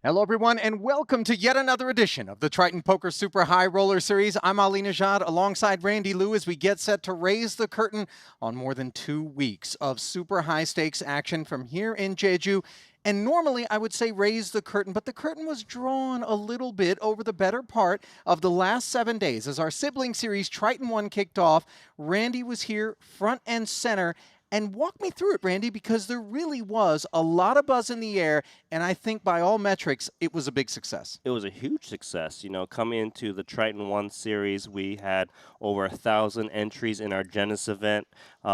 Hello, everyone, and welcome to yet another edition of the Triton Poker Super High Roller Series. I'm Ali Najad alongside Randy Liu as we get set to raise the curtain on more than 2 weeks of super high stakes action from here in Jeju. And normally I would say raise the curtain, but the curtain was drawn a little bit over the better part of the last 7 days. As our sibling series Triton 1 kicked off, Randy was here front and center. And walk me through it, Randy, because there really was a lot of buzz in the air, and I think by all metrics, it was a big success. It was a huge success. You know, coming into the Triton 1 series, we had over 1,000 entries in our Genesis event,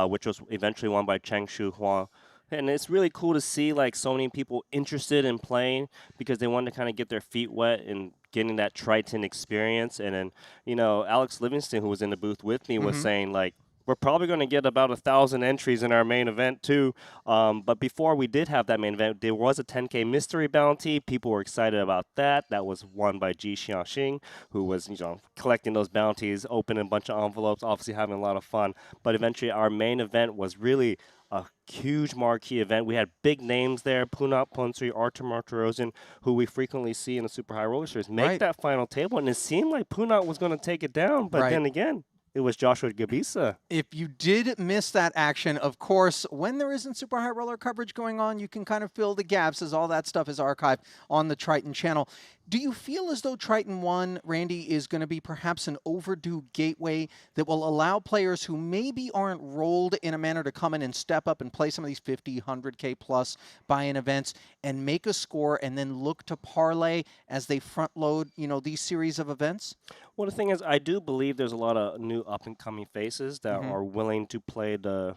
which was eventually won by Shinhwa. And it's really cool to see like so many people interested in playing because they wanted to kind of get their feet wet and getting that Triton experience. And then, you know, Alex Livingston, who was in the booth with me, was saying like, we're probably going to get about 1,000 entries in our main event too. But before we did have that main event, there was a 10K mystery bounty. People were excited about that. That was won by Ji Xiaoxing, who was collecting those bounties, opening a bunch of envelopes, obviously having a lot of fun. But eventually, our main event was really a huge marquee event. We had big names there, Punat Ponsri, Artur Martirosyan, who we frequently see in the Super High Roller Series, make that final table. And it seemed like Punat was going to take it down, but then again, it was Joshua Gabisa. If you did miss that action, of course, when there isn't super high roller coverage going on, you can kind of fill the gaps as all that stuff is archived on the Triton channel. Do you feel as though Triton 1, Randy, is going to be perhaps an overdue gateway that will allow players who maybe aren't rolled in a manner to come in and step up and play some of these 50, 100K plus buy-in events and make a score and then look to parlay as they front load, these series of events? Well, the thing is, I do believe there's a lot of new up-and-coming faces that are willing to play the,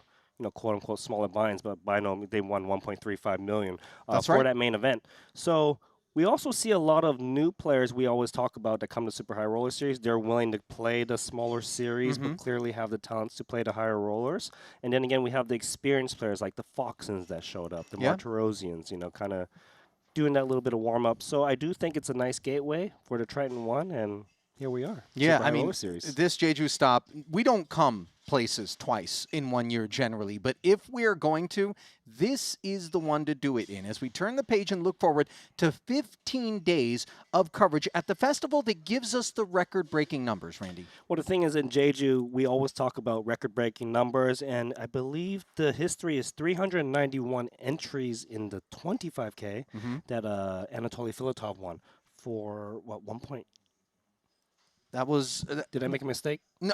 quote-unquote smaller buy-ins, but by no, they won 1.35 million for that main event. So we also see a lot of new players we always talk about that come to Super High Roller Series. They're willing to play the smaller series, but clearly have the talents to play the higher rollers. And then again, we have the experienced players like the Foxons that showed up, the Martirosians, kind of doing that little bit of warm-up. So I do think it's a nice gateway for the Triton 1, and here we are. Yeah, I mean, this Jeju stop, we don't come places twice in 1 year generally, but if we are going to, this is the one to do it in. As we turn the page and look forward to 15 days of coverage at the festival that gives us the record-breaking numbers, Randy. Well, the thing is, in Jeju, we always talk about record-breaking numbers, and I believe the history is 391 entries in the 25K that Anatoly Filatov won for, what, 1 point? That was... Did I make a mistake? No.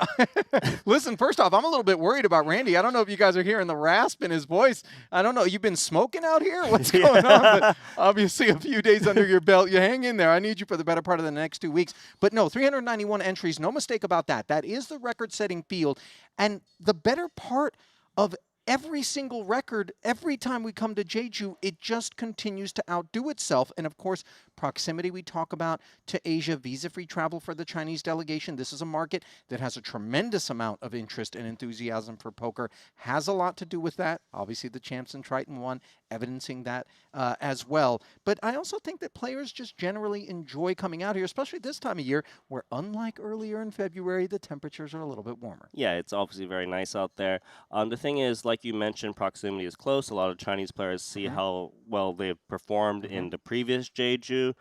Listen, first off, I'm a little bit worried about Randy. I don't know if you guys are hearing the rasp in his voice. I don't know. You've been smoking out here? What's going on? But obviously, a few days under your belt. You hang in there. I need you for the better part of the next 2 weeks. But no, 391 entries. No mistake about that. That is the record-setting field. And the better part of every single record, every time we come to Jeju, it just continues to outdo itself. And of course, proximity we talk about to Asia, visa-free travel for the Chinese delegation. This is a market that has a tremendous amount of interest and enthusiasm for poker. Has a lot to do with that. Obviously, the champs in Triton 1 evidencing that as well. But I also think that players just generally enjoy coming out here, especially this time of year, where unlike earlier in February, the temperatures are a little bit warmer. Yeah, it's obviously very nice out there. The thing is, like you mentioned, proximity is close. A lot of Chinese players see how well they've performed in the previous Jeju.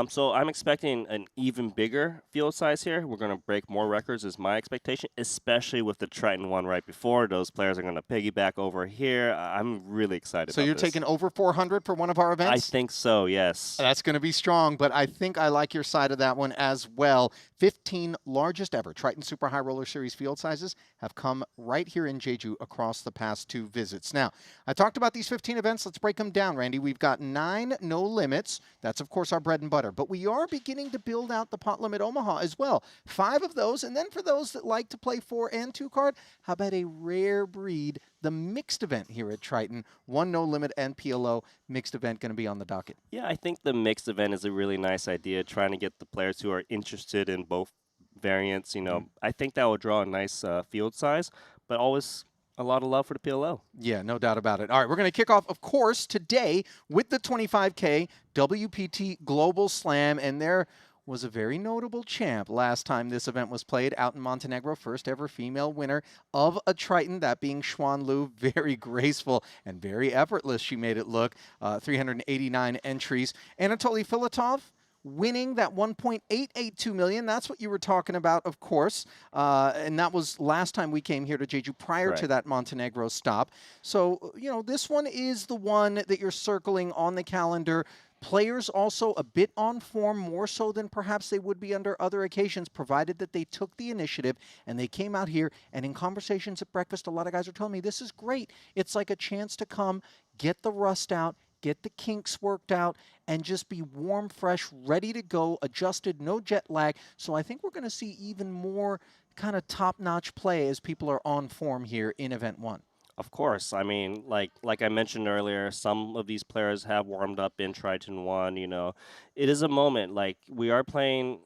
So I'm expecting an even bigger field size here. We're going to break more records is my expectation, especially with the Triton 1 right before. Those players are going to piggyback over here. I'm really excited So about you're taking over 400 for one of our events? I think so, yes. That's going to be strong, but I think I like your side of that one as well. 15 largest ever Triton Super High Roller Series field sizes have come right here in Jeju across the past 2 visits. Now, I talked about these 15 events. Let's break them down, Randy. We've got 9 no limits. That's, of course, our bread and butter. But we are beginning to build out the pot limit Omaha as well. 5 of those. And then for those that like to play 4 and 2 card, how about a rare breed, the mixed event here at Triton? 1 no limit and PLO mixed event going to be on the docket. Yeah, I think the mixed event is a really nice idea, trying to get the players who are interested in both variants. I think that will draw a nice field size, but always a lot of love for the PLO. Yeah, no doubt about it. All right, we're going to kick off, of course, today with the 25K WPT Global Slam, and there was a very notable champ last time this event was played out in Montenegro. First ever female winner of a Triton, that being Xuan Lu. Very graceful and very effortless, she made it look. 389 entries. Anatoly Filatov winning that 1.882 million. That's what you were talking about, of course. And that was last time we came here to Jeju prior to that Montenegro stop. So, you know, this one is the one that you're circling on the calendar. Players also a bit on form, more so than perhaps they would be under other occasions, provided that they took the initiative and they came out here. And in conversations at breakfast, a lot of guys are telling me this is great. It's like a chance to come, get the rust out, get the kinks worked out, and just be warm, fresh, ready to go, adjusted, no jet lag. So I think we're going to see even more kind of top-notch play as people are on form here in Event 1. Of course. I mean, like I mentioned earlier, some of these players have warmed up in Triton 1, you know. It is a moment. Like, we are playing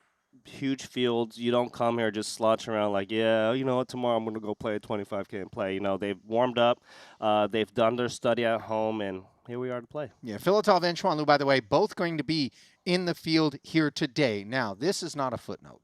huge fields. You don't come here just slouching around like, yeah, you know what, tomorrow I'm going to go play a 25K and play. You know, they've warmed up. They've done their study at home, and here we are to play. Yeah, Filatov and Xuan Lu, by the way, both going to be in the field here today. Now, this is not a footnote.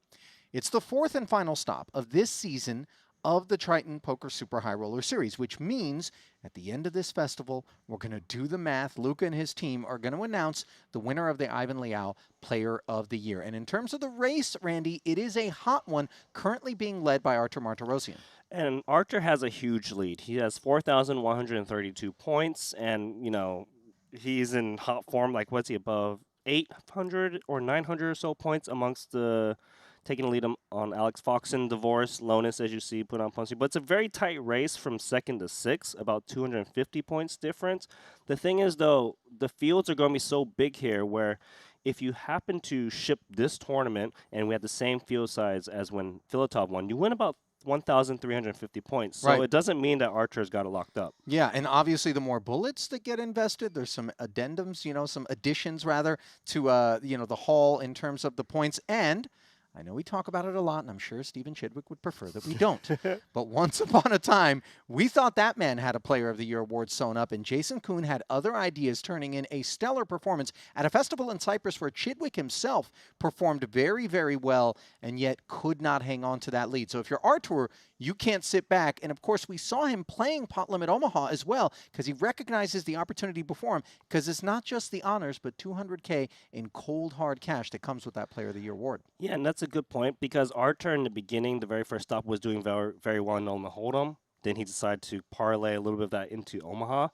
It's the fourth and final stop of this season of the Triton Poker Super High Roller Series, which means at the end of this festival, we're going to do the math. Luca and his team are going to announce the winner of the Ivan Liao Player of the Year. And in terms of the race, Randy, it is a hot one, currently being led by Artur Martirosyan. And Archer has a huge lead. He has 4,132 points, and, you know, he's in hot form. Like, what's he, above 800 or 900 or so points amongst the taking the lead on Alex Foxen, Divorce, Lonis, as you see, put on Ponzi. But it's a very tight race from second to sixth, about 250 points difference. The thing is, though, the fields are going to be so big here where if you happen to ship this tournament and we have the same field size as when Filatov won, you win about 1,350 points. So it doesn't mean that Archer's got it locked up. Yeah, and obviously the more bullets that get invested, there's some addendums, you know, some additions rather to, you know, the haul in terms of the points. And I know we talk about it a lot, and I'm sure Stephen Chidwick would prefer that we don't. But once upon a time, we thought that man had a Player of the Year award sewn up, and Jason Kuhn had other ideas, turning in a stellar performance at a festival in Cyprus where Chidwick himself performed very, very well, and yet could not hang on to that lead. So if you're Artur, you can't sit back. And of course, we saw him playing Pot Limit Omaha as well, because he recognizes the opportunity before him, because it's not just the honors, but $200K in cold, hard cash that comes with that Player of the Year award. Yeah, and that's a good point, because Archer in the beginning, the very first stop, was doing very, very well in Omaha Hold'em. Then he decided to parlay a little bit of that into Omaha.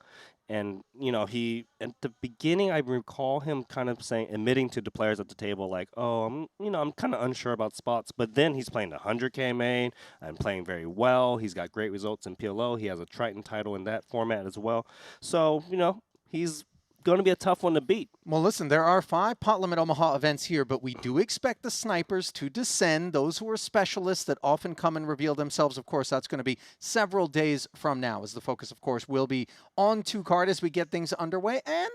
And, you know, he, at the beginning, I recall him kind of admitting to the players at the table, like, oh, I'm kind of unsure about spots. But then he's playing the 100K main and playing very well. He's got great results in PLO. He has a Triton title in that format as well. So, you know, he's going to be a tough one to beat. Well, listen, there are 5 Pot Limit Omaha events here, but we do expect the snipers to descend. Those who are specialists that often come and reveal themselves, of course, that's going to be several days from now, as the focus, of course, will be on 2-card as we get things underway. And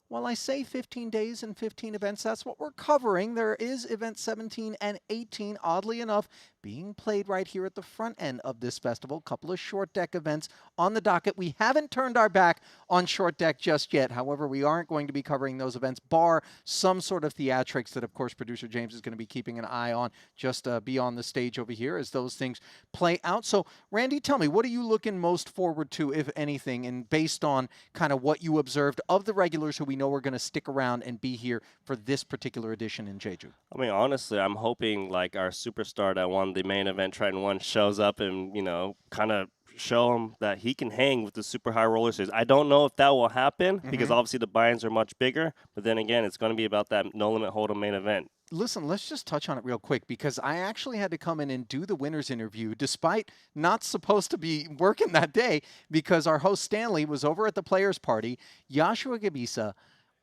while I say 15 days and 15 events, that's what we're covering. There is event 17 and 18, oddly enough, being played right here at the front end of this festival. A couple of short deck events on the docket. We haven't turned our back on short deck just yet. However, we aren't going to be covering those events, bar some sort of theatrics that, of course, producer James is going to be keeping an eye on just beyond the stage over here as those things play out. So, Randy, tell me, what are you looking most forward to, if anything, and based on kind of what you observed of the regulars who we know are going to stick around and be here for this particular edition in Jeju? I mean, honestly, I'm hoping like our superstar that won the main event, Triton 1, shows up and, you know, kind of show him that he can hang with the super high roller series. I don't know if that will happen because obviously the buy-ins are much bigger, but then again, it's going to be about that no limit hold'em main event. Listen, let's just touch on it real quick, because I actually had to come in and do the winner's interview despite not supposed to be working that day, because our host Stanley was over at the players party. Yashua Gabisa,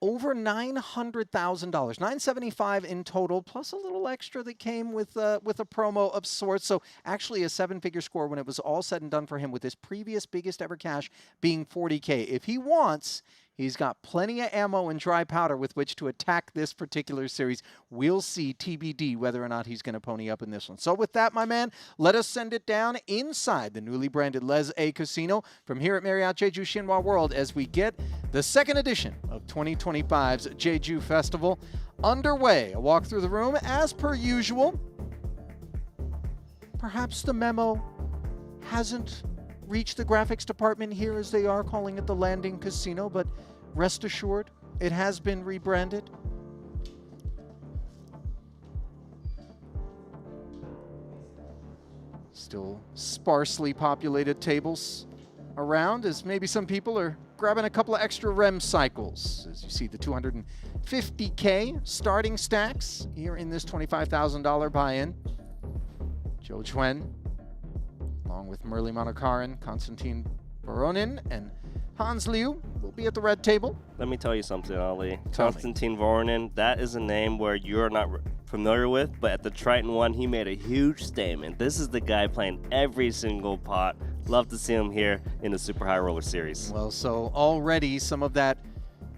over $900,000, $975 in total, plus a little extra that came with a promo of sorts. So actually a 7-figure score when it was all said and done for him, with his previous biggest ever cash being $40K. If he wants, He's got plenty of ammo and dry powder with which to attack this particular series. We'll see TBD whether or not he's going to pony up in this one. So with that, my man, let us send it down inside the newly branded Les A Casino from here at Marriott Jeju Shinhwa World as we get the second edition of 2025's Jeju Festival underway. A walk through the room as per usual. Perhaps the memo hasn't reached the graphics department here as they are calling it the Landing Casino, but rest assured, it has been rebranded. Still sparsely populated tables around as maybe some people are grabbing a couple of extra REM cycles. As you see the 250K starting stacks here in this $25,000 buy-in. Joe Chuen, along with Merli Monokaran, Konstantin Voronin, and Hans Liu will be at the red table. Let me tell you something, Ali. Tell me. Konstantin Voronin, that is a name where you're not familiar with, but at the Triton 1, he made a huge statement. This is the guy playing every single pot. Love to see him here in the Super High Roller Series. Well, so already some of that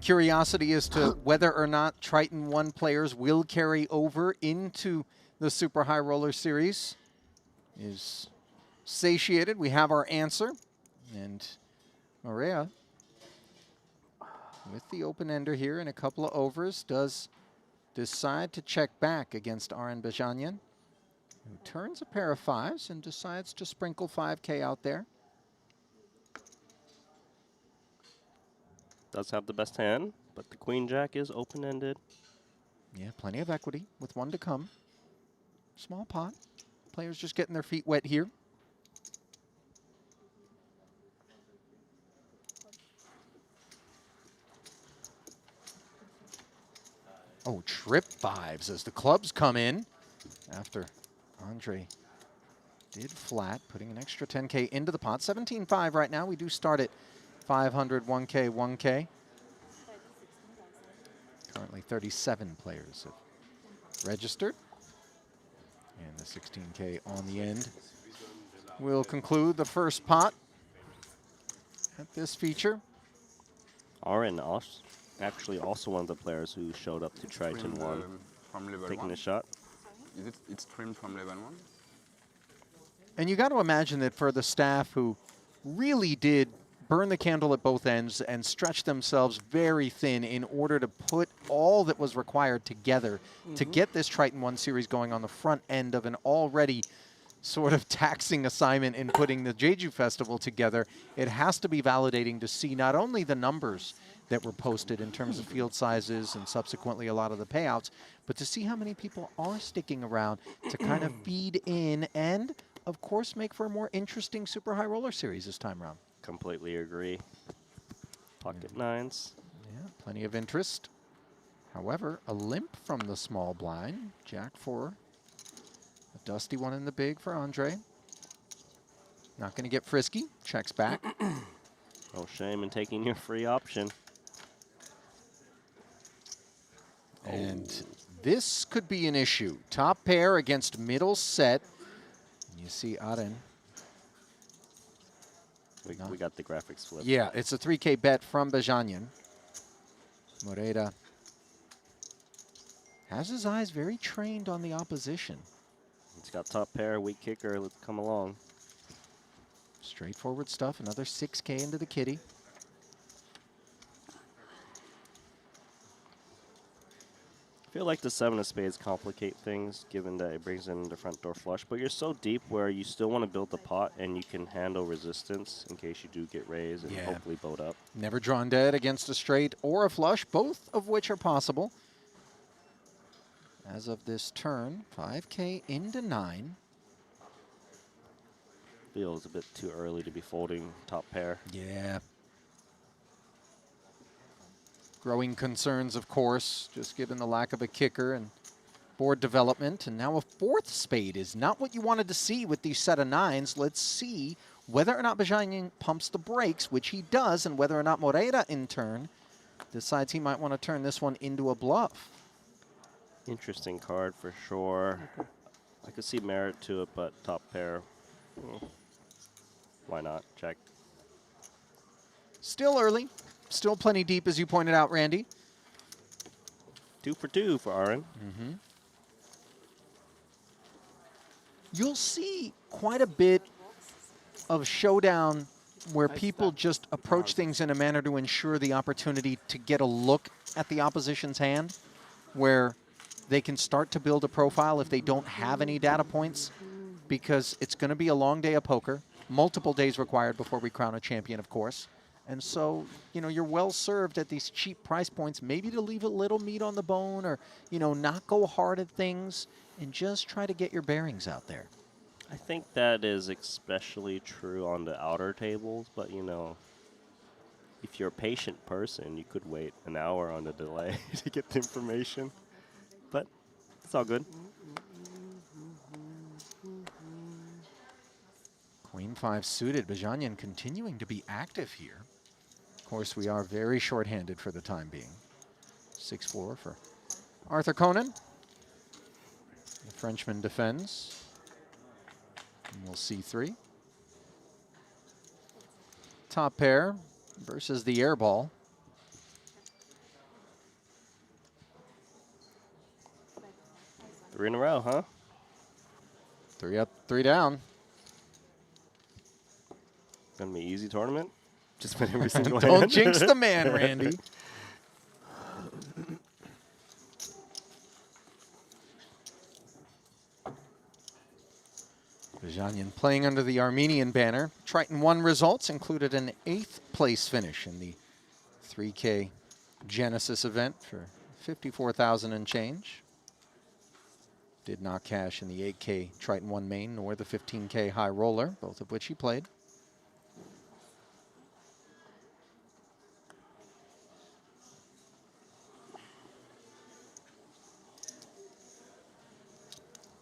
curiosity as to whether or not Triton 1 players will carry over into the Super High Roller Series is satiated. We have our answer. And Maria, with the open-ender here in a couple of overs, does decide to check back against Aren Bajanyan, who turns a pair of fives and decides to sprinkle 5K out there. Does have the best hand, but the Queen Jack is open-ended. Yeah, plenty of equity with one to come. Small pot. Players just getting their feet wet here. Oh, trip fives as the clubs come in after Andre did flat, putting an extra 10K into the pot. 17.5 right now. We do start at 500, 1K, 1K. Currently 37 players have registered. And the 16K on the end will conclude the first pot at this feature. Aren actually also one of the players who showed up to Triton 1, from level taking 1. a shot. It's streamed from level 1? And you got to imagine that for the staff who really did burn the candle at both ends and stretch themselves very thin in order to put all that was required together to get this Triton 1 series going on the front end of an already sort of taxing assignment in putting the Jeju Festival together, it has to be validating to see not only the numbers that were posted in terms of field sizes and subsequently a lot of the payouts, but to see how many people are sticking around to kind of feed in and, of course, make for a more interesting Super High Roller Series this time around. Completely agree. Pocket nines. Yeah, plenty of interest. However, a limp from the small blind. Jack 4. A dusty one in the big for Andre. Not going to get frisky. Checks back. No shame in taking your free option. And this could be an issue. Top pair against middle set. You see Aren. We got the graphics flip. Yeah, it's a 3K bet from Bajanyan. Moreira has his eyes very trained on the opposition. He's got top pair, weak kicker. Let's come along. Straightforward stuff. Another 6K into the kitty. I feel like the 7 of spades complicate things, given that it brings in the front door flush. But you're so deep where you still want to build the pot, and you can handle resistance in case you do get raised and hopefully boat up. Never drawn dead against a straight or a flush, both of which are possible. As of this turn, 5K into 9. Feels a bit too early to be folding top pair. Yeah. Growing concerns, of course, just given the lack of a kicker and board development. And now a fourth spade is not what you wanted to see with these set of nines. Let's see whether or not Bajanyan pumps the brakes, which he does, and whether or not Moreira, in turn, decides he might want to turn this one into a bluff. Interesting card for sure. I could see merit to it, but top pair, why not? Check. Still early. Still plenty deep, as you pointed out, Randy. 2 for 2 for Aaron. You'll see quite a bit of showdown where people just approach things in a manner to ensure the opportunity to get a look at the opposition's hand, where they can start to build a profile if they don't have any data points, because it's going to be a long day of poker, multiple days required before we crown a champion, of course. And so, you know, you're well served at these cheap price points, maybe to leave a little meat on the bone, or, you know, not go hard at things and just try to get your bearings out there. I think that is especially true on the outer tables, but you know, if you're a patient person, you could wait an hour on the delay to get the information. But it's all good. Queen 5 suited. Bajanyan continuing to be active here. Of course, we are very short-handed for the time being. 6-4 for Arthur Conan. The Frenchman defends. And we'll see 3. Top pair versus the air ball. Three in a row, huh? 3 up, 3 down. Gonna be an easy tournament. Just win every single Don't hand. jinx the man, Randy. Bajanyan playing under the Armenian banner. Triton 1 results included an 8th place finish in the 3K Genesis event for 54,000 and change. Did not cash in the 8K Triton 1 main nor the 15K high roller, both of which he played.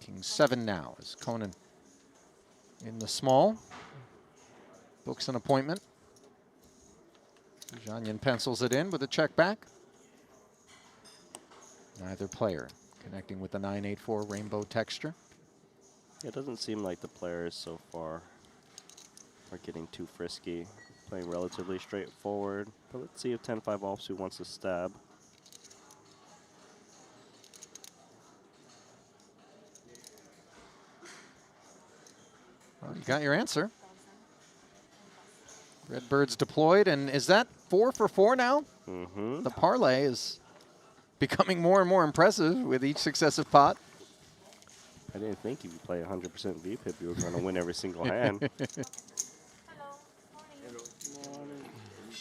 King 7 now as Conan in the small. Books an appointment. Bajanyan pencils it in with a check back. Neither player connecting with the 984 rainbow texture. It doesn't seem like the players so far are getting too frisky. Playing relatively straightforward. But let's see if 10-5 offsuit wants to stab. Well, you got your answer. Redbird's deployed, and is that 4 for 4 now? Mm-hmm. The parlay is becoming more and more impressive with each successive pot. I didn't think if you play 100% VPIP, you were going to win every single hand.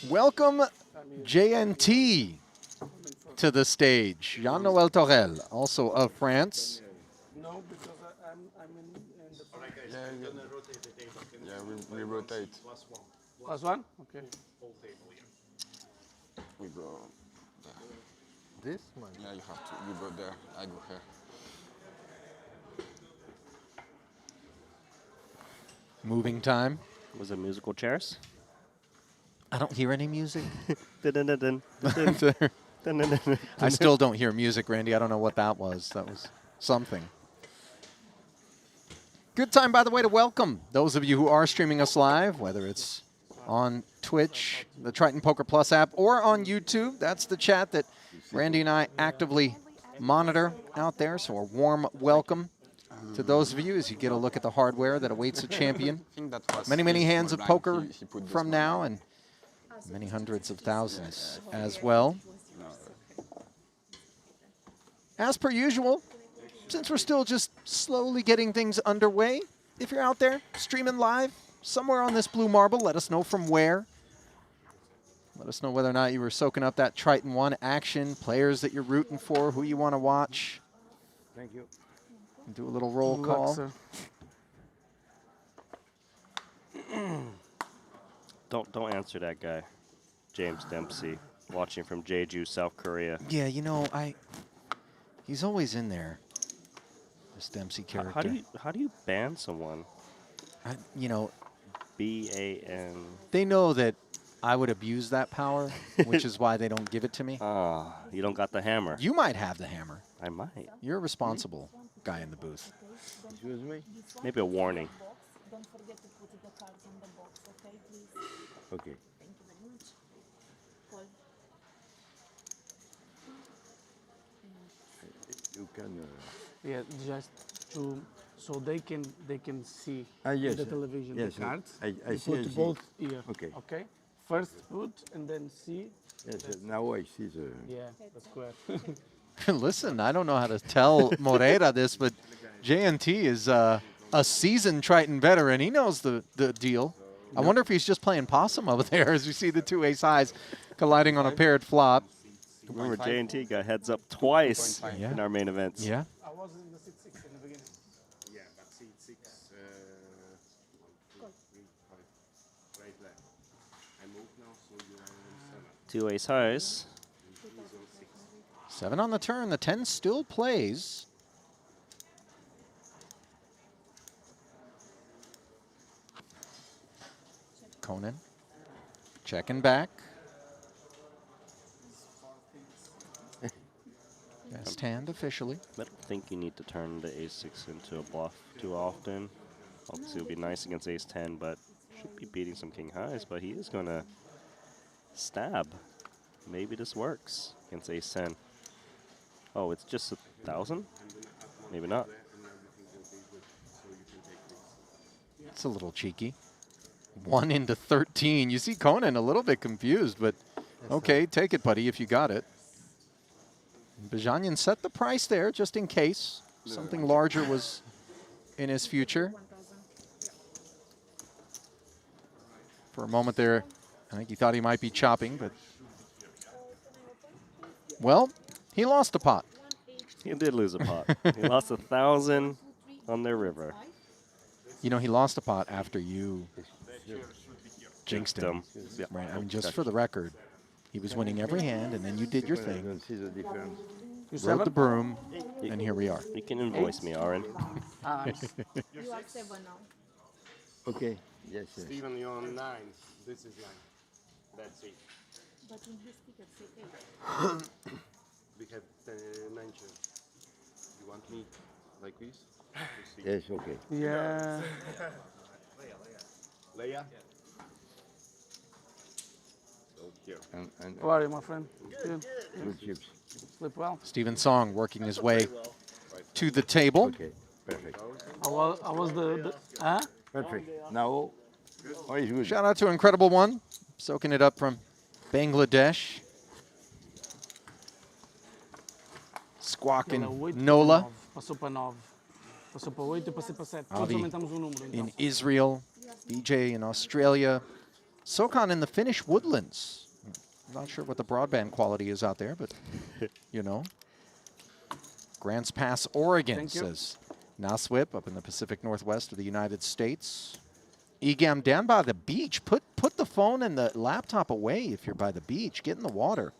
Welcome JNT to the stage. Jean-Noël Torel, also of France. No, because I'm in the Yeah, we rotate. last one. Okay. We go there. This one. Yeah, you have to. You go there. I go here. Moving time. Was it musical chairs? I don't hear any music. Dun-dun-dun-dun. Dun-dun-dun-dun. I still don't hear music, Randy. I don't know what that was. That was something. Good time, by the way, to welcome those of you who are streaming us live, whether it's on Twitch, the Triton Poker Plus app, or on YouTube. That's the chat that Randy and I actively monitor out there. So a warm welcome to those of you as you get a look at the hardware that awaits a champion. I think that was Many, many his hands small of blind. poker He put this from one. now, and many hundreds of thousands as well. As per usual, since we're still just slowly getting things underway, if you're out there streaming live somewhere on this blue marble, let us know from where. Let us know whether or not you were soaking up that Triton 1 action, players that you're rooting for, who you want to watch. Thank you. Do a little roll Good luck, call. sir. Don't answer that guy, James Dempsey, watching from Jeju, South Korea. Yeah, you know, he's always in there, this Dempsey character. How do you ban someone? You know, BAN. they know that I would abuse that power, which is why they don't give it to me. Ah, you don't got the hammer. You might have the hammer. I might. You're a responsible guy in the booth. Excuse me. Maybe a warning. Don't forget to put the cards in the box, okay, please? Okay. Thank you very much. Call can. Yeah, just to so they can see Yes, the television yes, the cards. I You see, put I see. both here. Okay. Okay. First put and then see. Yes, now I see the. Yeah, that's square. Listen, I don't know how to tell Moreira this, but JNT is a seasoned Triton veteran. He knows the deal. I wonder if he's just playing possum over there as we see the two ace highs colliding on a paired flop. Remember, J&T got heads up twice Yeah. in our main events. Yeah. I was in the 6-6 in the beginning. Yeah, but C6, 1, 2, 3, 5, right left. I move now, so you are on 7. Two ace highs. 7 on the turn. The 10 still plays. Conan checking back. Best hand officially. I don't think you need to turn the ace-6 into a bluff too often. Obviously, it would be nice against ace-10, but should be beating some king highs. But he is going to stab. Maybe this works against ace-10. Oh, it's just 1,000? Maybe not. It's a little cheeky. 1 into 13. You see Conan a little bit confused, but okay, take it, buddy, if you got it. Bajanyan set the price there just in case something larger was in his future. For a moment there, I think he thought he might be chopping, but well, he lost the pot. He did lose a pot. He lost 1,000 on their river. You know, he lost the pot after you jinxed him. Yeah. Right, I mean, just for the record, he was winning every hand, and then you did your I thing, don't see the difference. You rode the 7? broom, and here we are. You can invoice me, Aaron. Ah, nice. You are 7 now. Okay. Yes, yes. Steven, you're on 9. This is 9. That's it. But in his ticket say 8. We have 9 shares. You want me like this? Yes, okay. Yeah. Leia? So here. And How are you, my friend? Good. good chips. Sleep well. Stephen Song working his way to the table. Okay, perfect. I was the huh? Perfect. Now, oh, it's good. Shout out to Incredible One, soaking it up from Bangladesh. Squawking Nola Passou para 9. Passou para 8 e passei para 7. Todos Avi aumentamos um número, então. in Israel, BJ in Australia, Sokan in the Finnish woodlands. Not sure what the broadband quality is out there, but you know. Grants Pass, Oregon, Thank you. says Naswip up in the Pacific Northwest of the United States. Egam down by the beach. Put the phone and the laptop away if you're by the beach. Get in the water.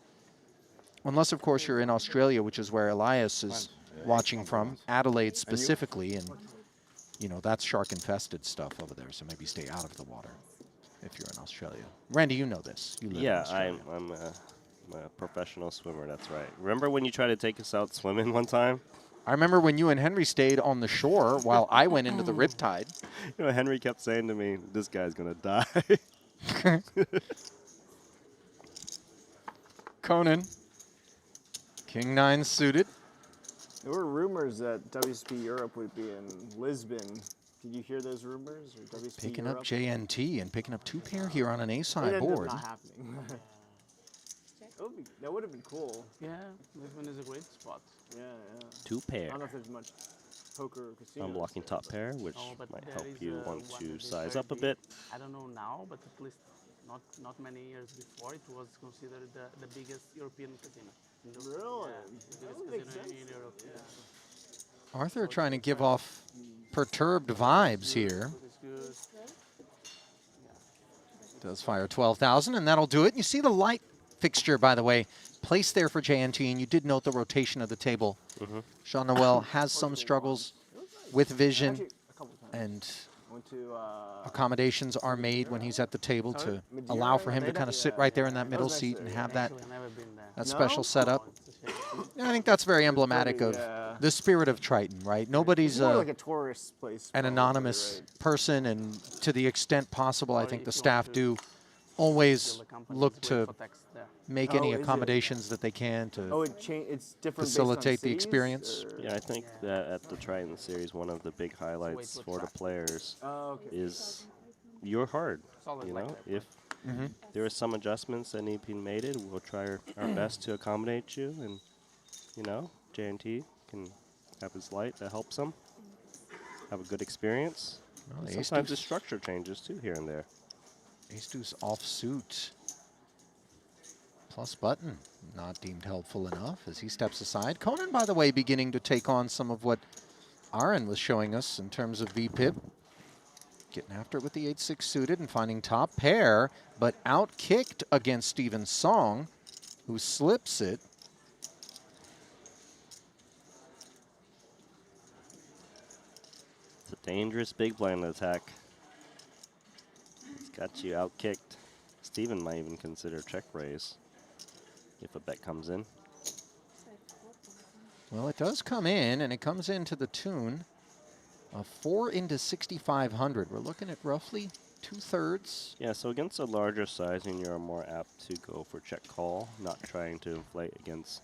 Unless, of course, you're in Australia, which is where Elias is watching from, Adelaide specifically, and you know that's shark-infested stuff over there. So maybe stay out of the water if you're in Australia. Randy, you know this. You live in Yeah, Australia. I'm a professional swimmer, that's right. Remember when you tried to take us out swimming one time? I remember when you and Henry stayed on the shore while I went into the riptide. You know, Henry kept saying to me, this guy's going to die. Conan, King 9 suited. There were rumors that WSP Europe would be in Lisbon. Did you hear those rumors? Or WSP Picking Europe? up JNT and picking up 2 pair here on an ace It high ended up board. not happening. That would have been cool. Yeah, Lisbon is a great spot. Yeah, yeah. 2 I pair. don't know if there's much poker or casino. I'm blocking top pair, which Oh, but might there help is, you want one to of the size up a 30. bit. I don't know now, but at least not many years before, it was considered the biggest European casino. Really? Yeah, the That would biggest make casino sense. in Europe. Yeah. Arthur trying to give off perturbed vibes here. It's good. Does fire 12,000, and that'll do it. You see the light fixture, by the way, placed there for JNT, and you did note the rotation of the table. Jean-Noel has some struggles with vision, Actually, a couple times. and I went to accommodations are made when he's at the table to allow for him to kind of sit right there in that middle seat and have that, Actually, I've never been there. that special setup. It's a shame. I think that's very emblematic of yeah. the spirit of Triton, right? Nobody's more like a tourist place. an probably, anonymous right? person, and to the extent possible, I Or think the if you staff want to do always the companies look wait to for tax there. make Oh, any is it? accommodations that they can to Oh, it's different facilitate based on the cities, experience. or- Yeah, I think that at the Triton series, one of the big highlights to for the attract. players Oh, okay. is you're hard. It's always You like know, that, if Mm-hmm. there are some adjustments that need to be made, we'll try our best to accommodate you, and you know, J&T can have his light that helps them have a good experience. Well, And the sometimes the ace-deuce, structure changes too here and there. ace-deuce offsuit plus button not deemed helpful enough as he steps aside. Conan, by the way, beginning to take on some of what Aaron was showing us in terms of VPIP. Getting after it with the 8-6 suited and finding top pair, but out-kicked against Steven Song, who slips it. It's a dangerous big blind attack. It's got you out-kicked. Steven might even consider check raise if a bet comes in. Well, it does come in, and it comes in to the tune of 4 into 6,500. We're looking at roughly 2/3. Yeah, so against a larger sizing, you're more apt to go for check call, not trying to inflate against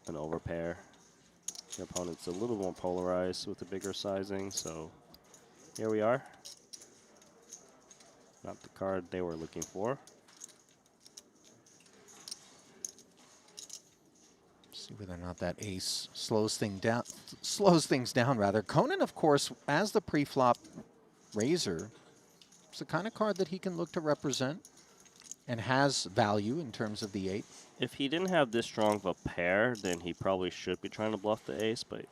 an overpair. Your opponent's a little more polarized with the bigger sizing, so here we are. Not the card they were looking for. See whether or not that ace slows things down rather. Conan, of course, as the pre-flop raiser, it's the kind of card that he can look to represent and has value in terms of the 8. If he didn't have this strong of a pair, then he probably should be trying to bluff the ace, but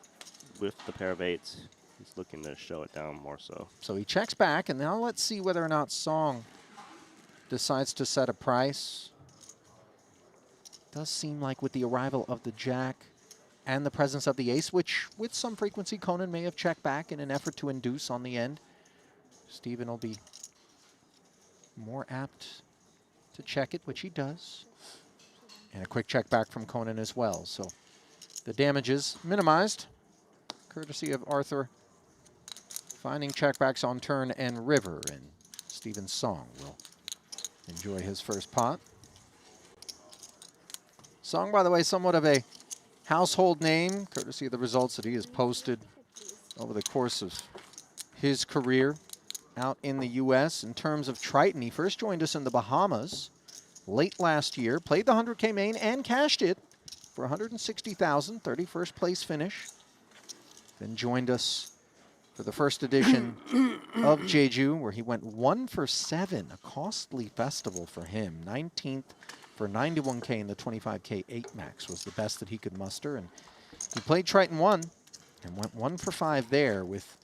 with the pair of 8s, he's looking to show it down more so. So he checks back, and now let's see whether or not Song decides to set a price. Does seem like with the arrival of the jack and the presence of the ace, which with some frequency Conan may have checked back in an effort to induce on the end, Steven will be more apt to check it, which he does. And a quick check back from Conan as well. So the damage is minimized, courtesy of Arthur finding checkbacks on turn and river. And Steven Song will enjoy his first pot. Song, by the way, somewhat of a household name, courtesy of the results that he has posted over the course of his career out in the U.S. In terms of Triton, he first joined us in the Bahamas late last year, played the 100K main and cashed it for 160,000, 31st place finish. Then joined us for the first edition of Jeju, where he went 1 for 7, a costly festival for him. 19th for 91K in the 25K 8 max was the best that he could muster. And he played Triton 1 and went 1 for 5 there with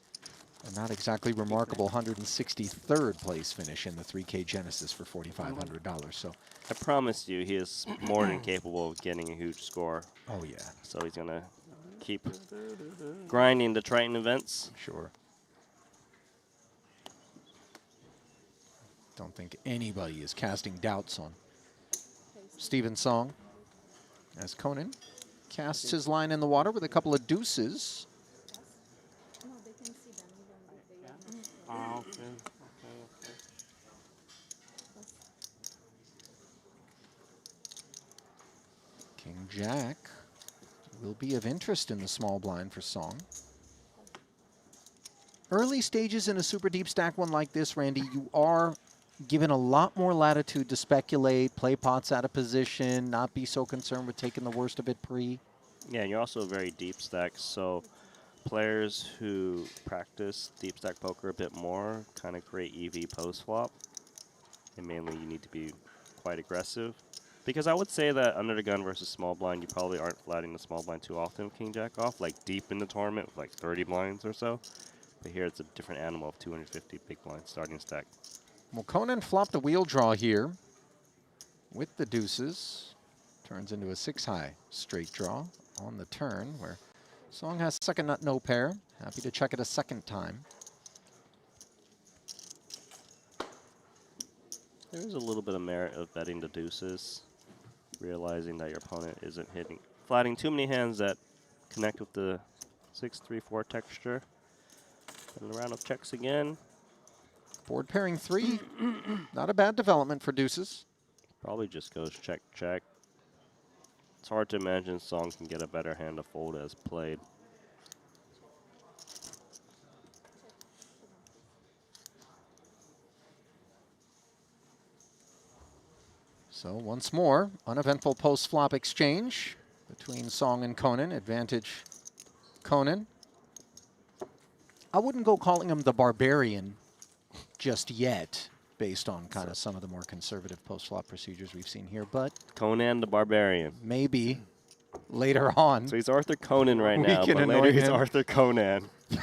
a not exactly remarkable 163rd place finish in the 3K Genesis for $4,500. So I promise you, he is more than capable of getting a huge score. oh yeah, So he's going to keep grinding the Triton events. sure. Don't think anybody is casting doubts on Steven Song as Conan casts his line in the water with a couple of deuces. No, they can see them even if they Ah, okay. King Jack will be of interest in the small blind for Song. Early stages in a super deep stack one like this, Randy, you are given a lot more latitude to speculate, play pots out of position, not be so concerned with taking the worst of it pre. Yeah, and you're also very deep stack, so players who practice deep stack poker a bit more kind of create EV post flop. And mainly you need to be quite aggressive. Because I would say that under the gun versus small blind, you probably aren't flatting the small blind too often with King Jack off, like deep in the tournament with like 30 blinds or so. But here it's a different animal of 250 big blinds starting stack. Well, Conan flopped a wheel draw here with the deuces. Turns into a 6-high straight draw on the turn, where Song has second nut, no pair. Happy to check it a second time. There's a little bit of merit of betting the deuces, realizing that your opponent isn't flatting too many hands that connect with the 6-3-4 texture. And a round of checks again. Board pairing 3. Not a bad development for deuces. Probably just goes check, check. It's hard to imagine Song can get a better hand to fold as played. So once more, uneventful post-flop exchange between Song and Conan. Advantage Conan. I wouldn't go calling him the barbarian just yet, based on kind of some of the more conservative post-flop procedures we've seen here, but Conan the Barbarian. maybe later on. So he's Arthur Conan right We now, can but annoy later he's him. Arthur Conan. Same.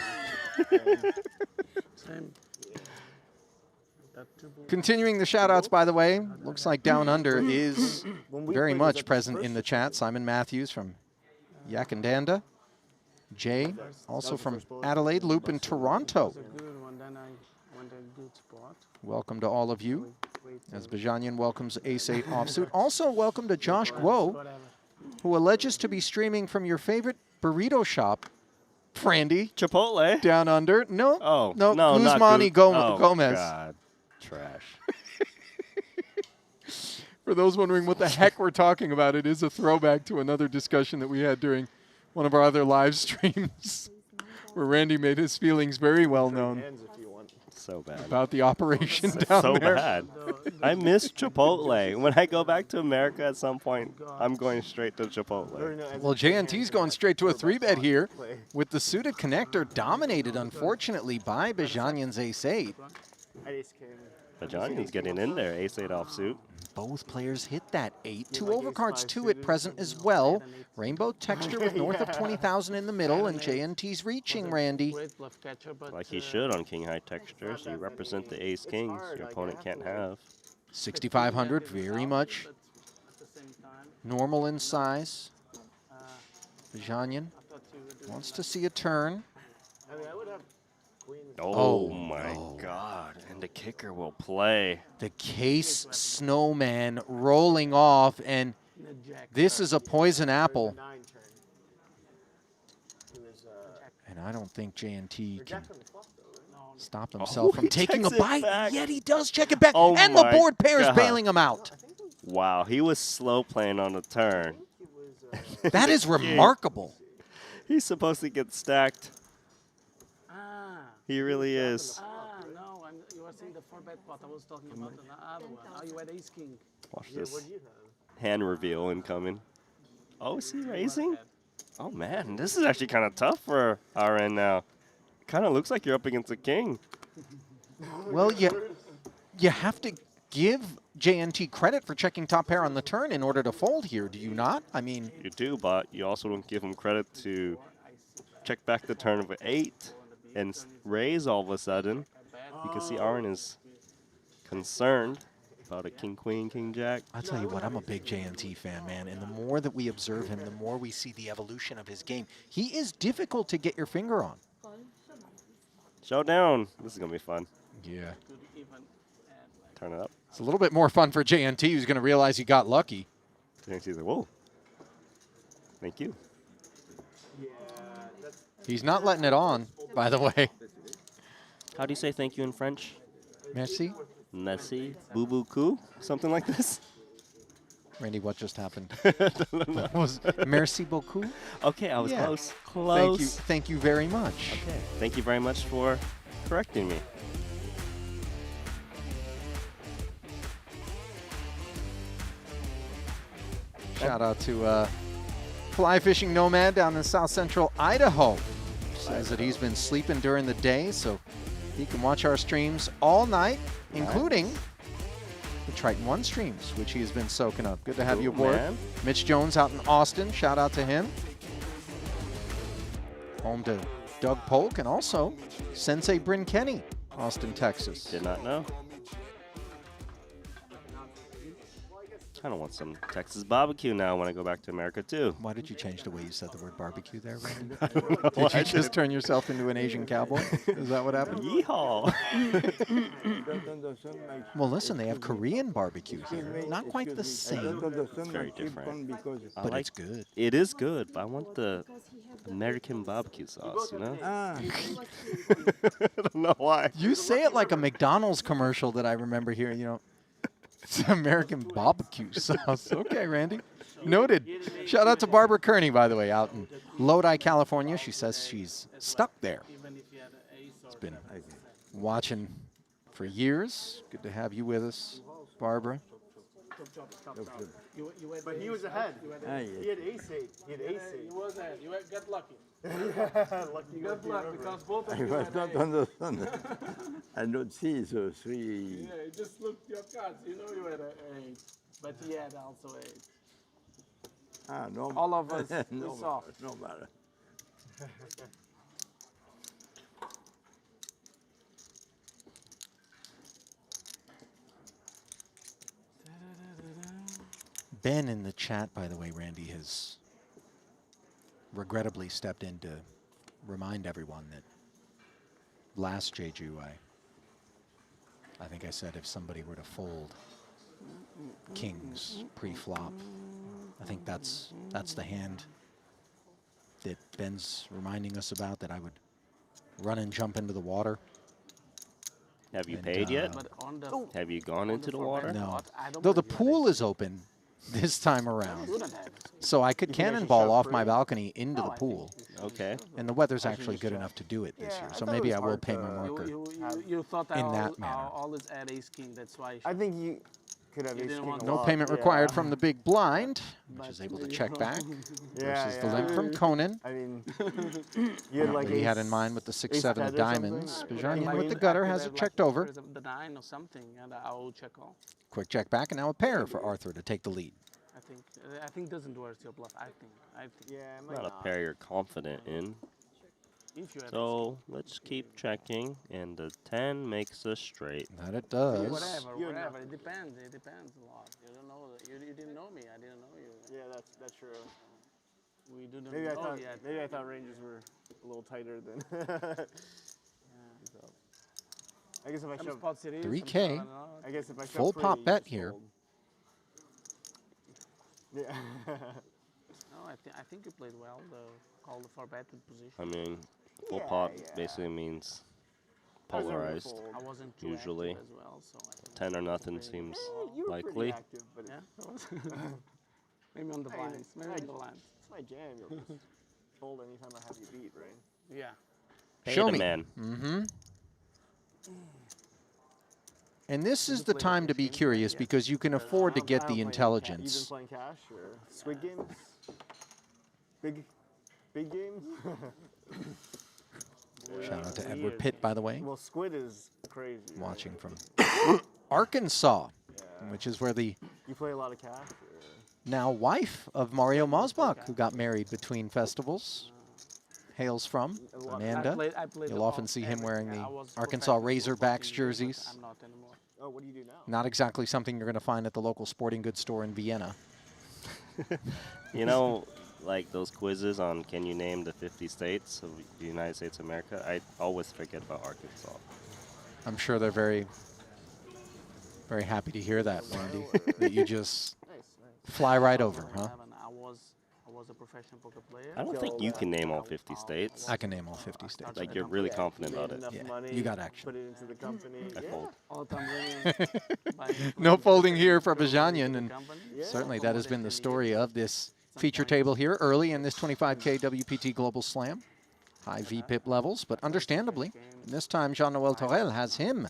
That triple. Continuing the shout-outs, by the way, looks like Down Under is When we very played, was much that the present first in the or chat. Simon Matthews from Yakandanda. Jay, also the from first bullet. Adelaide, Loop in Toronto. It's a good one. Then I went a good spot. Welcome to all of you. Wait, As Bajanian welcomes Ace-8 offsuit. Also welcome to Josh Guo, whatever. who alleges to be streaming from your favorite burrito shop, Frandy, Chipotle? Down Under. No, Oh, no, not Guzmani Oh, Gomez. God. Trash. For those wondering what the heck we're talking about, it is a throwback to another discussion that we had during one of our other live streams, where Randy made his feelings very well known Hands if you want. So bad. about the operation down So there. bad. I miss Chipotle. When I go back to America at some point, I'm going straight to Chipotle. Well, JNT's going straight to a 3-bet here with the suited connector dominated, unfortunately, by Bajanian's Ace-8. Bajanian's getting in there, ace-8 offsuit. Both players hit that 8. 2 overcards, 2 at present as well. Rainbow texture with north of 20,000 in the middle, and JNT's reaching, Randy. Great bluff catcher, but Like he should on king high textures. You represent the ace kings your opponent can't have. 6,500, very much at the same time, normal in size. Bajanian I thought you were doing wants to see a turn. I mean, I would have queens. Oh, my God. And the kicker will play. The case snowman rolling off, and in a jack. this is a poison apple. 9 turn. He was, And I don't think JNT can jack on the flop though, right? No, stop himself from he taking a checks it bite. back. Yet he does check it back, Oh and the my board pair is God. bailing him out. Wow, he was slow playing on the turn. That is remarkable. He's supposed to get stacked. Ah, He really is. no, you were saying the 4-bet pot. I was talking about the other one. Oh, you had ace king. Watch Yeah, this what do you have? hand reveal incoming. Oh, is he raising? Oh, man, this is actually kind of tough for our end now. Kind of looks like you're up against a king. Well, you have to give JNT credit for checking top pair on the turn in order to fold here, do you not? I mean, You do, but you also don't give him credit to check back the turn of an 8 and raise all of a sudden. You can see Aaron is concerned about a king, queen, king, jack. I'll tell you what, I'm a big JNT fan, man, and the more that we observe him, the more we see the evolution of his game. He is difficult to get your finger on. Showdown. This is going to be fun. Yeah. Could even add like Turn it up. It's a little bit more fun for JNT, who's going to realize he got lucky. JNT's like, whoa. Thank you. He's not letting it on, by the way. How do you say thank you in French? Merci. Merci, boo-boo-coo? Something like this? Randy, what just happened? Was merci beaucoup? Okay, I was Yeah. close. Close. Thank you very much. Okay. Thank you very much for correcting me. Shout out to Fly Fishing Nomad down in South Central Idaho. Says that he's been sleeping during the day, so he can watch our streams all night, including the Triton 1 streams, which he has been soaking up. Good to have you Cool, aboard. man. Mitch Jones out in Austin. Shout out to him. Home to Doug Polk and also Sensei Bryn Kenny, Austin, Texas. Did not know. kind of want some Texas barbecue now when I go back to America too. Why did you change the way you said the word barbecue there, Randy? Did you just turn yourself into an Asian cowboy? Is that what happened? Yeehaw! Well, listen, they have Korean barbecue here. Not quite the same, It's very different. I but like it's good. It is good, but I want the American barbecue sauce, you know? Ah, I don't know why. You say it like a McDonald's commercial that I remember hearing, you know. It's American barbecue sauce. Okay, Randy. Noted. Shout out to Barbara Kearney, by the way, out in Lodi, California. She says she's stuck there. She's been watching for years. Good to have you with us, Barbara. But he was ahead. ah, He yes. had ace 8. He had ace 8. You was ahead. You got lucky. Lucky You got lucky because both of I you was had not ace. on the sun. I don't see, so 3. Yeah, you just looked your cards. You know you had an 8. But he had also 8. Ah, no. All of us, we no saw. matter, no matter. Ben in the chat, by the way, Randy, has regrettably stepped in to remind everyone that last Jeju, I think I said if somebody were to fold kings pre-flop, I think that's the hand that Ben's reminding us about, that I would run and jump into the water. Have you And, paid yet? But on the Have you gone into the water? No. I don't Though the believe you had pool ace. is open this time around, Couldn't have. so I could You think I should cannonball shove off free? my balcony into No, the I think pool. Okay. And the weather's I should actually just good check. enough to do it this Yeah, year. I So thought it maybe was I will hard pay my to- marker. You thought in that manner. all is at ace king. That's why. You I should- think you could have You ace didn't king want a No lot, payment yeah. required from the big blind, which But is able to you check know. back Yeah, versus the yeah. limp from Conan. I mean, you had like That he had in ace- mind with the 6-7 ace of 10 or something. diamonds. Like, Bajanyan Like, with the I gutter could has have, it like, checked over. the 9 or something, and I will check all. Quick check back, and now a pair for Arthur to take the lead. I think doesn't worth your bluff. I think. Yeah, it might Not not. a pair you're confident in. If you had So let's keep checking, and the 10 makes us straight. That it does. whatever, You had whatever. It depends. It depends a lot. You don't know. You didn't know me. I didn't know you. Yeah, that's true. We didn't Maybe I know thought yet. maybe I thought ranges were a little tighter than. I guess if I Some shove, spots it is. 3K. I guess if I shove Full free, pop you bet just here. fold. Yeah. No, I think you played well. The call for bet with position. I mean, full Yeah, pot yeah. basically means I was over polarized. fold. I wasn't too Usually. active as well, so I think 10 or nothing played seems well. You were likely. pretty active, but Yeah, that was. Maybe on the I mean, blinds. Maybe I- on the blinds. it's my jam. You'll just fold anytime I have you beat, right? Yeah. Pay Show the me. man. Mm-hmm. And this Did is you the play time to be machine? curious Yes. because you can afford to I get don't the play any intelligence. You've been playing cash or Squid Games? Big games? Shout out to Edward Weird. Pitt, by the way, Well, Squid is crazy. right? watching from Arkansas, Yeah. which is where the You play a lot of cash? Or? now wife of Mario Mosbach, who got married between festivals, hails from, A lot. Amanda. I played You'll often see him wearing everything. the I was Arkansas professional for Razorbacks 14 years, but jerseys. I'm not anymore. Oh, what do you do now? Not exactly something you're going to find at the local sporting goods store in Vienna. You know, like those quizzes on can you name the 50 states of the United States of America? I always forget about Arkansas. I'm sure they're very, very happy to hear that, Randy, that you just Nice. fly right over, huh? 11, I was a professional poker player. I don't think you can name all 50 states. I can name all 50 states. Like you're really Yeah, confident you about made it. enough Yeah, money, you got action. Put it into the company. I yeah. fold. All the time winning. buying No equipment, folding here for going to Bajanyan, the and company. Yeah. certainly For that more has than been the 10 story years. of this feature Sometimes- table here early in this 25K WPT Global Slam. High VPIP levels, but understandably, this time Jean-Noel Torel has him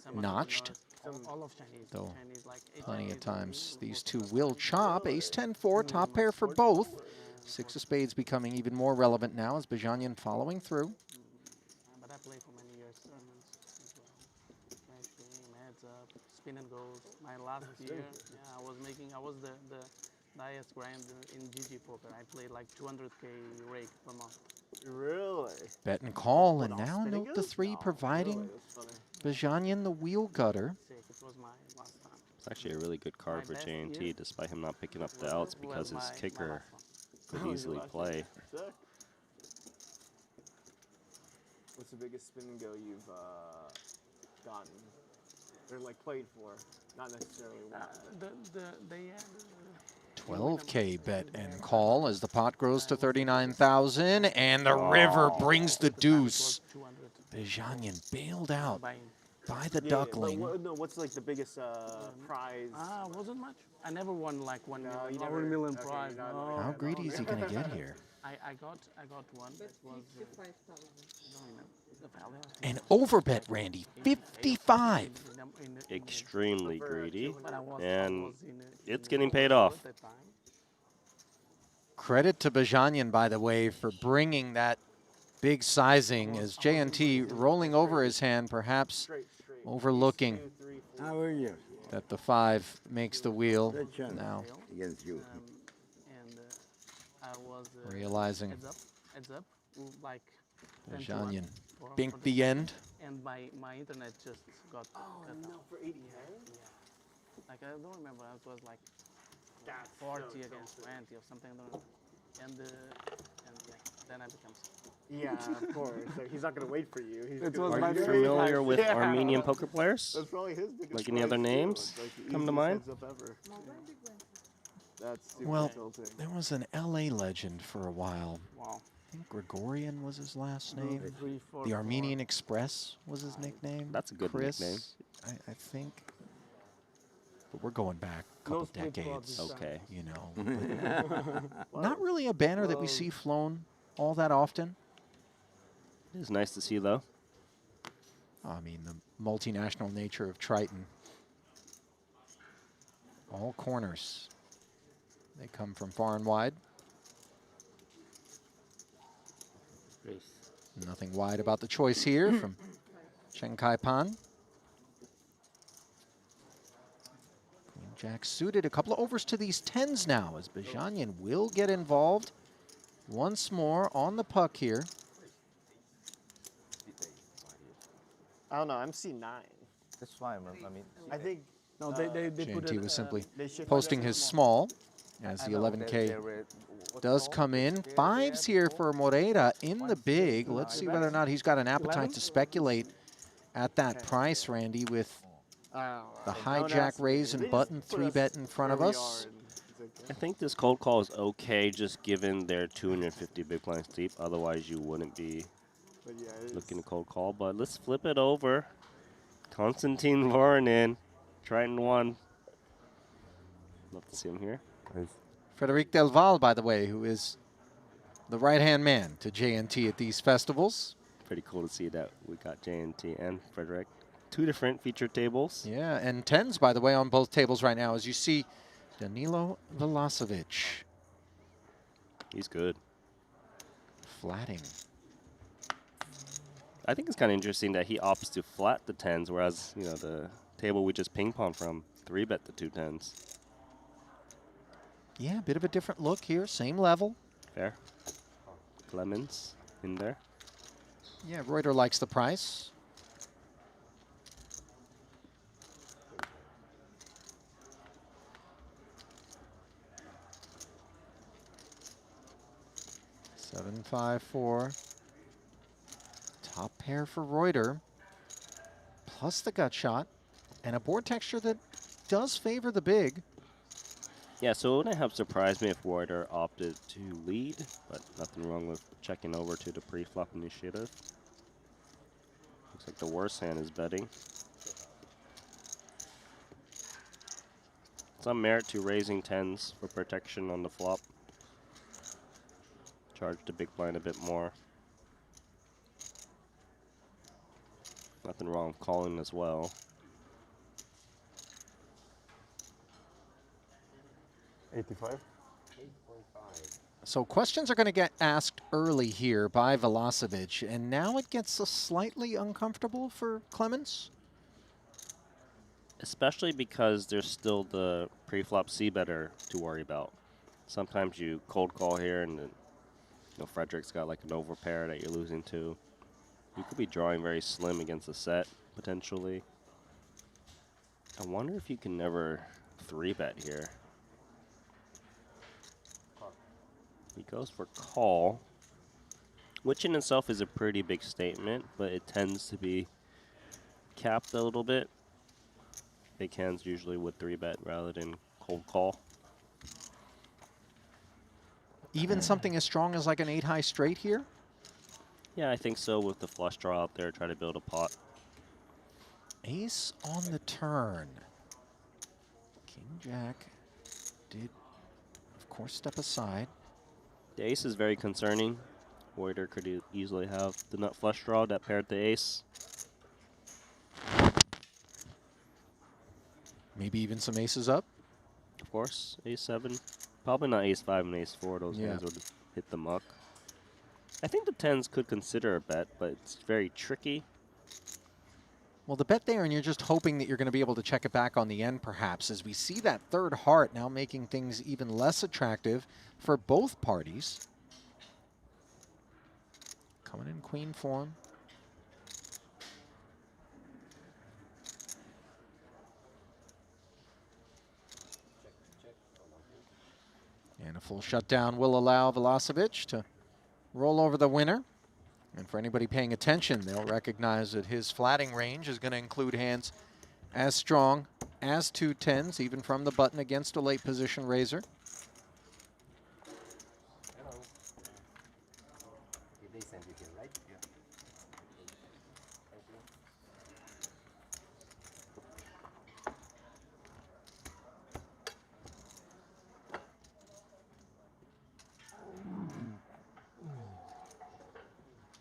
Some notched. entrepreneurs, all of Chinese, Though Chinese like eight plenty of Chinese times and these most two of will them chop. Ace 10-4, top pair for both. Six of spades becoming even more relevant now as Bajanyan following through. But I played for many years tournaments as well. Match game, heads up, spin and goes. My last year, yeah, I was the highest grand in GG poker. I played like 200K rake per month. Really? Bet and call, and What, all now spinning note the goes? three Oh, providing really? That's funny. Bajanyan the wheel gutter. Sick, it was my last time. It's actually a really good card for best J&T, year despite him not picking up the outs because his kicker could easily play. Sick. What's the biggest spin and go you've gotten? Or like played for? Not necessarily won. They had 12K bet and call as the pot grows to 39,000, and the river brings the deuce. 200 Bajanyan bailed out by by the Yeah, duckling. But no, what's like the biggest prize? wasn't much. I never won like 1 No, million, you or never- 1 million okay, prize. you're not No. like How that. greedy is he going to get here? I got one. But It was 55,000. I don't remember the value. An overbet, Randy, 55. Extremely greedy, But I was, and in it's getting paid off. at that time. Credit to Bajanyan, by the way, for bringing that big sizing as J&T rolling over his hand, perhaps Straight. overlooking 2, 3, 4. How are you? that the 5 makes the wheel Triton. now, Against you. And I was realizing heads up, like 10 to 1 Bajanyan for binked the end. and my internet just got cut off. For 80 Yeah. Like I don't remember. It was like That's 40 against 20 or something. I don't remember. And yeah, then I become. Yeah, of course. So he's not gonna wait for you. He's It gonna- was Are my you very familiar with Yeah. Armenian poker players? That's probably his biggest Like any prize, other too. names It's like the come to easiest mind? heads up ever. Small blind, big blind. That's super Well, tilting. there was an LA legend for a while. Wow. I think Gregorian was his last name. 3, 4, The 4. Armenian Express was his nickname. That's a good Chris, nickname. I think. But we're going back a couple split cards decades, this time. Okay. you know. but not really a banner that we see flown all that often. It is nice to see, though. I mean, the multinational nature of Triton. All corners. They come from far and wide. Nothing wide about the choice here from Cheng Kai Pan. Queen Jack suited. A couple of overs to these 10s now as Bajanyan will get involved once more on the puck here. I don't know. I'm C9. That's fine. I mean, I think No, they put J&T it. was simply they should posting his small as I the know 11K they're what's does called? come in. They're 5s here for Moreira in the big. Let's see whether or 11? not he's got an appetite 11? to speculate at that price, Randy, with the hijack raise and button 3-bet in front of us. I think this cold call is okay, just given they're 250 big blinds deep. Otherwise, you wouldn't be But yeah, it's, looking to cold call. But let's flip it over. Konstantin Voronin, Triton 1. Love to see him here. Frederic Del Val, by the way, who is the right-hand man to J&T at these festivals. Pretty cool to see that we got J&T and Frederick. 2 different feature tables. Yeah, and 10s, by the way, on both tables right now, as you see Danilo Velasovic He's good. flatting. I think it's kind of interesting that he opts to flat the 10s, whereas, you know, the table we just ping-pong from, 3-bet the 2 10s. Yeah, a bit of a different look here, same level. Fair. Clemens in there. Yeah, Reuter likes the price. Seven, 5, 4. Top pair for Reuter. Plus the gut shot. And a board texture that does favor the big. Yeah, so it wouldn't have surprised me if Reuter opted to lead, but nothing wrong with checking over to the pre-flop initiative. Looks like the worst hand is betting. Some merit to raising 10s for protection on the flop. Charge the big blind a bit more. Nothing wrong with calling as well. 85. So questions are going to get asked early here by Velasovic, and now it gets slightly uncomfortable for Clemens. Especially because there's still the pre-flop C-better to worry about. Sometimes you cold call here and then, you know, Frederick's got like an overpair that you're losing to. You could be drawing very slim against a set, potentially. I wonder if you can never 3-bet here. He goes for call, which in itself is a pretty big statement, but it tends to be capped a little bit. Big hands usually would 3-bet rather than cold call. Even something as strong as like an 8-high straight here? Yeah, I think so with the flush draw out there, try to build a pot. Ace on the turn. King Jack did, of course, step aside. The ace is very concerning. Warrior could easily have the nut flush draw that paired the ace. Maybe even some aces up. Of course, ace 7. Probably not ace 5 and ace 4. Those Yeah. hands would hit the muck. I think the 10s could consider a bet, but it's very tricky. Well, the bet there, and you're just hoping that you're going to be able to check it back on the end, perhaps, as we see that third heart now making things even less attractive for both parties. Coming in queen form. And a full shutdown will allow Velasevich to roll over the winner. And for anybody paying attention, they'll recognize that his flatting range is going to include hands as strong as 2 10s, even from the button against a late position raiser. Hello. Did they send you here, right? Yeah. Thank you.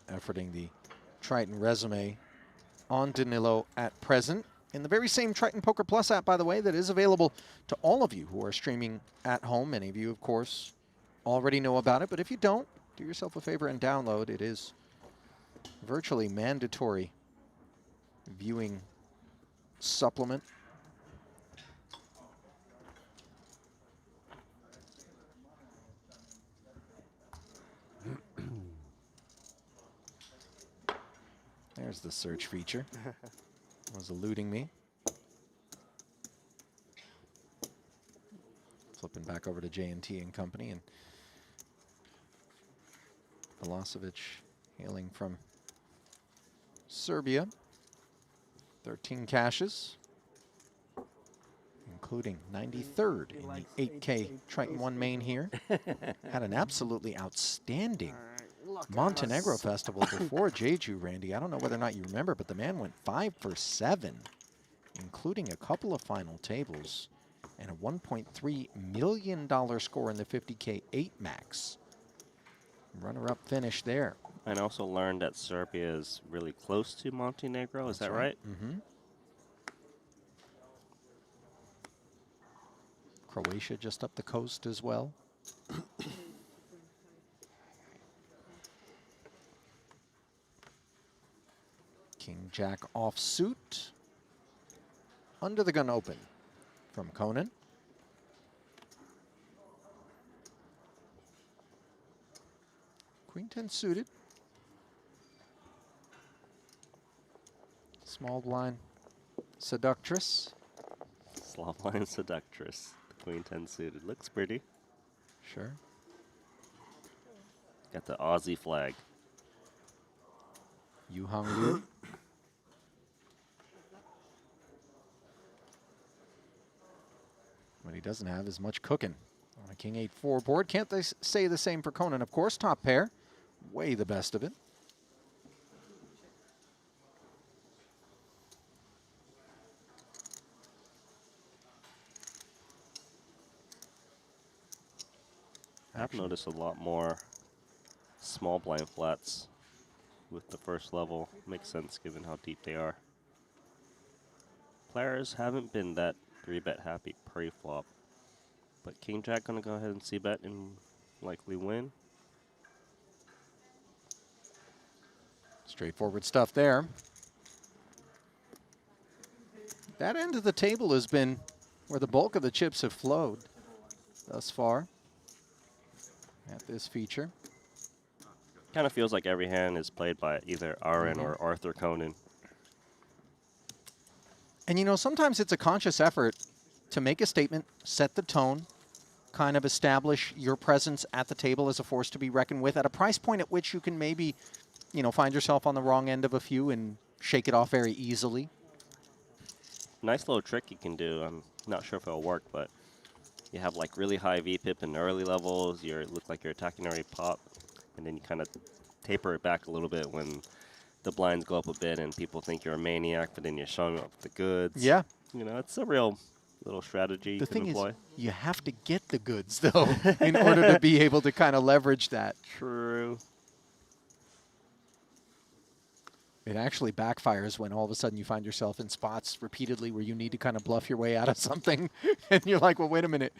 Efforting the Triton resume on Danilo at present. In the very same Triton Poker Plus app, by the way, that is available to all of you who are streaming at home. Many of you, of course, already know about it. But if you don't, do yourself a favor and download. It is virtually mandatory viewing supplement. There's the search feature. Was eluding me. Flipping back over to J&T and Company, and Velasevich hailing from Serbia. 13 caches, including 93rd in the 8K Triton 1 main here. Had an absolutely outstanding Montenegro Festival before Jeju, Randy. I don't know whether or not you remember, but the man went 5 for 7, including a couple of final tables and a $1.3 million score in the 50K 8 max. Runner-up finish there. And I also learned that Serbia is really close to Montenegro. Is that right? Mm-hmm. Croatia just up the coast as well. King Jack offsuit. Under the gun open from Conan. Queen 10 suited. Small blind seductress. Small blind seductress. The Queen 10 suited. Looks pretty. Sure. Got the Aussie flag. Yu Hong Liu. What he doesn't have is much cooking on a King 8-4 board. Can't they say the same for Conan? Of course, top pair. Way the best of it. I've noticed a lot more small blind flats with the first level. Makes sense given how deep they are. Players haven't been that 3-bet happy pre-flop. But King Jack gonna go ahead and c-bet and likely win. Straightforward stuff there. That end of the table has been where the bulk of the chips have flowed thus far at this feature. Kind of feels like every hand is played by either RN or Arthur Conan. And, you know, sometimes it's a conscious effort to make a statement, set the tone, kind of establish your presence at the table as a force to be reckoned with at a price point at which you can maybe, you know, find yourself on the wrong end of a few and shake it off very easily. Nice little trick you can do. I'm not sure if it'll work, but you have like really high VPIP in the early levels. You look like you're attacking every pot, and then you kind of taper it back a little bit when the blinds go up a bit and people think you're a maniac, but then you're showing up the goods. Yeah. You know, it's a real little strategy you The can thing employ. is, you have to get the goods, though, in order to be able to kind of leverage that. True. It actually backfires when all of a sudden you find yourself in spots repeatedly where you need to kind of bluff your way out of something. And you're like, well, wait a minute.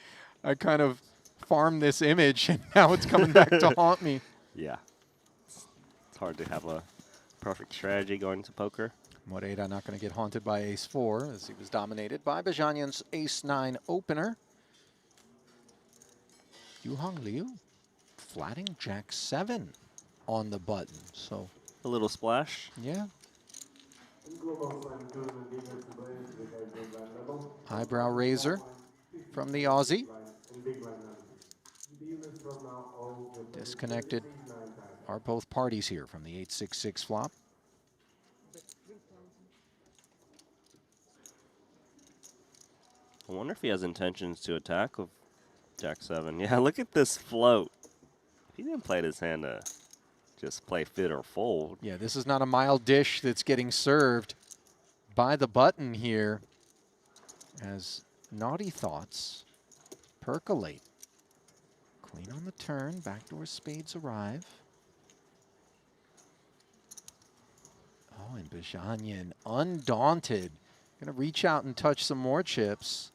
I kind of farmed this image, and now it's coming back to haunt me. Yeah. It's hard to have a perfect strategy going to poker. Moreira not going to get haunted by ace-4 as he was dominated by Bajanian's ace-9 opener. Yuhong Liu flatting jack-7 on the button. So A little splash. yeah. Eyebrow raiser from the Aussie. Disconnected are both parties here from the 8-6-6 flop. I wonder if he has intentions to attack with jack-7. Yeah, look at this float. He didn't play this hand to just play fit or fold. Yeah, this is not a mild dish that's getting served by the button here as naughty thoughts percolate. Queen on the turn, backdoor spades arrive. Oh, and Bajanian, undaunted, gonna reach out and touch some more chips.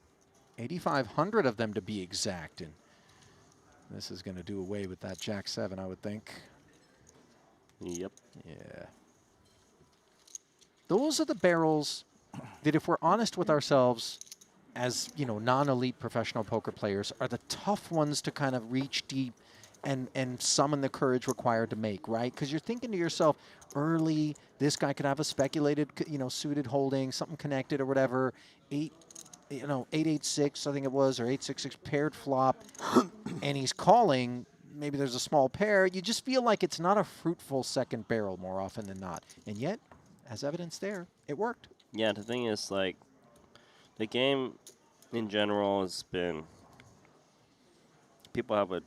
8,500 of them to be exact, and this is gonna do away with that jack-7, I would think. Yep. Yeah. Those are the barrels that, if we're honest with ourselves, as you know, non-elite professional poker players, are the tough ones to kind of reach deep and summon the courage required to make, right? Because you're thinking to yourself, early, this guy could have a speculated, you know, suited holding, something connected or whatever. 8-8-6, I think it was, or 8-6-6 paired flop, and he's calling. Maybe there's a small pair. You just feel like it's not a fruitful second barrel more often than not. And yet, as evidence there, it worked. Yeah, the thing is, like, the game in general has been, people have a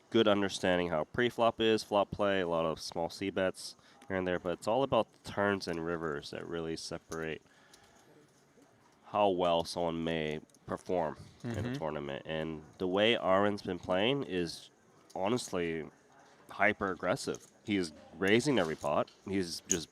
good understanding how pre-flop is, flop play, a lot of small C-bets here and there, but it's all about the turns and rivers that really separate how well someone may perform in a tournament. And the way Aaron's been playing is honestly hyper aggressive. He's raising every pot. He's just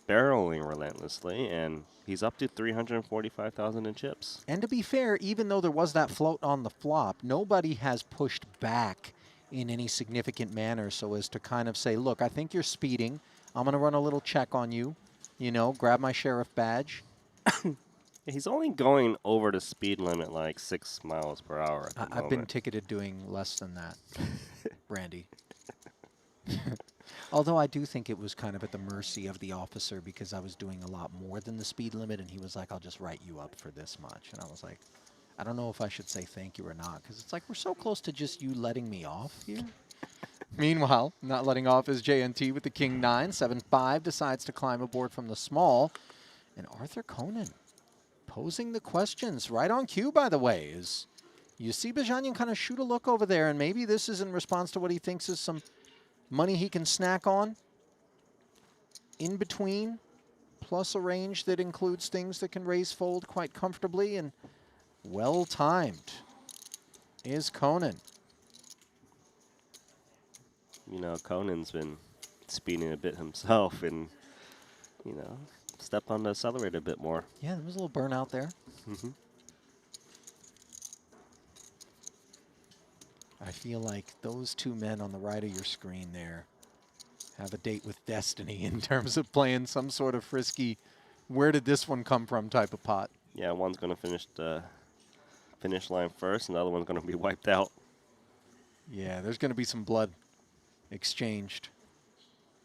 barreling relentlessly, and he's up to 345,000 in chips. And to be fair, even though there was that float on the flop, nobody has pushed back in any significant manner so as to kind of say, look, I think you're speeding. I'm going to run a little check on you. You know, grab my sheriff badge. He's only going over the speed limit like 6 miles per hour at the I've been moment. ticketed doing less than that, Randy. Although I do think it was kind of at the mercy of the officer because I was doing a lot more than the speed limit, and he was like, I'll just write you up for this much. And I was like, I don't know if I should say thank you or not, because it's like we're so close to just you letting me off here. Meanwhile, not letting off is JNT with the king 9. 7-5 decides to climb aboard from the small. And Arthur Conan posing the questions right on cue, by the way, is you see Bajanian kind of shoot a look over there, and maybe this is in response to what he thinks is some money he can snack on in between, plus a range that includes things that can raise fold quite comfortably, and well-timed is Conan. You know, Conan's been speeding a bit himself and, you know, step on the accelerator a bit more. Yeah, there was a little burnout there. I feel like those two men on the right of your screen there have a date with destiny in terms of playing some sort of frisky, where did this one come from type of pot. Yeah, one's going to finish the finish line first, and the other one's going to be wiped out. Yeah, there's going to be some blood exchanged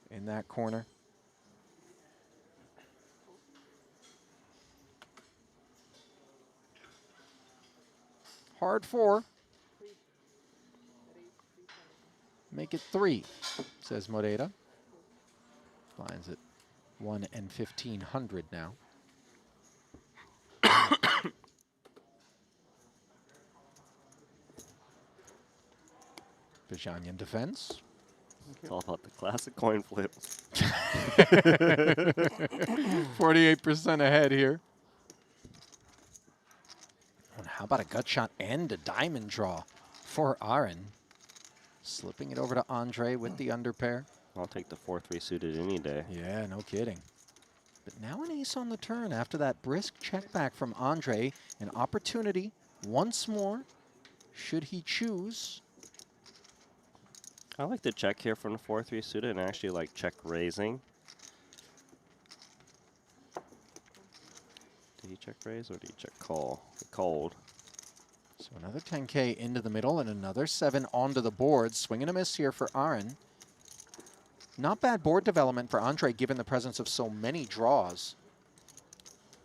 in that corner. Hard 4. Make it 3, says Moreira. Blinds at 1 and 1,500 now. Bajanyan defense. It's all about the classic coin flip. 48% ahead here. And how about a gut shot and a diamond draw for Aaron? Slipping it over to Andre with the underpair. I'll take the 4-3 suited any day. Yeah, no kidding. But now an ace on the turn after that brisk check back from Andre. An opportunity once more, should he choose. I like to check here from the 4-3 suited and actually like check raising. Did he check raise or did he check call? Cold. So another 10K into the middle and another 7 onto the board. Swing and a miss here for Aaron. Not bad board development for Andre given the presence of so many draws.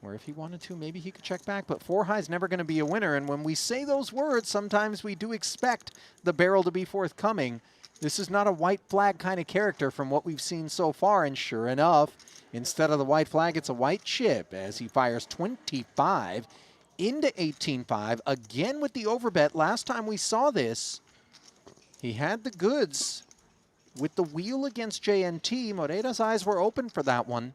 Where if he wanted to, maybe he could check back, but 4 high is never going to be a winner. And when we say those words, sometimes we do expect the barrel to be forthcoming. This is not a white flag kind of character from what we've seen so far. And sure enough, instead of the white flag, it's a white chip as he fires 25 into 18-5. Again with the overbet. Last time we saw this, he had the goods with the wheel against JNT. Moreira's eyes were open for that one.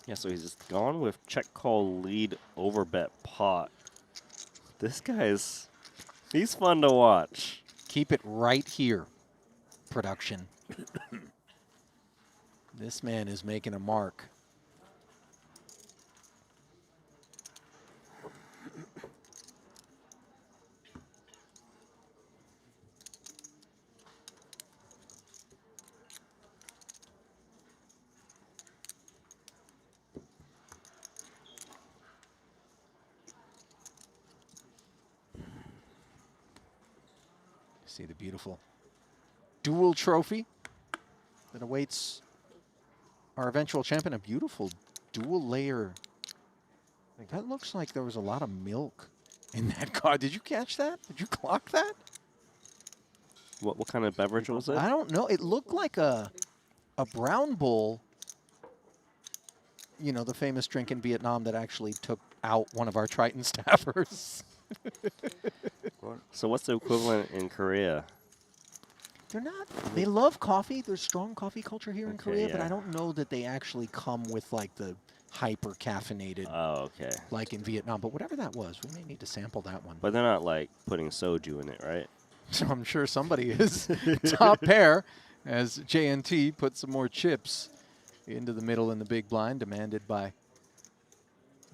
Yeah, so he's just gone with check call lead overbet pot. This guy's, he's fun to watch. Keep it right here, production. This man is making a mark. See the beautiful dual trophy that awaits our eventual champion. A beautiful dual layer. That looks like there was a lot of milk in that card. Did you catch that? Did you clock that? What kind of beverage was it? I don't know. It looked like a brown bull. You know, the famous drink in Vietnam that actually took out one of our Triton staffers. So what's the equivalent in Korea? They're not. They love coffee. There's strong coffee culture here in Okay, Korea, but yeah. I don't know that they actually come with like the hyper caffeinated Oh, okay. like in Vietnam. But whatever that was, we may need to sample that one. But they're not like putting soju in it, right? So I'm sure somebody is. Top pair as JNT puts some more chips into the middle in the big blind, demanded by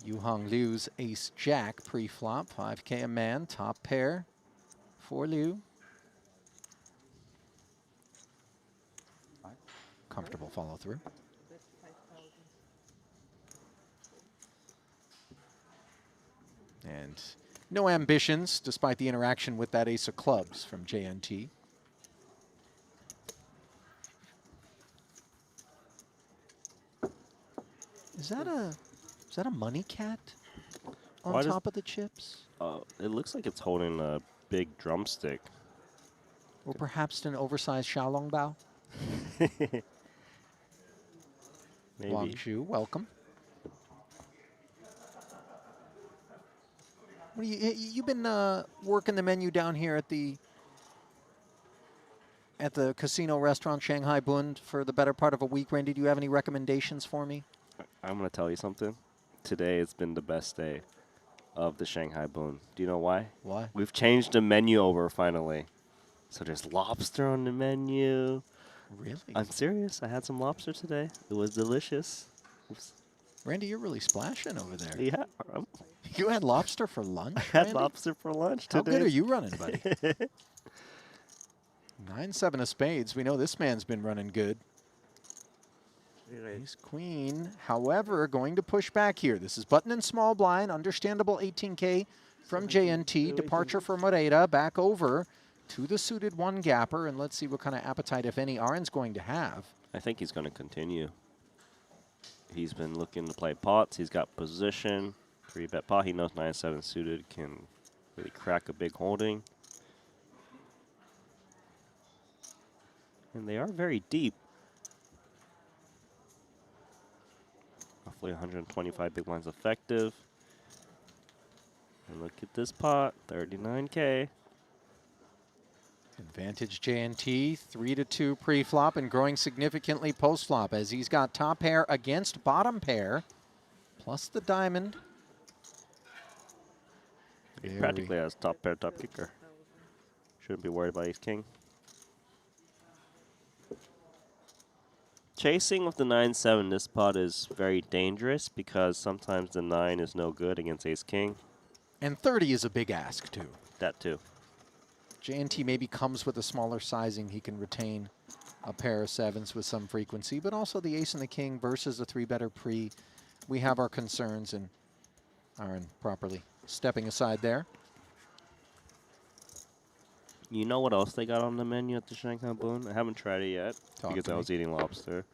Yu Hong Liu's ace jack pre-flop. 5K a man, top pair for Liu. Comfortable follow through. And no ambitions despite the interaction with that ace of clubs from JNT. Is that a money cat on Why does- top of the chips? It looks like it's holding a big drumstick. Or perhaps an oversized Xiaolong Bao? Maybe. Wang Shu, welcome. What do you've been working the menu down here at the casino restaurant Shanghai Bund for the better part of a week. Randy, do you have any recommendations for me? I'm going to tell you something. Today has been the best day of the Shanghai Bund. Do you know why? Why? We've changed the menu over finally. So there's lobster on the menu. Really? I'm serious. I had some lobster today. It was delicious. Oops. Randy, you're really splashing over there. Yeah. You had lobster for lunch, I had Randy? lobster for lunch How today. good are you running, buddy? 9-7 of spades. We know this man's been running good. Ace queen, however, going to push back here. This is button and small blind. Understandable 18K from JNT. Departure for Moreira. Back over to the suited one gapper. And let's see what kind of appetite, if any, Aaron's going to have. I think he's going to continue. He's been looking to play pots. He's got position, 3-bet pot. He knows 9-7 suited can really crack a big holding. And they are very deep. Roughly 125 big blinds effective. And look at this pot, 39K. Advantage J&T, 3-2 pre-flop and growing significantly post-flop as he's got top pair against bottom pair, plus the diamond. He Very- practically has top pair, top kicker. Shouldn't be worried about ace king. Chasing with the 9-7 this pot is very dangerous because sometimes the 9 is no good against ace king. And 30 is a big ask, too. That too. J&T maybe comes with a smaller sizing. He can retain a pair of 7s with some frequency, but also the ace and the king versus a 3-better pre. We have our concerns and are properly stepping aside there. You know what else they got on the menu at the Shanghai Boon? I haven't tried it yet Talk because to I me. was eating lobster.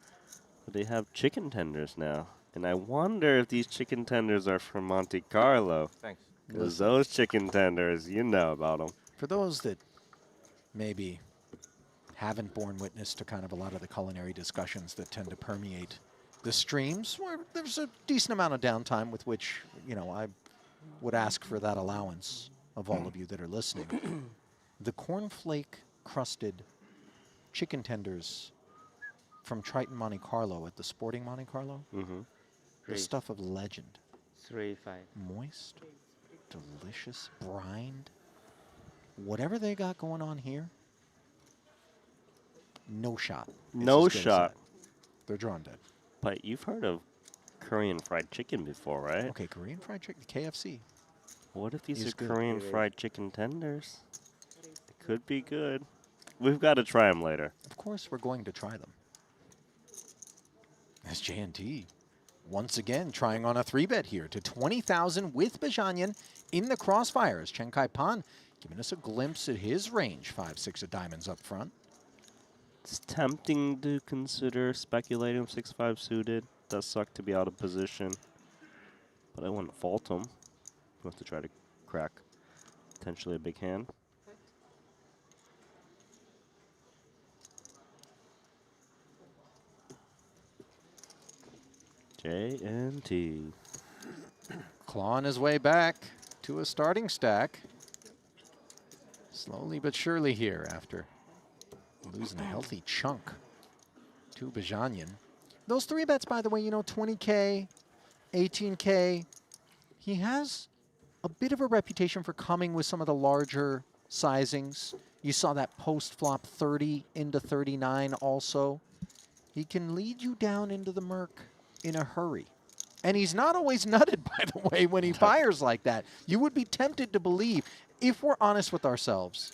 But they have chicken tenders now. And I wonder if these chicken tenders are from Monte Carlo. Thanks. Because those chicken tenders, you know about them. For those that maybe haven't borne witness to kind of a lot of the culinary discussions that tend to permeate the streams, where there's a decent amount of downtime with which, you know, I would ask for that allowance of all of you that are listening. The cornflake crusted chicken tenders from Triton Monte Carlo at the Sporting Monte Carlo, the stuff of legend. 3-5. Moist, delicious, brined. Whatever they got going on here, no shot. It's No as good as shot. that. They're drawn dead. But you've heard of Korean fried chicken before, right? Okay, Korean fried chicken, KFC. What if these Is are good. Korean fried chicken tenders? It could be good. We've got to try them later. Of course, we're going to try them. As J&T once again trying on a 3-bet here to 20,000 with Bajanyan in the crossfires. Chen Kai Pan giving us a glimpse at his range. 5-6 of diamonds up front. It's tempting to consider speculating with 6-5 suited. Does suck to be out of position. But I wouldn't fault him. He wants to try to crack potentially a big hand. J&T. Clawing his way back to a starting stack. Slowly but surely here after losing a healthy chunk to Bajanyan. Those 3-bets, by the way, you know, 20K, 18K. He has a bit of a reputation for coming with some of the larger sizings. You saw that post-flop 30 into 39 also. He can lead you down into the murk in a hurry. And he's not always nutted, by the way, when he fires like that. You would be tempted to believe, if we're honest with ourselves,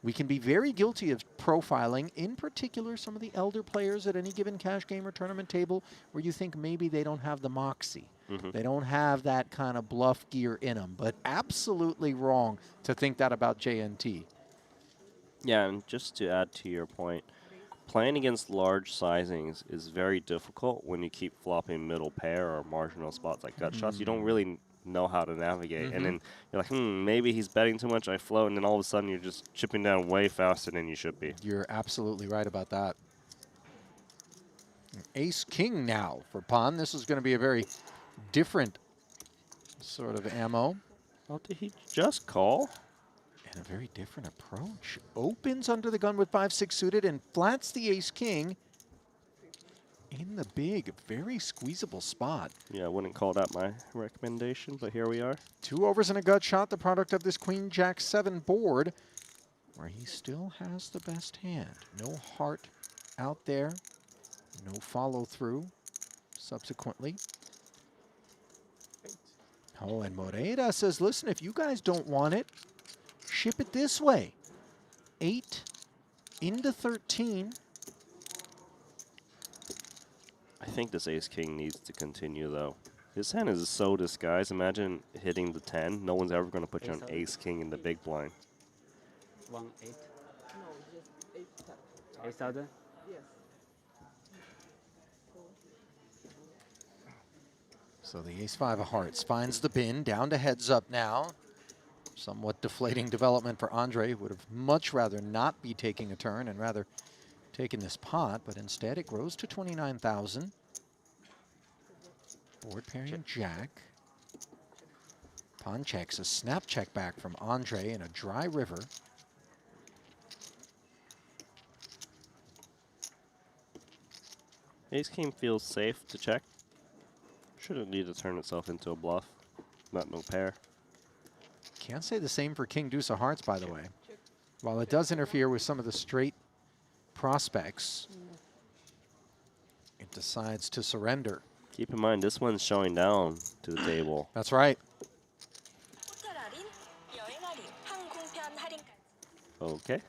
we can be very guilty of profiling, in particular, some of the elder players at any given cash game or tournament table where you think maybe they don't have the moxie. They don't have that kind of bluff gear in them. But absolutely wrong to think that about J&T. Yeah, and just to add to your point, playing against large sizings is very difficult when you keep flopping middle pair or marginal spots like gut shots. You don't really know how to navigate. And then you're like, maybe he's betting too much, I float, and then all of a sudden you're just chipping down way faster than you should be. You're absolutely right about that. Ace-king now for Pan. This is going to be a very different sort of ammo. Oh, did he just call? And a very different approach. Opens under the gun with 5-6 suited and flats the ace-king in the big, very squeezable spot. Yeah, I wouldn't call that my recommendation, but here we are. 2 overs and a gut shot, the product of this Queen-Jack-7 board, where he still has the best hand. No heart out there, no follow-through subsequently. Oh, and Moreira says, listen, if you guys don't want it, ship it this way. 8 into 13. I think this ace-king needs to continue, though. His hand is so disguised. Imagine hitting the 10. No one's ever going to put you on ace-king in the big blind. 1-8. No, just 8,000. 8,000. Yes. So the ace-5 of hearts finds the pin, down to heads up now. Somewhat deflating development for Andre. Would have much rather not be taking a turn and rather taking this pot, but instead it grows to 29,000. Board pairing jack. Pawn checks, a snap check back from Andre in a dry river. Ace king feels safe to check. Shouldn't need to turn itself into a bluff. Not no pair. Can't say the same for king deuce of hearts, by the way. While it does interfere with some of the straight prospects, it decides to surrender. Keep in mind, this one's showing down to the table. That's right. Okay.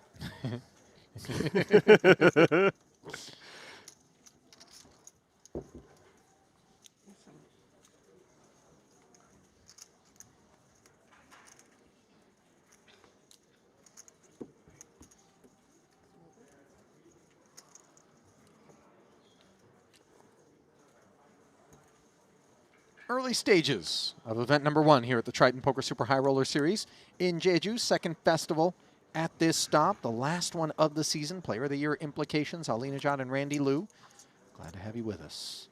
Early stages of event number 1 here at the Triton Poker Super High Roller Series in Jeju, second festival at this stop, the last one of the season. Player of the Year implications, Ahlinejad and Randy Liu. Glad to have you with us.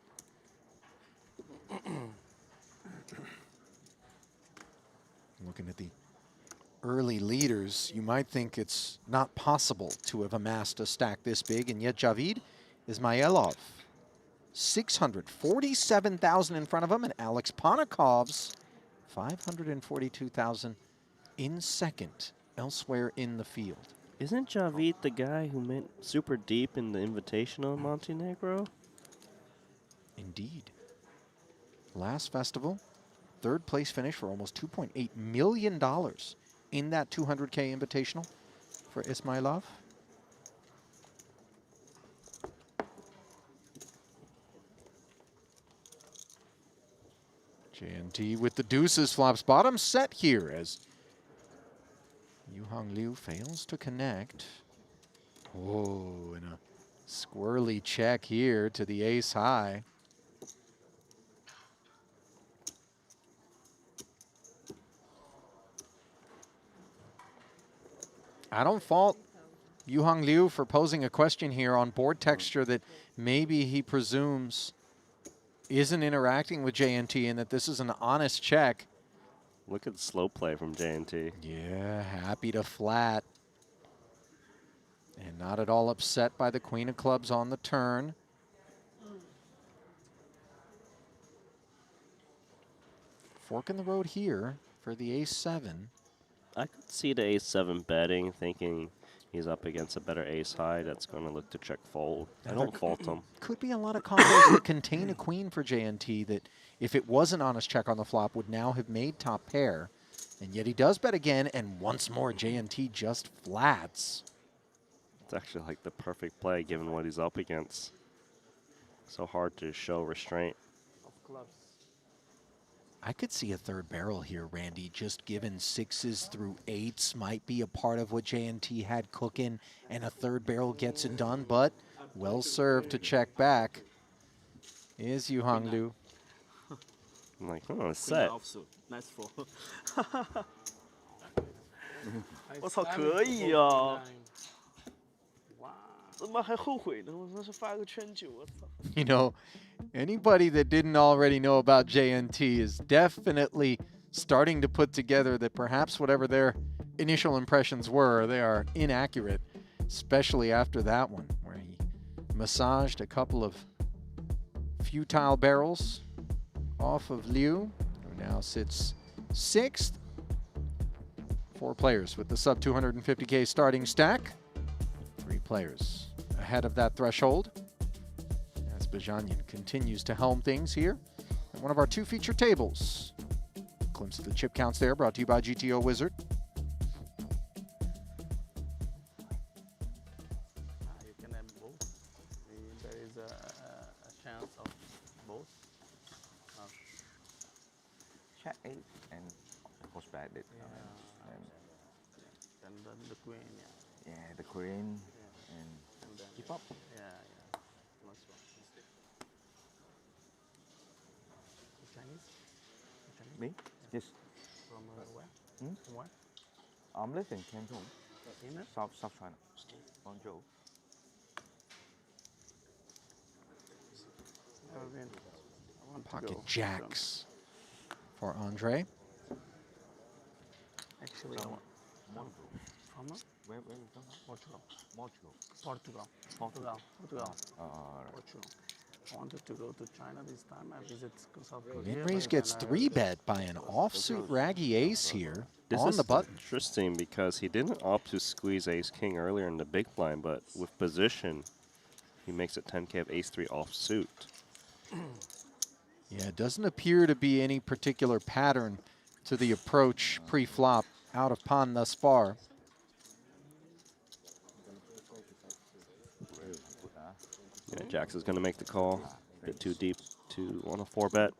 Looking at the early leaders, you might think it's not possible to have amassed a stack this big, and yet Javid Ismailov, 647,000 in front of him, and Alex Ponikov's 542,000 in second elsewhere in the field. Isn't Javid the guy who went super deep in the Invitational in Montenegro? Indeed. Last festival, third place finish for almost $2.8 million in that 200K Invitational for Ismailov. JNT with the deuces, flops bottom set here as Yuhang Liu fails to connect. Oh, and a squirrely check here to the ace high. I don't fault Yuhang Liu for posing a question here on board texture that maybe he presumes isn't interacting with JNT and that this is an honest check. Look at the slow play from JNT. Yeah, happy to flat. And not at all upset by the queen of clubs on the turn. Fork in the road here for the ace-7. I could see the ace-7 betting, thinking he's up against a better ace-high that's going to look to check fold. I don't fault him. Could be a lot of combos that contain a queen for JNT that, if it was an honest check on the flop, would now have made top pair. And yet he does bet again, and once more JNT just flats. It's actually like the perfect play given what he's up against. So hard to show restraint. Of clubs. I could see a third barrel here, Randy, just given 6s through 8s might be a part of what JNT had cooking, and a third barrel gets it done, but well served to check back is Yuhang Liu. I'm like, oh, it's set. Nice fold. 我操，可以啊！怎么还后悔呢？我那是发个圈9，我操！ You know, anybody that didn't already know about JNT is definitely starting to put together that perhaps whatever their initial impressions were, they are inaccurate, especially after that one, where he massaged a couple of futile barrels off of Liu, who now sits 6th. 4 players with the sub 250K starting stack. 3 players ahead of that threshold. As Bajanyan continues to helm things here at one of our 2 feature tables. Glimpse of the chip counts there, brought to you by GTO Wizard. You can have both. There is a chance of both. Check 8 and push back it. And then the queen, yeah. Yeah, the queen and And then, keep up. yeah. Plus one. Chinese? Me? Yes. From where? Hmm? From where? I'm living in Canton, In it? South China. Guangzhou. Never been. I want to Pocket go. jacks for Andre. Actually, I want. Monaco. From Where you from? Portugal. Portugal. Portugal. Portugal. Portugal. Right. Portugal. I wanted to go to China this time. I visit South Korea. Mid-raise but gets then I 3-bet by an offsuit raggy ace here This on is the button. interesting because he didn't opt to squeeze ace king earlier in the big blind, but with position, he makes it 10K of ace 3 offsuit. Yeah, it doesn't appear to be any particular pattern to the approach pre-flop out of pawn thus far. Yeah, Jax is going to make the call. A bit too deep to on a 4-bet.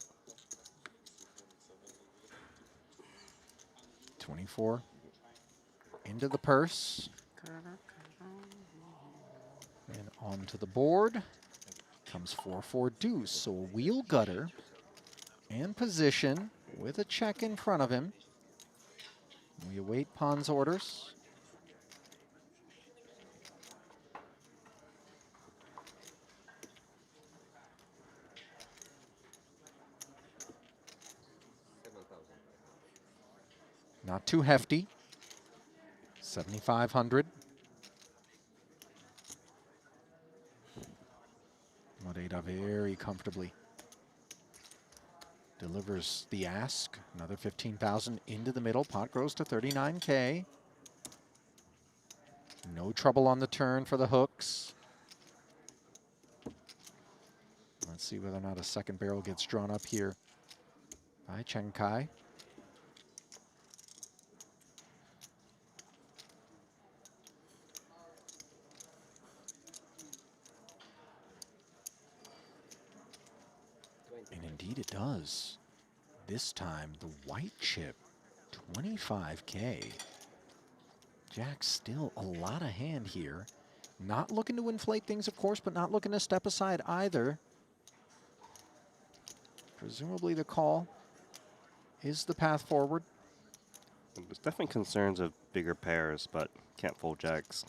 24 into the purse. And onto the board. Comes 4-4 deuce, so a wheel gutter and position with a check in front of him. We await pawn's orders. Not too hefty. 7,500. Moreira very comfortably delivers the ask. Another 15,000 into the middle. Pot grows to 39K. No trouble on the turn for the hooks. Let's see whether or not a second barrel gets drawn up here by Chen Kai. And indeed it does. This time the white chip, 25K. Jack's still a lot of hand here. Not looking to inflate things, of course, but not looking to step aside either. Presumably the call is the path forward. There's definitely concerns of bigger pairs, but can't fold Jax.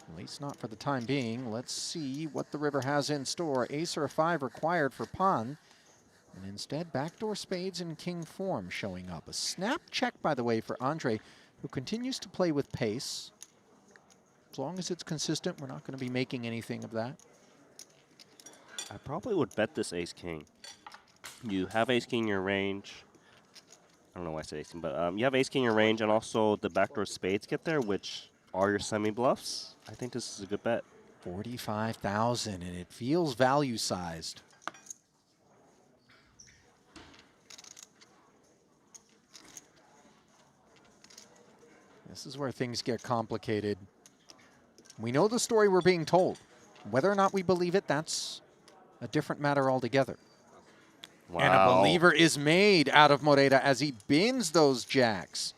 At least not for the time being. Let's see what the river has in store. Ace or a 5 required for pawn. And instead, backdoor spades and king form showing up. A snap check, by the way, for Andre, who continues to play with pace. As long as it's consistent, we're not going to be making anything of that. I probably would bet this ace king. You have ace king in your range. I don't know why I said ace king, but you have ace king in your range, and also the backdoor spades get there, which are your semi bluffs. I think this is a good bet. 45,000, and it feels value sized. This is where things get complicated. We know the story we're being told. Whether or not we believe it, that's a different matter altogether. Wow. And a believer is made out of Moreira as he bins those jacks.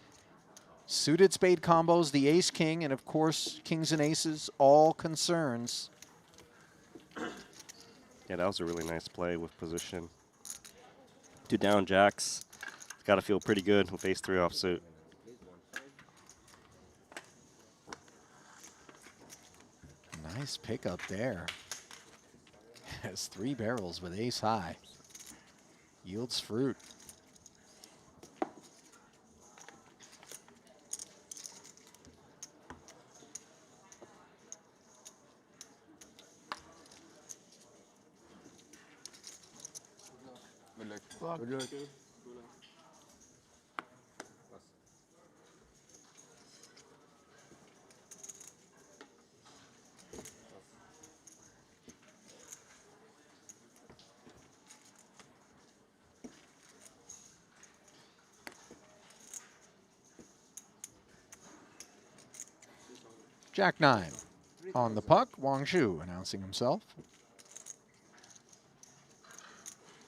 Suited spade combos, the ace king, and of course, kings and aces, all concerns. Yeah, that was a really nice play with position. 2 down jacks. It's got to feel pretty good with ace 3 offsuit. Nice pickup there. Has 3 barrels with ace high. Yields fruit. Good luck. Jack 9 on the puck. Wang Zhu announcing himself.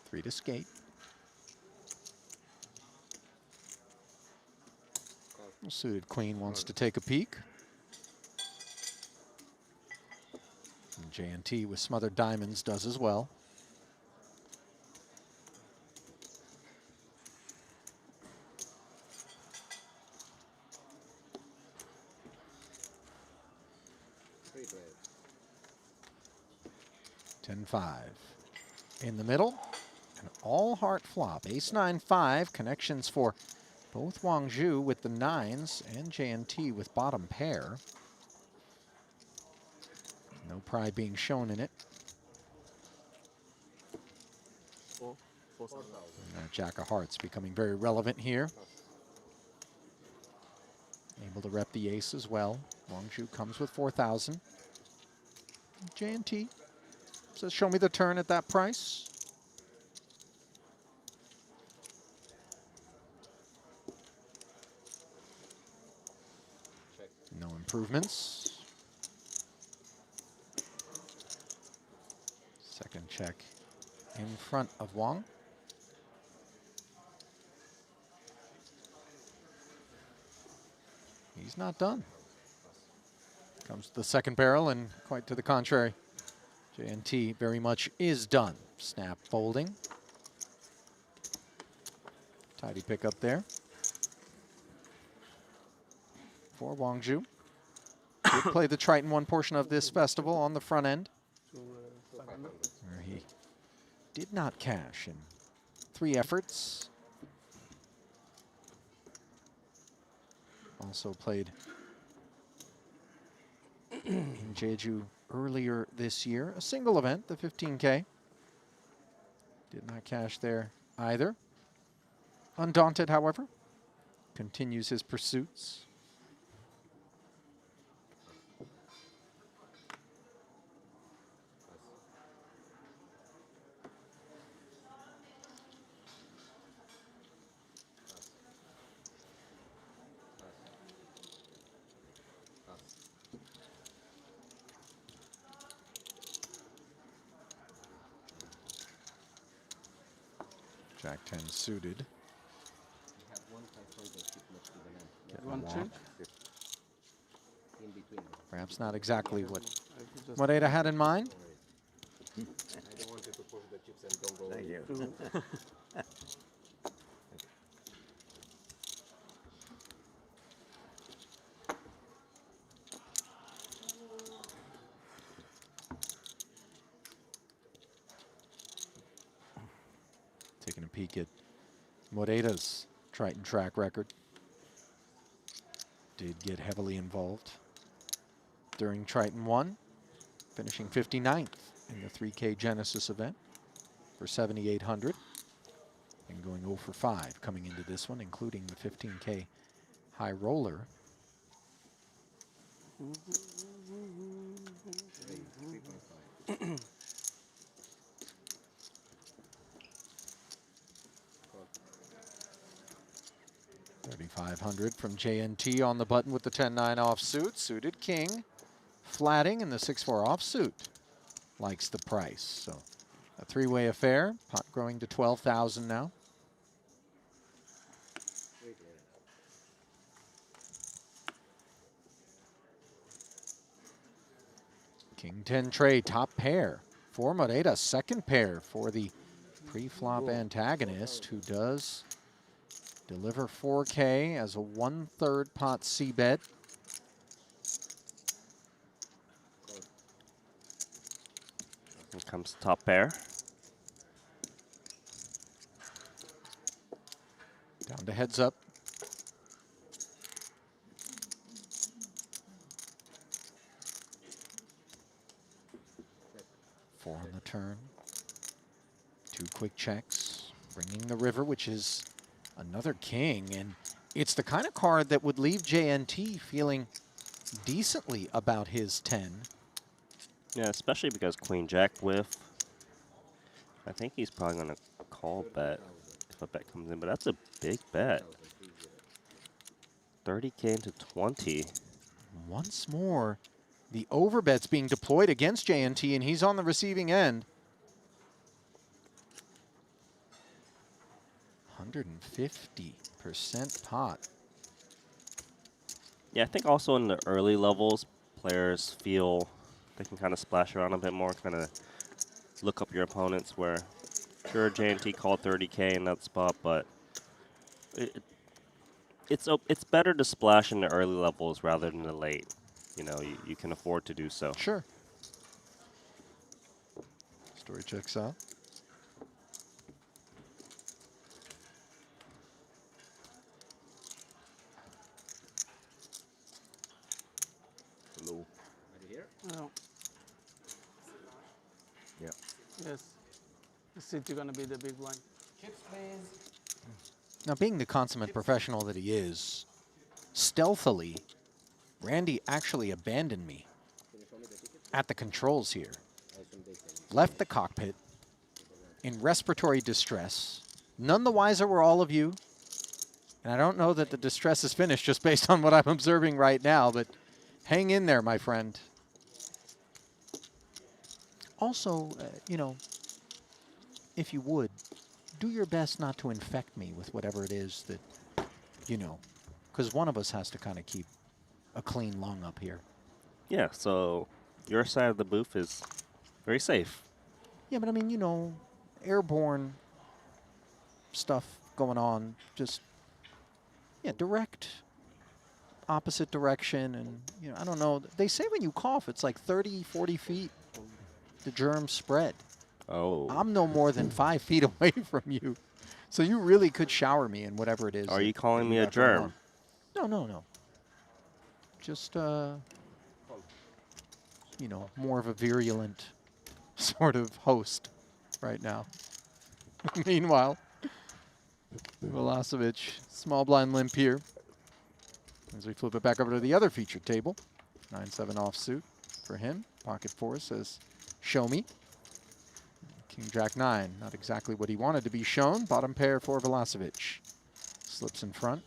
3 to skate. Suited queen wants to take a peek. And JNT with smothered diamonds does as well. 10-5. In the middle, an all-heart flop. Ace-9-5, connections for both Wang Zhu with the nines and JNT with bottom pair. No pride being shown in it. And Jack of Hearts becoming very relevant here. Able to rep the ace as well. Wang Zhu comes with 4,000. JNT says, show me the turn at that price. No improvements. Second check in front of Wang. He's not done. Comes to the second barrel, and quite to the contrary. JNT very much is done. Snap folding. Tidy pickup there for Wang Zhu. Did play the Triton 1 portion of this festival on the front end, where he did not cash in 3 efforts. Also played in Jeju earlier this year, a single event, the 15K. Did not cash there either. Undaunted, however, continues his pursuits. Jack 10 suited. Get One walk. check. Perhaps not exactly what Ada had in mind. I don't want you to push the chips and don't go. Thank you. Taking a peek at Moreira's Triton track record. Did get heavily involved during Triton 1, finishing 59th in the 3K Genesis event for 7,800. And going 0 for 5 coming into this one, including the 15K high roller. $3,500 from JNT on the button with the 10-9 offsuit. Suited king, flatting, and the 6-4 offsuit likes the price. So a 3-way affair, pot growing to 12,000 now. King 10 tray, top pair for Moreira, second pair for the pre-flop antagonist, who does deliver 4K as a 1/3 pot C bet. Here comes top pair. Down to heads up. Four on the turn. 2 quick checks, bringing the river, which is another king, and it's the kind of card that would leave JNT feeling decently about his 10. Yeah, especially because Queen Jack whiff. I think he's probably going to call bet if a bet comes in, but that's a big bet. 30K into 20. Once more, the overbet's being deployed against JNT, and he's on the receiving end. 150% pot. Yeah, I think also in the early levels, players feel they can kind of splash around a bit more, kind of look up your opponents, where sure, JNT called 30K in that spot, but it's better to splash in the early levels rather than the late. you know, you can afford to do so. Sure. Story checks out. Ready here? Oh, Yeah. yes. The city gonna be the big blind. Now, being the consummate professional that he is, stealthily, Randy actually abandoned me at the controls here. Left the cockpit in respiratory distress. None the wiser were all of you. And I don't know that the distress is finished just based on what I'm observing right now, but hang in there, my friend. Also, you know, if you would, do your best not to infect me with whatever it is that, you know, because one of us has to kind of keep a clean lung up here. Yeah, so your side of the booth is very safe. Yeah, but I mean, you know, airborne stuff going on, just, yeah, direct, opposite direction. And, you know, I don't know. They say when you cough, it's like 30, 40 feet the germs spread. Oh. I'm no more than 5 feet away from you. So you really could shower me in whatever it is. Are that- you calling that me you a got going germ? on. No, no, no. Just, you know, more of a virulent sort of host right now. Meanwhile, Milosevic, small blind limp here. As we flip it back over to the other featured table. 9-7 offsuit for him. Pocket four says, show me. King Jack 9, not exactly what he wanted to be shown. Bottom pair for Milosevic. Slips in front.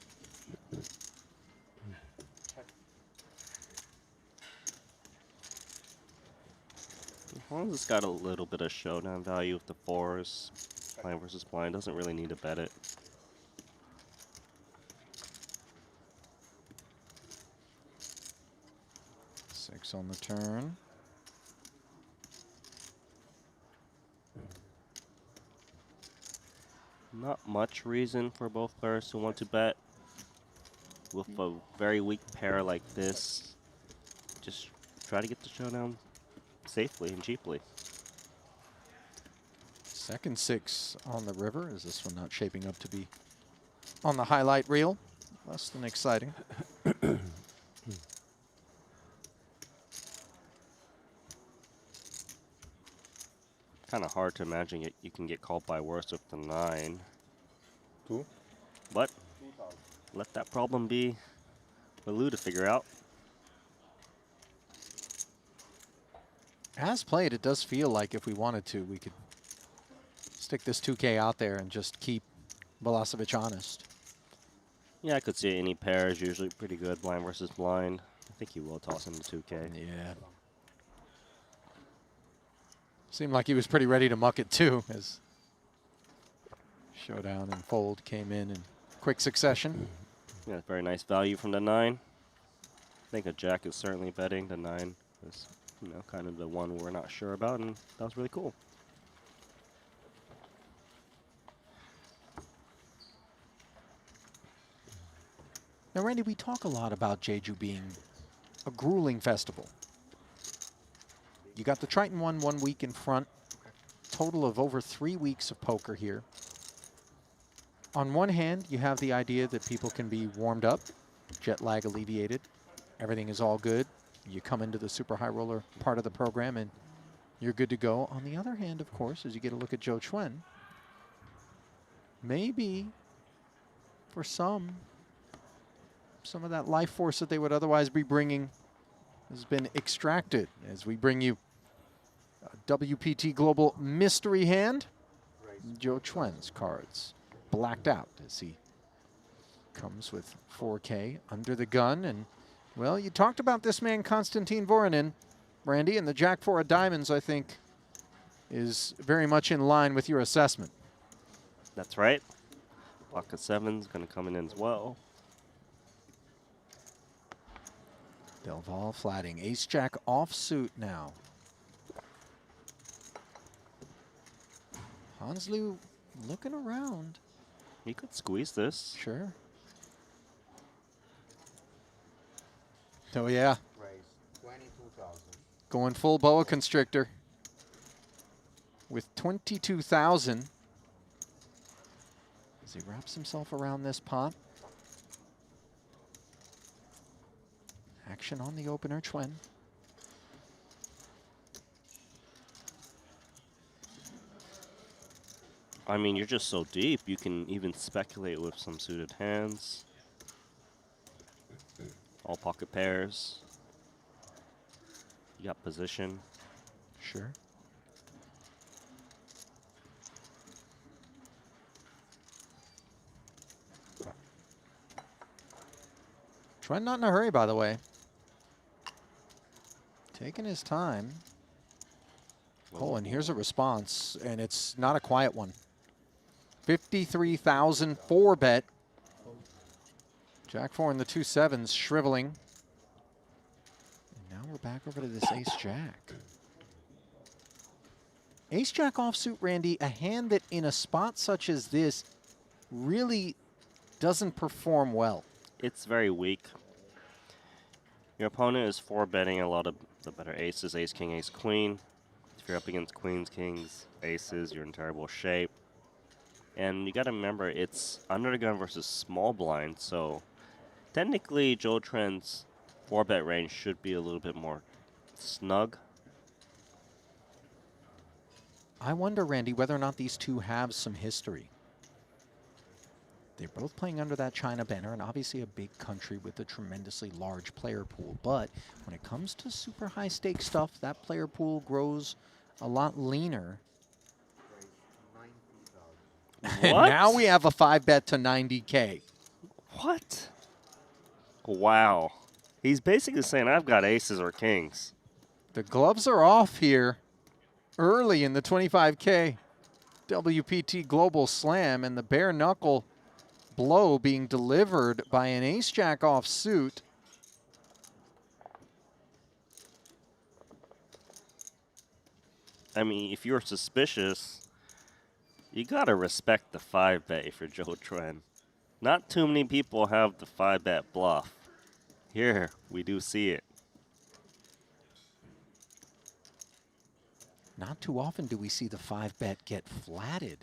As long as it's got a little bit of showdown value with the fours, blind versus blind, doesn't really need to bet it. Six on the turn. Not much reason for both players to want to bet. With a very weak pair like this, just try to get the showdown safely and cheaply. Second six on the river. Is this one not shaping up to be on the highlight reel? Less than exciting. Kind of hard to imagine you can get called by worse with the 9. 2. But let that problem be for Lou to figure out. As played, it does feel like if we wanted to, we could stick this 2K out there and just keep Milosevic honest. Yeah, I could see any pair is usually pretty good, blind versus blind. I think he will toss him to 2K. Yeah. Seemed like he was pretty ready to muck it too, as showdown and fold came in quick succession. Yeah, very nice value from the 9. I think a jack is certainly betting. The 9 is, you know, kind of the one we're not sure about, and that was really cool. Now, Randy, we talk a lot about Jeju being a grueling festival. You got the Triton one 1 week in front. Total of over 3 weeks of poker here. On one hand, you have the idea that people can be warmed up, jet lag alleviated. Everything is all good. You come into the super high roller part of the program and you're good to go. On the other hand, of course, as you get a look at Joe Chuen, maybe for some of that life force that they would otherwise be bringing has been extracted as we bring you a WPT Global Mystery Hand. Joe Chuen's cards blacked out as he comes with 4K under the gun. And, well, you talked about this man, Konstantin Voronin, Randy, and the Jack 4 of diamonds, I think, is very much in line with your assessment. That's right. Block of 7's going to come in as well. Delval flatting. Ace-Jack offsuit now. Hanslu looking around. He could squeeze this. Sure. Oh, yeah. 22,000. Going full boa constrictor with 22,000 as he wraps himself around this pot. Action on the opener, Chuen. I mean, you're just so deep, you can even speculate with some suited hands. All pocket pairs. You got position. Sure. Chuen not in a hurry, by the way. Taking his time. Oh, and here's a response, and it's not a quiet one. 53,000 4 bet. Jack 4 and the 2 sevens shriveling. And now we're back over to this ace-jack. Ace-jack offsuit, Randy, a hand that in a spot such as this really doesn't perform well. It's very weak. Your opponent is 4-betting a lot of the better aces, ace, king, ace, queen. If you're up against queens, kings, aces, you're in terrible shape. And you got to remember, it's under the gun versus small blind, so technically Joe Trent's 4-bet range should be a little bit more snug. I wonder, Randy, whether or not these two have some history. They're both playing under that China banner, and obviously a big country with a tremendously large player pool. But when it comes to super high stake stuff, that player pool grows a lot leaner. And What? now we have a 5-bet to 90K. What? Wow. He's basically saying, I've got aces or kings. The gloves are off here early in the 25K WPT Global Slam, and the bare knuckle blow being delivered by an ace-jack offsuit. I mean, if you're suspicious, you gotta respect the 5-bet if you're Joe Trent. Not too many people have the 5-bet bluff. Here, we do see it. Not too often do we see the 5-bet get flatted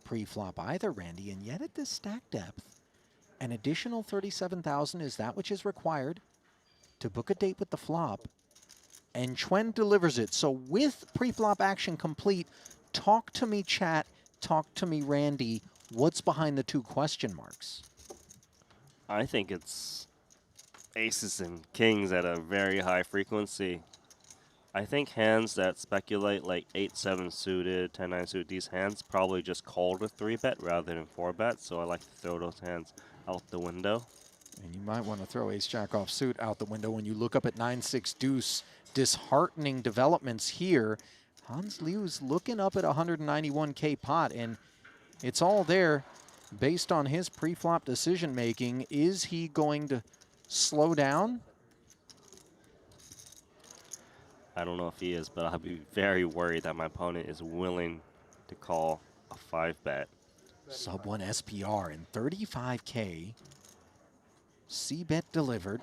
pre-flop either, Randy, and yet at this stack depth, an additional 37,000 is that which is required to book a date with the flop, and Chuen delivers it. So with pre-flop action complete, talk to me, chat, talk to me, Randy. What's behind the 2 question marks? I think it's aces and kings at a very high frequency. I think hands that speculate like 8-7 suited, 10-9 suited, these hands probably just called a 3-bet rather than 4-bet, so I like to throw those hands out the window. And you might want to throw ace-jack offsuit out the window when you look up at 9-6 deuce. Disheartening developments here. Hans Liu's looking up at 191K pot, and it's all there based on his pre-flop decision-making. Is he going to slow down? I don't know if he is, but I'll be very worried that my opponent is willing to call a 5-bet. Sub 1 SPR and 35K. C-bet delivered.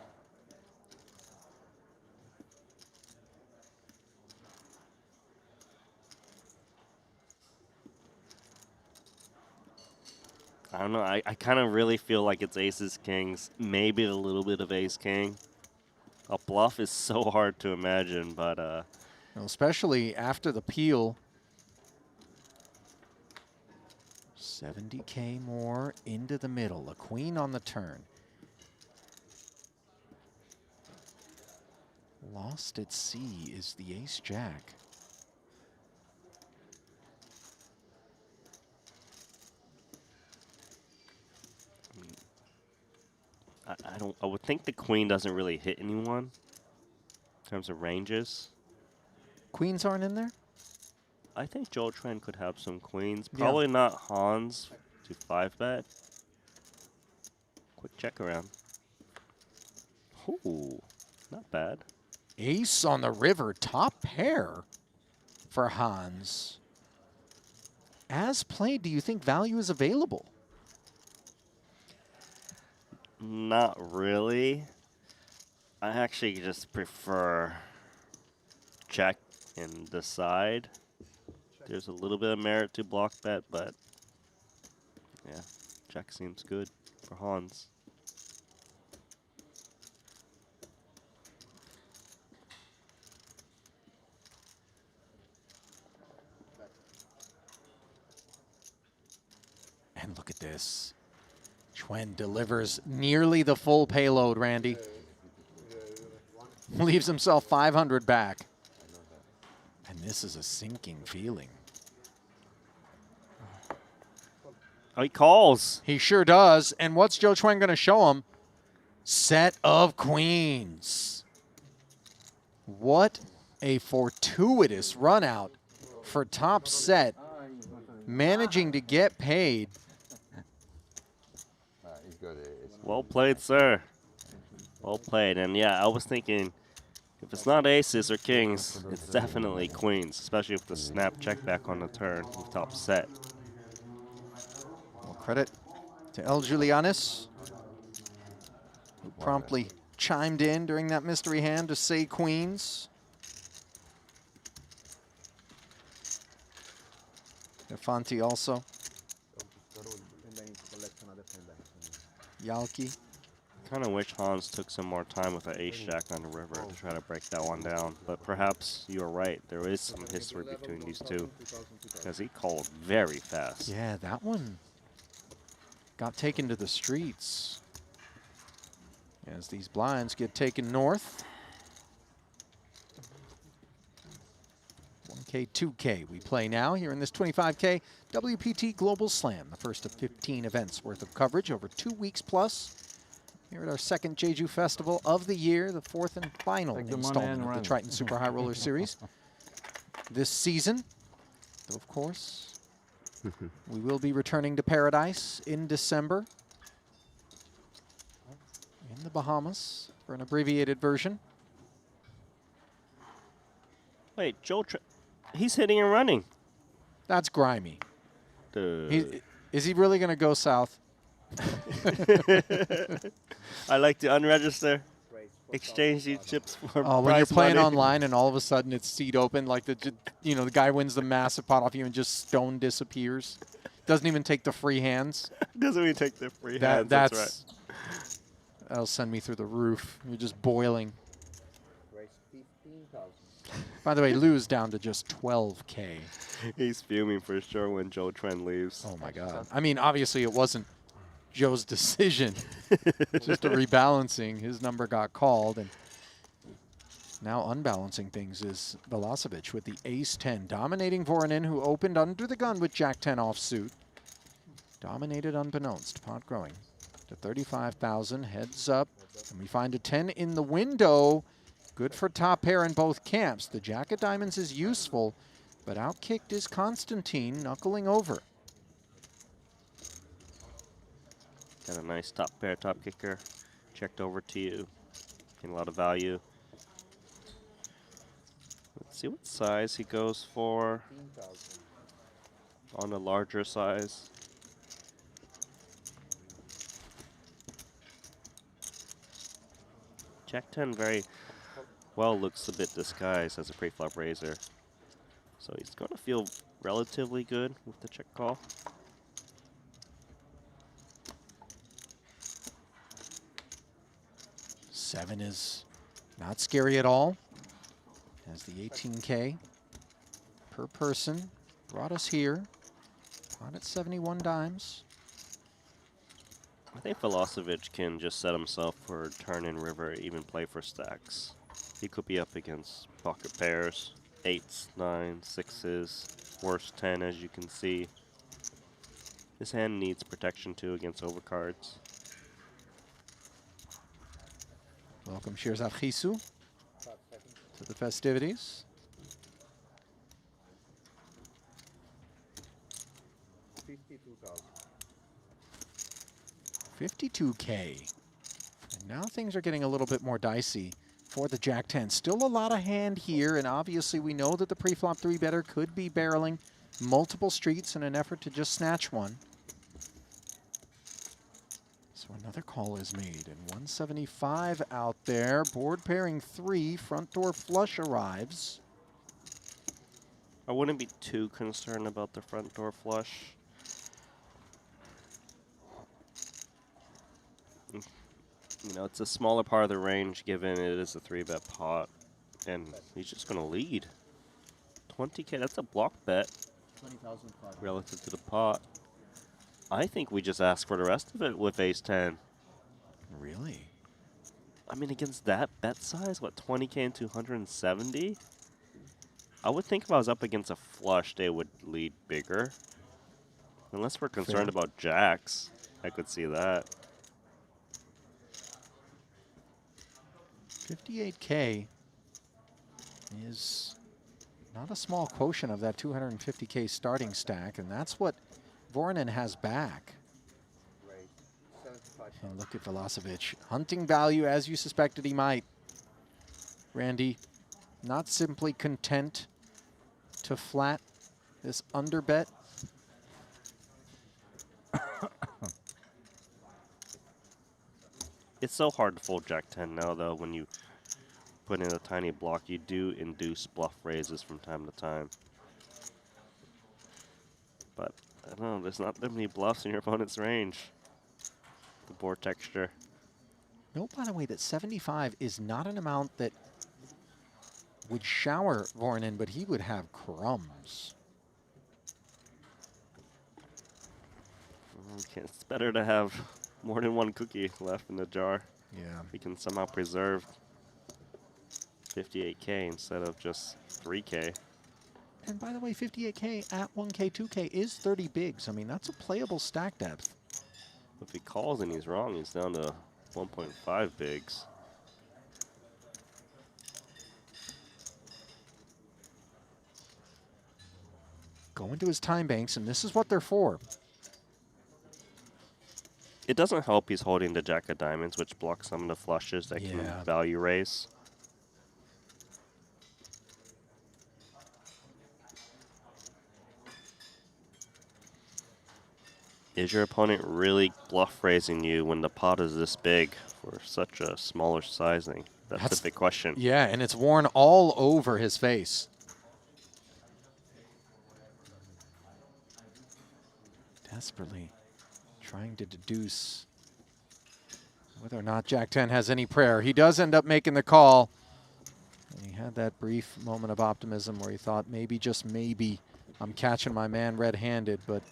I don't know. I kind of really feel like it's aces, kings, maybe a little bit of ace, king. A bluff is so hard to imagine, but Well, especially after the peel. 70K more into the middle. A queen on the turn. Lost at sea is the ace-jack. I would think the queen doesn't really hit anyone in terms of ranges. Queens aren't in there? I think Joe Trent could have some queens. Yeah. Probably not Hans to 5-bet. Quick check around. Ooh, not bad. Ace on the river, top pair for Hans. As played, do you think value is available? Not really. I actually just prefer check and decide. There's a little bit of merit to block bet, but yeah, check seems good for Hans. And look at this. Chuen delivers nearly the full payload, Randy. Leaves himself 500 back. And this is a sinking feeling. Oh, he calls. He sure does. And what's Zhou Chuen going to show him? Set of queens. What a fortuitous run out for top set. Managing to get paid. It's good. Well played, sir. Well played. And yeah, I was thinking, if it's not aces or kings, it's definitely queens, especially with the snap check back on the turn with top set. Well, credit to El Julianis, who promptly chimed in during that mystery hand to say queens. Defanti also. Yalki. Kind of wish Hans took some more time with the ace jack on the river to try to break that one down. But perhaps you're right. There is some history between these two, because he called very fast. Yeah, that one got taken to the streets. As these blinds get taken north. 1K, 2K we play now here in this 25K WPT Global Slam, the first of 15 events worth of coverage over 2 weeks plus. Here at our second Jeju Festival of the year, the fourth and final installment of the Triton Super High Roller Series this season. Though, of course, we will be returning to Paradise in December in the Bahamas for an abbreviated version. Wait, he's hitting and running. That's grimy. Dude. Is he really going to go south? I like to unregister, exchange these chips for when you're prize playing money. online and all of a sudden it's seat open, like the guy wins the massive pot off you and just stone disappears. Doesn't even take the free hands. Doesn't even take the free hands. That's right. That'll send me through the roof. You're just boiling. By the way, Lou's down to just 12K. He's fuming for sure when Zhou Chuen leaves. Oh my God. I mean, obviously it wasn't Joe's decision. Just a rebalancing. His number got called, and now unbalancing things is Velocevic with the ace-10, dominating Voronin, who opened under the gun with jack-10 offsuit. Dominated unbeknownst. Pot growing to 35,000. Heads up, and we find a 10 in the window. Good for top pair in both camps. The jack of diamonds is useful, but outkicked is Constantine, knuckling over. Got a nice top pair, top kicker. Checked over to you. Getting a lot of value. Let's see what size he goes for. On a larger size. Jack 10 very well looks a bit disguised as a pre-flop raiser. So he's going to feel relatively good with the check call. Seven is not scary at all, as the 18K per person brought us here. Pot at 71 dimes. I think Velocevic can just set himself for turn in river, even play for stacks. He could be up against pocket pairs, 8s, 9s, 6s, worst 10 as you can see. This hand needs protection too against overcards. Welcome Shirzad Chisu to the festivities. 52K. And now things are getting a little bit more dicey for the Jack 10. Still a lot of hand here, and obviously we know that the pre-flop 3-better could be barreling multiple streets in an effort to just snatch one. So another call is made, and 175 out there. Board pairing 3, front door flush arrives. I wouldn't be too concerned about the front door flush. You know, it's a smaller part of the range given it is a 3-bet pot. And he's just going to lead. 20K, that's a block bet 20,500. relative to the pot. I think we just ask for the rest of it with ace-10. Really? I mean, against that bet size, what, 20K and 270? I would think if I was up against a flush, they would lead bigger. Unless we're concerned about jacks, I could see that. 58K is not a small quotient of that 250K starting stack, and that's what Voronin has back. And look at Velocevic. Hunting value as you suspected he might. Randy, not simply content to flat this under bet. It's so hard to fold Jack 10 now, though. When you put in a tiny block, you do induce bluff raises from time to time. But, I don't know, there's not that many bluffs in your opponent's range. The board texture. Note, by the way, that 75 is not an amount that would shower Voronin, but he would have crumbs. Okay, it's better to have more than one cookie left in the jar. Yeah. We can somehow preserve 58K instead of just 3K. And by the way, 58K at 1K, 2K is 30 bigs. I mean, that's a playable stack depth. If he calls and he's wrong, he's down to 1.5 bigs. Go into his time banks, and this is what they're for. It doesn't help he's holding the jack of diamonds, which blocks some of the flushes that can value raise. Is your opponent really bluff raising you when the pot is this big for such a smaller sizing? That's the big question. Yeah, and it's worn all over his face. Desperately trying to deduce whether or not Jack 10 has any prayer. He does end up making the call. And he had that brief moment of optimism where he thought maybe, just maybe, I'm catching my man red-handed, but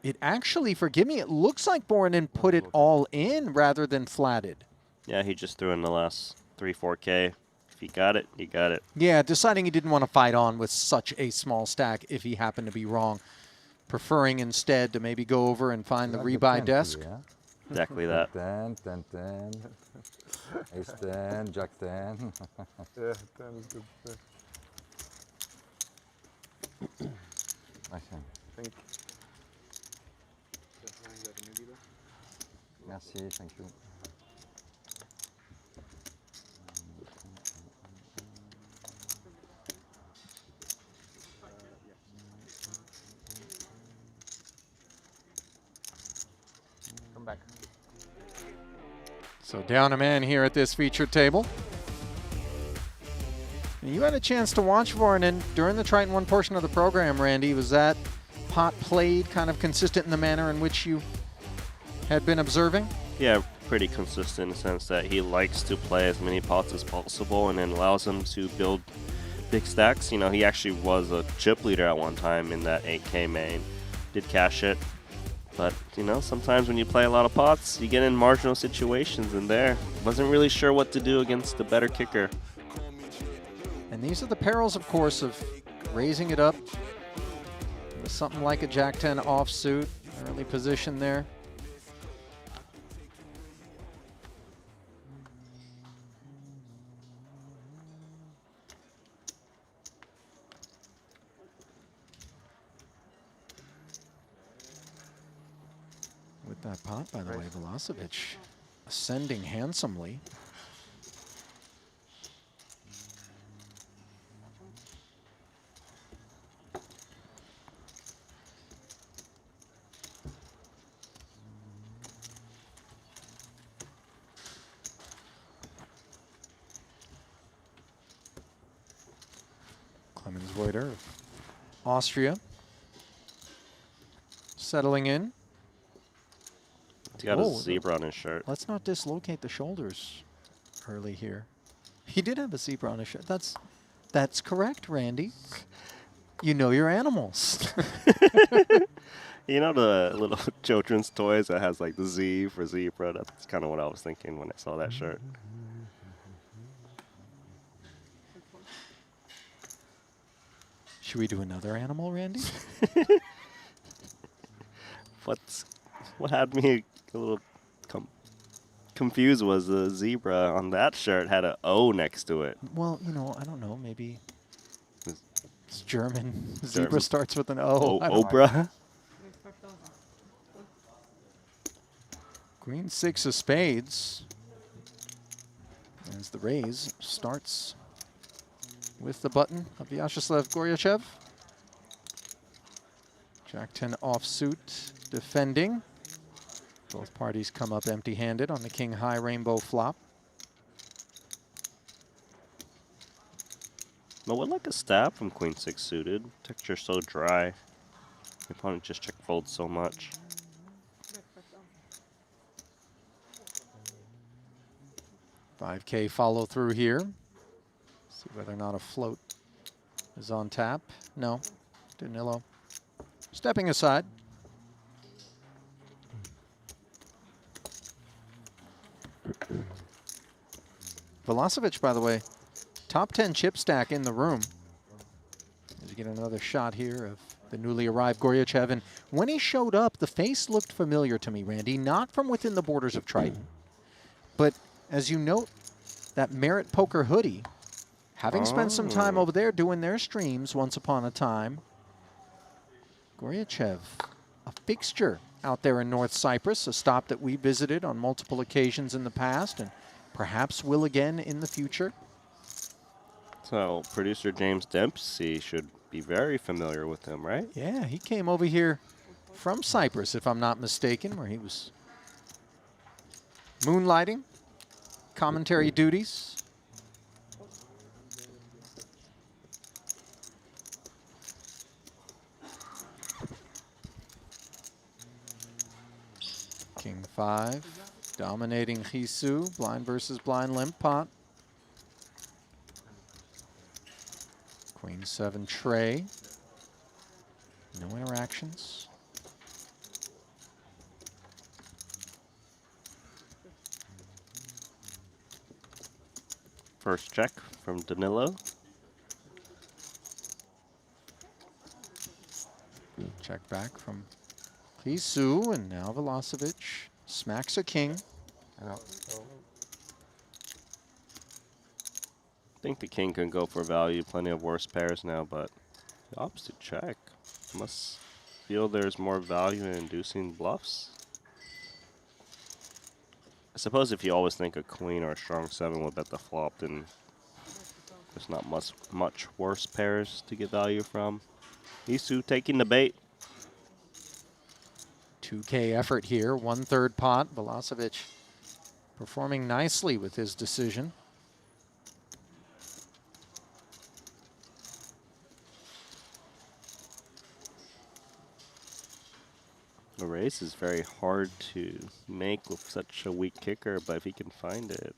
it actually, forgive me, it looks like Voronin put it all in rather than flatted. Yeah, he just threw in the last 3, 4K. If you got it, you got it. Yeah, deciding he didn't want to fight on with such a small stack if he happened to be wrong. Preferring instead to maybe go over and find the rebuy desk. Yeah. Exactly that. 10, 10, 10. Ace 10, Jack 10. Yeah, 10 is good. Yeah. I think. Thank Merci, thank you. Come back. So down a man here at this featured table. And you had a chance to watch Voronin during the Triton 1 portion of the program, Randy. Was that pot played kind of consistent in the manner in which you had been observing? Yeah, pretty consistent in the sense that he likes to play as many pots as possible and then allows him to build big stacks. You know, he actually was a chip leader at one time in that 8K main. Did cash it. But, you know, sometimes when you play a lot of pots, you get in marginal situations, and there wasn't really sure what to do against the better kicker. And these are the perils, of course, of raising it up with something like a Jack 10 offsuit, early position there. With that pot, by the way, Velocevic ascending handsomely. Reuter of Austria. Settling in. He's got Whoa, a zebra on his shirt. Let's not dislocate the shoulders early here. He did have a zebra on his shirt. That's correct, Randy. You know your animals. You know the little children's toys that has like the Z for zebra? That's kind of what I was thinking when I saw that shirt. Should we do another animal, Randy? What had me a little confused was the zebra on that shirt had an O next to it. Well, you know, I don't know. Maybe It's it's German. German. Zebra starts with an O. I don't know. Oprah. Queen 6 of spades. As the raise starts with the button of Vyacheslav Goryachev. Jack 10 offsuit defending. Both parties come up empty-handed on the king high rainbow flop. No, what like a stab from Queen 6 suited? Texture so dry. The opponent just check folds so much. $5K follow through here. See whether or not a float is on tap. No, Danilo stepping aside. Velocevic, by the way, top 10 chip stack in the room. As you get another shot here of the newly arrived Goryachev. And when he showed up, the face looked familiar to me, Randy, not from within the borders of Triton. But as you note, that Merit Poker hoodie, having spent some time over there doing their streams once upon a time, Goryachev, a fixture out there in North Cyprus, a stop that we visited on multiple occasions in the past and perhaps will again in the future. So producer James Dempsey should be very familiar with him, right? Yeah, he came over here from Cyprus, if I'm not mistaken, where he was moonlighting, commentary duties. King 5, dominating Jeju, blind versus blind limp pot. Queen 7 tray, no interactions. First check from Danilo. Check back from Jeju, and now Velocevic smacks a king. I think the king can go for value. Plenty of worse pairs now, but the opposite check. Must feel there's more value in inducing bluffs. I suppose if you always think a queen or a strong 7 will bet the flop, then there's not much worse pairs to get value from. Isu taking the bait. 2K effort here, 1/3 pot. Velocevic performing nicely with his decision. The race is very hard to make with such a weak kicker, but if he can find it,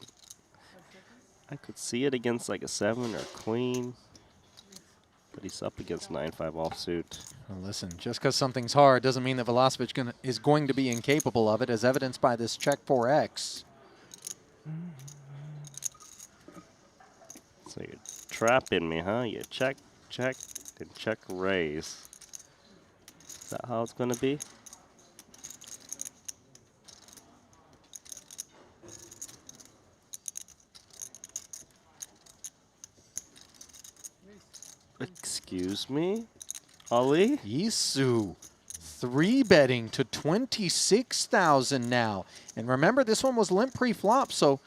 I could see it against like a 7 or a queen, but he's up against 9-5 offsuit. Well, listen, just because something's hard doesn't mean that Velocevic is going to be incapable of it, as evidenced by this check 4X. So you're trapping me, huh? You check, check, and check raise. Is that how it's gonna be? Excuse me? Ali? Isu, 3-betting to 26,000 now. And remember, this one was limp pre-flop, so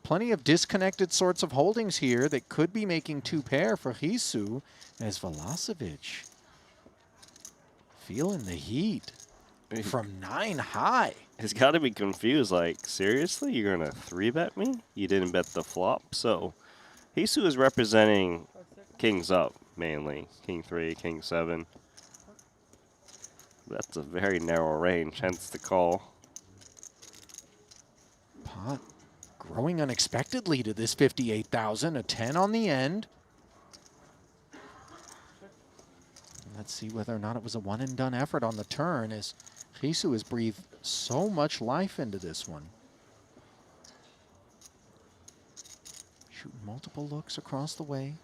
plenty of disconnected sorts of holdings here that could be making 2-pair for Isu, as Velocevic feeling the heat from 9 high. He's got to be confused, like, seriously? You're going to 3-bet me? You didn't bet the flop? So, Hisu is representing kings up. mainly. King 3, King 7. That's a very narrow range, hence the call. Pot growing unexpectedly to this 58,000, a 10 on the end. Let's see whether or not it was a one and done effort on the turn, as Jeju has breathed so much life into this one. Shooting multiple looks across the way.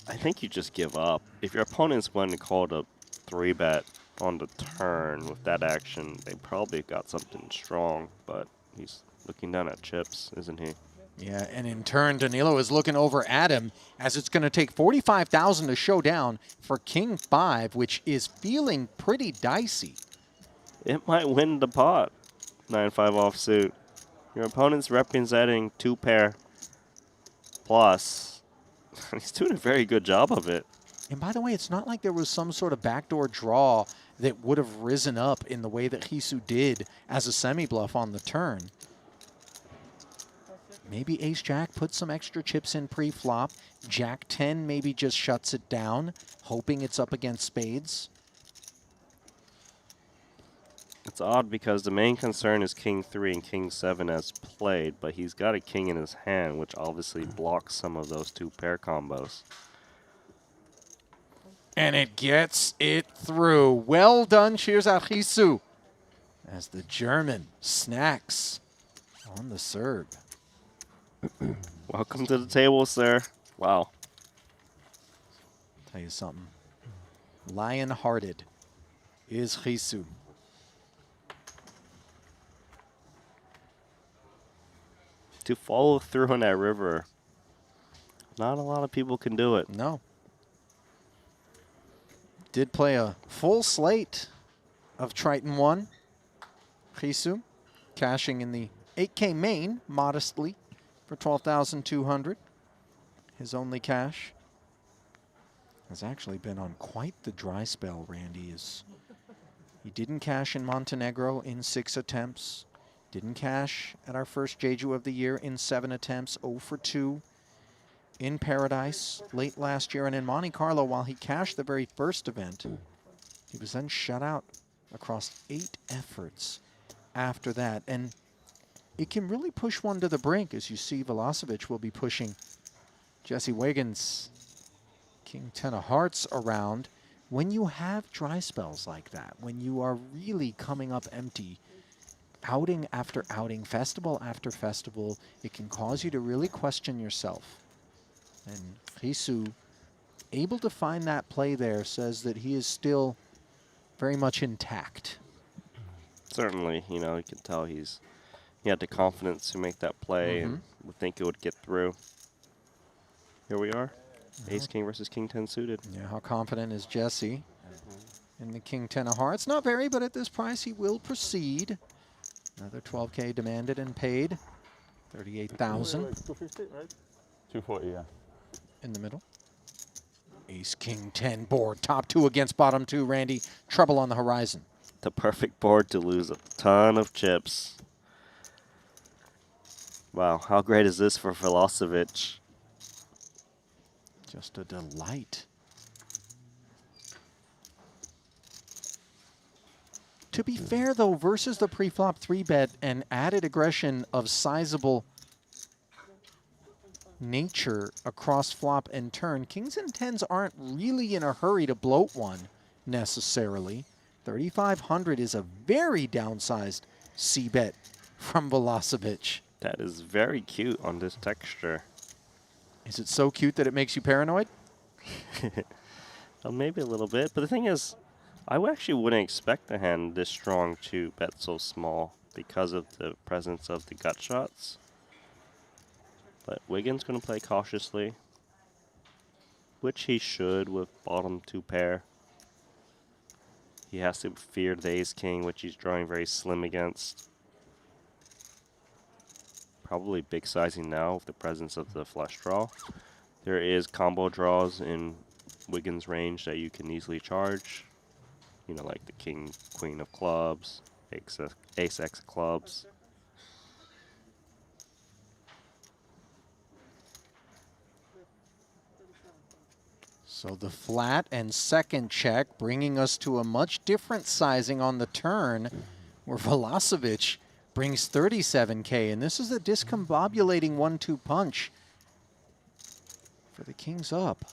I think you just give up. If your opponent's going to call a 3-bet on the turn with that action, they probably got something strong, but he's looking down at chips, isn't he? Yeah, and in turn, Danilo is looking over at him as it's going to take 45,000 to show down for King 5, which is feeling pretty dicey. It might win the pot. 9-5 offsuit. Your opponent's representing 2 pair plus. He's doing a very good job of it. And by the way, it's not like there was some sort of backdoor draw that would have risen up in the way that Jeju did as a semi-bluff on the turn. Maybe Ace-Jack puts some extra chips in pre-flop. Jack-10 maybe just shuts it down, hoping it's up against spades. It's odd because the main concern is King 3 and King 7 as played, but he's got a king in his hand, which obviously blocks some of those 2 pair combos. And it gets it through. Well done, cheers out Jeju, as the German snacks on the serve. Welcome to the table, sir. Wow. Tell you something. Lion-hearted is Jeju. To follow through on that river, not a lot of people can do it. No. Did play a full slate of Triton 1. Jeju cashing in the 8K main modestly for 12,200. His only cash has actually been on quite the dry spell, Randy. He didn't cash in Montenegro in 6 attempts. Didn't cash at our first Jeju of the year in 7 attempts, 0 for 2. In Paradise late last year, and in Monte Carlo, while he cashed the very first event, he was then shut out across 8 efforts after that. And it can really push one to the brink, as you see Velocevic will be pushing Jesse Wiggins, King 10 of Hearts around. When you have dry spells like that, when you are really coming up empty, outing after outing, festival after festival, it can cause you to really question yourself. And Jeju, able to find that play there, says that he is still very much intact. Certainly, you know, you can tell he had the confidence to make that play and would think it would get through. Here we are. Ace King versus King 10 suited. Yeah, how confident is Jesse in the King 10 of Hearts? Not very, but at this price he will proceed. Another 12K demanded and paid. 38,000. 250, right? 240, yeah. In the middle. Ace King 10 board. Top 2 against bottom 2, Randy. Trouble on the horizon. The perfect board to lose a ton of chips. Wow, how great is this for Velocevic? Just a delight. To be fair, though, versus the pre-flop 3-bet and added aggression of sizable nature across flop and turn, Kings and 10s aren't really in a hurry to bloat one necessarily. 3,500 is a very downsized C-bet from Velocevic. That is very cute on this texture. Is it so cute that it makes you paranoid? Well, maybe a little bit, but the thing is, I actually wouldn't expect a hand this strong to bet so small because of the presence of the gut shots. But Wiggins going to play cautiously, which he should with bottom 2 pair. He has to fear the Ace King, which he's drawing very slim against. Probably big sizing now with the presence of the flush draw. There is combo draws in Wiggins' range that you can easily charge. You know, like the King, Queen of clubs, Ace X clubs. So the flat and second check bringing us to a much different sizing on the turn where Velocevic brings 37K. And this is a discombobulating 1-2 punch for the Kings up.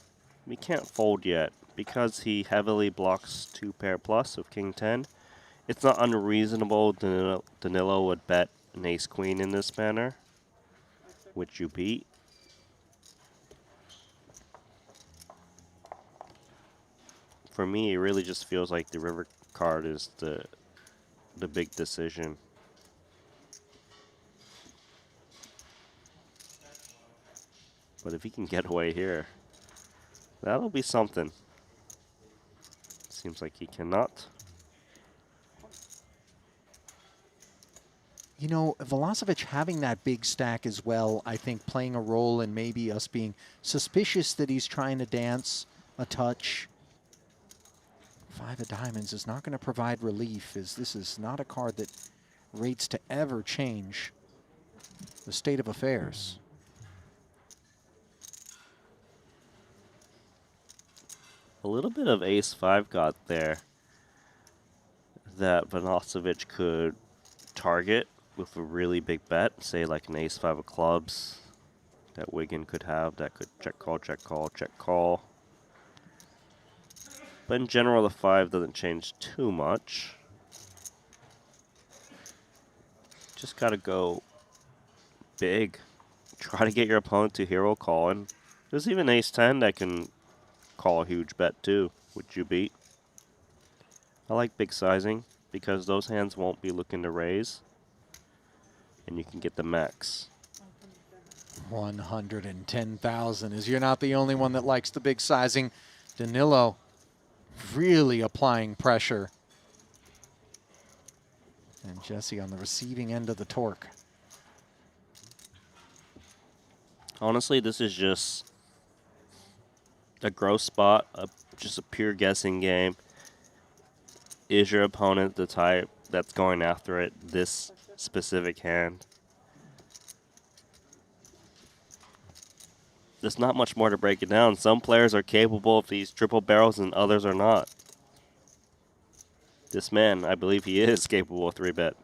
We can't fold yet because he heavily blocks 2-pair plus of King 10. It's not unreasonable Danilo would bet an ace-queen in this manner, which you beat. For me, it really just feels like the river card is the big decision. But if he can get away here, that'll be something. Seems like he cannot. You know, Velocevic having that big stack as well, I think playing a role in maybe us being suspicious that he's trying to dance a touch. 5 of diamonds is not going to provide relief, as this is not a card that rates to ever change the state of affairs. A little bit of ace-5 got there that Velocevic could target with a really big bet, say like an ace-5 of clubs that Wigan could have that could check call, check call, check call. But in general, the 5 doesn't change too much. Just gotta go big. Try to get your opponent to hero call, and there's even ace-10 that can call a huge bet too, which you beat. I like big sizing because those hands won't be looking to raise, and you can get the max. 110,000, as you're not the only one that likes the big sizing. Danilo really applying pressure. And Jesse on the receiving end of the torque. Honestly, this is just a gross spot, just a pure guessing game. Is your opponent the type that's going after it, this specific hand? There's not much more to break it down. Some players are capable of these triple barrels and others are not. This man, I believe he is capable of 3-bet,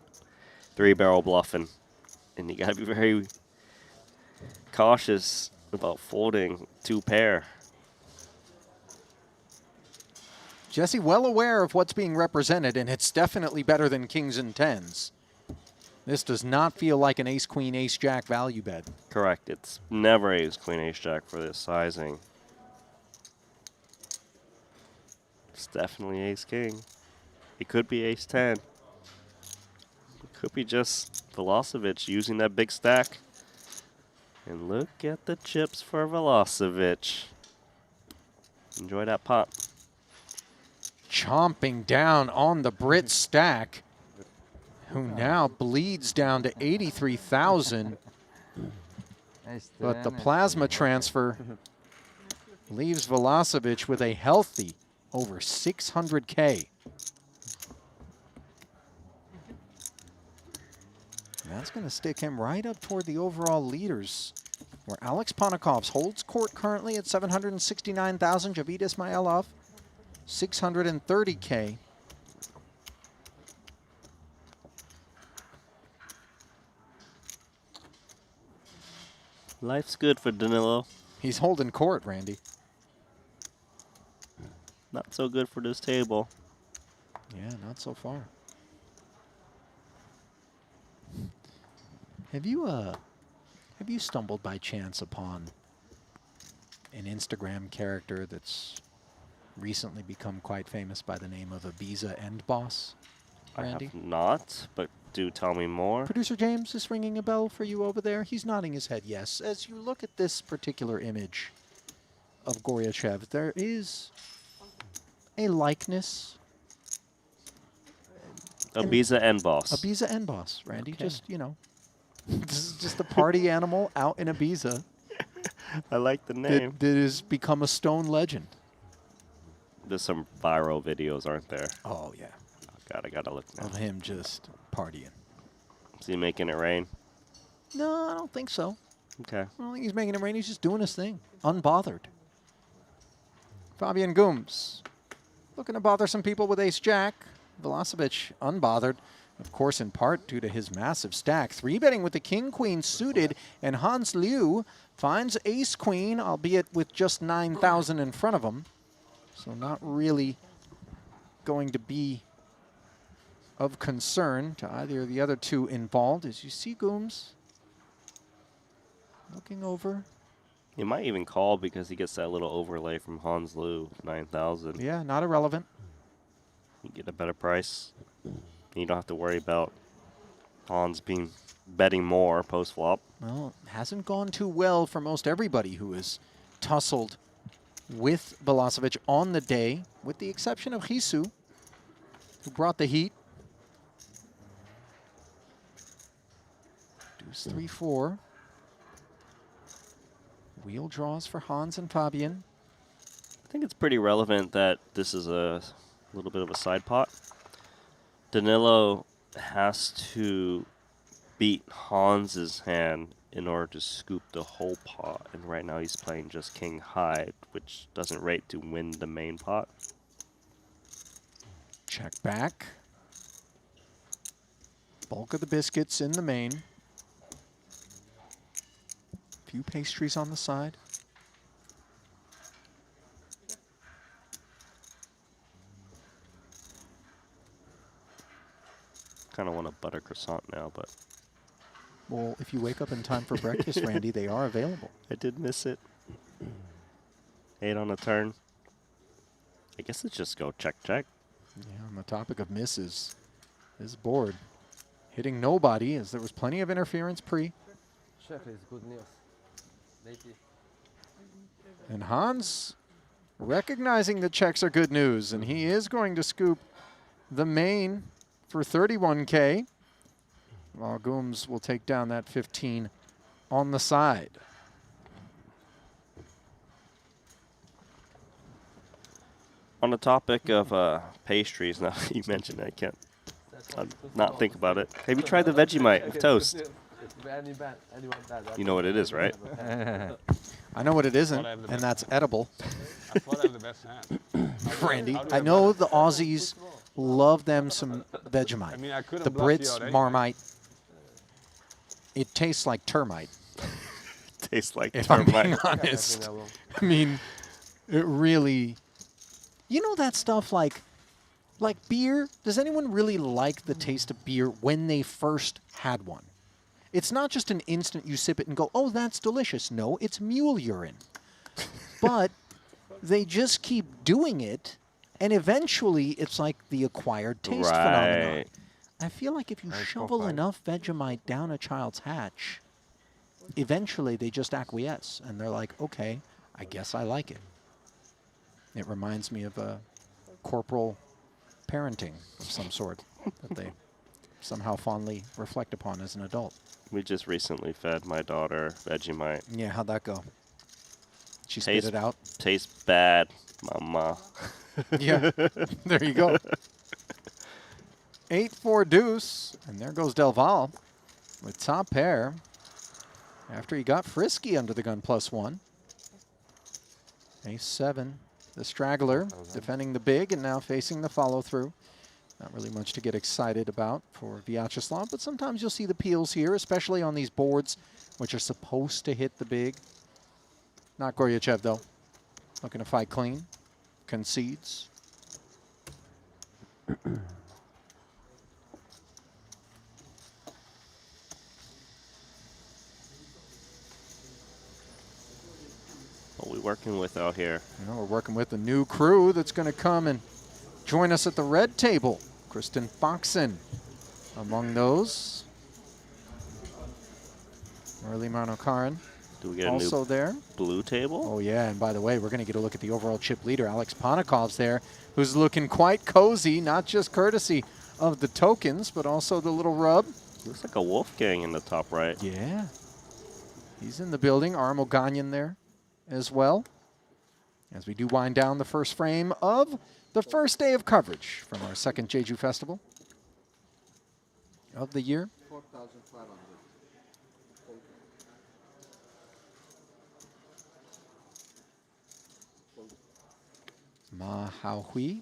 3-barrel bluffing. And you gotta be very cautious about folding 2-pair. Jesse well aware of what's being represented, and it's definitely better than kings and tens. This does not feel like an ace-queen, ace-jack value bet. Correct. It's never ace-queen, ace-jack for this sizing. It's definitely ace-king. It could be ace-10. It could be just Velocevic using that big stack. And look at the chips for Velocevic. Enjoy that pop. Chomping down on the Brit stack, who now bleeds down to 83,000. But the plasma transfer leaves Velocevic with a healthy over 600K. That's going to stick him right up toward the overall leaders, where Alex Ponikovs holds court currently at 769,000. Javid Ismailov, 630K. Life's good for Danilo. He's holding court, Randy. Not so good for this table. Yeah, not so far. Have you stumbled by chance upon an Instagram character that's recently become quite famous by the name of Ibiza End Boss, Randy? I have not, but do tell me more. Producer James is ringing a bell for you over there. He's nodding his head yes. As you look at this particular image of Goryachev, there is a likeness. Ibiza End Boss. Ibiza End Boss, Randy. Okay. Just, you know, this is just a party animal out in Ibiza I like the name. that has become a stone legend. There's some viral videos, aren't there? Oh, yeah. God, I gotta look now. Of him just partying. Is he making it rain? No, I don't think so. Okay. I don't think he's making it rain. He's just doing his thing, unbothered. Fabian Gooms looking to bother some people with ace-jack. Velocevic unbothered, of course, in part due to his massive stack. 3-betting with the king-queen suited, and Hans Liu finds ace-queen, albeit with just 9,000 in front of him. So not really going to be of concern to either of the other two involved. As you see Gooms looking over. He might even call because he gets that little overlay from Hans Liu, 9,000. Yeah, not irrelevant. You get a better price. You don't have to worry about Hans betting more post-flop. Well, it hasn't gone too well for most everybody who has tussled with Velocevic on the day, with the exception of Hisu, who brought the heat. Deuce 3-4. Wheel draws for Hans and Fabian. I think it's pretty relevant that this is a little bit of a side pot. Danilo has to beat Hans's hand in order to scoop the whole pot, and right now he's playing just king high, which doesn't rate to win the main pot. Check back. Bulk of the biscuits in the main. Few pastries on the side. Kind of want a butter croissant now, but Well, if you wake up in time for breakfast, Randy, they are available. I did miss it. 8 on the turn. I guess let's just go check, check. Yeah, on the topic of misses, this board hitting nobody, as there was plenty of interference pre. Check is good news. Native. And Hans recognizing the checks are good news, and he is going to scoop the main for 31K, while Gooms will take down that 15 on the side. On the topic of pastries, now you mentioned it, I can't not think about it. Have you tried the Vegemite with toast? You know what it is, right? I know what it isn't, and that's edible. I thought I have the best hand. Randy, I know the Aussies love them some Vegemite. I mean, I couldn't The bluff you Brits, out anyway. Marmite. It tastes like termite, Tastes like if I'm being termite. honest. I mean, it really... You know that stuff like beer? Does anyone really like the taste of beer when they first had one? It's not just an instant you sip it and go, oh, that's delicious. No, it's mule urine. But they just keep doing it, and eventually it's like the acquired taste phenomenon. Right. I feel like if you shovel enough Vegemite down a child's hatch, eventually they just acquiesce, and they're like, okay, I guess I like it. It reminds me of a corporal parenting of some sort that they somehow fondly reflect upon as an adult. We just recently fed my daughter Vegemite. Yeah, how'd that go? She spit it out? Tastes bad, mama. Yeah, there you go. 8-4 deuce, and there goes Del Val with top pair after he got frisky under the gun +1. Ace-7, the straggler defending the big and now facing the follow-through. Not really much to get excited about for Vyacheslav, but sometimes you'll see the peels here, especially on these boards, which are supposed to hit the big. Not Goryachev, though. Looking to fight clean. Concedes. What are we working with out here? You know, we're working with a new crew that's going to come and join us at the red table. Kristen Foxen among those. Early Manokaran Do we get a also new there. blue table? Oh, yeah, and by the way, we're going to get a look at the overall chip leader. Alex Ponikov's there, who's looking quite cozy, not just courtesy of the tokens, but also the little rub. Looks like a Wolfgang in the top right. Yeah. He's in the building. Armo Ganyan there as well. As we do wind down the first frame of the first day of coverage from our second Jeju Festival of the year. 4,500. Ma Hao Hui.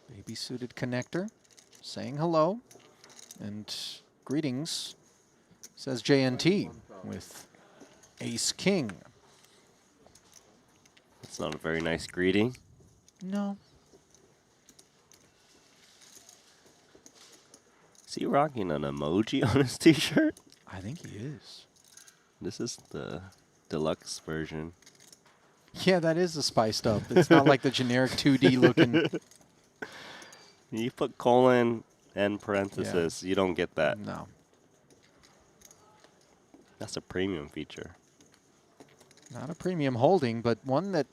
Baby suited connector saying hello and greetings, says JNT with Ace King. It's not a very nice greeting. No. Is he rocking an emoji on his t-shirt? I think he is. This is the deluxe version. Yeah, that is the spiced up. It's not like the generic 2D looking. You put colon and parenthesis, you don't get that. No. That's a premium feature. Not a premium holding, but one that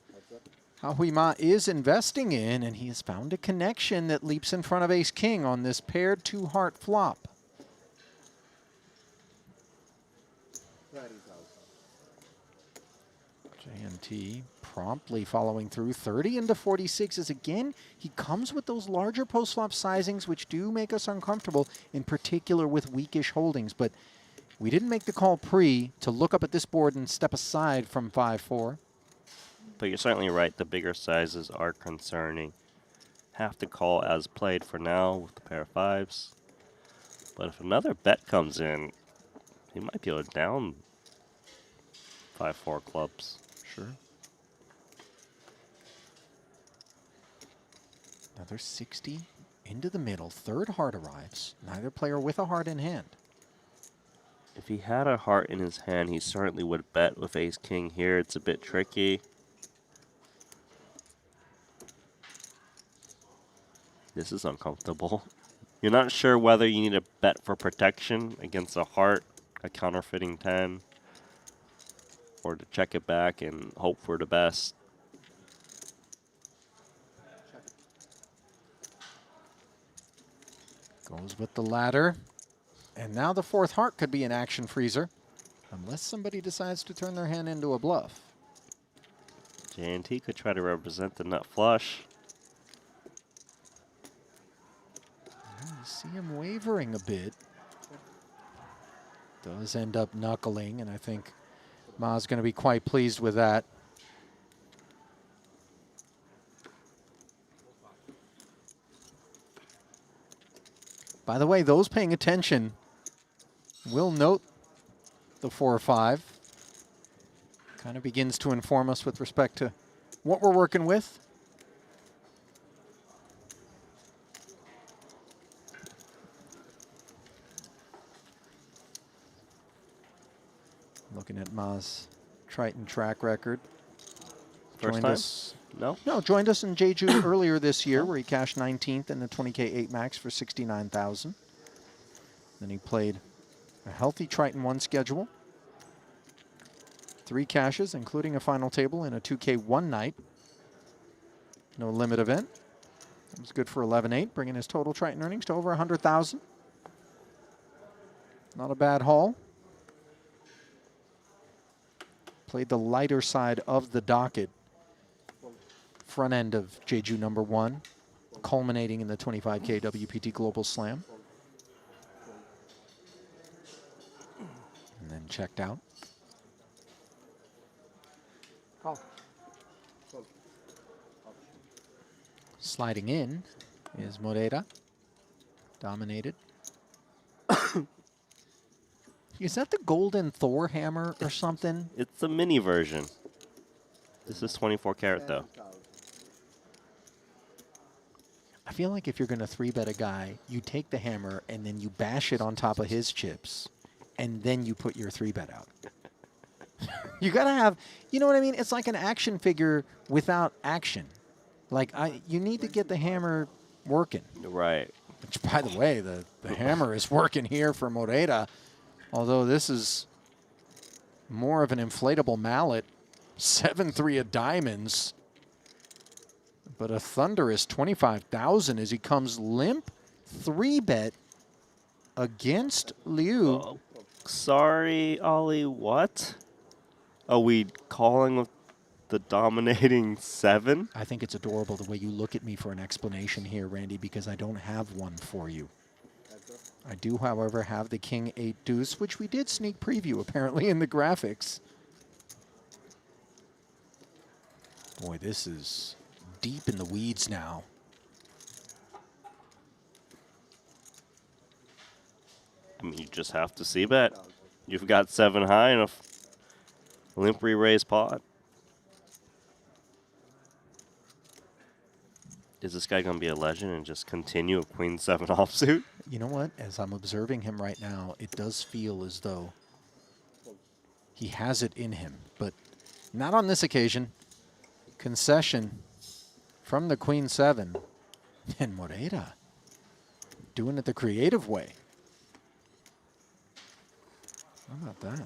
Hui Ma is investing in, and he has found a connection that leaps in front of Ace King on this paired 2-heart flop. JNT promptly following through 30 into 46 as again he comes with those larger post-flop sizings which do make us uncomfortable, in particular with weakish holdings, but we didn't make the call pre to look up at this board and step aside from 5-4. But you're certainly right, the bigger sizes are concerning. Have to call as played for now with the pair of fives. But if another bet comes in, he might be able to down 5-4 clubs. Sure. Another 60 into the middle. Third heart arrives. Neither player with a heart in hand. If he had a heart in his hand, he certainly would bet with Ace King here. It's a bit tricky. This is uncomfortable. You're not sure whether you need a bet for protection against a heart, a counterfeiting 10, or to check it back and hope for the best. Goes with the ladder. And now the fourth heart could be an action freezer, unless somebody decides to turn their hand into a bluff. JNT could try to represent the nut flush. You see him wavering a bit. Does end up knuckling, and I think Ma's going to be quite pleased with that. By the way, those paying attention will note the 4-5. Kind of begins to inform us with respect to what we're working with. Looking at Ma's Triton track record. First time? No? No, joined us in Jeju earlier this year where he cashed 19th in the 20K 8 max for $69,000. Then he played a healthy Triton 1 schedule. 3 cashes, including a final table in a 2K 1 night. No limit event. That was good for 11-8, bringing his total Triton earnings to over 100,000. Not a bad haul. Played the lighter side of the docket. Front end of Jeju #1, culminating in the 25K WPT Global Slam. And then checked out. Call. Sliding in is Moreira. Dominated. Is that the golden Thor hammer or something? It's a mini version. This is 24 karat though. I feel like if you're going to 3-bet a guy, you take the hammer and then you bash it on top of his chips, and then you put your 3-bet out. You got to have, you know what I mean? It's like an action figure without action. Like, you need to get the hammer working. Right. Which, by the way, the hammer is working here for Moreira, although this is more of an inflatable mallet. 7-3 of diamonds. But a thunderous 25,000 as he comes limp 3-bet against Liu. Oh, sorry, Ollie, what? Are we calling with the dominating 7? I think it's adorable the way you look at me for an explanation here, Randy, because I don't have one for you. I do, however, have the King 8 deuce, which we did sneak preview apparently in the graphics. Boy, this is deep in the weeds now. I mean, you just have to see bet. You've got 7 high and a limp re-raise pot. Is this guy going to be a legend and just continue a queen 7 offsuit? You know what? As I'm observing him right now, it does feel as though he has it in him, but not on this occasion. Concession from the queen 7. And Moreira doing it the creative way. How about that?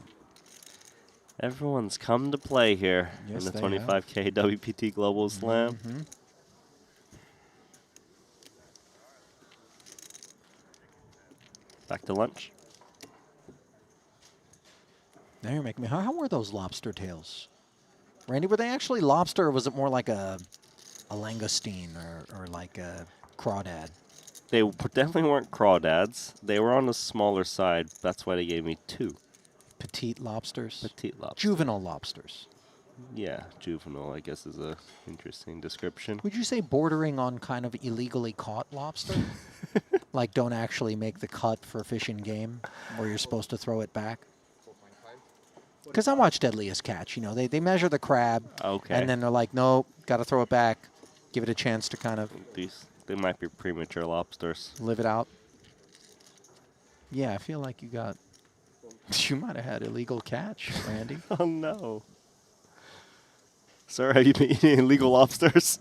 Everyone's come to play here Yes, in the they have. 25K WPT Global Slam. Mhm. Back to lunch. Now you're making me. How were those lobster tails? Randy, were they actually lobster, or was it more like a langoustine or like a crawdad? They definitely weren't crawdads. They were on the smaller side. That's why they gave me 2. Petite lobsters? Petite lobsters. Juvenile lobsters. Yeah, juvenile, I guess, is a interesting description. Would you say bordering on kind of illegally caught lobster? Like don't actually make the cut for fish and game, where you're supposed to throw it back? Because I watch Deadliest Catch. You know, they measure the crab, Okay. and then they're like, nope, got to throw it back, give it a chance to kind of They might be premature lobsters. live it out. Yeah, I feel like you might have had illegal catch, Randy. Oh, no. Sir, have you been eating illegal lobsters?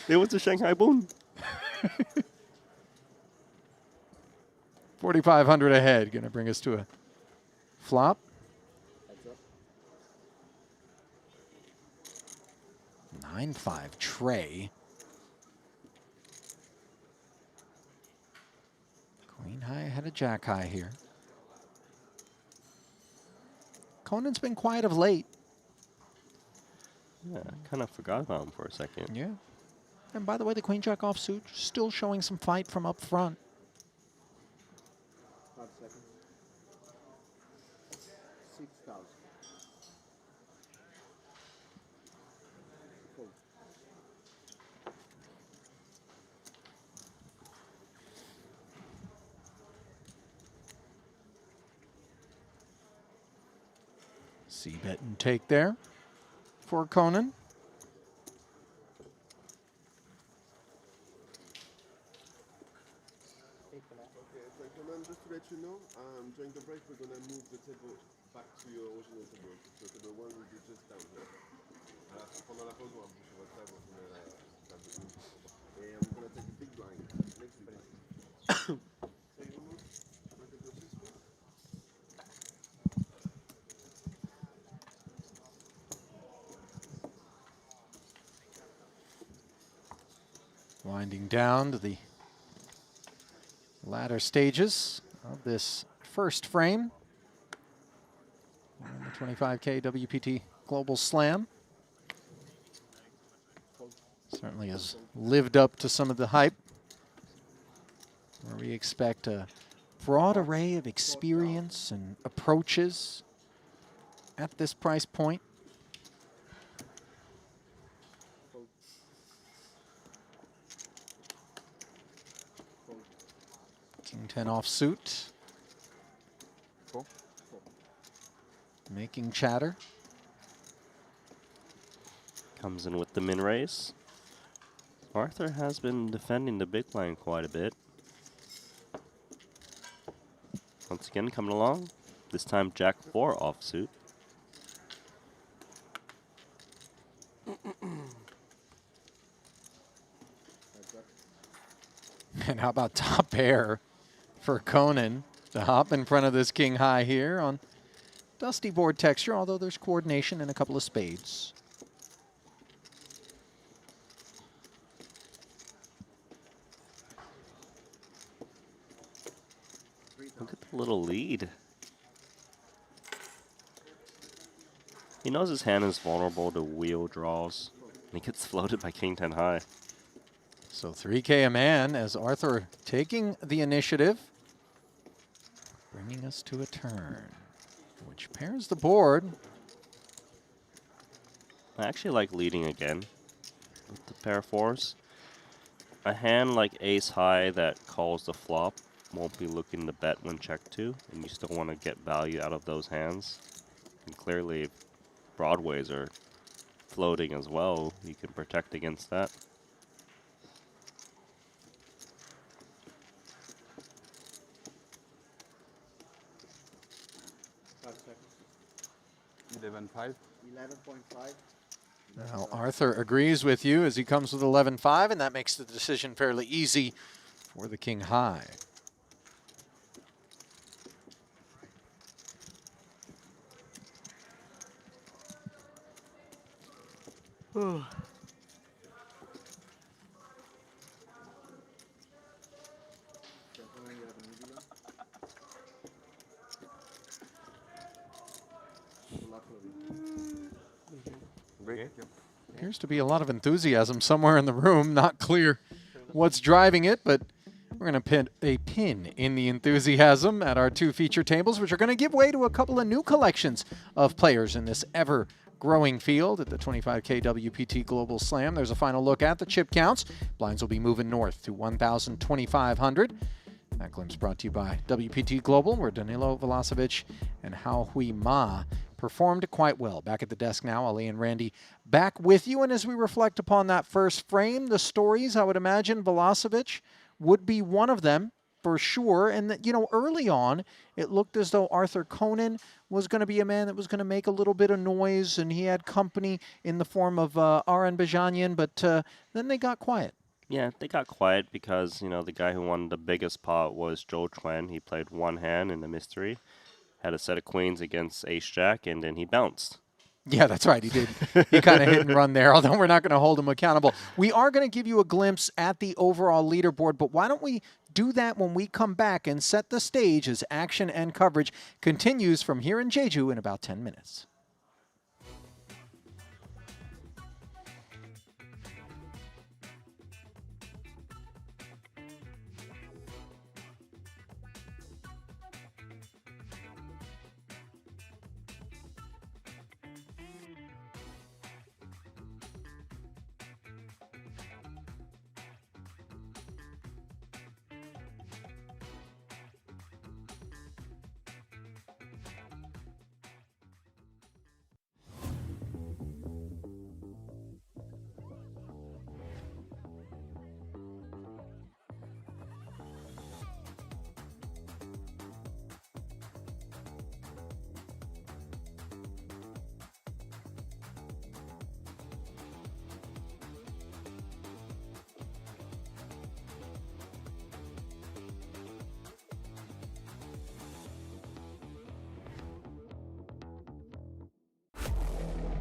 It was a Shanghai Boon. 4,500 ahead, going to bring us to a flop. 9-5 tray. Queen high ahead of jack high here. Conan's been quiet of late. Yeah, I kind of forgot about him for a second. Yeah. And by the way, the queen jack offsuit still showing some fight from up front. 5 seconds. 6,000. See bet and take there for Conan. Just to let you know, during the break, we're going to move the table back to your original table. So table 1 will be just down here. Pendant la pause, on va bouger votre table, vous mettez la table 1. Et we're going to take a big blind. Next big blind. So you remove, look at the system. Winding down to the latter stages of this first frame in the 25K WPT Global Slam. Certainly has lived up to some of the hype, where we expect a broad array of experience and approaches at this price point. King 10 offsuit. Making chatter. Comes in with the min raise. Arthur has been defending the big blind quite a bit. Once again, coming along. This time, Jack 4 offsuit. And how about top pair for Conan to hop in front of this king high here on dusty board texture, although there's coordination and a couple of spades. Look at the little lead. He knows his hand is vulnerable to wheel draws. And he gets floated by King 10 high. So 3K a man as Arthur taking the initiative, bringing us to a turn, which pairs the board I actually like leading again with the pair fours. A hand like ace high that calls the flop won't be looking to bet when check two, and you still want to get value out of those hands. And clearly, broadways are floating as well. You can protect against that. $11.5. 11.5. Well, Arthur agrees with you as he comes with 11-5, and that makes the decision fairly easy for the king high. Appears to be a lot of enthusiasm somewhere in the room. Not clear what's driving it, but we're going to pin a pin in the enthusiasm at our two feature tables, which are going to give way to a couple of new collections of players in this ever-growing field at the 25K WPT Global Slam. There's a final look at the chip counts. Blinds will be moving north to 1,200. That glimpse brought to you by WPT Global, where Danilo Velasquez and Hao Hui Ma performed quite well. Back at the desk now, Ali and Randy back with you. And as we reflect upon that first frame, the stories, I would imagine Velasquez would be one of them for sure. And, that, you know, early on, it looked as though Arthur Conan was going to be a man that was going to make a little bit of noise, and he had company in the form of Aran Bajanian, but then they got quiet. Yeah, they got quiet because, you know, the guy who won the biggest pot was Zhou Chuan. He played one hand in the mystery, had a set of queens against ace-jack, and then he bounced. Yeah, that's right. He did. He kind of hit and run there, although we're not going to hold him accountable. We are going to give you a glimpse at the overall leaderboard, but why don't we do that when we come back and set the stage as action and coverage continues from here in Jeju in about 10 minutes.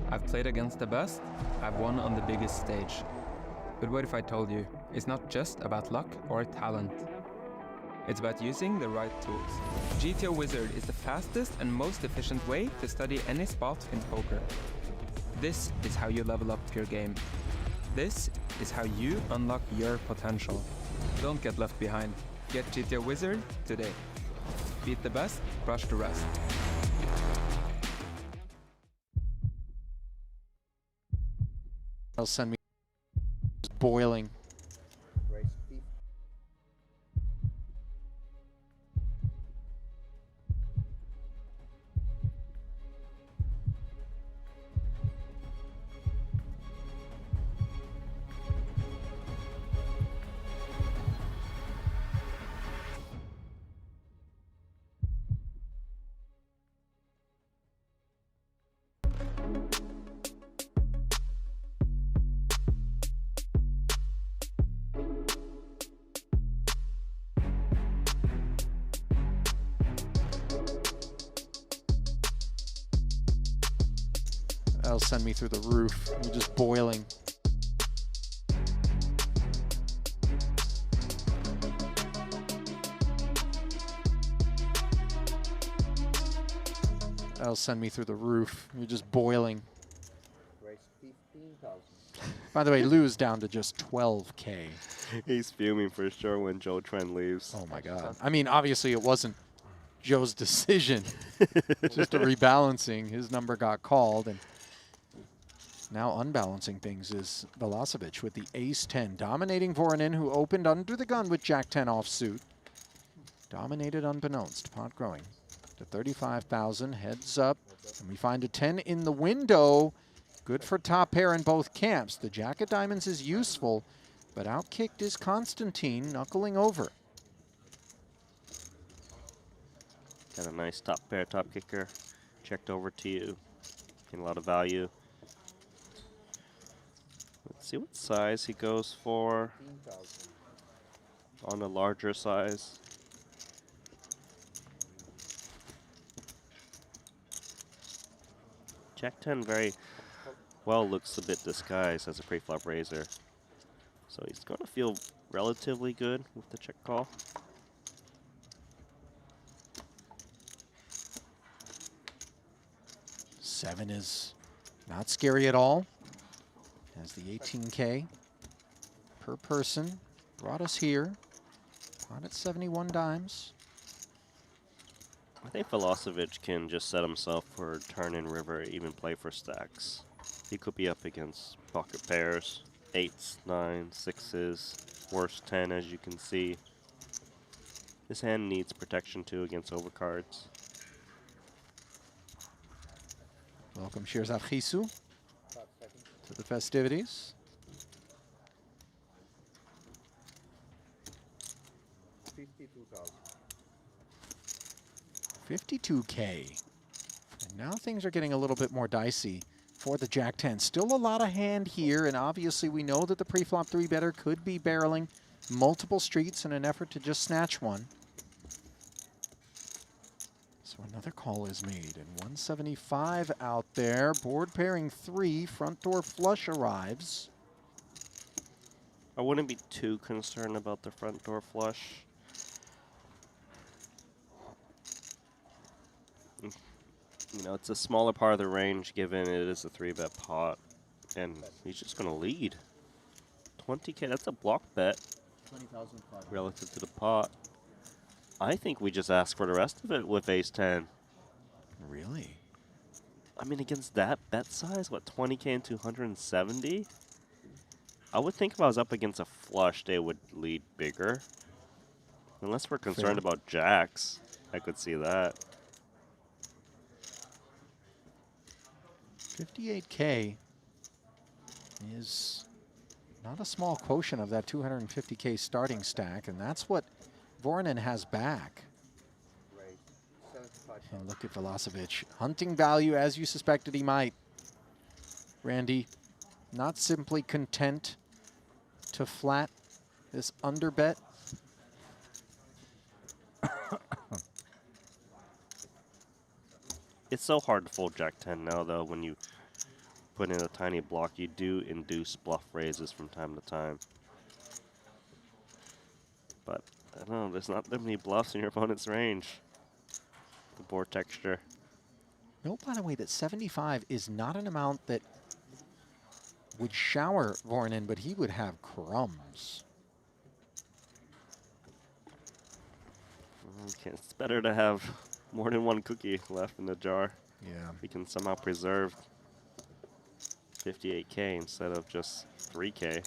I've played against the best, I've won on the biggest stage. But what if I told you, it's not just about luck or talent. It's about using the right tools. GTO Wizard is the fastest and most efficient way to study any spot in poker. This is how you level up your game. This is how you unlock your potential. Don't get left behind. Get GTO Wizard today. Beat the best, crush the rest. They'll send me boiling. That'll send me through the roof. You're just boiling. That'll send me through the roof. You're just boiling. By the way, Lou's down to just 12K. He's fuming for sure when Zhou Chuan leaves. Oh my God. I mean, obviously it wasn't Joe's decision. Just a rebalancing. His number got called, and Now unbalancing things is Velocevic with the ace-10, dominating Voronin, who opened under the gun with jack-10 offsuit. Dominated unbeknownst, pot growing to 35,000, heads up, and we find a 10 in the window. Good for top pair in both camps. The jack of diamonds is useful, but outkicked is Constantine, knuckling over. Got a nice top pair, top kicker. Checked over to you. Getting a lot of value. Let's see what size he goes for. On the larger size. Jack 10 very well looks a bit disguised as a pre-flop raiser. So he's going to feel relatively good with the check call. Seven is not scary at all, as the 18K per person brought us here. Pot at 71 dimes. I think Velocevic can just set himself for turn in river, even play for stacks. He could be up against pocket pairs, 8s, 9s, 6s, worst 10 as you can see. This hand needs protection too against overcards. Welcome Shirzad Chisu to the festivities. 52K. And now things are getting a little bit more dicey for the jack 10. Still a lot of hand here, and obviously we know that the pre-flop 3-better could be barreling multiple streets in an effort to just snatch one. So another call is made, and 175 out there. Board pairing 3, front door flush arrives. I wouldn't be too concerned about the front door flush. You know, it's a smaller part of the range given it is a 3-bet pot. And he's just going to lead. 20K, that's a block bet. 20,500. Relative to the pot. I think we just ask for the rest of it with ace-10. Really? I mean, against that bet size, what, 20K and 270? I would think if I was up against a flush, they would lead bigger. Unless we're concerned about jacks, I could see that. 58K is not a small quotient of that 250K starting stack, and that's what Voronin has back. And look at Velocevic, hunting value as you suspected he might. Randy, not simply content to flat this under bet. It's so hard to fold Jack 10 now, though. When you put in a tiny block, you do induce bluff raises from time to time. But, I don't know, there's not that many bluffs in your opponent's range. The board texture. Note, by the way, that 75 is not an amount that would shower Voronin, but he would have crumbs. Okay, it's better to have more than one cookie left in the jar. Yeah. We can somehow preserve 58K instead of just 3K.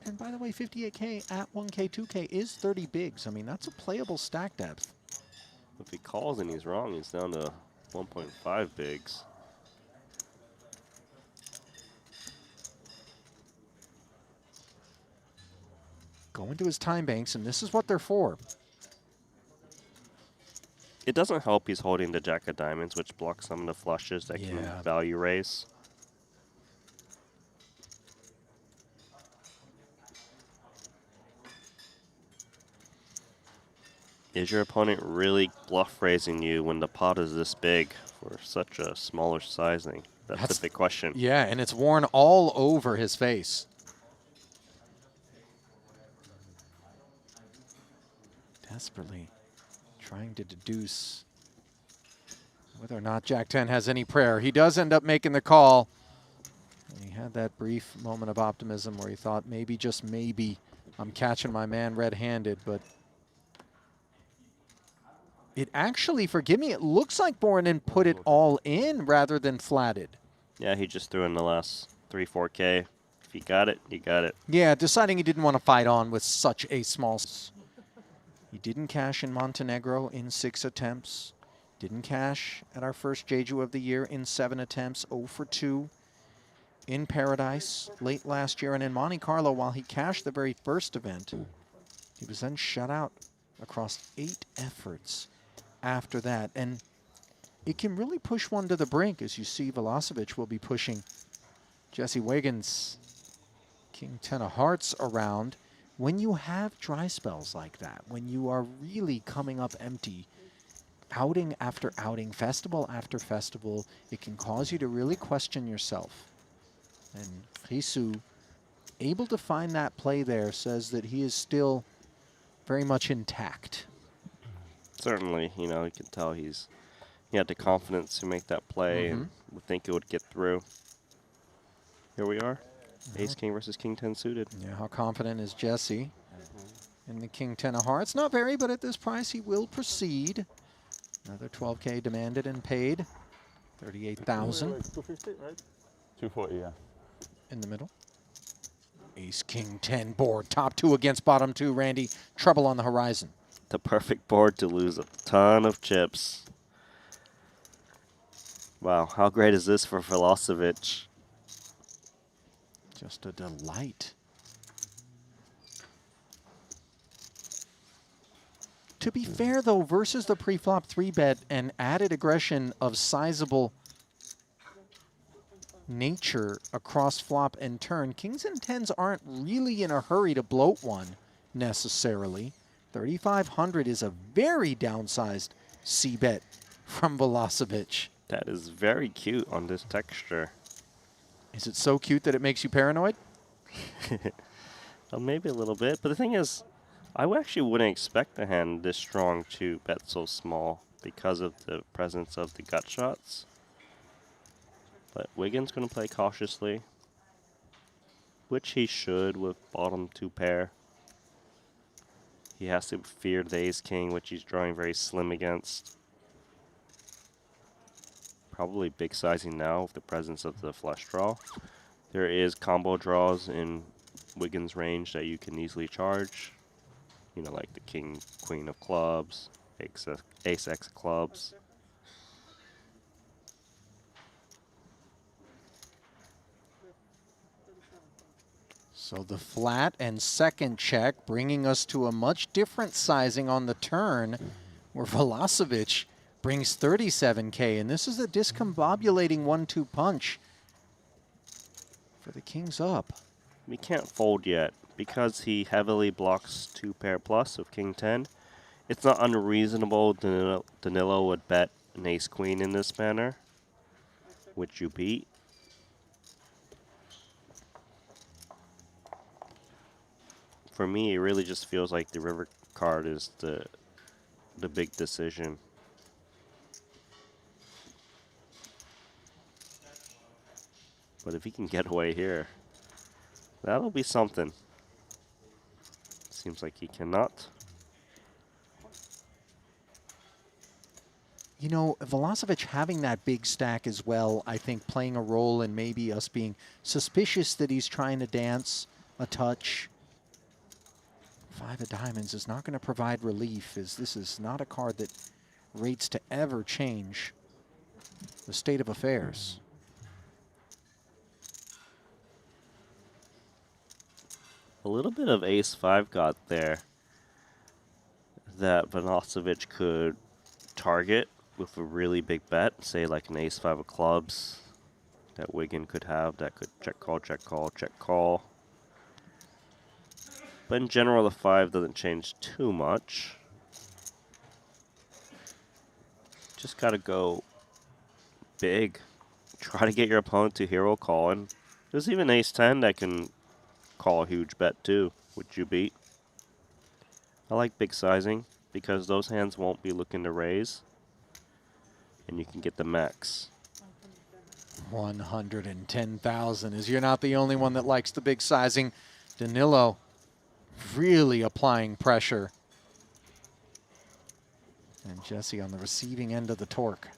And by the way, 58K at 1K, 2K is 30 bigs. I mean, that's a playable stack depth. If he calls and he's wrong, he's down to 1.5 bigs. Go into his time banks, and this is what they're for. It doesn't help he's holding the jack of diamonds, which blocks some of the flushes that can value raise. Is your opponent really bluff raising you when the pot is this big for such a smaller sizing? That's a big question. Yeah, and it's worn all over his face. Desperately trying to deduce whether or not Jack 10 has any prayer. He does end up making the call. And he had that brief moment of optimism where he thought maybe, just maybe, I'm catching my man red-handed, but it actually, forgive me, it looks like Voronin put it all in rather than flatted. Yeah, he just threw in the last 3-4K. If you got it, you got it. Yeah, deciding he didn't want to fight on with such a small... He didn't cash in Montenegro in 6 attempts. Didn't cash at our first Jeju of the year in 7 attempts. 0 for 2 in Paradise late last year. And in Monte Carlo, while he cashed the very first event, he was then shut out across 8 efforts after that. And it can really push one to the brink, as you see Velocevic will be pushing Jesse Wiggins, King 10 of Hearts around. When you have dry spells like that, when you are really coming up empty, outing after outing, festival after festival, it can cause you to really question yourself. And Risu, able to find that play there, says that he is still very much intact. Certainly, you know, you can tell he had the confidence to make that play and would think it would get through. Here we are. Ace King versus King 10 suited. Yeah, how confident is Jesse in the King 10 of Hearts? Not very, but at this price he will proceed. Another 12K demanded and paid. 38,000. 250, right? 240, yeah. In the middle. Ace King 10 board. Top 2 against bottom 2, Randy. Trouble on the horizon. The perfect board to lose a ton of chips. Wow, how great is this for Velocevic? Just a delight. To be fair, though, versus the pre-flop 3-bet and added aggression of sizable nature across flop and turn, Kings and 10s aren't really in a hurry to bloat one necessarily. 3,500 is a very downsized C-bet from Velocevic. That is very cute on this texture. Is it so cute that it makes you paranoid? Maybe a little bit, but the thing is, I actually wouldn't expect a hand this strong to bet so small because of the presence of the gut shots. But Wiggins going to play cautiously, which he should with bottom 2 pair. He has to fear the Ace King, which he's drawing very slim against. Probably big sizing now with the presence of the flush draw. There is combo draws in Wiggins' range that you can easily charge. You know, like the King, Queen of Clubs, Ace X Clubs. So the flat and second check bringing us to a much different sizing on the turn, where Velocevic brings 37K, and this is a discombobulating 1-2 punch for the Kings up. We can't fold yet because he heavily blocks 2 pair plus of King 10. It's not unreasonable Danilo would bet an Ace Queen in this manner, which you beat. For me, it really just feels like the river card is the big decision. But if he can get away here, that'll be something. Seems like he cannot. You know, Velocevic having that big stack as well, I think playing a role in maybe us being suspicious that he's trying to dance a touch. 5 of diamonds is not going to provide relief, as this is not a card that rates to ever change the state of affairs. A little bit of Ace-5 got there that Velocevic could target with a really big bet, say like an Ace-5 of clubs that Wiggin could have that could check call, check call, check call. But in general, the 5 doesn't change too much. Just gotta go big. Try to get your opponent to hero call, and there's even Ace-10 that can call a huge bet too, which you beat. I like big sizing because those hands won't be looking to raise, and you can get the max. 110,000, as you're not the only one that likes the big sizing. Danilo really applying pressure. And Jesse on the receiving end of the torque.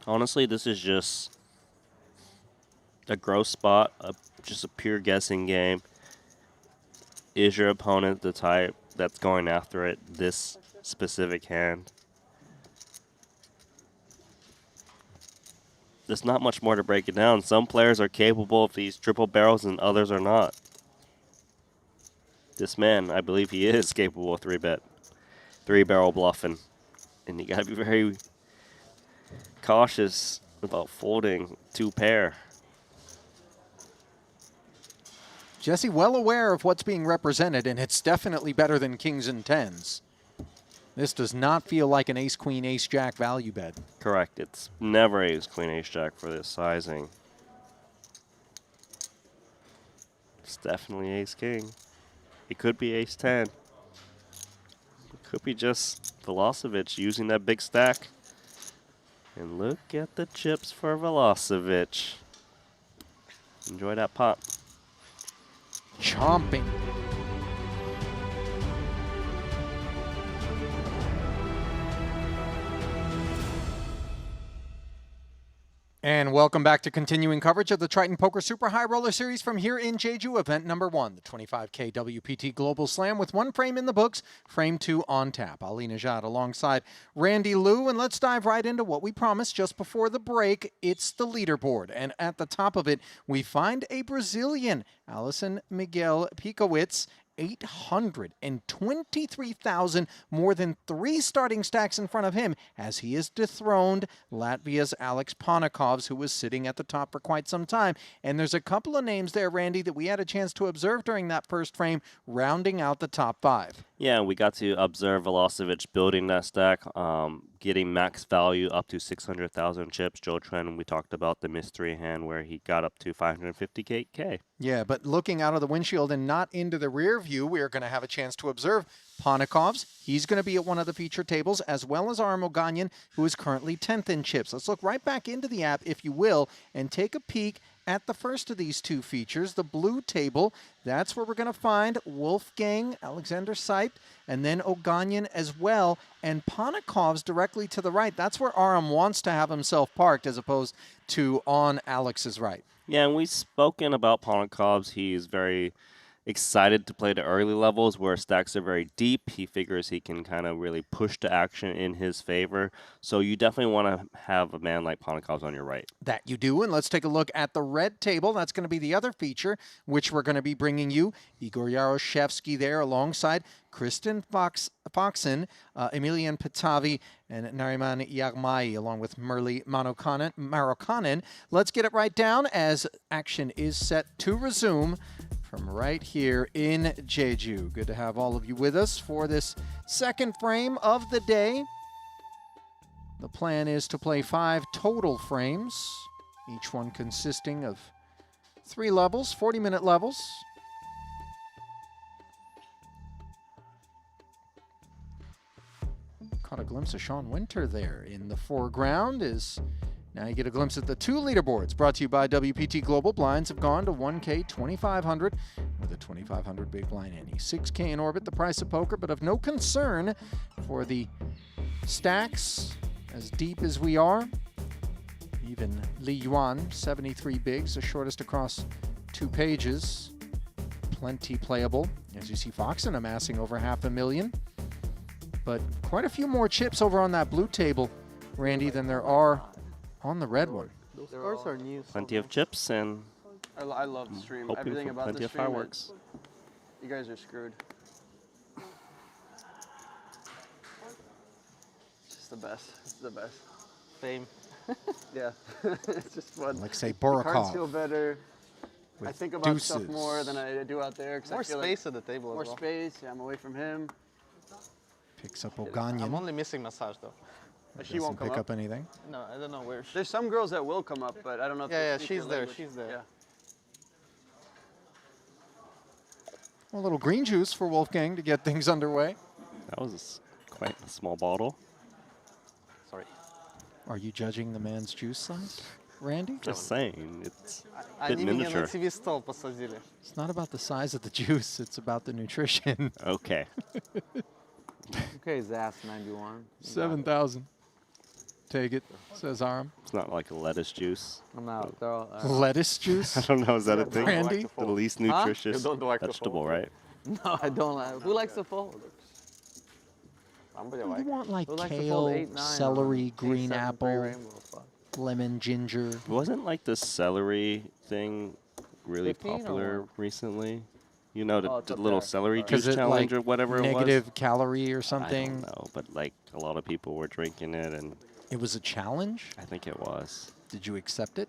Honestly, this is just a gross spot, just a pure guessing game. Is your opponent the type that's going after it this specific hand? There's not much more to break it down. Some players are capable of these triple barrels and others are not. This man, I believe he is capable of 3-bet, 3-barrel bluffing. And you gotta be very cautious about folding 2-pair. Jesse, well aware of what's being represented, and it's definitely better than kings and tens. This does not feel like an ace, queen, ace, jack value bet. Correct. It's never ace, queen, ace, jack for this sizing. It's definitely ace, king. It could be ace, 10. It could be just Velosevich using that big stack. And look at the chips for Velosevich. Enjoy that pop. Chomping. And welcome back to continuing coverage of the Triton Poker Super High Roller Series from here in Jeju, event number 1, the 25K WPT Global Slam with 1 frame in the books, frame 2 on tap. Ali Najad alongside Randy Liu, and let's dive right into what we promised just before the break. It's the leaderboard, and at the top of it, we find a Brazilian, Alison Miguel Pikowicz, 823,000, more than 3 starting stacks in front of him, as he is dethroned Latvia's Alex Ponikovs, who was sitting at the top for quite some time. And there's a couple of names there, Randy, that we had a chance to observe during that first frame, rounding out the top 5. Yeah, we got to observe Velosevich building that stack, getting max value up to 600,000 chips. Joe Trent, we talked about the mystery hand where he got up to 550K. Yeah, but looking out of the windshield and not into the rear view, we are going to have a chance to observe Ponikovs. He's going to be at one of the feature tables, as well as Aram Oganyan, who is currently 10th in chips. Let's look right back into the app, if you will, and take a peek at the first of these 2 features, the blue table. That's where we're going to find Wolfgang, Alexander Seip, and then Oganyan as well, and Ponikovs directly to the right. That's where Aram wants to have himself parked, as opposed to on Alex's right. Yeah, and we've spoken about Ponikovs. He's very excited to play the early levels where stacks are very deep. He figures he can kind of really push the action in his favor. So you definitely want to have a man like Ponikovs on your right. That you do, and let's take a look at the red table. That's going to be the other feature, which we're going to be bringing you. Igor Yaroshevsky there alongside Kristen Foxen, Emilian Patavi, and Nariman Yagmai, along with Merli Marokanen. Let's get it right down as action is set to resume from right here in Jeju. Good to have all of you with us for this second frame of the day. The plan is to play 5 total frames, each one consisting of 3 levels, 40-minute levels. Caught a glimpse of Sean Winter there in the foreground. Now you get a glimpse at the 2 leaderboards brought to you by WPT Global. Blinds have gone to 1K 2,500 with a 2,500 big blind ante. 6K in orbit, the price of poker, but of no concern for the stacks as deep as we are. Even Li Yuan, 73 bigs, the shortest across 2 pages. Plenty playable. As you see, Foxen amassing over 500,000. But quite a few more chips over on that blue table, Randy, than there are on the red one. Those cards are new. Plenty of chips and I love the stream. hoping Everything for about plenty the of stream. fireworks. You guys are screwed. It's just the best. It's the best. Fame. Yeah. It's just fun. Alexei The cards Borakov feel better. I with think about stuff deuces. more than I do out there. 'Cause I More feel space at the table as More well. space. Yeah, I'm away from him. Picks up I'm Oganyan. only missing Massage though. She won't come pick up. up anything. No, I don't know where. There's some girls that will come up, but I don't know if Yeah, they yeah, speak she's your there, language. she's there. Yeah. A little green juice for Wolfgang to get things underway. That was quite a small bottle. Sorry. Are you judging the man's juice size, Randy? Just saying, it's a bit Они меня на miniature. TV-стол посадили. It's not about the size of the juice, it's about the nutrition. Okay. Okay, Zas 91. 7,000. Take it, says Aram. It's not like a lettuce juice. I'm out. They're all, Lettuce juice? I don't know, is that a thing? Randy? The least Huh? nutritious You don't like to vegetable, fold? right? No, I don't like. Who likes to fold? Somebody You like. want like Who likes to kale, fold 8, 9 celery, on green 8, 7, apple, rainbow, fuck. lemon, ginger. Wasn't like the celery thing really 15 or popular what? recently? You know, Oh, it's the up little there. celery Sorry. juice Is it challenge like or whatever it was? negative calorie or I something? don't know, but like a lot of people were drinking it, and It was a challenge? I think it was. Did you accept it?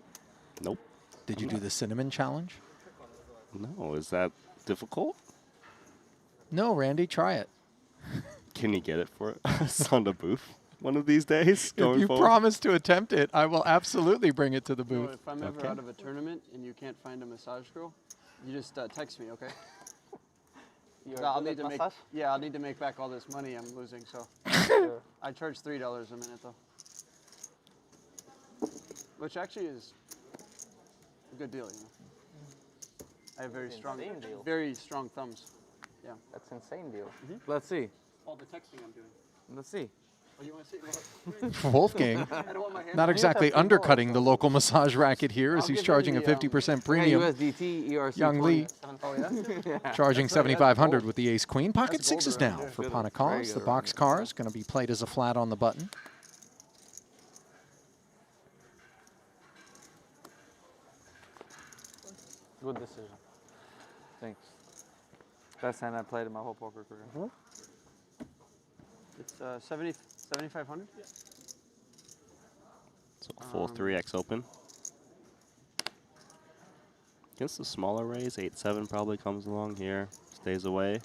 Nope. Did you I'm do not- the cinnamon challenge? No, is that difficult? No, Randy, try it. Can you get it for us on the booth one of these days? If Going you forward? promise to attempt it, I will absolutely bring it to the No, booth. if I'm ever Okay. out of a tournament and you can't find a massage girl, you just text me, okay? I'll need to make. Yeah, I'll need to make back all this money I'm losing. So I charge $3 a minute though, which actually is a good deal, you know. I have very strong thumbs. Yeah. That's insane deal. Let's see. All the texting I'm doing. Let's see. Oh, you want to see? Wolfgang, I don't want my hands not exactly undercutting the local massage racket here as I'll he's give charging a them the, 50% premium. USDT, ERC. Young Lee. Oh yeah. Charging That's right, that's 7,500 gold. with the ace queen. Pocket That's gold sixes around now here. for Good. Pana Very calls. good The around box here. car is going to be played as a flat on the button. Good decision. Thanks. Best hand I played in my whole poker career. It's 7,500. So full 3x open. Against the smaller raise, 8-7 probably comes along here. Stays away.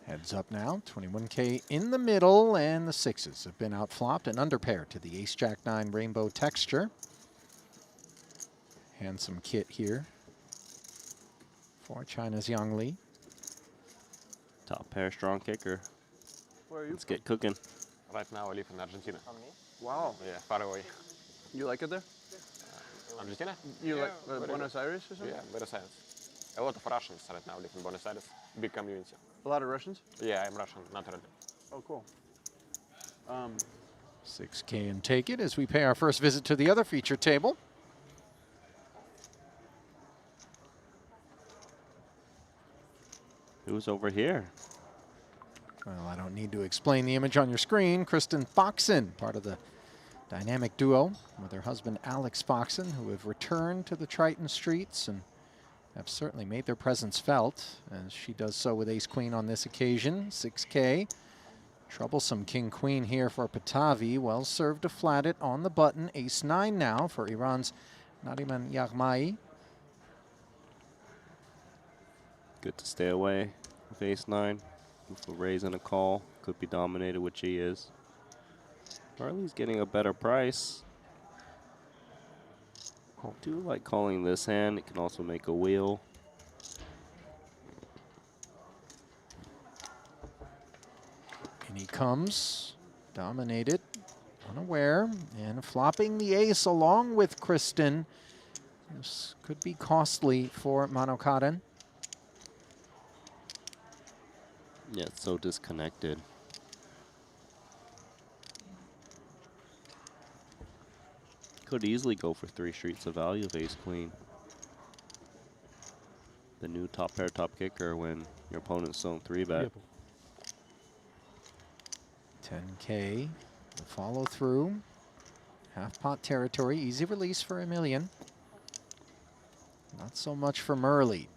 Heads up now, 21K in the middle, and the sixes have been outflopped and underpaired to the ace-jack-9 rainbow texture. Handsome kit here for China's Yang Li. Top pair, strong kicker. Where are you? Let's get cooking. Right now I live in Argentina. Wow. Yeah, far away. You like it there? Argentina? You Yeah, like very Buenos good. Aires or something? Yeah, Buenos Aires. A lot of Russians right now live in Buenos Aires. Big community. A lot of Russians? Yeah, I'm Russian, naturally. Oh, cool. 6K and take it as we pay our first visit to the other feature table. Who's over here? Well, I don't need to explain the image on your screen. Kristen Foxen, part of the dynamic duo with her husband Alex Foxen, who have returned to the Triton streets and have certainly made their presence felt, as she does so with ace-queen on this occasion. 6K. Troublesome king-queen here for Patavi. Well served to flat it on the button. Ace-9 now for Iran's Nariman Yaghmai. Good to stay away with ace-9. With a raise and a call. Could be dominated, which he is. Marley's getting a better price. I do like calling this hand. It can also make a wheel. And he comes, dominated, unaware, and flopping the ace along with Kristen. This could be costly for Manokaren. Yeah, it's so disconnected. Could easily go for 3 streets of value of ace-queen. The new top pair, top kicker when your opponent's zone 3-bet. 10K, the follow through. Half pot territory, easy release for Emilian. Not so much for Murley.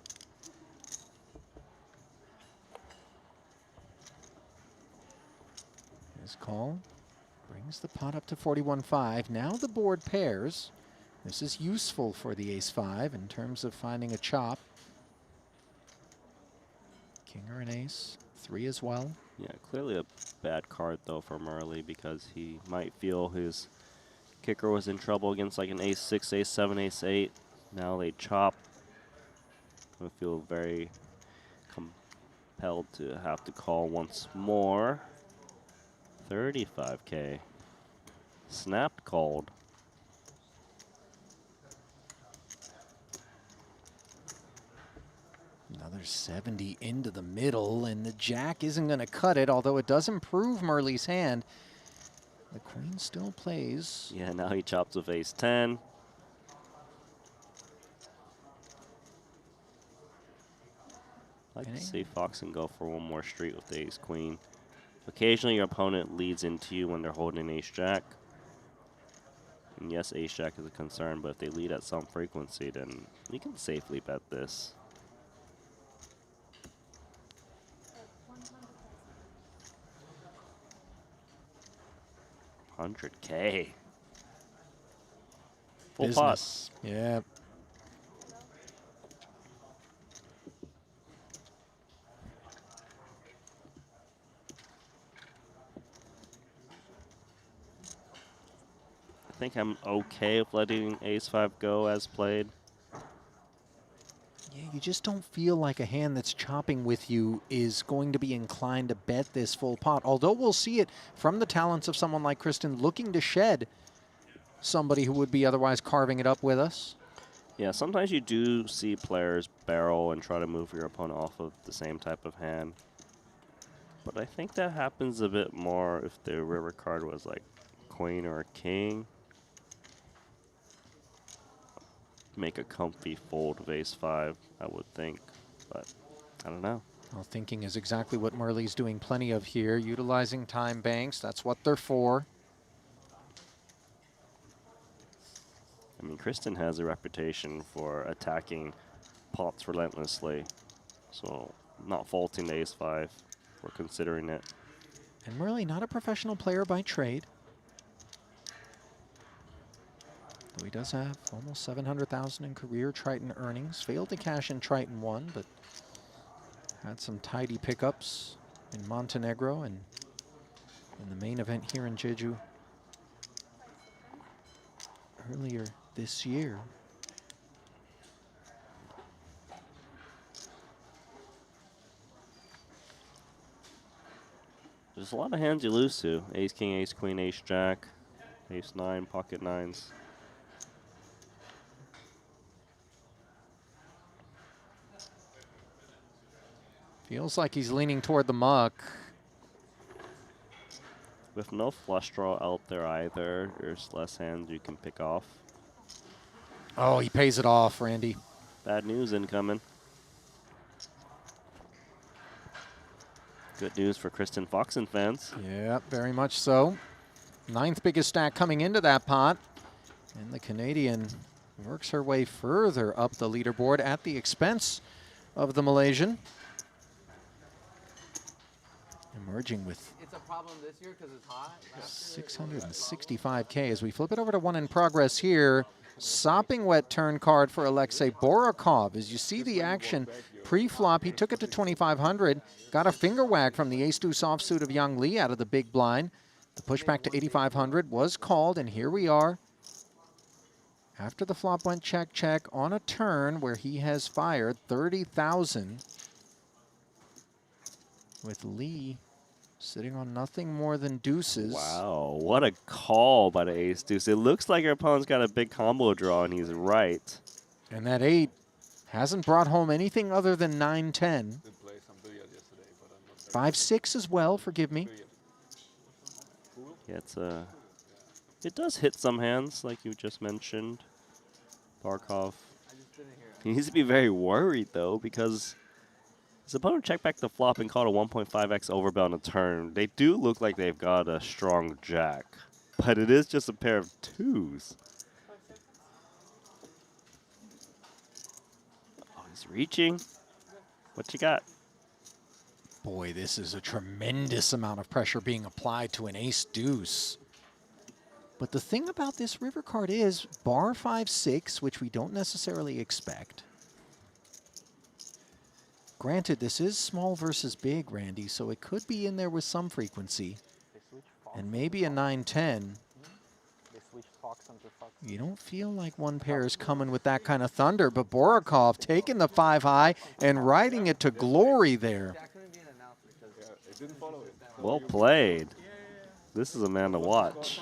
His call brings the pot up to 41.5. Now the board pairs. This is useful for the ace-5 in terms of finding a chop. King or an ace, 3 as well. Yeah, clearly a bad card though for Murley because he might feel his kicker was in trouble against like an ace-6, ace-7, ace-8. Now they chop. I feel very compelled to have to call once more. 35K. Snapped called. Another There's 70 into the middle, and the jack isn't going to cut it, although it does improve Murley's hand. The queen still plays. Yeah, now he chops with ace-10. I'd like to see Foxen go for one more street with the ace-queen. Occasionally your opponent leads into you when they're holding ace-jack. And yes, ace-jack is a concern, but if they lead at some frequency, then you can safely bet this. 100K. Full Business. Yeah. I think I'm okay with letting ace-5 go as played. Yeah, you just don't feel like a hand that's chopping with you is going to be inclined to bet this full pot. Although we'll see it from the talents of someone like Kristen looking to shed somebody who would be otherwise carving it up with us. Yeah, sometimes you do see players barrel and try to move your opponent off of the same type of hand. But I think that happens a bit more if the river card was like queen or a king. Make a comfy fold of ace-5, I would think, but I don't know. Well, thinking is exactly what Murley's doing plenty of here, utilizing time banks. That's what they're for. I mean, Kristen has a reputation for attacking pots relentlessly, so not faulting the ace-5 for considering it. And Murley, not a professional player by trade. Though he does have almost 700,000 in career Triton earnings. Failed to cash in Triton 1, but had some tidy pickups in Montenegro and in the main event here in Jeju earlier this year. There's a lot of hands you lose to. Ace-king, ace-queen, ace-jack, ace-9, pocket nines. Feels like he's leaning toward the muck. With no flush draw out there either, there's less hands you can pick off. Oh, he pays it off, Randy. Bad news incoming. Good news for Kristen Foxen fans. Yeah, very much so. 9th biggest stack coming into that pot. And the Canadian works her way further up the leaderboard at the expense of the Malaysian. Emerging with It's a problem this year because it's hot. 665K as we flip it over to one in progress here. Sopping wet turn card for Alexei Borakov. As you see the action pre-flop, he took it to 2,500. Got a finger wag from the ace-deuce offsuit of Yang Li out of the big blind. The pushback to 8,500 was called, and here we are. After the flop went check, check on a turn where he has fired 30,000. With Li sitting on nothing more than deuces. Wow, what a call by the ace-deuce. It looks like your opponent's got a big combo draw, and he's right. And that 8 hasn't brought home anything other than 9-10. 5-6 as well, forgive me. Yeah, it does hit some hands, like you just mentioned. Barkov. He needs to be very worried, though, because his opponent checked back the flop and caught a 1.5x overbet on a turn. They do look like they've got a strong jack, but it is just a pair of twos. Oh, he's reaching. What you got? Boy, this is a tremendous amount of pressure being applied to an ace-deuce. But the thing about this river card is bar 5-6, which we don't necessarily expect. Granted, this is small versus big, Randy, so it could be in there with some frequency. And maybe a 9-10. You don't feel like one pair is coming with that kind of thunder, but Borakov taking the 5-high and riding it to glory there. Well played. This is a man to watch.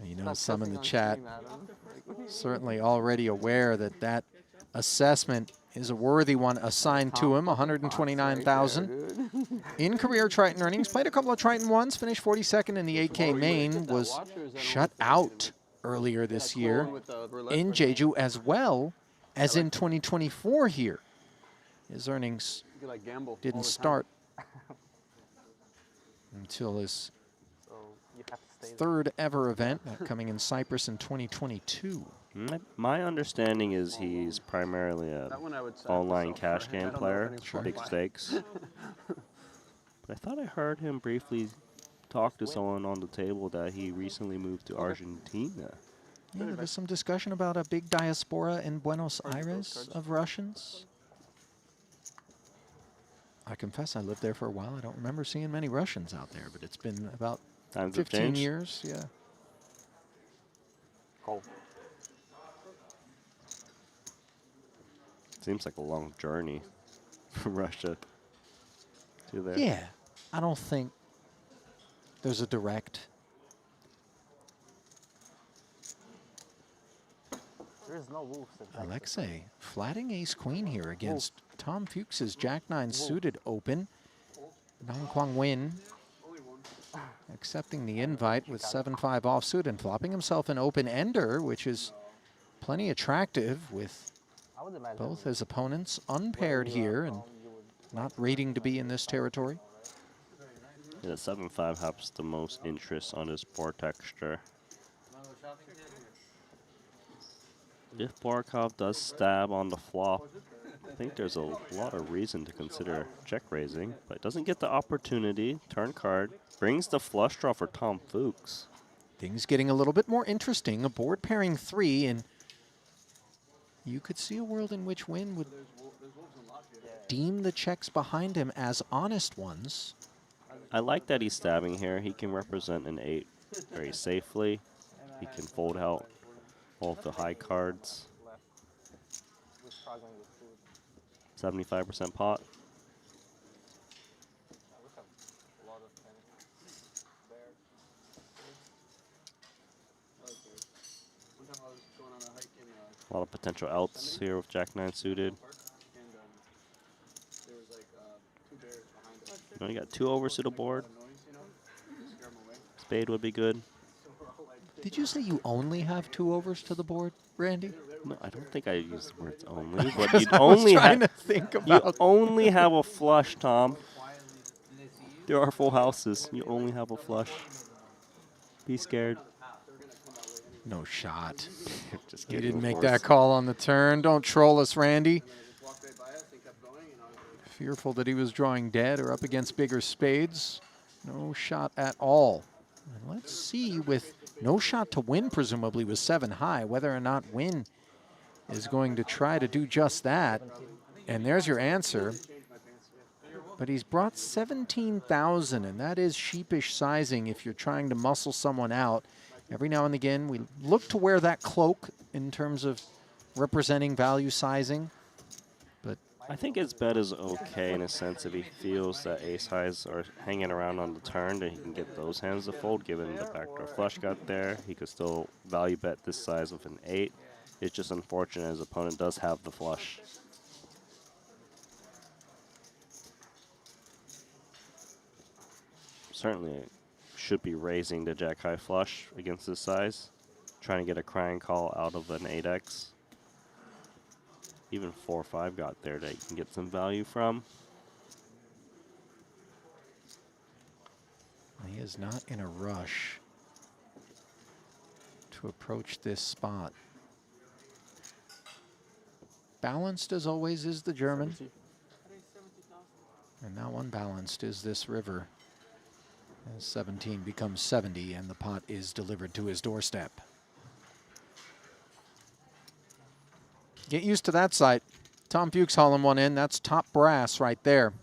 You know, some in the chat certainly already aware that that assessment is a worthy one assigned to him, 129,000. In career Triton earnings, played a couple of Triton ones, finished 42nd in the 8K main, was shut out earlier this year in Jeju as well as in 2024 here. His earnings didn't start until his third ever event, coming in Cyprus in 2022. My understanding is he's primarily a online cash game player, big stakes. But I thought I heard him briefly talk to someone on the table that he recently moved to Argentina. Yeah, there was some discussion about a big diaspora in Buenos Aires of Russians. I confess I lived there for a while. I don't remember seeing many Russians out there, but it's been about 15 years. Yeah. Cool. Seems like a long journey from Russia to there. Yeah, I don't think there's a direct. There's no wolves in Texas. Alexei flatting ace-queen here against Tom Fuchs's Jack-9 suited open. Dong Kwang Win accepting the invite with 7-5 offsuit and flopping himself an open ender, which is plenty attractive with both his opponents unpaired here and not rating to be in this territory. Yeah, 7-5 has the most interest on his board texture. If Borkov does stab on the flop, I think there's a lot of reason to consider check raising, but doesn't get the opportunity. Turn card brings the flush draw for Tom Fuchs. Things getting a little bit more interesting. A board pairing 3, and you could see a world in which Win would deem the checks behind him as honest ones. I like that he's stabbing here. He can represent an 8 very safely. He can fold out all of the high cards. 75% pot. A lot of potential outs here with Jack-9 suited. You got 2 overs to the board. Spade would be good. Did you say you only have 2 overs to the board, Randy? No, I don't think I used the words only, but you'd only only have a flush, Tom. There are full houses. You only have a flush. Be scared. No shot. Just He kidding, didn't of make course. that call on the turn. Don't troll us, Randy. Fearful that he was drawing dead or up against bigger spades. No shot at all. And let's see, with no shot to win, presumably with 7 high, whether or not Win is going to try to do just that. And there's your answer. But he's brought 17,000, and that is sheepish sizing if you're trying to muscle someone out. Every now and again, we look to wear that cloak in terms of representing value sizing. But I think his bet is okay in a sense if he feels that ace highs are hanging around on the turn, then he can get those hands to fold. Given the backdoor flush got there, he could still value bet this size with an 8. It's just unfortunate his opponent does have the flush. Certainly should be raising the jack high flush against this size, trying to get a crying call out of an 8x. Even 4-5 got there that you can get some value from. he is not in a rush to approach this spot. Balanced as always is the German. And now unbalanced is this river. As 17 becomes 70 and the pot is delivered to his doorstep. Get used to that sight. Tom Fuchs hauling one in. That's top brass right there.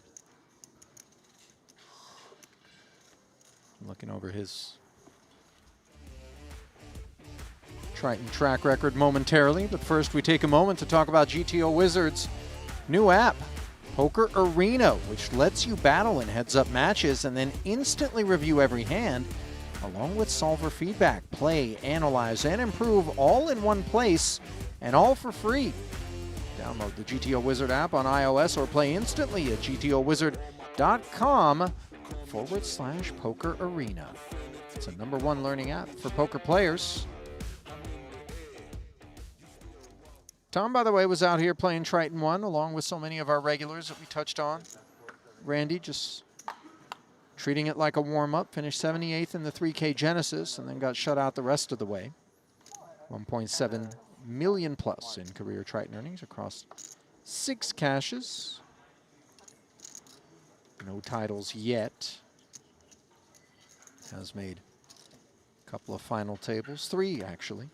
Looking over his Triton track record momentarily, but first we take a moment to talk about GTO Wizards' new app, Poker Arena, which lets you battle in heads-up matches and then instantly review every hand, along with solver feedback, play, analyze, and improve all in one place, and all for free. Download the GTO Wizard app on iOS or play instantly at gtowizard.com/poker arena. It's a #1 learning app for poker players. Tom, by the way, was out here playing Triton 1 along with so many of our regulars that we touched on. Randy just treating it like a warm-up, finished 78th in the 3K Genesis and then got shut out the rest of the way. 1.7 million plus in career Triton earnings across 6 caches. No titles yet. Has made a couple of final tables, 3 actually.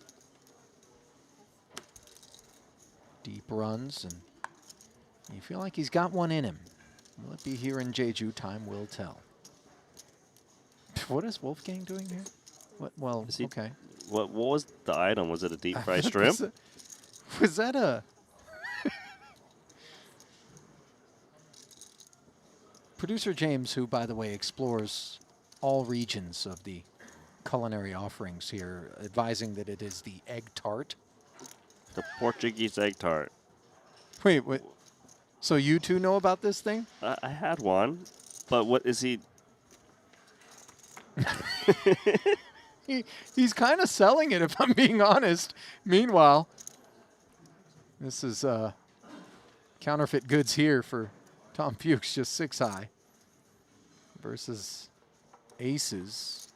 Deep runs, and you feel like he's got one in him. Will it be here in Jeju? Time will tell. What is Wolfgang doing here? What? Well, okay. What was the item? Was it a deep fried shrimp? Was that a... Producer James, who, by the way, explores all regions of the culinary offerings here, advising that it is the egg tart. The Portuguese egg tart. Wait, what? So you two know about this thing? I had one, but what is he? He's kind of selling it, if I'm being honest. Meanwhile, this is counterfeit goods here for Tom Fuchs, just 6 high versus aces.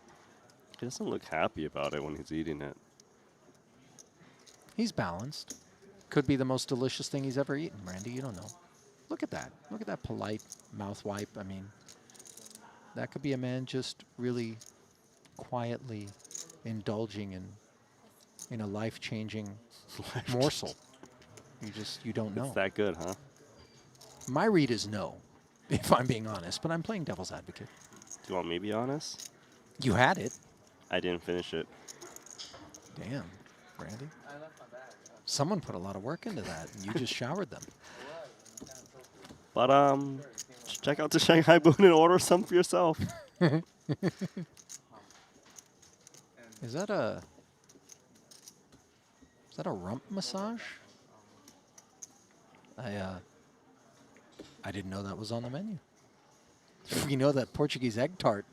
He doesn't look happy about it when he's eating it. He's balanced. Could be the most delicious thing he's ever eaten, Randy. You don't know. Look at that. Look at that polite mouth wipe. I mean, that could be a man just really quietly indulging in a life-changing morsel. You don't know. It's that good, huh? My read is no, if I'm being honest, but I'm playing devil's advocate. Do you want me to be honest? You had it. I didn't finish it. Damn, Randy. Someone put a lot of work into that, and you just showered them. But check out the Shanghai Boon and order some for yourself. Is that a rump massage? I didn't know that was on the menu. We know that Portuguese egg tart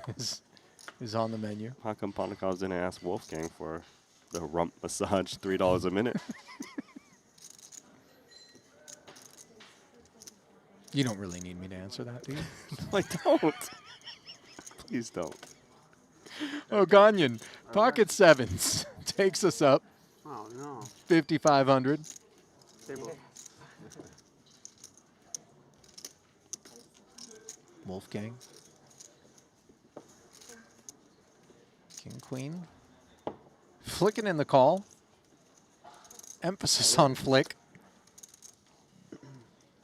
is on the menu. How come Ponticals didn't ask Wolfgang for the rump massage, $3 a minute? You don't really need me to answer that, do you? No, I don't. Please don't. O'Gonion, pocket sevens, takes us up. Oh, no. 5,500. Table. Wolfgang. King, queen. Flicking in the call. Emphasis on flick.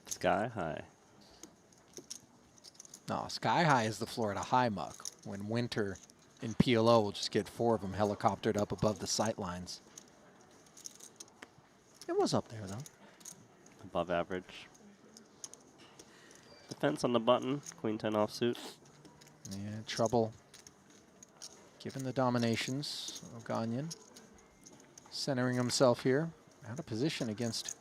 Sky high. No, sky high is the Florida high muck. When winter in PLO will just get 4 of them helicoptered up above the sight lines. It was up there, though. Above average. Defense on the button. Queen 10 offsuit. Yeah, trouble. Given the dominations, O'Gonion centering himself here. Out of position against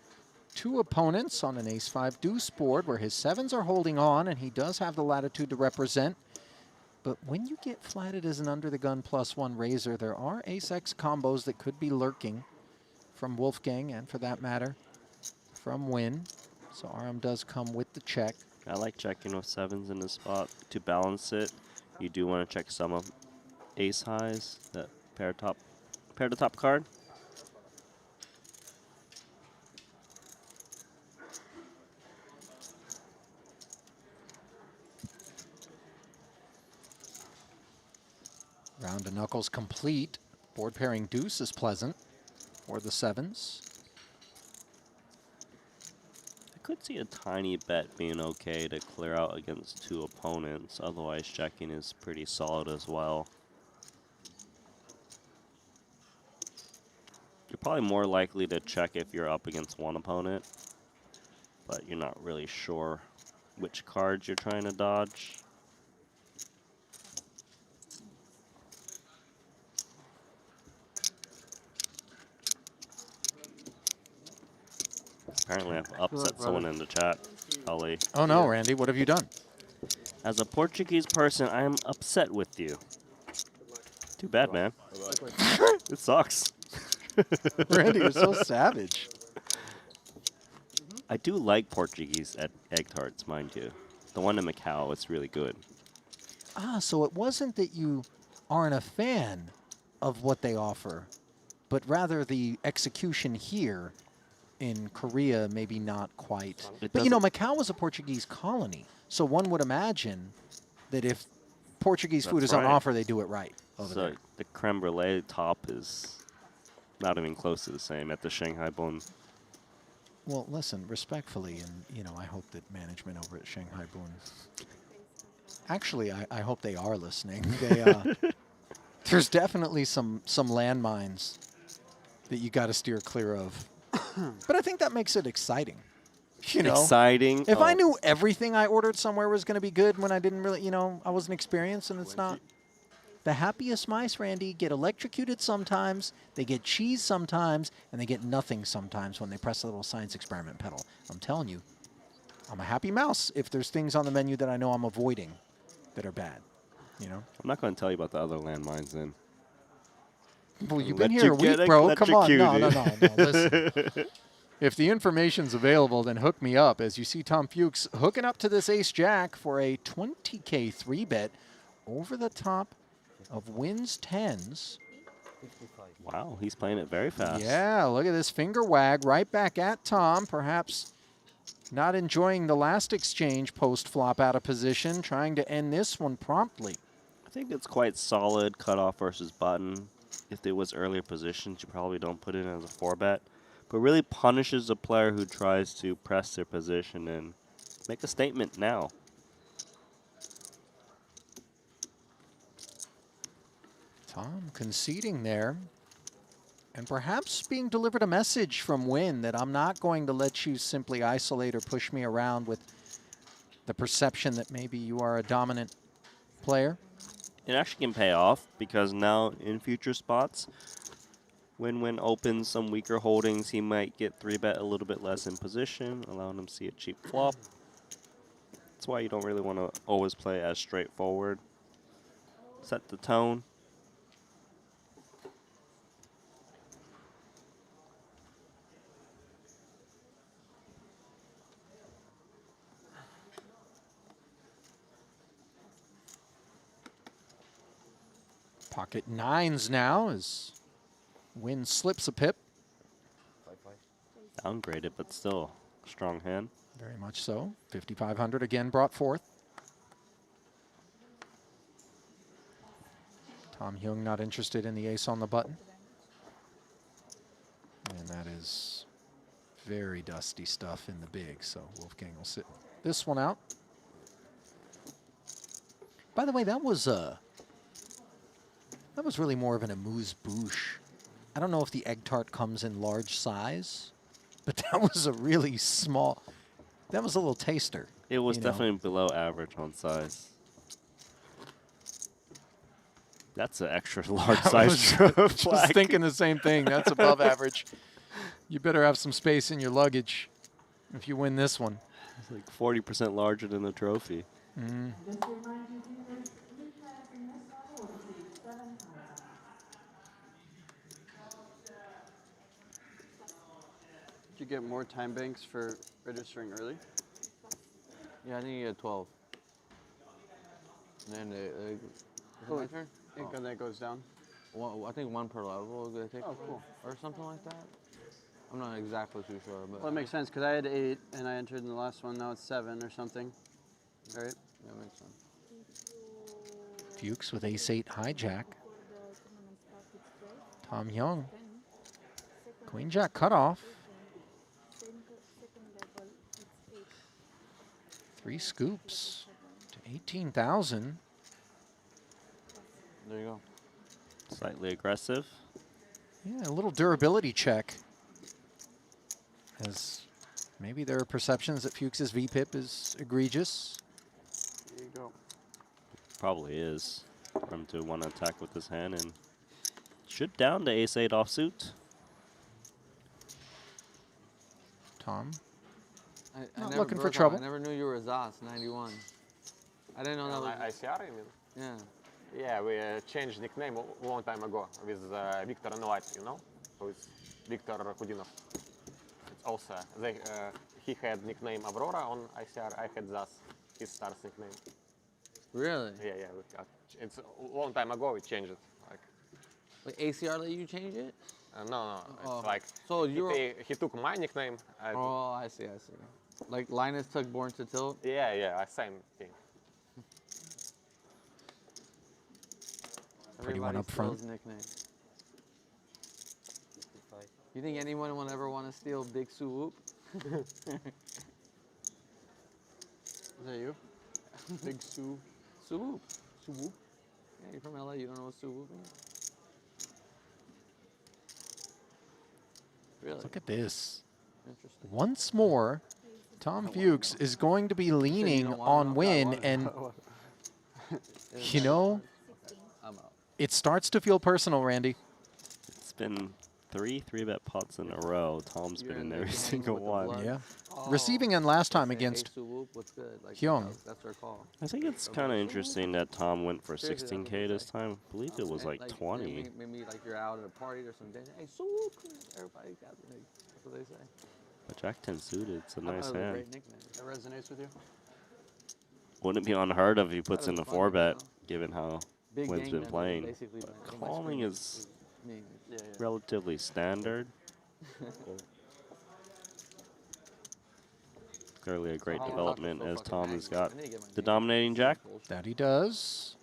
2 opponents on an ace-5 deuce board where his 7s are holding on, and he does have the latitude to represent. But when you get flatted as an under-the-gun +1 raiser, there are ace-x combos that could be lurking from Wolfgang, and for that matter, from Win. So RM does come with the check. I like checking with 7s in this spot. To balance it, you do want to check some of ace highs that pair the top card. Round of knuckles complete. Board pairing deuce is pleasant for the 7s. I could see a tiny bet being okay to clear out against 2 opponents. Otherwise, checking is pretty solid as well. You're probably more likely to check if you're up against 1 opponent, but you're not really sure which cards you're trying to dodge. Apparently, I've upset someone in the chat, Ali. Oh no, Randy, what have you done? As a Portuguese person, I am upset with you. Too bad, man. It sucks. Randy, you're so savage. I do like Portuguese egg tarts, mind you. The one in Macau, it's really good. Ah, so it wasn't that you aren't a fan of what they offer, but rather the execution here in Korea, maybe not quite. But you know, Macau was a Portuguese colony, so one would imagine that if Portuguese food is on offer, they do it right over there. The creme brulee top is not even close to the same at the Shanghai Bun. Well, listen, respectfully, and you know, I hope that management over at Shanghai Bun. Actually, I hope they are listening. They, there's definitely some landmines that you got to steer clear of. But I think that makes it exciting. You know, exciting. If I knew everything I ordered somewhere was going to be good when I didn't really, you know, I wasn't experienced, and it's not. The happiest mice, Randy, get electrocuted sometimes, they get cheese sometimes, and they get nothing sometimes when they press the little science experiment pedal. I'm telling you, I'm a happy mouse if there's things on the menu that I know I'm avoiding that are bad, you know? I'm not going to tell you about the other landmines then. Well, you've been here a week, bro. Come on. No. Listen. If the information's available, then hook me up. As you see Tom Fuchs hooking up to this ace-jack for a 20K 3-bet over the top of wins 10s. Wow, he's playing it very fast. Yeah, look at this finger wag right back at Tom. Perhaps not enjoying the last exchange post-flop out of position, trying to end this one promptly. I think it's quite solid cutoff versus button. If it was earlier positions, you probably don't put it in as a 4-bet. But really punishes a player who tries to press their position and make a statement now. Tom conceding there, and perhaps being delivered a message from Wynn that I'm not going to let you simply isolate or push me around with the perception that maybe you are a dominant player. It actually can pay off because now in future spots, when opens some weaker holdings, he might get 3-bet a little bit less in position, allowing him to see a cheap flop. That's why you don't really want to always play as straightforward. Set the tone. Pocket nines now as Wynn slips a pip. Downgraded, but still strong hand. Very much so. 5,500 again brought forth. Tom Hyung not interested in the ace on the button. And that is very dusty stuff in the big, so Wolfgang will sit this one out. By the way, that was really more of an amuse-bouche. I don't know if the egg tart comes in large size, but that was a really small, that was a little taster. It was definitely below average on size. That's an extra large size. I was just thinking the same thing. That's above average. You better have some space in your luggage if you win this one. It's like 40% larger than the trophy. Mm. Did you get more time banks for registering early? Yeah, I think you get 12. And then is it my turn? And that goes down? Well, I think one per level they take. Oh, cool. Or something like that. I'm not exactly too sure, but. Well, that makes sense because I had 8 and I entered in the last one. Now it's 7 or something. All right? That makes sense. Fuchs with ace-8 hijack. Tom Hyung. Queen-jack cutoff. 3 scoops to 18,000. There you go. Slightly aggressive. Yeah, a little durability check. As maybe there are perceptions that Fuchs's VPIP is egregious. There you go. Probably is. For him to want to attack with his hand and should down to ace-8 offsuit. Tom. I Not never, looking for Bertha, trouble. I never knew you were Zas 91. I didn't know that was. ICR, you mean? Yeah. Yeah, we changed nickname a long time ago with Victor NLH, you know? So it's Victor Kudinov. It's also, he had nickname Aurora on ICR, I had Zas, his stars nickname. Really? Yeah, yeah. It's a long time ago we changed it. Like ACR let you change it? No, Oh. it's like So he took my nickname. Oh, I see. Like Linus took Born to Tilt? Yeah, same thing. Pretty one Everybody up front. steals nicknames. You think anyone will ever want to steal Big Swoop? Is that you? Big Swoop. Swoop. Swoop. Yeah, you're from LA. You don't know what Swoop means? Really? Look at this. Interesting. Once more, Tom Fuchs is going to be leaning on win, and you know, I'm out. it starts to feel personal, Randy. It's been 3-bet pots in a row. Tom's been in every single one. Yeah. Receiving end last time against Hyung. That's our call. I think it's kind of interesting that Tom went for 16K this time. I believe it was like 20. Maybe like you're out at a party or something. Hey, Swoop! Everybody got the name. That's what they say. But Jack 10 suited, it's a I thought nice it was a hand. great nickname. That resonates with you? Wouldn't be unheard of if he puts That in is a fun, 4-bet, you know? given how Big Wynn's game been members playing. basically But been- calling is Yeah. relatively standard. Clearly a great how long development so as fucking Tom has angry? got I need to get my the name. dominating jack. That he does.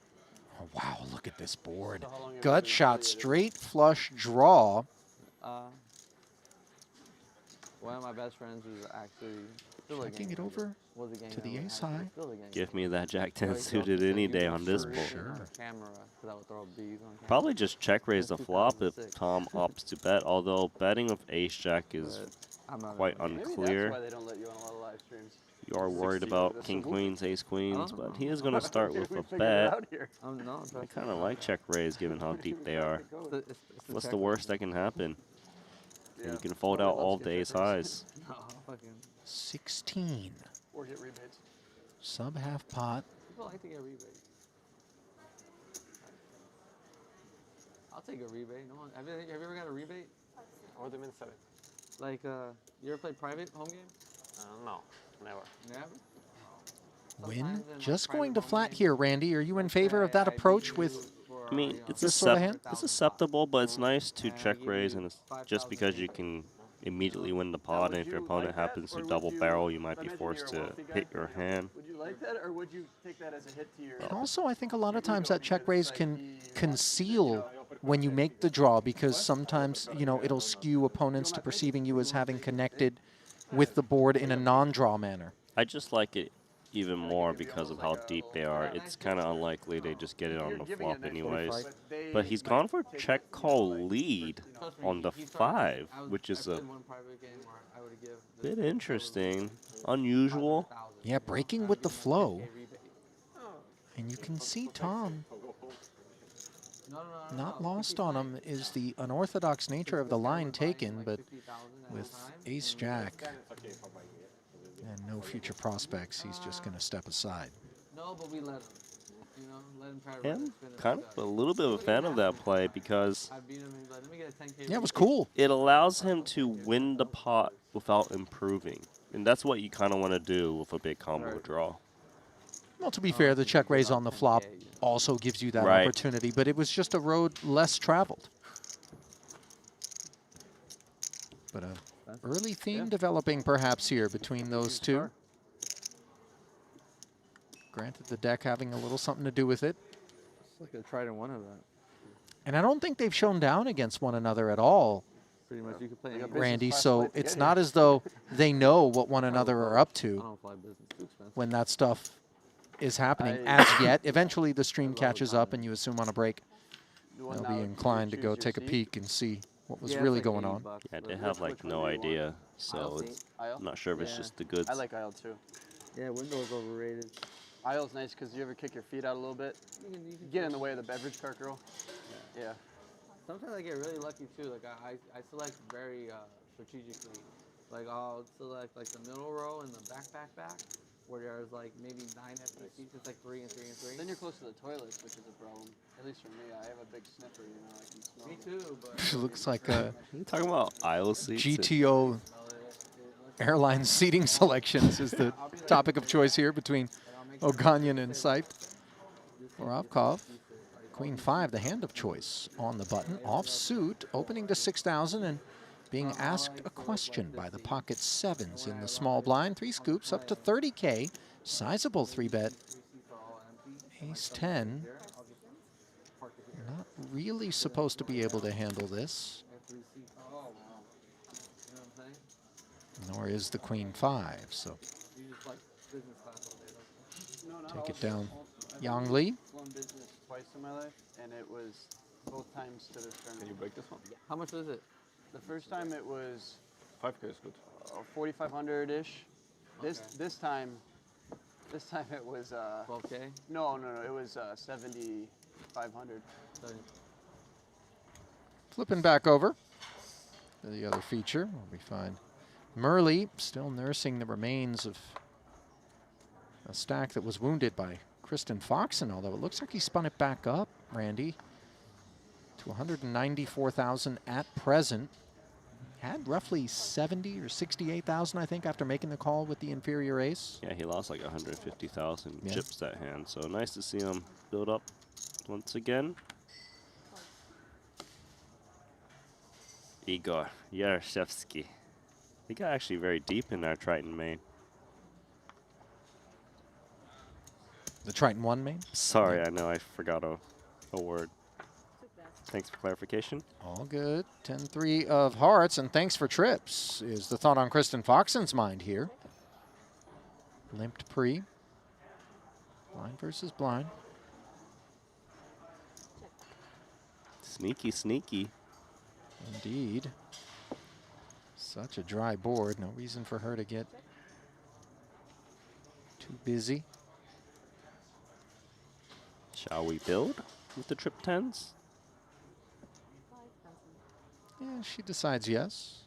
Oh, wow, look at this board. So how long have you Gut been shot, affiliated? straight flush draw. One of my best friends was actually still a Checking gang it member. over Was a gang to the member, ace actually, high. still a gang Give member. me that Jack So 10 he suited said, any "You day can on this shoot board. on camera, 'cause I would throw B's on camera." Probably just check raise the Since flop if 2006. Tom opts to bet, although betting with ace jack is I'm not quite really- Maybe that's unclear. why they don't let you on a lot of live streams. You are worried 60 about with king some queens, ace queens, don't but know. he is going to start with We a figured it bet. out here. No, I kind of like check raise given how deep they are. It's What's check the raise. worst that can happen? Yeah. You can fold Nobody out loves all to the get ace check raise. highs. No, fucking. 16. Or get rebates. Sub half pot. People like to get rebates. I'll take a rebate. No one. Have you ever got a rebate? What do you mean, sorry? Like, you ever played private home game? No, never. Never. Win. Sometimes in, like, Just private going to home flat games, here, Randy. Are you in favor of that I approach beat with you for, I mean, you know, it's This sort of hand? it's acceptable, but it's nice to And I check give raise, you and it's 5,000 just because you each. can immediately win the pot, and if your opponent happens to double barrel, you might be forced to hit your hand. Would you like that, or would you take that as a hit to your? And also, I think a lot of times that check raise can conceal when you make the draw, because sometimes, you know, it'll skew opponents to perceiving you as having connected with the board in a non-draw manner. I just like it even more because of how deep they are. It's kind of unlikely they just get it on the flop anyways. But he's gone for check call lead on the 5, which is a bit interesting, unusual. Yeah, breaking with the flow. And you can see Tom, not lost on him is the unorthodox nature of the line taken, but with ace-jack and no future prospects, he's just going to step aside. No, but we let him. You know, let him try to I'm kind of a little bit of a fan of that play because I beat him and he's like, let me get a 10K. Yeah, it was cool. it allows him to win the pot without improving. And that's what you kind of want to do with a big combo draw. Well, to be fair, the check raise on the flop also gives you that Right. opportunity, but it was just a road less traveled. But a early theme developing perhaps here between those two. Granted, the deck having a little something to do with it. It's like a Triton one of that. And I don't think they've shown down against one another at all, Pretty much, you could play. Randy, so it's not as though they know what one another are up I to don't fly business. Too expensive. when that stuff is happening as yet. Eventually, the stream catches up and you assume on a break. They'll be inclined to go take a peek and see what was really going on. Yeah, they have like no idea, so it's, I'm not sure if it's just the goods. I like aisle too. Yeah, window's overrated. Aisle's nice because you ever kick your feet out a little bit, you get in the way of the beverage cart girl. Yeah. Sometimes I get really lucky too. Like I select very strategically Like I'll select like the middle row and the back, where there's like maybe 9 FPCs. It's like 3 and 3 and 3. Then you're close to the toilets, which is a problem. At least for me, I have a big sniffer. You know, I can smell. Me too, but Looks like a You talking about aisle seats? GTO airline seating selections is the topic of choice here between Oganyan and Sipe. Borovkov, Queen 5, the hand of choice on the button. Off suit, opening to 6,000 and being asked a question by the pocket 7s in the small blind. 3 scoops up to 30K. Sizable 3-bet. Ace 10. Not really supposed to be able to handle this. Nor is the Queen 5, so take it down. Yang Li. Flown business twice in my life, and it was both times to the stern. Can you break this one? how much was it? The first time it was 5K is good. 4,500-ish. This time it was 12K. no, it was 7,500. Flipping back over to the other feature, where we find Murley still nursing the remains of a stack that was wounded by Kristen Foxen, although it looks like he spun it back up, Randy, to 194,000 at present. Had roughly 70 or 68,000, I think, after making the call with the inferior ace. Yeah, he lost like 150,000 Yeah. chips that hand. So nice to see him build up once again. Igor Yarshevsky. He got actually very deep in our Triton main. The Triton 1 main? Sorry, I know I forgot a word. Thanks for clarification. All good. 10-3 of hearts, and thanks for trips is the thought on Kristen Foxen's mind here. Limped pre. Blind versus blind. Sneaky, sneaky. Indeed. Such a dry board. No reason for her to get too busy. Shall we build with the trip 10s? Yeah, she decides yes.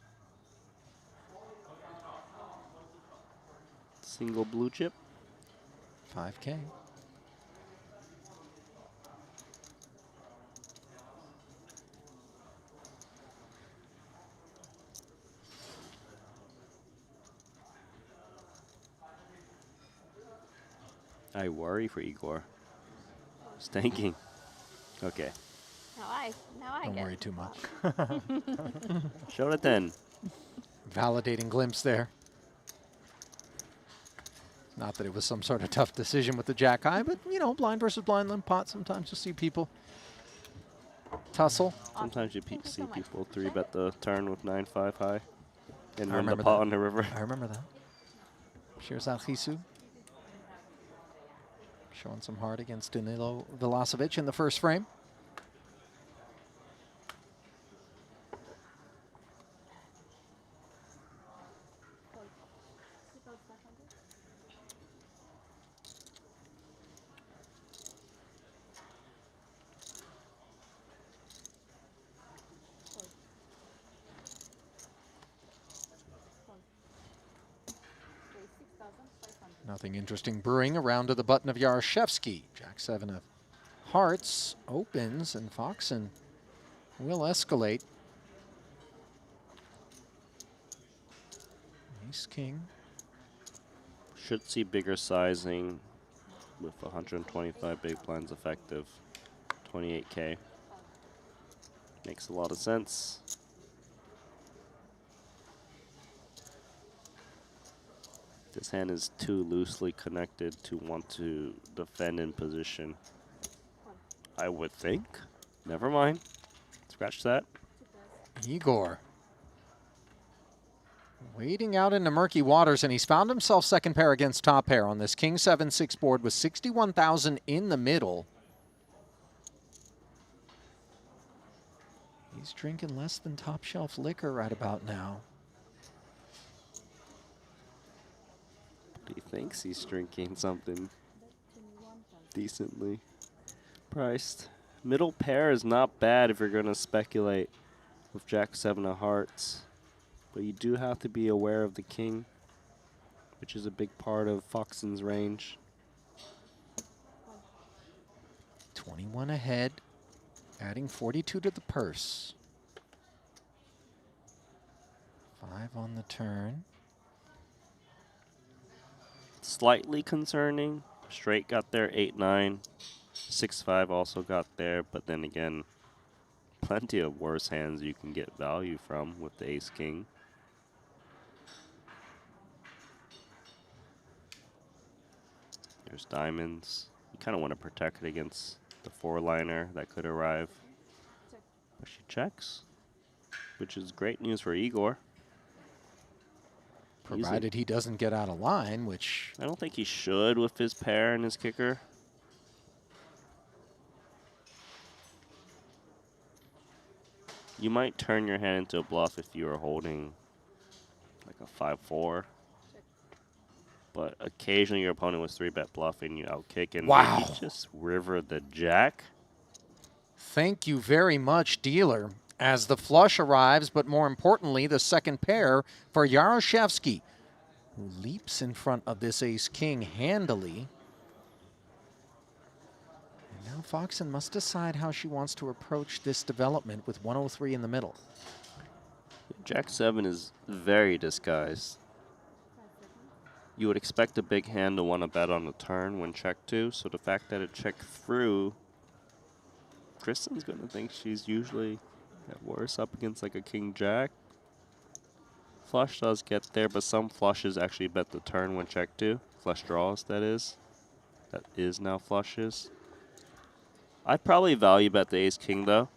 Single blue chip. 5K. I worry for Igor. Stanking. Okay. Now I Don't get worry too much. Show it 10. Validating glimpse there. Not that it was some sort of tough decision with the jack high, but you know, blind versus blind limp pot. Sometimes you'll see people tussle. Sometimes you see people 3-bet the turn with 9-5 high and I win the remember pot that. on the river. I remember that. Shirzad Hisu showing some heart against Danilo Velocevic in the first frame. Nothing interesting brewing around to the button of Yarshevsky. Jack 7 of hearts opens, and Foxen will escalate. Ace King. Should see bigger sizing with 125 big blinds effective. 28K. Makes a lot of sense. This hand is too loosely connected to want to defend in position. I would think. Never mind. Scratch that. Igor. Wading out into murky waters, and he's found himself second pair against top pair on this King 7-6 board with 61,000 in the middle. He's drinking less than top shelf liquor right about now. He thinks he's drinking something decently priced. Middle pair is not bad if you're going to speculate with Jack 7 of hearts. But you do have to be aware of the king, which is a big part of Foxen's range. 21 ahead, adding 42 to the purse. 5 on the turn. Slightly concerning. Straight got there, 8-9. 6-5 also got there, but then again, plenty of worse hands you can get value from with the ace-king. There's diamonds. You kind of want to protect it against the 4-liner that could arrive. But she checks, which is great news for Igor. Provided he doesn't get out of line, which... I don't think he should with his pair and his kicker. You might turn your hand into a bluff if you were holding like a 5-4. But occasionally your opponent was 3-bet bluffing you out kick, and wow. you just river the jack. Thank you very much, dealer. As the flush arrives, but more importantly, the second pair for Yaroshevsky, who leaps in front of this ace-king handily. And now Foxen must decide how she wants to approach this development with 103 in the middle. Jack-7 is very disguised. You would expect a big hand to want to bet on the turn when checked to, so the fact that it checked through, Kristen's going to think she's usually at worst up against like a king-jack. Flush does get there, but some flushes actually bet the turn when checked to. Flush draws, that is. That is now flushes. I'd probably value bet the ace-king, though,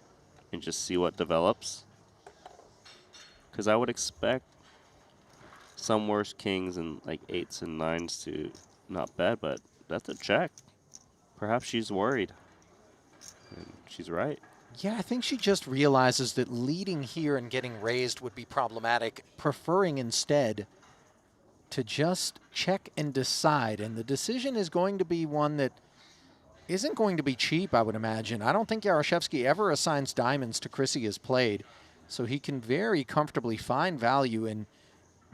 and just see what develops. Because I would expect some worse kings and like 8s and 9s to not bet, but that's a check. Perhaps she's worried. And she's right. Yeah, I think she just realizes that leading here and getting raised would be problematic, preferring instead to just check and decide. And the decision is going to be one that isn't going to be cheap, I would imagine. I don't think Yaroshevsky ever assigns diamonds to Chrissy as played, so he can very comfortably find value, and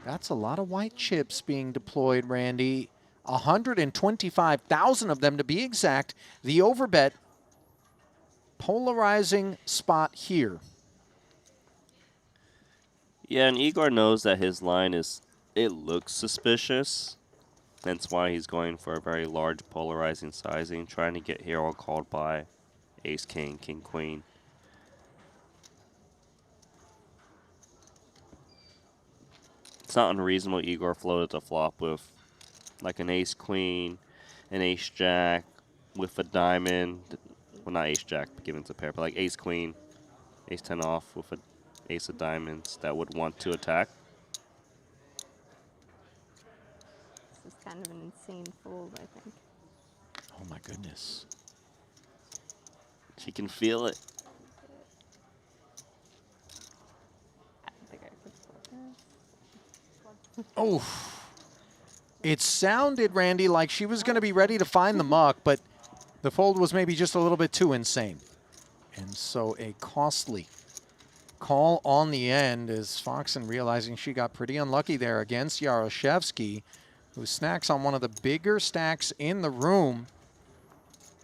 that's a lot of white chips being deployed, Randy. 125,000 of them to be exact. The overbet, polarizing spot here. Yeah, and Igor knows that his line it looks suspicious. That's why he's going for a very large polarizing sizing, trying to get hero called by ace-king, king-queen. It's not unreasonable Igor floated the flop with like an ace-queen, an ace-jack, with a diamond. Well, not ace-jack, given to pair, but like ace-queen, ace-10 off with an ace of diamonds that would want to attack. This is kind of an insane fold, I think. Oh my goodness. She can feel it. I don't think I could fold this. Oh, it sounded, Randy, like she was going to be ready to find the muck, but the fold was maybe just a little bit too insane. And so a costly call on the end as Foxen realizing she got pretty unlucky there against Yaroshevsky, who snacks on one of the bigger stacks in the room.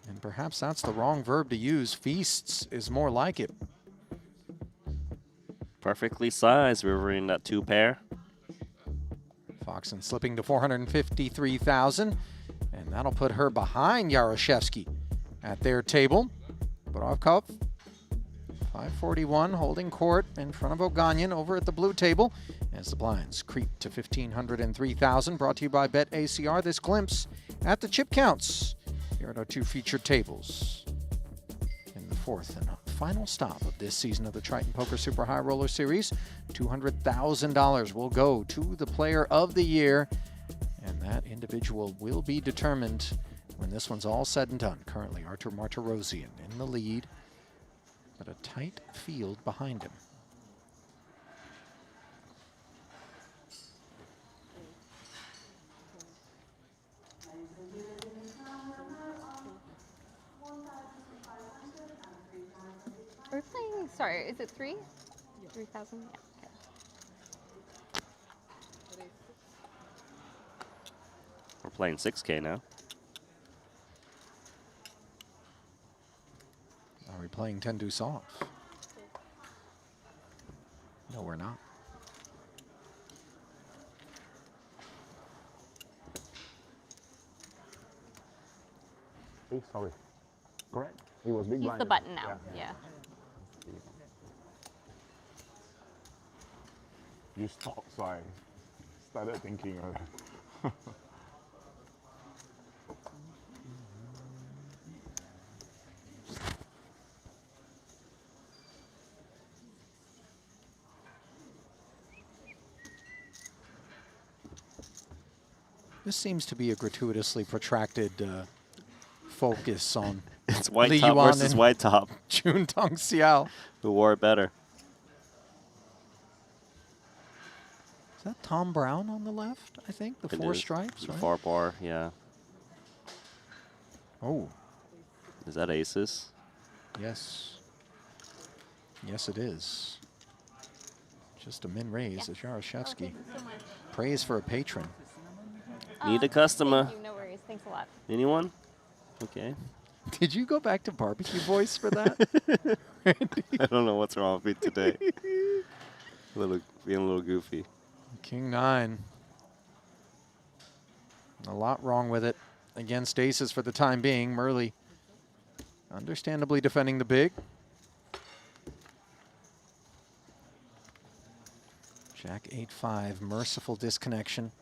And perhaps that's the wrong verb to use. Feasts is more like it. Perfectly sized, rivering that 2-pair. Foxen slipping to 453,000, and that'll put her behind Yaroshevsky at their table. Borovkov, 541, holding court in front of Oganyan over at the blue table as the blinds creep to 1,503,000. Brought to you by BetACR. This glimpse at the chip counts here at our 2 featured tables. In the 4th and final stop of this season of the Triton Poker Super High Roller Series, $200,000 will go to the Player of the Year, and that individual will be determined when this one's all said and done. Currently, Artur Martirosyan in the lead, but a tight field behind him. We're playing, sorry, is it 3? 3,000? Yeah. Okay. We're playing 6K now. Are we playing 10 deuce off? No, we're not. Hey, sorry. Correct. He was big Use blind. the button now. Yeah. You stopped, so I started thinking of it. This seems to be a gratuitously protracted focus on It's white Li top Yuan versus and white top. Jun Tong Xiao. Who wore it better? Is that Tom Brown on the left, I think? The It four is. stripes, The right? far bar, yeah. Oh, Is that aces? yes. Yes, it is. Just a min raise, as Yaroshevsky. Praise for a patron. Need a customer. Thank you. No worries. Thanks a lot. Anyone? Okay. Did you go back to barbecue voice for that? I don't know what's wrong with me today. Being a little goofy. King 9. A lot wrong with it. Against aces for the time being. Murley understandably defending the big. Jack 8-5, merciful disconnection.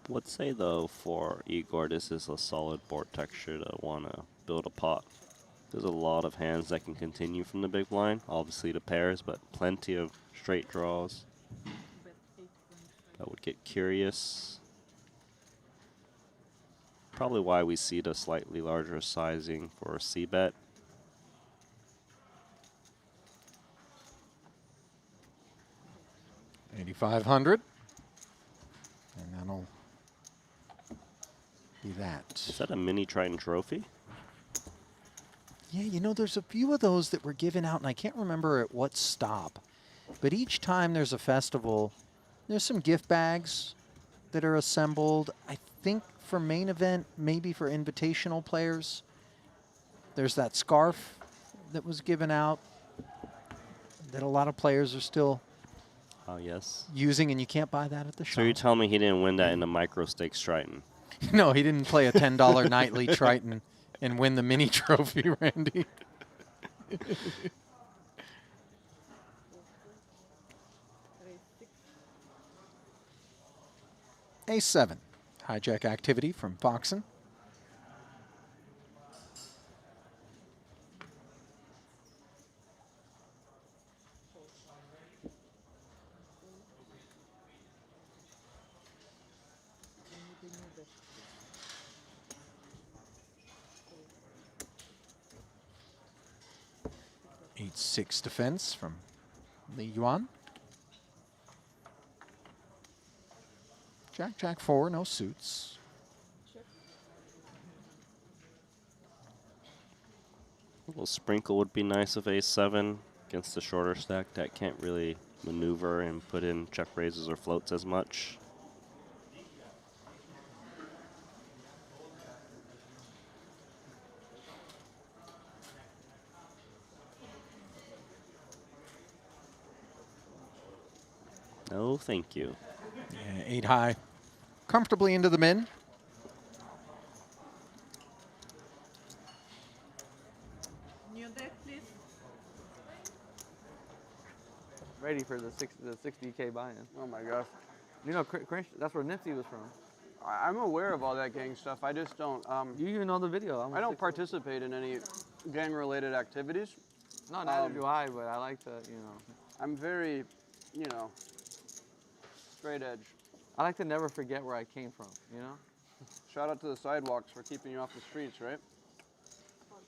Would say though for Igor, this is a solid board texture to want to build a pot. There's a lot of hands that can continue from the big blind. Obviously the pairs, but plenty of straight draws. That would get curious. Probably why we see the slightly larger sizing for a C-bet. $8,500. And that'll be that. Is that a mini Triton trophy? Yeah, you know, there's a few of those that were given out, and I can't remember at what stop. But each time there's a festival, there's some gift bags that are assembled. I think for main event, maybe for invitational players. There's that scarf that was given out that a lot of players are still Yes. using, and you can't buy that at the shop. So you're telling me he didn't win that in the micro stakes Triton? No, he didn't play a $10 nightly Triton and win the mini trophy, Randy. A7, hijack activity from Foxen. Eight-six defense from Li Yuan. Jack, Jack 4, no suits. A little sprinkle would be nice of A7 against the shorter stack that can't really maneuver and put in check raises or floats as much. No, thank you. Yeah, 8 high. Comfortably into the min. New deck, please. Ready for the 60K buy-in. Oh my gosh. You know, that's where Nipsey was from. I'm aware of all that gang stuff. I just don't. You even know the video. I don't participate in any gang-related activities. No, neither do I, but I like to, you know. I'm very, you know, straight edge. I like to never forget where I came from, you know? Shout out to the sidewalks for keeping you off the streets, right?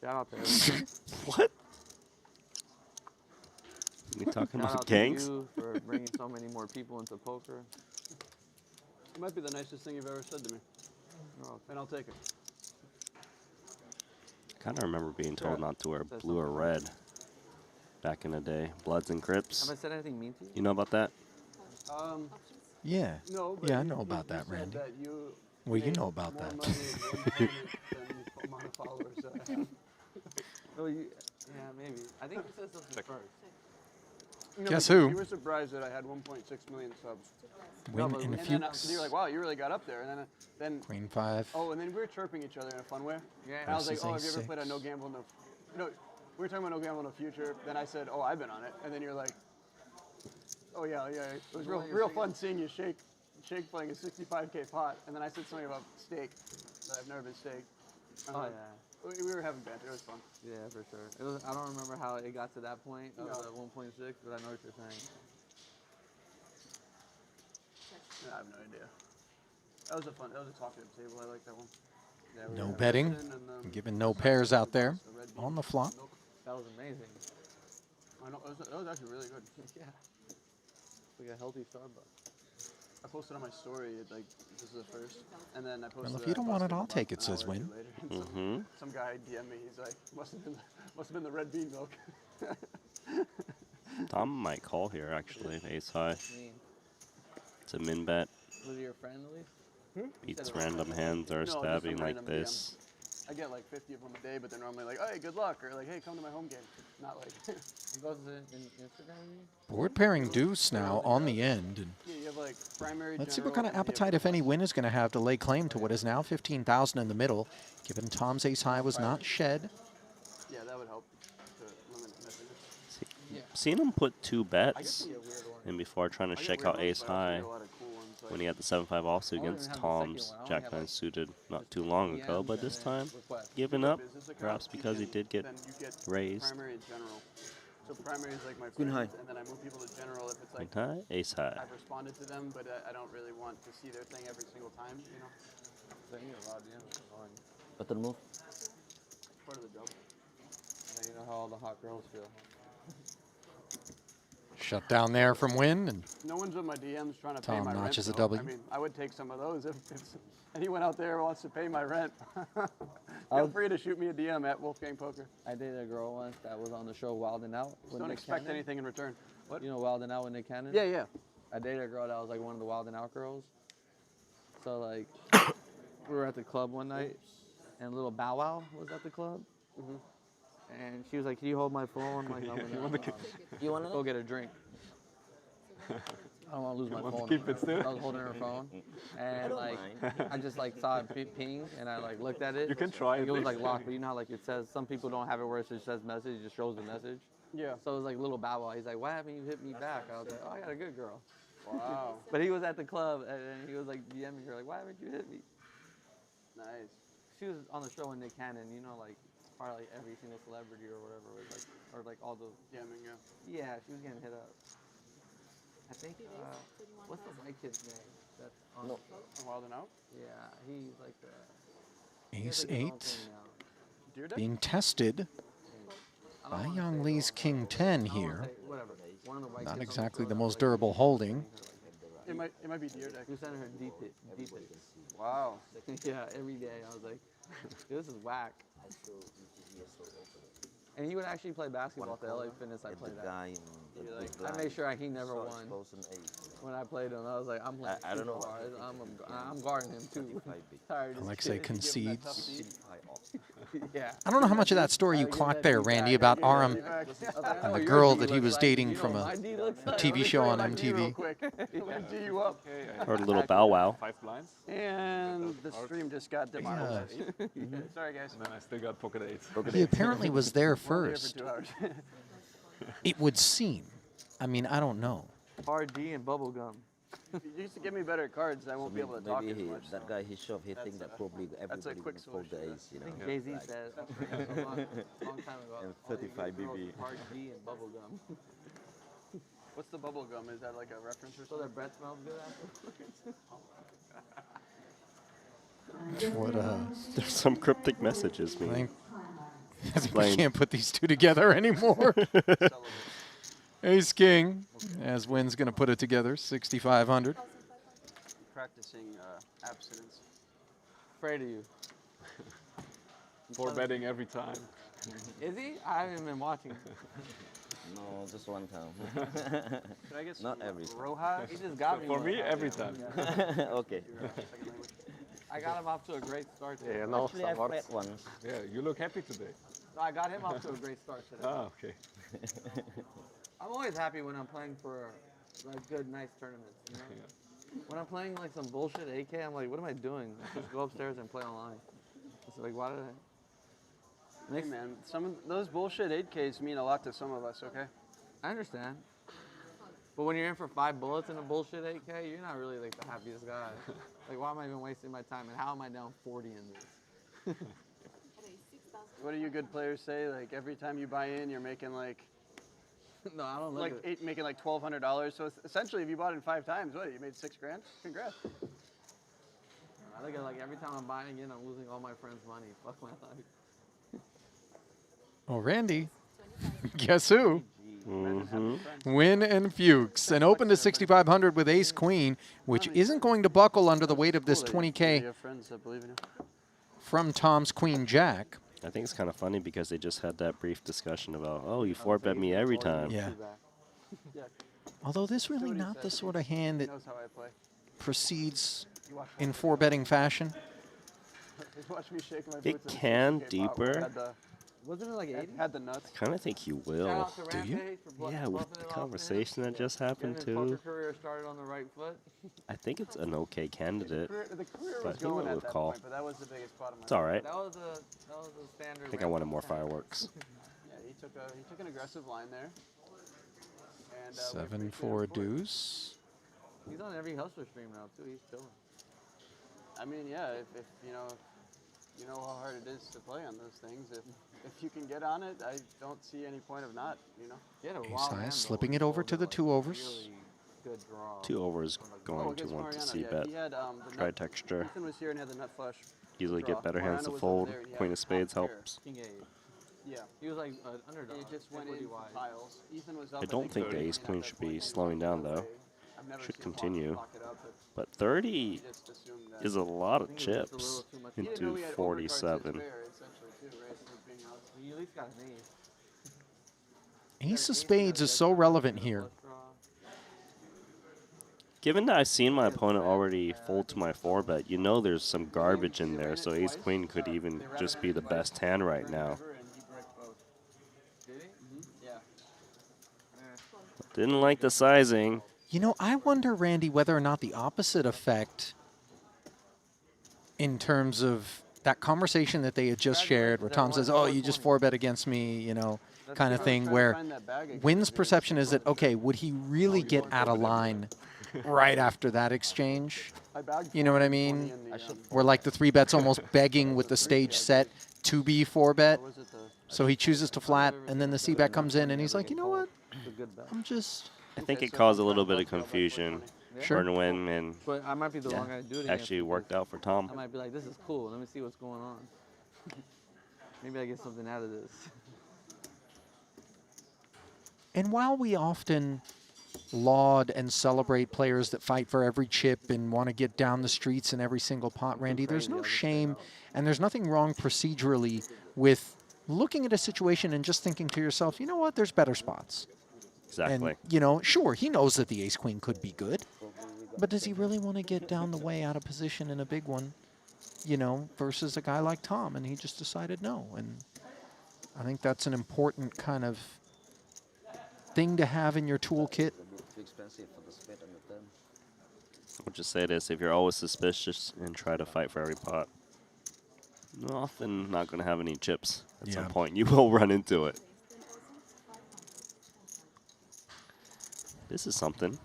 Shout out to everybody. What? We talking Shout about out gangs? to you for bringing so many more people into poker. It might be the nicest thing you've ever said to me. Oh, And I'll take it. I kind of remember being told not to wear blue or red. back in the day. Bloods and Crips. Have I said anything mean to you? You know about that? Yeah. No, but Yeah, I you- know you- about you that, said Randy. that you Well, you made know about more that. money in one tournament than the amount of followers that I have. Oh, you, yeah, maybe. I think you said something first. No, Guess because who? You were surprised that I had 1.6 million subs. Win but- in and a then, few. you're like, wow, you really got up there. And then Queen 5. oh, and then we were chirping each other in a fun way. Yeah. And I was like, Versus oh, have you ever A6. played on No Gamble No? No, we were talking about No Gamble No Future. Then I said, oh, I've been on it. And then you're like, oh yeah. It was real fun seeing you shake playing a 65K pot. And then I said something about stake that I've never been staked. Oh, yeah. We were having banter. It was fun. Yeah, for sure. It was, I don't remember how it got to that point of No. the 1.6, but I know what you're saying. I have no idea. That was a talkative table. I like that one. Yeah, we No were- betting. And, Giving no pairs out there the red on bean. the flop. That was amazing. I know, that was actually really good. Yeah. Like a healthy Starbucks. I posted on my story, like, this is the first, and then I posted Well, if you don't want it, I'll take it, says Win. Some guy DM'd me, he's like, must have been the red bean milk. Tom might call here, actually. Ace high. Mean. It's a min bet. Was it your friend at least? Beats random hands or No, just some stabbing like random this. I get like 50 of them a day, but they're normally like, hey, good luck, or like, hey, come to my home game. Not like, He goes in Instagram, you mean? Board pairing deuce now on the end. And yeah, you have like primary, let's see what general, kind of and you have appetite, if any, Win is going to have to lay claim to what is now 15,000 in the middle. Given Tom's ace high was not shed. Yeah, that would help to limit messages. Seen him put 2 bets see a weird one. in before trying to I get shake weird out ones, ace but I also high get a lot of cool ones, like- when he had the 7-5 also I don't against even have the Tom's second one. I only jack have, 9 like, suited not too long ago, but this time Request. giving With a up, business account, perhaps you because he can- did get then you get raised. primary and general. So primary is like my Queen friends, high. and then I move people to general if it's like Queen high, ace high. I've responded to them, but I don't really want to see their thing every single time, you know? Then you a lot of DMs on you. Button move. Part of the job. Now you know how all the hot girls feel. Shut down there from Win. And No one's with my DMs trying to pay Tom my rent. notches a though. W. I mean, I would take some of those if anyone out there wants to pay my rent. Feel free to shoot me a DM at Wolfgang Poker. I dated a girl once that was on the show Wild 'N Out. Just with don't Nick expect Cannon. anything in return. What? You know Wild 'N Out with Nick Cannon? Yeah, yeah. I dated a girl that was like one of the Wild 'N Out girls. So like, we were at the club one night, and little Bow Wow was at the club. And she was like, "Can you hold my phone?" I'm like, "I'm gonna You want to go get a drink." I don't want to lose my want to phone. keep it still? I was holding her phone, and like I just like saw it ping, and I like looked at it. You can try Like, it. it was like locked, but you know how like it says some people don't have it where it just says message, it just shows the message. Yeah. So it was like little Bow Wow. He's like, "Why haven't you hit me back?" I was like, "Oh, I got a good girl." Wow. But he was at the club, and he was like DMing her like, "Why haven't you hit me?" Nice. She was on the show with Nick Cannon, you know, like probably like every single celebrity or whatever was like, or like all the. DMing, yeah. Yeah, she was getting hit up. I think. What's the white kid's name? That's on. No. Wild 'N Out? Yeah, he's like the. he ace has, like, his own 8 thing now. Deer deck? being tested I don't by wanna Young say Lee's it, King 10 I don't wanna here. say- Whatever. One of the white Not kids on the exactly show the that most was, like, durable holding. It might be deer deck. He was sending her deep pics. Wow. Yeah, every day. I was like, this is whack. And he would actually play basketball at the LA Fitness. I And played the at. guy in the You like- blue I made sure he never saw won. exposing eight. When I played him, I was like, I'm playing I don't know super what hard. he did. I'm guarding him too. 35 big. Tired as Alexei shit. concedes. High off. Yeah. I don't know how much of that story you clocked there, Randy, about Aram and the girl that he was dating from a TV show on MTV. you up. Heard a little Bow Wow. 5 blinds. And the stream just got demonetized. Sorry, guys. And then I still got pocket 8. He apparently was there We're here for first. 2 hours. It would seem. I mean, I don't know. RD and bubblegum. If you used to give me better cards, I won't be able to talk as Maybe much. that guy he shoved, he think that probably that's a everybody quick will fold the solution. ace, you I know. think Jay-Z like- said a long time ago. And all you 35 girls BB. RD and bubblegum. What's the bubble gum? Is that like a reference or So their something? breath smells good afterwards. What There's some cryptic messages I being think we explained. can't put these two together anymore. Ace King, as Win's going to put it together, 6,500. Practicing abstinence. Afraid of you. For betting every time. Is he? I haven't been watching. No, just one time. Could I get some Not every time. Roja? He just got me. For one. me, every time. Okay. I got him off to a great start today. Yeah, no, Actually, I played once. Yeah, you look happy today. No, I got him off to a great start today. Ah, okay. I'm always happy when I'm playing for like good, nice tournaments. You know? When I'm playing like some bullshit AK, I'm like, what am I doing? I just go upstairs and play online. It's like, why did I? Hey man, some of those bullshit 8Ks mean a lot to some of us, okay? I understand. But when you're in for 5 bullets in a bullshit 8K, you're not really like the happiest guy. Like, why am I even wasting my time? And how am I down 40 in this? What do you good players say? Like every time you buy in, you're making like No, I don't look at making like $1,200. So essentially, if you bought in 5 times, what? You made $6 grand. Congrats. I look at like every time I'm buying in, I'm losing all my friends' money. Fuck my life. Oh, Randy. Guess who? Mm-hmm. Win and Fuchs. And open to 6,500 with ace queen, which isn't going to buckle under the weight of this 20K You have friends that believe in you. from Tom's queen jack. I think it's kind of funny because they just had that brief discussion about, oh, you 4-bet me every time. Yeah. Yeah. Although this really not the sort of hand He that knows how I play. proceeds in 4-betting fashion. Just watch me shake my It boots. in a can 60K pot deeper. where I had the- Wasn't it like 80? Had the nuts. I kind of think you will. Do you? Yeah, with the conversation that just happened His poker too. career started on the right foot. I think it's an okay candidate. The career But was he went going at with that call. point, but that was the biggest part of my It's all right. That was a standard. I think I wanted more fireworks. Yeah, he took an aggressive line there. And, 7-4 deuce. He's on every Hustler stream now too. He's chilling. I mean, yeah, if you know how hard it is to play on those things. If you can get on it, I don't see any point of not. You know. He had a Ace wild high, hand, slipping though. it over to the Like, 2 overs. really good draw. 2 overs going to against want to Mariano, see yeah, bet. he had, the Try nut- texture. Ethan was here and had the nut flush. Usually draw. get better Mariano hands to was over fold. there and he Queen had of spades top pair. helps. King 8. Yeah. He was like an underdog. It just went in equity-wise. piles. Ethan was up I don't think the ace queen should be slowing down though. Should continue. But 30 is a lot of chips into 47. He at least got an ace. Ace of spades is so relevant here. Given that I've seen my opponent already fold to my 4-bet, you know there's some garbage in there, so ace queen could even just be the best hand right now. Didn't like the sizing. You know, I wonder, Randy, whether or not the opposite effect in terms of that conversation that they had just shared where Tom says, oh, you just 4-bet against me, you know, kind of thing, where Wynn's perception is that, okay, would he really get out of line right after that exchange? You know what I mean? Where like the 3-bet's almost begging with the stage set to be 4-bet. So he chooses to flat, and then the c-bet comes in, and he's like, you know what? I'm just... I think it caused a little bit of confusion Sure. for Nguyen, and But I might be the wrong guy to do it against actually because worked out for Tom. I might be like, this is cool. Let me see what's going on. Maybe I get something out of this. And while we often laud and celebrate players that fight for every chip and want to get down the streets in every single pot, Randy, there's no shame and there's nothing wrong procedurally with looking at a situation and just thinking to yourself, you know what, there's better spots. Exactly. And, you know, sure, he knows that the ace-queen could be good, but does he really want to get down the way out of position in a big one, you know, versus a guy like Tom? And he just decided no. And I think that's an important kind of thing to have in your toolkit. I'll just say this, if you're always suspicious and try to fight for every pot, you're often not going to have any chips at some point. You will run into it. This is something.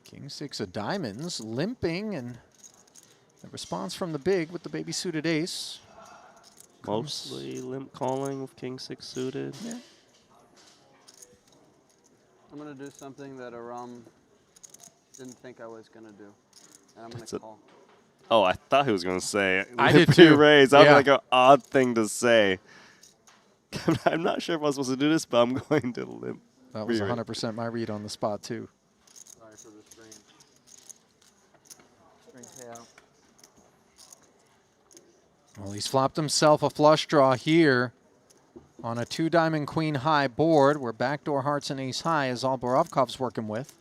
King 6 of diamonds, limping, and the response from the big with the baby suited ace. Mostly limp calling with King 6 suited. Yeah. I'm going to do something that Aram didn't think I was going to do. And I'm going to call. Oh, I thought he was going to say I did too. Raise. That Yeah. was like an odd thing to say. I'm not sure if I was supposed to do this, but I'm going to limp. That was re-raise. 100% my read on the spot, too. Sorry for the screen. Screen payout. Well, he's flopped himself a flush draw here On a 2-diamond queen high board, where backdoor hearts and ace high is all Borovkov's working with.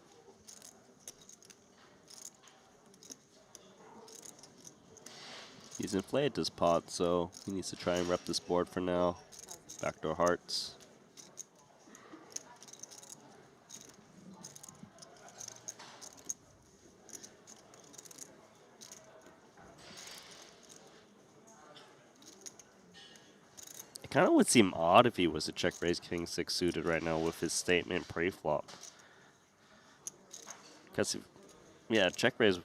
He's inflated this pot, so he needs to try and rep this board for now. Backdoor hearts. It kind of would seem odd if he was to check raise king 6 suited right now with his statement pre-flop. Because, yeah, check raise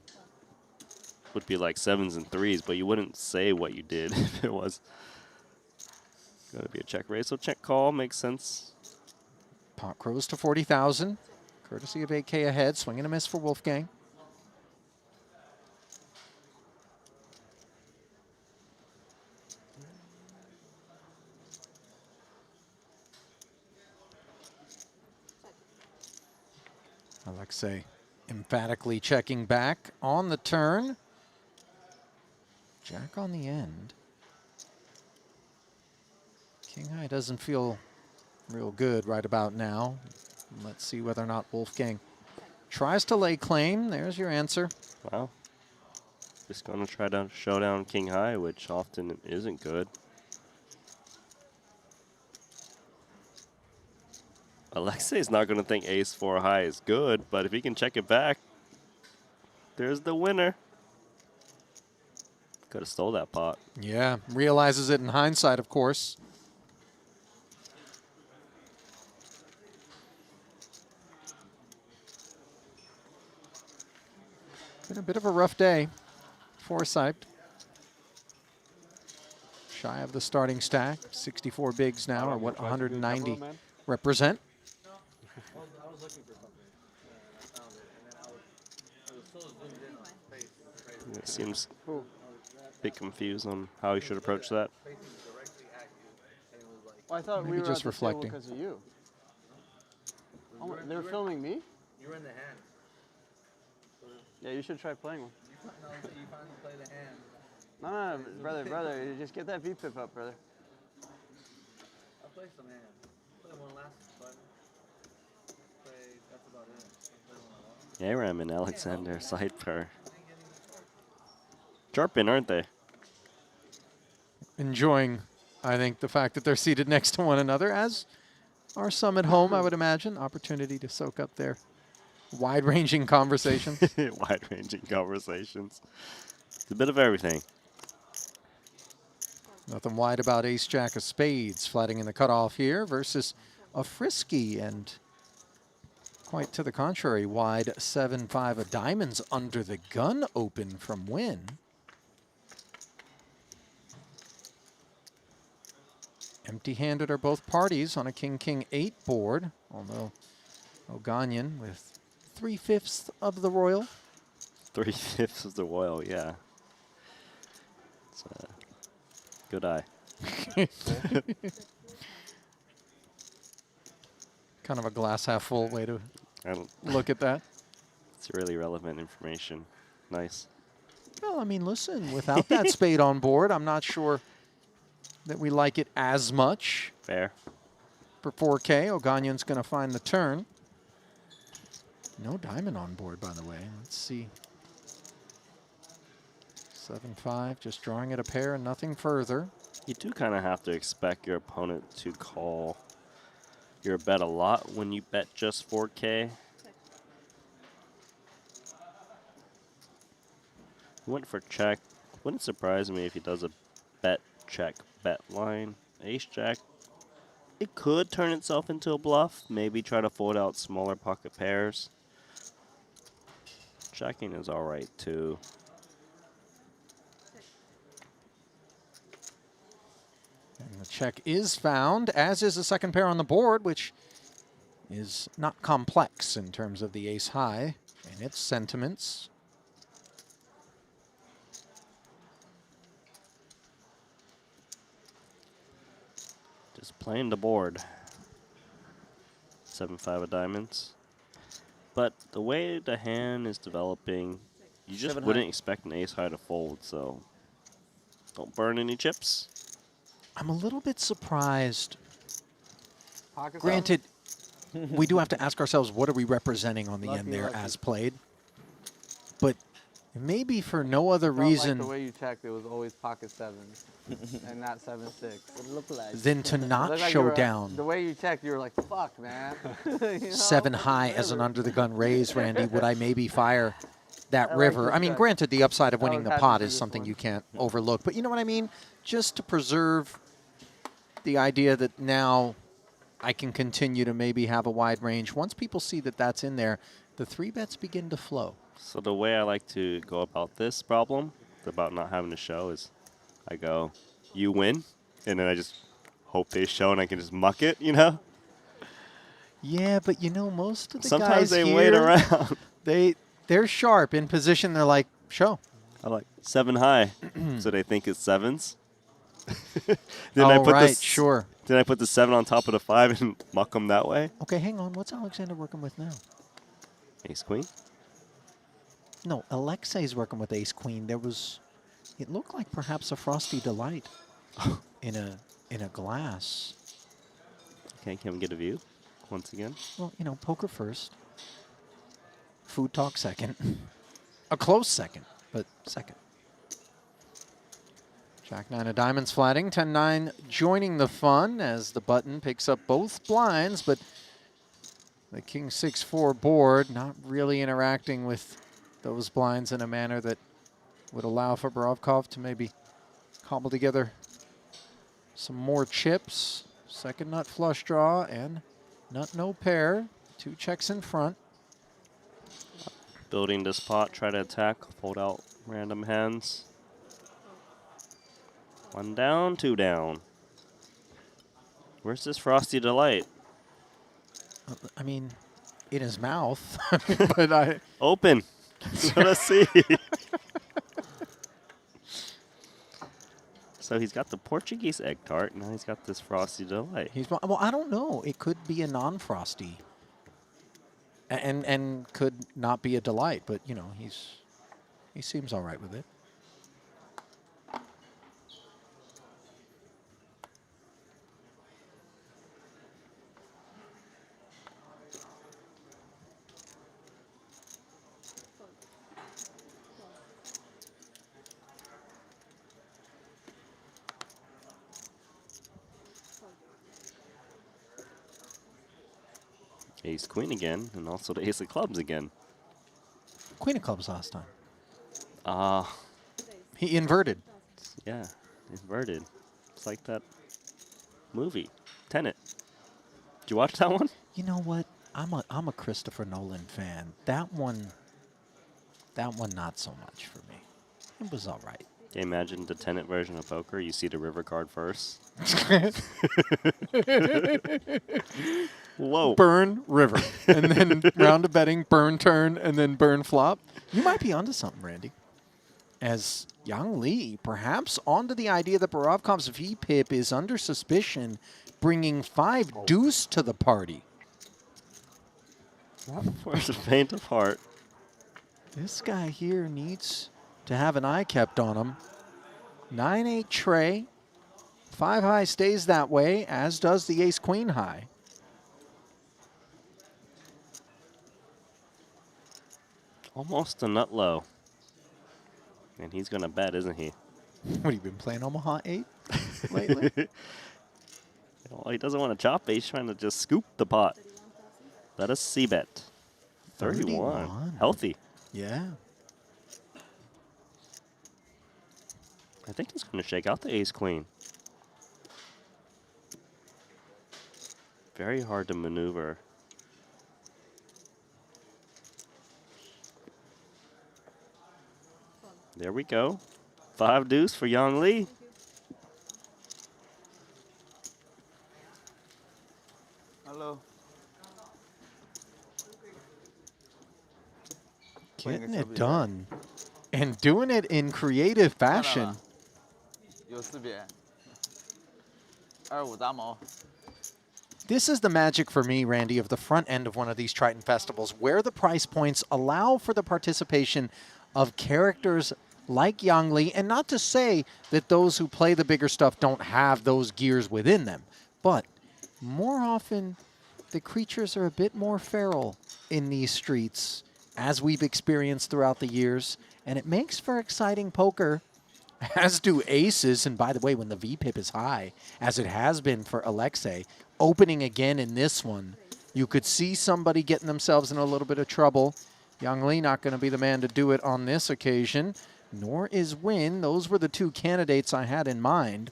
would be like 7s and 3s, but you wouldn't say what you did if it was going to be a check raise. So check call makes sense. Pot grows to 40,000, courtesy of 8K ahead. Swing and a miss for Wolfgang. Alexei emphatically checking back on the turn. Jack on the end. King high doesn't feel real good right about now. Let's see whether or not Wolfgang tries to lay claim. There's your answer. Wow. Just going to try to show down king high, which often isn't good. Alexei's not going to think ace 4 high is good, but if he can check it back, there's the winner. Could have stole that pot. Yeah, realizes it in hindsight, of course. Been a bit of a rough day. Forsyth. Shy of the starting stack. 64 bigs now, or what 190 represent. I was looking for something, and I found it, and then I was so zoomed in on his face. It seems a bit confused on how he should approach that. Well, I thought Maybe we were just at the reflecting. table because of you. Oh, they were filming me? You were in the hand. Yeah, you should try playing one. You finally play the hand. No, brother, you just get that VPIP up, brother. I'll play some hand. Play one last button. That's about it. Aram and Alexander side pair. Sharpin, aren't they? Enjoying, I think, the fact that they're seated next to one another, as are some at home, I would imagine. Opportunity to soak up their wide-ranging conversations. Wide-ranging conversations. It's a bit of everything. Nothing wide about ace-jack of spades, flatting in the cutoff here versus a frisky and quite to the contrary, wide 7-5 of diamonds under the gun open from Wynn. Empty-handed are both parties on a king-king 8 board, although Oganyan with 3/5 of the royal. 3/5 of the royal, yeah. It's a good eye. Kind of a glass half full way to look at that. It's really relevant information. Nice. Well, I mean, listen, without that spade on board, I'm not sure that we like it as much. Fair. For 4K, Oganyan's going to find the turn. No diamond on board, by the way. Let's see. 7-5, just drawing it a pair and nothing further. You do kind of have to expect your opponent to call your bet a lot when you bet just 4K. Went for check. Wouldn't surprise me if he does a bet, check, bet line. Ace jack. It could turn itself into a bluff. Maybe try to fold out smaller pocket pairs. Checking is all right too. And the check is found, as is the second pair on the board, which is not complex in terms of the ace high and its sentiments. Just playing the board. 7-5 of diamonds. But the way the hand is developing, you just 7 wouldn't high. expect an ace high to fold, so don't burn any chips. I'm a little bit surprised Pocket Granted, we do have to ask ourselves, what are we representing on the end there Lucky. as played? But maybe for no other Felt reason Like the way you checked, it was always pocket 7 and not 7-6. It looked like. than to not Looked like you show were- down The way you checked, you were like, fuck, man. You know? 7 high as an under the gun raise, Randy. Would I maybe fire that I like river? this I mean, check. granted, the upside of I winning was the happy pot to is see this something one. you can't overlook. But you know what I mean? Just to preserve the idea that now I can continue to maybe have a wide range. Once people see that that's in there, the 3-bets begin to flow. So the way I like to go about this problem, about not having to show, is I go, you win, and then I just hope they show and I can just muck it, you know? Yeah, but you know, most of the Sometimes guys they here, wait around. they're sharp in position. They're like, show. I like 7 high, so they think it's 7s. Then Oh, I put right, sure. Then I put the 7 on top of the 5 and muck them that way. Okay, hang on. What's Alexander working with now? Ace queen. No, Alexei's working with ace queen. There was, it looked like perhaps a Frosty Delight in a glass. Okay, can we get a view once again? Well, you know, poker first, food talk second, a close second, but second. Jack-9 of diamonds flatting, 10-9 joining the fun as the button picks up both blinds, but the King 6-4 board not really interacting with those blinds in a manner that would allow for Borovkov to maybe cobble together some more chips. Second nut flush draw and nut no pair. 2 checks in front. Building this pot, try to attack, fold out random hands. 1 down, 2 down. Where's this Frosty Delight? I mean, in his mouth, but I... Open. That's what I see. So he's got the Portuguese egg tart, now he's got this Frosty Delight. Well, I don't know. It could be a non-Frosty. And could not be a delight, but, you know, he seems all right with it. Ace Queen again, and also the Ace of Clubs again. Queen of clubs last time. He inverted. Yeah, inverted. It's like that movie, Tenet. Did you watch that one? You know what? I'm a Christopher Nolan fan. That one not so much for me. It was all right. Can you imagine the Tenet version of poker? You see the river card first. Whoa. Burn river. And then round of betting, burn turn, and then burn flop. You might be onto something, Randy. As Yang Li, perhaps onto the idea that Borovkov's VPIP is under suspicion, bringing 5 deuce to the party. Not for the faint of heart. This guy here needs to have an eye kept on him. 9-8 tray. 5 high stays that way, as does the ace queen high. Almost a nut low. And he's going to bet, isn't he? What, have you been playing Omaha 8 lately? Well, he doesn't want to chop it. He's trying to just scoop the pot. Let us see bet. 31. Healthy. Yeah. I think he's going to shake out the ace queen. Very hard to maneuver. There we go. 5 deuce for Yang Li. Hello. Getting it done. And doing it in creative fashion. 有4边，25大毛。 This is the magic for me, Randy, of the front end of one of these Triton festivals, where the price points allow for the participation of characters like Yang Li, and not to say that those who play the bigger stuff don't have those gears within them, but more often the creatures are a bit more feral in these streets, as we've experienced throughout the years, and it makes for exciting poker, as do aces. And by the way, when the VPIP is high, as it has been for Alexei, opening again in this one, you could see somebody getting themselves in a little bit of trouble. Young Lee not going to be the man to do it on this occasion, nor is Win. Those were the two candidates I had in mind.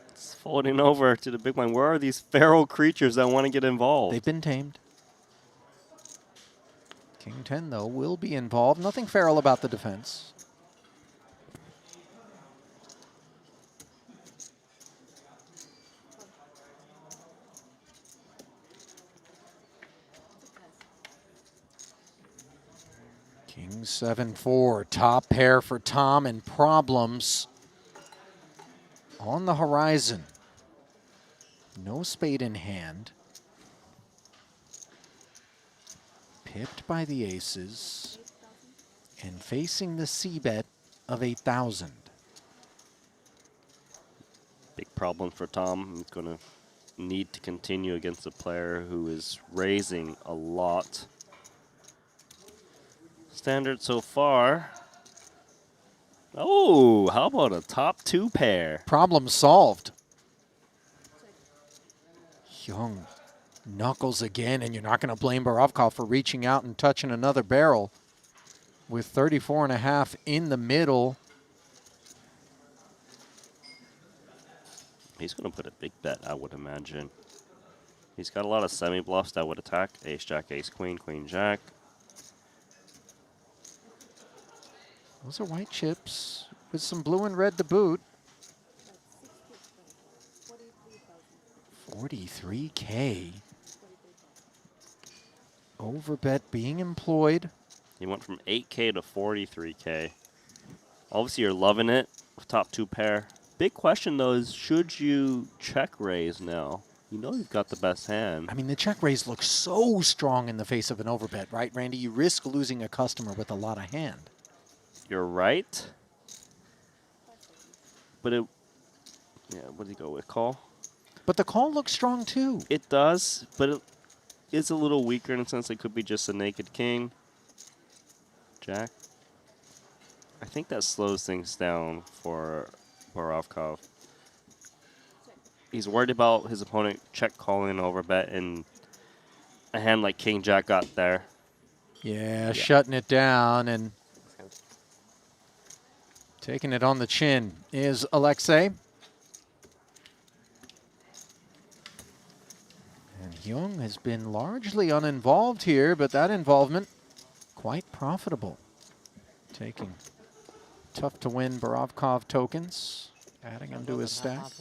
It's folding over to the big blind. Where are these feral creatures that want to get involved? They've been tamed. King 10, though, will be involved. Nothing feral about the defense. King 7-4, top pair for Tom, and problems on the horizon. No spade in hand. Pipped by the aces and facing the C-bet of 8,000. Big problem for Tom. He's going to need to continue against a player who is raising a lot. Standard so far. Oh, how about a top two pair? Problem solved. Young knuckles again, and you're not going to blame Borovkov for reaching out and touching another barrel with 34.5 in the middle. He's going to put a big bet, I would imagine. He's got a lot of semi-bluffs that would attack. Ace, Jack, Ace, Queen, Queen, Jack. Those are white chips with some blue and red to boot. 43K. Overbet being employed. He went from 8K to 43K. Obviously, you're loving it with top two pair. Big question, though, is should you check raise now? You know you've got the best hand. I mean, the check raise looks so strong in the face of an overbet, right, Randy? You risk losing a customer with a lot of hand. You're right. But it, yeah, what did he go with? Call? But the call looks strong, too. It does, but it is a little weaker in a sense it could be just a naked king. Jack. I think that slows things down for Borovkov. He's worried about his opponent check calling overbet, and a hand like King Jack got there. Yeah, shutting it down and taking it on the chin is Alexei. And Hyung has been largely uninvolved here, but that involvement quite profitable. Taking tough to win Borovkov tokens, adding them to his stack.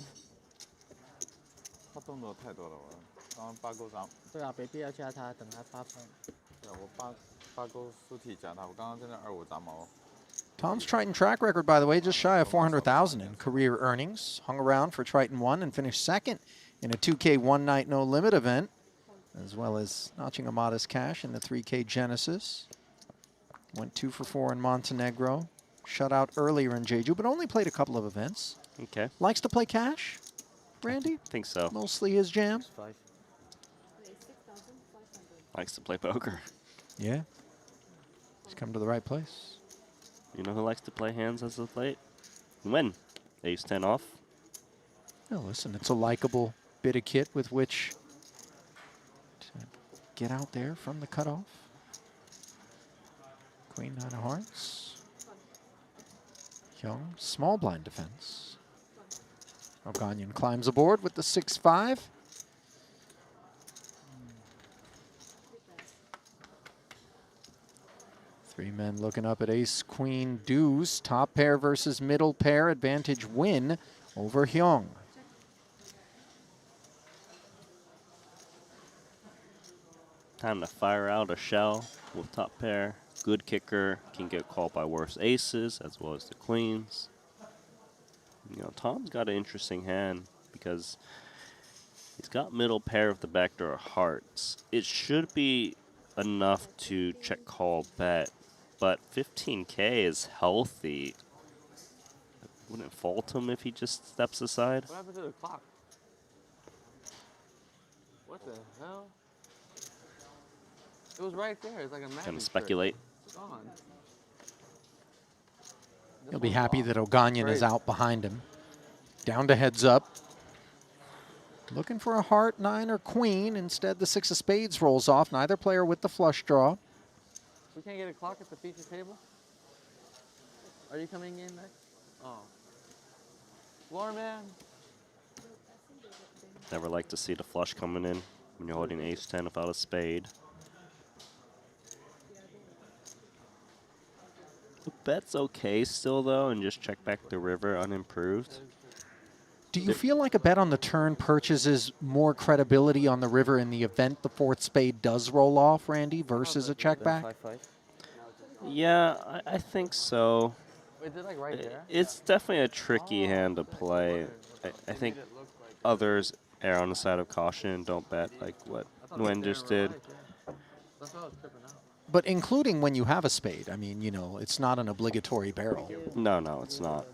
他动作太多了，我刚刚八勾上。对啊，没必要加他，等他发疯。对啊，我八勾输替加他，我刚刚真的25砸毛。 Tom's Triton track record, by the way, just shy of 400,000 in career earnings. Hung around for Triton 1 and finished second in a 2K one night no limit event, as well as notching a modest cash in the 3K Genesis. Went 2 for 4 in Montenegro. Shut out earlier in Jeju, but only played a couple of events. Okay. Likes to play cash, Randy? I think so. Mostly his jam. Likes to play poker. Yeah. He's come to the right place. You know who likes to play hands as of late? Win. Ace 10 off. Well, listen, it's a likable bit of kit with which to get out there from the cutoff. Queen 9 of hearts. Young, small blind defense. Oganyan climbs aboard with the 6-5. Three men looking up at ace, queen, deuce. Top pair versus middle pair. Advantage win over Hyung. Time to fire out a shell with top pair. Good kicker. Can get called by worse aces as well as the queens. You know, Tom's got an interesting hand because he's got middle pair of the backdoor hearts. It should be enough to check call bet, but 15K is healthy. Wouldn't fault him if he just steps aside. What happened to the clock? the hell? It was right there. It's like a magic Gonna trick. speculate. It's gone. He'll be happy that Oganyan is Crazy. out behind him. Down to heads up. Looking for a heart, 9, or queen. Instead, the 6 of spades rolls off. Neither player with the flush draw. We can't get a clock at the feature table? Are you coming in next? Oh. Floor man. Never like to see the flush coming in when you're holding ace-10 without a spade. The bet's okay still, though, and just check back the river unimproved. Do you feel like a bet on the turn purchases more credibility on the river in the event the 4th spade does roll off, Randy, versus a check back? Yeah, I think so. Wait, is it like right there? It's definitely a tricky hand to play. I think others err on the side of caution and don't bet like what Nguyen just did. That's why I was tripping out. But including when you have a spade. I mean, you know, it's not an obligatory barrel. No, it's not.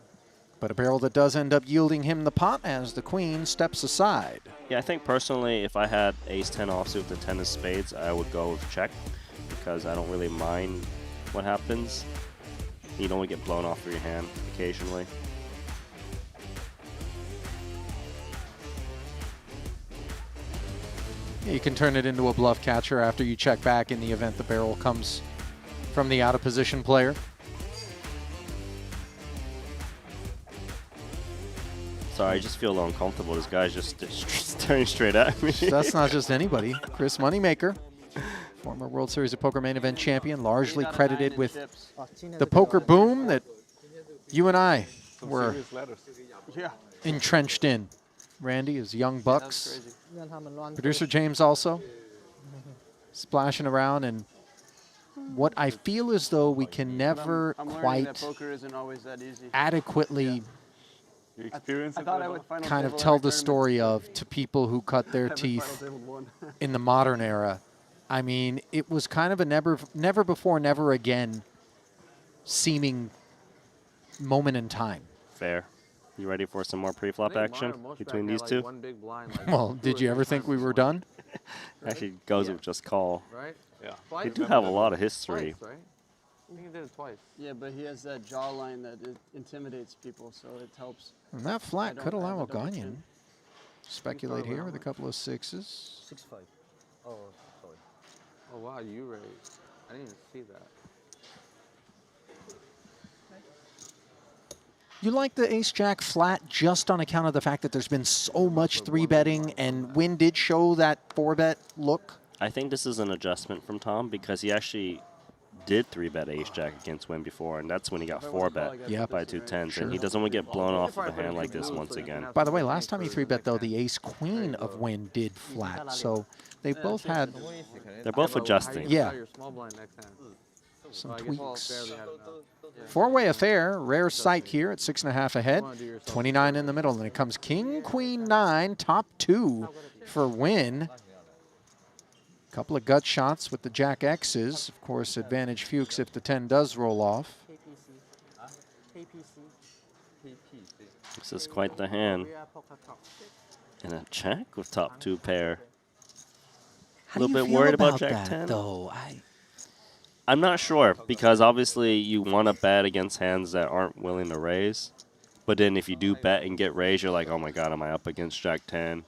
But a barrel that does end up yielding him the pot as the queen steps aside. Yeah, I think personally, if I had ace-10 offsuit with the 10 of spades, I would go with check because I don't really mind what happens. You don't want to get blown off of your hand occasionally. Yeah, you can turn it into a bluff catcher after you check back in the event the barrel comes from the out-of-position player. Sorry, I just feel a little uncomfortable. This guy's just staring straight at me. That's not just anybody. Chris Moneymaker, former World Series of Poker main event champion, largely credited with the poker boom that you and I were entrenched in. Randy is young bucks. Producer James also splashing around, and what I feel as though we can never I'm learning quite that poker isn't always that easy. adequately I thought I would final kind of table tell every the tournament. story of to people who cut their Haven't final teeth tabled one. in the modern era. I mean, it was kind of a never before, never again seeming moment in time. Fair. You ready for some more pre-flop action between these two? Well, did you ever think we were done? Actually, goes with just call. Right? Yeah. Twice? We do have a lot of history. Twice, right? I think he did it twice. Yeah, but he has that jawline that it intimidates people, so it helps. And that I flat don't could allow have a double Oganyan. chin. Speculate here with a couple of 6s. 6-5. Oh, sorry. Oh, wow, you raised. I didn't even see that. You like the ace-jack flat just on account of the fact that there's been so much 3-betting, and Wynn did show that 4-bet look? I think this is an adjustment from Tom because he actually did 3-bet ace-jack against Wynn before, and that's when he got 4-bet by 2 tens, and he doesn't want to get blown off of a hand like this once again. By the way, last time he 3-bet, though, the ace-queen of Wynn did flat, so they both had... They're both adjusting. Yeah. Some tweaks. 4-way affair, rare sight here at 6.5 ahead, 29 in the middle, and it comes king, queen, 9, top 2 for Wynn. Couple of gut shots with the jack X's. Of course, advantage Fuchs if the 10 does roll off. This is quite the hand. And a check with top 2 pair. A little bit worried about jack 10. Though? I'm not sure because obviously you want to bet against hands that aren't willing to raise. But then if you do bet and get raised, you're like, oh my god, am I up against jack 10?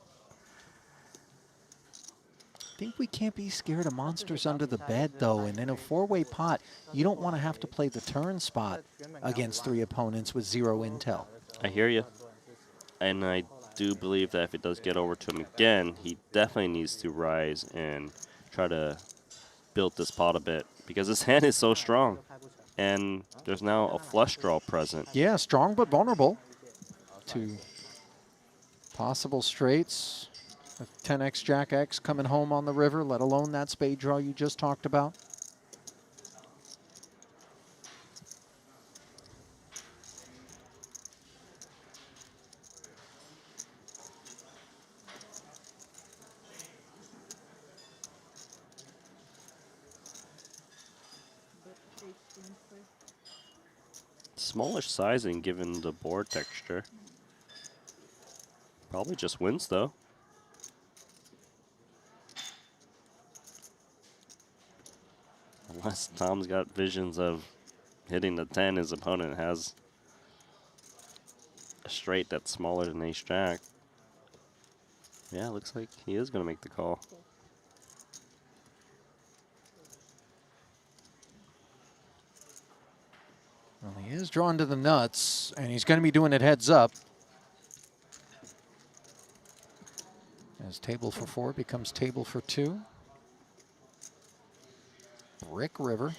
I think we can't be scared of monsters under the bed, though. And in a 4-way pot, you don't want to have to play the turn spot against 3 opponents with 0 intel. I hear you. And I do believe that if it does get over to him again, he definitely needs to rise and try to build this pot a bit because his hand is so strong. And there's now a flush draw present. Yeah, strong but vulnerable to possible straights. A 10x jack X coming home on the river, let alone that spade draw you just talked about. Smallish sizing given the board texture. Probably just wins though. Unless Tom's got visions of hitting the 10, his opponent has a straight that's smaller than ace jack. Yeah, looks like he is going to make the call. Well, he is drawn to the nuts, and he's going to be doing it heads up. As table for 4 becomes table for 2. Brick river.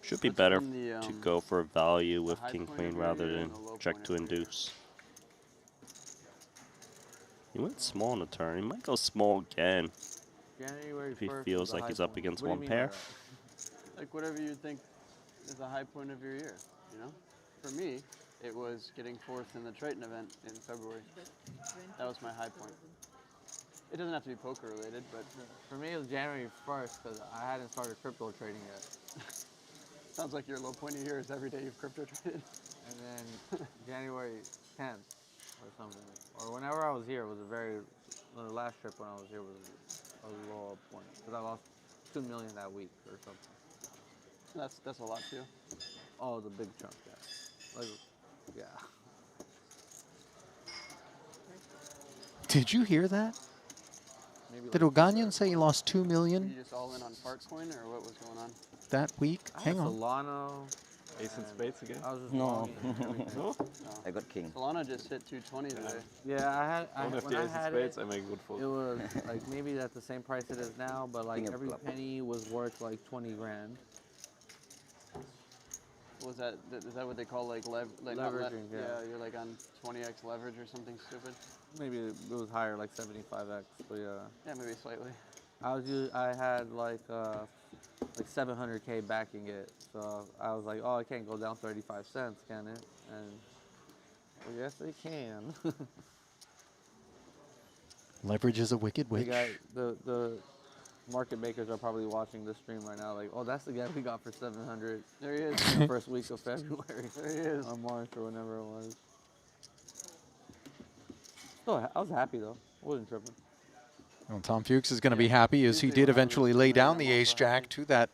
Should be better to go for value with king queen rather than check to induce. He went small on the turn. He might go small again January if he 1st feels is a like high he's up point. against What do you one mean pair. by that? Like whatever you think is the high point of your year, you know? For me, it was getting 4th in the Triton event in February. That was my high point. It doesn't have to be poker related, but For me, it was January 1st because I hadn't started crypto trading yet. sounds like your low point of year is every day you've crypto traded. And then January 10th or something. Or whenever I was here, it was the last trip when I was here was a low point. Because I lost $2 million that week or something. That's a lot too. Oh, it was a big chunk, yeah. Like, yeah. Did you hear that? Maybe Did like Oganyan say he lost $2 Were million you just all in on Fartcoin or what was going on? that week? Hang on. Solano. Ace and spades again? I was just No. longing everything. No. I got king. Solana just hit 220 today. Yeah, Don't have when the I ace and had spades, it, I make good fold. it was like maybe at the same price it is now, but like King of every club. penny was worth like 20 grand. Was that is that what they call like not Leveraging, yeah. you're like on 20x leverage or something stupid. Maybe it was higher, like 75x, but yeah. Yeah, maybe slightly. I had like 700K backing it, so I was like, oh, it can't go down 35 cents, can it? And well, yes, it can. Leverage is a wicked witch. The market makers are probably watching this stream right now, like, oh, that's the guy we got for 700. There he is. In the first week of February. There he is. Or March or whenever it was. Still, I was happy though. I wasn't tripping. Well, Tom Fuchs is going to be happy as he did eventually lay down the ace-jack to that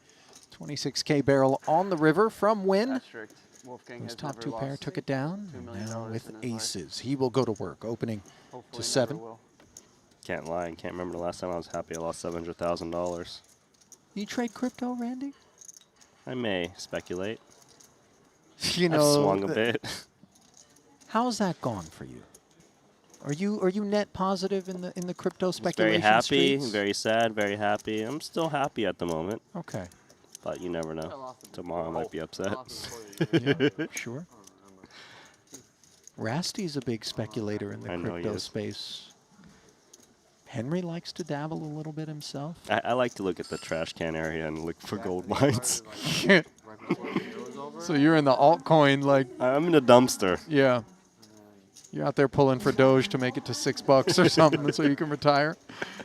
26K barrel on the river from Win. That's strict. Wolfgang His has top never two pair lost took it down. $2 And million now with in his life. aces, he will go to work, opening Hopefully to never 7. will. Can't lie. I can't remember the last time I was happy I lost $700,000. You trade crypto, Randy? I may speculate. You I've know, swung a bit. how's that gone for you? Are you net positive in the crypto Very speculation happy, streets? very sad, very happy. I'm still happy at the moment. Okay. But you never know. Tomorrow I might be upset. Yeah, sure. Rasty's a big speculator in the I know he crypto is. space. Henry likes to dabble a little bit himself. I like to look at the trash can area and look for gold mines. So you're in the altcoin, like... I'm in the dumpster. Yeah. You're out there pulling for Doge to make it to $6 or something so you can retire.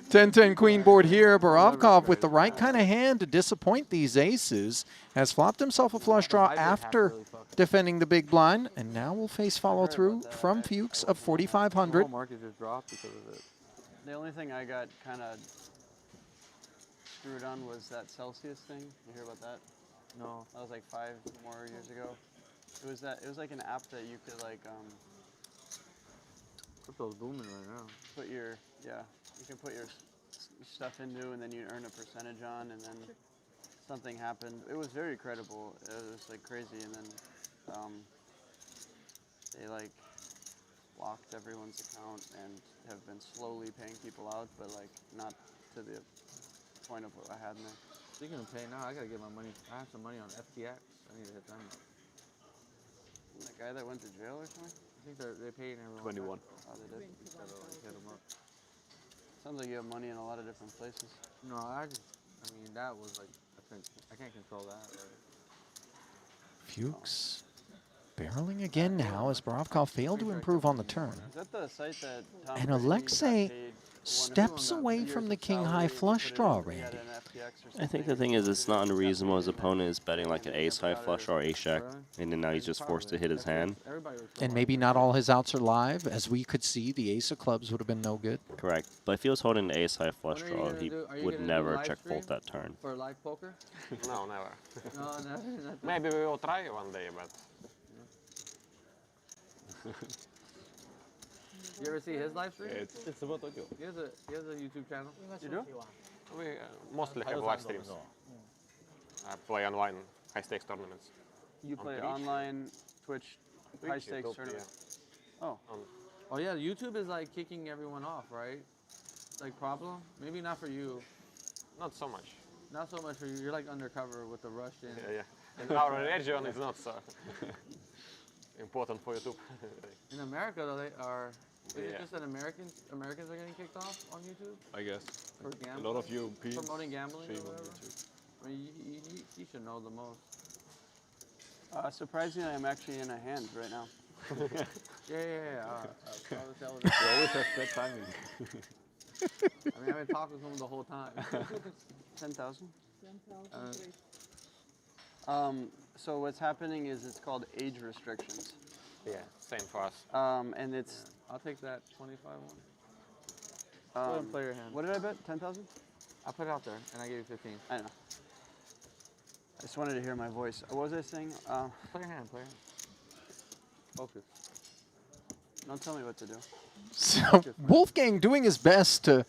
10-10 queen board here. Borovkov with the right kind of hand to disappoint these aces has flopped himself a flush draw after defending the big blind, and now will face follow through from Fuchs of 4,500. Market just dropped because of it. The only thing I got kind of screwed on was that Celsius thing. You hear about that? No. That was like 5 more years ago. It was like an app that you could like Crypto's booming right now. you can put your stuff into and then you earn a percentage on, and then something happened. It was very credible. It was like crazy, and then they like locked everyone's account and have been slowly paying people out, but like not to the point of what I had in there. Speaking of pay now, I gotta get my money. I have some money on FTX. I need to hit them. That guy that went to jail or something? I think they're paying everyone. 21. Oh, they did? Gotta like hit them up. Sounds like you have money in a lot of different places. No, I mean, that was like, I can't control that. Right? Fuchs Barreling again now as Borovkov failed to improve on the turn. Is that the site that Tom And Brady Alexei got paid steps away from the king high flush draw, Randy. I think the thing is, it's not unreasonable. His opponent is betting like an ace high flush or ace jack, and then now he's just forced to hit his hand. And maybe not all his outs are live. As we could see, the ace of clubs would have been no good. Correct. But if he was holding the ace high flush When are you draw, gonna he do- are you would gonna do never live check fold stream? that turn. For live poker? No, never. No, no. Maybe we will try one day, but You ever see his live stream? it's about Tokyo. He has a YouTube channel. You do? We mostly have live streams. I play online high stakes tournaments. You On play Twitch. online Twitch high stakes YouTube, tournament. yeah. Oh. Oh yeah, YouTube is like kicking everyone off, right? Like problem? Maybe not for you. Not so much. Not so much for you. You're like undercover with the Russian. Yeah, yeah. In our region, it's not so important for YouTube. In America, though, they are. Is it Yeah. just that Americans are getting kicked off on YouTube? I guess. For A gambling? lot of Europeans Promoting gambling or stream on whatever? YouTube. I mean, you should know the most. Surprisingly, I'm actually in a hand right now. Yeah. You always have bad timing. I mean, I've been talking to him the whole time. 10,000? 10,000. So what's happening is it's called age restrictions. Yeah, same for us. And it's. I'll take that 25 one. Go Um, ahead and play your hand. What did I bet? 10,000? I put it out there, and I gave you 15. I know. I just wanted to hear my voice. What was I saying? Play your hand, play your hand. Focus. Don't tell me what to do. So Wolfgang doing his best to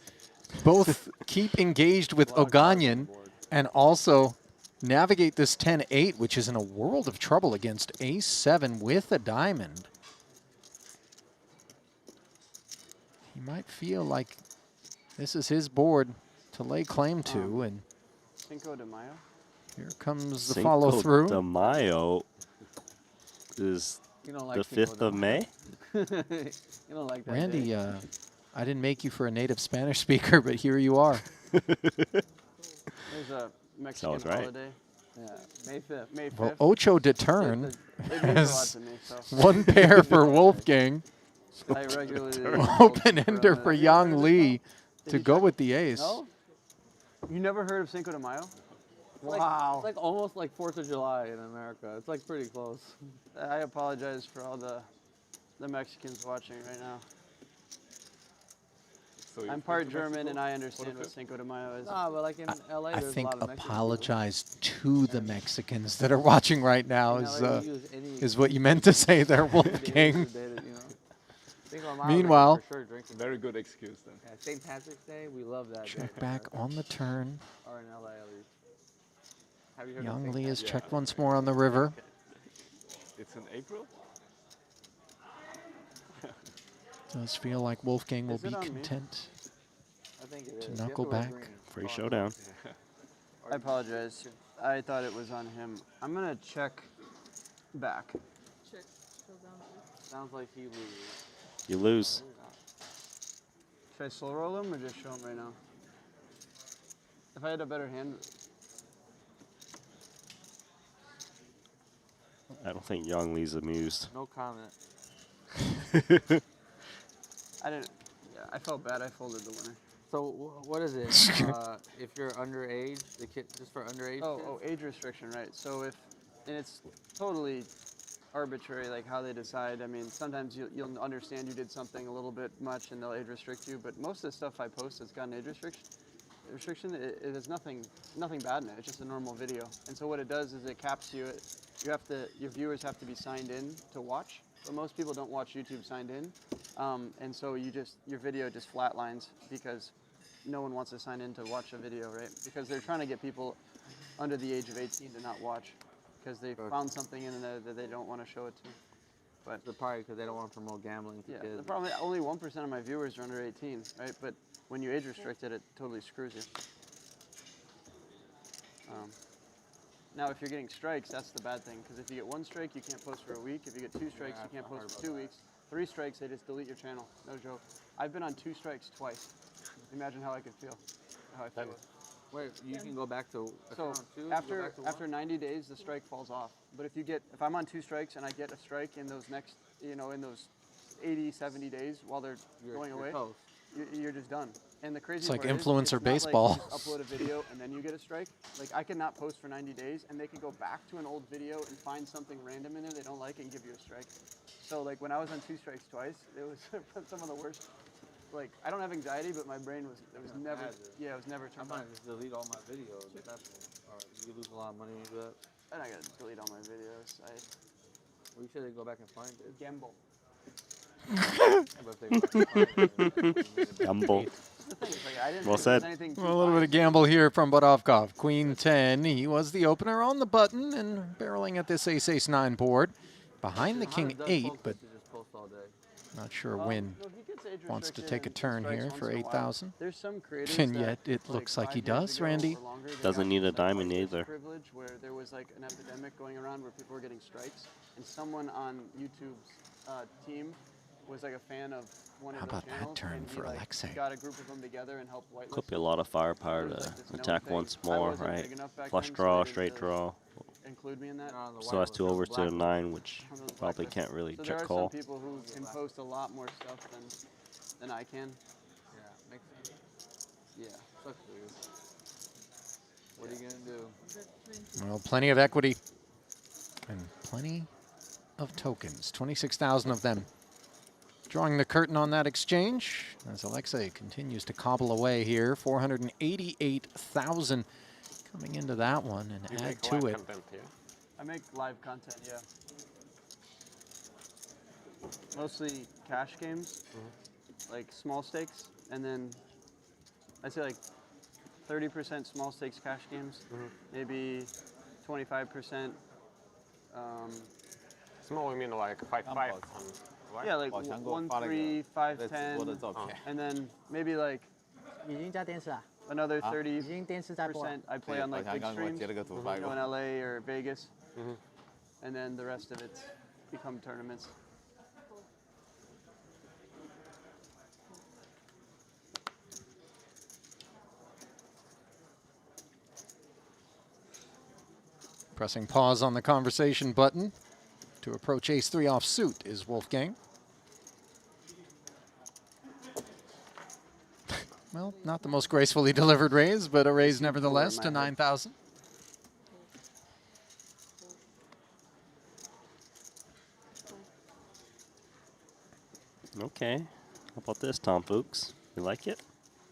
both keep engaged with Oganyan and also navigate this 10-8, which is in a world of trouble against ace-7 with a diamond. He might feel like this is his board to lay claim to, and Cinco de Mayo? here comes the Cinco follow-through. de Mayo is You don't like the Cinco 5th de of May? You don't like that. Randy, day. I didn't make you for a native Spanish speaker, but here you are. There's a Mexican Sounds right. holiday. Yeah, May 5th. May 5th. Well, Ocho de turn It means a lot has to me, so. one pair for Wolfgang. I regularly Open ender for Yang Li to go with the ace. No? You never heard of Cinco de Mayo? It's like almost like 4th of July in America. It's like pretty close. I apologize for all the Mexicans watching right now. So I'm part German and I understand what Cinco de Mayo is. Nah, but like in LA, I there's think a lot of Mexicans. apologize to the Mexicans that are watching right now In is LA, we use any is what you meant to say there, Wolfgang. Meanwhile, for sure drinking. Very good excuse then. Yeah, St. Patrick's Day, we love that. check back on the turn. Or in LA at least. Have you heard of Yang St. Li is Patrick's? checked once more on the river. It's in April? Does feel like Wolfgang will Is it be on me? content I think it is. to You have knuckle wear back. green. Free showdown. I apologize. I thought it was on him. I'm gonna check back. Check. Go down to Sounds like he loses. You lose. Should I slow roll him or just show him right now? If I had a better hand, I don't think Yang Li's amused. No comment. I didn't. Yeah, I felt bad. I folded the winner. So what is it? If you're underage, the kid just for underage kids? Oh, age restriction, right? So if, and it's totally arbitrary, like how they decide. I mean, sometimes you'll understand you did something a little bit much and they'll age restrict you. But most of the stuff I post that's got an age restriction, it is nothing bad in it. It's just a normal video. And so what it does is it caps you. Your viewers have to be signed in to watch. But most people don't watch YouTube signed in. And so your video just flatlines because no one wants to sign in to watch a video, right? Because they're trying to get people under the age of 18 to not watch because they found something in there that they don't want to show it to. But probably because they don't want to promote gambling to yeah, kids. the problem is only 1% of my viewers are under 18, right? But when you age restrict it, it totally screws you. Now, if you're getting strikes, that's the bad thing. Because if you get 1 strike, you can't post for a week. If you get 2 strikes, you can't post for 2 weeks. 3 strikes, they just delete your channel. No joke. I've been on 2 strikes twice. Imagine how I could feel. How I feel. Wait, you can go back to So account two, after 90 days, the strike falls off. But if I'm on 2 strikes and I get a strike in those next, in those 80, 70 days while they're going away, you're just done. And the crazy It's like part influencer is, it's baseball. Not like you just upload a video and then you get a strike. Like I cannot post for 90 days and they could go back to an old video and find something random in it they don't like and give you a strike. So like when I was on 2 strikes twice, it was some of the worst. Like I don't have anxiety, but my brain was never. Yeah, it was never turned on. I might just delete all my videos at that point. Or you lose a lot of money when you do that. I'm not gonna delete all my videos. Well, you said they go back and find it. Gamble. Gamble. Well said. Well, a little bit of gamble here from Bodovkov. Queen 10. He was the opener on the button and barreling at this ace-9 board. Behind the king 8, but not sure when wants to take a turn here for 8,000. There's some creators And yet it looks like he does, Randy. Doesn't need a diamond either. Privilege where there was like an epidemic going around where people were getting strikes, and someone on YouTube's team was like a fan of one of those channels. How about that turn and he, for like, Alexei? got a group of them together and helped whitelist. Could be a lot of firepower to attack once more, right? Flush draw, straight draw. Include me in that. So that's 2 overs to the 9, which probably can't really So check there are call. some people who can post a lot more stuff than I can. Yeah, makes sense. Yeah. Sucks for you. What are you gonna do? Well, plenty of equity and plenty of tokens. 26,000 of them. Drawing the curtain on that exchange as Alexei continues to cobble away here. 488,000 coming into that one and add to it. I make live content, yeah. Mostly cash games, like small stakes, and then I'd say like 30% small stakes cash games, maybe 25%. Small, you mean like 5-5? Yeah, like 1-3, 5-10, and then maybe like another 30% I play on like big streams, in LA or Vegas, and then the rest of it become tournaments. Pressing pause on the conversation button to approach ace-3 off suit is Wolfgang. Well, not the most gracefully delivered raise, but a raise nevertheless to 9,000. Okay. How about this, Tom Fuchs? You like it?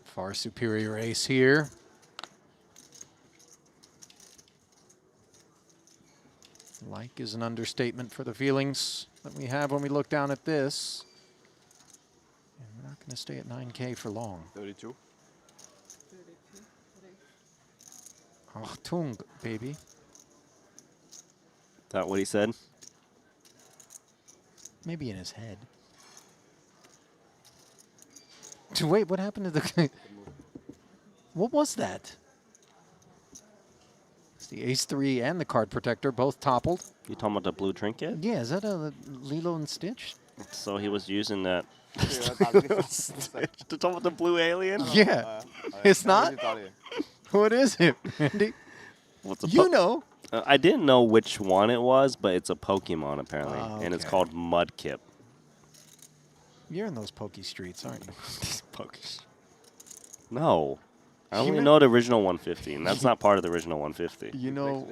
Far superior ace here. Like is an understatement for the feelings that we have when we look down at this. And we're not going to stay at 9K for long. 32. Achtung, baby. Is that what he said? Maybe in his head. Wait, what happened to the... What was that? It's the ace-3 and the card protector both toppled. You talking about the blue trinket? Yeah, is that a Lilo and Stitch? So he was using that. To talk about the blue alien? Yeah. It's not? What is it, Andy? What's a you know. I didn't know which one it was, but it's a Pokemon apparently, and it's Okay. called Mudkip. You're in those pokey streets, aren't you? These pokes. No. I only Human- know the original 150, and that's not part of the original 150. You know,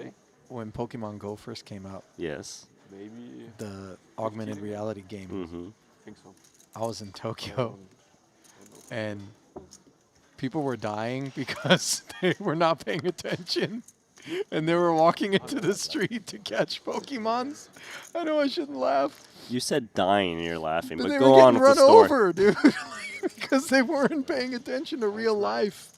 when Pokemon Go first came out, Yes. Maybe. the augmented reality game, Mm-hmm. I think so. I was in Tokyo, and people were dying because they were not paying attention, and they were walking into the street to catch Pokemons. I know I shouldn't laugh. You said dying and you're laughing, but they go were on getting with the run story. over, dude, because they weren't paying attention to real life.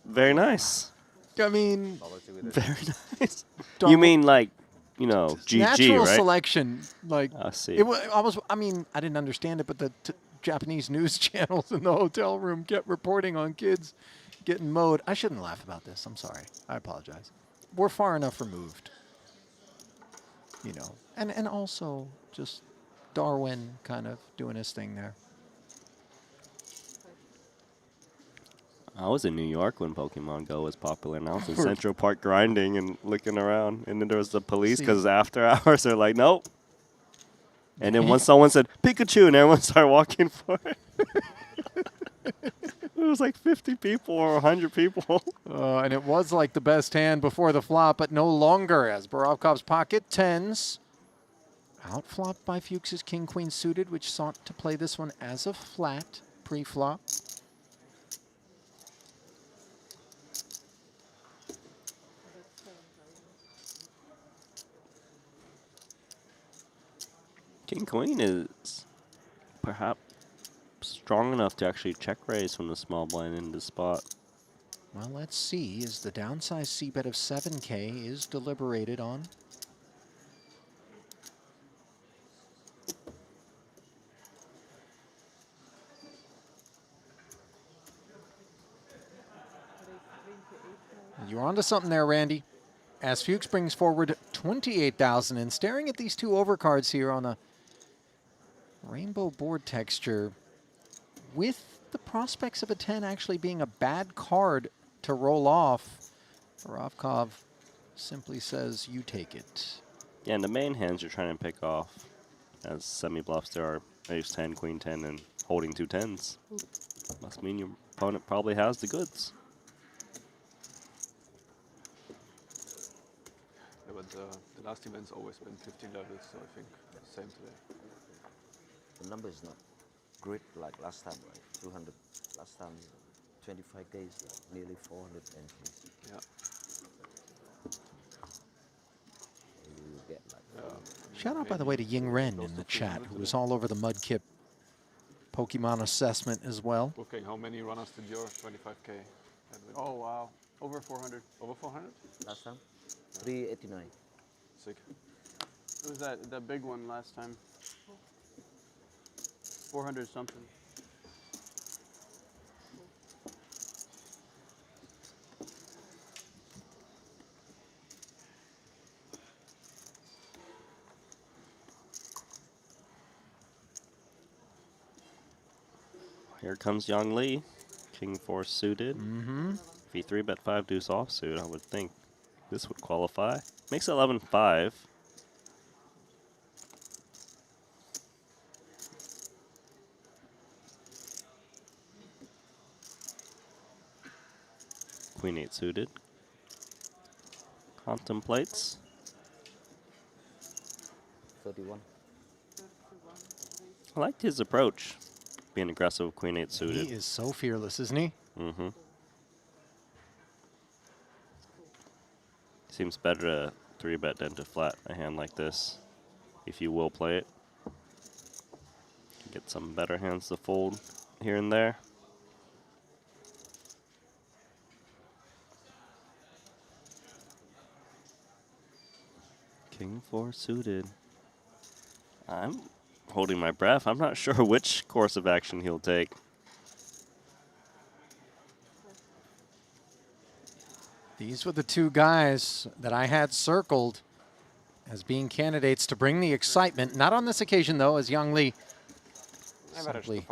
Very nice. I mean, Very nice. Don't- You mean like, you know, GG, natural right? selection, like I see. it was. I mean, I didn't understand it, but the Japanese news channels in the hotel room kept reporting on kids getting mowed. I shouldn't laugh about this. I'm sorry. I apologize. We're far enough removed, you know, and also just Darwin kind of doing his thing there. I was in New York when Pokemon Go was popular, and I was in Central Park grinding and looking around. And then there was the police because after hours they're like, nope. And then once someone said Pikachu, and everyone started walking for it. It was like 50 people or 100 people. And it was like the best hand before the flop, but no longer, as Borovkov's pocket tens. Outflopped by Fuchs's king-queen suited, which sought to play this one as a flat pre-flop. King-queen is perhaps strong enough to actually check raise from the small blind in the spot. Well, let's see as the downsized c-bet of 7K is deliberated on. You're onto something there, Randy. As Fuchs brings forward 28,000 and staring at these two overcards here on a rainbow board texture with the prospects of a 10 actually being a bad card to roll off. Borovkov simply says, you take it. Yeah, and the main hands you're trying to pick off as semi-bluffs, there are ace 10, queen 10, and holding two tens. Must mean your opponent probably has the goods. Yeah, but the last event's always been 15 levels, so I think same today. The number is not great like last time, right? 200. Last time, 25 days, nearly 400 entries. Yeah. You get like. Shout out, by the way, to Ying Ren in the chat, who was all over the Mudkip Pokemon assessment as well. Okay, how many runners did your 25K? Oh, wow. Over 400. Over 400? Last time? 389. Sick. It was that big one last time. 400 something. Here comes Yang Li, king 4 suited. Mm-hmm. If he 3-bet 5 deuce offsuit, I would think this would qualify. Makes 11-5. Queen 8 suited. Contemplates. 31. I liked his approach, being aggressive with Queen 8 suited. He is so fearless, isn't he? Mm-hmm. Seems better to 3-bet than to flat a hand like this, if you will play it. Get some better hands to fold here and there. King 4 suited. I'm holding my breath. I'm not sure which course of action he'll take. These were the two guys that I had circled as being candidates to bring the excitement. Not on this occasion, though, as Yang Li simply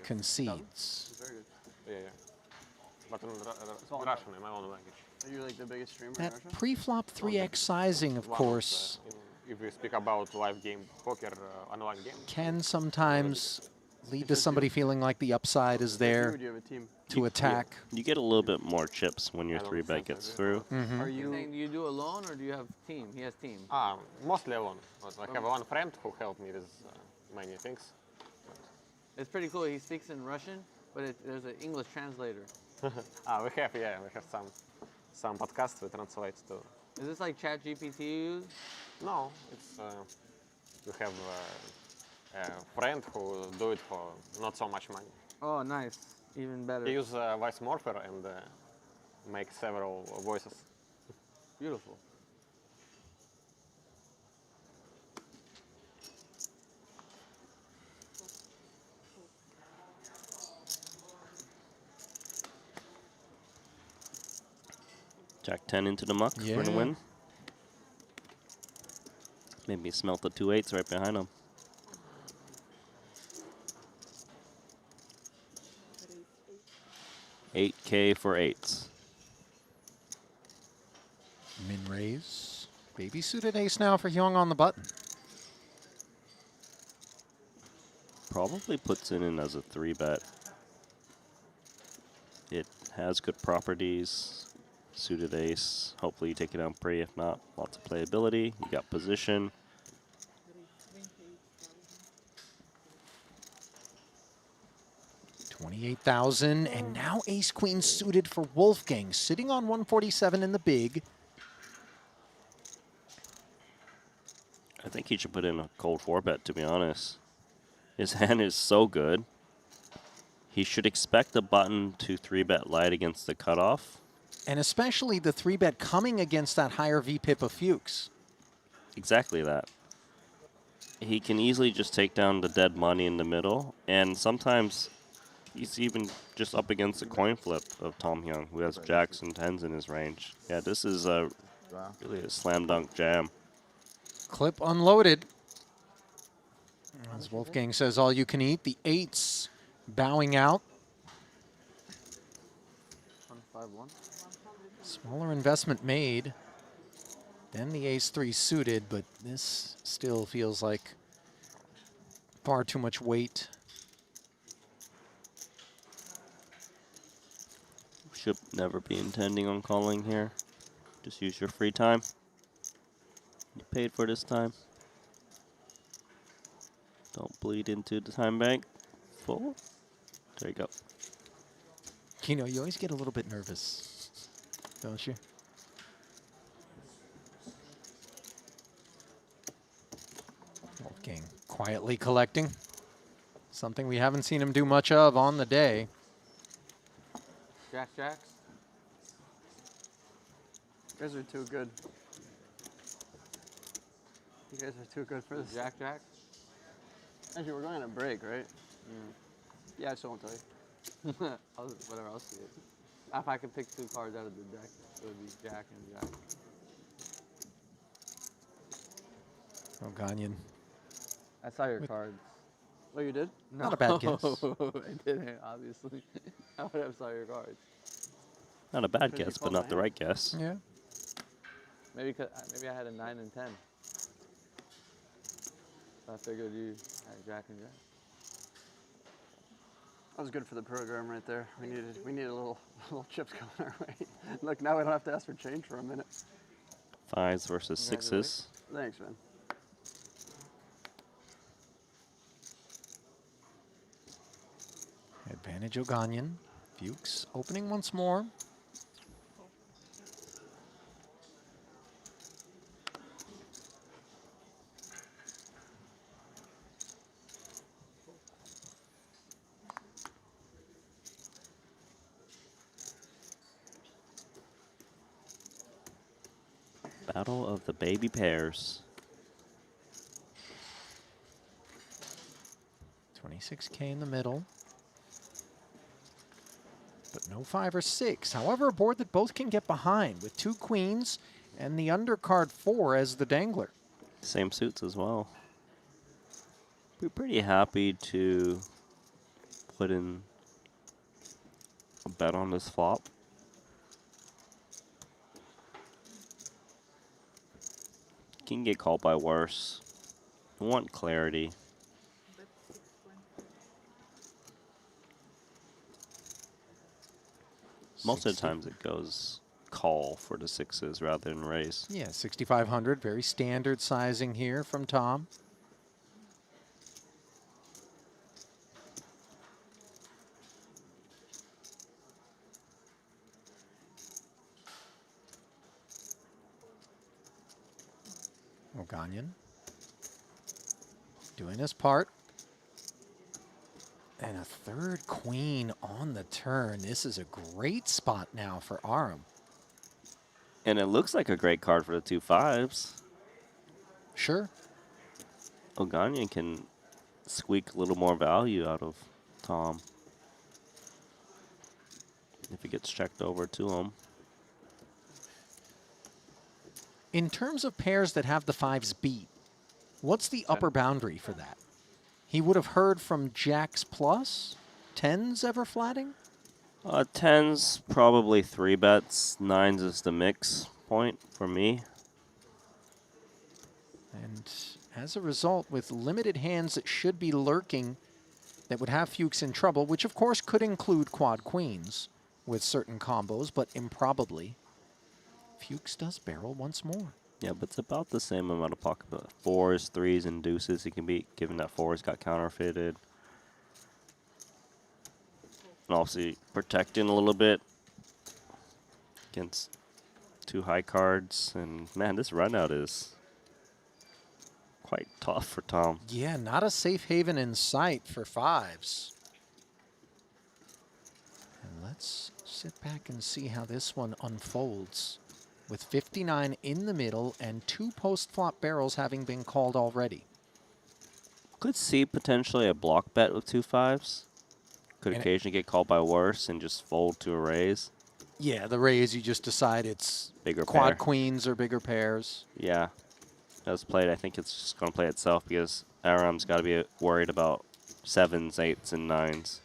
concedes. Very good. Yeah, yeah. But in Russian, in my own language. Are you like the biggest streamer in That Russia? pre-flop 3x sizing, of course, If we speak about live game poker, online game. can sometimes lead to somebody feeling like the upside is there Or do you have a team? to attack. You get a little bit more chips when your 3-bet gets through. Mm-hmm. Are you saying you do alone or do you have team? He has team. Mostly alone. But I have one friend who helped me with many things. It's pretty cool. He speaks in Russian, but there's an English translator. we have some podcasts we translate to. Is this like ChatGPT you use? No, it's you have a friend who do it for not so much money. Oh, nice. Even better. He use voice morpher and make several voices. Beautiful. Jack 10 into the muck for the Yeah. win. Maybe smelt the 2 8s right behind him. 8K for 8s. Min raise. Baby suited ace now for Hyung on the button. Probably puts it in as a 3-bet. It has good properties. Suited ace. Hopefully you take it down pre. If not, lots of playability. You got position. 28,000, and now ace queen suited for Wolfgang, sitting on 147 in the big. I think he should put in a cold 4-bet, to be honest. His hand is so good. He should expect the button to 3-bet light against the cutoff. And especially the 3-bet coming against that higher VPIP of Fuchs. Exactly that. He can easily just take down the dead money in the middle, and sometimes he's even just up against the coin flip of Tom Hyung, who has jacks and 10s in his range. Yeah, this is really a slam dunk jam. Clip unloaded. As Wolfgang says, all you can eat. The 8s bowing out. 151. Smaller investment made than the ace-3 suited, but this still feels like far too much weight. Should never be intending on calling here. Just use your free time. You paid for this time. Don't bleed into the time bank. Full. There you go. You know, you always get a little bit nervous, don't you? Wolfgang quietly collecting. Something we haven't seen him do much of on the day. Jacks. You guys are too good. You guys are too good for this. Jack. Actually, we're going on a break, right? Yeah, I still won't tell you. Whatever, I'll see it. If I could pick 2 cards out of the deck, it would be Jack and Jack. O'Gagnon. I saw your cards. Oh, you did? Not a bad guess. I didn't, obviously. I would have saw your cards. Not a bad guess, but not the right guess. Yeah. Maybe I had a 9 and 10. I figured you had Jack and Jack. That was good for the program right there. We needed a little chips coming our way. Look, now we don't have to ask for change for a minute. 5s versus 6s. Thanks, man. Advantage O'Gagnon. Fuchs opening once more. Battle of the baby pairs. 26K in the middle. But no 5 or 6. However, a board that both can get behind with 2 queens and the undercard 4 as the dangler. Same suits as well. We're pretty happy to put in a bet on this flop. Can get called by worse. We want clarity. Most of the times it goes call for the 6s rather than raise. Yeah, 6,500. Very standard sizing here from Tom. O'Gagnon doing his part. And a 3rd queen on the turn. This is a great spot now for Aram. And it looks like a great card for the 2 5s. Sure. O'Gagnon can squeak a little more value out of Tom if it gets checked over to him. In terms of pairs that have the 5s beat, what's the upper boundary for that? He would have heard from Jacks plus, 10s ever flatting? Tens, probably 3-bets. Nines is the mix point for me. And as a result, with limited hands that should be lurking, that would have Fuchs in trouble, which of course could include quad queens with certain combos, but improbably, Fuchs does barrel once more. Yeah, but it's about the same amount of pocket. But 4s, 3s, and deuces he can beat, given that 4s got counterfeited. And obviously protecting a little bit against 2 high cards. And man, this run out is quite tough for Tom. Yeah, not a safe haven in sight for 5s. And let's sit back and see how this one unfolds, with 59 in the middle and 2 post-flop barrels having been called already. Could see potentially a block bet with 2 5s. Could And occasionally get called by worse and just fold to a raise. Yeah, the raise, you just decide it's Bigger quad pair. queens or bigger pairs. Yeah. As played, I think it's just going to play itself because Aram's got to be worried about 7s, 8s, and 9s.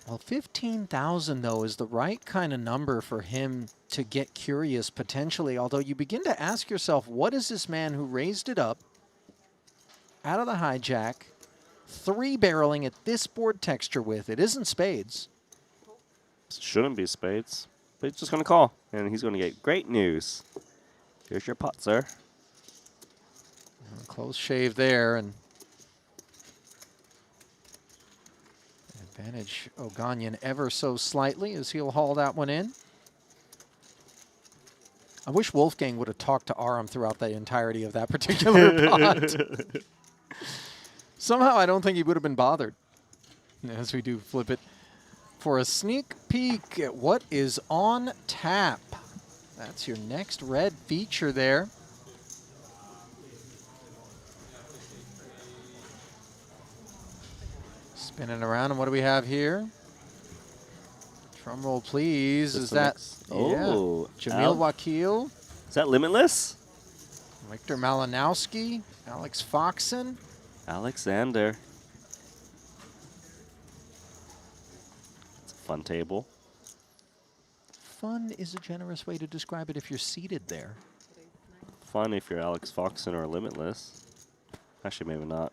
Well, 15,000, though, is the right kind of number for him to get curious potentially, although you begin to ask yourself, what is this man who raised it up out of the hijack, 3-barreling at this board texture with? It isn't spades. Shouldn't be spades, but he's just going to call, and he's going to get great news. Here's your pot, sir. Close shave there, and advantage Oganyan ever so slightly as he'll haul that one in. I wish Wolfgang would have talked to Aram throughout the entirety of that particular pot. Somehow I don't think he would have been bothered, as we do flip it for a sneak peek at what is on tap. That's your next red feature there. Spinning around, and what do we have here? Drum roll, please. Is that Oh, Jamil Wakil? Is that Limitless? Victor Malinowski, Alex Foxen. Alexander. It's a fun table. Fun is a generous way to describe it if you're seated there. Fun if you're Alex Foxen or Limitless. Actually, maybe not.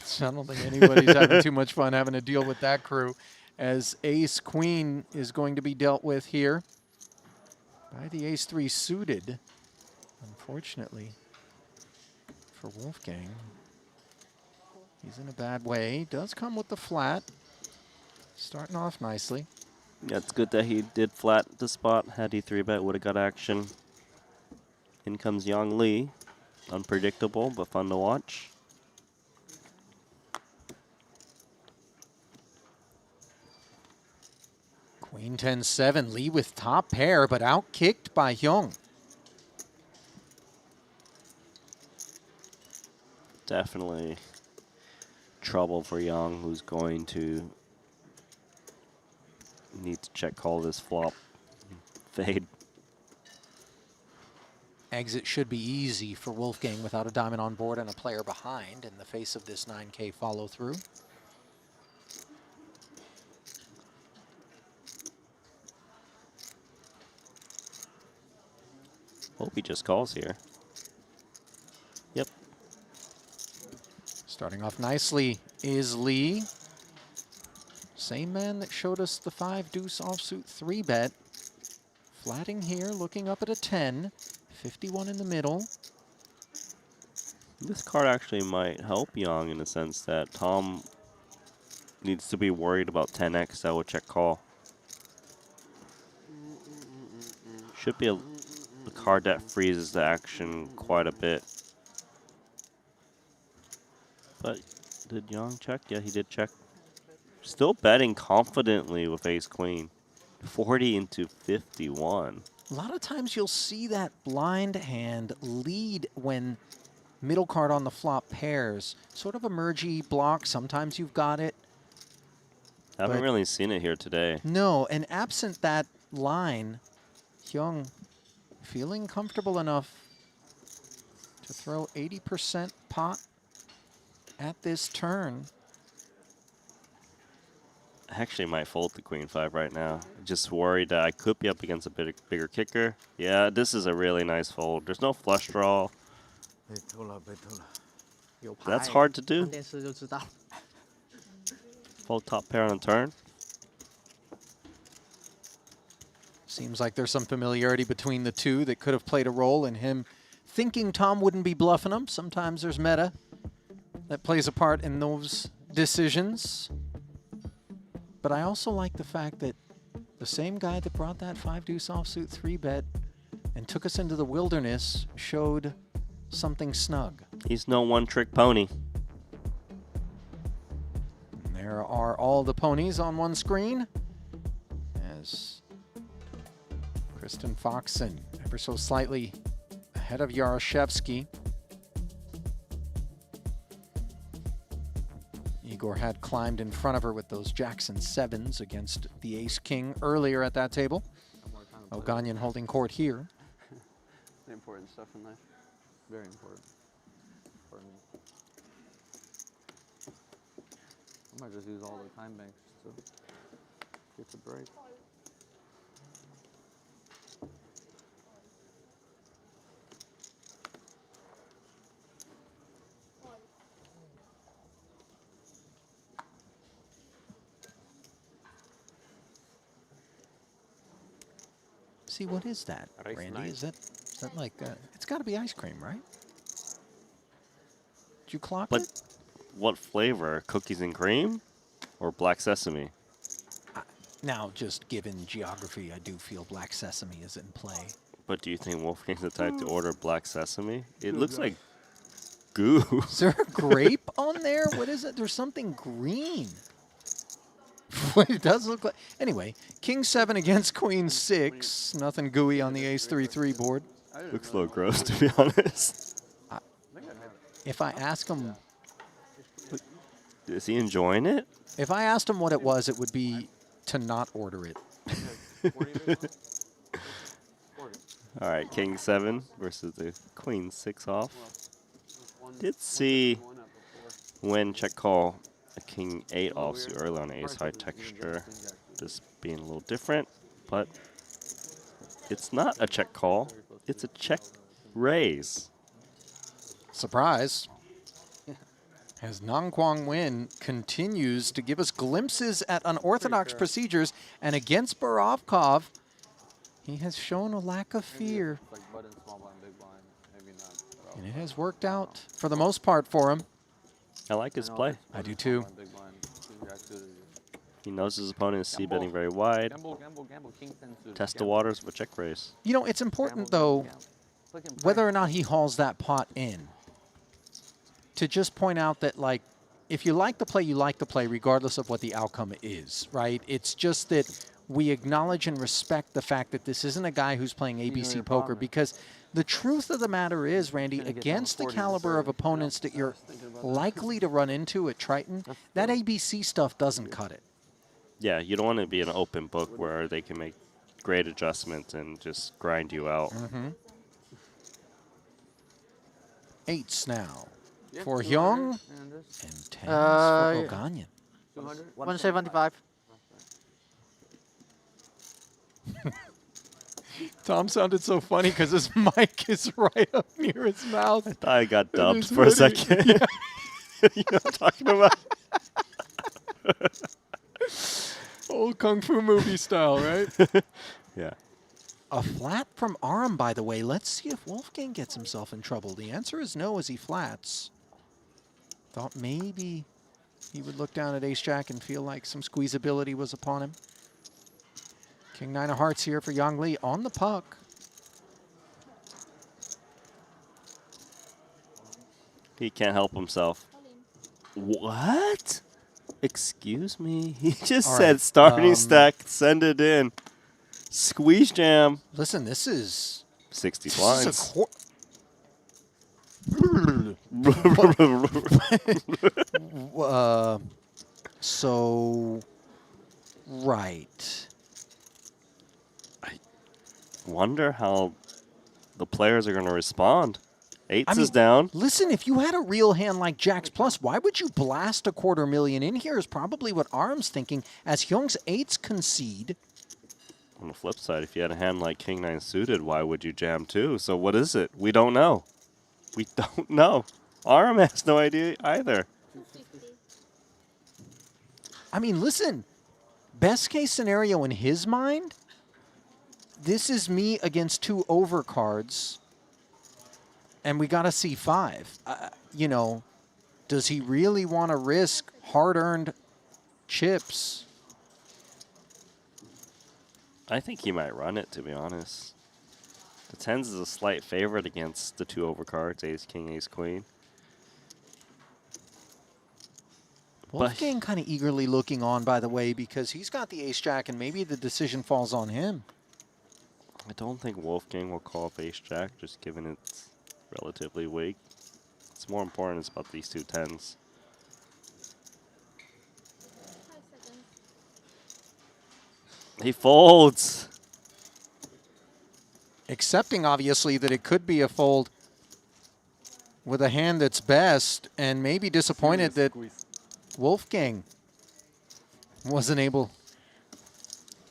So I don't think anybody's having too much fun having to deal with that crew, as ace-queen is going to be dealt with here by the ace-3 suited, unfortunately, for Wolfgang. He's in a bad way. Does come with the flat. Starting off nicely. Yeah, it's good that he did flat the spot. Had he 3-bet, would have got action. In comes Yang Lee. Unpredictable, but fun to watch. Queen 10-7, Lee with top pair, but outkicked by Hyung. Definitely trouble for Yang, who's going to need to check call this flop. Fade. Exit should be easy for Wolfgang without a diamond on board and a player behind in the face of this 9K follow through. Hope he just calls here. Yep. Starting off nicely is Lee. Same man that showed us the 5-deuce offsuit 3-bet. Flatting here, looking up at a 10. 51 in the middle. This card actually might help Yang in the sense that Tom needs to be worried about 10x that will check call. Should be a card that freezes the action quite a bit. But did Yang check? Yeah, he did check. Still betting confidently with ace-queen. 40 into 51. A lot of times you'll see that blind hand lead when middle card on the flop pairs. Sort of a mergy block. Sometimes you've got it. I haven't really seen it here today. No, and absent that line, Hyung feeling comfortable enough to throw 80% pot at this turn. I actually might fold the queen 5 right now. Just worried that I could be up against a bigger kicker. Yeah, this is a really nice fold. There's no flush draw. That's hard to do. 电视就知道。 Fold top pair on turn. Seems like there's some familiarity between the two that could have played a role in him thinking Tom wouldn't be bluffing him. Sometimes there's meta that plays a part in those decisions. But I also like the fact that the same guy that brought that 5-deuce offsuit 3-bet and took us into the wilderness showed something snug. He's no one-trick pony. And there are all the ponies on one screen as Kristen Foxen ever so slightly ahead of Yaroshevsky. Igor had climbed in front of her with those Jackson 7s against the ace-king earlier at that table. Oganyan holding court here. The important stuff in life. Very important. For me. I might just use all the time banks to get the break. See, what is that, Race Randy? nine. Is that like, it's got to be ice cream, right? Did you clock But it? what flavor? Cookies and cream? Or black sesame? Now, just given geography, I do feel black sesame is in play. But do you think Wolfgang's the type to order black sesame? It looks like goo. Is there a grape on there? What is it? There's something green. It does look like. Anyway, King 7 against Queen 6. Nothing gooey on the Ace 3-3 board. Looks a little gross, to be honest. If I ask him, Is he enjoying it? if I asked him what it was, it would be to not order it. All right, King 7 versus the Queen 6 off. Did see when check call a King 8 offsuit early on Ace High texture. This being a little different, but it's not a check call. It's a check raise. Surprise. As Nang Kwang Win continues to give us glimpses at unorthodox procedures, and against Borovkov, he has shown a lack of fear. And it has worked out for the most part for him. I like his play. I do too. He knows his opponent is c-betting very wide. Test the waters of a check raise. You know, it's important, though, whether or not he hauls that pot in, to just point out that, like, if you like the play, you like the play, regardless of what the outcome is, right? It's just that we acknowledge and respect the fact that this isn't a guy who's playing ABC poker, because the truth of the matter is, Randy, against the caliber of opponents that you're likely to run into at Triton, that ABC stuff doesn't cut it. Yeah, you don't want to be an open book where they can make great adjustments and just grind you out. Eights now for Hyung and tens for Oganyan. 175. Tom sounded so funny because his mic is right up near his mouth. I thought I got And dubbed he's for a ready. second. Yeah. You know what I'm talking about? Old Kung Fu movie style, right? Yeah. A flat from Aram, by the way. Let's see if Wolfgang gets himself in trouble. The answer is no as he flats. Thought maybe he would look down at Ace-Jack and feel like some squeezability was upon him. King 9 of hearts here for Yang Li on the puck. He can't help himself. What? Excuse me? He just All said right, starting stack, send it in. Squeeze jam. Listen, this is 60 this blinds. is a so right. Wonder how the players are going to respond. Eights is down. Listen, if you had a real hand like Jacks Plus, why would you blast $250,000 in here is probably what Aram's thinking as Hyung's eights concede. On the flip side, if you had a hand like King 9 suited, why would you jam 2? So what is it? We don't know. We don't know. Aram has no idea either. I mean, listen, best case scenario in his mind, this is me against 2 overcards, and we got a C5. You know, does he really want to risk hard-earned chips? I think he might run it, to be honest. The 10s is a slight favorite against the 2 overcards, Ace King, Ace Queen. Wolfgang kind of eagerly looking on, by the way, because he's got the ace-jack, and maybe the decision falls on him. I don't think Wolfgang will call up ace-jack, just given it's relatively weak. It's more important it's about these 2 10s. He folds. Accepting, obviously, that it could be a fold with a hand that's best, and maybe disappointed that Wolfgang wasn't able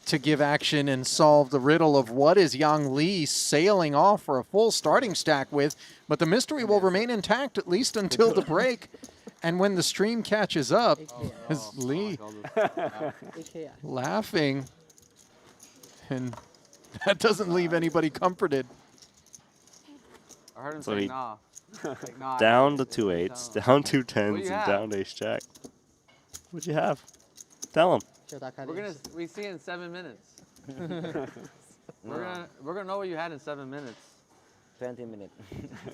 to give action and solve the riddle of what is Yang Li sailing off for a full starting stack with. But the mystery will remain intact at least until the break. And when the stream catches up, is Li laughing. And that doesn't leave anybody comforted. I heard him So say he nah. Like, nah, down to I 2 didn't 8s, tell him. down 2 What do 10s, you and have? down ace jack. What'd you have? Tell him. We see in 7 minutes. We're gonna know what you had in 7 minutes. 20 minutes.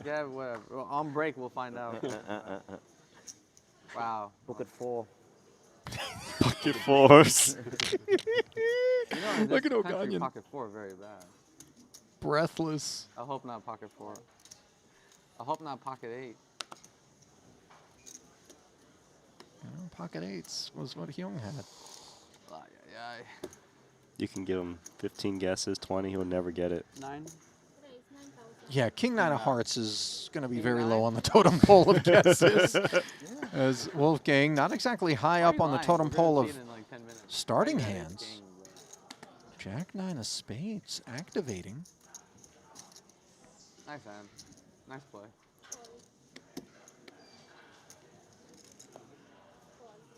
Yeah, whatever. Well, on break we'll find out. Wow. Pocket 4. Pocket 4s. You know, in Look this at country, O'Gonion. pocket 4 very bad. Breathless. I hope not pocket 4. I hope not pocket 8. Pocket 8s was what Hyung had. You can give him 15 guesses, 20, he'll never get it. 9. Yeah, King 9 of Hearts is going to be very low on the totem pole of guesses. As Wolfgang, not exactly high up on the totem pole of starting hands. Jack 9 of spades activating. Nice hand. Nice play.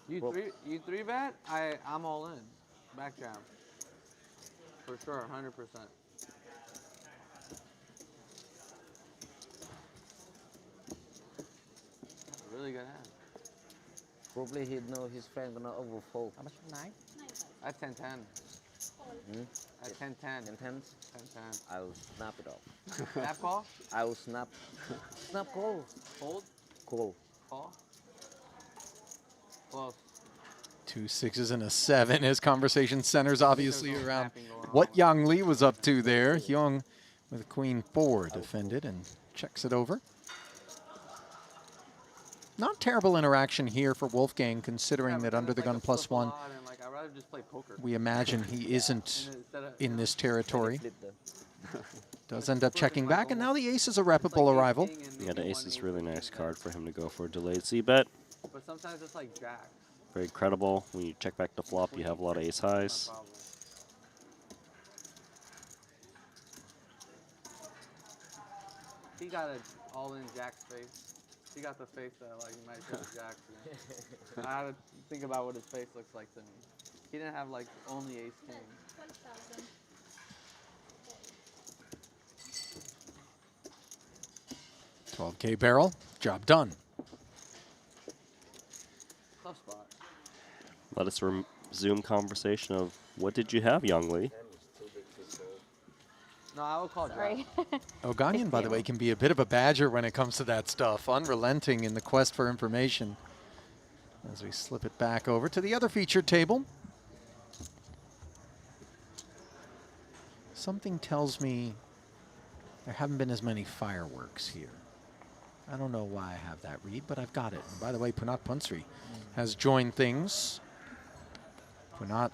You three bet? I'm all in. Back jam. For sure, 100%. Really good hand. Probably he know his friend gonna overfold. How much? 9? At 10-10. At 10-10. 10 10s? 10-10. I will snap it off. Snap call? I will snap. Snap call. Fold? Call. Call? Close. 2 6s and a 7 as conversation centers obviously around what Yang Li was up to there. Hyung with Queen 4 defended and checks it over. Not terrible interaction here for Wolfgang, considering that under the gun +1, I'd rather just play poker. we imagine he isn't in this territory. Does end up checking back, and now the ace is a reputable arrival. Yeah, the ace is a really nice card for him to go for a delayed c-bet. But sometimes it's like jack. Very credible. When you check back the flop, you have a lot of ace highs. He got an all-in jack's face. He got the face that like he might shove jacks. You know? I had to think about what his face looks like to me. He didn't have like only ace king. 12K barrel, job done. Tough spot. Let us resume conversation of what did you have, Yang Li? No, I would call Sorry. O'Gonion, by the way, can be a bit of a badger when it comes to that stuff, unrelenting in the quest for information. As we slip it back over to the other featured table. Something tells me there haven't been as many fireworks here. I don't know why I have that read, but I've got it. And by the way, Punat Punsri has joined things. Punat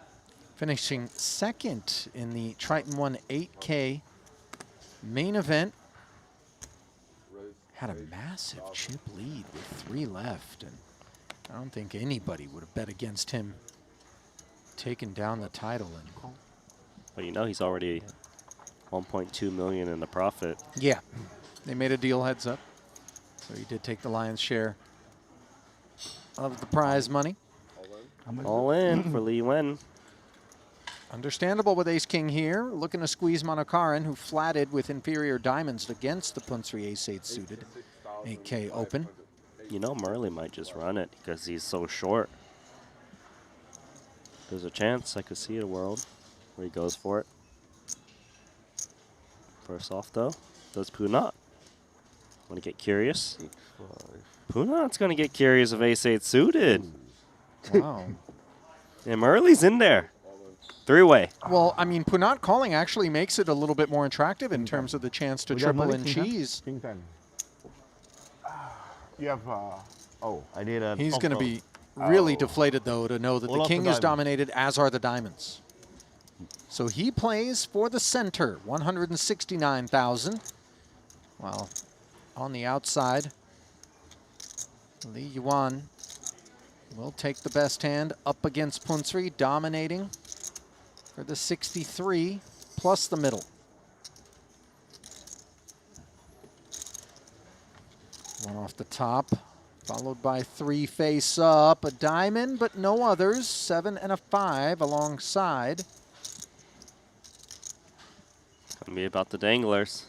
finishing second in the Triton 1 8K main event. had a massive chip lead with 3 left, and I don't think anybody would have bet against him taking down the title. And But you know he's already 1.2 million in the profit. yeah, they made a deal heads up, so he did take the lion's share of the prize money. All in for Li Wen. Understandable with ace-king here, looking to squeeze Monokaran, who flatted with inferior diamonds against the Punsri ace-8 suited 8K open. You know Murley might just run it because he's so short. There's a chance I could see a world where he goes for it. First off, though, does Punat want to get curious? Punat's going to get curious of ace-8 suited. Wow. And Murley's in there. 3-way. Well, I mean, Punat calling actually makes it a little bit more attractive in terms of the chance to triple in cheese. King 10. You have, oh. I need a. He's going to be really deflated, though, to know that the king is dominated, as are the diamonds. So he plays for the center, 169,000. While on the outside, Li Yuan will take the best hand up against Punsri, dominating for the 63 plus the middle. One off the top, followed by 3 face up, a diamond, but no others, 7 and a 5 alongside. Gonna be about the danglers.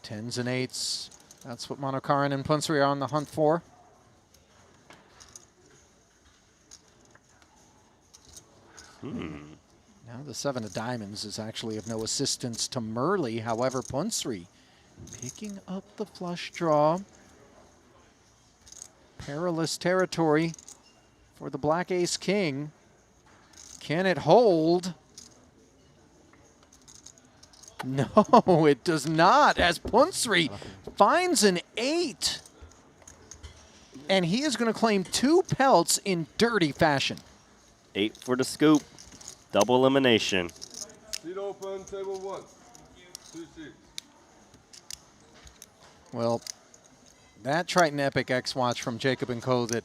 10s and 8s, that's what Monokaran and Punsri are on the hunt for. Now the 7 of diamonds is actually of no assistance to Murley. However, Punsri picking up the flush draw. Perilous territory for the black ace king. Can it hold? No, it does not, as Punsri finds an 8. And he is going to claim 2 pelts in dirty fashion. 8 for the scoop. Double elimination. Seat open, table 1. 2 seats. Well, that Triton Epic X watch from Jacob & Co. that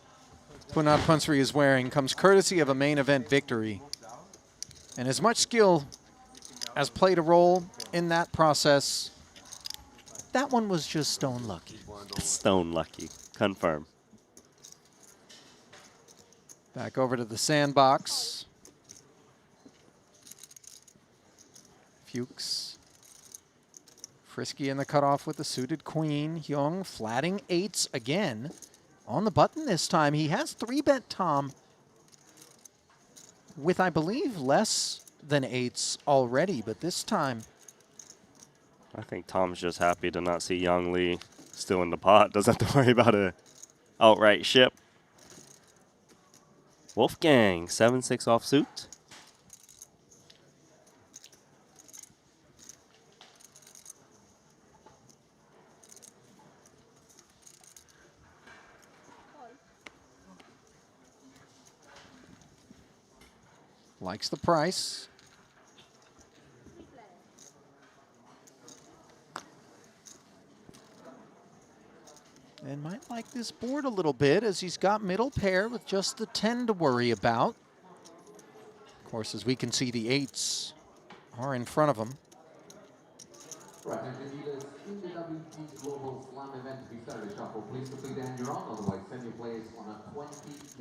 Punat Punsri is wearing comes courtesy of a main event victory. And as much skill as played a role in that process, that one was just stone lucky. Stone lucky. Confirm. Back over to the sandbox. Fuchs. Frisky in the cutoff with the suited queen. Hyung flatting 8s again. On the button this time. He has 3-bet Tom with, I believe, less than 8s already, but this time. I think Tom's just happy to not see Yang Lee still in the pot. Doesn't have to worry about a outright ship. Wolfgang, 7-6 offsuit. Likes the price. And might like this board a little bit as he's got middle pair with just the 10 to worry about. Of course, as we can see, the 8s are in front of him.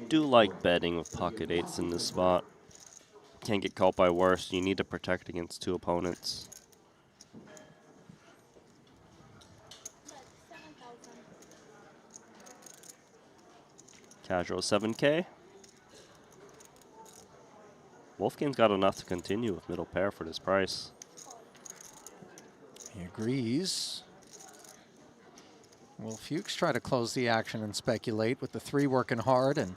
Do like betting with pocket 8s in this spot. Can't get caught by worse. You need to protect against 2 opponents. Casual 7K. Wolfgang's got enough to continue with middle pair for this price. He agrees. Will Fuchs try to close the action and speculate with the 3 working hard and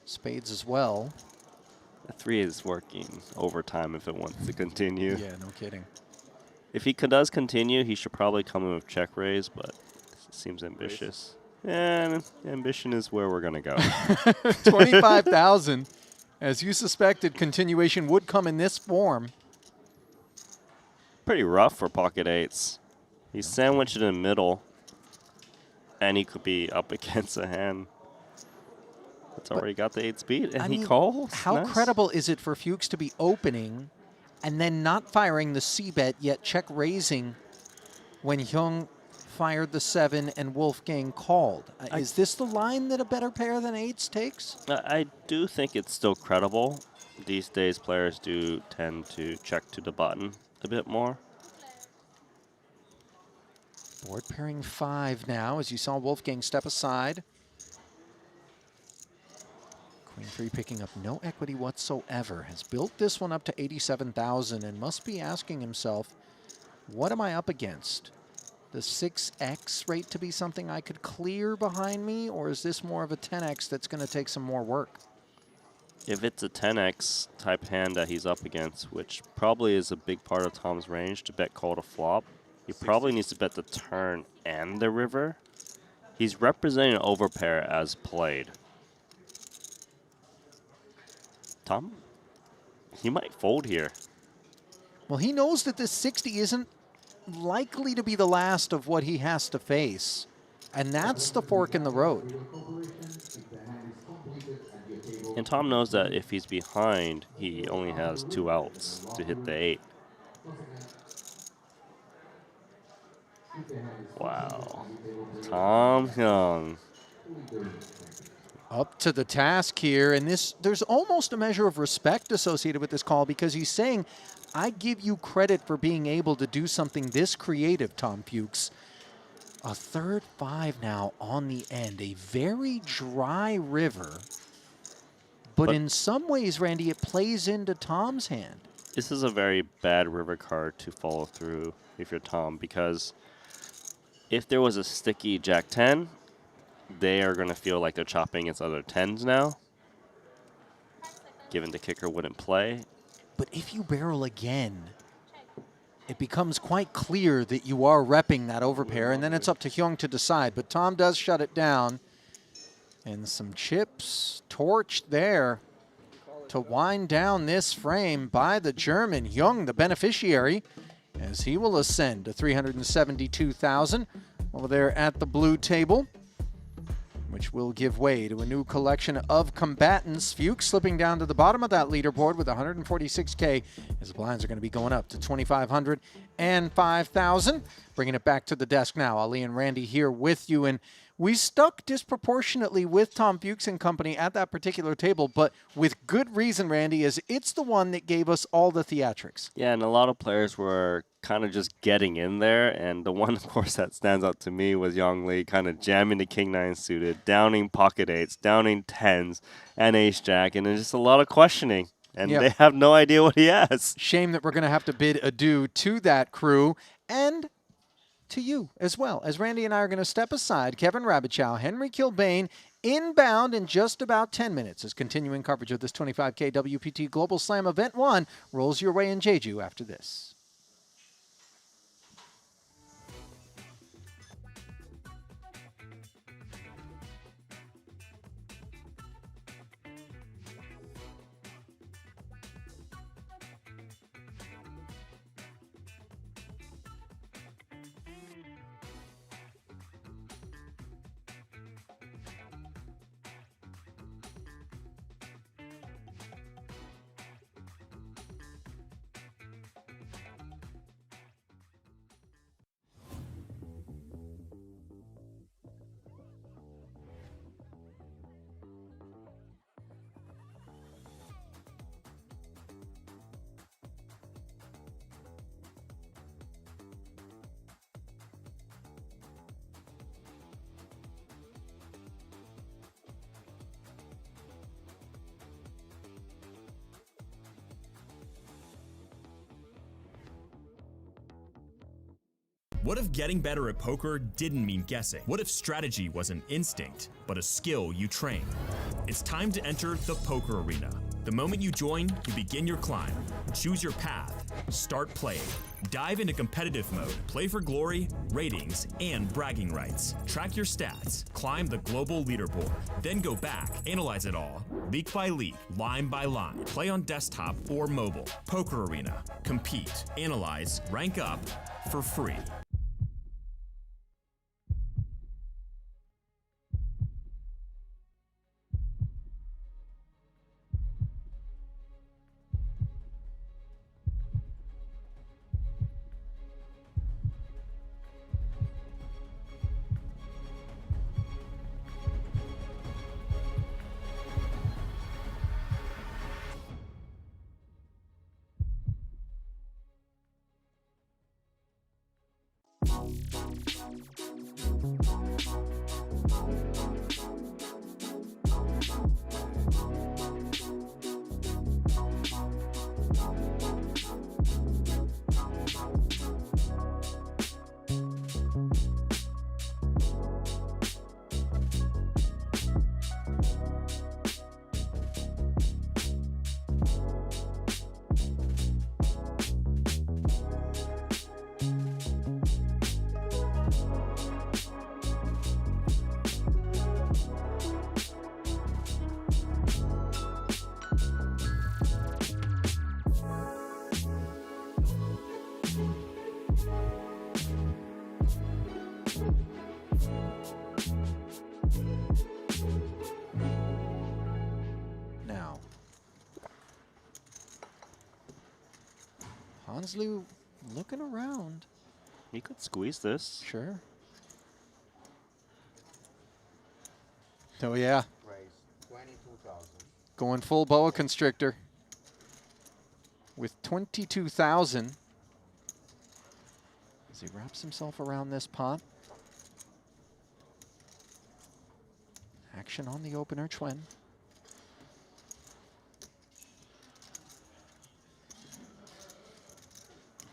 spades as well? The 3 is working overtime if it wants to continue. Yeah, no kidding. If he does continue, he should probably come in with check raise, but it seems ambitious. And ambition is where we're going to go. 25,000. As you suspected, continuation would come in this form. pretty rough for pocket eights. He's sandwiched in the middle, and he could be up against a hand that's already got the 8 speed, and he calls. How Nice. credible is it for Fuchs to be opening and then not firing the C-bet, yet check raising when Hyung fired the 7 and Wolfgang called? Is this the line that a better pair than 8s takes? I do think it's still credible. These days, players do tend to check to the button a bit more. Board pairing 5 now, as you saw Wolfgang step aside. Queen 3 picking up no equity whatsoever. Has built this one up to 87,000 and must be asking himself, what am I up against? The 6x rate to be something I could clear behind me, or is this more of a 10x that's going to take some more work? If it's a 10x type hand that he's up against, which probably is a big part of Tom's range to bet call to flop, he probably needs to bet the turn and the river. He's representing an overpair as played. Tom, he might fold here. Well, he knows that this 60 isn't likely to be the last of what he has to face, and that's the fork in the road. And Tom knows that if he's behind, he only has 2 outs to hit the 8. Wow. Tom Hyung. Up to the task here, and there's almost a measure of respect associated with this call, because he's saying, I give you credit for being able to do something this creative, Tom Fuchs. A third 5 now on the end, a very dry river, but in some ways, Randy, it plays into Tom's hand. This is a very bad river card to follow through if you're Tom, because if there was a sticky Jack 10, they are going to feel like they're chopping against other 10s now, given the kicker wouldn't play. But if you barrel again, it becomes quite clear that you are repping that overpair, and then it's up to Hyung to decide. But Tom does shut it down. And some chips torched there to wind down this frame by the German. Hyung, the beneficiary, as he will ascend to 372,000 over there at the blue table, which will give way to a new collection of combatants. Fuchs slipping down to the bottom of that leaderboard with 146K. His blinds are going to be going up to 2,500 and 5,000. Bringing it back to the desk now. Ali and Randy here with you. And we stuck disproportionately with Tom Fuchs and company at that particular table, but with good reason, Randy, as it's the one that gave us all the theatrics. Yeah, and a lot of players were kind of just getting in there, and the one, of course, that stands out to me was Yang Lee kind of jamming the King 9 suited, downing pocket 8s, downing 10s, and Ace Jack, and there's just a lot of questioning, and they have no idea what he has. Shame that we're going to have to bid adieu to that crew, and to you as well, as Randy and I are going to step aside. Kevin Rabichow, Henry Kilbane, inbound in just about 10 minutes as continuing coverage of this 25K WPT Global Slam Event 1 rolls your way in Jeju after this. What if getting better at poker didn't mean guessing? What if strategy was an instinct, but a skill you trained? It's time to enter the poker arena. The moment you join, you begin your climb. Choose your path, Start playing. Dive into competitive mode, play for glory, ratings, and bragging rights. Track your stats, climb the global leaderboard, then go back, analyze it all, league by league, line by line. Play on desktop or mobile. Poker Arena. Compete, analyze, rank up for free. Now, Hanslu looking around. He could squeeze this. Sure. Oh, yeah. Raise 22,000. Going full boa constrictor with 22,000 as he wraps himself around this pot. Action on the opener, Chuen.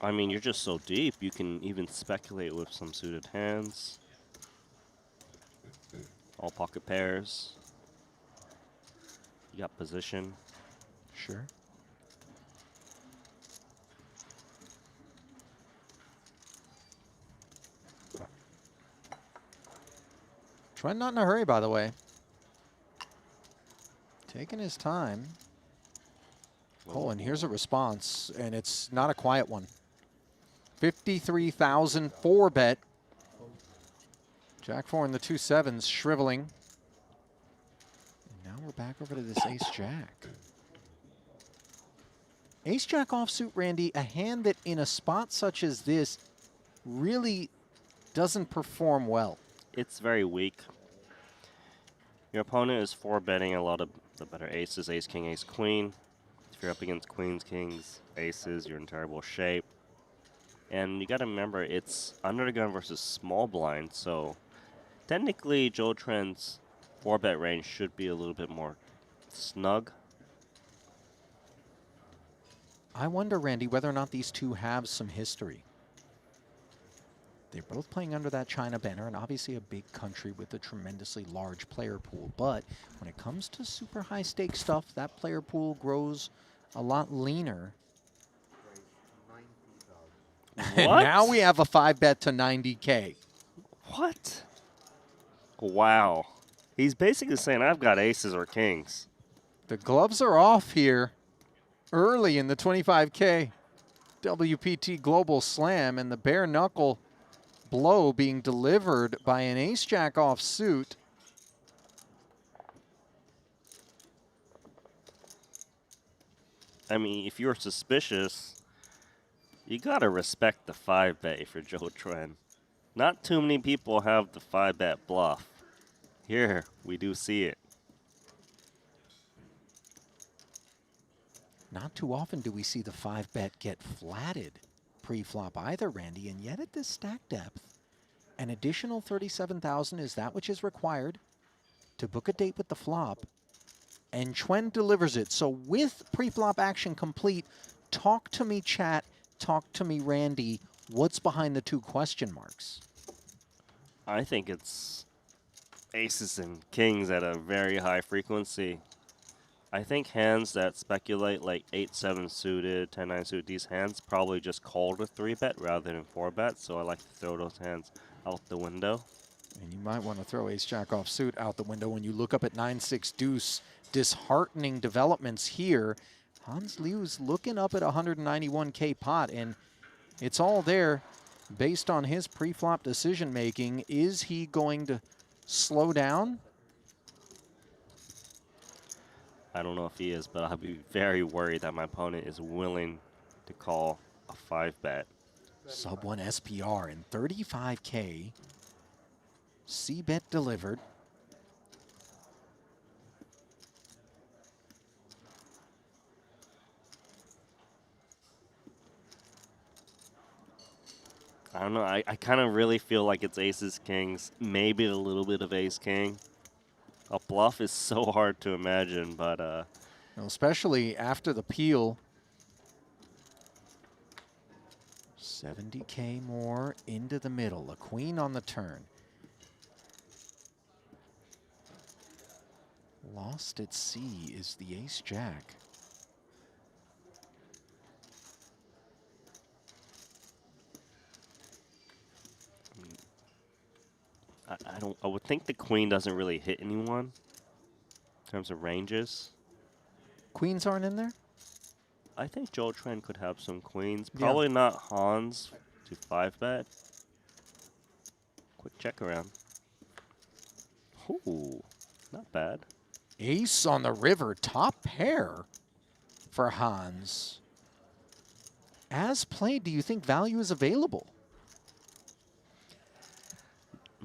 I mean, you're just so deep, you can even speculate with some suited hands. All pocket pairs. You got position. Sure. Chuen not in a hurry, by the way. Taking his time. Oh, and here's a response, and it's not a quiet one. 53,000 4-bet. Jack 4 and the 2 sevens shriveling. And now we're back over to this ace-jack. Ace-jack offsuit, Randy, a hand that in a spot such as this really doesn't perform well. It's very weak. Your opponent is 4-betting a lot of the better aces, ace, king, ace, queen. If you're up against queens, kings, aces, you're in terrible shape. And you got to remember, it's under the gun versus small blind, so technically Joe Trent's 4-bet range should be a little bit more snug. I wonder, Randy, whether or not these two have some history. They're both playing under that China banner, and obviously a big country with a tremendously large player pool. But when it comes to super high stake stuff, that player pool grows a lot leaner. And now we have a 5-bet to 90K. What? Wow. He's basically saying, I've got aces or kings. The gloves are off here early in the 25K WPT Global Slam, and the bare knuckle blow being delivered by an ace-jack offsuit. I mean, if you're suspicious, you gotta respect the 5-bet if you're Joe Tren. Not too many people have the 5-bet bluff. Here, we do see it. Not too often do we see the 5-bet get flatted pre-flop either, Randy, and yet at this stack depth, an additional 37,000 is that which is required to book a date with the flop, and Chuen delivers it. So with pre-flop action complete, talk to me, chat, talk to me, Randy. What's behind the 2 question marks? I think it's aces and kings at a very high frequency. I think hands that speculate like 8-7 suited, 10-9 suited, these hands probably just called a 3-bet rather than 4-bet, so I like to throw those hands out the window. And you might want to throw ace-jack offsuit out the window when you look up at 9-6 deuce. Disheartening developments here. Hans Liu's looking up at 191K pot, and it's all there based on his pre-flop decision-making. Is he going to slow down? I don't know if he is, but I'll be very worried that my opponent is willing to call a 5-bet. Sub 1 SPR and 35K. C-bet delivered. I don't know. I kind of really feel like it's aces, kings, maybe a little bit of ace king. A bluff is so hard to imagine, but Well, especially after the peel. 70K more into the middle. A queen on the turn. Lost at sea is the ace-jack. I would think the queen doesn't really hit anyone in terms of ranges. Queens aren't in there? I think Joel Tran could have some queens. Yeah. Probably not Hans to 5-bet. Quick check around. Ooh, not bad. Ace on the river, top pair for Hans. As played, do you think value is available?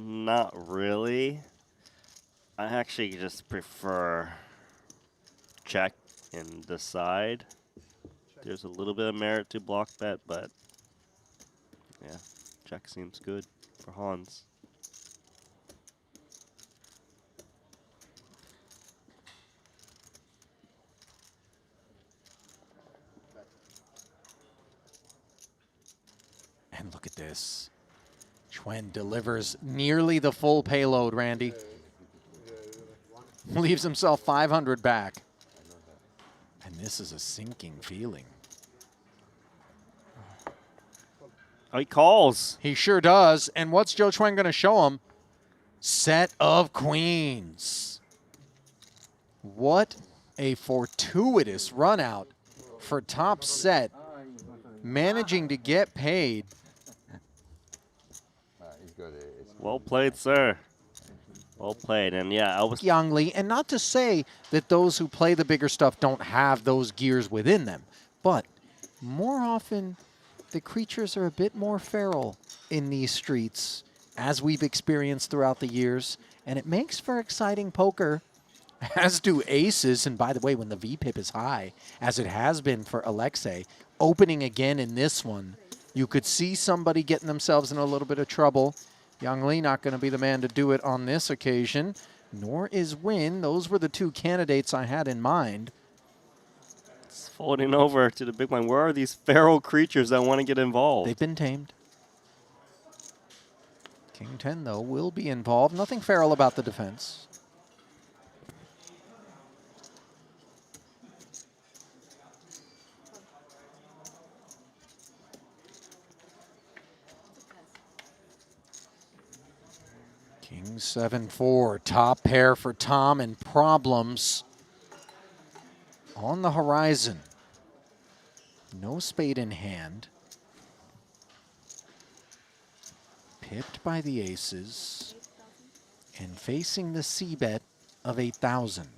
Not really. I actually just prefer check and decide. There's a little bit of merit to block bet, but yeah, check seems good for Hans. And look at this. Chuen delivers nearly the full payload, Randy. Leaves himself 500 back. And this is a sinking feeling. Oh, he calls. He sure does. And what's Joe Chuen going to show him? Set of queens. What a fortuitous run out for top set. Managing to get paid. Well played, sir. Well played. And yeah, I was Young Lee, and not to say that those who play the bigger stuff don't have those gears within them, but more often the creatures are a bit more feral in these streets, as we've experienced throughout the years, and it makes for exciting poker, as do aces. And by the way, when the VPIP is high, as it has been for Alexei, opening again in this one, you could see somebody getting themselves in a little bit of trouble. Young Lee not going to be the man to do it on this occasion, nor is Win. Those were the two candidates I had in mind. It's folding over to the big blind. Where are these feral creatures that want to get involved? They've been tamed. King 10, though, will be involved. Nothing feral about the defense. King 7-4, top pair for Tom, and problems on the horizon. No spade in hand. Pipped by the aces and facing the C-bet of 8,000.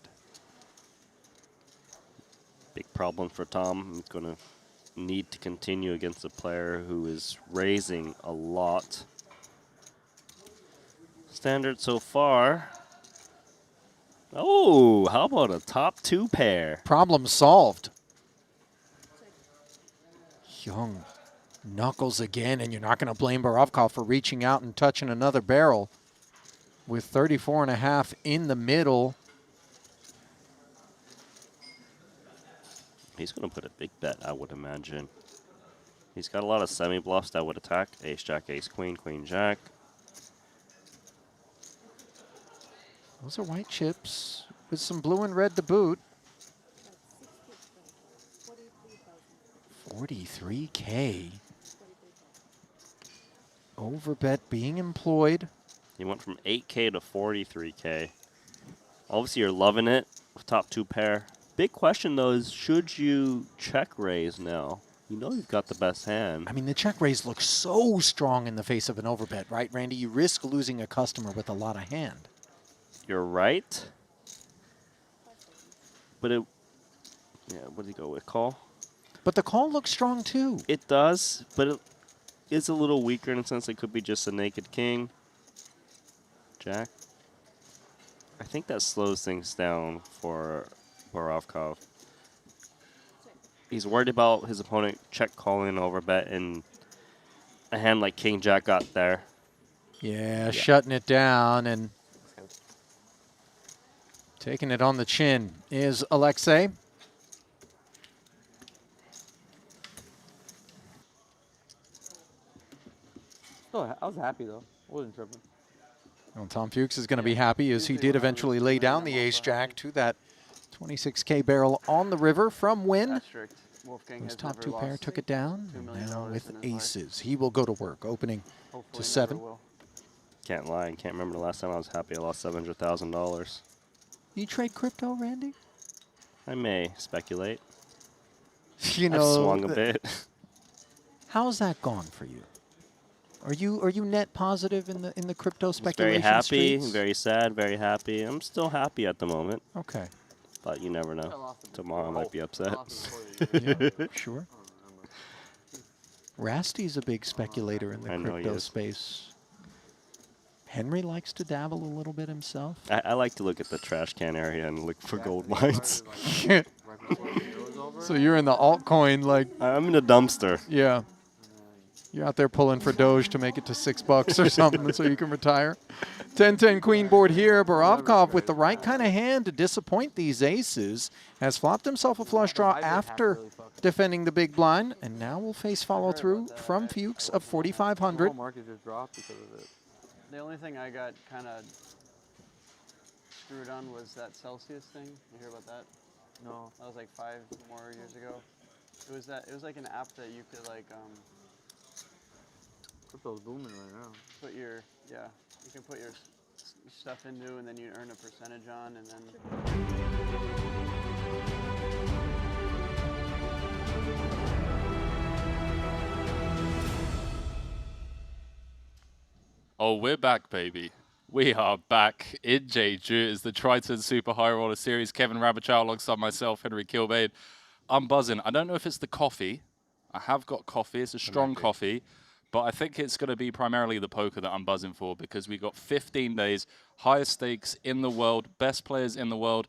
Big problem for Tom. He's going to need to continue against a player who is raising a lot. Standard so far. Oh, how about a top 2 pair? Problem solved. Young knuckles again, and you're not going to blame Borovkov for reaching out and touching another barrel. With 34.5 in the middle. He's going to put a big bet, I would imagine. He's got a lot of semi-bluffs that would attack. Ace, jack, ace, queen, queen, jack. Those are white chips with some blue and red to boot. 43K. Overbet being employed. He went from 8K to 43K. Obviously, you're loving it. Top 2 pair. Big question, though, is should you check raise now? You know you've got the best hand. I mean, the check raise looks so strong in the face of an overbet, right, Randy? You risk losing a customer with a lot of hand. You're right. But it, yeah, what did he go with? Call? But the call looks strong, too. It does, but it is a little weaker in a sense. It could be just a naked king. Jack. I think that slows things down for Borovkov. He's worried about his opponent check calling overbet and a hand like King Jack got there. Yeah, shutting it down and taking it on the chin is Alexei. Oh, I was happy though. I wasn't tripping. Well, Tom Fuchs is going to be happy as he did eventually lay down the ace-jack to that 26K barrel on the river from Win. His top 2 pair took it down. Now with aces, he will go to work, opening to 7. Can't lie, I can't remember the last time I was happy I lost $700,000. You trade crypto, Randy? I may speculate. You know, I've swung a bit. How's that gone for you? Are you net positive in the crypto speculation Very happy, streets? very sad, very happy. I'm still happy at the moment. Okay. But you never know. Tomorrow I might be upset. Yeah, sure. Rasty's a big speculator in the crypto space. Henry likes to dabble a little bit himself. I like to look at the trash can area and look for gold mines. So you're in the altcoin, like... I'm in the dumpster. Yeah. You're out there pulling for Doge to make it to $6 or something so you can retire. 10-10 queen board here. Borovkov with the right kind of hand to disappoint these aces has flopped himself a flush draw after defending the big blind, and now will face follow through from Fuchs of 4,500. Market just dropped because of it. The only thing I got kind of screwed on was that Celsius thing. You hear about that? No. That was like 5 more years ago. It was like an app that you could like crypto's booming right now. You can put your stuff into, and then you earn a percentage on, and then. Oh, we're back, baby. We are back in Jeju. It's the Triton Super High Roller Series. Kevin Rabichow alongside myself, Henry Kilbane. I'm buzzing. I don't know if it's the coffee. I have got coffee. It's a strong coffee. But I think it's going to be primarily the poker that I'm buzzing for, because we got 15 days, highest stakes in the world, best players in the world.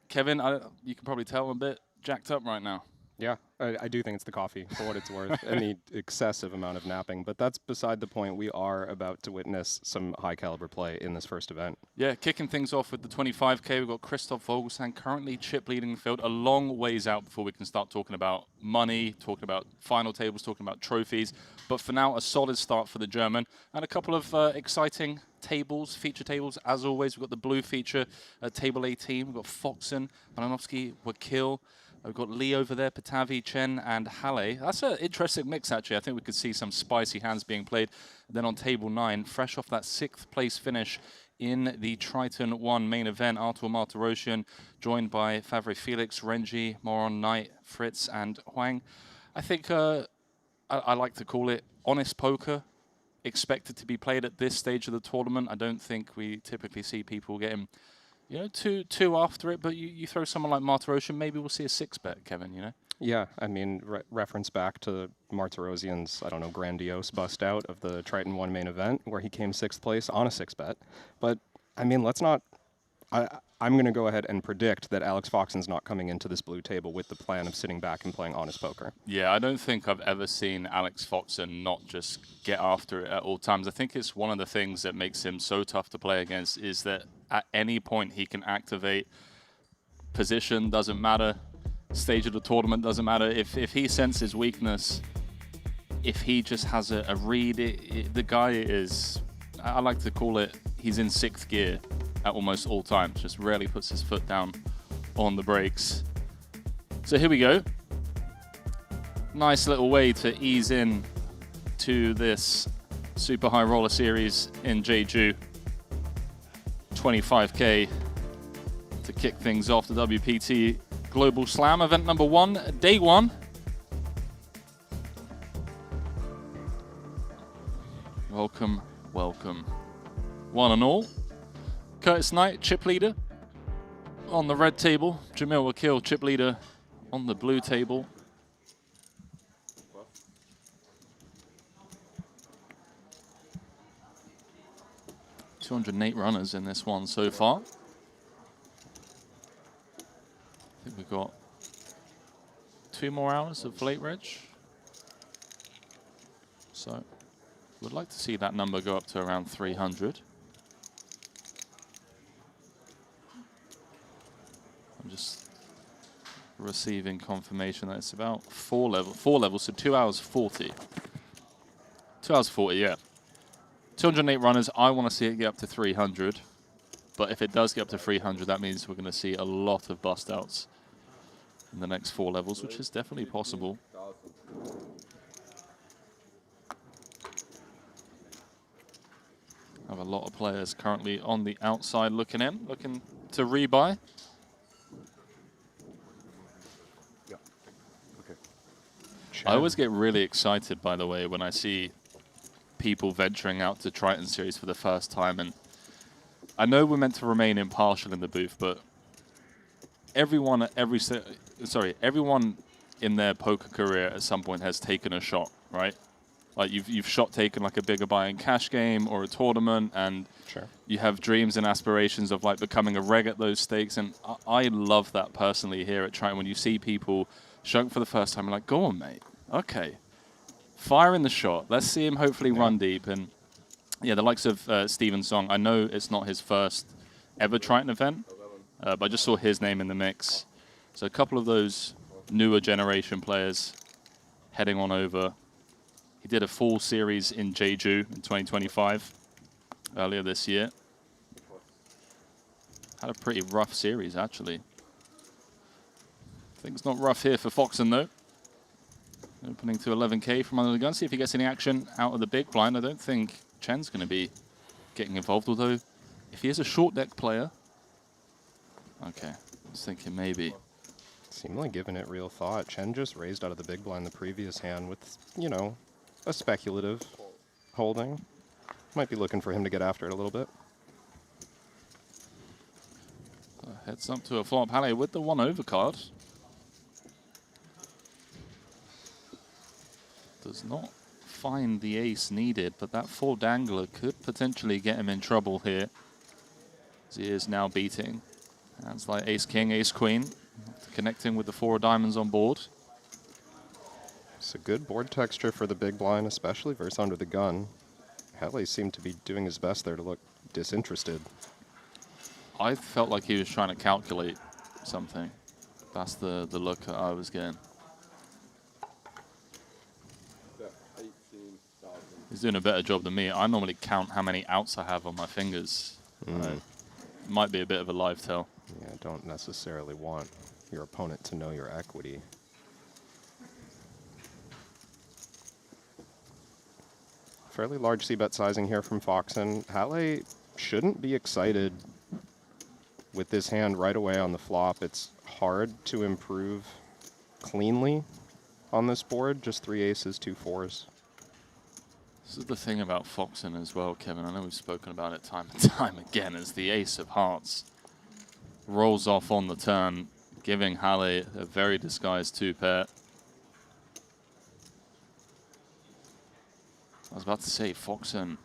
Kevin, you can probably tell I'm a bit jacked up right now. Yeah, I do think it's the coffee, for what it's worth, and the excessive amount of napping. But that's beside the point. We are about to witness some high-caliber play in this first event. Yeah, kicking things off with the 25K, we've got Christoph Vogelsang currently chip leading the field, a long ways out before we can start talking about money, talking about final tables, talking about trophies. But for now, a solid start for the German, and a couple of exciting tables, feature tables. As always, we've got the blue feature, table 18. We've got Foxen, Balanovsky, Wakil. We've got Lee over there, Patavi, Chen, and Halle. That's an interesting mix, actually. I think we could see some spicy hands being played. Then on table 9, fresh off that 6th place finish in the Triton 1 main event, Artur Martirosyan, joined by Favre Felix, Renji, Moron, Knight, Fritz, and Huang. I think I like to call it honest poker, expected to be played at this stage of the tournament. I don't think we typically see people getting... two after it, but you throw someone like Martirosyan, maybe we'll see a 6-bet, Kevin, you know? Yeah, I mean, reference back to Martirosyan's, I don't know, grandiose bust out of the Triton 1 main event, where he came 6th place on a 6-bet. But, I mean, let's not... I'm going to go ahead and predict that Alex Foxen's not coming into this blue table with the plan of sitting back and playing honest poker. Yeah, I don't think I've ever seen Alex Foxen not just get after it at all times. I think it's one of the things that makes him so tough to play against is that at any point he can activate. Position doesn't matter. Stage of the tournament doesn't matter. If he senses weakness, if he just has a read, the guy is, I like to call it, he's in 6th gear at almost all times, just rarely puts his foot down on the brakes. So here we go. nice little way to ease in to this Super High Roller Series in Jeju. 25K to kick things off, the WPT Global Slam event number 1, day 1. Welcome, welcome, one and all. Curtis Knight, chip leader on the red table. Jamil Wakil, chip leader on the blue table. $208 runners in this one so far. I think we've got 2 more hours of late reg. So we'd like to see that number go up to around 300. I'm just receiving confirmation that it's about 4 levels, so 2 hours 40. 2 hours 40, yeah. 208 runners, I want to see it get up to 300. But if it does get up to 300, that means we're going to see a lot of bust outs in the next 4 levels, which is definitely possible. I have a lot of players currently on the outside looking in, looking to rebuy. Yeah. Okay. I always get really excited, by the way, when I see people venturing out to Triton Series for the first time. And I know we're meant to remain impartial in the booth, but everyone in their poker career at some point has taken a shot, right? Like you've shot taken like a bigger buy in cash game or a tournament, and you have dreams and aspirations of like becoming a reg at those stakes. And I love that personally here at Triton. When you see people showing for the first time, you're like, go on, mate. Okay. Fire in the shot. Let's see him hopefully run deep. And yeah, the likes of Steven Song, I know it's not his first ever Triton event, but I just saw his name in the mix. So a couple of those newer generation players heading on over. He did a full series in Jeju in 2025, earlier this year. Had a pretty rough series, actually. Things not rough here for Foxen, though. Opening to 11K from under the gun. See if he gets any action out of the big blind. I don't think Chen's going to be getting involved, although if he is a short deck player... Okay, I was thinking maybe. Seemed like giving it real thought. Chen just raised out of the big blind the previous hand with, you know, a speculative holding. Might be looking for him to get after it a little bit. Heads up to a flop. Halle with the 1 overcard. Does not find the ace needed, but that 4 dangler could potentially get him in trouble here, as he is now beating. Hands like ace king, ace queen, connecting with the 4 diamonds on board. It's a good board texture for the big blind, especially versus under the gun. Halle seemed to be doing his best there to look disinterested. I felt like he was trying to calculate something. That's the look that I was getting. He's doing a better job than me. I normally count how many outs I have on my fingers. Might be a bit of a live tell. Yeah, don't necessarily want your opponent to know your equity. Fairly large c-bet sizing here from Foxen. Halle shouldn't be excited with this hand right away on the flop. It's hard to improve cleanly on this board. Just 3 aces, 2 4s. This is the thing about Foxen as well, Kevin. I know we've spoken about it time and time again, as the ace of hearts rolls off on the turn, giving Halle a very disguised 2-pair. I was about to say, Foxen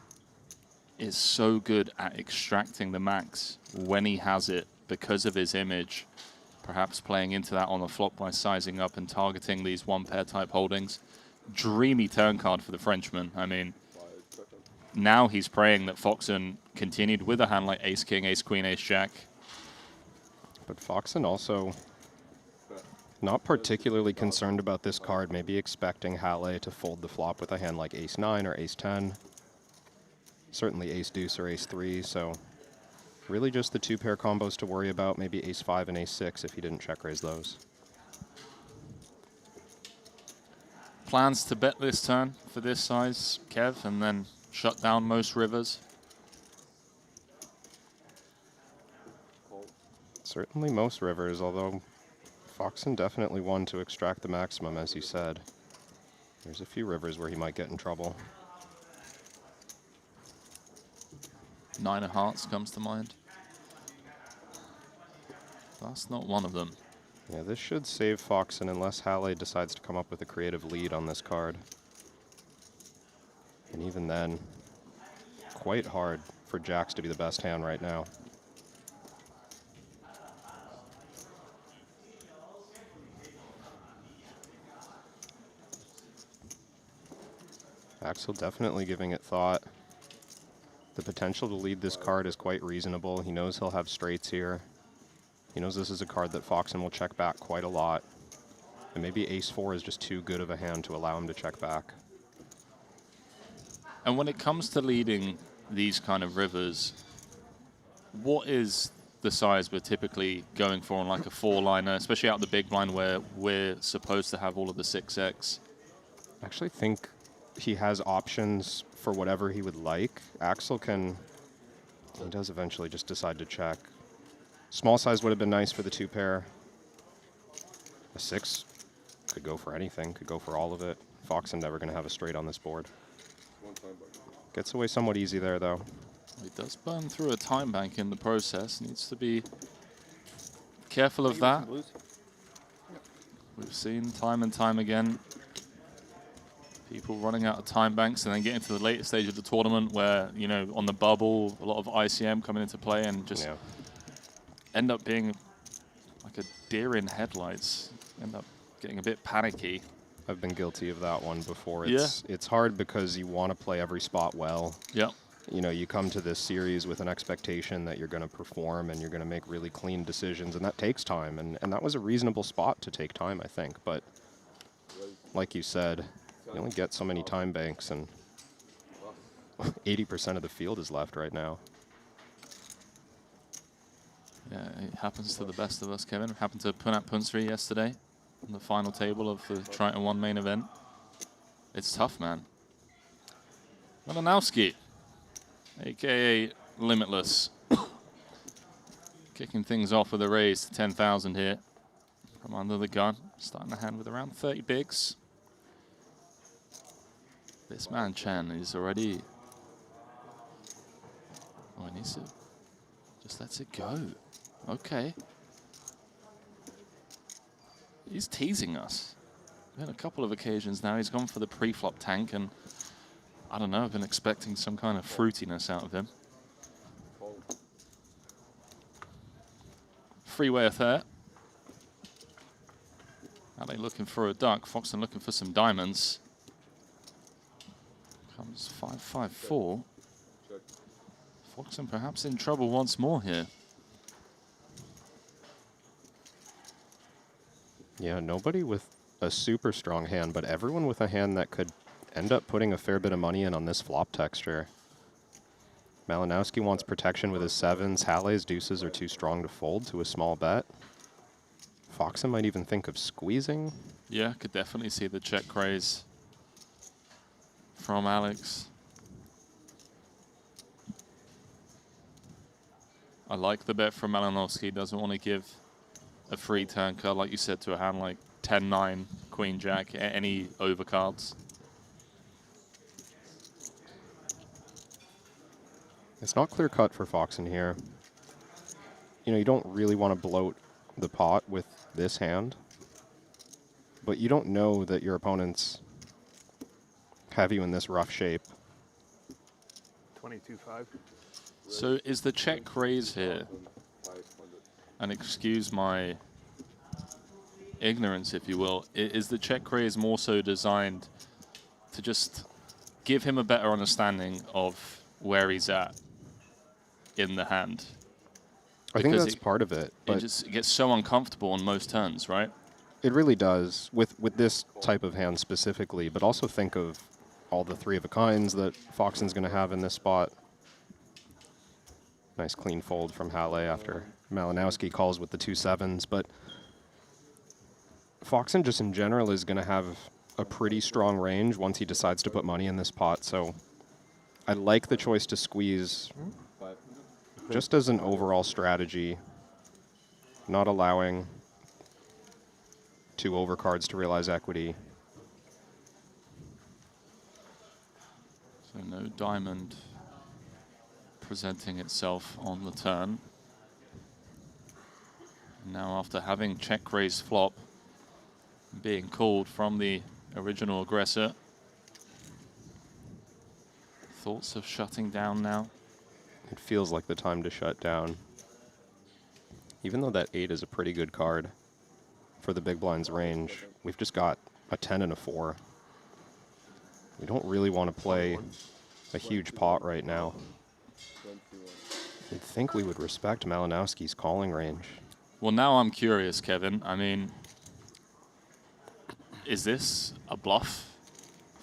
is so good at extracting the max when he has it because of his image. Perhaps playing into that on the flop by sizing up and targeting these 1-pair type holdings. Dreamy turn card for the Frenchman. I mean, now he's praying that Foxen continued with a hand like ace king, ace queen, ace jack. But Foxen also not particularly concerned about this card, maybe expecting Halle to fold the flop with a hand like ace 9 or ace 10. Certainly ace deuce or ace 3, so really just the 2-pair combos to worry about, maybe ace 5 and ace 6 if he didn't check raise those. plans to bet this turn for this size, Kev, and then shut down most rivers? Certainly most rivers, although Foxen definitely won to extract the maximum, as you said. There's a few rivers where he might get in trouble. 9 of hearts comes to mind. That's not one of them. Yeah, this should save Foxen unless Halle decides to come up with a creative lead on this card. And even then, quite hard for jacks to be the best hand right now. Axel definitely giving it thought. The potential to lead this card is quite reasonable. He knows he'll have straights here. He knows this is a card that Foxen will check back quite a lot. And maybe ace-4 is just too good of a hand to allow him to check back. And when it comes to leading these kind of rivers, what is the size we're typically going for on like a 4-liner, especially out the big blind where we're supposed to have all of the 6x? I actually think he has options for whatever he would like. Axel can, he does eventually just decide to check. Small size would have been nice for the 2-pair. A 6 could go for anything, could go for all of it. Foxen never going to have a straight on this board. Gets away somewhat easy there, though. He does burn through a time bank in the process. Needs to be careful of that. We've seen time and time again people running out of time banks and then getting to the later stage of the tournament where, you know, on the bubble, a lot of ICM coming into play and just end up being like a deer in headlights. End up getting a bit panicky. I've been guilty of that one before. Yeah. It's hard because you want to play every spot well. Yeah. You know, you come to this series with an expectation that you're going to perform and you're going to make really clean decisions, and that takes time. And that was a reasonable spot to take time, I think. But like you said, you only get so many time banks, and 80% of the field is left right now. Yeah, it happens to the best of us, Kevin. It happened to Punat Punsri yesterday on the final table of the Triton 1 main event. It's tough, man. Malinowski, a.k.a. Limitless, kicking things off with a raise to 10,000 here from under the gun. Starting the hand with around 30 bigs. This man, Chen, is already... Oh, he needs to... Just lets it go. Okay. He's teasing us. Been a couple of occasions now. He's gone for the pre-flop tank, and I don't know, I've been expecting some kind of fruitiness out of him. Freeway of there. Are they looking for a duck? Foxen looking for some diamonds. Comes 5-5-4. Foxen perhaps in trouble once more here. Yeah, nobody with a super strong hand, but everyone with a hand that could end up putting a fair bit of money in on this flop texture. Malinowski wants protection with his 7s. Halle's deuces are too strong to fold to a small bet. Foxen might even think of squeezing. Yeah, could definitely see the check raise from Alex. I like the bet from Malinowski. Doesn't want to give a free turn card, like you said, to a hand like 10-9, Queen Jack, any overcards. It's not clear cut for Foxen here. You know, you don't really want to bloat the pot with this hand, but you don't know that your opponents have you in this rough shape. 22-5. So is the check raise here, and excuse my ignorance, if you will, is the check raise more so designed to just give him a better understanding of where he's at in the hand? I think that's part of it. It just gets so uncomfortable on most turns, right? It really does, with this type of hand specifically, but also think of all the 3 of a kinds that Foxen's going to have in this spot. Nice clean fold from Halle after Malinowski calls with the 2 7s, but Foxen just in general is going to have a pretty strong range once he decides to put money in this pot, so I like the choice to squeeze just as an overall strategy, not allowing 2 overcards to realize equity. So no diamond presenting itself on the turn. Now after having check raise flop, being called from the original aggressor, thoughts of shutting down now? It feels like the time to shut down. Even though that 8 is a pretty good card for the big blind's range, we've just got a 10 and a 4. We don't really want to play a huge pot right now. You'd think we would respect Malinowski's calling range. Well, now I'm curious, Kevin. I mean, is this a bluff?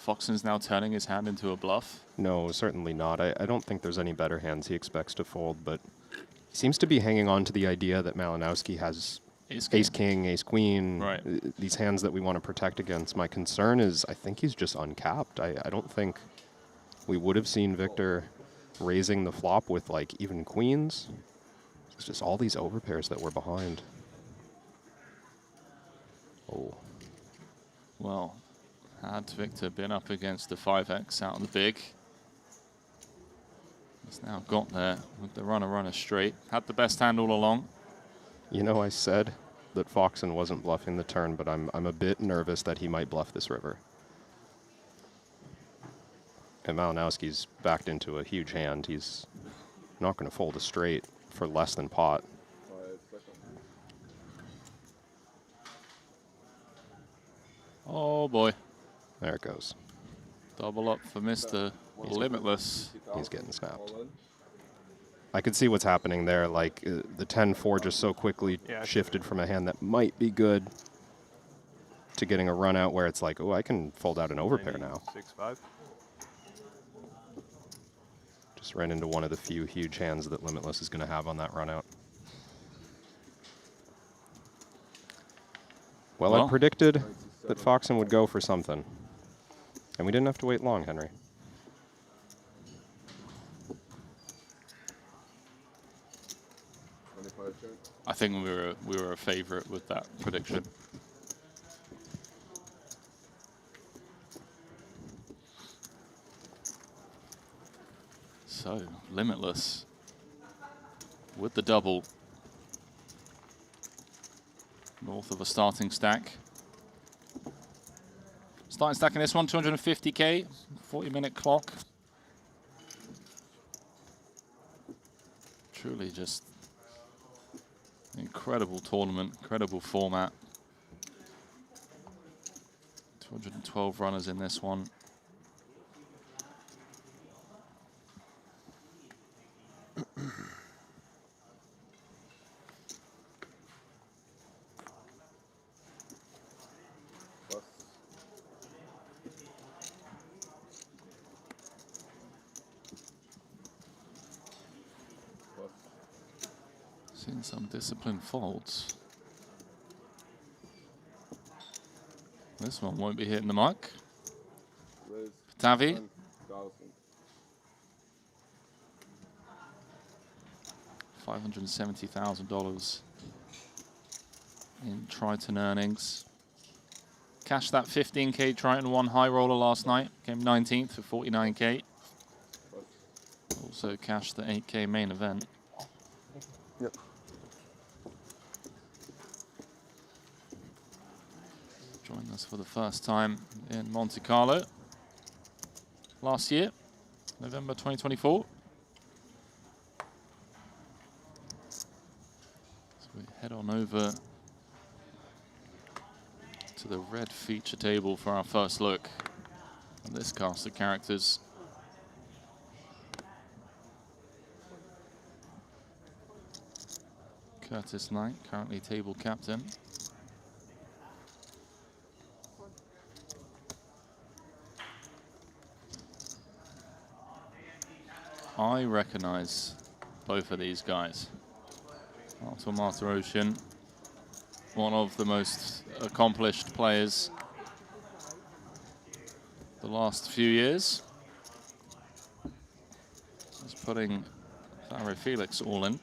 Foxen's now turning his hand into a bluff? No, certainly not. I don't think there's any better hands he expects to fold, but he seems to be hanging on to the idea that Malinowski has ace king, ace queen, right. These hands that we want to protect against. My concern is I think he's just uncapped. I don't think we would have seen Victor raising the flop with like even queens. It's just all these overpairs that we're behind. Oh. Well, had Victor been up against the 5x out of the big, he's now got there with the runner straight. Had the best hand all along. You know, I said that Foxen wasn't bluffing the turn, but I'm a bit nervous that he might bluff this river. And Malinowski's backed into a huge hand. He's not going to fold a straight for less than pot. Oh boy. There it goes. Double up for Mr. Limitless. He's getting snapped. I could see what's happening there. Like the 10-4 just so quickly shifted from a hand that might be good to getting a run out where it's like, oh, I can fold out an overpair now. 6-5. Just ran into one of the few huge hands that Limitless is going to have on that run out. Well, I predicted that Foxen would go for something. And we didn't have to wait long, Henry. I think we were a favorite with that prediction. So, Limitless with the double. North of a starting stack. Starting stack in this one, 250k, 40-minute clock. Truly just incredible tournament, incredible format. 212 runners in this one. Seen some disciplined folds. This one won't be hitting the mark. Tavi. $570,000 in Triton earnings. Cashed that 15k Triton 1 high roller last night. Came 19th for 49k. Also cashed the 8k main event. Yep. Joined us for the first time in Monte Carlo last year, November 2024. So we head on over to the red feature table for our first look at this cast of characters. Curtis Knight, currently table captain. I recognize both of these guys. Artur Martirosyan, one of the most accomplished players the last few years. He's putting Faro Felix all in. Do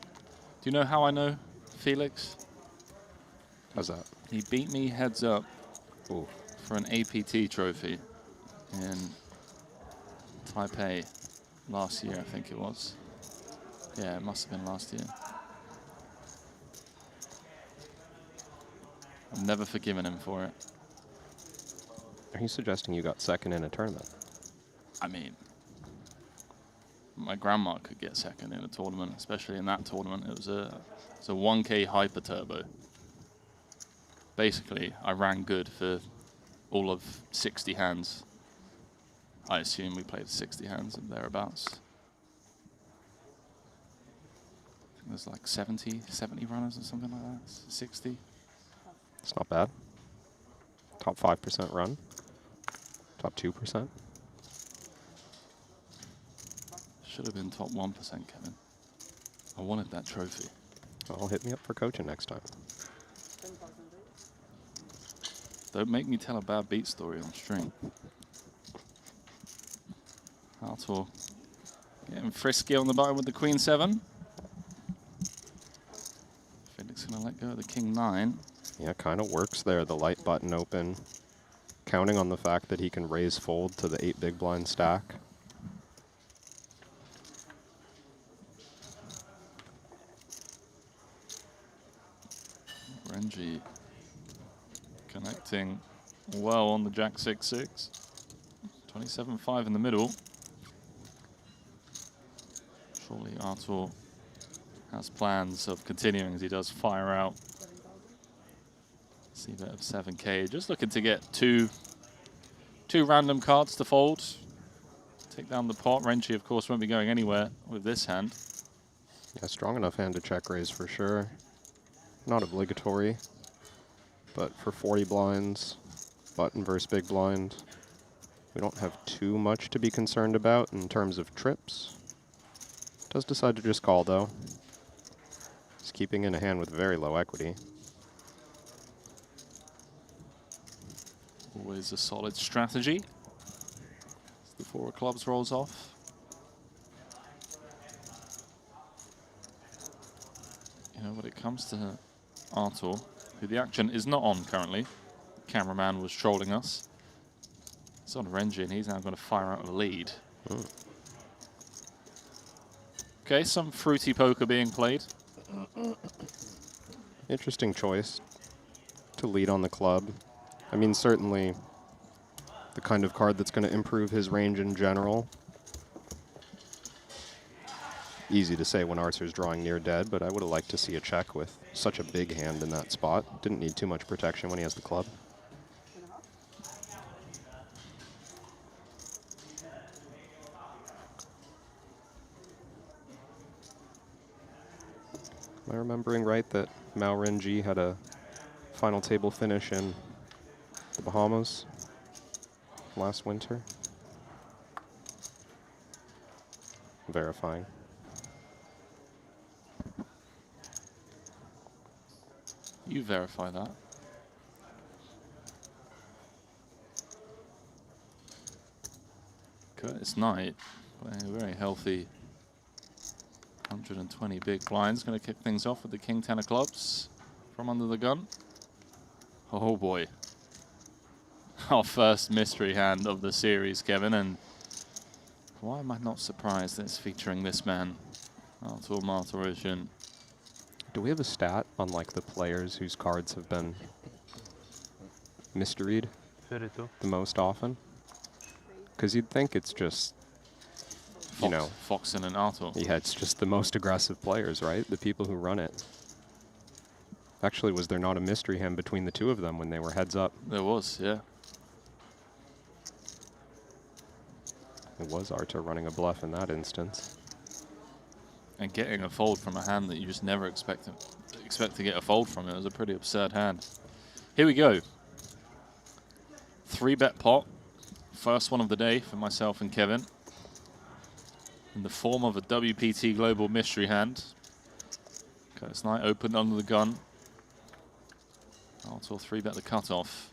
you know how I know Felix? How's that? He beat me heads up for an APT trophy in Taipei last year, I think it was. Yeah, it must have been last year. I've never forgiven him for it. Are you suggesting you got second in a tournament? I mean, my grandma could get second in a tournament, especially in that tournament. It was a 1K hyper turbo. Basically, I ran good for all of 60 hands. I assume we played 60 hands and thereabouts. I think there's like 70 runners or something like that. 60. It's not bad. Top 5% run. Top 2%. Should have been top 1%, Kevin. I wanted that trophy. Well, hit me up for coaching next time. Don't make me tell a bad beat story on stream. Artur getting frisky on the button with the Queen 7. Felix gonna let go of the King 9. Yeah, kind of works there. The light button open. Counting on the fact that he can raise fold to the 8 big blind stack. Renji connecting well on the Jack 6-6. 27-5 in the middle. Surely Artur has plans of continuing as he does fire out. C-bet of 7K. Just looking to get two random cards to fold. Take down the pot. Renji, of course, won't be going anywhere with this hand. Yeah, strong enough hand to check raise for sure. Not obligatory, but for 40 blinds, button versus big blind, we don't have too much to be concerned about in terms of trips. Does decide to just call, though. He's keeping in a hand with very low equity. Always a solid strategy. As the 4 of clubs rolls off. You know, when it comes to Artur, who the action is not on currently. Cameraman was trolling us. It's on Renji, and he's now going to fire out a lead. Okay, some fruity poker being played. Interesting choice to lead on the club. I mean, certainly the kind of card that's going to improve his range in general. Easy to say when Arthur's drawing near dead, but I would have liked to see a check with such a big hand in that spot. Didn't need too much protection when he has the club. Am I remembering right that Mao Renji had a final table finish in the Bahamas last winter? Verifying. You verify that. Curtis Knight playing a very healthy 120 big blinds. Going to kick things off with the King 10 of clubs from under the gun. Oh boy. Our first mystery hand of the series, Kevin, and why am I not surprised that it's featuring this man, Artur Martirosyan. Do we have a stat on like the players whose cards have been misteried 32. the most often? Because you'd think it's just, you know, Foxen and Artur. Yeah, it's just the most aggressive players, right? The people who run it. Actually, was there not a mystery hand between the two of them when they were heads up? There was, yeah. It was Artur running a bluff in that instance. And getting a fold from a hand that you just never expect to get a fold from. It was a pretty absurd hand. Here we go. 3-bet pot. First one of the day for myself and Kevin. In the form of a WPT Global Mystery hand. Curtis Knight opened under the gun. Artur 3-bet the cutoff.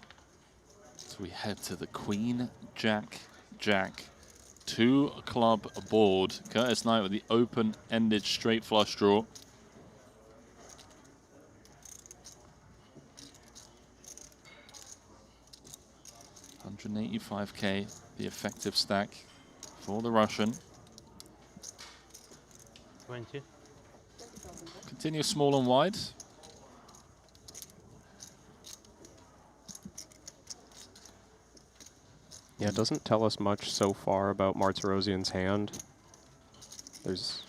So we head to the Queen Jack jack. 2 club board. Curtis Knight with the open-ended straight flush draw. $185K, the effective stack for the Russian. 20. Continue small and wide. Yeah, it doesn't tell us much so far about Martirosian's hand. There's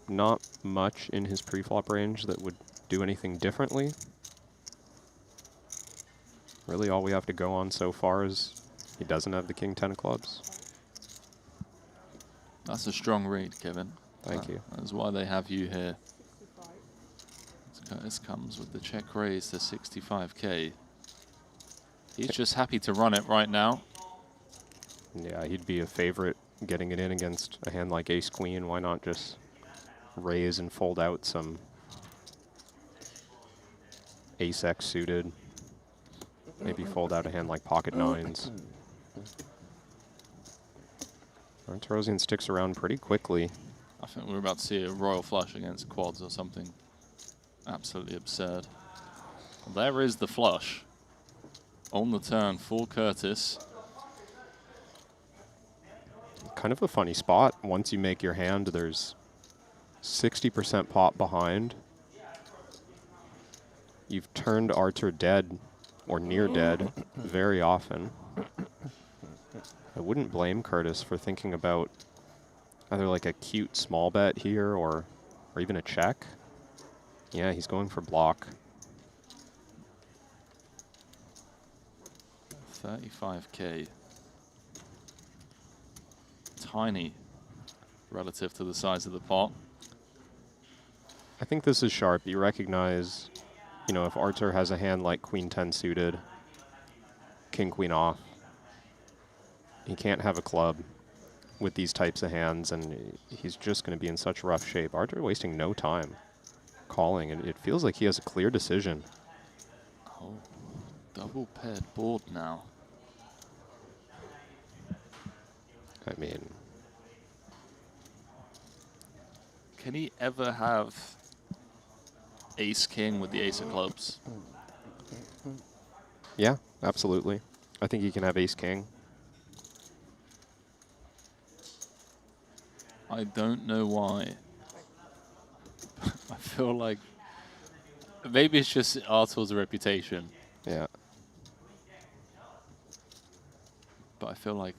not much in his preflop range that would do anything differently. Really, all we have to go on so far is he doesn't have the king 10 of clubs. That's a strong read, Kevin. Thank you. That's why they have you here. This comes with the check raise to 65K. He's just happy to run it right now. Yeah, he'd be a favorite getting it in against a hand like ace-queen. Why not just raise and fold out some ace-x suited? Maybe fold out a hand like pocket nines. Martirosian sticks around pretty quickly. I think we're about to see a royal flush against quads or something absolutely absurd. Well, there is the flush on the turn for Curtis. Kind of a funny spot. Once you make your hand, there's 60% pot behind. You've turned Arthur dead or near dead very often. I wouldn't blame Curtis for thinking about either like a cute small bet here or even a check. Yeah, he's going for block. 35K. Tiny relative to the size of the pot. I think this is sharp. You recognize, you know, if Arthur has a hand like queen 10 suited, king queen off, he can't have a club with these types of hands, and he's just going to be in such rough shape. Arthur wasting no time calling, and it feels like he has a clear decision. Oh, double paired board now. I mean, can he ever have ace king with the ace of clubs? yeah, absolutely. I think he can have ace king. I don't know why. I feel like maybe it's just Arthur's reputation. Yeah. But I feel like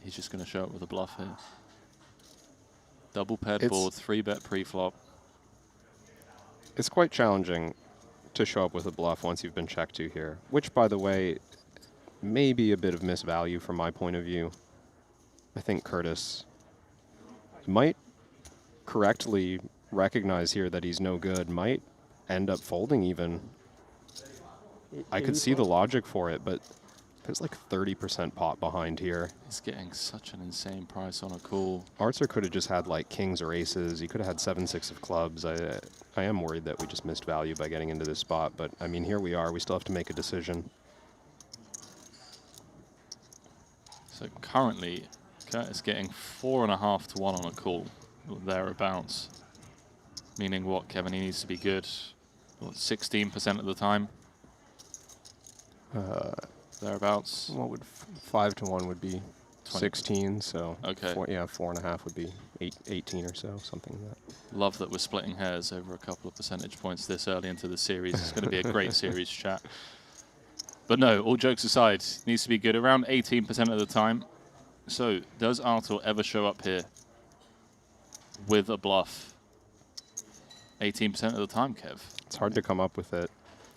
he's just going to show up with a bluff here. Double paired board, 3-bet pre-flop. It's quite challenging to show up with a bluff once you've been checked to here, which, by the way, may be a bit of misvalue from my point of view. I think Curtis might correctly recognize here that he's no good, might end up folding even. I could see the logic for it, but there's like 30% pot behind here. He's getting such an insane price on a call. Arthur could have just had like kings or aces. He could have had 7-6 of clubs. I am worried that we just missed value by getting into this spot, but I mean, here we are. We still have to make a decision. So currently, Curtis getting 4.5 to 1 on a call, or thereabouts. Meaning what, Kevin? He needs to be good, what, 16% of the time? Thereabouts. What would 5 to 1 would be 16, so okay. 4.5 would be 18 or so, something like that. Love that we're splitting hairs over a couple of percentage points this early into the series. It's going to be a great series chat. But no, all jokes aside, needs to be good around 18% of the time. So, does Arthur ever show up here with a bluff 18% of the time, Kev? It's hard to come up with it.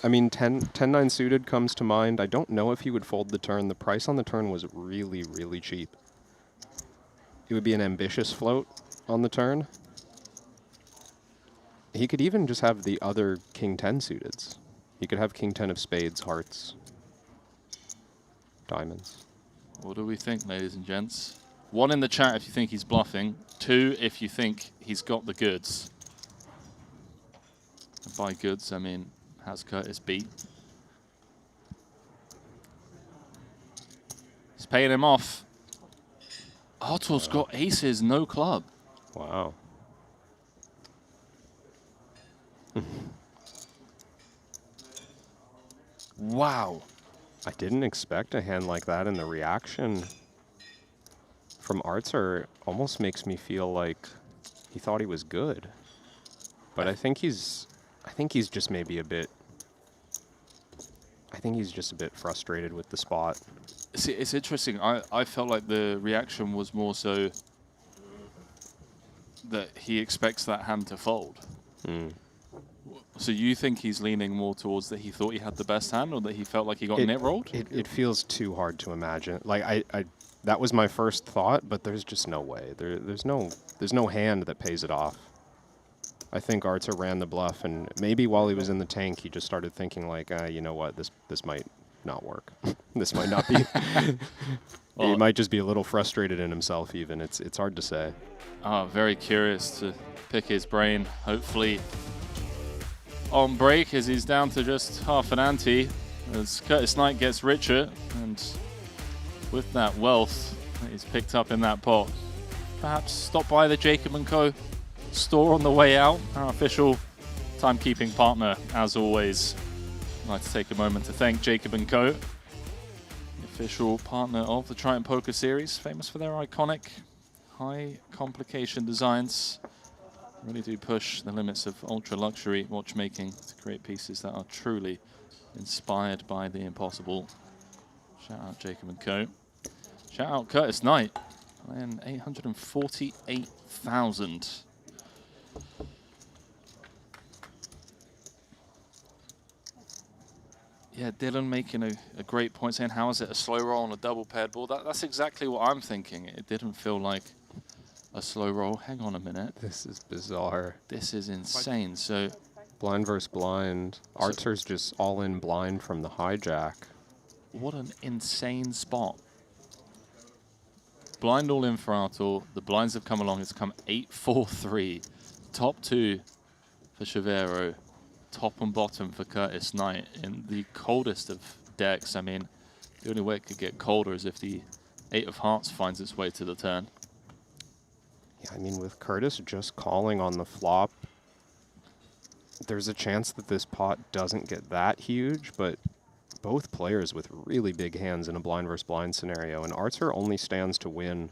I mean, 10-9 suited comes to mind. I don't know if he would fold the turn. The price on the turn was really, really cheap. It would be an ambitious float on the turn. He could even just have the other king 10 suiteds. He could have king 10 of spades, hearts, diamonds. What do we think, ladies and gents? 1 in the chat if you think he's bluffing. 2 if you think he's got the goods. And by goods, I mean, has Curtis beat? He's paying him off. Artur's got aces, no club. Wow. Wow. I didn't expect a hand like that, and the reaction from Artur almost makes me feel like he thought he was good. But I think he's just maybe a bit. I think he's just a bit frustrated with the spot. See, it's interesting. I felt like the reaction was more so that he expects that hand to fold. So you think he's leaning more towards that he thought he had the best hand, or that he felt like he got net rolled? It feels too hard to imagine. Like I that was my first thought, but there's just no way. There's no hand that pays it off. I think Artur ran the bluff, and maybe while he was in the tank, he just started thinking like, you know what, this might not work. This might not be. He might just be a little frustrated in himself. Even it's hard to say. Very curious to pick his brain. Hopefully on break, as he's down to just half an ante, as Curtis Knight gets richer, and with that wealth that he's picked up in that pot, perhaps stop by the Jacob & Co. store on the way out. Our official timekeeping partner, as always. I'd like to take a moment to thank Jacob & Co., the official partner of the Triton Poker Series, famous for their iconic high complication designs. Really do push the limits of ultra luxury watchmaking to create pieces that are truly inspired by the impossible. Shout out Jacob & Co. Shout out Curtis Knight, and 848,000. Yeah, Dylan making a great point, saying, how is it a slow roll on a double paired board? That's exactly what I'm thinking. It didn't feel like a slow roll. Hang on a minute. This is bizarre. This is insane. So blind versus blind. Artur's just all in blind from the hijack. What an insane spot. Blind all in for Artur. The blinds have come along. It's come 8-4-3. Top two for Chavero. Top and bottom for Curtis Knight in the coldest of decks. I mean, the only way it could get colder is if the 8 of hearts finds its way to the turn. Yeah, I mean, with Curtis just calling on the flop, there's a chance that this pot doesn't get that huge, but both players with really big hands in a blind versus blind scenario, and Artur only stands to win,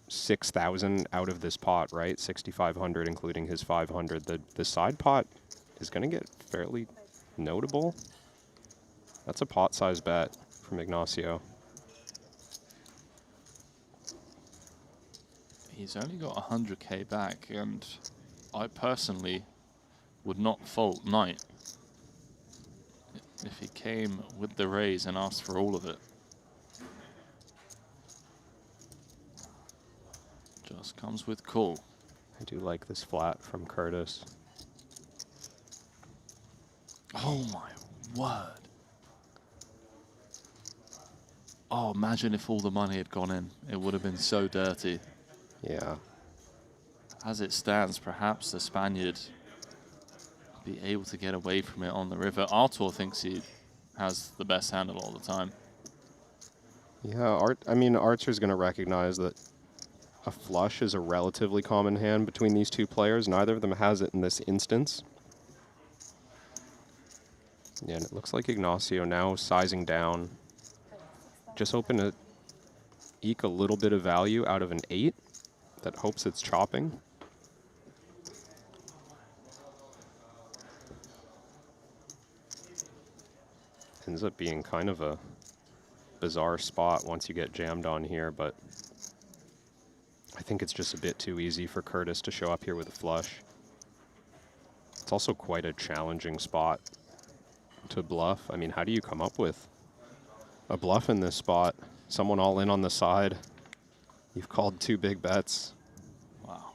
6,000 out of this pot, right? 6,500, including his 500. The side pot is going to get fairly notable. That's a pot-sized bet from Ignacio. He's only got 100k back, and I personally would not fault Knight if he came with the raise and asked for all of it. Just comes with call. I do like this flat from Curtis. Oh my word. Oh, imagine if all the money had gone in. It would have been so dirty. Yeah. As it stands, perhaps the Spaniard be able to get away from it on the river. Artur thinks he has the best handle all the time. Yeah, Artur's going to recognize that a flush is a relatively common hand between these two players. Neither of them has it in this instance. Yeah, and it looks like Ignacio now sizing down. Just hoping to eke a little bit of value out of an 8 that hopes it's chopping. Ends up being kind of a bizarre spot once you get jammed on here, but I think it's just a bit too easy for Curtis to show up here with a flush. It's also quite a challenging spot to bluff. I mean, how do you come up with a bluff in this spot? Someone all in on the side. You've called 2 big bets. Wow.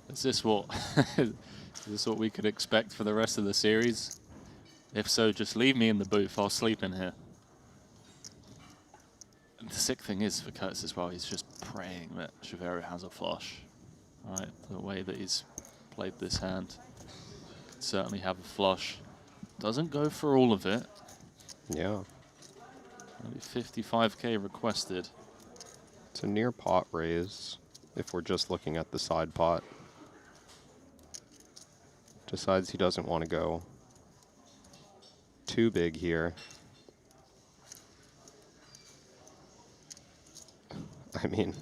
Is this what is this what we could expect for the rest of the series? If so, just leave me in the booth. I'll sleep in here. And the sick thing is for Curtis as well, he's just praying that Chavero has a flush. Right, the way that he's played this hand, could certainly have a flush. Doesn't go for all of it. Yeah. Only 55k requested. It's a near pot raise if we're just looking at the side pot. Decides he doesn't want to go too big here. I mean,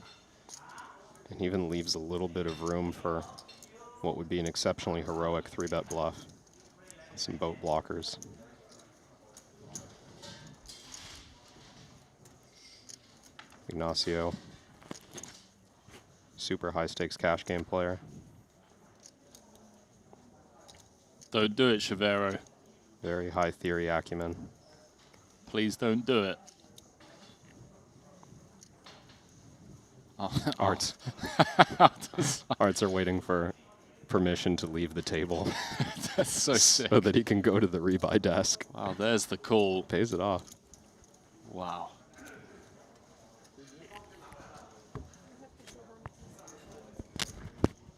and even leaves a little bit of room for what would be an exceptionally heroic 3-bet bluff. Some boat blockers. Ignacio, super high stakes cash game player. Don't do it, Chavero. Very high theory acumen. Please don't do it. Arts. Arts are waiting for permission to leave the table. That's so sick. So that he can go to the rebuy desk. Wow, there's the call. Pays it off. Wow.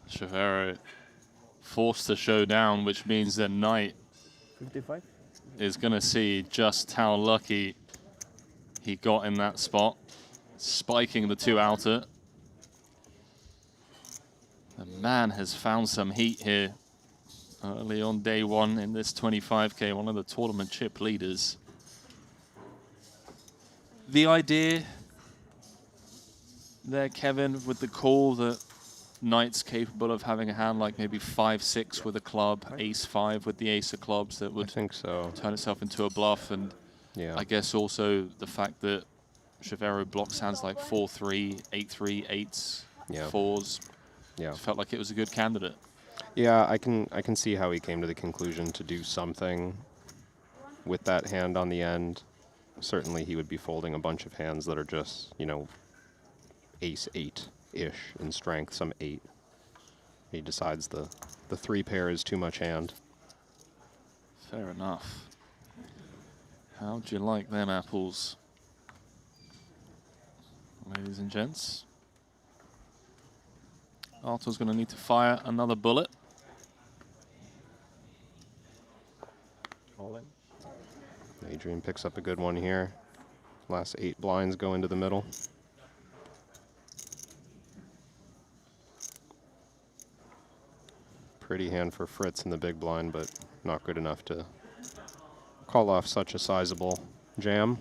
Chavero forced to show down, which means that Knight 55? is going to see just how lucky he got in that spot, spiking the 2 outer. The man has found some heat here early on day 1 in this 25K, one of the tournament chip leaders. The idea there, Kevin, with the call that Knight's capable of having a hand like maybe 5-6 with a club, ace-5 with the ace of clubs that would think so. Turn itself into a bluff, and I guess also the fact that Chavero blocks hands like 4-3, 8-3, 8s, 4s. Yeah, felt like it was a good candidate. Yeah, I can see how he came to the conclusion to do something with that hand on the end. Certainly he would be folding a bunch of hands that are just, you know, ace-8-ish in strength, some 8. He decides the 3 pair is too much hand. Fair enough. How'd you like them apples? Ladies and gents. Artur's going to need to fire another bullet. All in. Adrian picks up a good one here. Last 8 blinds go into the middle. Pretty hand for Fritz in the big blind, but not good enough to call off such a sizable jam.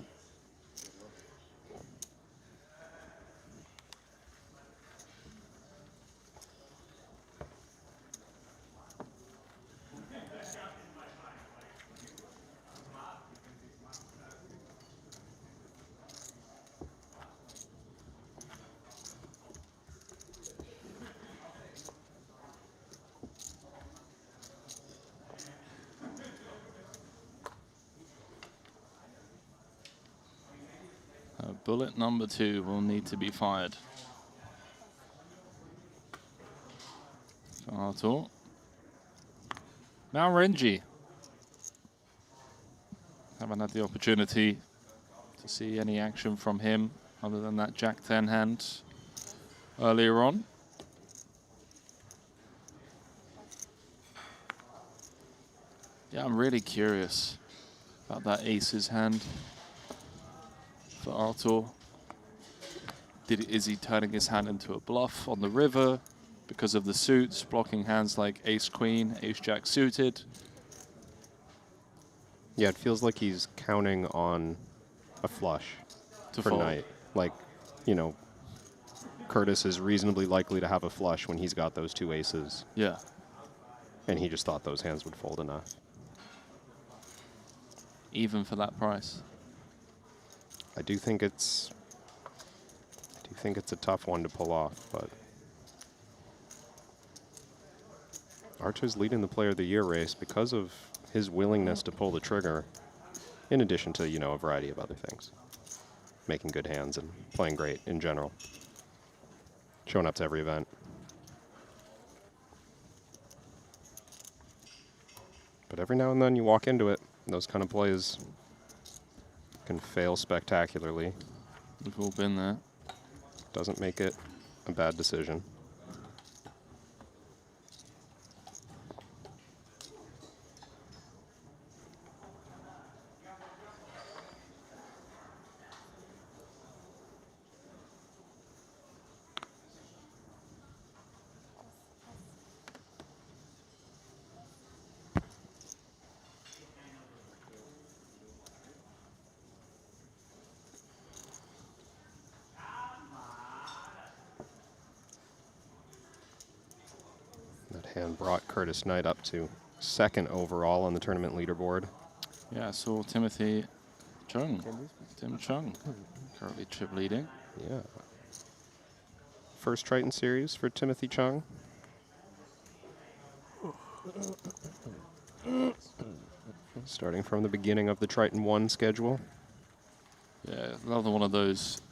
Bullet number 2 will need to be fired. For Artur. Now Renji. Haven't had the opportunity to see any action from him other than that Jack-10 hand earlier on. Yeah, I'm really curious about that aces hand for Artur. Is he turning his hand into a bluff on the river because of the suits, blocking hands like ace-queen, ace-jack suited? Yeah, it feels like he's counting on a flush To for fold. Knight. Like, you know, Curtis is reasonably likely to have a flush when he's got those 2 aces. Yeah. And he just thought those hands would fold enough. Even for that price. I do think it's a tough one to pull off, but Artur's leading the Player of the Year race because of his willingness to pull the trigger, in addition to, you know, a variety of other things. Making good hands and playing great in general. Showing up to every event. But every now and then you walk into it, those kind of plays can fail spectacularly. We've all been there. Doesn't make it a bad decision. and brought Curtis Knight up to second overall on the tournament leaderboard. Yeah, I saw Timothy Chung. Tim Chung currently chip leading. Yeah. First Triton series for Timothy Chung. Starting from the beginning of the Triton 1 schedule. Yeah, another one of those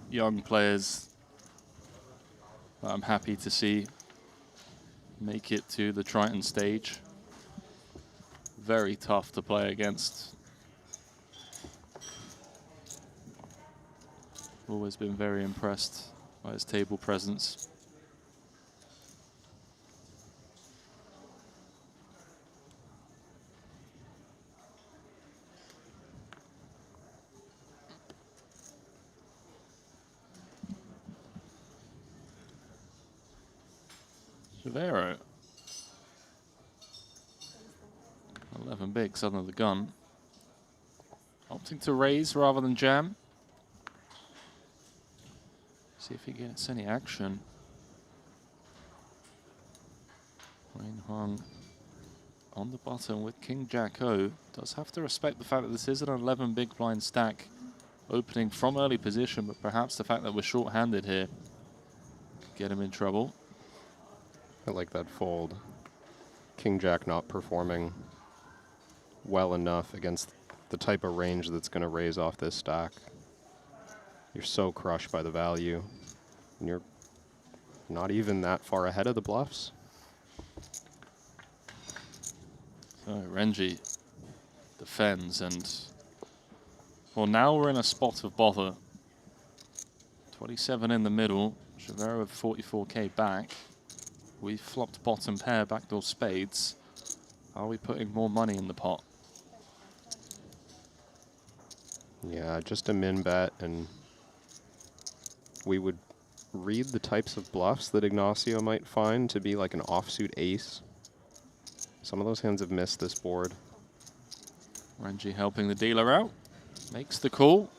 young players that I'm happy to see make it to the Triton stage. Very tough to play against. Always been very impressed by his table presence. Chavero. 11 bigs under the gun. Opting to raise rather than jam. See if he gets any action. Wayne Huang on the button with King Jack O. Does have to respect the fact that this is an 11 big blind stack opening from early position, but perhaps the fact that we're short-handed here could get him in trouble. I like that fold. King Jack not performing well enough against the type of range that's going to raise off this stack. You're so crushed by the value, and you're not even that far ahead of the bluffs. So Renji defends, and well, now we're in a spot of bother. 27 in the middle, Chavero with 44k back. We flopped bottom pair, backdoor spades. Are we putting more money in the pot? Yeah, just a min bet, and we would read the types of bluffs that Ignacio might find to be like an offsuit ace. Some of those hands have missed this board. Renji helping the dealer out. Makes the call.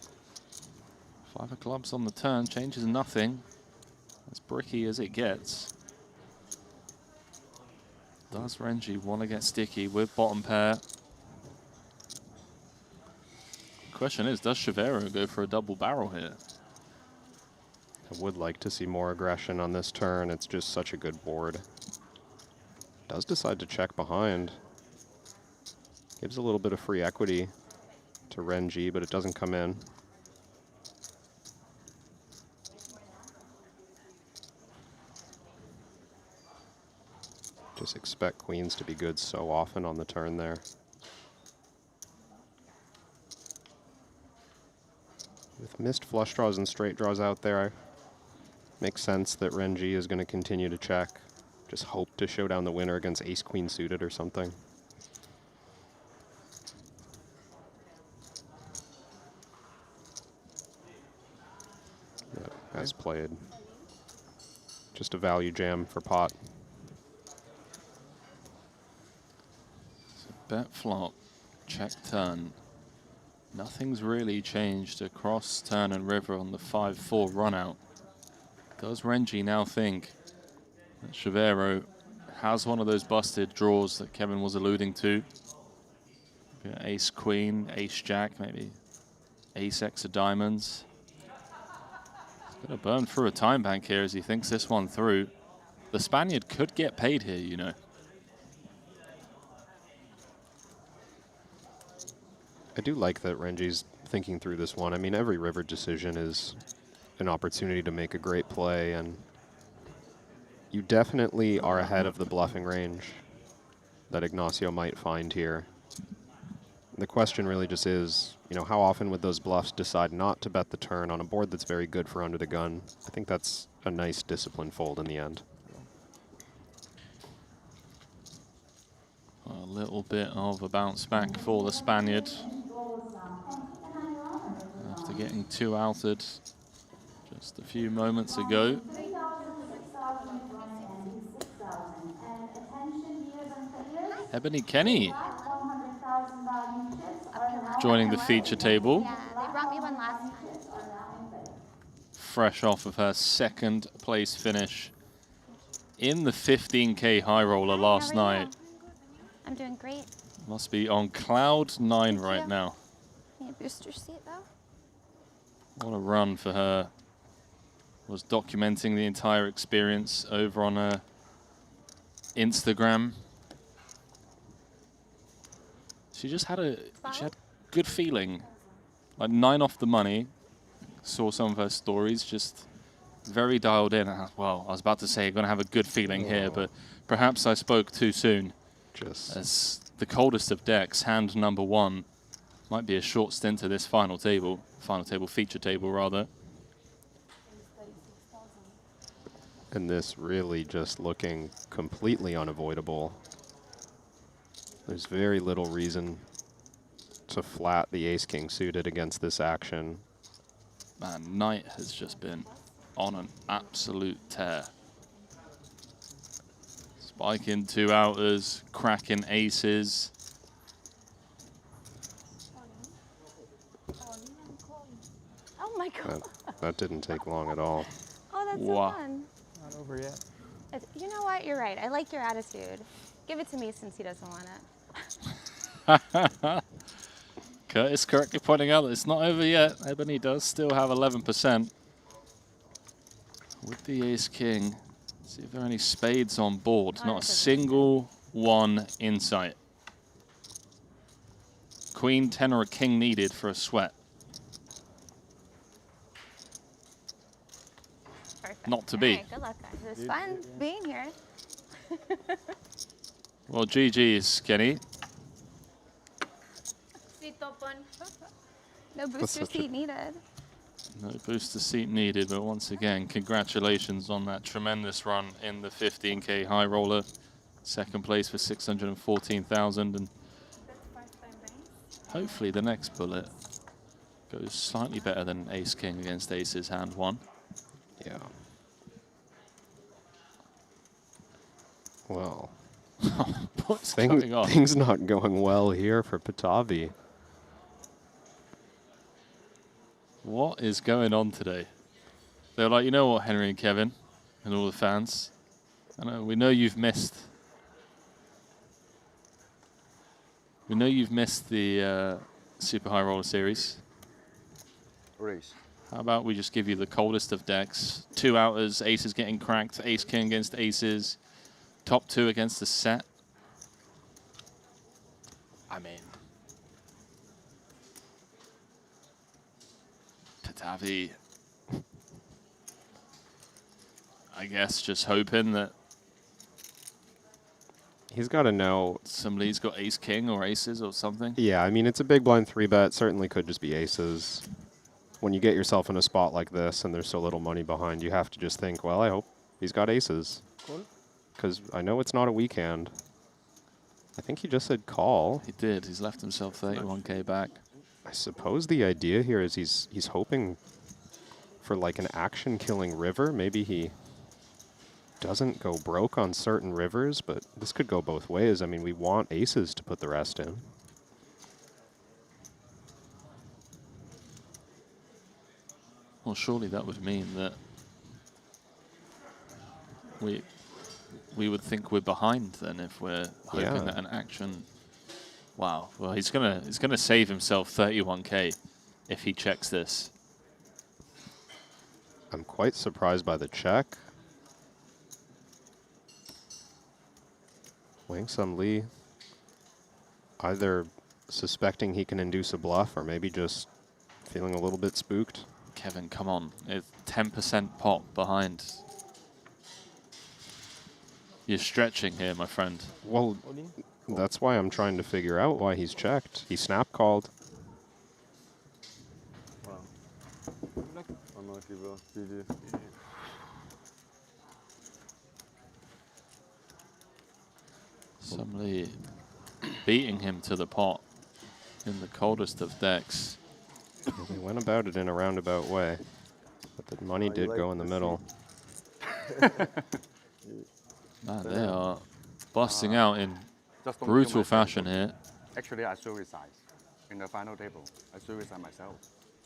5 of clubs on the turn, changes nothing. As bricky as it gets. Does Renji want to get sticky with bottom pair? Question is, does Chavero go for a double barrel here? I would like to see more aggression on this turn. It's just such a good board. Does decide to check behind. Gives a little bit of free equity to Renji, but it doesn't come in. Just expect queens to be good so often on the turn there. With missed flush draws and straight draws out there, makes sense that Renji is going to continue to check. Just hope to show down the winner against ace-queen suited or something. Yeah, as played. Just a value jam for pot. So bet flop, check turn. Nothing's really changed across turn and river on the 5-4 run out. Does Renji now think that Chavero has one of those busted draws that Kevin was alluding to? Ace queen, ace jack, maybe ace x of diamonds. He's gonna burn through a time bank here as he thinks this one through. The Spaniard could get paid here, you know. I do like that Renji's thinking through this one. I mean, every river decision is an opportunity to make a great play, and you definitely are ahead of the bluffing range that Ignacio might find here. The question really just is, you know, how often would those bluffs decide not to bet the turn on a board that's very good for under the gun? I think that's a nice disciplined fold in the end. A little bit of a bounce back for the Spaniard. After getting two outed just a few moments ago. Ebony Kenny joining the feature table. Yeah, they brought me one last time. Fresh off of her second place finish in the 15K high roller last How are you? night. I'm doing great. Must be on cloud 9 right now. Need a booster seat though? What a run for her. Was documenting the entire experience over on her Instagram. She just had good feeling. Like 9 off the money. Saw some of her stories, just very dialed in. Well, I was about to say, going to have a good feeling here, but perhaps I spoke too soon. Just as the coldest of decks, hand number 1, might be a short stint to this final table feature table rather. And this really just looking completely unavoidable. There's very little reason to flat the ace-king suited against this action. Man, Knight has just been on an absolute tear. Spiking 2 outers, cracking aces. Oh my god. That didn't take long at all. Oh, that's Wow. so fun. Not over yet. You know what? You're right. I like your attitude. Give it to me since he doesn't want it. Curtis correctly pointing out that it's not over yet. Ebony does still have 11%. With the ace-king, see if there are any spades on board. Not a single one in sight. Queen, 10, or a king needed for a sweat. Perfect. Not to be. All right, good luck, guys. It was fun being here. Well, GG's, Kenny. Seat open. No booster seat needed. No booster seat needed, but once again, congratulations on that tremendous run in the 15K high roller. Second place for 614,000, and hopefully the next bullet goes slightly better than ace-king against aces hand 1. Yeah. Well, what's going on? Things not going well here for Patavi. What is going on today? They're like, you know what, Henry and Kevin, and all the fans, I know we know you've missed. We know you've missed the Super High Roller Series. Race. How about we just give you the coldest of decks? 2 outers, aces getting cracked, ace-king against aces, top 2 against the set. I mean, Patavi, I guess just hoping that He's got to know. somebody's got ace-king or aces or something. Yeah, I mean, it's a big blind 3-bet. Certainly could just be aces. When you get yourself in a spot like this and there's so little money behind, you have to just think, well, I hope he's got aces. Because I know it's not a weak hand. I think he just said call. He did. He's left himself 31K back. I suppose the idea here is he's hoping for like an action-killing river. Maybe he doesn't go broke on certain rivers, but this could go both ways. I mean, we want aces to put the rest in. Well, surely that would mean that we would think we're behind then if we're hoping that an action. Wow. Well, he's gonna save himself 31K if he checks this. I'm quite surprised by the check. Wang Sun Lee either suspecting he can induce a bluff or maybe just feeling a little bit spooked. Kevin, come on. It's 10% pop behind. You're stretching here, my friend. Well, that's why I'm trying to figure out why he's checked. He snap called. Unlucky, bro. GG. Somebody beating him to the pot in the coldest of decks. He went about it in a roundabout way, but the money did go in the middle. Man, they are busting out in Just don't brutal kill myself. fashion here. Actually, I suicide in the final table. I suicide myself.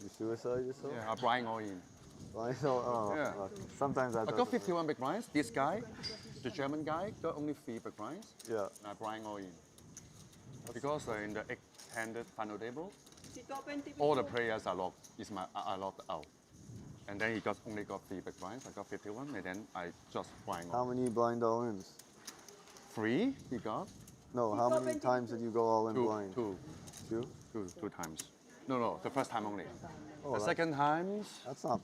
You suicide yourself? Yeah, I'm blind all in. Blind all. Oh, Yeah. Sometimes I got 51 big blinds. This guy the German guy got only 3 big blinds. Yeah. And I blind all in. Because in the 8-handed final table, all the players are locked. Are locked out. And then he only got 3 big blinds. I got 51, and then I just blind How all. many blind all-ins? 3 he got. No, how many times did you go all in blind? 2. 2? 2 times. No, the first time only. Oh, the second time. That's not.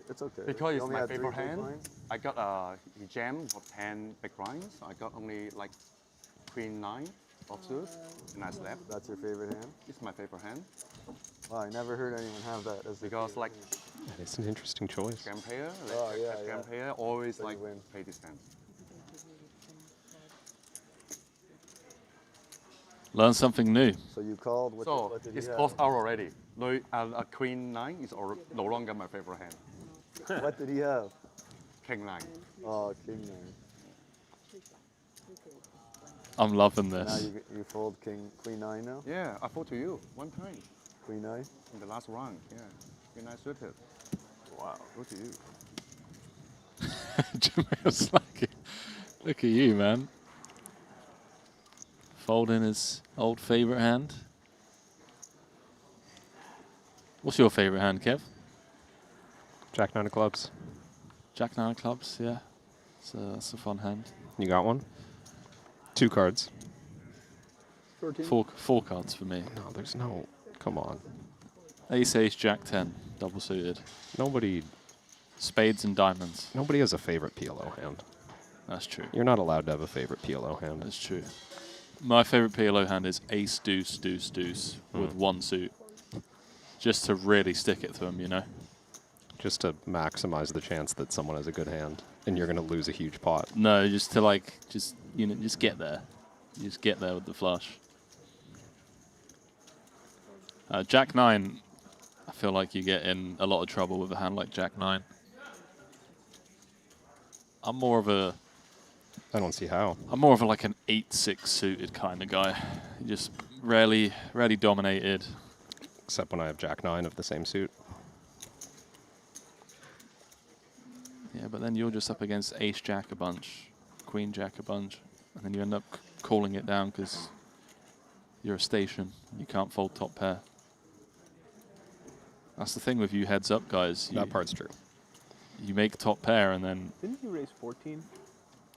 It's okay. Because You it's only my had 3 favorite big hand. blinds? I got he jammed for 10 big blinds. I got only like queen 9 offsuit, and I slept. That's your favorite hand? It's my favorite hand. Wow, I never heard anyone have that as because like. It's an interesting choice. Scam player, yeah. player always like play this hand. Learn something new. So you called. What did it's he have? closed out already. No, a queen 9 is no longer my favorite hand. What did he have? King 9. Oh, king 9. I'm loving Now this. you fold queen 9 now? Yeah, I fold to you one time. Queen 9? In the last round, yeah. Queen 9 suited. Wow, go to you. Jamel's like, look at you, man. Folding his old favorite hand. What's your favorite hand, Kev? Jack 9 of clubs. Jack 9 of clubs, yeah. So that's a fun hand. You got one? 2 cards. 4 cards for me. No, there's no. Come on. Ace, Jack 10, double suited. Nobody. Spades and diamonds. Nobody has a favorite PLO hand. That's true. You're not allowed to have a favorite PLO hand. That's true. My favorite PLO hand is ace, deuce, deuce, deuce with 1 suit. Just to really stick it to them, you know? Just to maximize the chance that someone has a good hand and you're going to lose a huge pot. No, just to just get there. Just get there with the flush. Jack 9, I feel like you get in a lot of trouble with a hand like Jack 9. I'm more of a... I don't see how. I'm more of like an 8-6 suited kind of guy. Just rarely dominated. Except when I have Jack 9 of the same suit. Yeah, but then you're just up against Ace Jack a bunch, Queen Jack a bunch, and then you end up calling it down because you're a station. You can't fold top pair. That's the thing with you heads up guys. That part's true. You make top pair and then, Didn't you raise 14?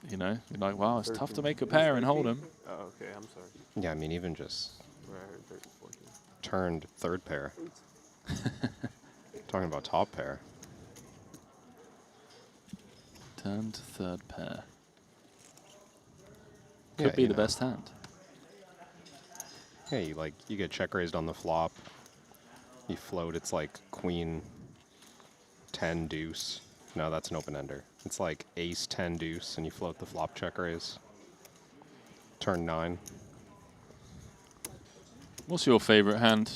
you know, you're like, wow, it's tough to 13. make a pair and hold them. Oh, okay, I'm sorry. Yeah, I mean, even just Where I heard 13, 14. turned 3rd pair. Talking about top pair. Turn to 3rd pair. Yeah, Could be you the know. best hand. Yeah, you get check raised on the flop. You float, it's like queen 10 deuce. No, that's an open ender. It's like ace 10 deuce and you float the flop check raise. Turn 9. What's your favorite hand,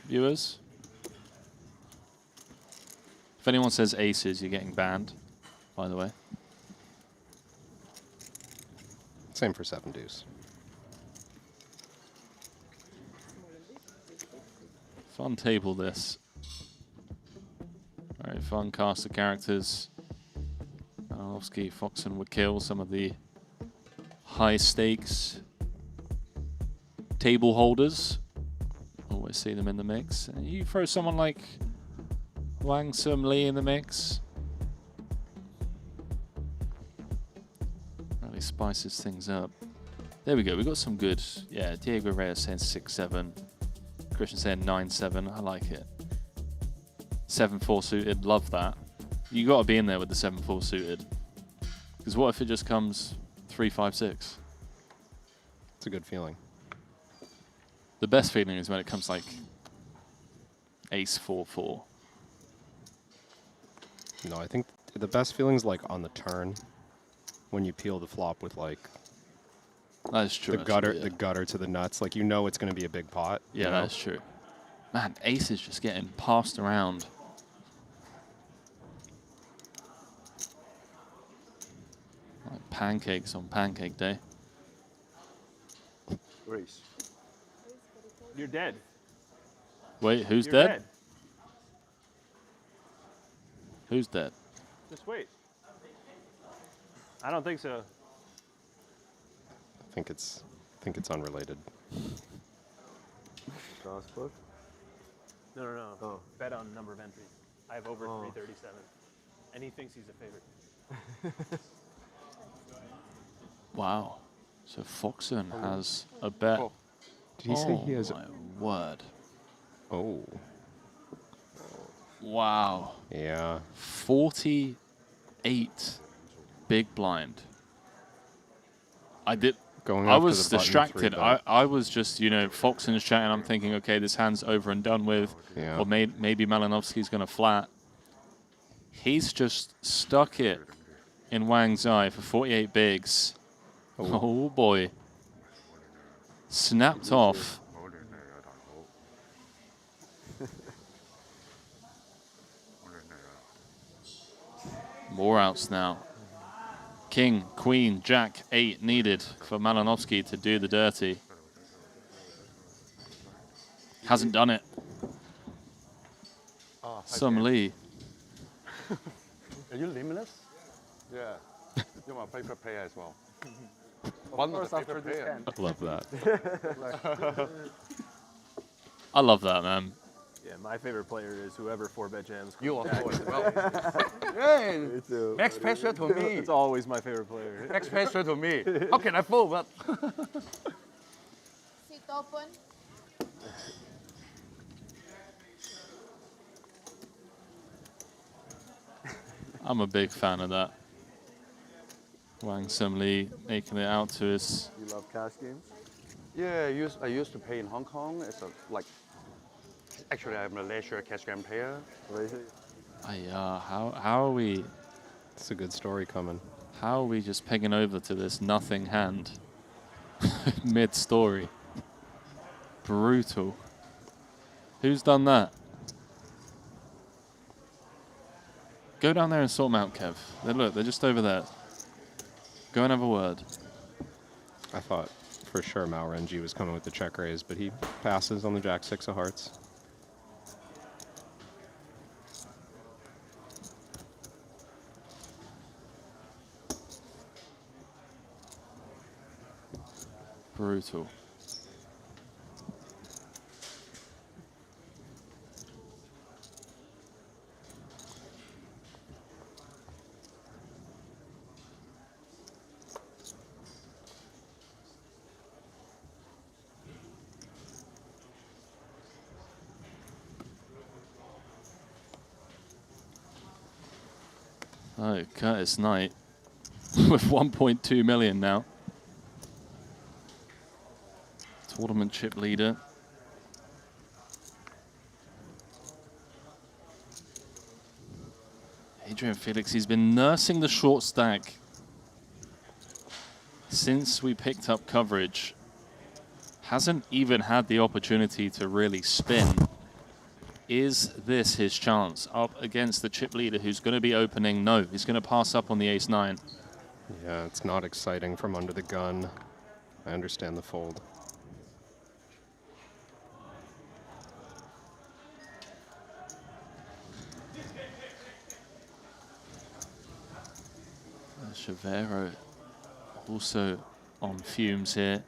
viewers? If anyone says aces, you're getting banned, by the way. Same for 7 deuce. Fun table, this. Very fun cast of characters. Malinowski, Foxen would kill some of the high stakes table holders. Always see them in the mix. And you throw someone like Wang Sum Lee in the mix. Really spices things up. There we go. We got some good. Yeah, Diego Reyes saying 6-7. Christian saying 9-7. I like it. 7-4 suited. Love that. You got to be in there with the 7-4 suited. Because what if it just comes 3-5-6? It's a good feeling. The best feeling is when it comes like ace 4-4. No, I think the best feeling's like on the turn when you peel the flop with like that's true. the gutter, actually, yeah. the gutter to the nuts. Like you know it's going to be a big pot. Yeah, you know? that's true. Man, ace is just getting passed around. Like pancakes on pancake day. Race. You're dead. Wait, who's You're dead? dead. Who's dead? Just wait. I don't think so. I think it's unrelated. Transport? No, no, no. Oh. Bet on number of entries. I have over 337. And he thinks he's a favorite. Wow. So Foxen has a bet. Did he say he has my word. Oh. Wow. Yeah. 48 big blind. I Going I after was the button distracted. 3-bet. I was just, Foxen's chatting. I'm thinking, okay, this hand's over and done with. Yeah. Or maybe Malinovsky's going to flat. He's just stuck it in Wang's eye for 48 bigs. Oh boy. Snapped off. More outs now. King, queen, jack, 8 needed for Malinovsky to do the dirty. Hasn't done it. Some Lee. Are you limitless? Yeah. You're my favorite player as well. One of the favorite players. I love that. I love that, man. Yeah, my favorite player is whoever 4-bet jams. You are Jack. as well. Hey, max pressure to me. It's always my favorite player. Max pressure to me. How can I fold that? Sit open. I'm a big fan of that. Wang Sim Lee making it out to his. You love cash games? Yeah, I used to play in Hong Kong. It's actually I'm a leisure cash game player. How are we? It's a good story coming. How are we just pegging over to this nothing hand mid-story? Brutal. Who's done that? Go down there and sort them out, Kev. Look, they're just over there. Go and have a word. I thought for sure Mao Renji was coming with the check raise, but he passes on the jack 6 of hearts. Brutal. Oh, Curtis Knight with 1.2 million now. Tournament chip leader. Adrian Felix, he's been nursing the short stack since we picked up coverage. Hasn't even had the opportunity to really spin. Is this his chance up against the chip leader who's going to be opening? No, he's going to pass up on the ace-9. Yeah, it's not exciting from under the gun. I understand the fold. Chavero also on fumes here.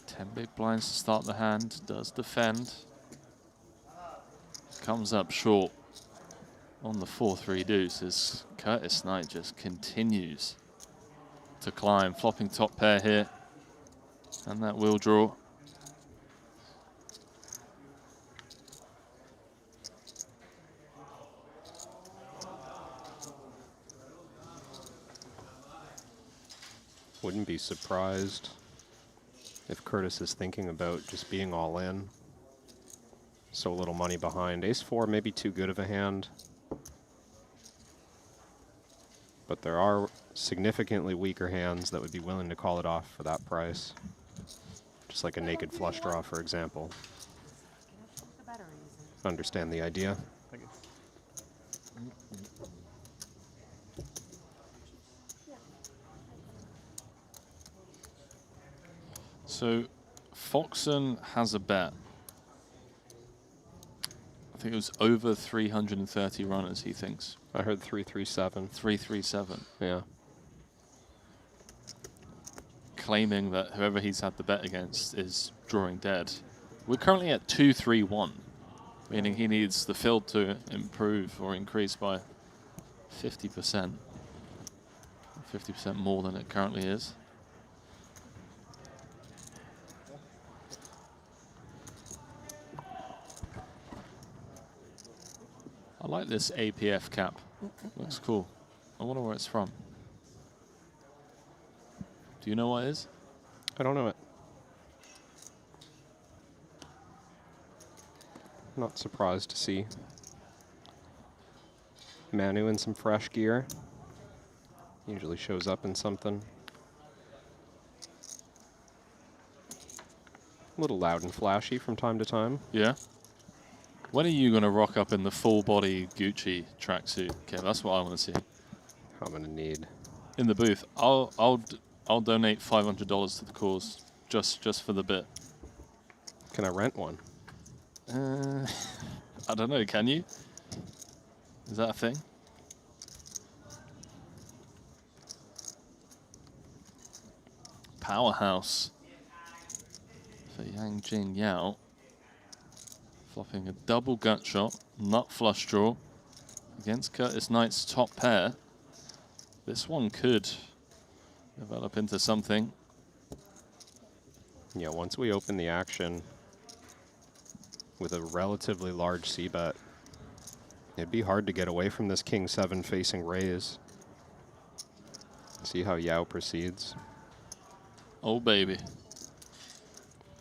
10 big blinds to start the hand, does defend. Comes up short on the 4-3 deuce as Curtis Knight just continues to climb. Flopping top pair here, and that will draw. Wouldn't be surprised if Curtis is thinking about just being all in. So little money behind. Ace-4 may be too good of a hand. But there are significantly weaker hands that would be willing to call it off for that price. Just like a naked flush draw, for example. Understand the idea. So Foxen has a bet. I think it was over 330 runners, he thinks. I heard 337. 337. Yeah. Claiming that whoever he's had the bet against is drawing dead. We're currently at 231, meaning he needs the field to improve or increase by 50%. 50% more than it currently is. I like this APF cap. Looks cool. I wonder where it's from. Do you know what it is? I don't know it. Not surprised to see Manu in some fresh gear. Usually shows up in something. A little loud and flashy from time to time. Yeah. When are you going to rock up in the full body Gucci tracksuit? Okay, that's what I want to see. I'm going to need. In the booth, I'll donate $500 to the cause just for the bit. Can I rent one? I don't know. Can you? Is that a thing? Powerhouse for Yang Jing Yao. Flopping a double gut shot, nut flush draw against Curtis Knight's top pair. This one could develop into something. Yeah, once we open the action with a relatively large c-bet, it'd be hard to get away from this King 7 facing raise. See how Yao proceeds. Oh, baby.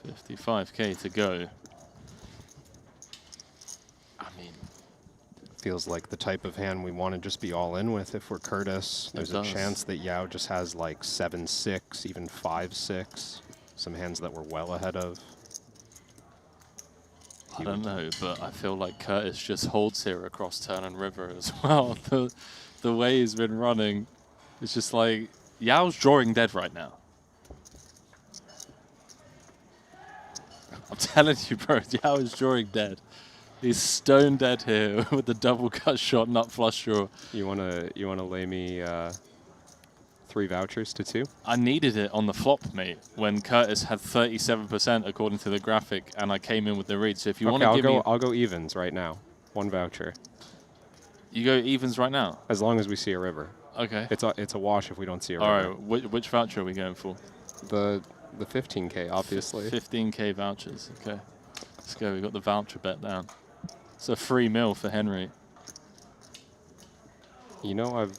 55K to go. Feels like the type of hand we want to just be all in with if we're Curtis. There's a chance that Yao just has like 7-6, even 5-6. Some hands that we're well ahead of. I don't know, but I feel like Curtis just holds here across turn and river as well. The way he's been running, it's just like Yao's drawing dead right now. I'm telling you, bro, Yao is drawing dead. He's stone dead here with the double cut shot, nut flush draw. You wanna lay me 3 vouchers to 2? I needed it on the flop, mate, when Curtis had 37% according to the graphic, and I came in with the read. So if you want to give me, I'll go evens right now. 1 voucher. You go evens right now. As long as we see a river. Okay. It's a wash if we don't see a river. All right. Which voucher are we going for? The 15K, obviously. 15K vouchers. Okay. Let's go. We got the voucher bet down. It's a free meal for Henry. You know, I've...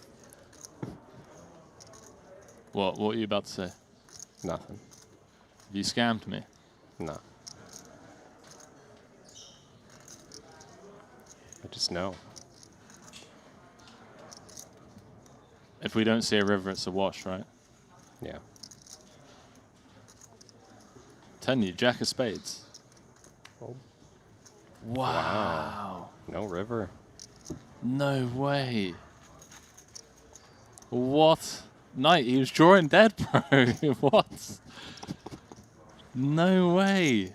What are you about to say? Nothing. Have you scammed me? No. I just know. If we don't see a river, it's a wash, right? Yeah. Telling you, Jack of Spades. Oh. Wow. No river. No way. What? Knight, he was drawing dead, bro. What? No way.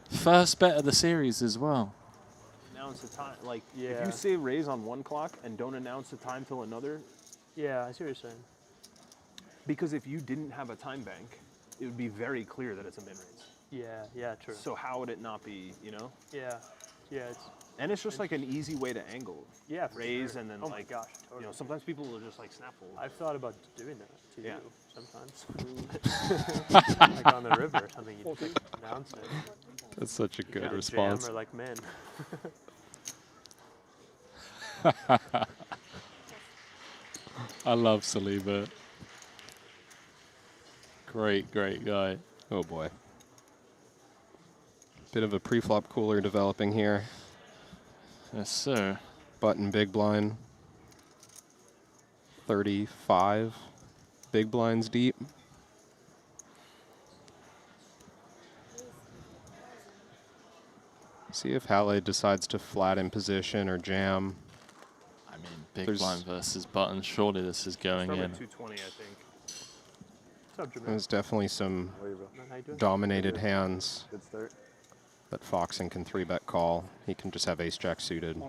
First bet of the series as well. Announce the time. Like, if you say raise on one clock and don't announce the time till another. Yeah, I see what you're saying. Because if you didn't have a time bank, it would be very clear that it's a min raise. Yeah, true. So how would it not be, you know? Yeah, And it's just like an easy way to angle. Yeah, raise sure. and then Oh like, my gosh, you know, sometimes people will just like snap fold. I've thought about doing that to Yeah. you sometimes. Like on the river or something, you just announce it. That's such a good Yeah, response. Jam or like men. I love Saliba. Great guy. Oh boy. Bit of a pre-flop cooler developing here. Yes, sir. Button big blind. 35 big blinds deep. See if Halle decides to flat in position or jam. I mean, big blind versus button. Surely this is going in. 220, I think. There's definitely some How you doing? dominated hands. Good start. that Foxen can 3-bet call. He can just have ace-jack suited.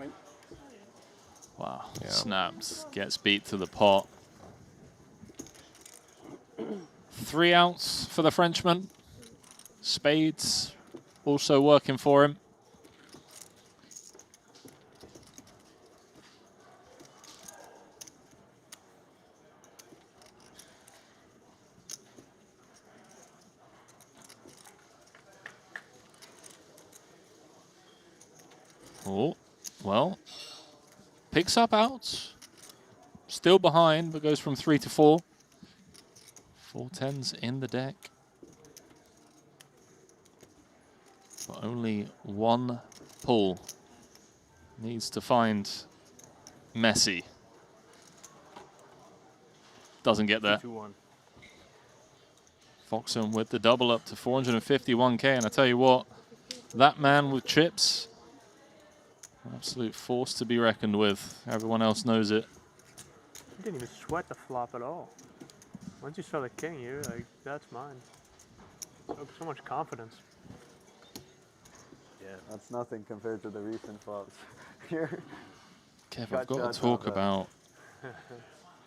Wow. Yeah. Snaps. Gets beat to the pot. 3 outs for the Frenchman. Spades also working for him. Oh, well, picks up outs. Still behind, but goes from 3 to 4. 4 tens in the deck. But only one pull. Needs to find Messi. Doesn't get there. 2-1. Foxen with the double up to 451k, and I tell you what, that man with chips, an absolute force to be reckoned with. Everyone else knows it. You didn't even sweat the flop at all. Once you saw the king, you're like, that's mine. So much confidence. Yeah, that's nothing compared to the recent flops. Here. Kev, I've got to talk about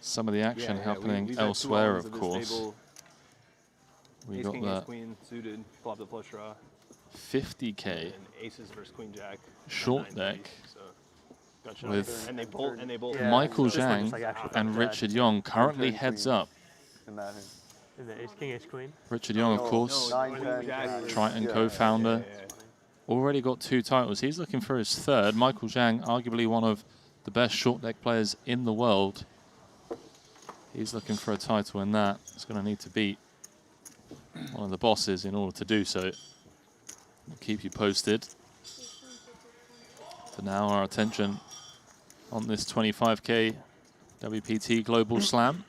some of the action happening we've had 2 elsewhere, islands of this course. table. We Ace got king, that ace queen suited, flop the flush draw. 50k And aces versus queen jack. short deck with and they both Michael this one Zhang just, like, actually and got Richard bad. Young currently heads up. In that hand. In the ace king, ace queen. Richard Young, of course, Triton co-founder. Already got 2 titles. He's looking for his 3rd. Michael Zhang, arguably one of the best short deck players in the world. He's looking for a title in that. He's going to need to beat one of the bosses in order to do so. We'll keep you posted. For now, our attention on this 25k WPT Global Slam.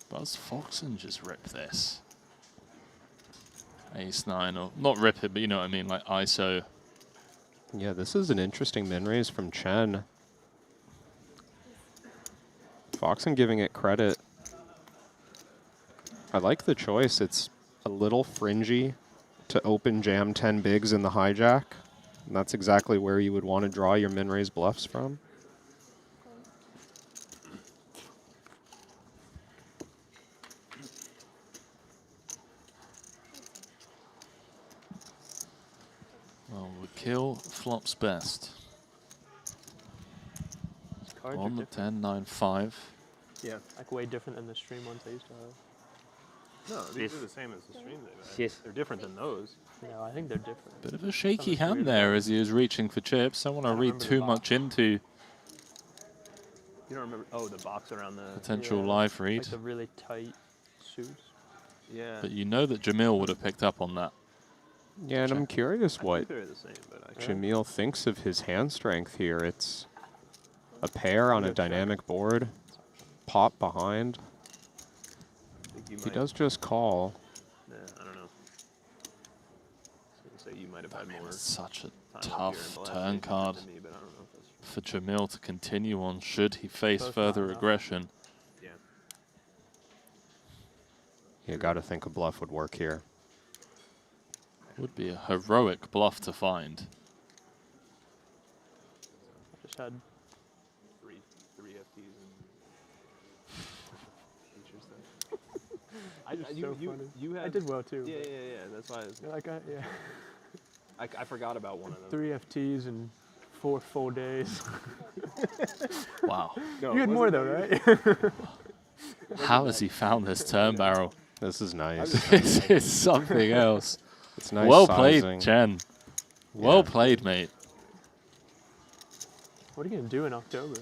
Buzz Foxen just ripped this. Ace-9, or not rip it, but you know what I mean, like ISO. Yeah, this is an interesting min raise from Chen. Foxen giving it credit. I like the choice. It's a little fringy to open jam 10 bigs in the hijack. And that's exactly where you would want to draw your min raise bluffs from. Well, the kill flops best. Cards On are the different. 10-9-5. Yeah, like way different than the stream ones I used to have. No, these are the same as the stream they've had. They're different than those. No, I think they're different. Bit of a shaky Something's hand weird there about as he was reaching for chips. Don't want to read remember the too box. much into You don't remember? Oh, the box around the potential live read. Like the really tight suits. Yeah. But you know that Jamil would have picked up on that. Yeah, and I'm curious I what think they're the same, but Jamil thinks of his hand strength here. It's a pair on a dynamic board, pop behind. He does just call. Yeah, I don't know. I was gonna say you might have had more. Such a time up here in tough the last turn game card than me, but I don't know if that's for Jamil to continue on should he face Both further line up. aggression. Yeah. You got to think a bluff would work here. Would be a heroic bluff to find. I just had three FTs and features there. You're so funny. You had. I did well too. Yeah. That's why. You're like, yeah. I forgot about one of them. 3 FTs in 4 full days. Wow. No, You had it more wasn't though, right? How has he found this turn barrel? This is nice. This is something else. It's nice well sizing. played, Chen. Well played, mate. What are you gonna do in October?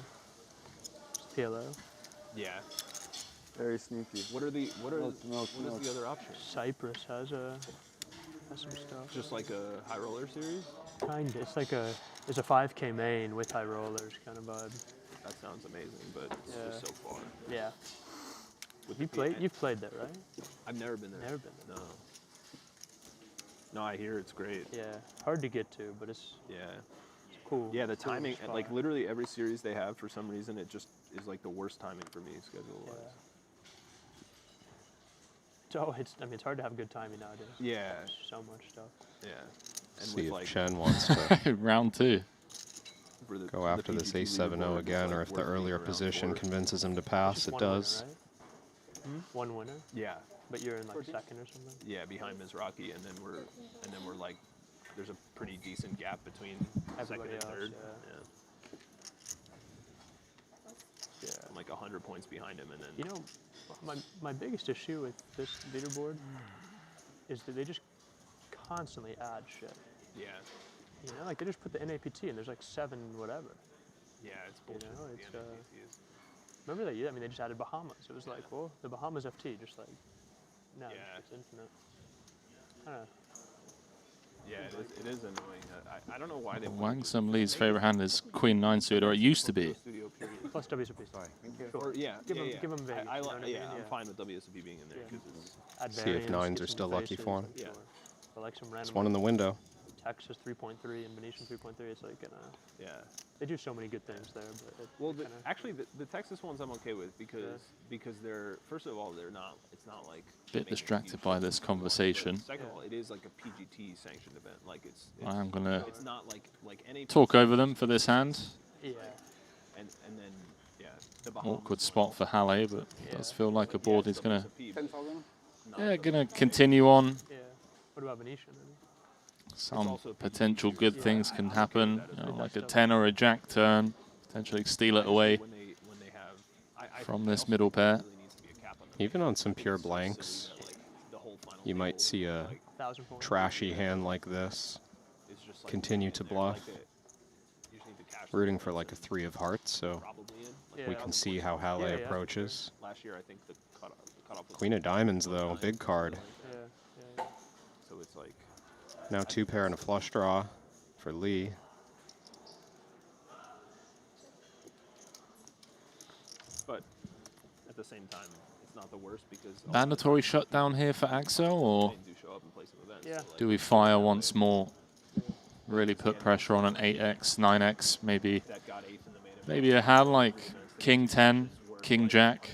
Just PLO. Yeah. Very sneaky. What are the what Milk. is the other option? Cyprus has some stuff. Just like a high roller series? Kinda. It's like it's a 5K main with high rollers kind of vibe. that sounds amazing, but it's just so far. Yeah. With You the played? You've played there, right? I've never been there. Never been there. No. No, I hear it's great. Yeah, hard to get to, but it's cool. Yeah, the Cool timing, spot. like literally every series they have, for some reason, it just is like the worst timing for me schedule-wise. So I mean, it's hard to have good timing nowadays. Yeah. There's so much stuff. Yeah. And See with if like Chen wants to round 2. go after this A7-0 again, or if the earlier position convinces him to pass, it does. One winner. Yeah. But you're in like second or something. Yeah, behind Mizraki, and then we're like, there's a pretty decent gap between Everybody second and else, third. yeah. Yeah, I'm like 100 points behind him, and then. You know, my biggest issue with this leaderboard is that they just constantly add shit. Yeah. You know, like they just put the NAPT and there's like 7 whatever. Yeah, it's bullshit. You know, it's, the NAPT is. Remember that year? I mean, they just added Bahamas. It was like, well, the Bahamas FT, just like, no, Yeah. it's infinite. I don't know. Yeah, it is annoying. I don't know why they. Wang Sum Lee's favorite hand is Queen 9 suited, or it used to be. Plus WSOP. Sorry. Sure. Or, yeah, Give yeah, him, yeah. give him Vegas. I you know like. what I Yeah, mean? I'm fine with WSOP being in there Yeah. because Add See if variants, nines get are some still lucky faces, for him. sure. Or like some random. There's one in the window. Texas 3.3 and Venetian 3.3. It's like, yeah. They do so many good things there, but Well, actually, the Texas ones I'm okay with because they're, first of all, they're not. It's not like. Bit distracted by this conversation. Second of all, it is like a PGT sanctioned event. Like it's I'm gonna It's not like any. talk over them for this hand. Yeah. And then the Bahamas. Awkward spot for Halle, but it does feel like a board is gonna 10,000. gonna continue on. Yeah. What about Venetian? Some potential good things can happen, you know, like a 10 or a jack turn, potentially steal it away from this middle pair. Even on some pure blanks, you might see a trashy hand like this continue to bluff. Rooting for like a 3 of hearts, so we can see how Halle approaches. Last year, I think the cutoff was Queen of diamonds, though, big card. So it's like. Now 2 pair and a flush draw for Lee. But at the same time, it's not the worst because. Mandatory shutdown here for Axel, or do show up and play some events. do we fire once more? Really put pressure on an 8x, 9x, maybe a hand like King 10, King Jack.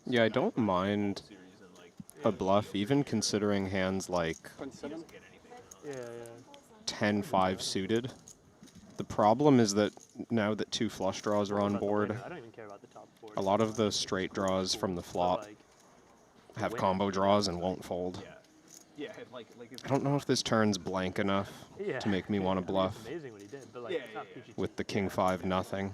Yeah, I don't mind a bluff, even considering hands like 10-5 suited. The problem is that now that 2 flush draws are on board, I don't even care about the top 4. a lot of the straight draws from the flop have combo draws and won't fold. Yeah, like I don't know if this turn's blank enough to make me want to bluff It's amazing what he did, but like, it's not PGT. with the King 5 nothing.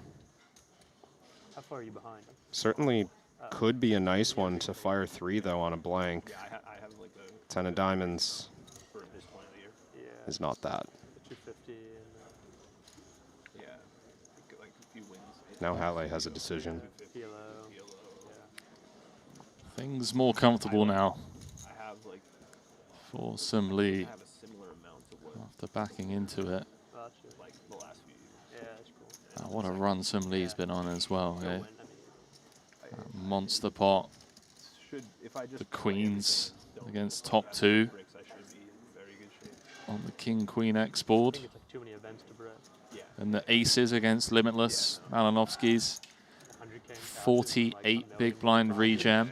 How far are you behind? Certainly could be a nice one to fire 3 though on a blank. Yeah, I have like the 10 of diamonds for this point of the year. Yeah. is not that. 250 and. Yeah, like a few wins. Now Halle has a decision. Things more comfortable now I have like. for Sum Lee I have a similar amount of what. after backing into it. Like the last few years. Yeah, that's cool. What a run Sum Lee's been on as well. Eh? Monster pot. The queens against top 2 on the King Queen X board. It's like too many events to break. And the aces against Limitless, Malinovsky's. 48 big blind rejam.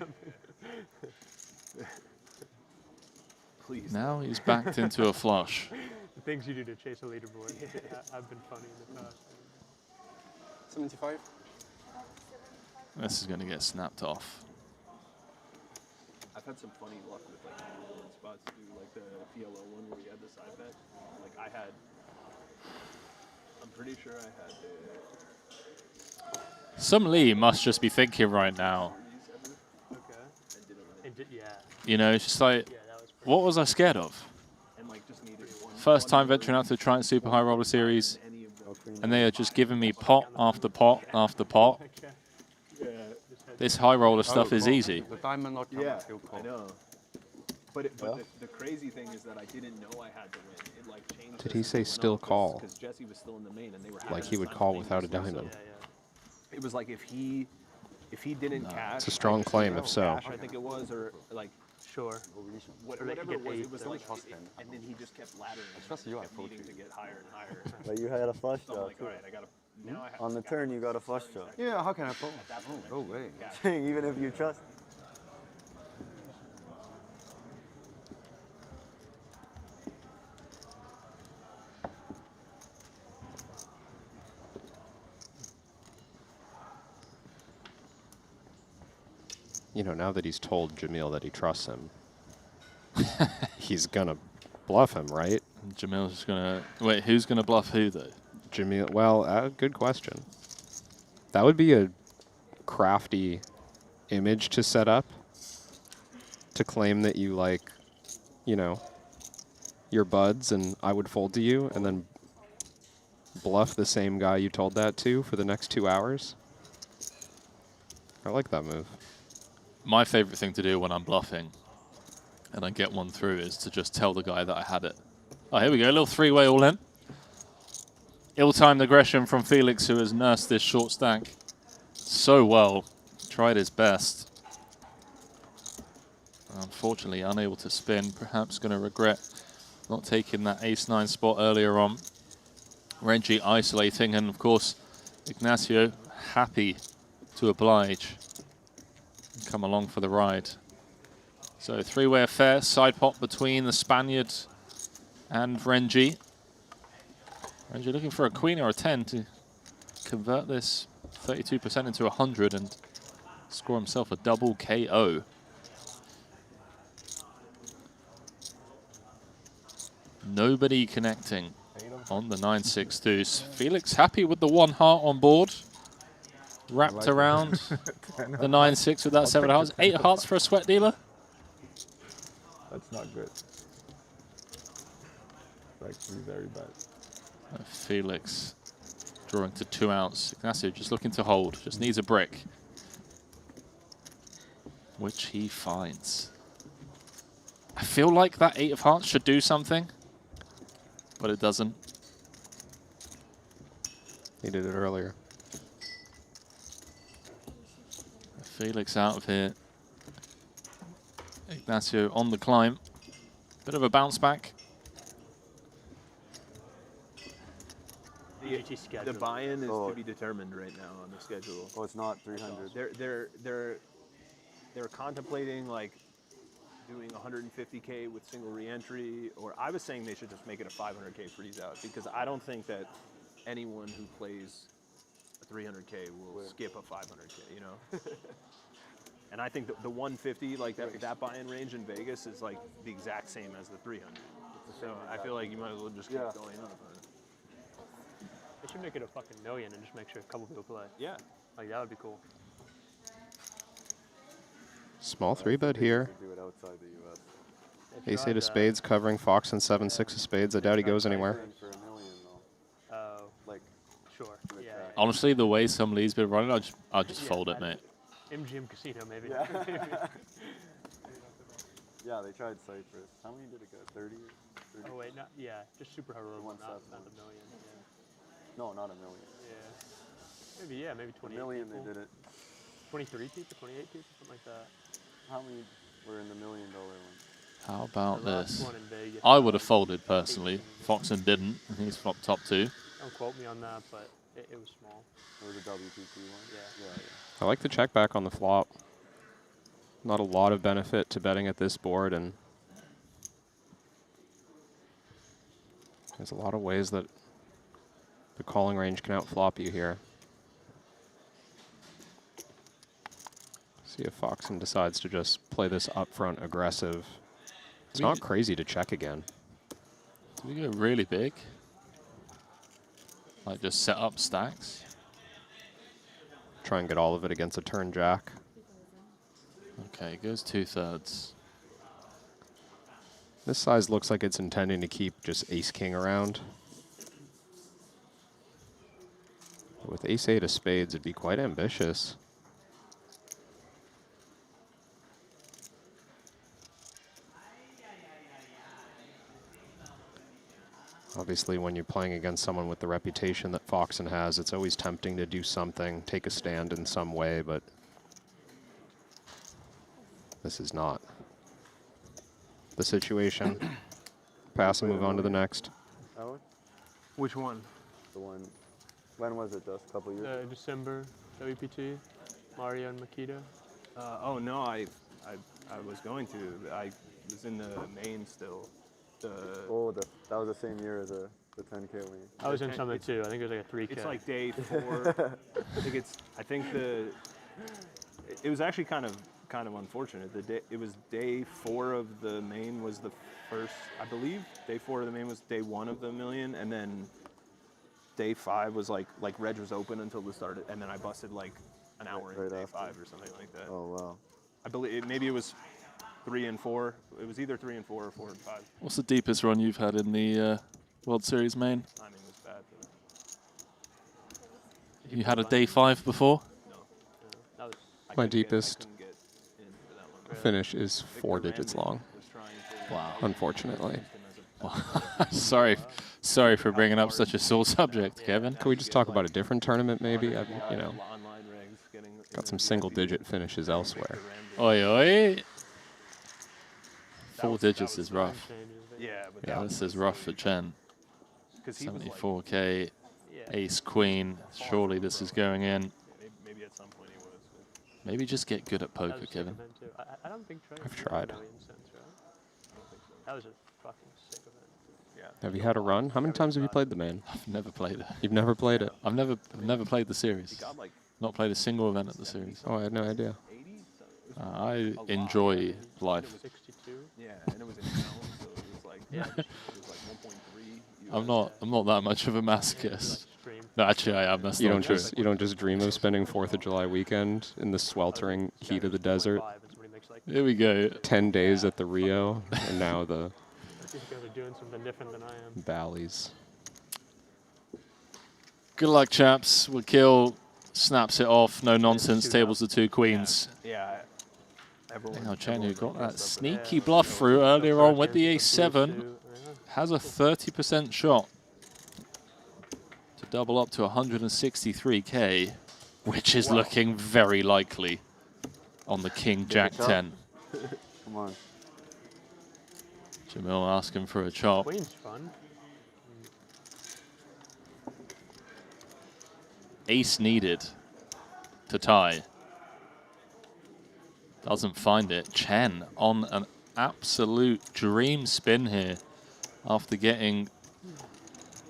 Now he's backed into a flush. The things you do to chase a leaderboard have been funny in the past. 75. This is going to get snapped off. I've had some funny luck with like spots too, like the PLO one where you had the side bet. Like I'm pretty sure I had Sum Lee must just be thinking right now. You know, it's just like, what was I scared of? First time venturing out to the Triton Super High Roller Series, and they are just giving me pot after pot after pot. This high roller stuff is easy. The diamond not I know. But the crazy thing is that I didn't know I had to win. It like changed. Did he say still call? Because Jesse was still in the main and they were Like he would call without a diamond. it was like if he didn't cash, It's a strong claim, if so. cash, I think it was, or like Sure. whatever it was, it was like, and then he just kept laddering. Especially you kept needing to get higher and higher. But you had a flush So I'm draw like, too. all right, I gotta. Now I have On the turn, you got a flush draw. Yeah, how can I fold? Oh, no way. Even if you trust. You know, now that he's told Jamil that he trusts him, he's gonna bluff him, right? Jamil's just gonna wait. Who's gonna bluff who though? Jamil. Well, good question. That would be a crafty image to set up to claim that you like, you know, your buds, and I would fold to you, and then bluff the same guy you told that to for the next 2 hours. I like that move. My favorite thing to do when I'm bluffing and I get one through is to just tell the guy that I had it. Oh, here we go, a little three-way all in. Ill-timed aggression from Felix, who has nursed this short stack so well. Tried his best. Unfortunately, unable to spin. Perhaps going to regret not taking that ace-9 spot earlier on. Renji isolating, and of course, Ignacio happy to oblige. Come along for the ride. So three-way affair, side pot between the Spaniard and Renji. Renji looking for a queen or a 10 to convert this 32% into 100 and score himself a double KO. Nobody connecting on the 9-6 deuce. Felix happy with the 1 heart on board. Wrapped around the 9-6 with that 7 hearts. 8 hearts for a sweat dealer. That's not good. Actually very bad. Felix drawing to 2 outs. Ignacio just looking to hold. Just needs a brick. Which he finds. I feel like that 8 of hearts should do something. But it doesn't. He did it earlier. Felix out of here. Ignacio on the climb. Bit of a bounce back. The buy-in is to be determined right now on the schedule. Oh, it's not 300. They're contemplating like doing 150K with single re-entry, or I was saying they should just make it a 500K freeze out, because I don't think that anyone who plays a 300K will skip a 500K, you know? And I think that the 150, like that buy-in range in Vegas is like the exact same as the 300. So I feel like you might as well just keep going up. They should make it a fucking million and just make sure a couple people play. Yeah. Like, that would be cool. Small 3-bet here. Do it outside the U.S. Ace-8 of spades covering Fox and 7-6 of spades. I doubt he goes anywhere. For $1 million, though. Oh. Like, sure. Yeah. Honestly, the way some leads been running, I'll just fold it, mate. MGM Casino, maybe. Yeah. Yeah, they tried Cyprus. How many did it go? 30? Oh, wait, not, yeah, just Super Hero, not a million. Yeah. No, not $1 million. Yeah. Maybe 28 $1 million people. they did it. 23 people, 28 people, something like that. How many were in the $1 million one? How about The last this? one in Vegas I would have folded personally. Foxen didn't. He's flopped top 2. Don't quote me on that, but it was small. Or the WPT one? Yeah. I like the check back on the flop. Not a lot of benefit to betting at this board, and there's a lot of ways that the calling range can outflop you here. See if Foxen decides to just play this upfront aggressive. It's not crazy to check again. Do we go really big? Like just set up stacks? Try and get all of it against a turn jack. Okay, goes 2/3. This size looks like it's intending to keep just ace-king around. But with ace-8 of spades, it'd be quite ambitious. Obviously, when you're playing against someone with the reputation that Foxen has, it's always tempting to do something, take a stand in some way, but this is not the situation. Pass and move on to the next. That one? Which one? The one. When was it? Just a couple years ago? December, WPT, Mario and Makita. Oh no, I was going to. I was in the main still. Oh, that was the same year as the 10K win. I was in Summit too. I think it was like a 3K. It's like day 4. I think it was actually kind of unfortunate. It was day 4 of the main was the first, I believe. Day 4 of the main was day 1 of the million, and then day 5 was like Reg was open until the start, and then I busted like an hour into day 5 or something like that. Oh wow. I believe maybe it was 3 and 4. It was either 3 and 4 or 4 and 5. What's the deepest run you've had in the World Series main? Timing was bad. You had a day 5 before? No. My deepest finish is 4 digits long. Wow. Unfortunately. Sorry for bringing up such a sore subject, Kevin. Can we just talk about a different tournament, maybe? Got some single-digit finishes elsewhere. Oi, oi. 4 digits is rough. Yeah, This is rough for Chen. 74K, ace, queen. Surely this is going in. Maybe at some point he was. Maybe just get good at poker, Kevin. I don't think I've tried. That was a fucking sick event. Yeah. Have you had a run? How many times have you played the main? I've never played it. You've never played it? I've never played the series. Not played a single event at the series. Oh, I had no idea. I enjoy life. 62. Yeah, and it was in town, so it was like it was like 1.3. I'm not that much of a masochist. No, actually, I am. That's You not don't true. you don't just dream of spending 4th of July weekend in the sweltering heat of the desert. Here we go. 10 days at the Rio, and now the These guys are doing something different than I am. valleys. Good luck, chaps. Wakil snaps it off. No nonsense. Tables the 2 queens. Yeah. Now Chen, who got that sneaky bluff through earlier on with the a7, has a 30% shot to double up to 163K, which is looking very likely on the King Jack 10. Come on. Jamil asking for a chop. Queen's fun. Ace needed to tie. Doesn't find it. Chen on an absolute dream spin here after getting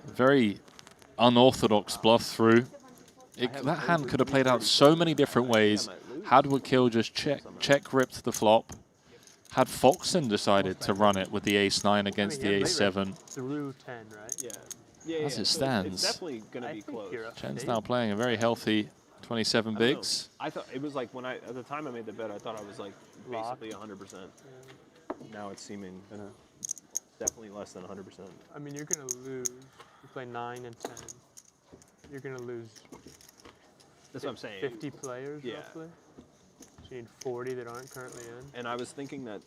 a very unorthodox bluff through. That hand could have played out so many different ways. Had Wakil just check ripped the flop. Had Foxen decided to run it with the ace-9 against the ace-7. Through 10, right? Yeah. As it stands, It's definitely going to be close. Chen's now playing a very healthy 27 bigs. I thought it was like at the time I made the bet, I thought I was like basically 100%. Now it's seeming definitely less than 100%. I mean, you're going to lose. You play 9 and 10. You're going to lose. That's what I'm saying. 50 players, roughly. So you need 40 that aren't currently in. And I was thinking that,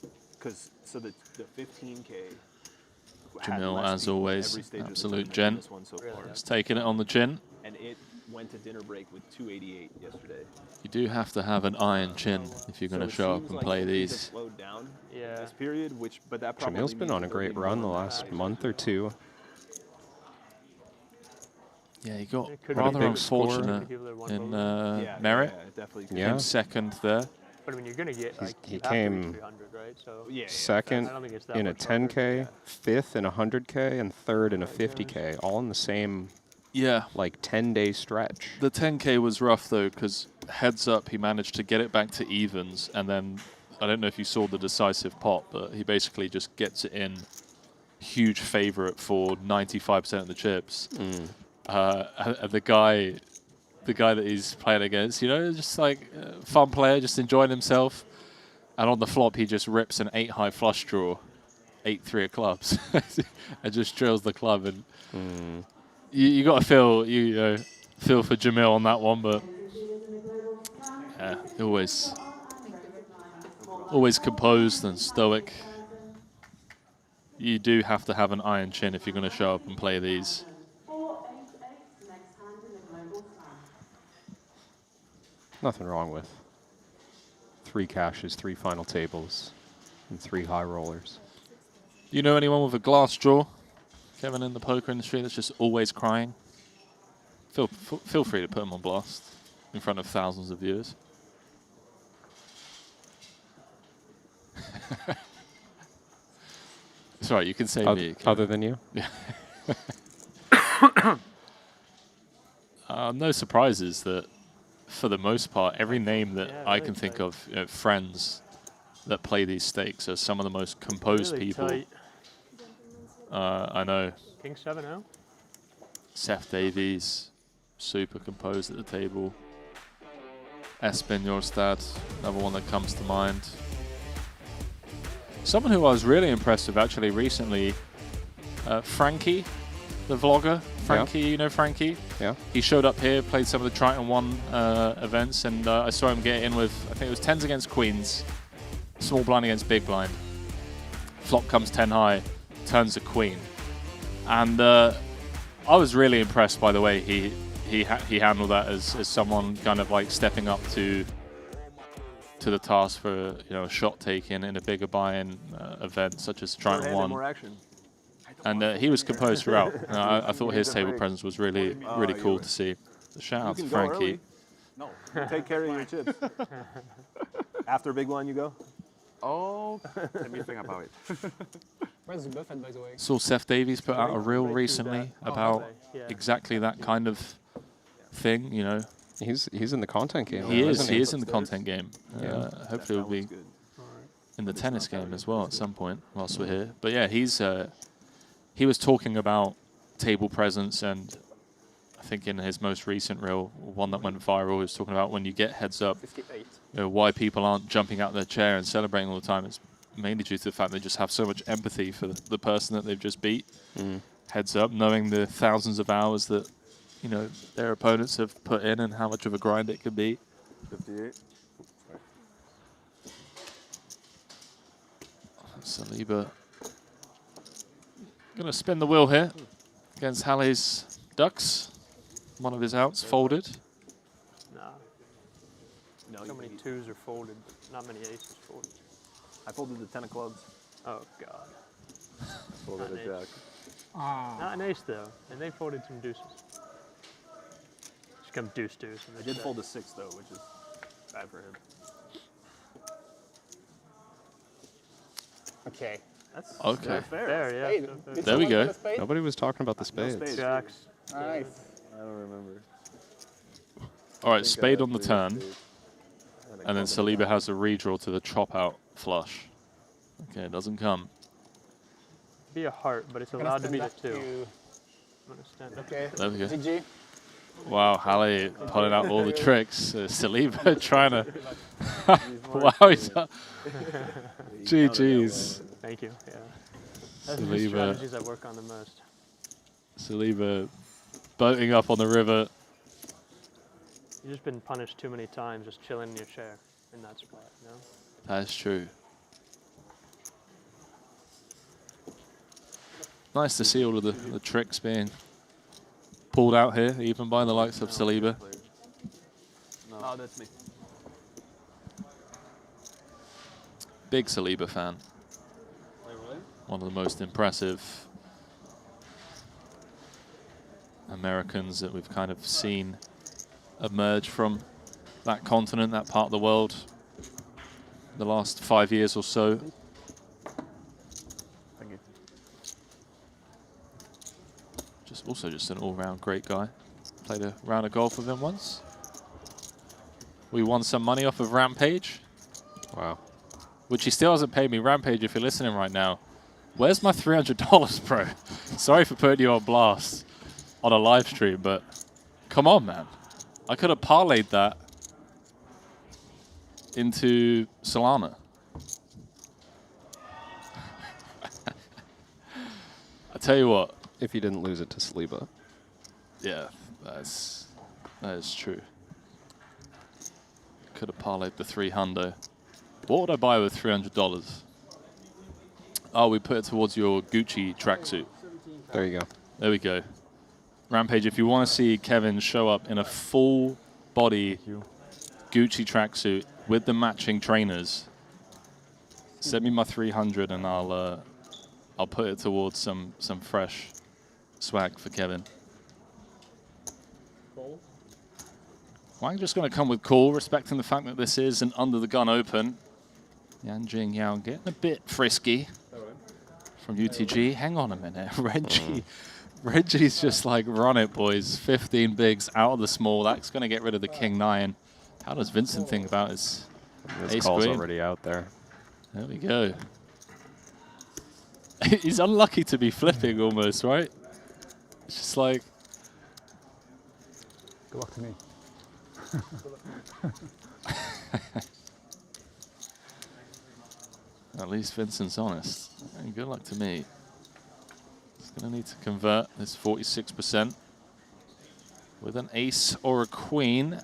so the 15K. Jamil, as always, absolute gent. Just taking it on the chin. And it went to dinner break with 288 yesterday. You do have to have an iron chin if you're going to show up and play these. Slowed down this period, but that probably Jamil's been on a great run the last month or 2. Yeah, he got rather unfortunate in merit. Came second there. But I mean, you're going to get He came 300, right? So second in a 10K, 5th in a 100K, and 3rd in a 50K, all in the same like 10-day stretch. The 10K was rough though, because heads up, he managed to get it back to evens, and then I don't know if you saw the decisive pot, but he basically just gets it in. Huge favorite for 95% of the chips. And the guy that he's playing against, just like fun player, just enjoying himself. And on the flop, he just rips an 8-high flush draw, 8-3 of clubs, and just drills the club. And you got to feel for Jamil on that one, but yeah, always composed and stoic. you do have to have an iron chin if you're going to show up and play these. Nothing wrong with 3 cashes, 3 final tables, and 3 high rollers. You know anyone with a glass jaw, Kevin, in the poker industry that's just always crying? Feel free to put him on blast in front of thousands of viewers. It's all right, you can say me. Other than you? Yeah. No surprises that, for the most part, every name that I can think of, friends that play these stakes are some of the most composed Really people. tight. I know. King 7-0. Seth Davies, super composed at the table. Espen Jorstad, another one that comes to mind. Someone who I was really impressed with actually recently, Frankie, the vlogger. Frankie, you know Frankie? Yeah. He showed up here, played some of the Triton 1 events, and I saw him get in with, I think it was 10s against queens, small blind against big blind. Flop comes 10 high, turns a queen. And I was really impressed by the way he handled that as someone kind of like stepping up to the task for a shot taking in a bigger buy-in event such as Triton 1. More action. And he was composed throughout. I thought his table presence was really cool to see. Shout out to Frankie. No, take care of your chips. After big one, you go. Oh, let me think about it. Where's the buffet, by the way? Saw Seth Davies put out a reel recently about exactly that kind of thing. He's in the content game. He is. isn't He is in the content game. Yeah. Hopefully, he'll be in the tennis game as well at some point whilst we're here. But yeah, he was talking about table presence, and I think in his most recent reel, one that went viral, he was talking about when you get heads up, why people aren't jumping out of their chair and celebrating all the time. It's mainly due to the fact they just have so much empathy for the person that they've just beat. Heads up, knowing the thousands of hours that their opponents have put in and how much of a grind it could be. 58. Saliba going to spin the wheel here against Halle's Ducks. One of his outs folded. No, so many twos are folded, not many aces folded. I folded the 10 of clubs. Oh, God. Folded a jack. Not an ace, though. And they folded some deuces. Just come deuce. I did fold a 6, though, which is bad for him. Okay. That's okay. Fair, yeah. Spade. There we go. Nobody was talking about the spades. No jacks. Nice. I don't remember. All right, spade on the turn. And then Saliba has a redraw to the chop out flush. Okay, it doesn't come. Be a heart, but it's allowed to be the 2. Okay. There we go. GG. Wow, Halle pulling out all the tricks. Saliba trying to. Wow, he's up. GG's. Thank you. Yeah. That's the Saliba. strategies I work on the most. Saliba boating up on the river. You've just been punished too many times just chilling in your chair in that spot, That's true. Nice to see all of the tricks being pulled out here, even by the likes of Saliba. No, that's me. Big Saliba fan. One of the most impressive Americans that we've kind of seen emerge from that continent, that part of the world, the last 5 years or so. Thank you. Just an all-round great guy. Played a round of golf with him once. We won some money off of Rampage. Wow. Which he still hasn't paid me. Rampage, if you're listening right now, where's my $300, bro? Sorry for putting you on blast on a live stream, but come on, man. I could have parlayed that into Solana. I tell you what. If you didn't lose it to Saliba. Yeah, that is true. Could have parlayed the 300. What would I buy with $300? Oh, we put it towards your Gucci tracksuit. There you go. There we go. Rampage, if you want to see Kevin show up in a full body Gucci tracksuit with the matching trainers, send me my 300 and I'll put it towards some fresh swag for Kevin. Wang just going to come with cool, respecting the fact that this is an under the gun open. Yan Jing Yao getting a bit frisky from UTG. Hang on a minute, Reggie's just like, run it, boys. 15 bigs out of the small. That's going to get rid of the King 9. How does Vincent think about his ace call's queen? already out there. There we go. He's unlucky to be flipping almost, right? It's just like... Good luck to me. At least Vincent's honest. And good luck to me. He's going to need to convert this 46% with an ace or a queen.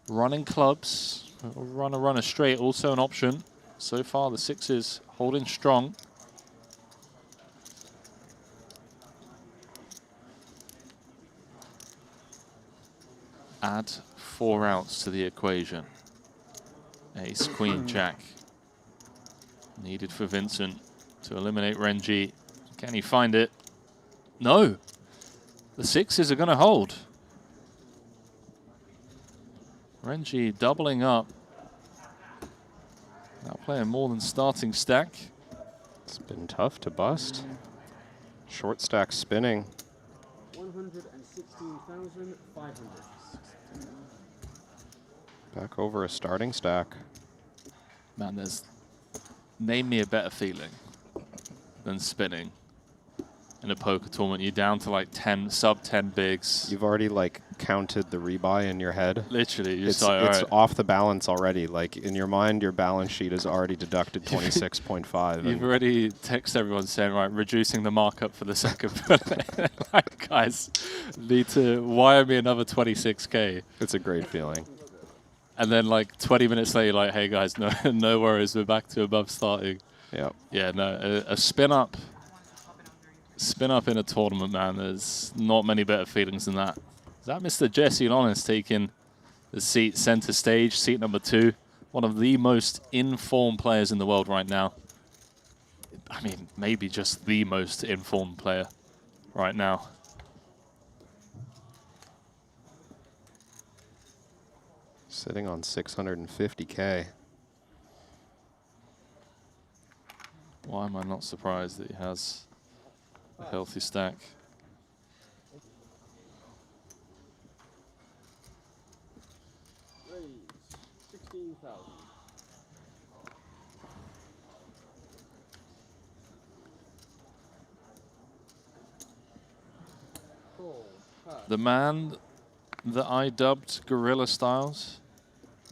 Running clubs, or runner straight, also an option. So far, the sixes holding strong. Add 4 outs to the equation. Ace, queen, jack. Needed for Vincent to eliminate Renji. Can he find it? No. The sixes are going to hold. Renji doubling up. Now playing more than starting stack. It's been tough to bust. Short stack spinning. 116,500. Back over a starting stack. Man, there's... Name me a better feeling than spinning in a poker tournament. You're down to like 10, sub 10 bigs. You've already like counted the rebuy in your head. Literally, you're it's like, it's all right. off the balance already. Like in your mind, your balance sheet has already deducted 26.5. You've already texted everyone saying, right, reducing the markup for the second. Like, guys, need to wire me another 26K. It's a great feeling. And then like 20 minutes later, like, hey guys, no worries, we're back to above starting. Yeah. Yeah, no, a spin up in a tournament, man. There's not many better feelings than that. Is that Mr. Jesse Lonis taking the seat center stage, seat number 2? One of the most informed players in the world right now. I mean, maybe just the most informed player right now. Sitting on 650K. Why am I not surprised that he has a healthy stack? Raise 16,000. The man that I dubbed Gorilla Styles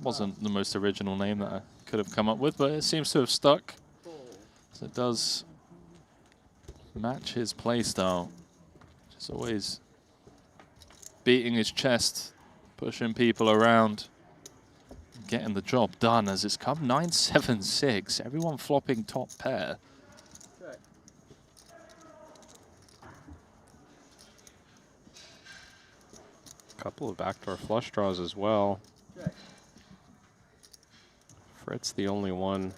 wasn't the most original name that I could have come up with, but it seems to have stuck. So it does match his play style. Just always beating his chest, pushing people around, getting the job done as it's come 9-7-6. Everyone flopping top pair. Couple of backdoor flush draws as well. Fritz the only one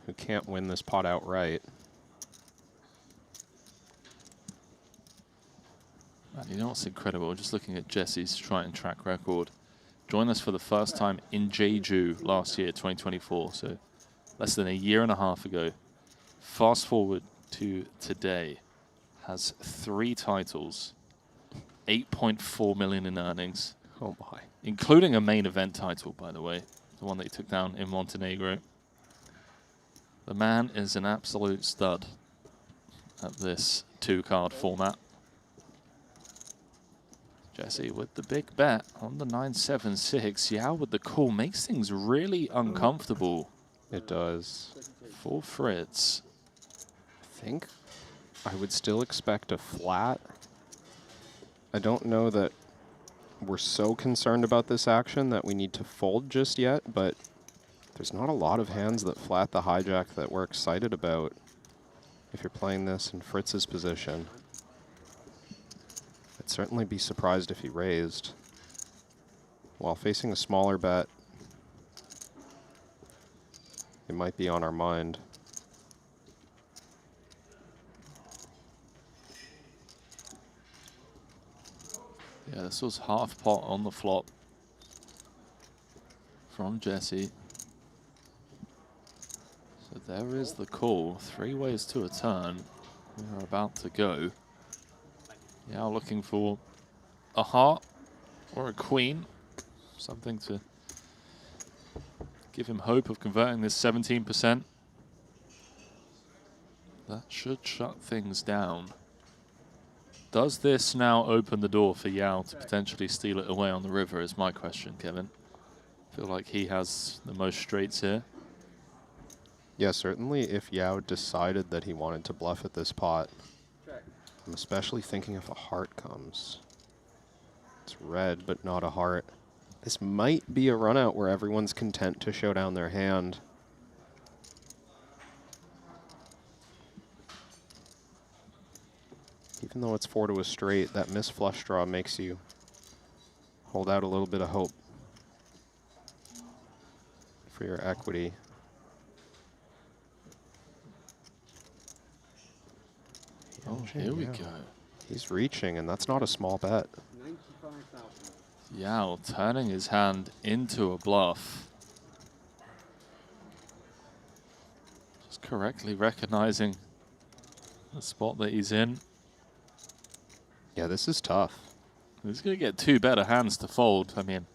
who can't win this pot outright. Man, you know what's incredible? Just looking at Jesse's Triton track record. Joined us for the first time in Jeju last year, 2024, so less than a year and a half ago. Fast forward to today, has 3 titles, 8.4 million in earnings. Oh my. Including a main event title, by the way, the one that he took down in Montenegro. The man is an absolute stud at this 2-card format. Jesse with the big bet on the 9-7-6. Yao with the call makes things really uncomfortable. It does. For Fritz. I think I would still expect a flat. I don't know that we're so concerned about this action that we need to fold just yet, but There's not a lot of hands that flat the hijack that we're excited about if you're playing this in Fritz's position. I'd certainly be surprised if he raised. While facing a smaller bet, it might be on our mind. Yeah, this was half pot on the flop from Jesse. So there is the call. 3 ways to a turn. We are about to go. Yeah, looking for a heart or a queen. Something to give him hope of converting this 17%. That should shut things down. Does this now open the door for Yao to potentially steal it away on the river is my question, Kevin. I feel like he has the most straights here. Yeah, certainly if Yao decided that he wanted to bluff at this pot. I'm especially thinking if a heart comes. It's red, but not a heart. This might be a run out where everyone's content to show down their hand. Even though it's 4 to a straight, that missed flush draw makes you hold out a little bit of hope for your equity. Oh, here we go. He's reaching, and that's not a small bet. Yao turning his hand into a bluff. Just correctly recognizing the spot that he's in. Yeah, this is tough. He's going to get 2 better hands to fold. I mean,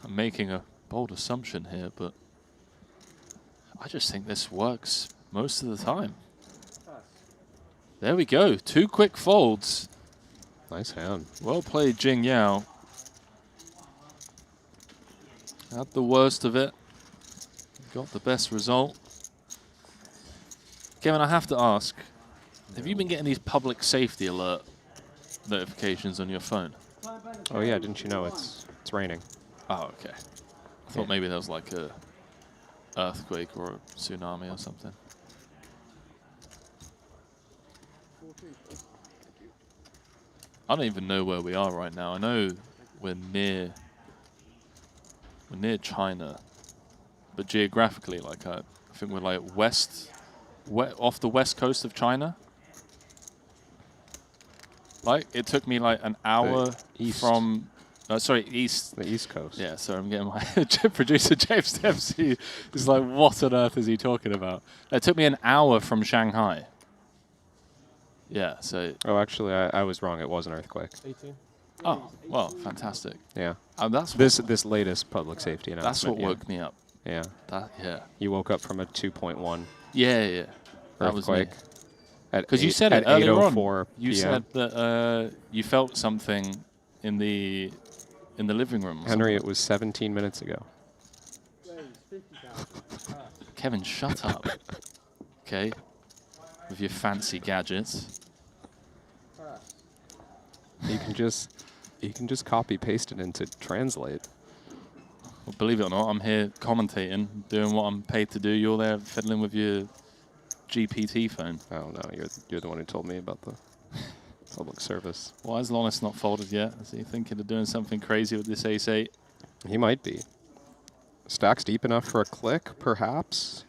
I'm making a bold assumption here, but I just think this works most of the time. There we go. 2 quick folds. Nice hand. Well played, Jing Yao. Had the worst of it. Got the best result. Kevin, I have to ask, have you been getting these public safety alert notifications on your phone? Oh yeah, didn't you know it's raining? Oh, okay. I thought maybe there was like a earthquake or a tsunami or something. I don't even know where we are right now. I know we're near China, but geographically, like I think we're like off the west coast of China. Like it took me like an hour from, east. The east coast. Yeah, sorry, I'm getting my producer James Dempsey is like, what on earth is he talking about? It took me an hour from Shanghai. Yeah, so. Oh, actually, I was wrong. It was an earthquake. 18. Oh, well, fantastic. Yeah. That's this latest public safety announcement. That's what woke me up. Yeah. Yeah. You woke up from a 2.1. Yeah. That earthquake. Because you said it earlier on. 8:04 You said that you felt something in the living room. Henry, it was 17 minutes ago. Kevin, shut up. Okay. With your fancy gadgets. You can just copy paste it into Translate. Well, believe it or not, I'm here commentating, doing what I'm paid to do. You're there fiddling with your WPT phone. Oh no, you're the one who told me about the public service. Why is Lonis not folded yet? Is he thinking of doing something crazy with this ace-8? He might be. Stack's deep enough for a click, perhaps.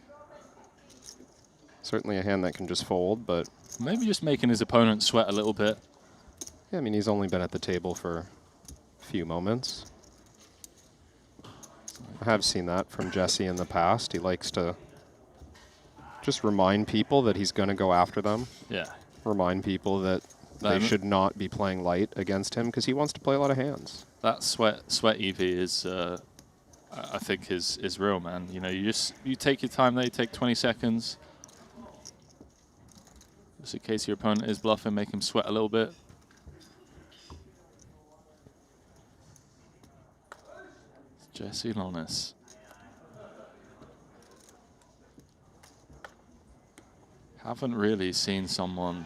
Certainly a hand that can just fold, but maybe just making his opponent sweat a little bit. Yeah, I mean, he's only been at the table for a few moments. I have seen that from Jesse in the past. He likes to just remind people that he's going to go after them. Yeah. Remind people that they should not be playing light against him because he wants to play a lot of hands. That sweat EV is, I think, is real, man. You know, you take your time there, you take 20 seconds. Just in case your opponent is bluffing, make him sweat a little bit. Jesse Lonis. Haven't really seen someone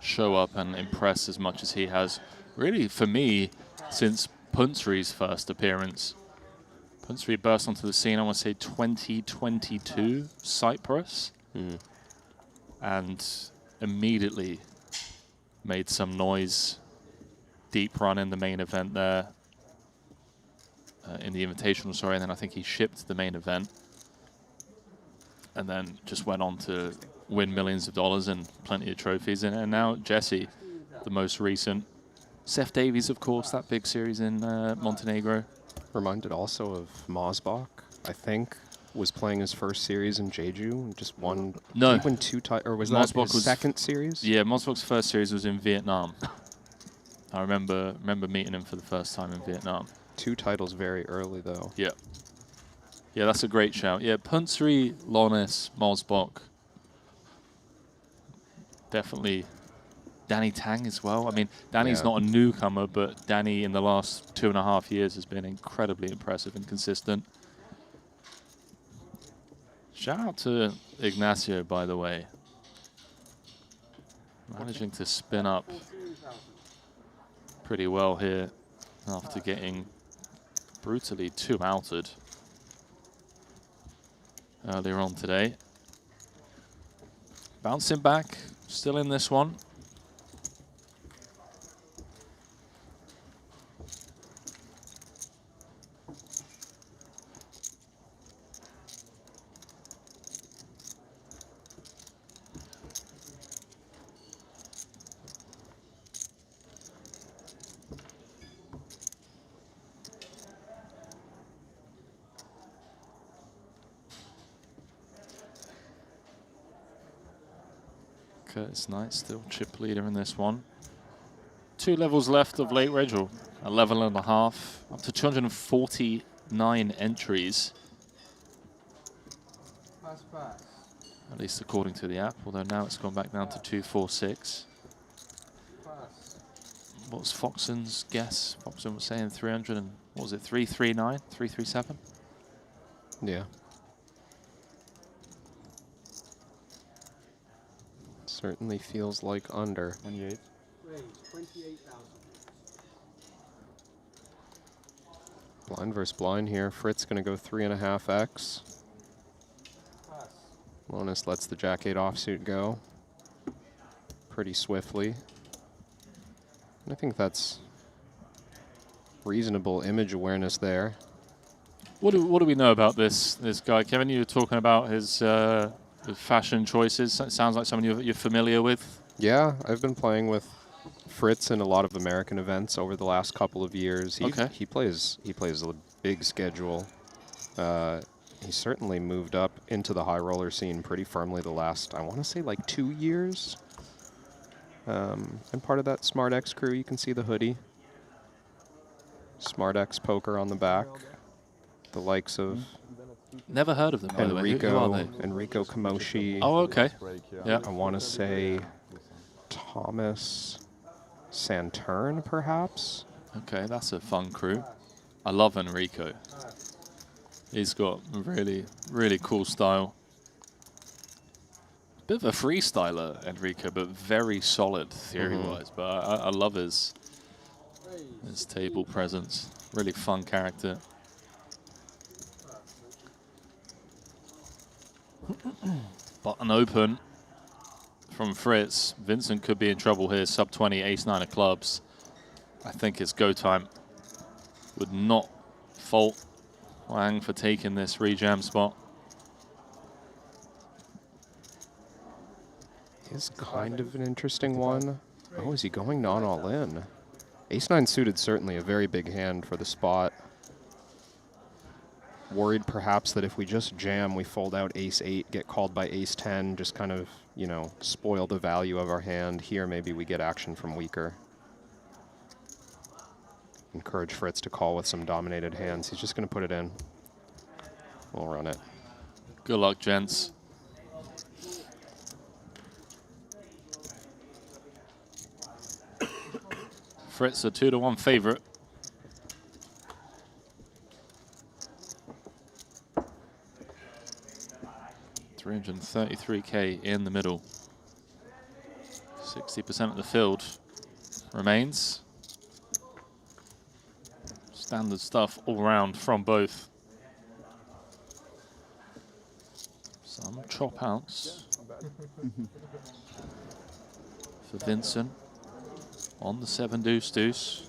show up and impress as much as he has. Really, for me, since Punsri's first appearance. Punsri burst onto the scene, I want to say 2022 Cyprus. And immediately made some noise. Deep run in the main event there. In the Invitational, sorry, and then I think he shipped the main event. And then just went on to win millions of dollars and plenty of trophies. And now Jesse, the most recent. Seth Davies, of course, that big series in Montenegro. Reminded also of Mosbach, I think, was playing his first series in Jeju and just won. No. Did he win 2 titles, or was that his second series? Yeah, Mosbach's first series was in Vietnam. I remember meeting him for the first time in Vietnam. 2 titles very early, though. Yeah. Yeah, that's a great shout. Yeah, Punsri, Lonis, Mosbach. Definitely Danny Tang as well. I mean, Danny's not a newcomer, but Danny in the last 2.5 years has been incredibly impressive and consistent. Shout out to Ignacio, by the way. Managing to spin up pretty well here after getting brutally 2-outed earlier on today. Bouncing back, still in this one. Curtis Knight still chip leader in this one. 2 levels left of late reg, or a level and a half, up to 249 entries. At least according to the app, although now it's gone back down to 246. What was Foxen's guess? Foxen was saying 300 and, what was it, 339, 337? Yeah. Certainly feels like under. 28. 28,000. Blind versus blind here. Fritz going to go 3.5x. Lonis lets the Jack 8 offsuit go pretty swiftly. And I think that's reasonable image awareness there. What do we know about this guy, Kevin? You were talking about his fashion choices. It sounds like someone you're familiar with. Yeah, I've been playing with Fritz in a lot of American events over the last couple of years. He plays a big schedule. He certainly moved up into the high roller scene pretty firmly the last, I want to say, like 2 years. And part of that Smart X crew, you can see the hoodie. Smart X poker on the back. The likes of Never heard of them, by the way. Who are they? Enrico Kamoshi. Oh, okay. Yeah. I want to say Thomas Santern, perhaps. Okay, that's a fun crew. I love Enrico. He's got really, really cool style. Bit of a freestyler, Enrico, but very solid theory-wise. But I love his table presence. Really fun character. Button open from Fritz. Vincent could be in trouble here. Sub 20, ace 9 of clubs. I think it's go time. Would not fault Wang for taking this rejam spot. Is kind of an interesting one. Oh, is he going non all in? Ace 9 suited, certainly a very big hand for the spot. Worried perhaps that if we just jam, we fold out ace 8, get called by ace 10, just kind of, you know, spoil the value of our hand. Here, maybe we get action from weaker. Encourage Fritz to call with some dominated hands. He's just going to put it in. We'll run it. Good luck, gents. Fritz, a 2-1 favorite. $333K in the middle. 60% of the field remains. Standard stuff all round from both chop outs for Vincent on the 7 deuce deuce.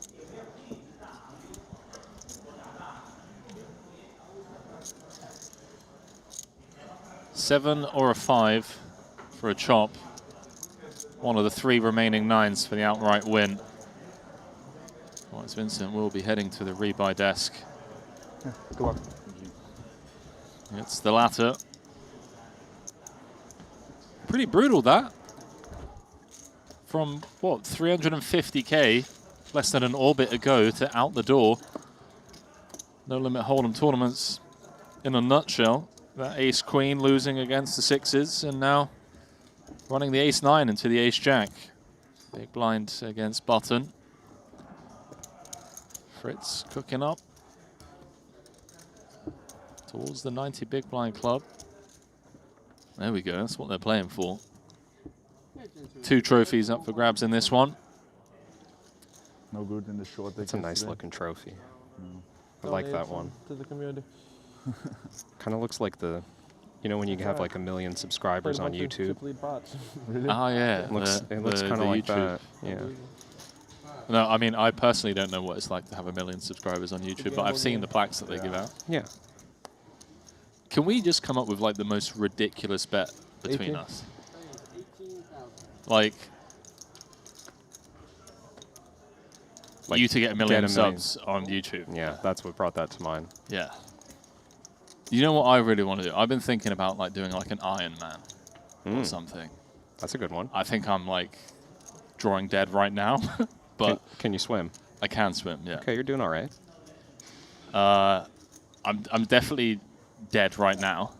Seven or a 5 for a chop. One of the 3 remaining 9s for the outright win. Otherwise, Vincent will be heading to the rebuy desk. Good luck. It's the latter. Pretty brutal, that. From, what, 350k, less than an orbit ago, to out the door. No Limit Hold'em tournaments in a nutshell. That ace-queen losing against the 6s, and now running the ace-9 into the ace-jack. Big blind against Button. Fritz cooking up towards the 90 big blind club. There we go, that's what they're playing for. 2 trophies up for grabs in this one. No good in the short. It's a nice looking trophy. I like that one. To the community. Kind of looks like the, you know, when you have like 1 million subscribers on YouTube. Really? Oh yeah, It looks kind of like YouTube. that. Yeah. No, I mean, I personally don't know what it's like to have 1 million subscribers on YouTube, but I've seen the plaques that they give out. Yeah. Can we just come up with like the most ridiculous bet between 18? us? Like you to get 1 million subs on YouTube. Yeah, that's what brought that to mind. Yeah. You know what I really want to do? I've been thinking about like doing like an Iron Man or something. That's a good one. I think I'm like drawing dead right now, but can you swim? I can swim. Yeah. Okay, you're doing all right. I'm definitely dead right now.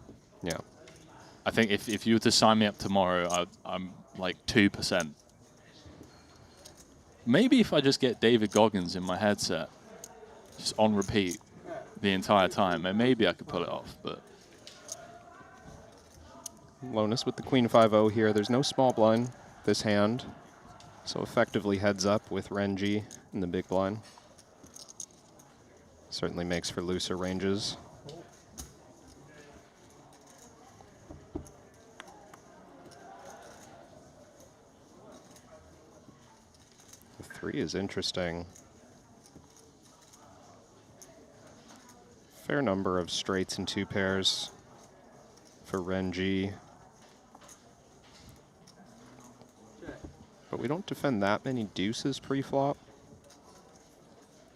Yeah. I think if you were to sign me up tomorrow, I'm like 2%. Maybe if I just get David Goggins in my headset, just on repeat the entire time, and maybe I could pull it off, but... Lonus with the Queen 5-0 here. There's no small blind this hand, so effectively heads up with Renji in the big blind. Certainly makes for looser ranges. The 3 is interesting. Fair number of straights and 2 pairs for Renji. But we don't defend that many deuces pre-flop.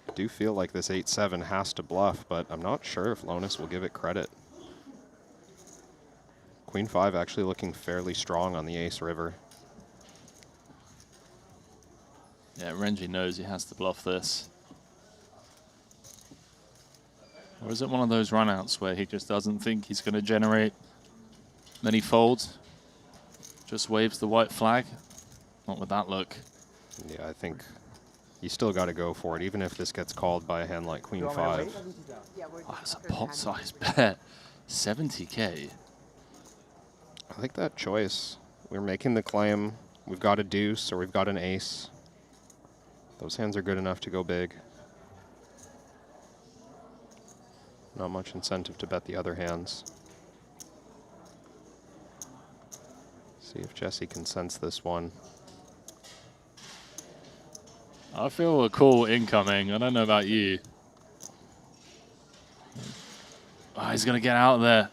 I do feel like this 8-7 has to bluff, but I'm not sure if Lonus will give it credit. Queen 5 actually looking fairly strong on the ace river. Yeah, Renji knows he has to bluff this. Or is it one of those runouts where he just doesn't think he's going to generate many folds? Just waves the white flag? Not with that look. Yeah, I think you still got to go for it, even if this gets called by a hand like Queen 5. Oh, that's a pot size bet. 70k. I like that choice. We're making the claim. We've got a deuce or we've got an ace. Those hands are good enough to go big. Not much incentive to bet the other hands. See if Jesse can sense this one. I feel a call incoming. I don't know about you. Oh, he's going to get out of there.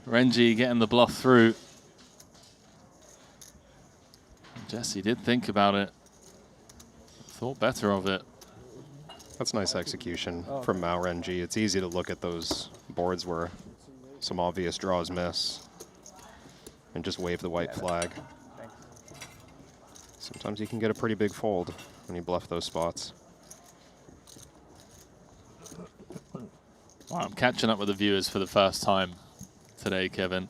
Renji getting the bluff through. Jesse did think about it. Thought better of it. That's nice execution from Mao Renji. It's easy to look at those boards where some obvious draws miss and just wave the white flag. Sometimes you can get a pretty big fold when you bluff those spots. Wow, I'm catching up with the viewers for the first time today, Kevin.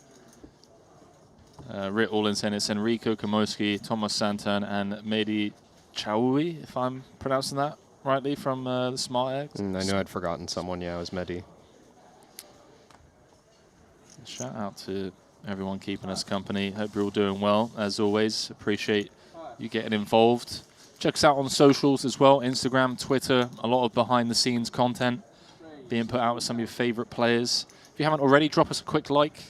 Rit Allin saying it's Enrico Kamoski, Thomas Santan, and Mehdi Chaoui, if I'm pronouncing that rightly, from the Smart Eggs. I knew I'd forgotten someone. Yeah, it was Mehdi. Shout out to everyone keeping us company. Hope you're all doing well. As always, appreciate you getting involved. Check us out on socials as well, Instagram, Twitter, a lot of behind-the-scenes content being put out with some of your favorite players. If you haven't already, drop us a quick like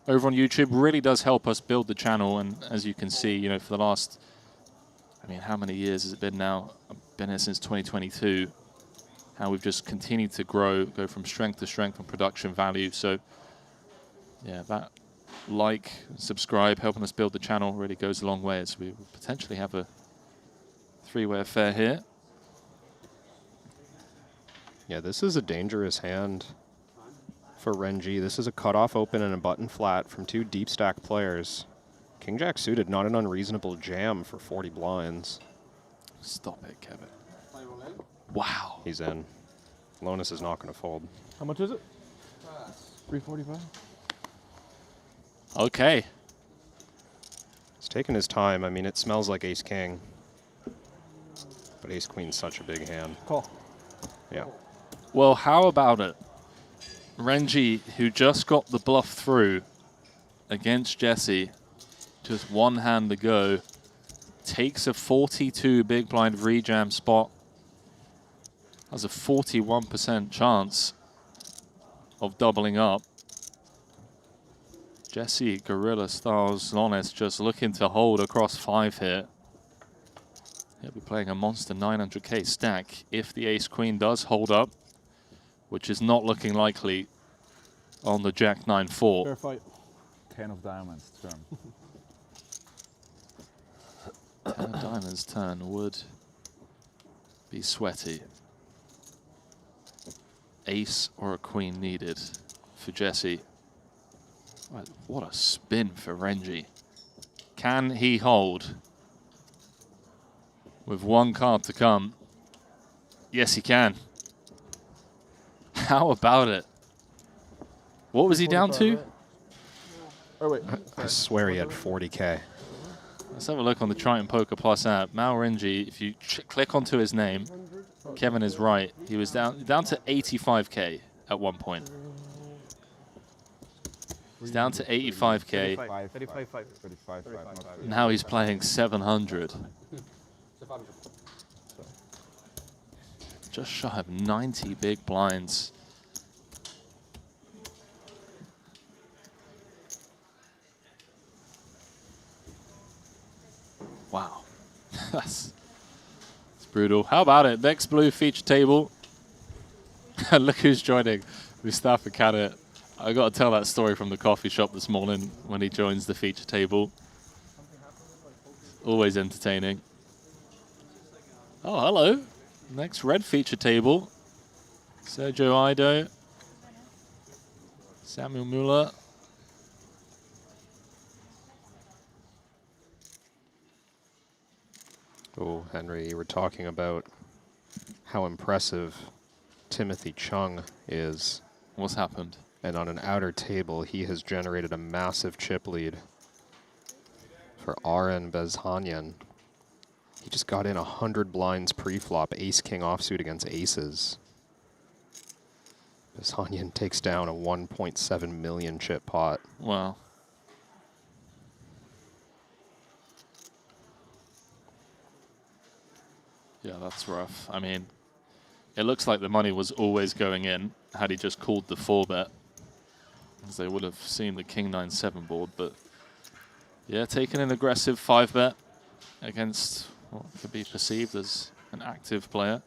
over on YouTube. Really does help us build the channel. And as you can see, you know, for the last, I mean, how many years has it been now? I've been here since 2022. How we've just continued to grow, go from strength to strength and production value. So, yeah, that like, subscribe, helping us build the channel really goes a long way as we potentially have a three-way affair here. Yeah, this is a dangerous hand for Renji. This is a cutoff open and a button flat from two deep stack players. King Jack suited, not an unreasonable jam for 40 blinds. Stop it, Kevin. Wow. He's in. Lonis is not going to fold. How much is it? 345. Okay. He's taking his time. I mean, it smells like ace king. But ace queen's such a big hand. Call. Yeah. Well, how about it? Renji, who just got the bluff through against Jesse, just one hand to go, takes a 42 big blind rejam spot. Has a 41% chance of doubling up. Jesse, Gorilla Styles, Lonis just looking to hold across 5 here. He'll be playing a monster 900k stack if the ace-queen does hold up, which is not looking likely on the Jack 9-4. Fair fight. 10 of diamonds turn. 10 of diamonds turn would be sweaty. Ace or a queen needed for Jesse. What a spin for Renji. Can he hold? With one card to come. Yes, he can. How about it? What was he down to? Oh, wait. I swear he had 40k. Let's have a look on the Triton Poker Plus app. Mao Renji, if you click onto his name, Kevin is right. He was down to 85k at one point. He's down to 85k. 35. Now he's playing 700. Just shy of 90 big blinds. Wow. That's brutal. How about it? Next blue feature table. Look who's joining. Mustafa Kadir. I got to tell that story from the coffee shop this morning when he joins the feature table. Always entertaining. Oh, hello. Next red feature table. Sergio Ido. Samuel Muller. Oh, Henry, you were talking about how impressive Timothy Chung is. What's happened? And on an outer table, he has generated a massive chip lead for Aren Bezhanyan. He just got in 100 blinds pre-flop, ace-king offsuit against aces. Bezhanyan takes down a 1.7 million chip pot. Wow. Yeah, that's rough. I mean, it looks like the money was always going in had he just called the 4-bet, as they would have seen the King 9-7 board. But yeah, taking an aggressive 5-bet against what could be perceived as an active player.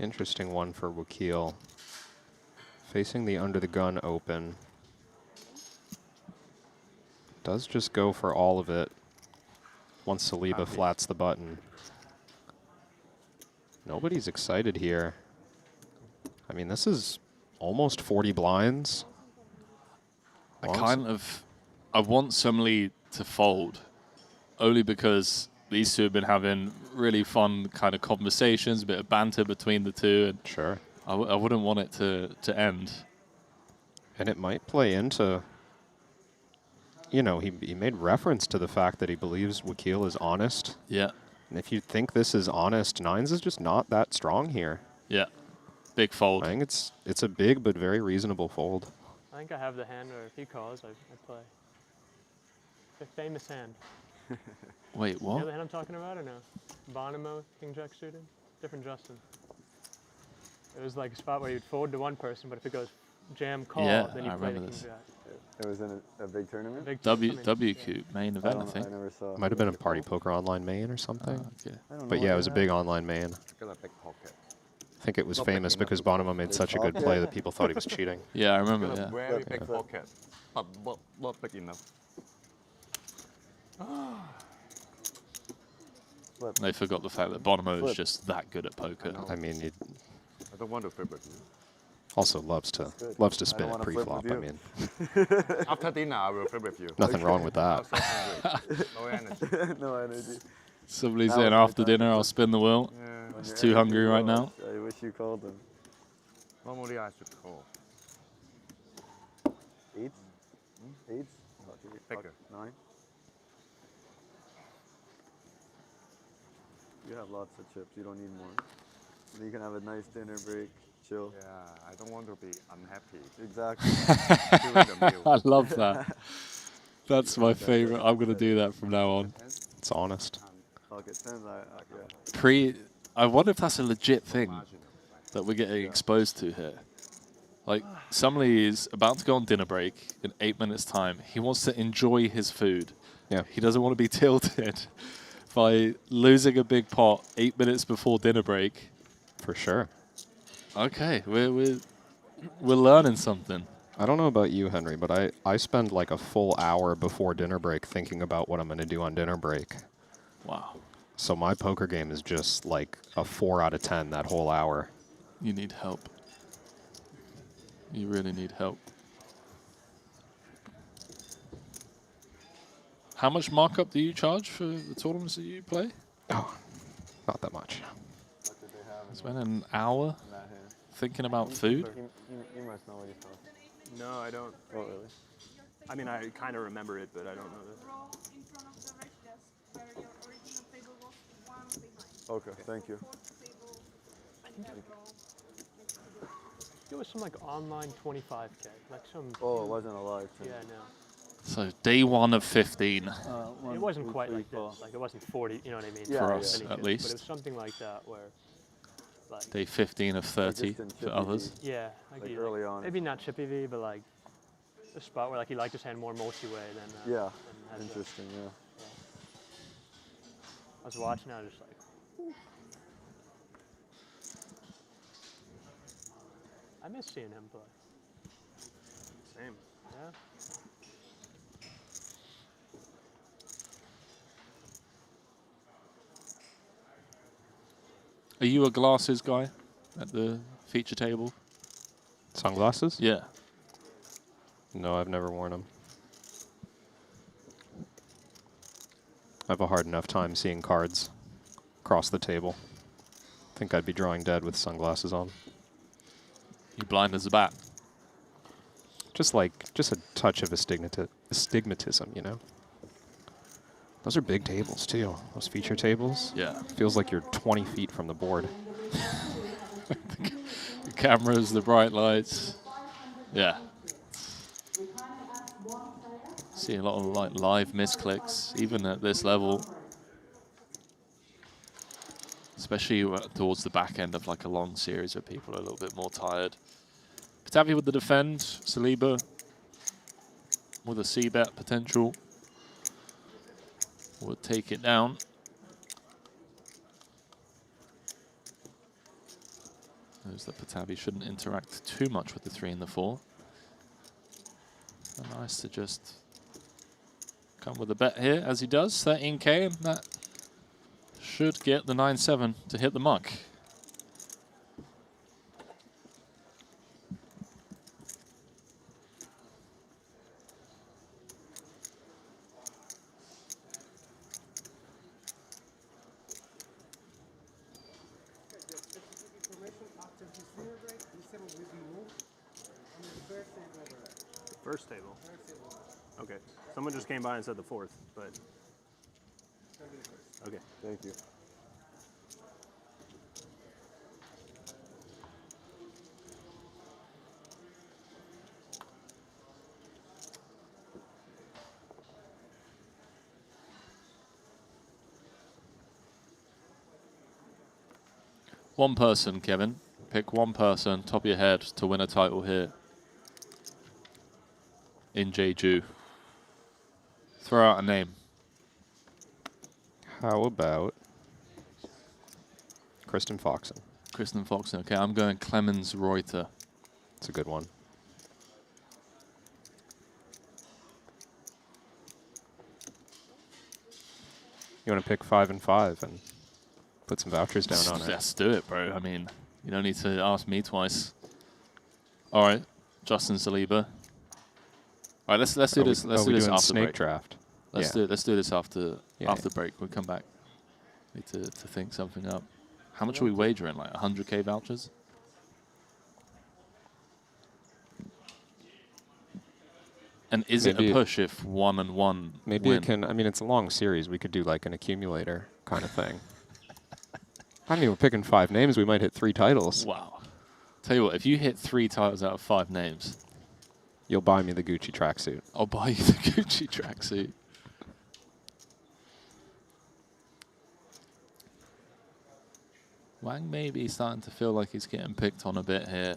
Interesting one for Wakil. Facing the under the gun open. Does just go for all of it once Saliba flats the button. Nobody's excited here. I mean, this is almost 40 blinds. I want some lead to fold, only because these two have been having really fun kind of conversations, a bit of banter between the two. And sure. I wouldn't want it to end. And it might play into, you know, he made reference to the fact that he believes Wakil is honest. Yeah. And if you think this is honest, nines is just not that strong here. Yeah. Big fold. I think it's a big but very reasonable fold. I think I have the hand, or if he calls, I play. The famous hand. Wait, You know what? the hand I'm talking about or no? Bonamo, King Jack suited? Different Justin. It was like a spot where you'd forward to one person, but if it goes jam call, Yeah, then you I play the remember King this. Jack. It was in a big tournament? WQ main event, I think. I never saw. Might have been a Party Poker Online main or something. Okay. But yeah, it was a big online main. Got a big pocket. I think it was Not big famous enough because to go Bonamo made big such a good pocket. play that people thought he was cheating. Yeah, I It's remember, got a yeah. very big pocket, but not big enough. They forgot the fact that Bonamo is Flip. just that good at poker. I mean, he I don't want to flip with you. also loves to spin it pre-flop. I mean, After dinner, I will flip with you. nothing wrong with that. I'm so hungry. No energy. No energy. Somebody's Now saying is my after time. dinner I'll spin the wheel. Yeah. When It's you're too energy hungry right low, now. I wish you called them. Normally I should call. Eights? Eights? Okay, Bigger. 9. You have lots of chips. You don't need more. You can have a nice dinner break, chill. Yeah, I don't want to be unhappy. Exactly. During the meal. I love that. That's my favorite. I'm going to do that from now on. It's honest. Pocket 10s, yeah. I wonder if that's a legit thing that we're getting exposed to here. Like, somebody is about to go on dinner break in 8 minutes' time. He wants to enjoy his food. Yeah. He doesn't want to be tilted by losing a big pot 8 minutes before dinner break. For sure. Okay, we're learning something. I don't know about you, Henry, but I spend like a full hour before dinner break thinking about what I'm going to do on dinner break. Wow. So my poker game is just like a 4 out of 10 that whole hour. You need help. You really need help. How much markup do you charge for the tournaments that you play? Oh, not that much. Spend an hour thinking about food? You must know what he's talking. No, I don't. Oh, really? I mean, I kind of remember it, but I don't know Okay, thank you. It was some like online 25K, like some. Oh, it wasn't a live thing. Yeah, no. So day 1 of 15. It wasn't quite like this. Like it wasn't 40. You know what I mean? For us, Anything, at But least. it was something like that where, like. Day 15 of 30 for others. Yeah, Like early on. Maybe not chippy V, but like a spot where like he liked his hand more multi-way than. Yeah, than interesting. Yeah. I was watching. I was just like. I miss seeing him play. Same. Yeah. Are you a glasses guy at the feature table? Sunglasses? Yeah. No, I've never worn them. I have a hard enough time seeing cards across the table. Think I'd be drawing dead with sunglasses on. You blind as a bat. Just a touch of astigmatism, you know? Those are big tables, too. Those feature tables. Yeah. Feels like you're 20 feet from the board. The cameras, the bright lights. Yeah. See a lot of like live misclicks, even at this level. Especially towards the back end of like a long series where people are a little bit more tired. Patavi with the defend, Saliba with a C-bet potential. Will take it down. Knows that Patavi shouldn't interact too much with the 3 and the 4. So nice to just come with a bet here, as he does, 13K, and that should get the 9-7 to hit the muck. First table. Okay. Someone just came by and said the 4th, but. Okay. Thank you. One person, Kevin. Pick one person, top of your head, to win a title here in Jeju. Throw out a name. How about Kristen Foxen? Kristen Foxen. Okay, I'm going Clemens Reuter. It's a good one. You want to pick 5 and 5 and put some vouchers down on it? Let's do it, bro. I mean, you don't need to ask me twice. All right, Justin Saliba. All right, let's do this. Let's do this after snake break. draft. Let's do this after Yeah, break. We'll come back. Need to think something up. How much are we wagering? Like 100K vouchers? And is it a push if 1 and 1 Maybe win? it can. I mean, it's a long series. We could do like an accumulator kind of thing. I mean, we're picking 5 names. We might hit 3 titles. Wow. Tell you what, if you hit 3 titles out of 5 names, you'll buy me the Gucci tracksuit. I'll buy you the Gucci tracksuit. Wang may be starting to feel like he's getting picked on a bit here.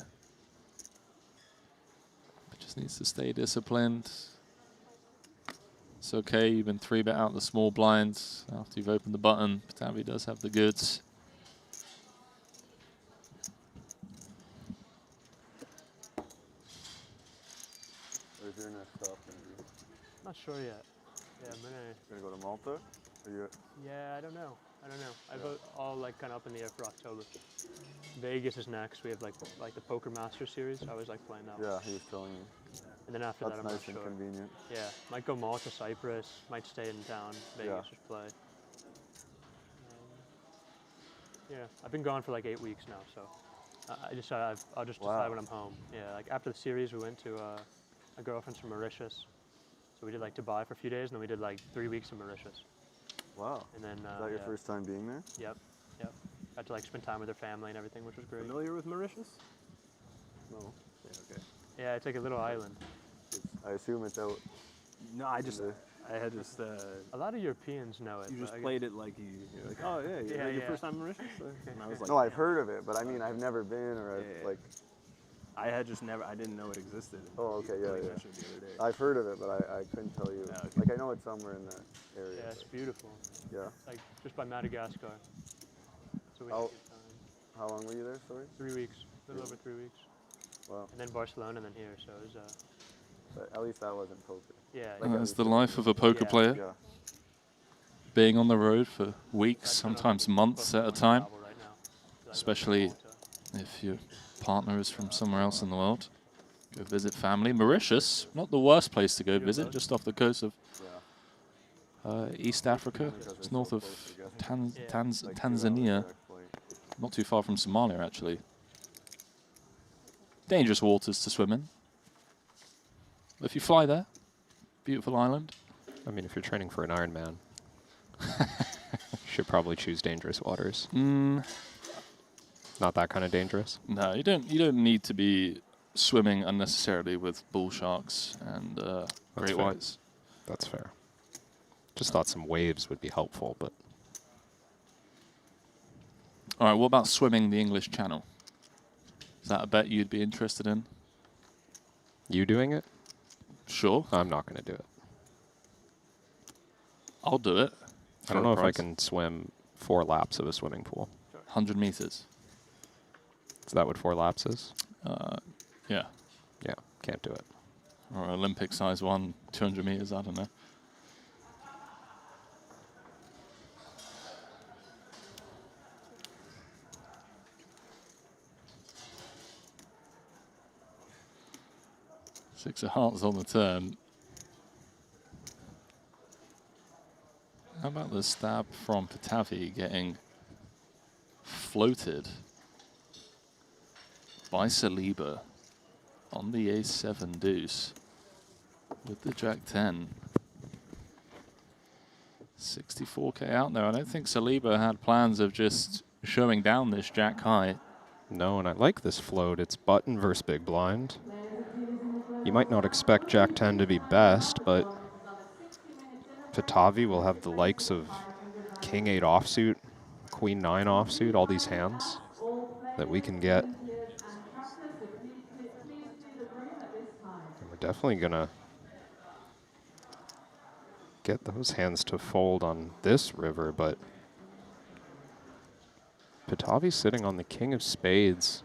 But just needs to stay disciplined. It's okay, you've been 3-bet out the small blinds after you've opened the button. Patavi does have the goods. Where's your next stop going to be? Not sure yet. Yeah, I'm gonna go to Malta? Are you? Yeah, I don't know. I vote all like kind of up in the air for October. Vegas is next. We have like the Poker Master Series. I was like playing that. Yeah, he was telling me. And then after That's that, I'm nice not sure. and convenient. Yeah, might go Malta, Cyprus. Might stay in town. Vegas just play. Yeah, I've been gone for like 8 weeks now, so I'll just decide when I'm home. Yeah, like after the series, we went to a girlfriend's from Mauritius, so we did like Dubai for a few days, and then we did like 3 weeks in Mauritius. Wow. And then is that your first time being there? Yep. Got to like spend time with her family and everything, which was great. Familiar with Mauritius? No. Yeah, okay. Yeah, it's like a little island. I assume it's out. No, I had just. A lot of Europeans know it. You just played it like you're like, oh yeah, your first time in Mauritius. And I was like, no, I've heard of it, but I mean, I've never been, or I've like. I had just never. I didn't know it existed. Oh, okay, yeah. The other day. I've heard of it, but I couldn't tell you. Okay. Like I know it's somewhere in that area. Yeah, it's beautiful. Yeah. It's like just by Madagascar. So we had a good time. How long were you there? Sorry. 3 weeks. A little over 3 weeks. Wow. And then Barcelona, and then here. So it was. But at least that wasn't poker. Yeah. That's the life of a poker player. Yeah. Being on the road for weeks, sometimes months at a time, especially if your partner is from somewhere else in the world. Go visit family. Mauritius, not the worst place to go visit, just off the coast of East Africa. It's north of Tanzania. Not too far from Somalia, actually. Dangerous waters to swim in. If you fly there, beautiful island. I mean, if you're training for an Ironman, you should probably choose dangerous waters. Not that kind of dangerous. No, you don't need to be swimming unnecessarily with bull sharks and great fair. whites. That's fair. Just thought some waves would be helpful, but. All right, what about swimming the English Channel? Is that a bet you'd be interested in? You doing it? Sure. I'm not going to do it. I'll do it. I don't know if I can swim 4 laps of a swimming pool. 100 meters. Is that what 4 laps is? Yeah. Yeah, can't do it. Or Olympic size one, 200 meters, I don't know. Six of hearts on the turn. How about the stab from Patavi getting floated by Saliba on the A7 deuce with the Jack 10. 64K out there. I don't think Saliba had plans of just showing down this Jack high. No, and I like this float. It's button versus big blind. You might not expect Jack 10 to be best, but Patavi will have the likes of King 8 offsuit, Queen 9 offsuit, all these hands. that we can get. And we're definitely going to get those hands to fold on this river, but Patavi's sitting on the king of spades.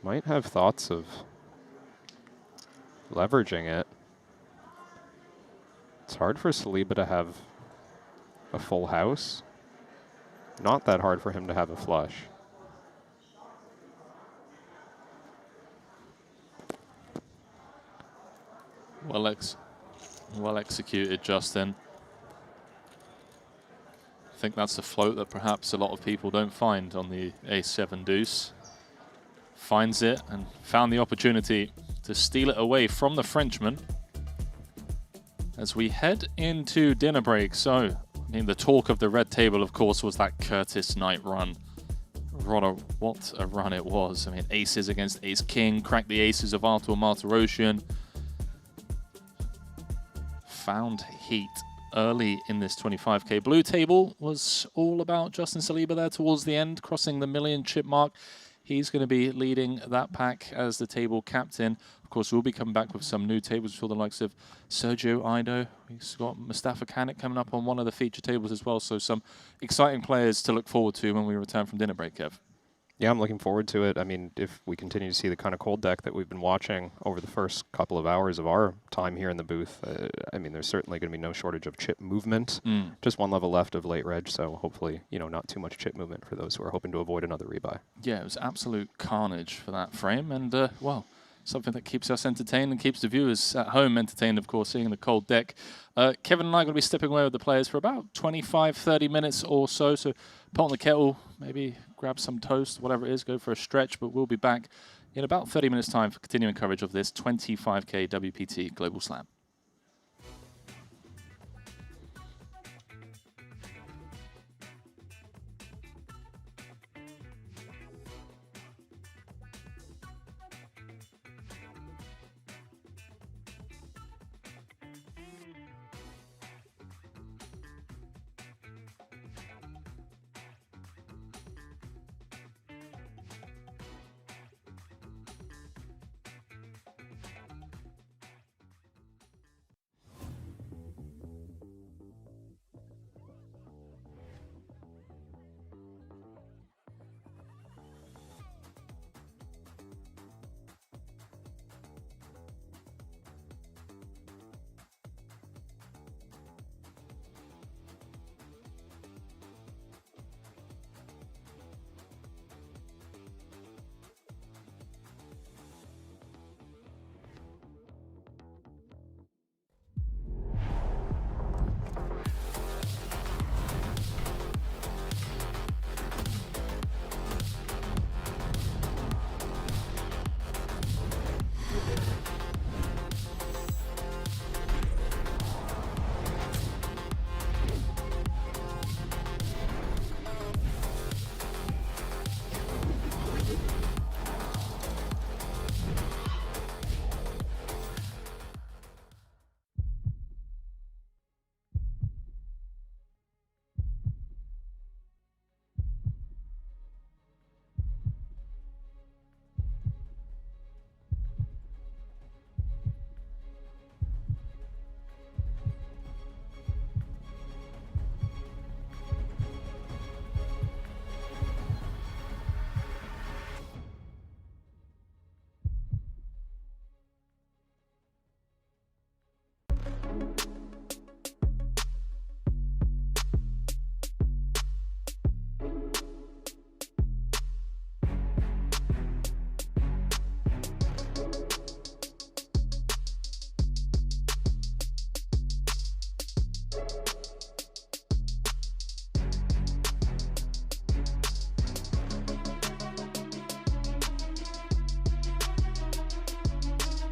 Might have thoughts of leveraging it. It's hard for Saliba to have a full house. Not that hard for him to have a flush. Well executed, Justin. I think that's a float that perhaps a lot of people don't find on the ace-7 deuce. Finds it and found the opportunity to steal it away from the Frenchman. As we head into dinner break, so, I mean, the talk of the red table, of course, was that Curtis Knight run. What a run it was. I mean, aces against ace-king, cracked the aces of Artur Martirosyan. Found heat early in this 25k. Blue table was all about Justin Saliba there towards the end, crossing the million chip mark. He's going to be leading that pack as the table captain. Of course, we'll be coming back with some new tables for the likes of Sergio Ido. He's got Mustafa Kanik coming up on one of the feature tables as well. So some exciting players to look forward to when we return from dinner break, Kev. Yeah, I'm looking forward to it. I mean, if we continue to see the kind of cold deck that we've been watching over the first couple of hours of our time here in the booth, I mean, there's certainly going to be no shortage of chip movement. Just one level left of late reg, so hopefully, you know, not too much chip movement for those who are hoping to avoid another rebuy. Yeah, it was absolute carnage for that frame, and well, something that keeps us entertained and keeps the viewers at home entertained, of course, seeing the cold deck. Kevin and I are going to be stepping away with the players for about 25, 30 minutes or so. So pot on the kettle, maybe grab some toast, whatever it is, go for a stretch. But we'll be back in about 30 minutes' time for continuing coverage of this 25k WPT Global Slam.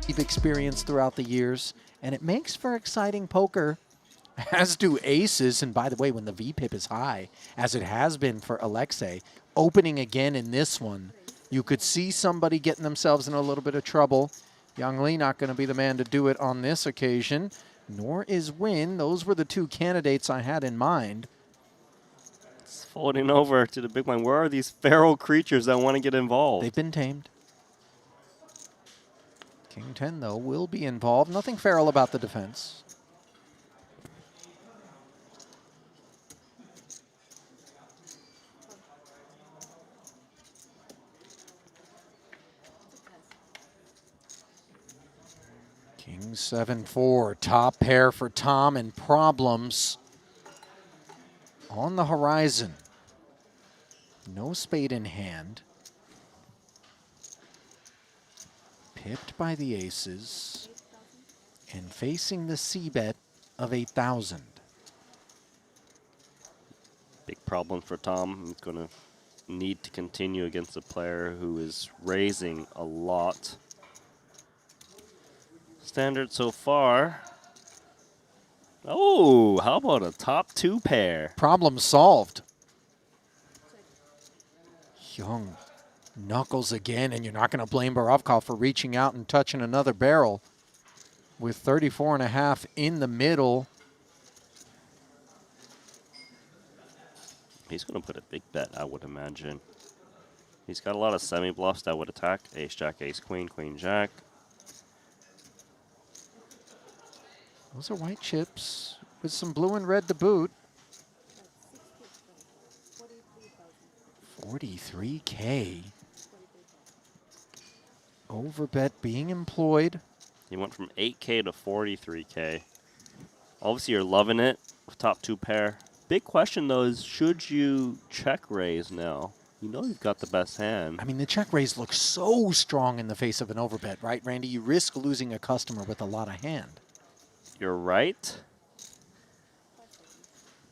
We've experienced throughout the years, and it makes for exciting poker, as do aces. And by the way, when the VPIP is high, as it has been for Alexei, opening again in this one, you could see somebody getting themselves in a little bit of trouble. Young Lee not going to be the man to do it on this occasion, nor is Win. Those were the two candidates I had in mind. It's folding over to the big blind. Where are these feral creatures that want to get involved? They've been tamed. King 10, though, will be involved. Nothing feral about the defense. King 7-4, top pair for Tom, and problems on the horizon. No spade in hand. Pipped by the aces and facing the c-bet of 8,000. Big problem for Tom. He's going to need to continue against a player who is raising a lot. Standard so far. Oh, how about a top 2 pair? Problem solved. Young knuckles again, and you're not going to blame Borovkov for reaching out and touching another barrel with 34.5 in the middle. He's going to put a big bet, I would imagine. He's got a lot of semi-bluffs that would attack. Ace, jack, ace, queen, queen, jack. Those are white chips with some blue and red to boot. 43K. Overbet being employed. He went from 8K to 43K. Obviously, you're loving it with top 2 pair. Big question, though, is should you check raise now? You know you've got the best hand. I mean, the check raise looks so strong in the face of an overbet, right, Randy? You risk losing a customer with a lot of hand. You're right.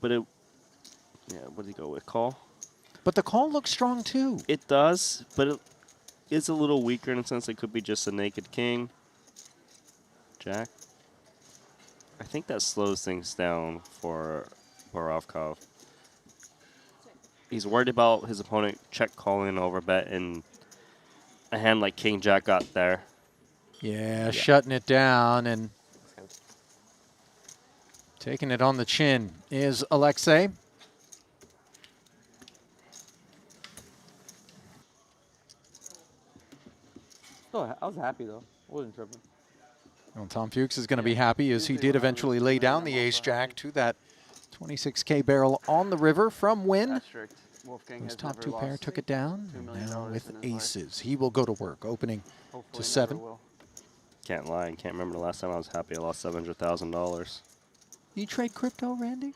But it, yeah, what did he go with? Call? But the call looks strong, too. It does, but it is a little weaker in a sense it could be just a naked king. Jack. I think that slows things down for Borovkov. He's worried about his opponent check calling overbet and a hand like King Jack got there. Yeah, shutting it down and taking it on the chin is Alexei. Still, I was happy though. I wasn't tripping. Well, Tom Fuchs is going to be happy as he did eventually lay down the ace-jack to that 26K barrel on the river from Win. His top 2 pair took it down, and now with aces. He will go to work, opening to 7. Can't lie, I can't remember the last time I was happy I lost $700,000. You trade crypto, Randy?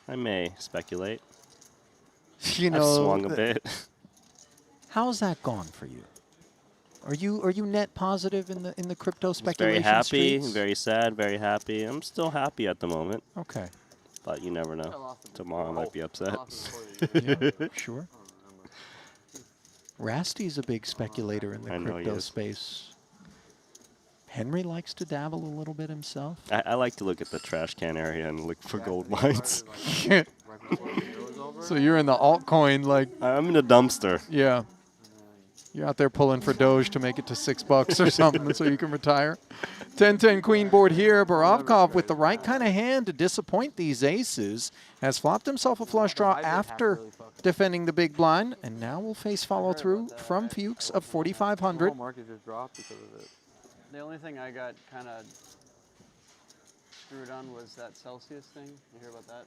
I may speculate. You know, I've swung a bit. How's that gone for you? Are you net positive in the crypto speculation Very happy, streets? very sad, very happy. I'm still happy at the moment. Okay. But you never know. Tomorrow I might be upset. Yeah, sure. Rasty's a big speculator in the crypto space. Henry likes to dabble a little bit himself. I like to look at the trash can area and look for gold mines. So you're in the altcoin, like... I'm in the dumpster. Yeah. You're out there pulling for Doge to make it to $6 or something so you can retire. 10-10 queen board here. Borovkov with the right kind of hand to disappoint these aces has flopped himself a flush draw after defending the big blind, and now will face follow through from Fuchs of 4,500. The market just dropped because of it. The only thing I got kind of screwed on was that Celsius thing. You hear about that?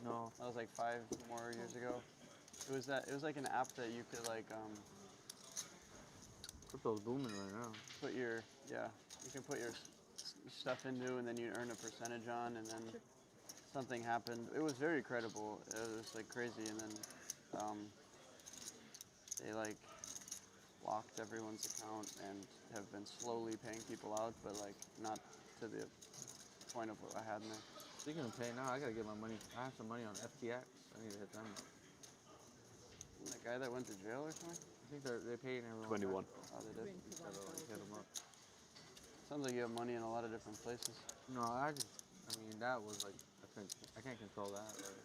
No. That was like 5 more years ago. It was like an app that you could like Crypto's booming right now. You can put your stuff into, and then you earn a percentage on, and then something happened. It was very credible. It was like crazy, and then they like locked everyone's account and have been slowly paying people out, but like not to the point of what I had in there. Speaking of paying now, I gotta get my money. I have some money on FTX. I need to hit them. That guy that went to jail or something? I think they're paying everyone. 21. Oh, they did? Hit them up. Sounds like you have money in a lot of different places. No, I mean, that was like, I can't control that. Right?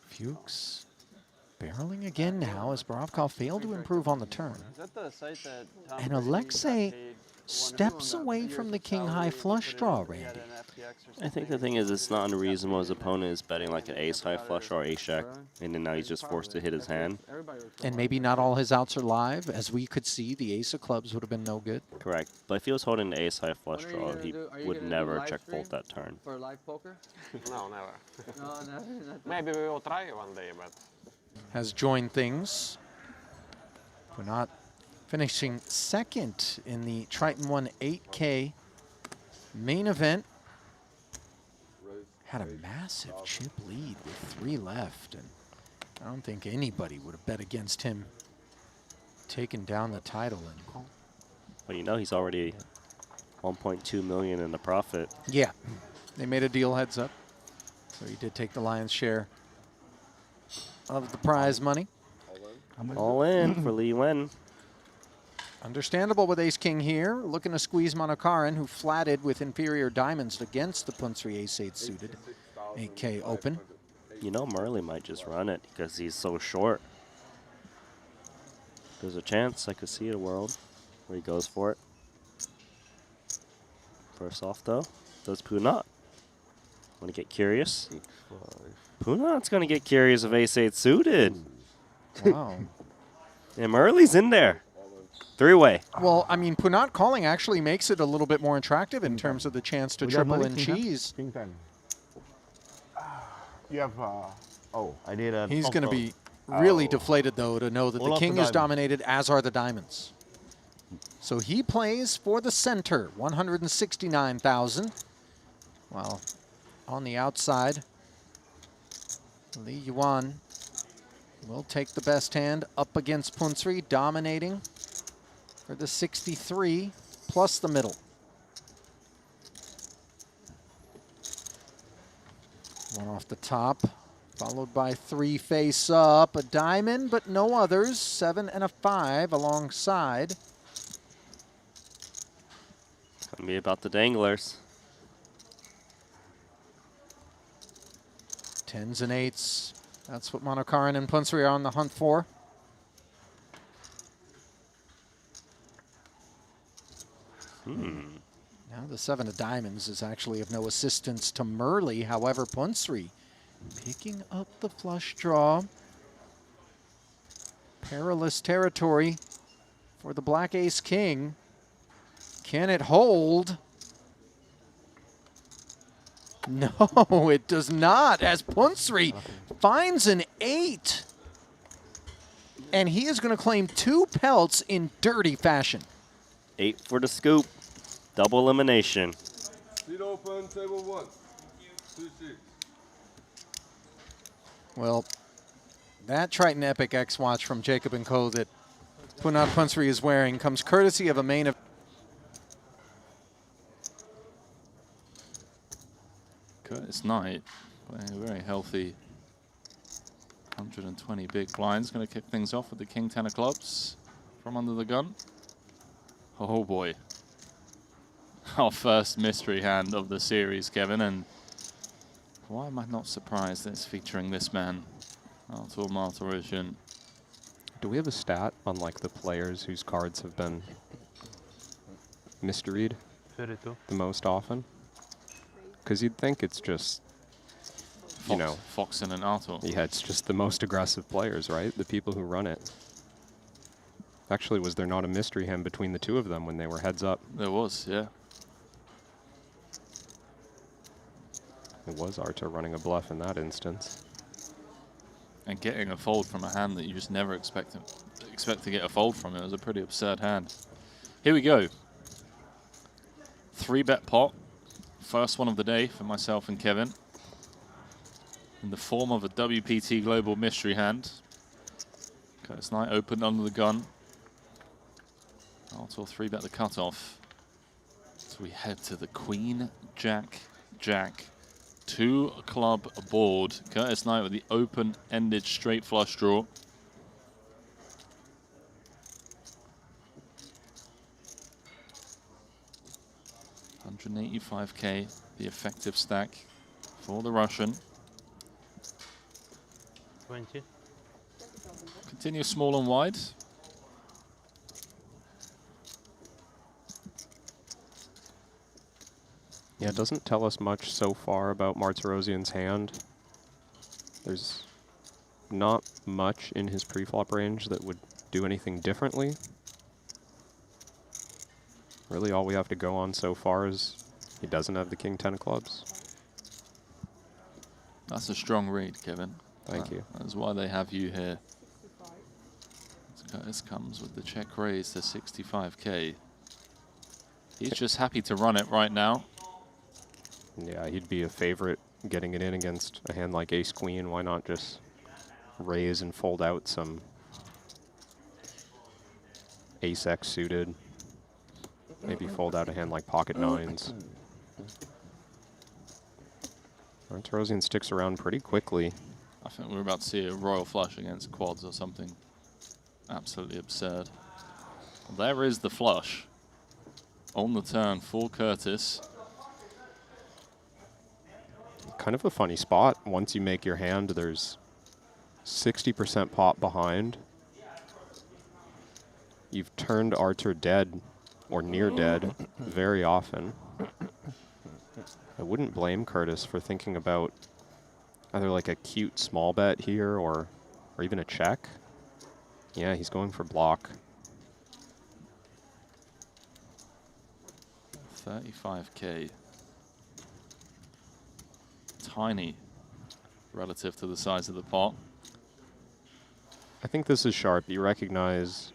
Fuchs Barreling again now as Borovkov failed to improve on the turn. Is that the site that Tom And Brady Alexei got paid steps away from the king high flush draw, Randy. I think the thing is, it's not unreasonable. His opponent is betting like an ace high flush or ace jack, and then now he's just forced to hit his hand. And maybe not all his outs are live. As we could see, the ace of clubs would have been no good. Correct. But if he was holding the ace high flush When are you draw, gonna he do- are you would gonna do never live check stream fold that turn. For live poker? No, never. No, never. Maybe we will try one day, but Has joined things. We're not finishing second in the Triton 1 8K main event. Had a massive chip lead with 3 left, and I don't think anybody would have bet against him taking down the title. And But you know, he's already 1.2 million in the profit. yeah, they made a deal heads up, so he did take the lion's share of the prize money. All in for Li Wen. Understandable with ace-king here, looking to squeeze Monokaran, who flatted with inferior diamonds against the Punsri ace-8 suited 8K open. You know, Murley might just run it because he's so short. There's a chance I could see a world where he goes for it. First off, though, does Punat want to get curious? Punat's going to get curious of ace-8 suited. Wow. And Murley's in there. 3-way. Well, I mean, Punat calling actually makes it a little bit more attractive in terms of the chance to triple in cheese. King 10. You have, oh. I need a. He's going to be really deflated, though, to know that the All king off is the diamond. dominated, as are the diamonds. So he plays for the center, 169,000. While on the outside, Li Yuan will take the best hand up against Punsri, dominating for the 63 plus the middle. One off the top, followed by 3 face up, a diamond, but no others, 7 and a 5 alongside. Gonna be about the danglers. 10s and 8s, that's what Monokaran and Punsri are on the hunt for. Now the 7 of diamonds is actually of no assistance to Murley. However, Punsri picking up the flush draw. Perilous territory for the black ace king. Can it hold? No, it does not, as Punsri finds an 8. And he is going to claim 2 pelts in dirty fashion. 8 for the scoop. Double elimination. Seat open, table 1. 2 seats. Well, that Triton Epic X watch from Jacob & Co. that Punat Punsri is wearing comes courtesy of a main event. Curtis Knight playing a very healthy 120 big blinds. Going to kick things off with the King 10 of clubs from under the gun. Oh boy. Our first mystery hand of the series, Kevin, and why am I not surprised that it's featuring this man, Artur Martirosyan? Do we have a stat on like the players whose cards have been misread 32. the most often? Because you'd think it's just, you know, Foxen and Artur. Yeah, it's just the most aggressive players, right? The people who run it. Actually, was there not a mystery hand between the two of them when they were heads up? There was, yeah. It was Artur running a bluff in that instance. And getting a fold from a hand that you just never expect to get a fold from. It was a pretty absurd hand. Here we go. 3-bet pot. First one of the day for myself and Kevin. In the form of a WPT Global Mystery hand. Curtis Knight opened under the gun. Artur 3-bet the cutoff. So we head to the Queen, Jack, Jack. 2 club board. Curtis Knight with the open-ended straight flush draw. $185K, the effective stack for the Russian. 20. Continue small and wide. Yeah, it doesn't tell us much so far about Martirosian's hand. There's not much in his preflop range that would do anything differently. Really, all we have to go on so far is he doesn't have the king 10 of clubs. That's a strong read, Kevin. Thank you. That's why they have you here. Curtis comes with the check raise to 65k. He's just happy to run it right now. Yeah, he'd be a favorite getting it in against a hand like ace-queen. Why not just raise and fold out some ace-x suited? Maybe fold out a hand like pocket nines. Martirosian sticks around pretty quickly. I think we're about to see a royal flush against quads or something absolutely absurd. There is the flush on the turn for Curtis. Kind of a funny spot. Once you make your hand, there's 60% pot behind. You've turned Arthur dead or near dead very often. I wouldn't blame Curtis for thinking about either like a cute small bet here or even a check. Yeah, he's going for block. 35k. Tiny relative to the size of the pot. I think this is sharp. You recognize,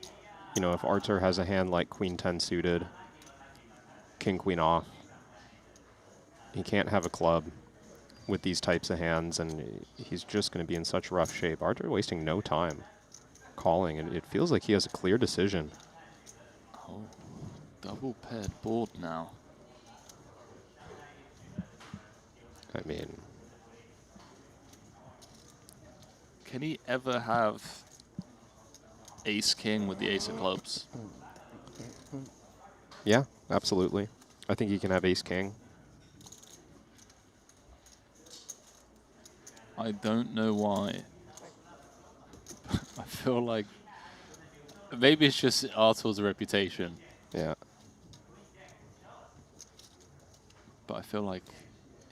you know, if Arthur has a hand like queen 10 suited, king queen off, he can't have a club with these types of hands, and he's just going to be in such rough shape. Arthur wasting no time calling, and it feels like he has a clear decision. Oh, double paired board now. I mean, can he ever have ace king with the ace of clubs? yeah, absolutely. I think he can have ace king. I don't know why. I feel like maybe it's just Arthur's reputation. Yeah. But I feel like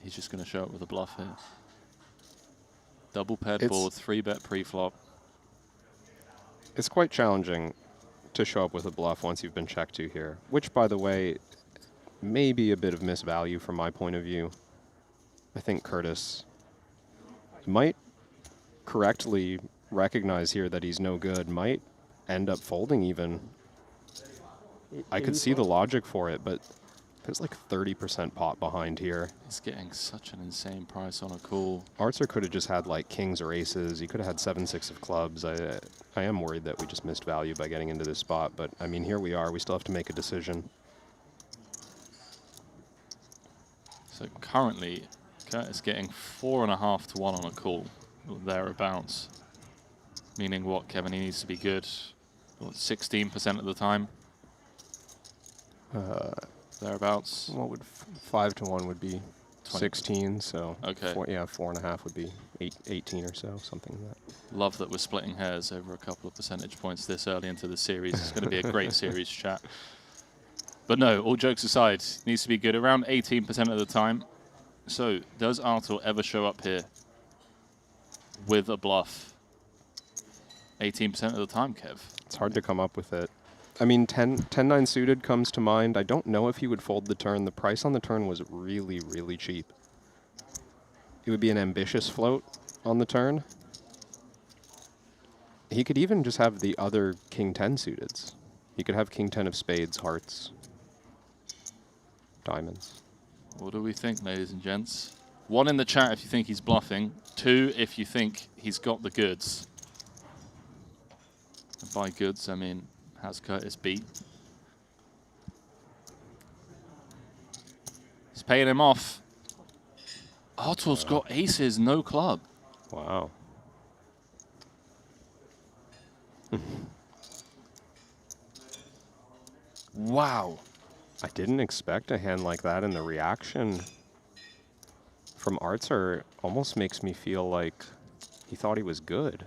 he's just going to show up with a bluff here. Double paired It's- board, 3-bet pre-flop. It's quite challenging to show up with a bluff once you've been checked to here, which, by the way, may be a bit of misvalue from my point of view. I think Curtis might correctly recognize here that he's no good, might end up folding even. I could see the logic for it, but there's like 30% pot behind here. He's getting such an insane price on a call. Arthur could have just had like kings or aces. He could have had 7-6 of clubs. I am worried that we just missed value by getting into this spot, but I mean, here we are. We still have to make a decision. So currently, Curtis getting 4.5 to 1 on a call, or thereabouts. Meaning what, Kevin? He needs to be good, what, 16% of the time? Thereabouts. What would 5 to 1 would be 16, so okay. 4.5 would be 18 or so, something like that. Love that we're splitting hairs over a couple of percentage points this early into the series. It's going to be a great series chat. But no, all jokes aside, needs to be good around 18% of the time. So, does Arthur ever show up here with a bluff? 18% of the time, Kev. It's hard to come up with it. I mean, 10-9 suited comes to mind. I don't know if he would fold the turn. The price on the turn was really, really cheap. It would be an ambitious float on the turn. He could even just have the other king 10 suiteds. He could have king 10 of spades, hearts, diamonds. What do we think, ladies and gents? 1 in the chat if you think he's bluffing. 2 if you think he's got the goods. And by goods, I mean, has Curtis beat? He's paying him off. Arthur's got aces, no club. Wow. Wow. I didn't expect a hand like that, and the reaction from Arthur almost makes me feel like he thought he was good.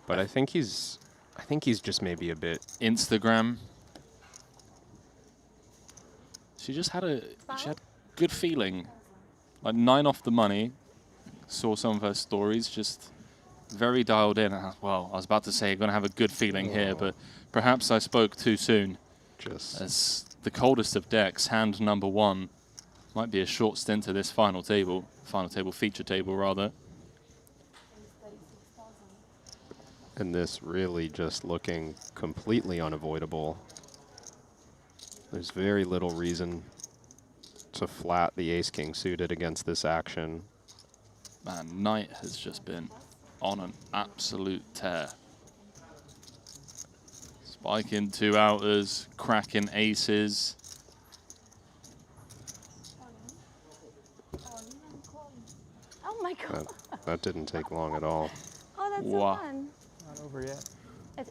But I think he's just maybe a bit Instagram. She just had good feeling. Like 9 off the money. Saw some of her stories, just very dialed in. Well, I was about to say, going to have a good feeling here, but perhaps I spoke too soon. As the coldest of decks, hand number 1, might be a short stint to this final table feature table rather. And this really just looking completely unavoidable. There's very little reason to flat the ace-king suited against this action. Man, Knight has just been on an absolute tear. Spiking 2 outers, cracking aces. Oh my god. That didn't take long at all. Oh, that's Wow. so fun. Not over yet.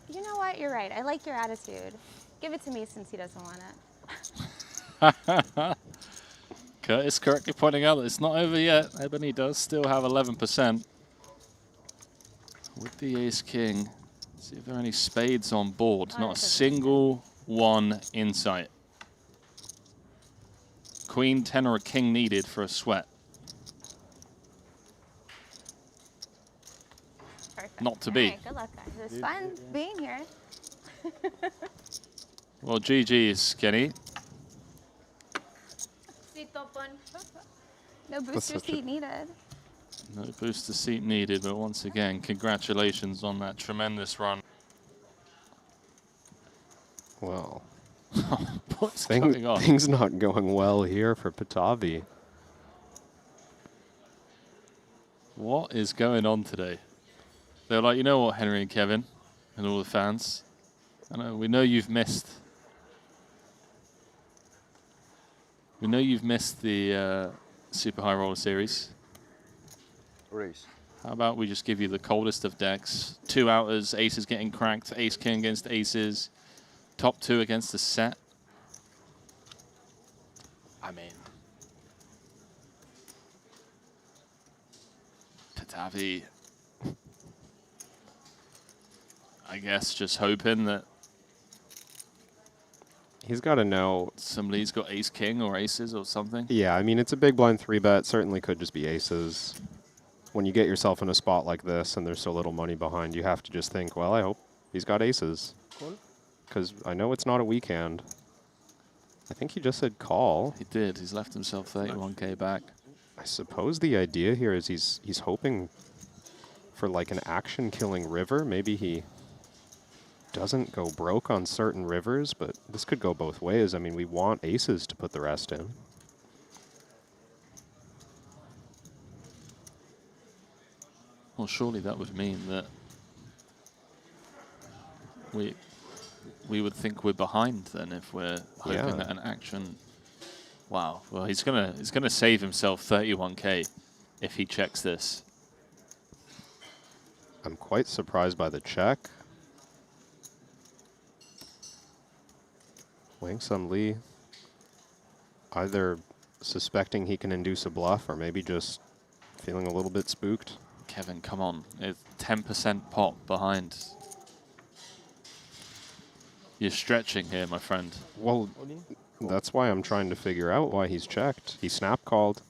You know what? You're right. I like your attitude. Give it to me since he doesn't want it. Curtis correctly pointing out that it's not over yet. Ebony does still have 11%. With the ace-king, see if there are any spades on board. Not a single one in sight. Queen, 10, or a king needed for a sweat. Perfect. Not to be. All right, good luck, guys. It was fun being here. Well, GG's, Kenny. Sit open. No booster seat needed. No booster seat needed, but once again, congratulations on that tremendous run. Well, what's going on? Things not going well here for Patavi. What is going on today? They're like, you know what, Henry and Kevin, and all the fans, I know we know you've missed. We know you've missed the Super High Roller Series. Race. How about we just give you the coldest of decks? 2 outers, aces getting cracked, ace-king against aces, top 2 against the set. I mean, Patavi, I guess just hoping that He's got to know. Somebody's got ace-king or aces or something. Yeah, I mean, it's a big blind 3-bet. Certainly could just be aces. When you get yourself in a spot like this and there's so little money behind, you have to just think, well, I hope he's got aces. Because I know it's not a weak hand. I think he just said call. He did. He's left himself 31K back. I suppose the idea here is he's hoping for like an action-killing river. Maybe he doesn't go broke on certain rivers, but this could go both ways. I mean, we want aces to put the rest in. Well, surely that would mean that we would think we're behind then if we're hoping that an action. Wow. Well, he's gonna save himself 31K if he checks this. I'm quite surprised by the check. Wang Sun Lee either suspecting he can induce a bluff or maybe just feeling a little bit spooked. Kevin, come on. It's 10% pop behind. You're stretching here, my friend. Well, that's why I'm trying to figure out why he's checked. He snap called.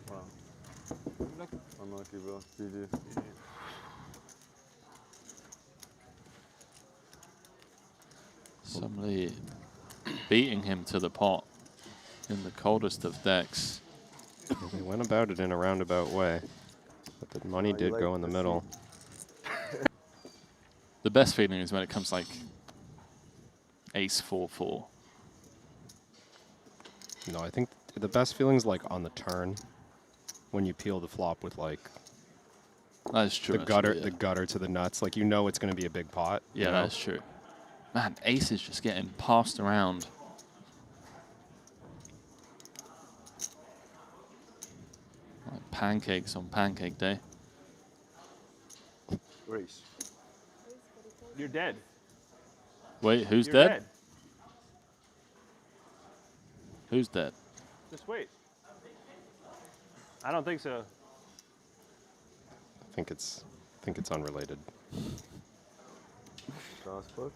Wow. Unlucky, bro. GG. Somebody beating him to the pot in the coldest of decks. They went about it in a roundabout way, but the money did go in the middle. The best feeling is when it comes like ace 4-4. No, I think the best feeling is like on the turn when you peel the flop with like that's true, the gutter, yeah. the gutter to the nuts. Like you know it's going to be a big pot. Yeah, you know? that's true. Man, ace is just getting passed around. Like pancakes on pancake day. Race. You're dead. Wait, who's You're dead? Who's dead? Just wait. I don't think so. I think think it's unrelated. Crossbook?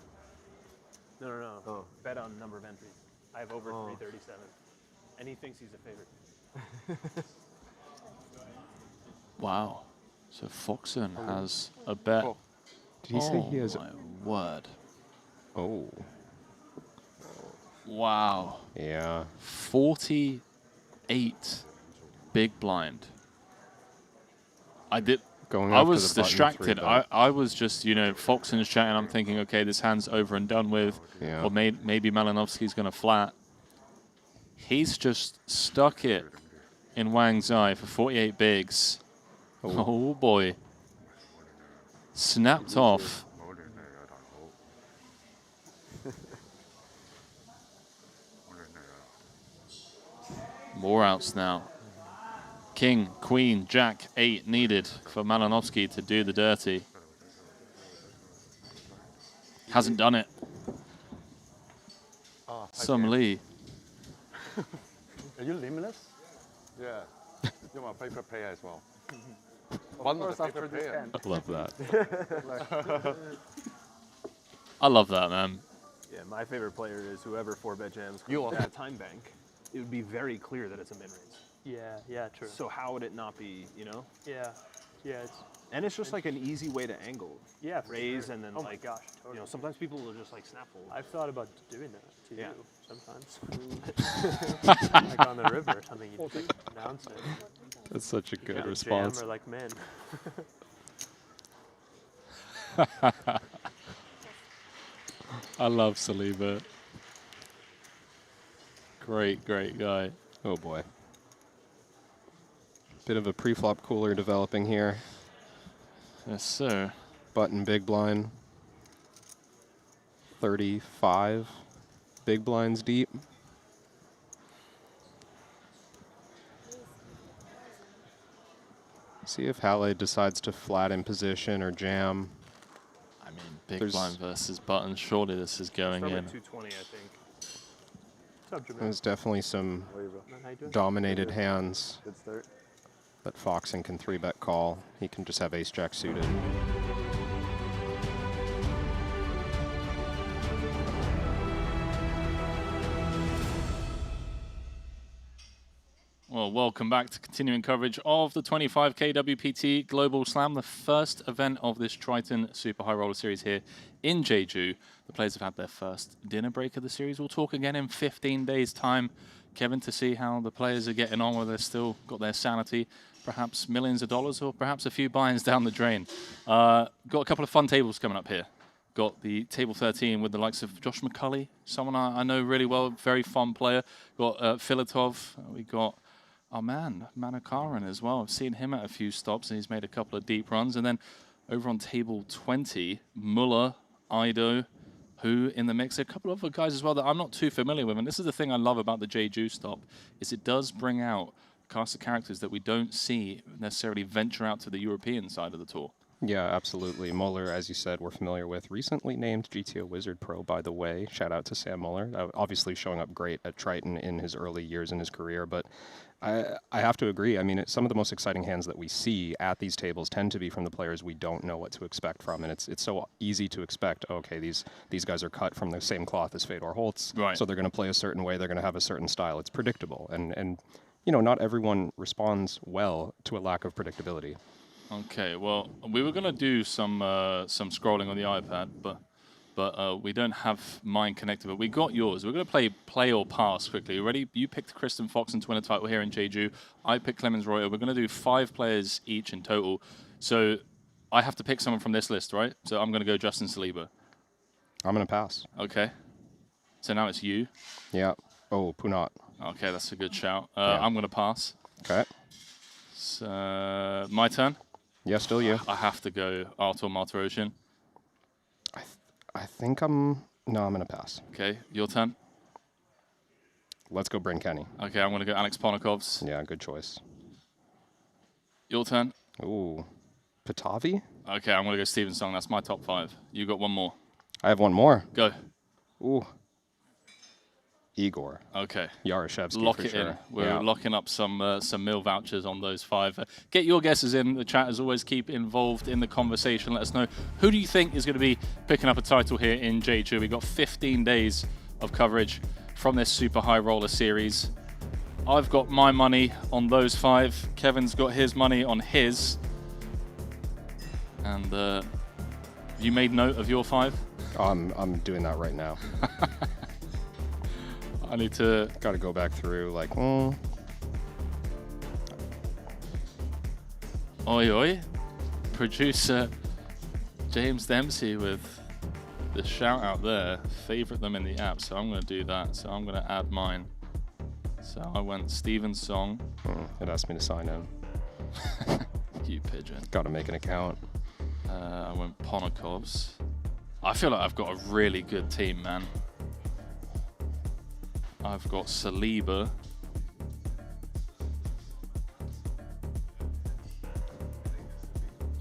No. Oh. Bet on number of entries. I have over 337. And he thinks he's a favorite. Wow. So Foxen has a bet. Did he say he has my word. Oh. Wow. Yeah. 48 big blind. I Going after was the button distracted. 3-bet. I was just, Foxen's chatting. I'm thinking, okay, this hand's over and done with. Yeah. Or maybe Malinovsky's going to flat. He's just stuck it in Wang's eye for 48 bigs. Oh boy. Snapped off. More outs now. King, queen, jack, 8 needed for Malinovsky to do the dirty. Hasn't done it. Some Lee. Are you limitless? Yeah. You're my favorite player as well. One of the favorite players. I love that. I love that, man. Yeah, my favorite player is whoever 4-bet jams You are. that time bank. It would be very clear that it's a min-raise. Yeah, true. So how would it not be, Yeah, And it's just like an easy way to angle. Yeah, for raise sure. and then Oh my gosh, totally. sometimes people will just like snap fold. I've thought about doing that to Yeah. you sometimes. Like on the river or something, you just like announce it. That's such a good Jam response. or like men. I love Saliba. Great guy. Oh boy. Bit of a pre-flop cooler developing here. Yes, sir. Button big blind. 35 big blinds deep. See if Halle decides to flat in position or jam. I mean, big blind versus button. Surely this is going Probably in. 220, I think. There's definitely some How you doing? dominated hands Good start. that Foxen can 3-bet call. He can just have ace-jack suited. Well, welcome back to continuing coverage of the 25K WPT Global Slam, the first event of this Triton Super High Roller Series here in Jeju. The players have had their first dinner break of the series. We'll talk again in 15 days' time, Kevin, to see how the players are getting on, whether they've still got their sanity, perhaps millions of dollars, or perhaps a few buy-ins down the drain. Got a couple of fun tables coming up here. Got the table 13 with the likes of Josh McCulley, someone I know really well, very fun player. Got Filatov. We got our man, Manakaran as well. I've seen him at a few stops, and he's made a couple of deep runs. And then over on table 20, Muller, Ido, who in the mix. A couple of other guys as well that I'm not too familiar with. And this is the thing I love about the Jeju stop, is it does bring out a cast of characters that we don't see necessarily venture out to the European side of the tour. Yeah, absolutely. Muller, as you said, we're familiar with. Recently named GTO Wizard Pro, by the way. Shout out to Sam Muller. Obviously showing up great at Triton in his early years in his career. But I have to agree. I mean, some of the most exciting hands that we see at these tables tend to be from the players we don't know what to expect from. And it's so easy to expect, okay, these guys are cut from the same cloth as Fedor Holtz. Right. So they're going to play a certain way. They're going to have a certain style. It's predictable. And you know, not everyone responds well to a lack of predictability. Okay, well, we were going to do some scrolling on the iPad, but we don't have mine connected. But we got yours. We're going to play or pass quickly. You ready? You picked Kristen Fox to win a title here in Jeju. I picked Clemens Reuter. We're going to do 5 players each in total. So I have to pick someone from this list, right? So I'm going to go Justin Saliba. I'm going to pass. Okay. So now it's you. Yeah. Oh, Punat. Okay, that's a good shout. Yeah. I'm going to pass. Okay. So my turn. Yeah, still you. I have to go Artur Martirosyan. I think I'm going to pass. Okay, your turn. Let's go Bryn Kenny. Okay, I'm going to go Alex Ponakovs. Yeah, good choice. Your turn. Ooh, Patavi? Okay, I'm going to go Steven Song. That's my top 5. You got one more. I have one more. Go. Ooh. Igor. Okay. Yaroshevsky Lock for it sure. in. We're Yeah. locking up some meal vouchers on those 5. Get your guesses in the chat. As always, keep involved in the conversation. Let us know, who do you think is going to be picking up a title here in Jeju? We've got 15 days of coverage from this Super High Roller series. I've got my money on those 5. Kevin's got his money on his. And you made note of your 5? I'm doing that right now. I need to... Got to go back through, like, Oi, oi. Producer James Dempsey with the shout out there. Favorite them in the app, so I'm going to do that. So I'm going to add mine. So I went Steven's song. It asked me to sign in. You pigeon. Got to make an account. I went Ponakov's. I feel like I've got a really good team, man. I've got Saliba.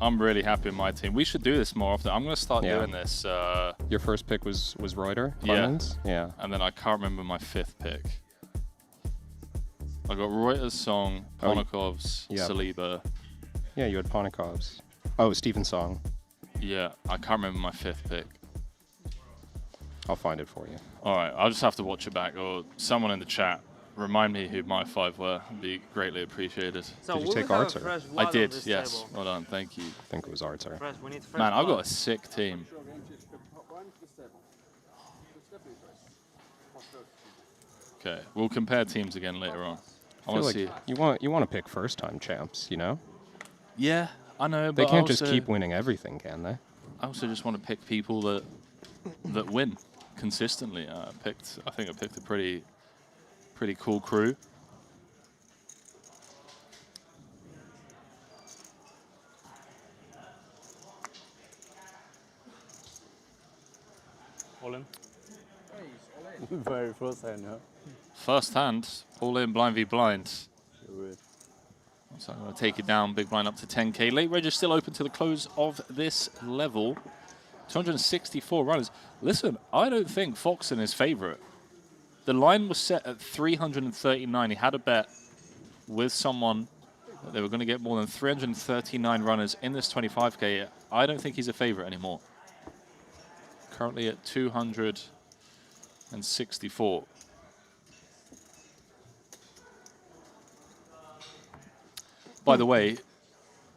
I'm really happy with my team. We should do this more often. I'm going to start doing this. Your first pick was Reuter? Yeah. Clemens? Yeah. And then I can't remember my 5th pick. I got Reuter's song, Ponakov's, Saliba. Yeah, you had Ponakov's. Oh, Steven's song. Yeah, I can't remember my 5th pick. I'll find it for you. All right, I'll just have to watch it back, or someone in the chat remind me who my 5 were. It'd be greatly appreciated. So did you take Arter? I did, yes. Well done, thank you. I think it was Arter. Man, I've got a sick team. Okay, we'll compare teams again later on. I want to see. You want to pick first time champs, you know? Yeah, I know, but they can't also, just keep winning everything, can they? I also just want to pick people that win consistently. I think I picked a pretty cool crew. All in. Very first hand, huh? First hand, all in, blind v blind. So I'm going to take it down, big blind up to 10k. Late reg is still open to the close of this level. 264 runners. Listen, I don't think Foxon is favorite. The line was set at 339. He had a bet with someone that they were going to get more than 339 runners in this 25k. I don't think he's a favorite anymore. Currently at 264. By the way,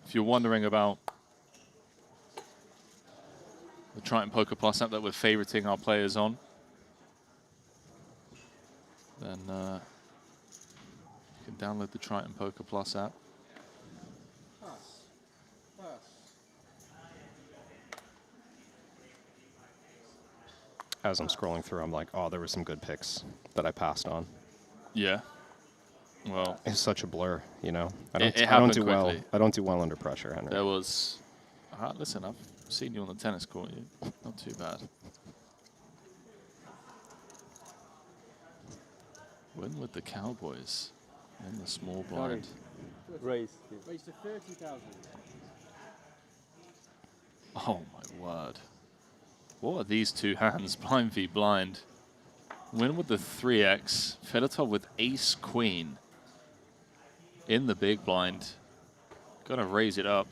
if you're wondering about the Triton Poker Plus app that we're favoriting our players on, then you can download the Triton Poker Plus app. As I'm scrolling through, I'm like, oh, there were some good picks that I passed on. Yeah. Well, it's such a blur, you know. I it don't do quickly. well. I don't do well under pressure, Henry. There was. Listen, I've seen you on the tennis court. You're not too bad. Win with the Cowboys in the small blind. Raise. Raise to 30,000. Oh my word! What are these two hands? Blind v blind. Win with the 3x. Fedotov with ace queen. In the big blind. Gonna raise it up.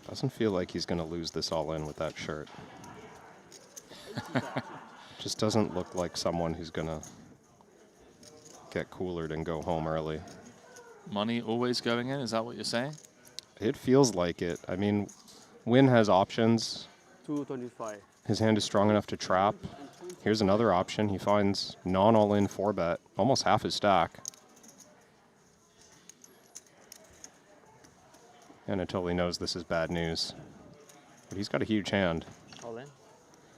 Doesn't feel like he's gonna lose this all in with that shirt. Just doesn't look like someone who's gonna get coolered and go home early. Money always going in, is that what you're saying? It feels like it. I mean, Win has options. 225. His hand is strong enough to trap. Here's another option. He finds non-all-in 4-bet, almost half his stack. And Anatoly knows this is bad news. But he's got a huge hand. All in.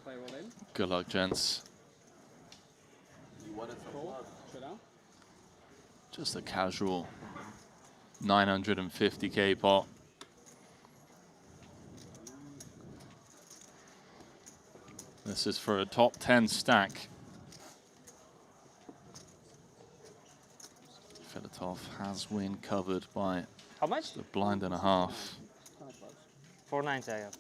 Play all in. Good luck, gents. You want it to call? Showdown? Just a casual 950k pot. This is for a top 10 stack. Fedotov has Win covered by how much? The blind and a half. 490 I have.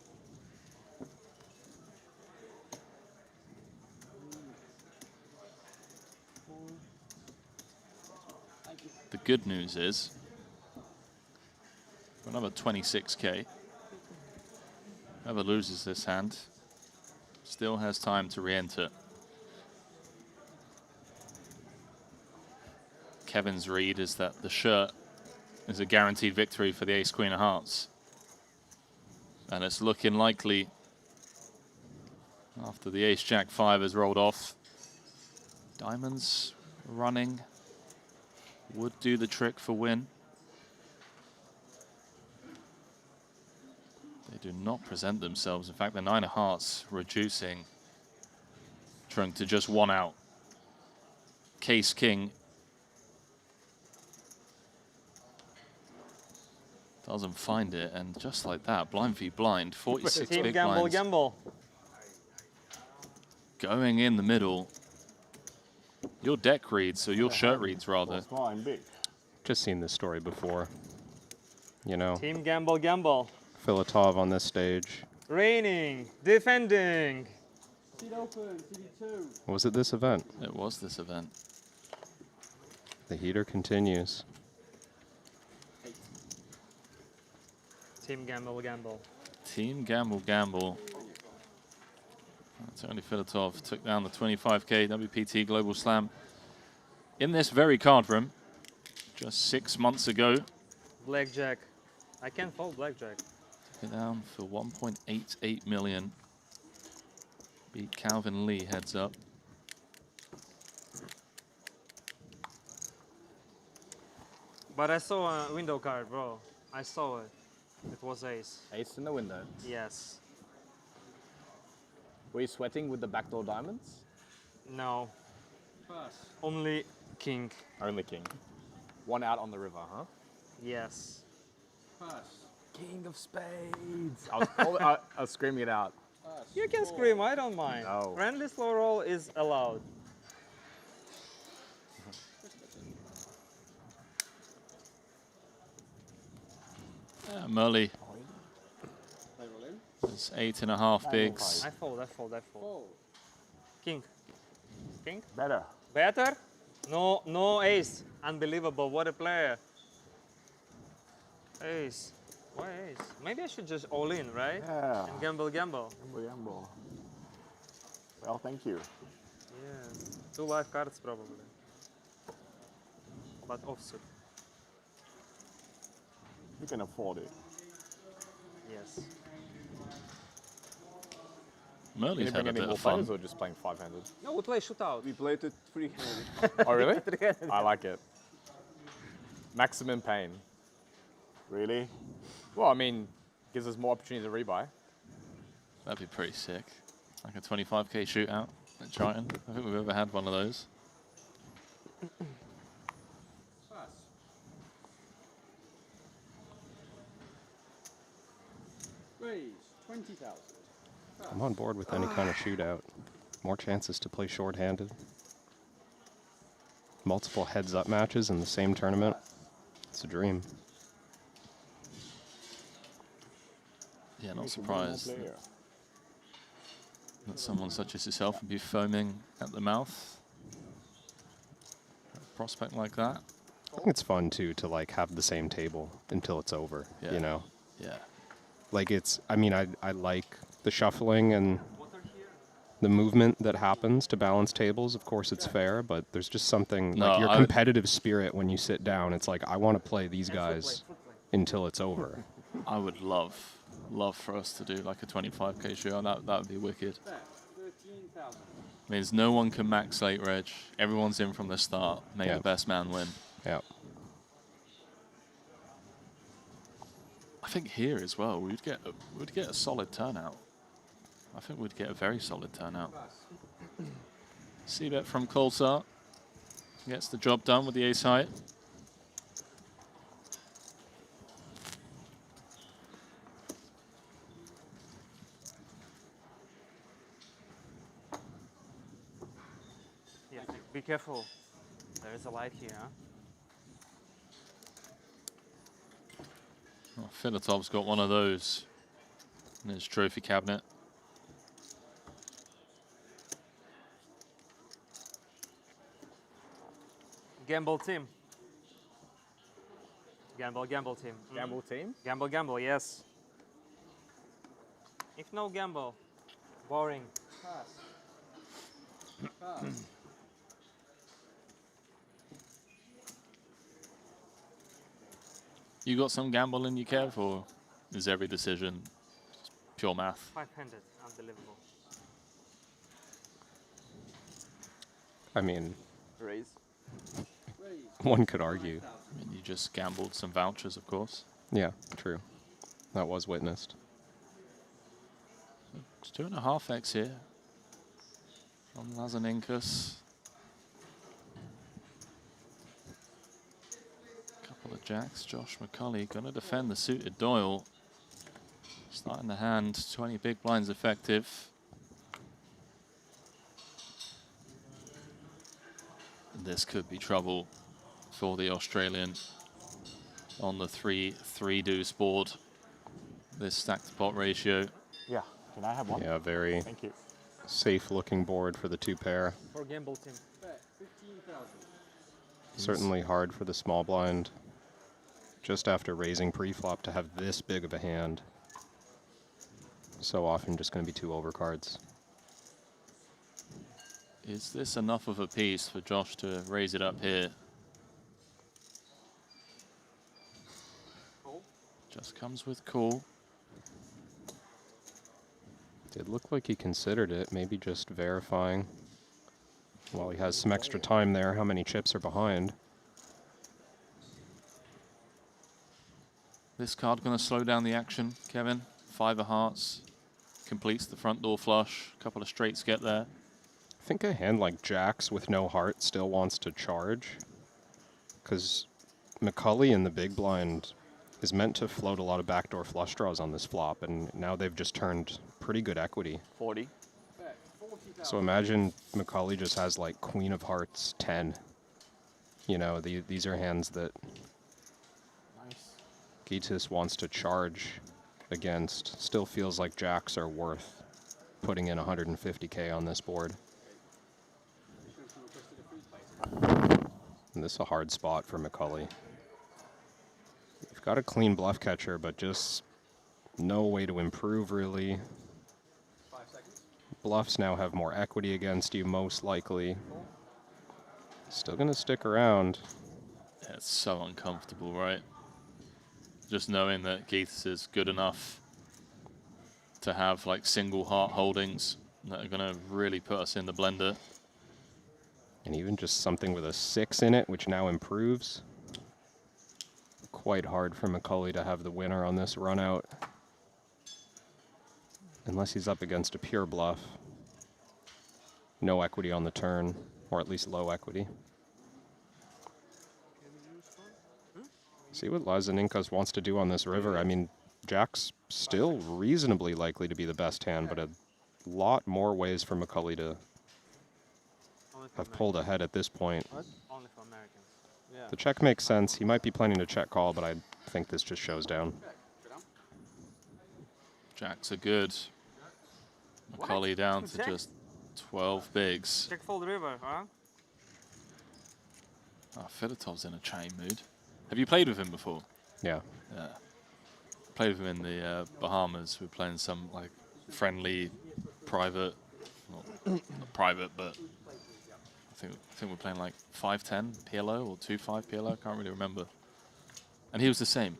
good news is, for another 26k, whoever loses this hand still has time to re-enter. Kevin's read is that the shirt is a guaranteed victory for the ace-queen of hearts. And it's looking likely after the ace-jack-5 has rolled off. Diamonds running would do the trick for win. They do not present themselves. In fact, the 9 of hearts reducing, trying to just one out. Case king doesn't find it, and just like that, blind v blind, 46 Team big gamble, blinds gamble. going in the middle. Your deck reads, or your shirt reads rather. Just seen this story before. You know, Team gamble, gamble. Filatov on this stage. Reigning, defending. Seat open, CD2. Was it this event? It was this event. The heater continues. Team gamble, gamble. Team gamble, gamble. Tony Filatov took down the 25k WPT Global Slam in this very card room just 6 months ago. Blackjack. I can't fold blackjack. Took it down for 1.88 million. Beat Calvin Lee heads up. But I saw a window card, bro. I saw it. It was ace. Ace in the window. Yes. Were you sweating with the backdoor diamonds? No. Only king. Only king. One out on the river, huh? Yes. King of spades. I was screaming it out. You can scream, I don't mind. No. Friendly slow roll is allowed. Murley. It's 8.5 bigs. I fold, I fold, I fold. King. King? Better. Better? No, no ace. Unbelievable, what a player. Ace. Why ace? Maybe I should just all in, right? Yeah. And gamble, gamble. Gamble, gamble. Well, thank you. Yeah. 2 live cards probably. But offsuit. You can afford it. Yes. Murley's Did you had bring a any bit more of fun. players or just playing 5-handed? No, we play shootout. We played it three-handed. Oh, really? I like it. Maximum pain. Really? Well, I mean, gives us more opportunity to rebuy. That'd be pretty sick. Like a 25k shootout at Triton. I think we've ever had one of those. Raise 20,000. I'm on board with any kind of shootout. More chances to play short-handed. Multiple heads-up matches in the same tournament. It's a dream. Yeah, not surprised that someone such as yourself would be foaming at the mouth. A prospect like that. I think it's fun too to like have the same table until it's over. Yeah. You know. Yeah. Like it's. I mean, I like the shuffling and the movement that happens to balance tables. Of course, it's fair, but there's just something like your competitive spirit when you sit down. It's like I want to play these guys until it's over. I would love for us to do like a 25k show. That would be wicked. Means no one can max late reg. Everyone's in from the start. Make the best man win. Yeah. I think here as well we'd get a solid turnout. I think we'd get a very solid turnout. C-bet from Colsart gets the job done with the ace high. Yeah, be careful. There is a light here, huh? Well, Filatov's got one of those in his trophy cabinet. Gamble team. Gamble, gamble team. Gamble team? Gamble, gamble, yes. If no gamble, boring. You got some gamble in you, Kev, or is every decision pure math? 500, unbelievable. I mean, Raise. one could argue. I mean, you just gambled some vouchers, of course. Yeah, true. That was witnessed. It's 2.5x here from Lazaninkas. Couple of jacks. Josh McCulley going to defend the suited Doyle. Starting the hand, 20 big blinds effective. This could be trouble for the Australian on the 3-3 deuce board. This stack to pot ratio. Yeah, can I have one? Yeah, very Thank you. safe-looking board for the two pair. For gamble team. Certainly hard for the small blind, just after raising pre-flop, to have this big of a hand. So often just going to be two overcards. Is this enough of a piece for Josh to raise it up here? Just comes with call. Did look like he considered it, maybe just verifying while he has some extra time there how many chips are behind. This card going to slow down the action, Kevin. 5 of hearts. Completes the front door flush. A couple of straights get there. I think a hand like Jacks with no heart still wants to charge, because McCulley in the big blind is meant to float a lot of backdoor flush draws on this flop, and now they've just turned pretty good equity. 40. So imagine McCulley just has like Queen of Hearts 10. You know, these are hands that Gitis wants to charge against. Still feels like Jacks are worth putting in 150k on this board. And this is a hard spot for McCulley. You've got a clean bluff catcher, but just no way to improve, really. Bluffs now have more equity against you, most likely. Still going to stick around. Yeah, it's so uncomfortable, right? Just knowing that Geeths is good enough to have like single heart holdings that are going to really put us in the blender. And even just something with a 6 in it, which now improves. Quite hard for McCulley to have the winner on this run out. Unless he's up against a pure bluff. No equity on the turn, or at least low equity. See what Lazaninkas wants to do on this river. I mean, Jack's still reasonably likely to be the best hand, but a lot more ways for McCulley to have pulled ahead at this point. Only for Americans. Yeah. The check makes sense. He might be planning to check call, but I think this just shows down. Jacks are good. McCulley down to Check. just 12 bigs. Check fold river, huh? Oh, Filatov's in a chain mood. Have you played with him before? Yeah. Yeah. Played with him in the Bahamas. We were playing some like friendly, private, not private, but I think we're playing like 5-10 PLO or 2-5 PLO. I can't really remember. And he was the same,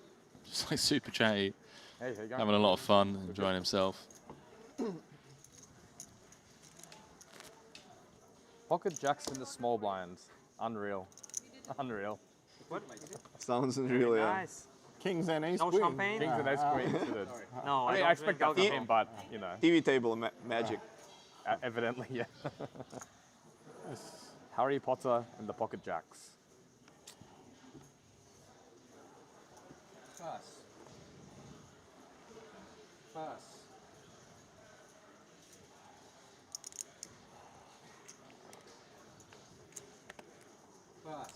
just like super chatty, Hey, how you going? having a lot of fun, enjoying himself. Pocket jacks in the small blind. Unreal. Unreal. What? Sounds unreal, yeah. Nice. Kings and ace No queen. champagne? Kings and ace queens. No, I mean, don't I expect that drink from alcohol. him, but, you know. TV table magic. Evidently, yeah. Harry Potter and the pocket jacks. Pass. Pass. Pass.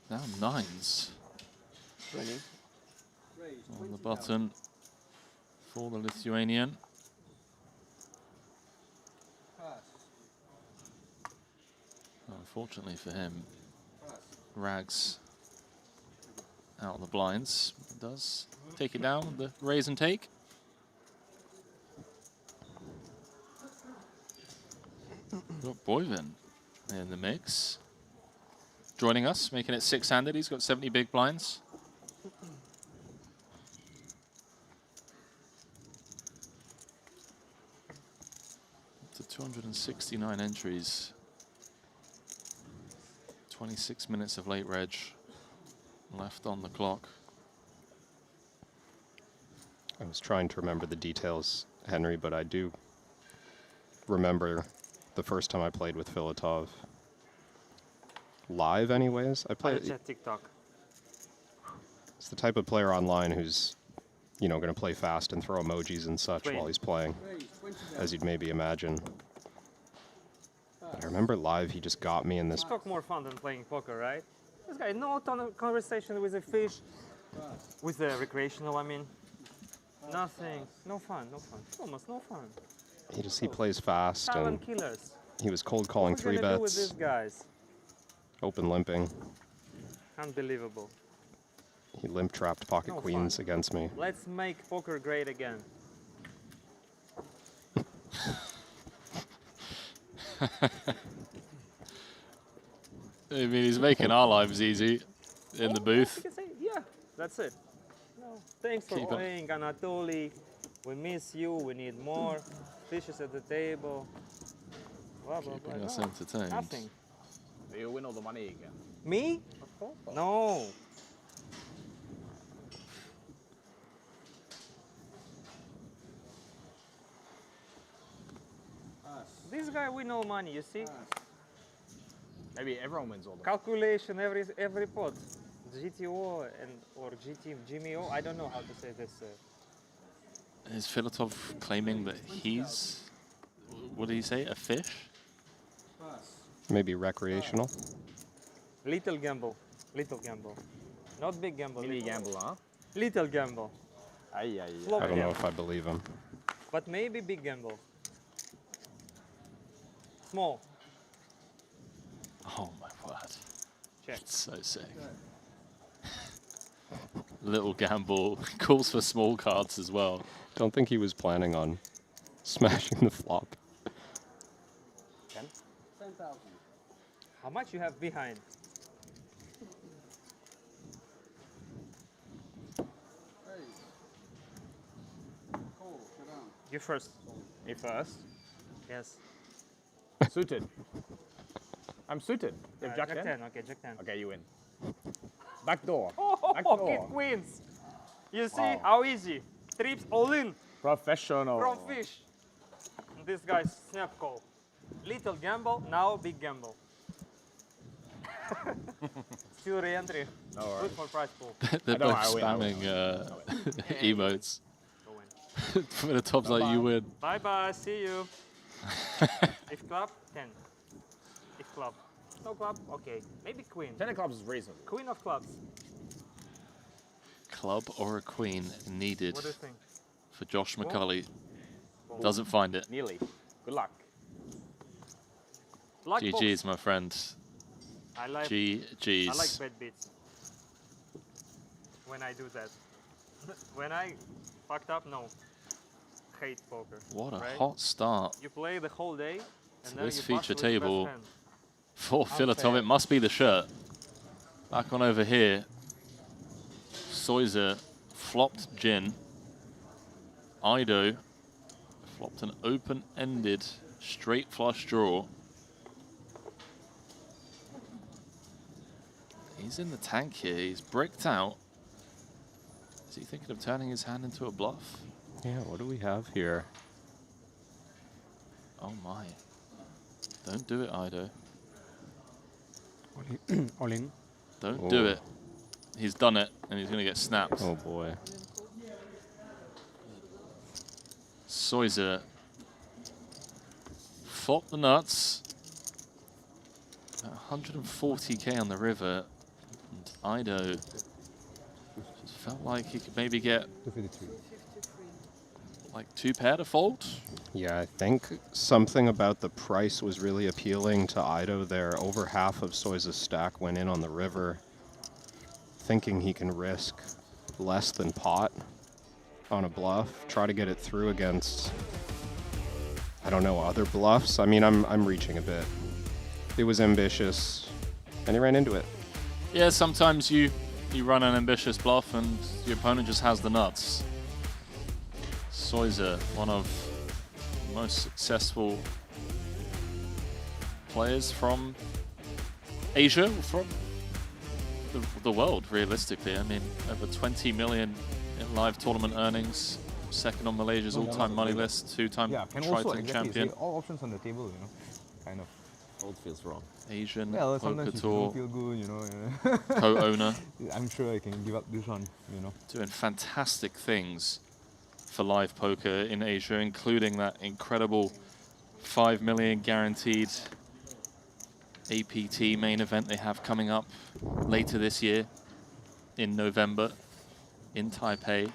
Now nines Raise, on the button for the Lithuanian. Pass. Unfortunately for him, Pass. Rags out on the blinds. Does take it down with the raise and take. Got Boyvin in the mix. Joining us, making it 6-handed. He's got 70 big blinds. To 269 entries. 26 minutes of late reg left on the clock. I was trying to remember the details, Henry, but I do remember the first time I played with Filatov. Live, anyways. I played. Chat TikTok. It's the type of player online who's, you know, going to play fast and throw emojis and such while he's playing, as you'd maybe imagine. But I remember live, he just got me in this. TikTok more fun than playing poker, right? This guy, no ton of conversation with a fish, with the recreational, I mean. Nothing, no fun, no fun. Almost no fun. He plays fast, and Talent killers. he was cold calling What 3 we gonna do with bets, these guys? open limping. Unbelievable. He limp trapped pocket No queens fun. against me. Let's make poker great again. I mean, he's making our lives easy in the booth. You can say, yeah, that's it. No, thanks for Keep it. playing, Anatoly. We miss you. We need more fishes at the table. Blah, blah, blah. Keeping us No, entertained. nothing. Do you win all the money again? Me? No. This guy win all money, you see? Maybe everyone wins all the Calculation every pot. GTO and or GMO. I don't know how to say this. Is Filatov claiming that he's, what did he say, a fish? Maybe recreational. Little gamble. Little gamble. Not big gamble. Mini little. gamble, huh? Little gamble. Aye, aye, Flop I don't know gamble. if I believe him. But maybe big gamble. Small. Oh my word. Check. It's so sick. Little gamble. Calls for small cards as well. Don't think he was planning on smashing the flop. 10,000. How much you have behind? You first. Me first. Yes. Suited. I'm suited. You have Jack 10? Okay, Jack 10. Okay, you win. Back door. Oh, Back door. pocket queens. You see Wow. how easy. Trips all in Professional. from fish. This guy's snap call. Little gamble, now big gamble. Still re-entry. No Good worries. for prize pool. They're I know, both I win, I win. spamming emotes. Filatov's like, you win. Bye bye, see you. If club, 10. If club. No club, okay. Maybe queen. 10 of clubs is reasonable. Queen of clubs. Club or a queen needed What do you think? for Josh Well, McCulley. well, Doesn't find it. Nearly. Good luck. Luck GG's, box. my friend. I like GG's. I like bad beats. When I do that. When I fucked up, no. Hate poker. What a right? hot start You play the whole day and to then this you feature bust with the best table hand. for Unfair. Filatov. It must be the shirt. Back on over here. Soiser flopped gin. Ido flopped an open-ended straight flush draw. He's in the tank here. He's bricked out. Is he thinking of turning his hand into a bluff? Yeah, what do we have here? Oh my. Don't do it, Ido. All in. Don't do it. He's done it, and he's going to get snapped. Oh boy. Soiser flopped the nuts. 140k on the river. And Ido just felt like he could maybe get like 2 pair to fold. Yeah, I think something about the price was really appealing to Ido there. Over half of Soiza's stack went in on the river, thinking he can risk less than pot on a bluff, try to get it through against, I don't know, other bluffs. I mean, I'm reaching a bit. It was ambitious, and he ran into it. Yeah, sometimes you run an ambitious bluff and your opponent just has the nuts. Soiza, one of the most successful players from Asia, from the world, realistically. I mean, over 20 million in live tournament earnings, second on Malaysia's all-time money list, 2-time Triton champion. All options on the table, you know, kind of. Old feels wrong. Asian Well, poker sometimes tour if you don't feel good, you know. co-owner. I'm sure I can give up this one, you know. Doing fantastic things for live poker in Asia, including that incredible 5 million guaranteed APT main event they have coming up later this year in November in Taipei.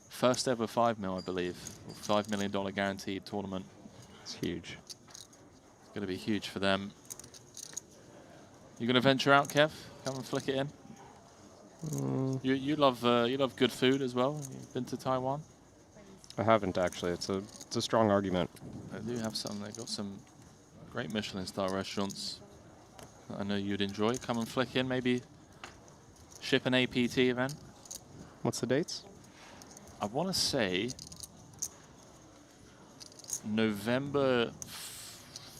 First ever 5 mil, I believe, or $5 million guaranteed tournament. It's huge. It's going to be huge for them. You going to venture out, Kev? Come and flick it in. You love good food as well. You've been to Taiwan? I haven't actually. It's a strong argument. They do have some. They've got some great Michelin star restaurants that I know you'd enjoy. Come and flick in. Maybe ship an APT event. What's the dates? I want to say November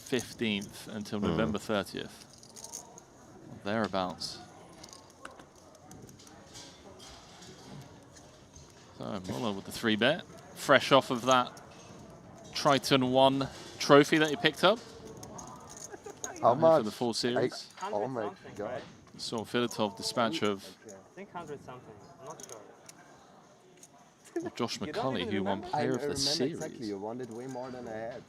15th until November 30th. Thereabouts. So Muller with the 3-bet. Fresh off of that Triton 1 trophy that he picked up. How much? For the full series. Oh my god. Saw Filatov dispatch of I think 100 something. I'm not sure. Josh You don't McCulley, even who won remember? Player of the remember Series. exactly. You won it way more than I had.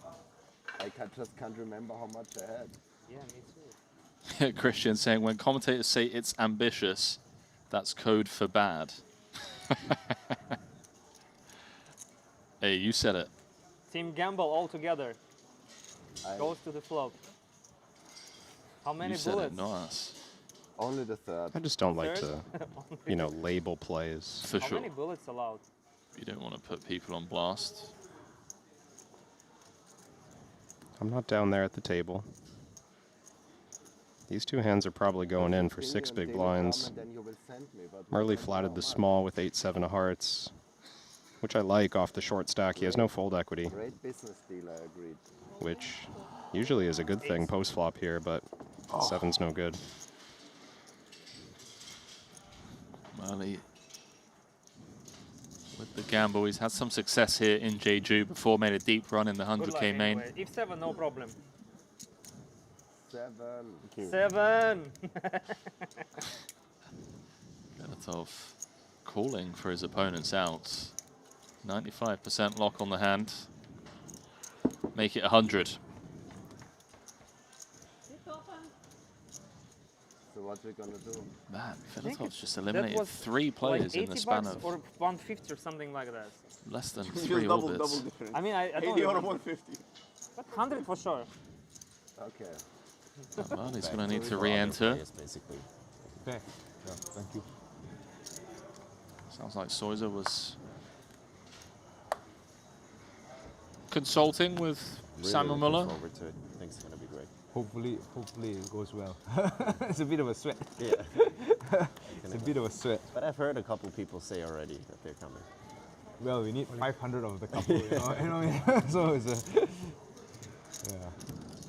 Just can't remember how much I had. Yeah, me too. Christian saying, when commentators say it's ambitious, that's code for bad. Hey, you said it. Team Gamble all together. Goes to the flop. How many You said bullets? it, not us. Only the third. I just don't like Third? to, label plays. For How sure. many bullets allowed? You don't want to put people on blast. I'm not down there at the table. These two hands are probably going in for 6 big blinds. Marley flatted the small with 8-7 of hearts, which I like off the short stack. He has no fold equity, Great business deal, I agreed. which usually is a good thing post-flop here, but 7's no good. Marley with the gamble. He's had some success here in Jeju before, made a deep run in the 100k main. Anyway. If 7, no problem. 7. 7. Filatov calling for his opponents out. 95% lock on the hand. Make it 100. So what we're gonna do? Man, Filatov's just eliminated 3 players like in the span bucks of or 150 or something like that. less than Feels 3 double orbits. difference. I mean, I don't 80 or remember. 150. But 100 for sure. Okay. Marley's going to need to re-enter. Basically. Okay. Yeah, thank you. Sounds like Soiza was consulting with Samuel Muller. Looking forward to it. I think it's going to be great. Hopefully it goes well. It's a bit of a sweat. Yeah. It's a bit of a sweat. But I've heard a couple people say already that they're coming. Well, we need 500 of the couple, you know? So it's a... Yeah.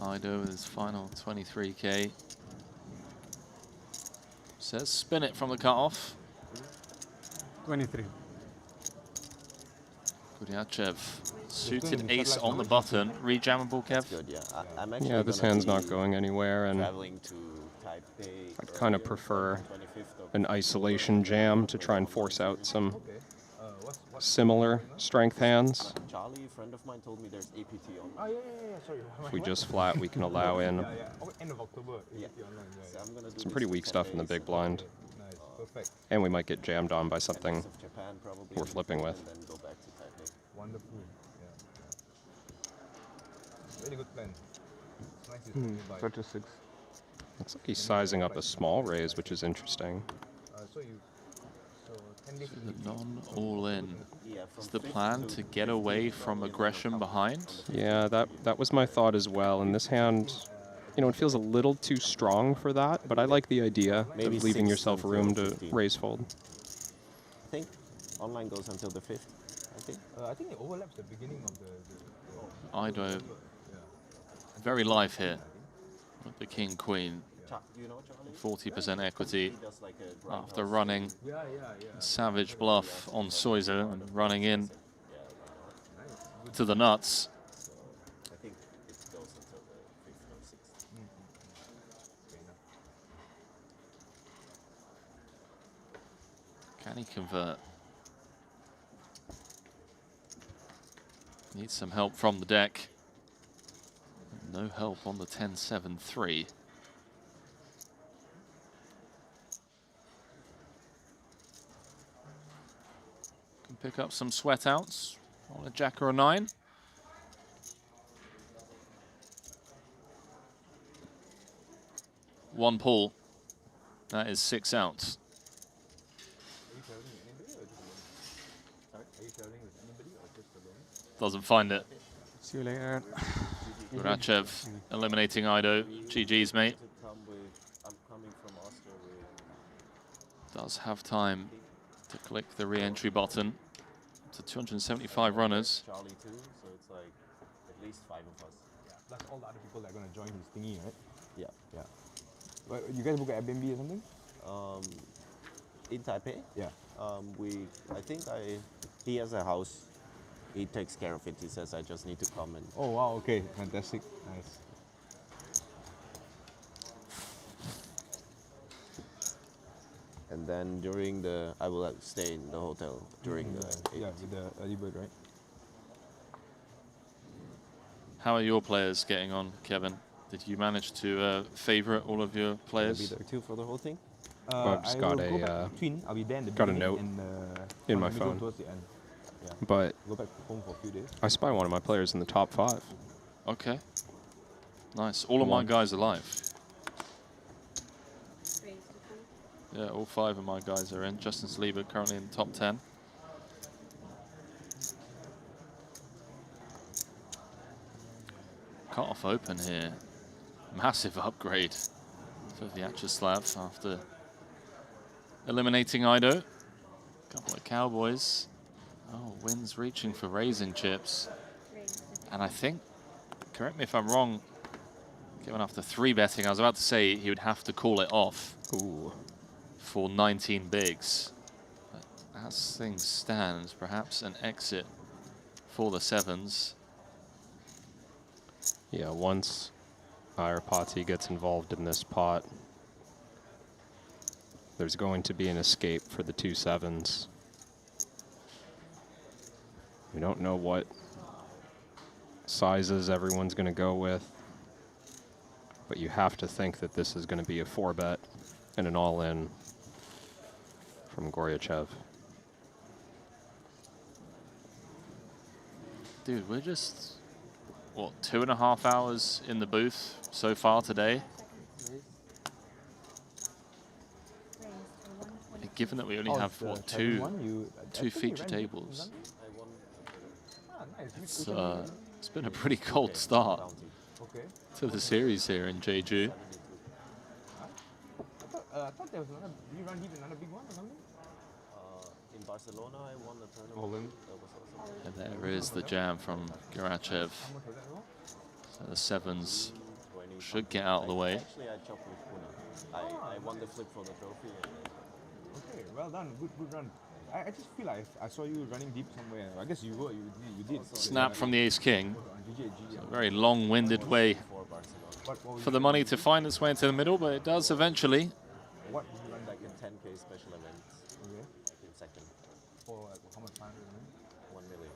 Ido with his final 23k. Says spin it from the cutoff. 23. Kuryachev suited ace on the button. Rejammable, Kev? Good, yeah. I'm actually Yeah, this gonna hand's be not going anywhere, and traveling to Taipei. I'd kind of prefer an isolation jam to try and force out some similar strength hands. Charlie, a friend of mine, told me there's APT on. Oh, yeah, sorry. If we just flat, we can allow in End of October. Yeah. Online, So I'm gonna do some this pretty for weak 10 stuff in the days, big blind. Nice, perfect. And we might get jammed on by something Japan, probably, we're flipping with. and then go back to Taipei. wonderful. Very good plan. It's nice you told me about it. Such a 6. Looks like he's sizing up a small raise, which is interesting. So 10 days. The non-all-in. Is the plan to get away from aggression behind? Yeah, that was my thought as well. And this hand, you know, it feels a little too strong for that, but I like the idea Maybe of leaving 6 yourself until room to 15. raise fold. I think online goes until the 5th. I think it overlaps the beginning of the Ido, very live here with the king queen. 40% equity after running savage bluff on Soiza and running in to the nuts. I think it goes until the 5th or 6th. Can he convert? Needs some help from the deck. No help on the 10-7-3. Can pick up some sweat outs on a jack or a 9. One pull. That is 6 outs. Doesn't find it. See you later. Gurachev eliminating Ido. GG's, mate. Does have time to click the re-entry button. To 275 runners. Charlie too, so it's like at least 5 of us. Plus all the other people that are going to join his thingy, right? Yeah. Yeah. But you guys book an Airbnb or something? In Taipei? Yeah. I think he has a house. He takes care of it. He says I just need to come and. Oh wow! Okay, fantastic, nice. And then I will stay in the hotel during the. Yeah, with the early bird, right? How are your players getting on, Kevin? Did you manage to favorite all of your players? Be there too for the whole thing. I've just got I'll be there in the got a beginning note and, in my maybe phone. go towards the end. Yeah. But Go back home for a few days. I spy one of my players in the top 5. Okay. Nice. All of my guys are live. Yeah, all 5 of my guys are in. Justin Sleeber currently in the top 10. Cut off open here. Massive upgrade for Vyacheslav after eliminating Ido. Couple of Cowboys. Oh, Wynn's reaching for raising chips. And I think, correct me if I'm wrong, given after 3 betting, I was about to say he would have to call it off. Ooh. For 19 bigs. But as things stand, perhaps an exit for the 7s. Yeah, once Irapati gets involved in this pot, there's going to be an escape for the 2 7s. We don't know what sizes everyone's going to go with, but you have to think that this is going to be a 4-bet and an all-in from Goryachev. Dude, we're just, what, 2.5 hours in the booth so far today? And given that we only have, what, two feature tables. It's been a pretty cold start to the series here in Jeju. I thought there was another. Did you run deep another big one or something? In Barcelona, I won the tournament. And there is the jam from Gurachev. So the 7s should get out of the way. Actually, I chopped with Puna. I won the flip for the trophy. Okay, well done. Good run. I just feel like I saw you running deep somewhere. I guess you did. Snap from the ace-king. A very long-winded way for the money to find its way into the middle, but it does eventually. What did you run like in 10K special events? Okay. Like in second. For how much time? 1 million.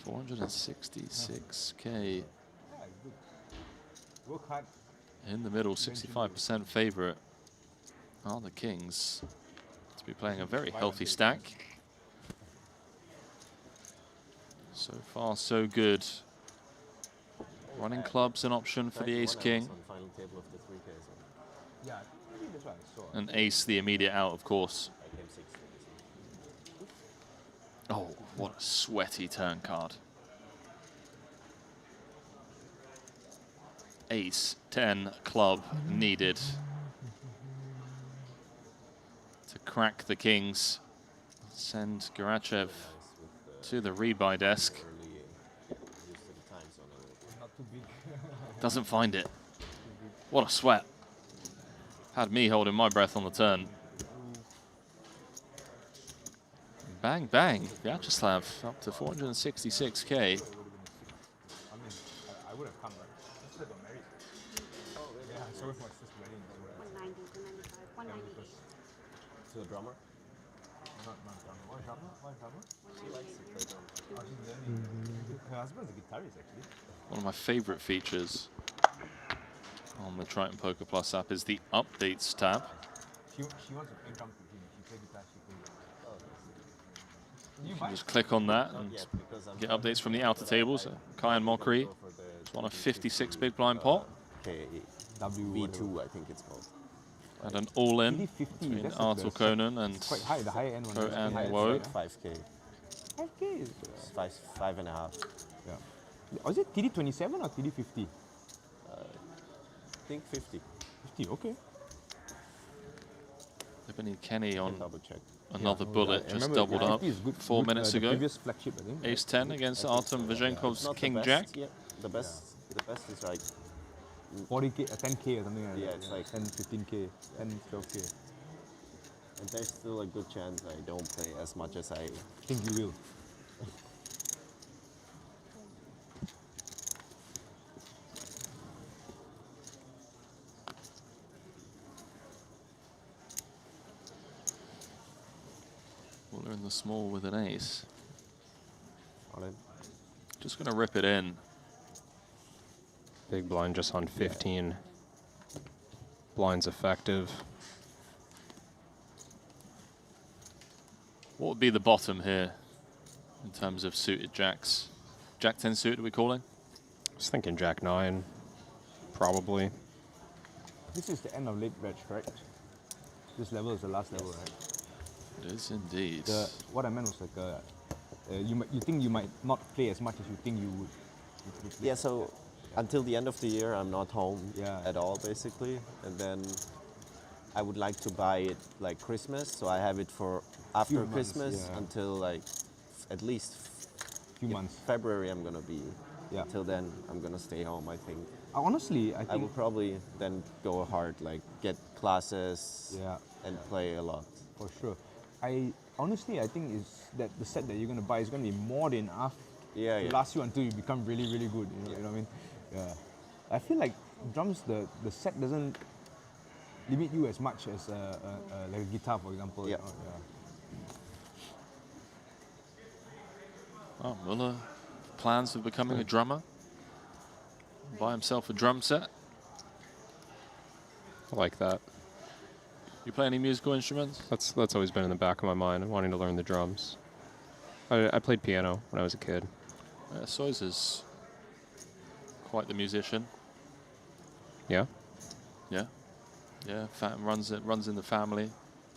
466K. Work hard. In the middle, 65% favorite are the Kings. It's be playing a very healthy stack. So far, so good. Running club's an option for the ace-king. Final table of the 3K. Yeah, maybe that's what I saw. And ace, the immediate out, of course. I came 6th. Oh, what a sweaty turn card. Ace, 10, club needed to crack the kings. Send Garachev to the rebuy desk. Doesn't find it. What a sweat. Had me holding my breath on the turn. Bang, bang. Vyacheslav up to 466K. I mean, I would have come, right? That's like a married. Oh, really? Yeah, so it was this wedding. 190, 195, 198. To the drummer? Not drummer. What drummer? What drummer? She likes to play drummer. Oh, she's learning. Her husband's a guitarist, actually. One of my favorite features on the Triton Poker Plus app is the Updates tab. She wants to play drums with him. She plays guitar, she plays drums. You can just click on that and get updates from the outer tables. Kai and Mockery. It's one of 56 big blind pot. Okay, W2, I think it's called. And an all-in TD50, between that's Arthur the Conan and quite high, the high end one. Ko is and high. Woe. 5K. 5K is... It's 5.5. Yeah. Was it TD27 or TD50? I think 50. 50, okay. Ebony Kenny on Double check. another Yeah, bullet, I just remember doubled up TD50 is good, 4 good, minutes the ago. previous flagship, I think. Ace 10 against Artem Vizhenkov's Not King the best, Jack. Yeah, the best is like 40K, 10K or something like yeah, that. it's like 10, 15K, 10, 12K. And there's still a good chance I don't play as much as I think you will. Well, in the small with an ace. All in. Just going to rip it in. Big blind just on 15. Blind's effective. What would be the bottom here in terms of suited jacks? Jack 10 suited, are we calling? I was thinking Jack 9, probably. This is the end of late reg, correct? This level is the last level, right? It is indeed. What I meant was like, you think you might not play as much as you think you would. Yeah, so until the end of the year, I'm not home at all, basically. And then I would like to buy it like Christmas, so I have it for after months, Christmas yeah. until like at least few months. February I'm gonna be. Yeah. Until then, I'm gonna stay home, I think. Honestly, I I think will probably then go hard, like get classes and play a lot. for sure. Honestly, I think is that the set that you're gonna buy is gonna be more than enough to last you until you become really, really good. You know what I mean? Yeah. I feel like drums, the set doesn't limit you as much as like a guitar, for example. Yeah. You know? Oh, Muller plans of becoming a drummer. Buy himself a drum set. I like that. You play any musical instruments? That's always been in the back of my mind, wanting to learn the drums. I played piano when I was a kid. Sois is quite the musician. Yeah? Yeah. Yeah, runs in the family.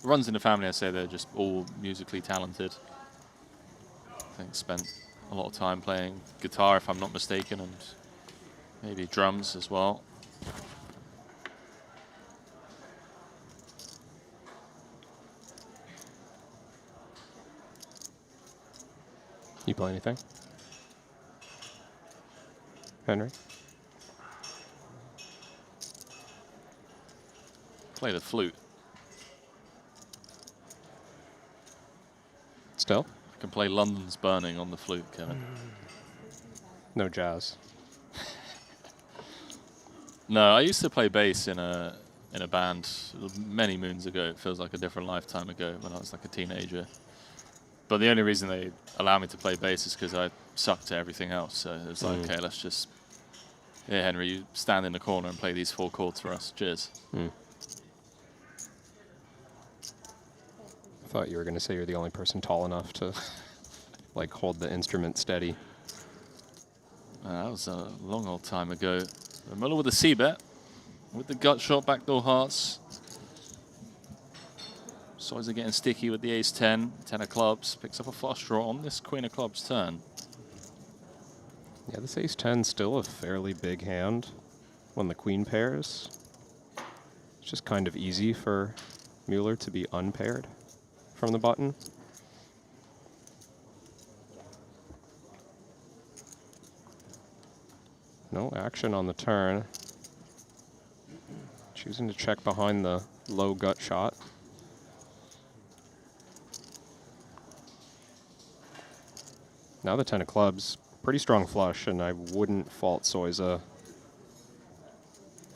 Runs in the family, I say they're just all musically talented. I think spent a lot of time playing guitar, if I'm not mistaken, and maybe drums as well. You play anything? Henry? Play the flute. Still? I can play London's Burning on the flute, Kevin. No jazz. No, I used to play bass in a band many moons ago. It feels like a different lifetime ago when I was like a teenager. But the only reason they allow me to play bass is because I suck to everything else. So it was like, okay, let's just... Yeah, Henry, you stand in the corner and play these 4 chords for us. Cheers. I thought you were going to say you're the only person tall enough to like hold the instrument steady. That was a long old time ago. Muller with the C-bet, with the gut shot, backdoor hearts. Soiza getting sticky with the ace-10, 10 of clubs. Picks up a flush draw on this queen of clubs turn. Yeah, this ace-10 still a fairly big hand when the queen pairs. It's just kind of easy for Mueller to be unpaired from the button. No action on the turn. Choosing to check behind the low gut shot. Now the 10 of clubs, pretty strong flush, and I wouldn't fault Soiza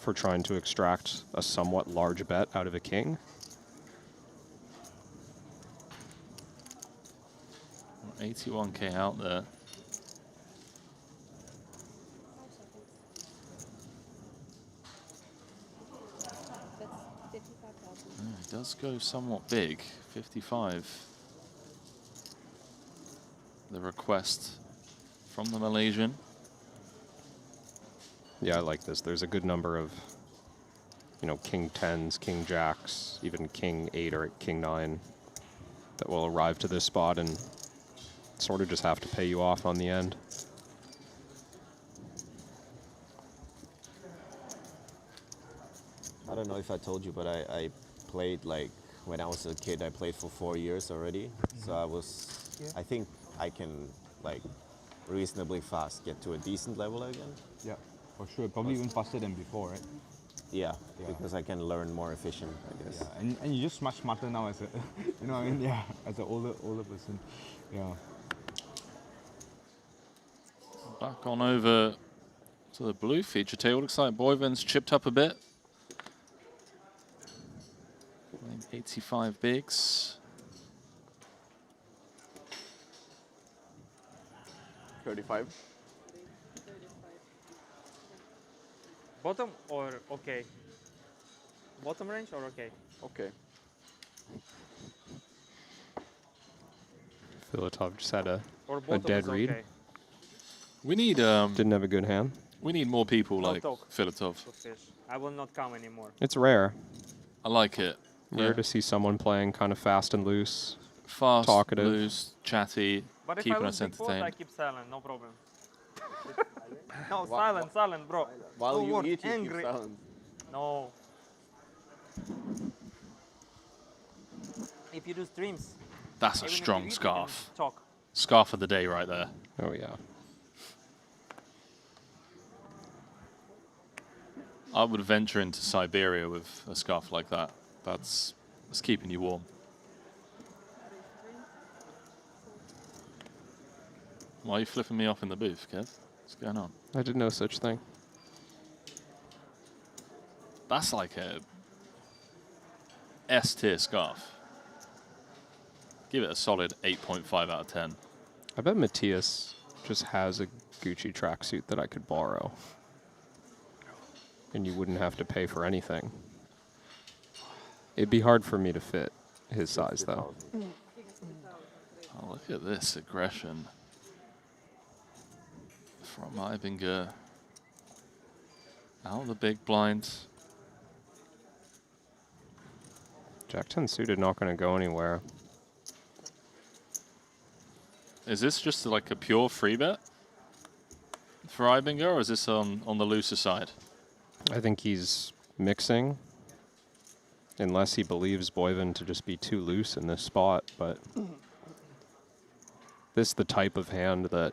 for trying to extract a somewhat large bet out of a king. 81k out there. It does go somewhat big, 55. The request from the Malaysian. Yeah, I like this. There's a good number of, you know, king 10s, king jacks, even king 8 or king 9 that will arrive to this spot and sort of just have to pay you off on the end. I don't know if I told you, but I played, like, when I was a kid, I played for 4 years already. So I think I can, like, reasonably fast get to a decent level again. Yeah, for sure. Probably even faster than before, right? Yeah, because I can learn more efficient, I guess. Yeah, and you're just much smarter now as a, you know what I mean? Yeah, as an older person. Yeah. Back on over to the blue feature table. Looks like Boyven's chipped up a bit. 85 bigs. 35. Bottom or okay? Bottom range or okay? Okay. Filatov just had a bottom dead is read. okay. We need didn't have a good hand. We need more people No like talk. Filatov. I will not come anymore. It's rare. I like it. Rare to see someone playing kind of fast and loose, fast, talkative, loose, chatty, But if I keeping lose us big pot, I entertained. keep silent, no problem. No, silent, bro. While No you word, eat, you keep angry. silent. No. If you do streams. That's a even if you strong eat, you can scarf. Talk. Scarf of the day right there. Oh, yeah. I would venture into Siberia with a scarf like that. That's keeping you warm. Why are you flipping me off in the booth, Kev? What's going on? I did no such thing. That's like a S-tier scarf. Give it a solid 8.5 out of 10. I bet Matthias just has a Gucci tracksuit that I could borrow. And you wouldn't have to pay for anything. It'd be hard for me to fit his size, though. Oh, look at this aggression from Ibinger. Out the big blind. Jack 10 suited not going to go anywhere. Is this just like a pure free bet for Ibinger, or is this on the looser side? I think he's mixing, unless he believes Boyven to just be too loose in this spot, but this is the type of hand that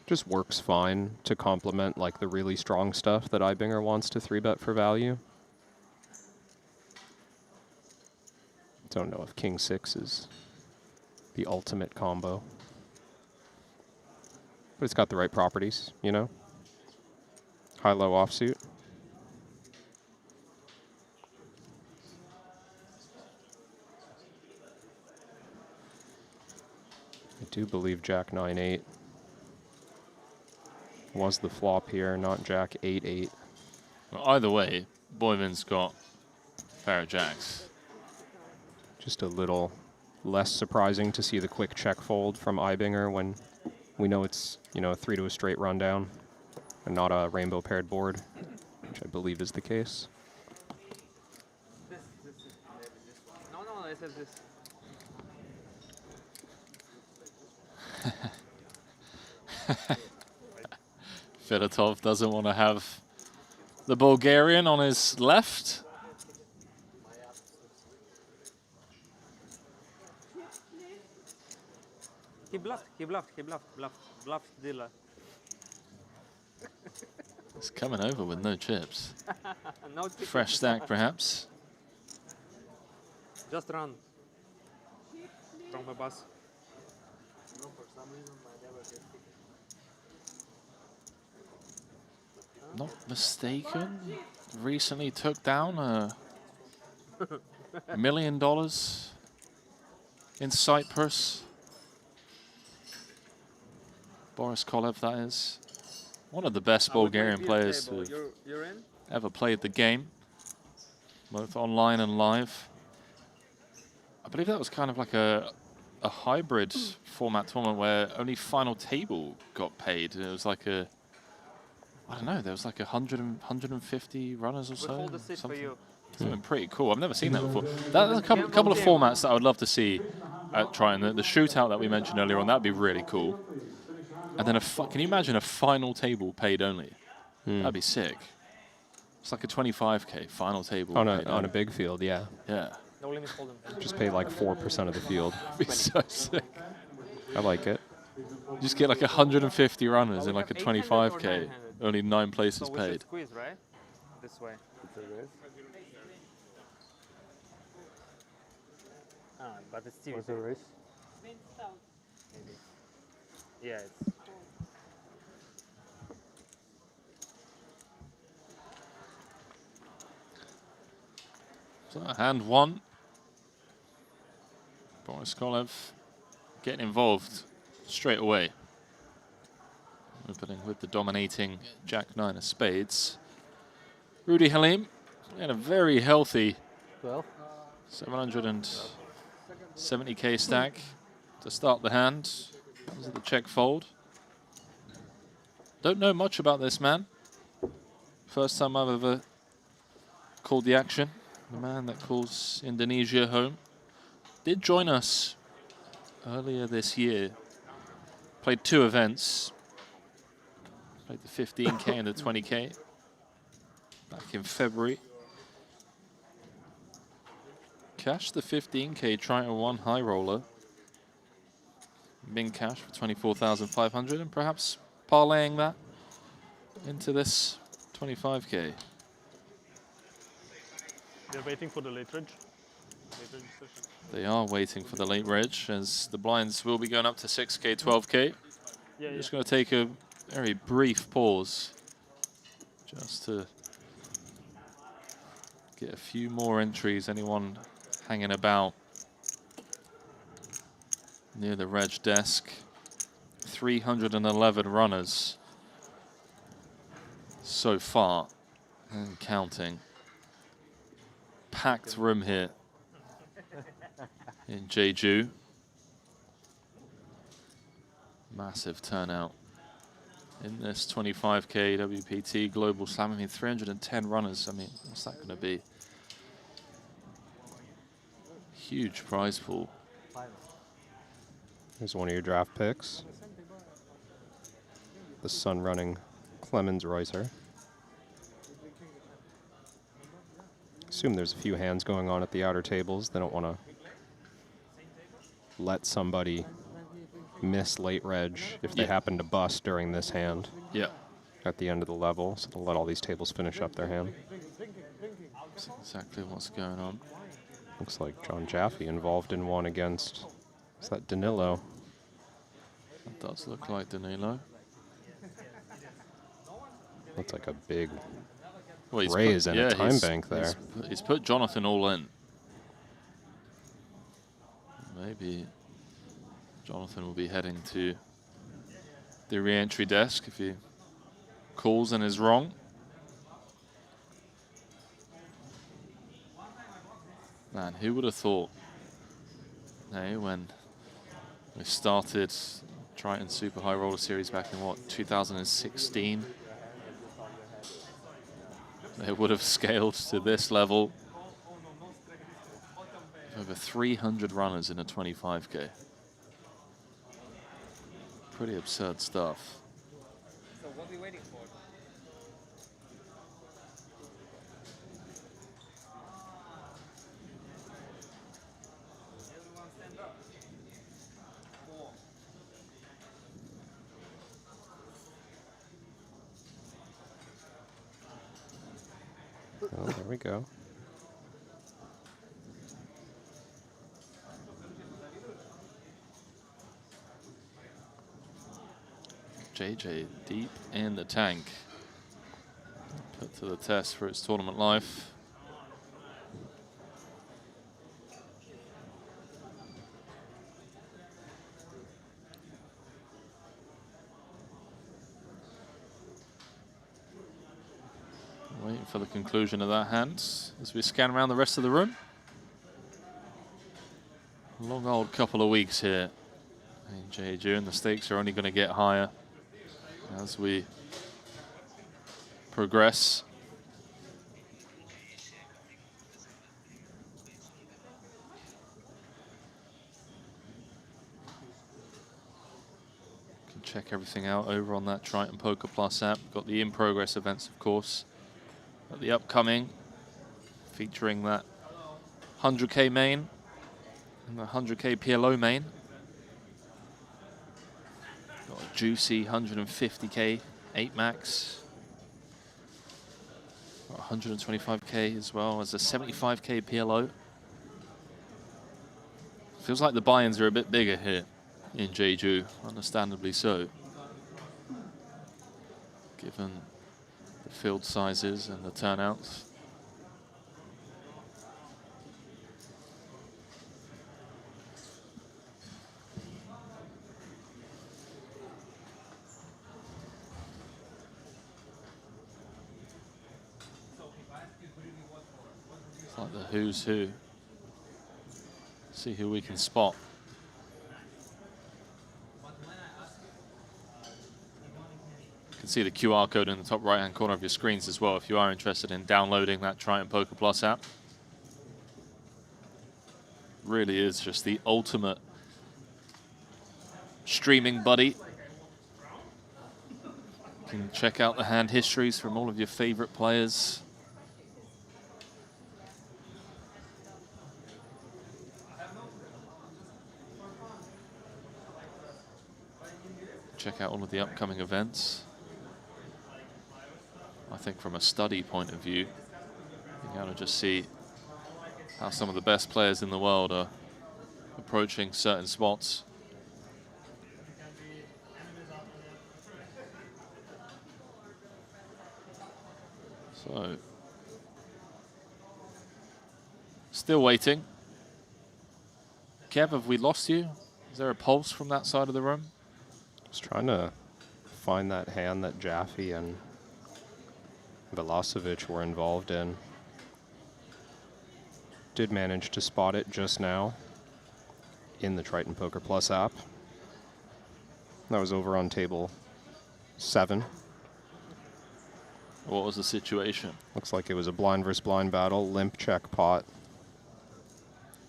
just works fine to complement like the really strong stuff that Ibinger wants to 3-bet for value. Don't know if King 6 is the ultimate combo, but it's got the right properties, you know? High-low offsuit. I do believe Jack 9-8 was the flop here, not Jack 8-8. Well, either way, Boyven's got a pair of jacks. Just a little less surprising to see the quick check fold from Ibinger when we know it's, you know, a 3 to a straight rundown and not a rainbow paired board, which I believe is the case. No, I said this. Fedotov doesn't want to have the Bulgarian on his left. He bluffed dealer. It's coming over with no chips. No tickets. Fresh stack, perhaps. Just run from the bus. Not mistaken, recently took down $1 million in Cyprus. Boris Kolev, that is. One of the best Bulgarian players who ever played the game, both online and live. I believe that was kind of like a hybrid format tournament where only final table got paid. It was like a, I don't know, there was like 150 runners or so. Hold the seat for you. Something pretty cool. I've never seen that before. That's a couple of formats that I would love to see at Triton. The shootout that we mentioned earlier on, that'd be really cool. And then can you imagine a final table paid only? That'd be sick. It's like a 25K final table on a big field, yeah. Yeah. No limit hold'em. Just pay like 4% of the field. That'd be so sick. I like it. Just get like 150 runners in like a 25K. Only 9 places So we paid. should squeeze, right? This way. But it's still. What's the race? Maybe. Yeah, it's. So hand 1. Boris Kolev getting involved straight away. Opening with the dominating Jack-9 of spades. Rudy Halim in a very healthy 770K stack to start the hand. Comes with the check fold. Don't know much about this man. First time I've ever called the action. The man that calls Indonesia home. Did join us earlier this year. Played 2 events. Played the 15K and the 20K back in February. Cashed the 15K Triton 1 high roller. Min cash for 24,500 and perhaps parlaying that into this 25K. They're waiting for the late reg. They are waiting for the late reg as the blinds will be going up to 6K, 12K. Just going to take a very brief pause just to get a few more entries. Anyone hanging about near the reg desk. 311 runners so far and counting. Packed room here in Jeju. Massive turnout in this 25K WPT Global Slam. I mean, 310 runners. I mean, what's that going to be? Huge prize pool. Here's one of your draft picks. The Sun running Clemens Reuser. Assume there's a few hands going on at the outer tables. They don't want to let somebody miss late reg if they happen to bust during this hand. Yeah. At the end of the level, so they'll let all these tables finish up their hand. That's exactly what's going on. Looks like John Jaffe involved in one against, is that Danilo? That does look like Danilo. Looks like a big Well, raise and a time bank there. He's put Jonathan all in. Maybe Jonathan will be heading to the re-entry desk if he calls and is wrong. Man, who would have thought Hey, when we started Triton Super High Roller Series back in, what, 2016? They would have scaled to this level. Over 300 runners in a 25K. Pretty absurd stuff. So what are we waiting for? Everyone stand up. 4. Oh, there we go. JJ deep in the tank. Put to the test for its tournament life. Waiting for the conclusion of that hand as we scan around the rest of the room. Long old couple of weeks here in Jeju, and the stakes are only going to get higher as we progress. Can check everything out over on that Triton Poker Plus app. Got the in-progress events, of course. Got the upcoming, featuring that 100K main and the 100K PLO main. Got a juicy 150K 8 max. Got 125K as well as a 75K PLO. Feels like the buy-ins are a bit bigger here in Jeju, understandably so, given the field sizes and the turnouts. It's like the who's who. See who we can spot. You can see the QR code in the top right-hand corner of your screens as well if you are interested in downloading that Triton Poker Plus app. Really is just the ultimate streaming buddy. You can check out the hand histories from all of your favorite players. Check out all of the upcoming events. I think from a study point of view, you gotta just see how some of the best players in the world are approaching certain spots. So, still waiting. Kev, have we lost you? Is there a pulse from that side of the room? I was trying to find that hand that Jaffe and Velocevic were involved in. Did manage to spot it just now in the Triton Poker Plus app. That was over on table 7. What was the situation? Looks like it was a blind versus blind battle, limp check pot.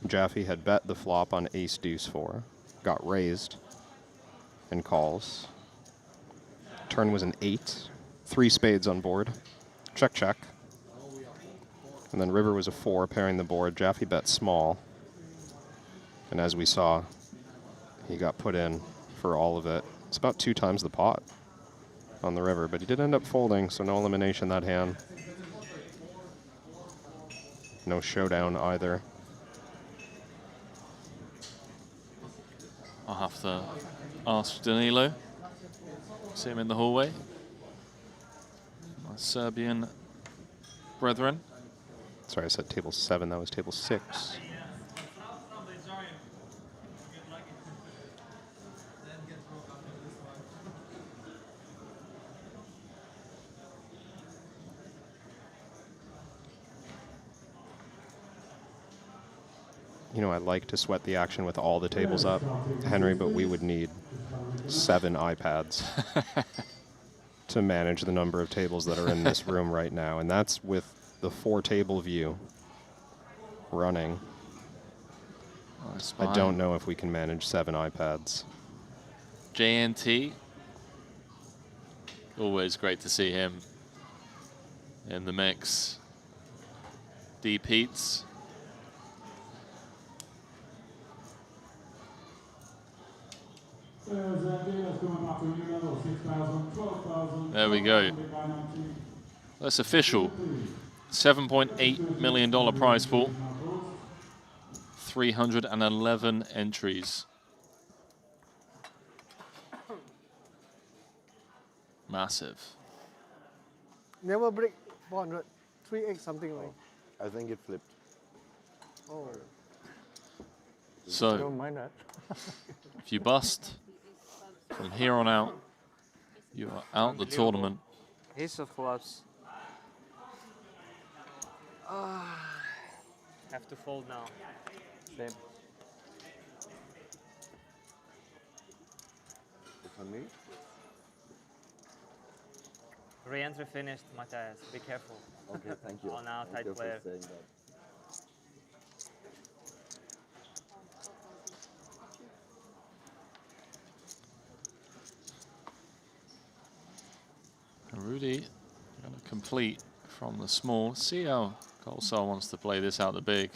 Jaffe had bet the flop on ace deuce 4, got raised and calls. Turn was an 8, 3 spades on board. Check, check. And then river was a 4, pairing the board. Jaffe bet small. And as we saw, he got put in for all of it. It's about 2 times the pot on the river, but he did end up folding, so no elimination that hand. No showdown either. I'll have to ask Danilo. See him in the hallway. My Serbian brethren. Sorry, I said table 7. That was table 6. you know, I like to sweat the action with all the tables up, Henry, but we would need 7 iPads to manage the number of tables that are in this room right now, and that's with the 4-table view running. I don't know if we can manage 7 iPads. JNT, always great to see him in the mix. D. Peets. There we go. That's official. $7.8 million prize pool. 311 entries. Massive. Never break 400. 3x something like. I think it flipped. Oh. So, Don't mind that. if you bust from here on out, you are out the tournament. Ace of clubs. Have to fold now. Same. It's on me? Re-entry finished, Matthias. Be careful. Okay, thank you. Oh, now Thank tight you for player. saying that. And Rudy going to complete from the small. See how Colsar wants to play this out the big.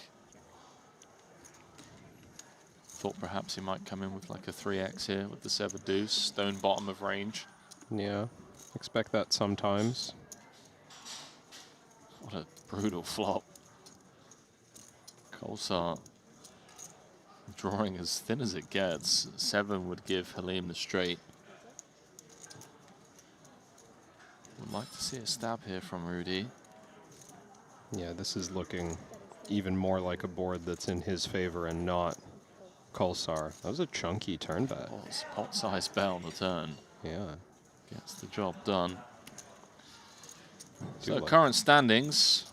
Thought perhaps he might come in with like a 3x here with the 7 deuce, stone bottom of range. Yeah, expect that sometimes. What a brutal flop. Colsar drawing as thin as it gets. 7 would give Halim the straight. Would like to see a stab here from Rudy. Yeah, this is looking even more like a board that's in his favor and not Colsar. That was a chunky turn bet. Oh, it's pot-sized bet on the turn. Yeah. Gets the job done. Do So like- current standings,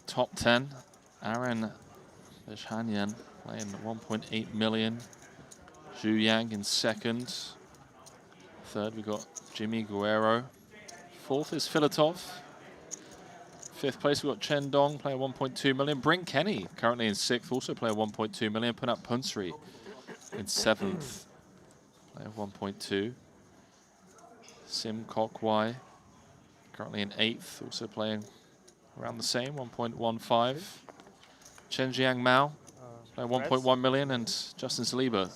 top 10, Aaron Beshanian playing 1.8 million. Zhu Yang in second. Third, we got Jimmy Guerrero. Fourth is Filatov. Fifth place, we've got Chen Dong, player 1.2 million. Brink Kenny, currently in sixth, also player 1.2 million. Punat Punsri in seventh, player 1.2. Sim Kok Wai, currently in eighth, also playing around the same, 1.15. Chen Jiang Mao, player 1.1 million. And Justin Saliba,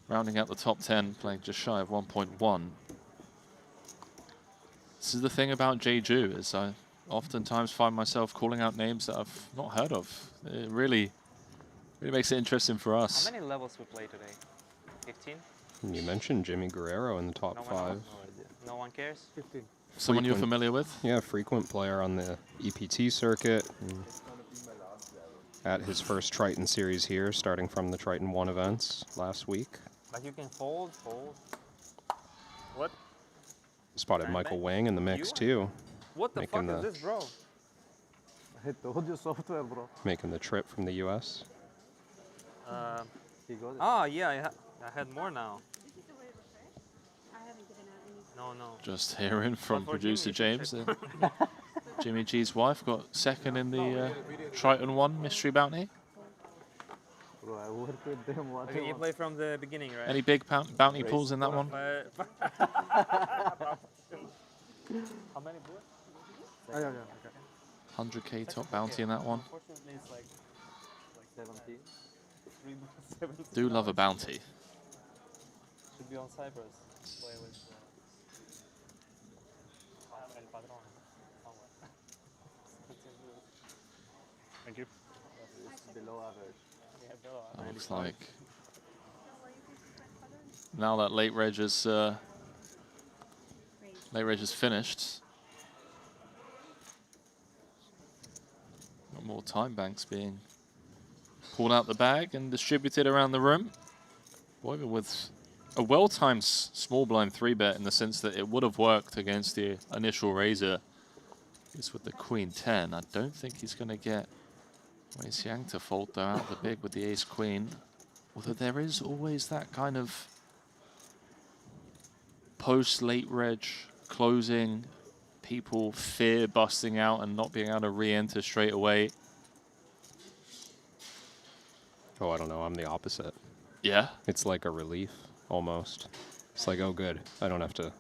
rounding out the top 10, playing just shy of 1.1. This is the thing about Jeju, is I oftentimes find myself calling out names that I've not heard of. It really makes it interesting for us. How many levels we play today? 15? You mentioned Jimmy Guerrero in the top 5. No one cares? 15. Someone you're familiar with? Yeah, frequent player on the EPT circuit. At his first Triton series here, starting from the Triton 1 events last week. But you can fold. What? Spotted Michael Wang in the mix too. What the Making fuck is this, bro? I told you software, bro. Making the trip from the US. Oh, yeah, I had more now. No. Just hearing from for producer Jimmy, James that Jimmy G's wife got second in the Triton 1 mystery bounty. Bro, I work with them. What Okay, you play from the beginning, right? Any big bounty pools in that one? How many boards? Oh, yeah, okay. 100k top bounty in that one. Unfortunately, it's like 17. Do love a bounty. Should be on Cyprus. Play with El Padrón. Thank you. Below average. Yeah, below That looks like now that late reg is finished. Got more time banks being pulled out the bag and distributed around the room. Boy, with a well-timed small blind 3-bet in the sense that it would have worked against the initial raiser. It's with the Queen 10. I don't think he's going to get Wei Xiang to fold though out the big with the ace-queen. Although there is always that kind of post-late reg closing, people fear busting out and not being able to re-enter straight away. Oh, I don't know. I'm the opposite. Yeah? It's like a relief, almost. It's like, oh, good. I don't have to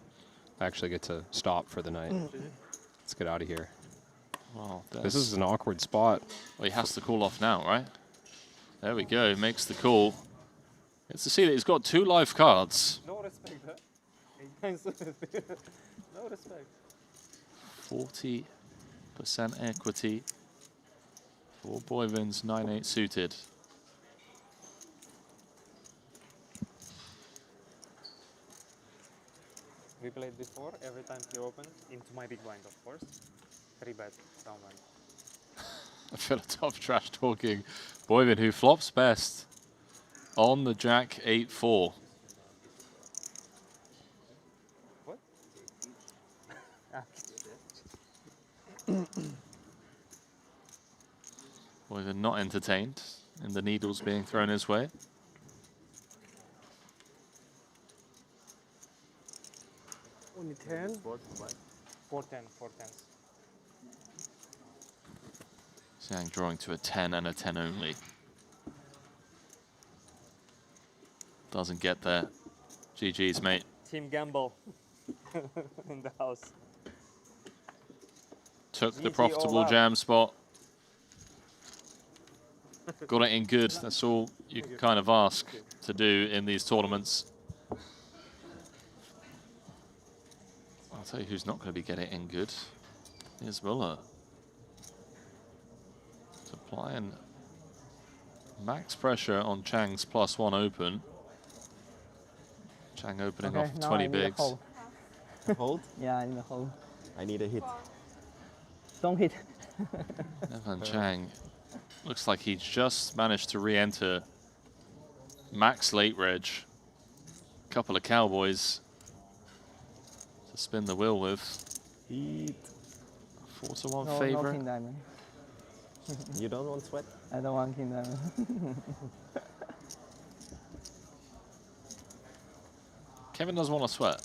actually get to stop for the night. Let's get out of here. Well, this is an awkward spot. Well, he has to call off now, right? There we go. Makes the call. It's to see that he's got 2 live cards. No respect, huh? No respect. 40% equity for Boyvin's 9-8 suited. We played before, every time he opened, into my big blind, of course. 3-bet, downwind. I feel a tough trash talking Boyvin, who flops best on the Jack 8-4. What? Boyvin not entertained in the needles being thrown his way. Only 10? 4-10, 4-10. Xiang drawing to a 10 and a 10 only. Doesn't get there. GG's, mate. Team Gamble in the house. Took the GG profitable all out. jam spot. Got it in good. That's all you can kind of ask to do in these tournaments. I'll tell you who's not going to be getting in good. Here's Muller. Applying max pressure on Chang's +1 open. Chang opening off 20 bigs. Hold? Yeah, I need a hold. I need a hit. Don't hit. Evan Chang looks like he's just managed to re-enter max late reg. Couple of cowboys to spin the wheel with. Heat. 4-1 No favorite. king diamond. You don't want sweat? I don't want king diamond. Kevin doesn't want to sweat.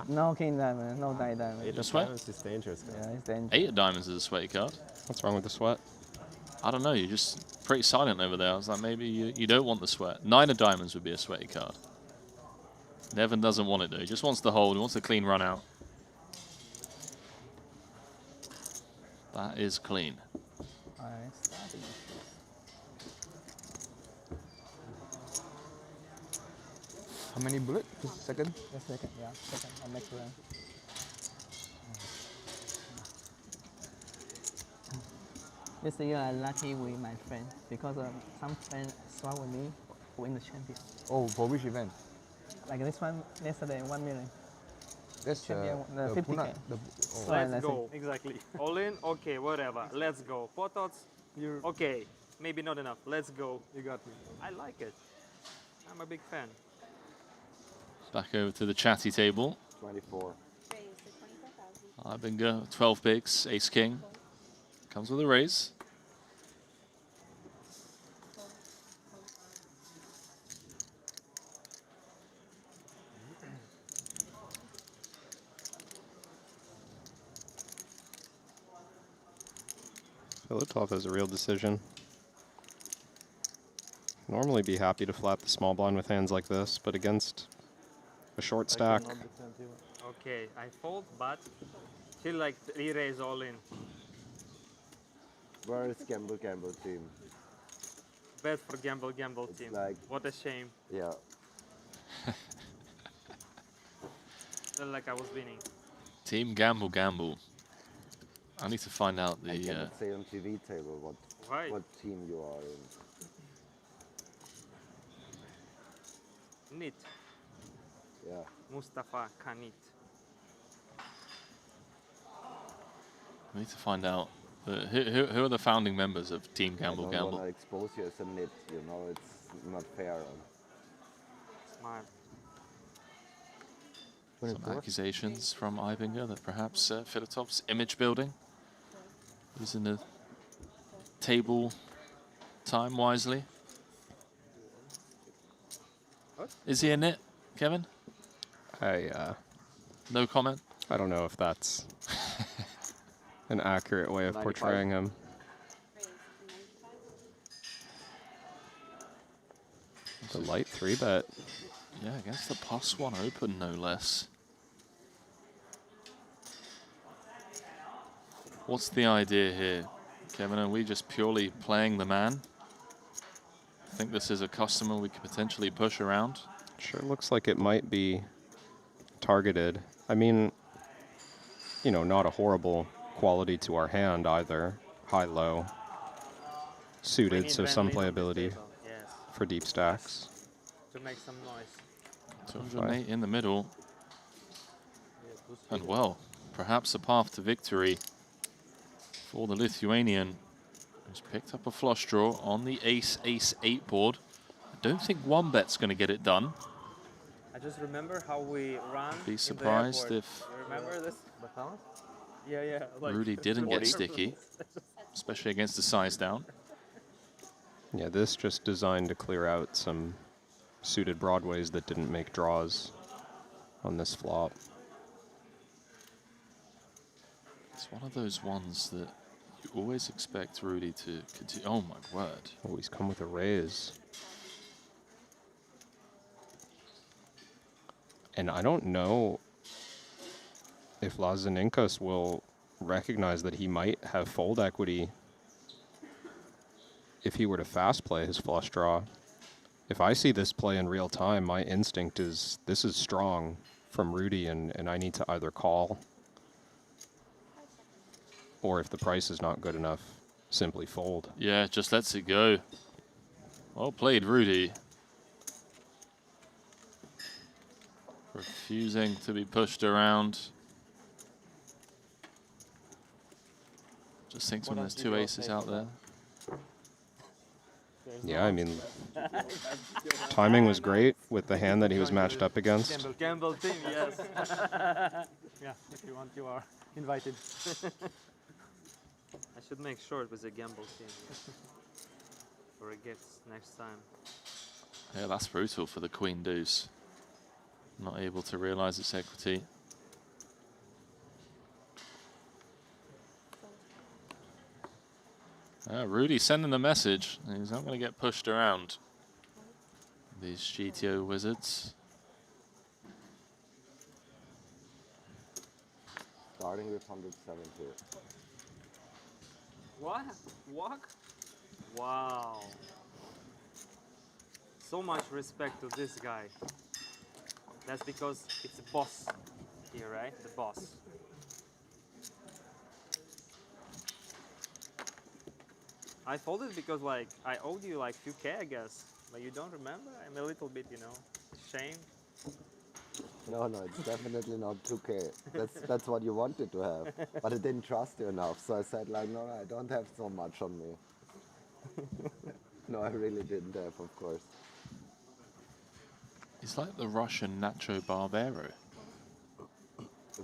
No king diamond, no die diamond. 8 of sweat? diamonds is dangerous. Yeah, it's dangerous. 8 of diamonds is a sweaty card. What's wrong with the sweat? I don't know, you're just pretty silent over there. I was like, maybe you don't want the sweat. 9 of diamonds would be a sweaty card. Nevin doesn't want it though, he just wants the hold, he wants a clean run out. That is clean. How many bullets? Just a second. Just a second, yeah, second. I'll make sure. This year I'm lucky with my friend because some friends swap with me win the champion. Oh, for which event? Like this one yesterday, 1 million. That's champion, the the 50K. Puna. The, So Let's I go. Exactly. All in? Okay, whatever. Let's go. Potots? Okay. Maybe not enough. Let's go. You got me. I like it. I'm a big fan. Back over to the chatty table. 24. Ibinger, 12 bigs, ace king. Comes with a raise. Filatov has a real decision. Normally be happy to flat the small blind with hands like this, but against a short stack. Okay, I fold, but feel like re-raise all in. Where is Gamble team? Bet for Gamble team. Like, what a shame. yeah. Felt like I was winning. Team Gamble. I need to find out the... I cannot say on TV table what team you are in. Neat. Yeah. Mustafa Kanit. I need to find out who are the founding members of Team Gamble. I don't want to expose you as a nit, you know, it's not fair. Smart. Some accusations from Ibinger that perhaps Filatov's image building, using the table time wisely. Is he in it, Kevin? No comment? I don't know if that's an accurate way of 95? portraying him. The light 3-bet. Yeah, against the +1 open, no less. What's the idea here, Kevin? Are we just purely playing the man? I think this is a customer we could potentially push around. Sure looks like it might be targeted. I mean, you know, not a horrible quality to our hand either. High-low. Suited, so some playability for deep stacks. To make some noise. 208 in the middle. And well, perhaps a path to victory for the Lithuanian, who's picked up a flush draw on the ace-8 board. I don't think 1-bet's going to get it done. I just remember how we ran. Be surprised if you remember this? Yeah, yeah. Like, Rudy didn't get sticky, especially against the size down. Yeah, this just designed to clear out some suited broadways that didn't make draws on this flop. It's one of those ones that you always expect Rudy to continue. Oh my word. Oh, he's come with a raise. And I don't know if Lazaninkos will recognize that he might have fold equity if he were to fast play his flush draw. If I see this play in real time, my instinct is this is strong from Rudy, and I need to either call, or if the price is not good enough, simply fold. Yeah, just lets it go. Well played, Rudy. Refusing to be pushed around. Just thinks when there's two aces out there. Yeah, I mean, timing was great with the hand that he was matched up against. Gamble team, yes. Yeah, if you want, you are invited. I should make sure it was a gamble team. For a gift next time. Yeah, that's brutal for the queen deuce. Not able to realize its equity. Rudy sending the message. He's not going to get pushed around. These GTO wizards. Starting with 170. What? Walk? Wow. So much respect to this guy. That's because it's a boss here, right? The boss. I folded because like I owed you like few K, I guess. But you don't remember? I'm a little bit, you know, ashamed. No, it's definitely not 2K. That's what you wanted to have. But I didn't trust you enough, so I said like, no, I don't have so much on me. No, I really didn't have, of course. He's like the Russian Nacho Barbero.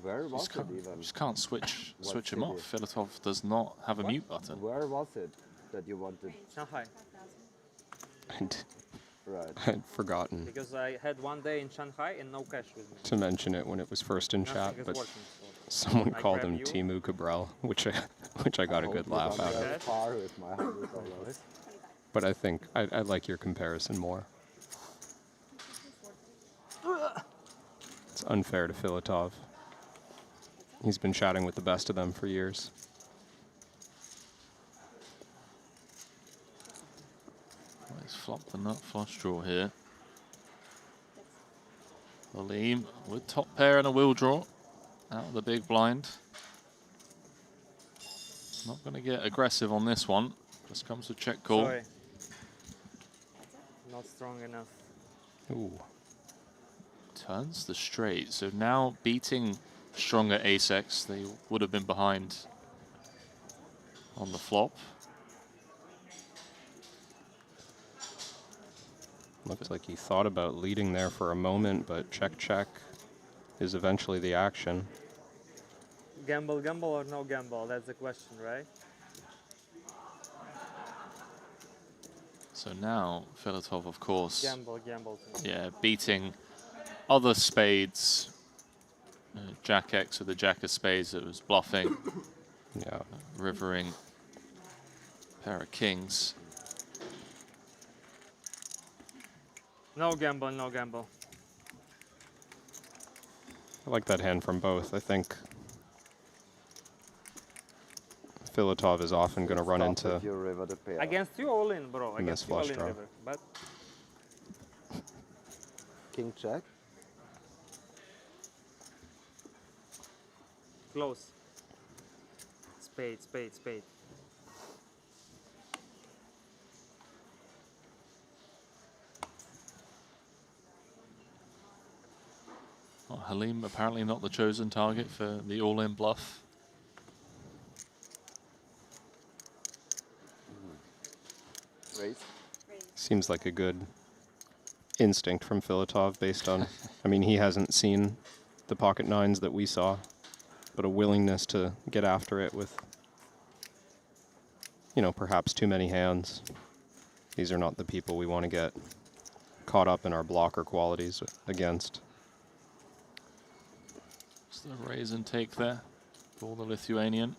Where was it even? Just can't switch him off. Filatov does not have a mute button. Where was it that you wanted? Shanghai. Right. I'd forgotten Because I had one day in Shanghai and no cash with me. to mention it when it was first in Nothing chat, is but working, so someone I called grab him you. Timu Cabral, which I got a good laugh out of. Par with my $100. But I think I like your comparison more. It's unfair to Filatov. He's been chatting with the best of them for years. He's flopped the nut flush draw here. Aleem with top pair and a wheel draw out of the big blind. Not going to get aggressive on this one. Just comes to check call. Sorry. Not strong enough. Ooh. Turns the straight. So now beating stronger ace-X, they would have been behind on the flop. Looks like he thought about leading there for a moment, but check is eventually the action. Gamble or no gamble? That's the question, right? So now Filatov, of course, Gamble. yeah, beating other spades. Jack X with the Jack of spades that was bluffing. Yeah. Rivering. Pair of kings. No gamble, no gamble. I like that hand from both. I think Filatov is often going to run into Your river to pay Against you all in, bro. And Against this you all flush in draw. river. But king check. close. Spade, spade, spade. Well, Halim apparently not the chosen target for the all-in bluff. Raise. Seems like a good instinct from Filatov based on, I mean, he hasn't seen the pocket nines that we saw, but a willingness to get after it with, you know, perhaps too many hands. These are not the people we want to get caught up in our blocker qualities against. Just a raise and take there for the Lithuanian.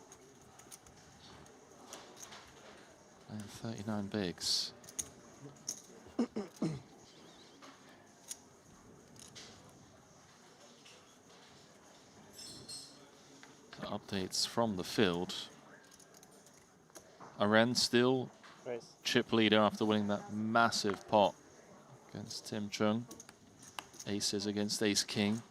And 39 bigs. So updates from the field. Aren still Raise. chip leader after winning that massive pot against Tim Chung. Aces against ace king.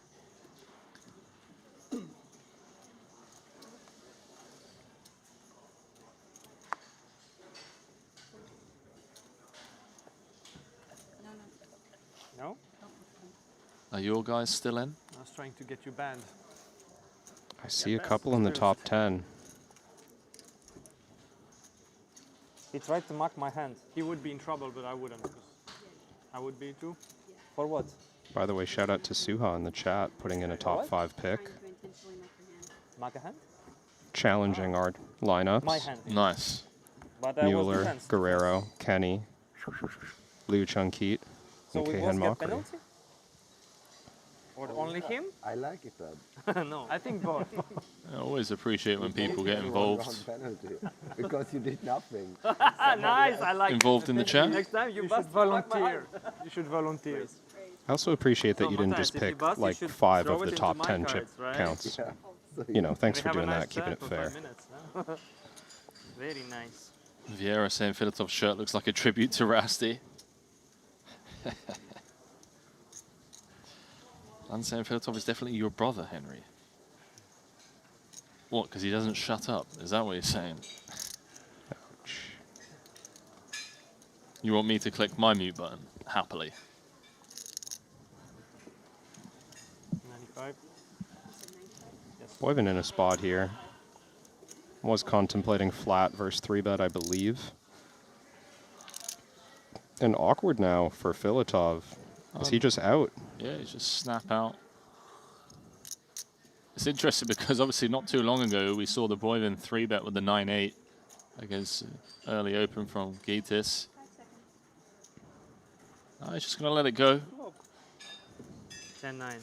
No? Are your guys still in? I was trying to get you banned. I see a couple in the top 10. He tried to mark my hand. He would be in trouble, but I wouldn't. 'Cause I would be too. For what? By the way, shout out to Suha in the chat, putting in a top 5 pick, Mark a hand? challenging our lineups. My hand. Nice. But I was Mueller, defense. Guerrero, Kenny, Liu Chunkeet, So and we Kahan both get Mokri. penalty? Or only him? I like it then. No. I think both. I always appreciate when people get One involved. round penalty because you did nothing. Nice, I like Involved in the chat? Next time you You should bust mark my volunteer. hand. You should volunteer. I also appreciate that So you didn't Matthias, just if you pick bust, you like should 5 throw of it the into top my 10 chip cards, right? counts. Yeah. So You know, thanks We for have a doing nice that, keeping chat it for fair. 5 minutes, no? Very nice. Vieira saying Filatov's shirt looks like a tribute to Rasty. I'm saying Filatov is definitely your brother, Henry. What, because he doesn't shut up? Is that what you're saying? You want me to click my mute button? Happily. 95. Boyven in a spot here. Was contemplating flat versus 3-bet, I believe. And awkward now for Filatov. Is he just out? Yeah, he's just snap out. It's interesting because obviously not too long ago we saw the Boyven 3-bet with the 9-8 against early open from Gitis. He's just going to let it go. 10-9.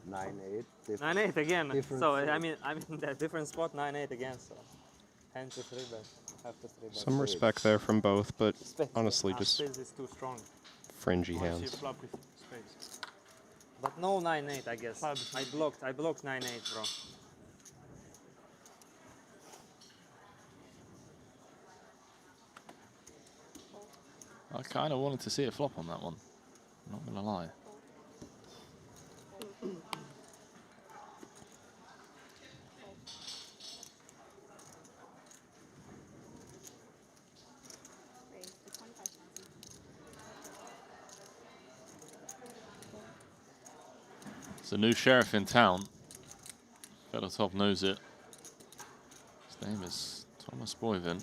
9-8. 9-8 again. different So spot. I mean that different spot 9-8 again. So 10 to 3 bet. Half to 3 bet. Some respect there from both, but Spades, honestly yeah. just Spades is too strong. fringy I see a hands. flop with spades. But no 9-8, I guess. Clubs. I blocked 9-8, bro. I kind of wanted to see it flop on that one. Not going to lie. It's a new sheriff in town. Filatov knows it. His name is Thomas Boyven.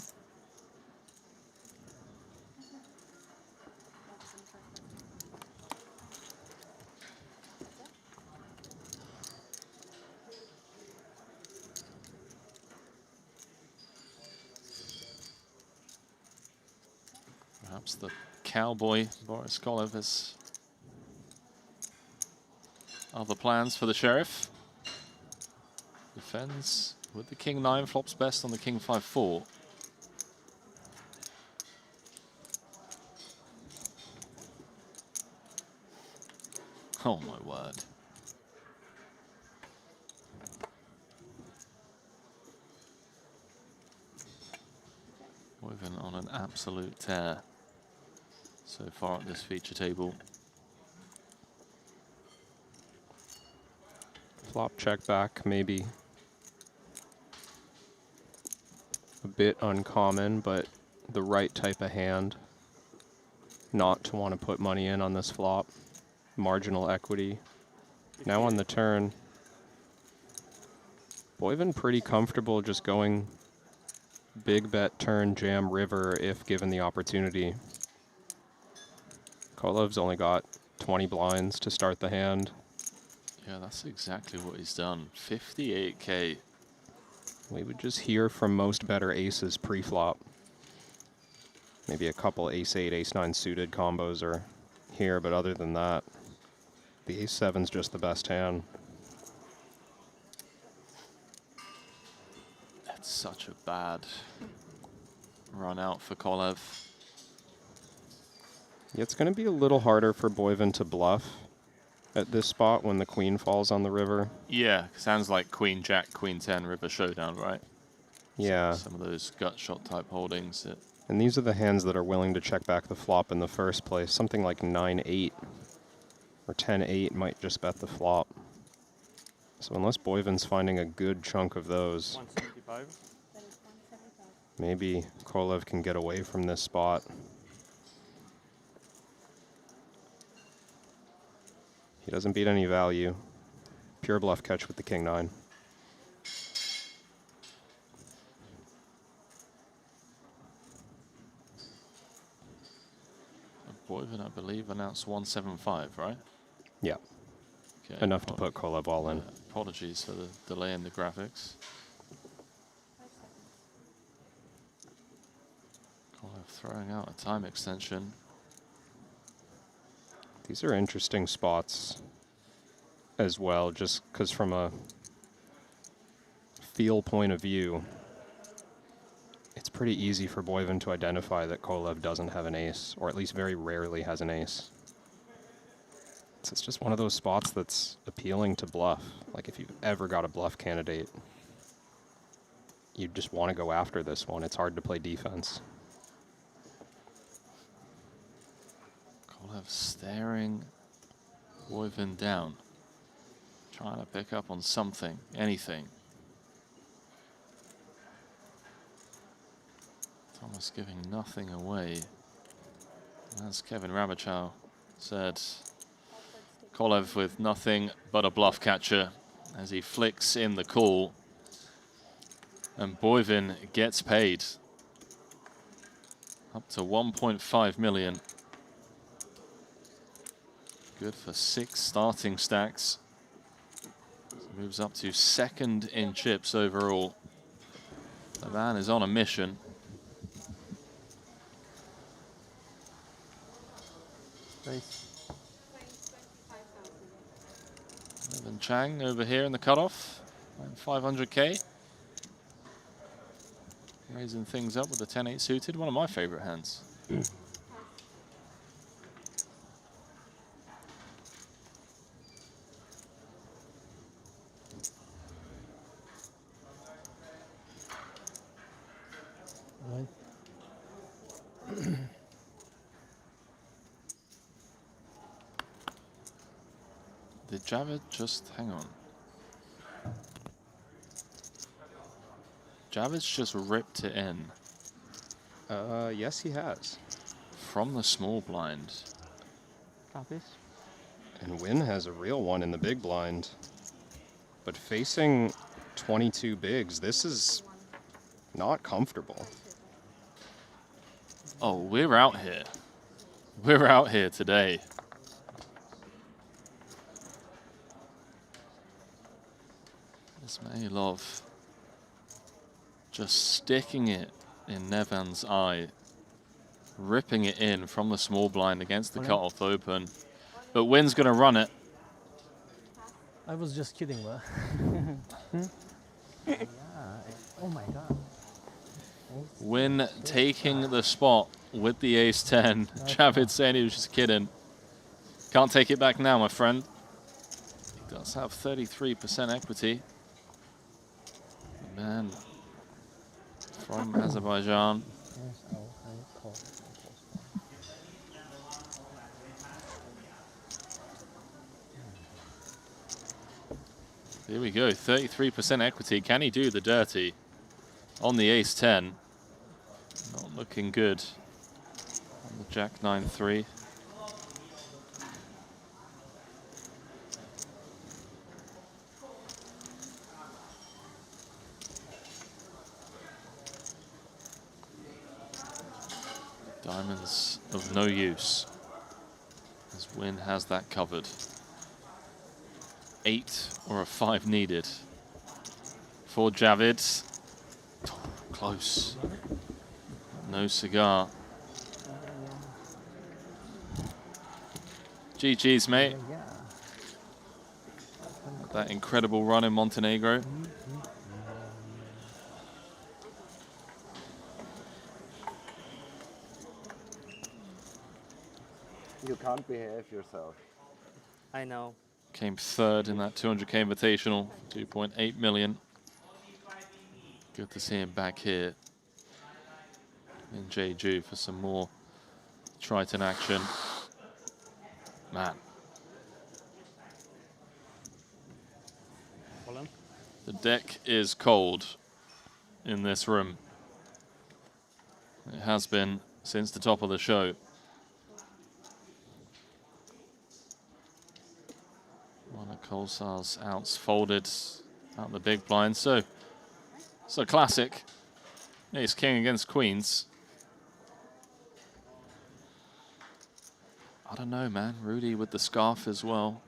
Perhaps the cowboy Boris Kolev has other plans for the sheriff. Defends with the king 9, flops best on the king 5-4. Oh my word. Woven on an absolute tear so far at this feature table. Flop check back, maybe a bit uncommon, but the right type of hand not to want to put money in on this flop. Marginal equity. Now on the turn, Boyven pretty comfortable just going big bet turn jam river if given the opportunity. Kolev's only got 20 blinds to start the hand. Yeah, that's exactly what he's done. 58K. We would just hear from most better aces pre-flop. Maybe a couple ace-8, ace-9 suited combos are here, but other than that, the ace-7's just the best hand. That's such a bad run out for Kolev. Yeah, it's going to be a little harder for Boyven to bluff at this spot when the queen falls on the river. Yeah, sounds like Queen Jack, Queen 10 river showdown, right? Yeah. Some of those gut shot type holdings. And these are the hands that are willing to check back the flop in the first place. Something like 9-8 or 10-8 might just bet the flop. So unless Boyven's finding a good chunk of those, 175. maybe Kolev can get away from this spot. He doesn't beat any value. Pure bluff catch with the king 9. Boyven, I believe, announced 175, right? Yeah. Okay. Enough to put Kolev all in. Apologies for the delay in the graphics. Kolev throwing out a time extension. These are interesting spots as well, just because from a feel point of view, it's pretty easy for Boyven to identify that Kolev doesn't have an ace, or at least very rarely has an ace. So it's just one of those spots that's appealing to bluff. Like if you've ever got a bluff candidate, you just want to go after this one. It's hard to play defense. Kolev staring Boyven down, trying to pick up on something, anything. Thomas giving nothing away. As Kevin Rabichow said, Kolev with nothing but a bluff catcher as he flicks in the call. And Boyven gets paid up to 1.5 million. Good for 6 starting stacks. Moves up to second in chips overall. The man is on a mission. Evan Chang over here in the cutoff, 500K. Raising things up with the 10-8 suited, one of my favorite hands. Did Javed just, hang on. Javed's just ripped it in. Yes, he has. From the small blind. Copies. And Win has a real one in the big blind. But facing 22 bigs, this is not comfortable. Oh, we're out here. We're out here today. Ismailov just sticking it in Nevan's eye ripping it in from the small blind against the cutoff open. But Wynn's going to run it. I was just kidding, but. Yeah. Oh my God. Wynn taking the spot with the ace-10. Javid saying he was just kidding. Can't take it back now, my friend. He does have 33% equity. The man from Azerbaijan. Here we go, 33% equity. Can he do the dirty on the ace-10? Not looking good on the Jack 9-3. Diamonds of no use, as Wynn has that covered. 8 or a 5 needed for Javid. Close. No cigar. GG's, mate. That incredible run in Montenegro. You can't behave yourself. I know. Came third in that 200k Invitational, 2.8 million. Good to see him back here in Jeju for some more Triton action. Man. The deck is cold in this room. It has been since the top of the show. One of Kolsar's outs folded out the big blind. So it's a classic. Ace King against Queens. I don't know, man. Rudy with the scarf as well.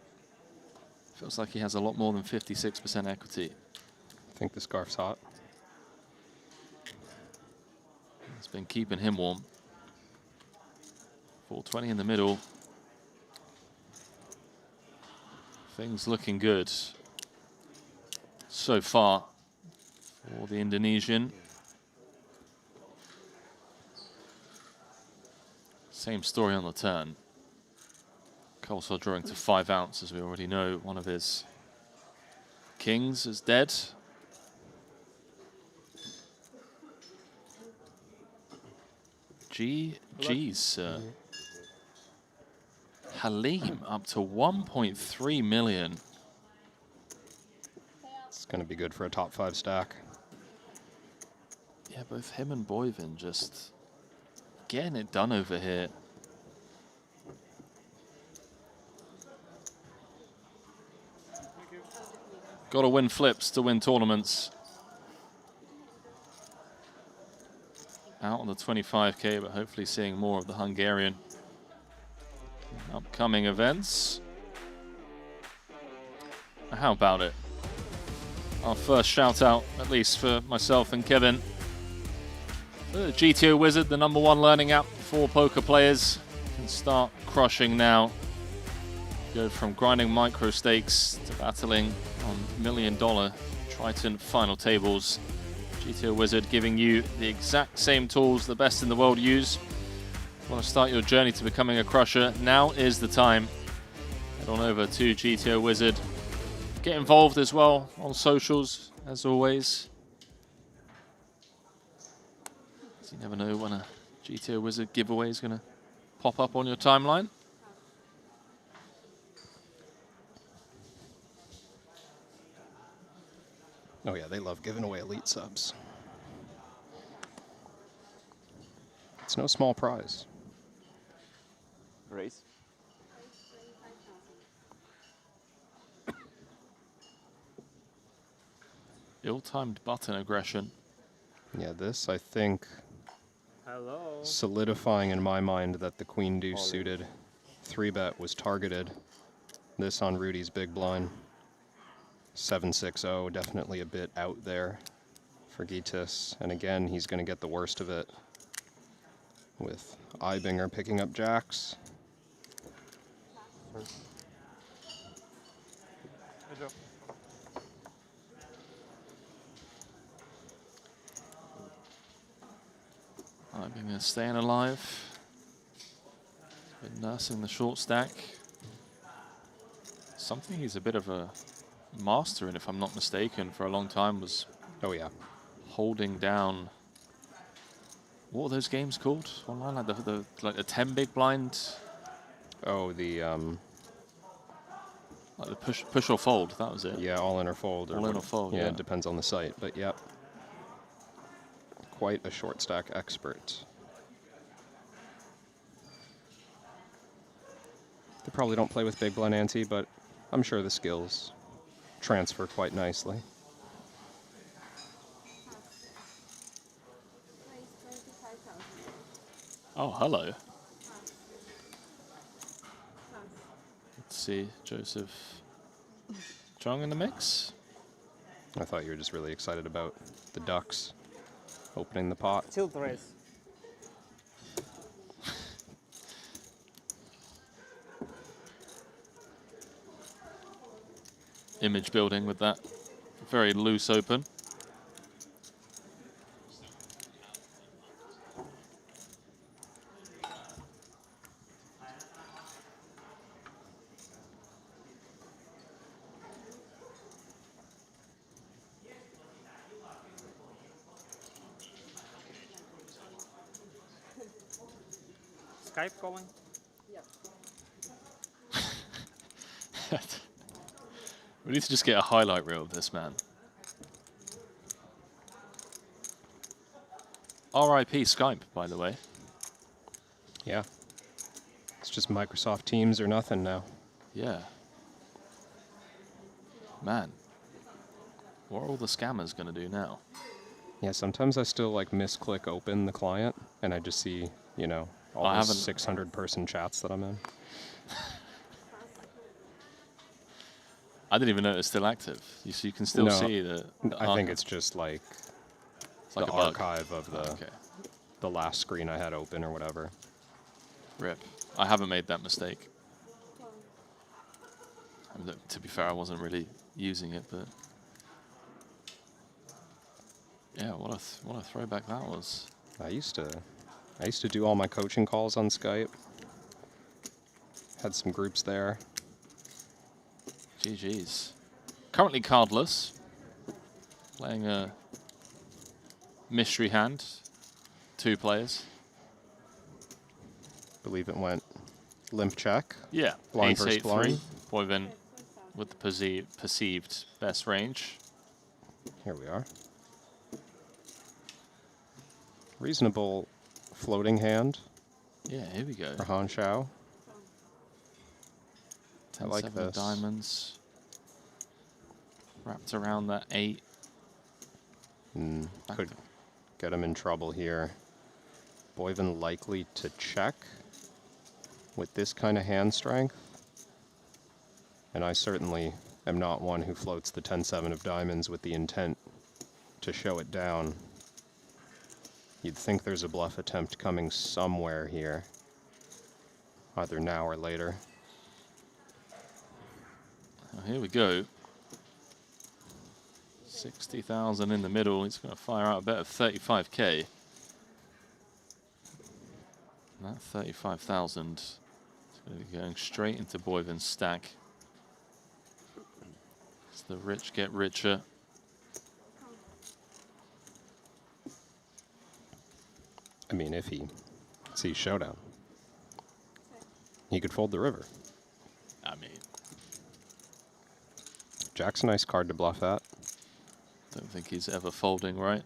Feels like he has a lot more than 56% equity. I think the scarf's hot. It's been keeping him warm. 420 in the middle. Things looking good so far for the Indonesian. Same story on the turn. Kolsar drawing to 5 outs, as we already know. One of his kings is dead. GG's, sir. Halim up to 1.3 million. It's going to be good for a top 5 stack. Yeah, both him and Boyvin just getting it done over here. Got to win flips to win tournaments. Out on the 25k, but hopefully seeing more of the Hungarian upcoming events. How about it? Our first shout out, at least for myself and Kevin. The GTO Wizard, the #1 learning app for poker players. Can start crushing now. Go from grinding micro stakes to battling on $1 million Triton final tables. GTO Wizard giving you the exact same tools the best in the world use. Want to start your journey to becoming a crusher? Now is the time. Head on over to GTO Wizard. Get involved as well on socials, as always. You never know when a GTO Wizard giveaway is going to pop up on your timeline. Oh yeah, they love giving away elite subs. It's no small prize. Race. Ill-timed button aggression. Yeah, this, I think, Hello. solidifying in my mind that the queen deuce suited 3-bet was targeted. This on Rudy's big blind. 7-6-0, definitely a bit out there for Gitis. And again, he's going to get the worst of it. with Ibinger picking up jacks. Ibinger staying alive. Been nursing the short stack. Something he's a bit of a master in, if I'm not mistaken, for a long time was holding down. What were those games called online? Like the 10 big blind. Oh, the like the push or fold. That was it. Yeah, all in or fold. All in or fold. Yeah, it depends on the site, but yep. Quite a short stack expert. They probably don't play with big blind ante, but I'm sure the skills transfer quite nicely. Oh, hello. Let's see, Joseph Jong in the mix. I thought you were just really excited about the Ducks opening the pot. Tilt raise. Image building with that very loose open. Skype calling? We need to just get a highlight reel of this man. RIP Skype, by the way. Yeah. It's just Microsoft Teams or nothing now. Yeah. Man. What are all the scammers going to do now? Yeah, sometimes I still like misclick open the client and I just see, you know, all those 600 person chats that I'm in. I didn't even know it's still active. You can still see the I think it's just like like the a bug. archive of the last screen I had open or whatever. Rip. I haven't made that mistake. I mean, to be fair, I wasn't really using it, but yeah, what a throwback that was. I used to do all my coaching calls on Skype. Had some groups there. GG's. Currently cardless. Playing a mystery hand. 2 players. Believe it went limp check. Yeah. Blind Ace versus 8-3. blind. Boyvin with the perceived best range. Here we are. Reasonable floating hand. Yeah, here we go. For Han Shao. I 10-7 like of this. diamonds. Wrapped around that 8. Could get him in trouble here. Boyvin likely to check with this kind of hand strength. And I certainly am not one who floats the 10-7 of diamonds with the intent to show it down. You'd think there's a bluff attempt coming somewhere here, either now or later. Well, here we go. 60,000 in the middle. He's going to fire out a bet of 35k. And that 35,000 is going to be going straight into Boyvin's stack. As the rich get richer. I mean, if he sees showdown, he could fold the river. I mean, Jack's a nice card to bluff that. don't think he's ever folding, right?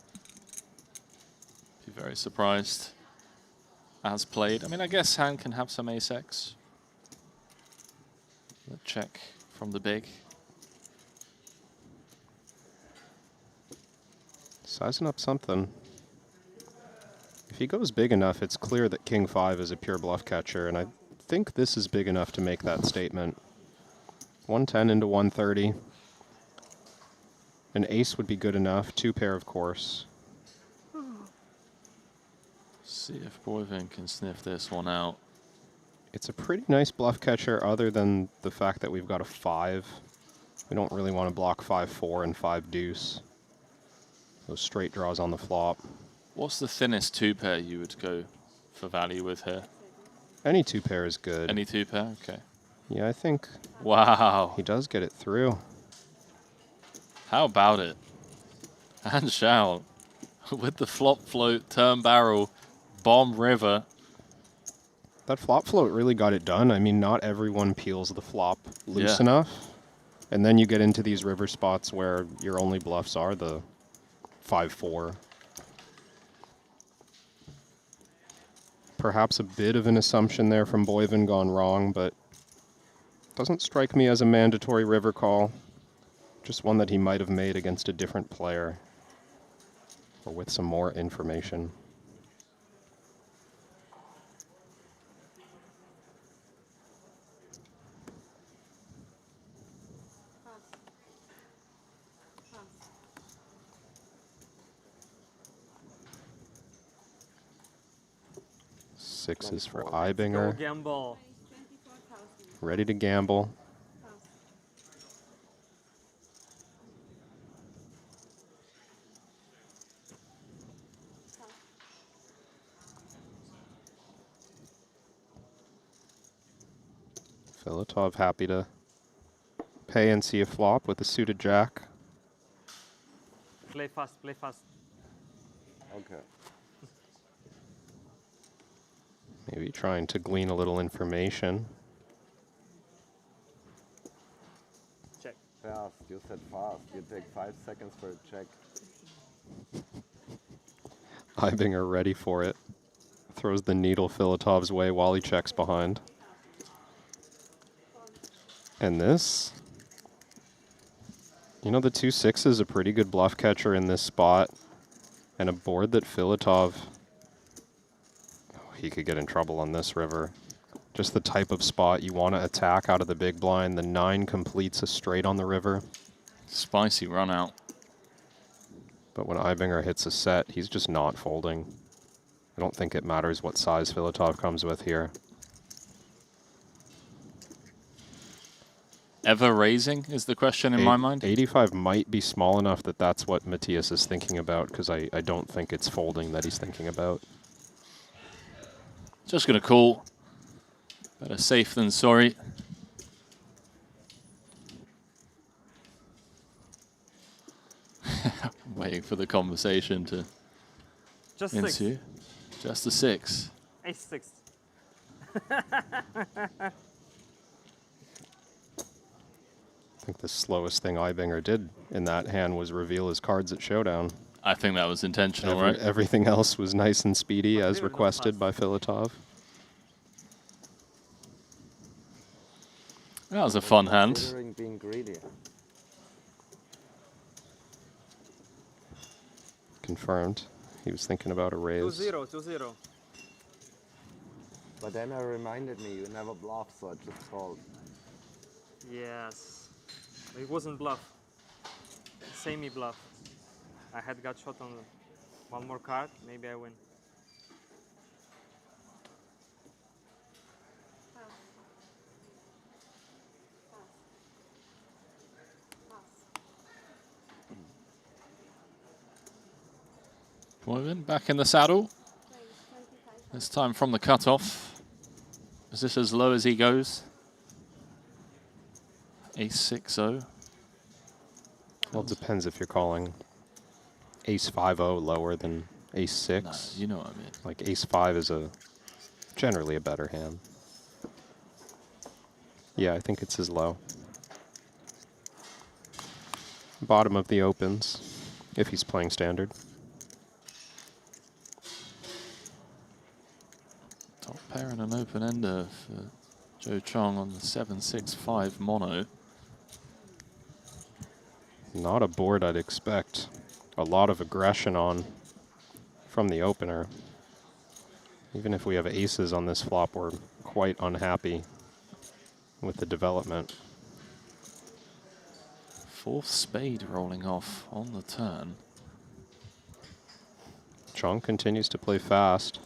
Be very surprised. As played. I mean, I guess hand can have some ace-x. The check from the big. Sizing up something. If he goes big enough, it's clear that King 5 is a pure bluff catcher, and I think this is big enough to make that statement. 110 into 130. An ace would be good enough. 2 pair, of course. See if Boivin can sniff this one out. It's a pretty nice bluff catcher other than the fact that we've got a 5. We don't really want to block 5-4 and 5 deuce. Those straight draws on the flop. What's the thinnest 2-pair you would go for value with here? Any 2-pair is good. Any 2-pair? Okay. Yeah, I think. Wow. He does get it through. How about it? And shout. With the flop float, turn barrel, bomb river. That flop float really got it done. I mean, not everyone peels the flop loose enough. And then you get into these river spots where your only bluffs are the 5-4. Perhaps a bit of an assumption there from Boivin gone wrong, but doesn't strike me as a mandatory river call. Just one that he might have made against a different player or with some more information. Sixes for Ibinger. Go gamble. Ready to gamble. Filatov happy to pay and see a flop with a suited jack. Play fast, play fast. Okay. Maybe trying to glean a little information. Check. Fast. You said fast. You take 5 seconds for a check. Ibinger ready for it. Throws the needle Filatov's way while he checks behind. And this? You know, the 2-6 is a pretty good bluff catcher in this spot. And a board that Filatov... he could get in trouble on this river. Just the type of spot you want to attack out of the big blind. The 9 completes a straight on the river. Spicy run out. But when Ibinger hits a set, he's just not folding. I don't think it matters what size Filatov comes with here. Ever raising is the question in my mind. 85 might be small enough that that's what Matthias is thinking about, because I don't think it's folding that he's thinking about. Just going to call. Better safe than sorry. Waiting for the conversation to Just ensue. 6. Just a 6. Ace-6. I think the slowest thing Ibinger did in that hand was reveal his cards at Showdown. I think that was intentional, right? Everything else was nice and speedy as requested by Filatov. That was a fun hand. Considering being greedy. Confirmed. He was thinking about a raise. 2-0, 2-0. But then it reminded me you never bluffed, so I just called. Yes. It wasn't bluff. Semi-bluff. I had got shot on one more card. Maybe I win. Boivin back in the saddle. This time from the cutoff. Is this as low as he goes? Ace-6-0. Well, it depends if you're calling Ace-5-0 lower than Ace-6. No, you know what I mean. Like Ace-5 is generally a better hand. Yeah, I think it's as low. Bottom of the opens, if he's playing standard. Top pair and an open ender for Joe Chong on the 7-6-5 mono. Not a board I'd expect a lot of aggression on from the opener. Even if we have aces on this flop, we're quite unhappy with the development. 4th spade rolling off on the turn. Chong continues to play fast.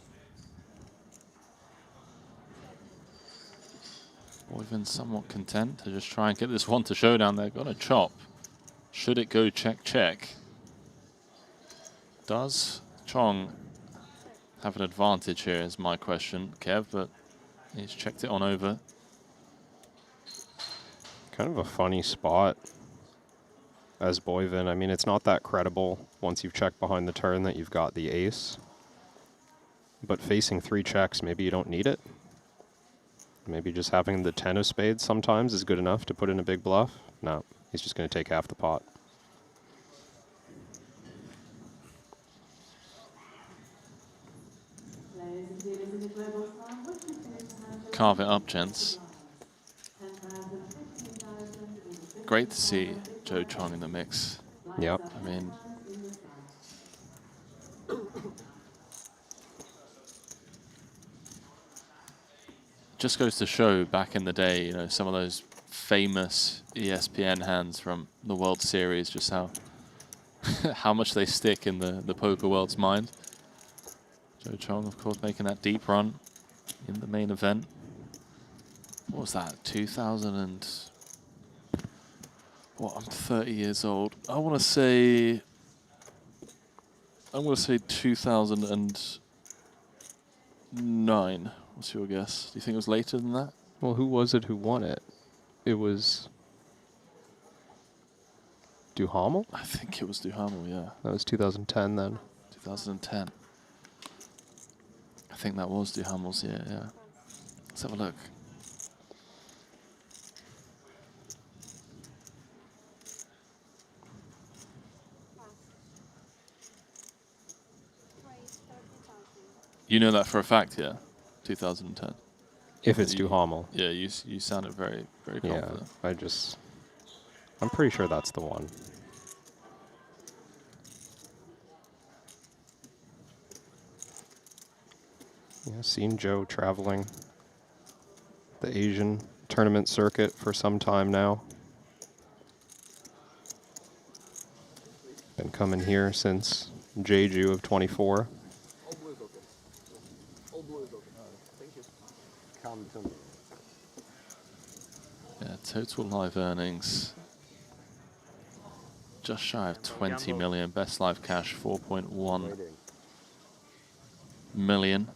Boyven somewhat content to just try and get this one to showdown. They're going to chop. Should it go check, check? Does Chong have an advantage here is my question, Kev, but he's checked it on over. Kind of a funny spot as Boyven. I mean, it's not that credible once you've checked behind the turn that you've got the ace. But facing 3 checks, maybe you don't need it. Maybe just having the 10 of spades sometimes is good enough to put in a big bluff. No, he's just going to take half the pot. Carve it up, gents. Great to see Joe Chong in the mix. Yep. I mean, just goes to show back in the day, you know, some of those famous ESPN hands from the World Series, just how much they stick in the poker world's mind. Joe Chong, of course, making that deep run in the main event. What was that? 2000 and... What, I'm 30 years old. I want to say... I'm going to say 2009. What's your guess? Do you think it was later than that? Well, who was it who won it? It was Duhamel? I think it was Duhamel, yeah. That was 2010 then. 2010. I think that was Duhamel's year, yeah. Let's have a look. You know that for a fact, yeah? 2010. If it's Duhamel. Yeah, you sounded very, very confident. Yeah, I'm pretty sure that's the one. Yeah, seen Joe traveling the Asian tournament circuit for some time now. Been coming here since Jeju of 24. Yeah, total live earnings just shy of 20 million. Best live cash 4.1 million.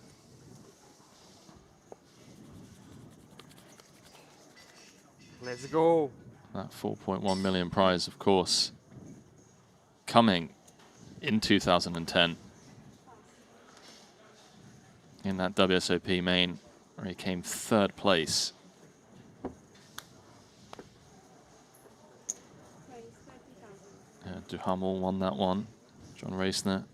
Let's go. That 4.1 million prize, of course, coming in 2010 in that WSOP main, where he came 3rd place. Yeah, Duhamel won that one. John Reisner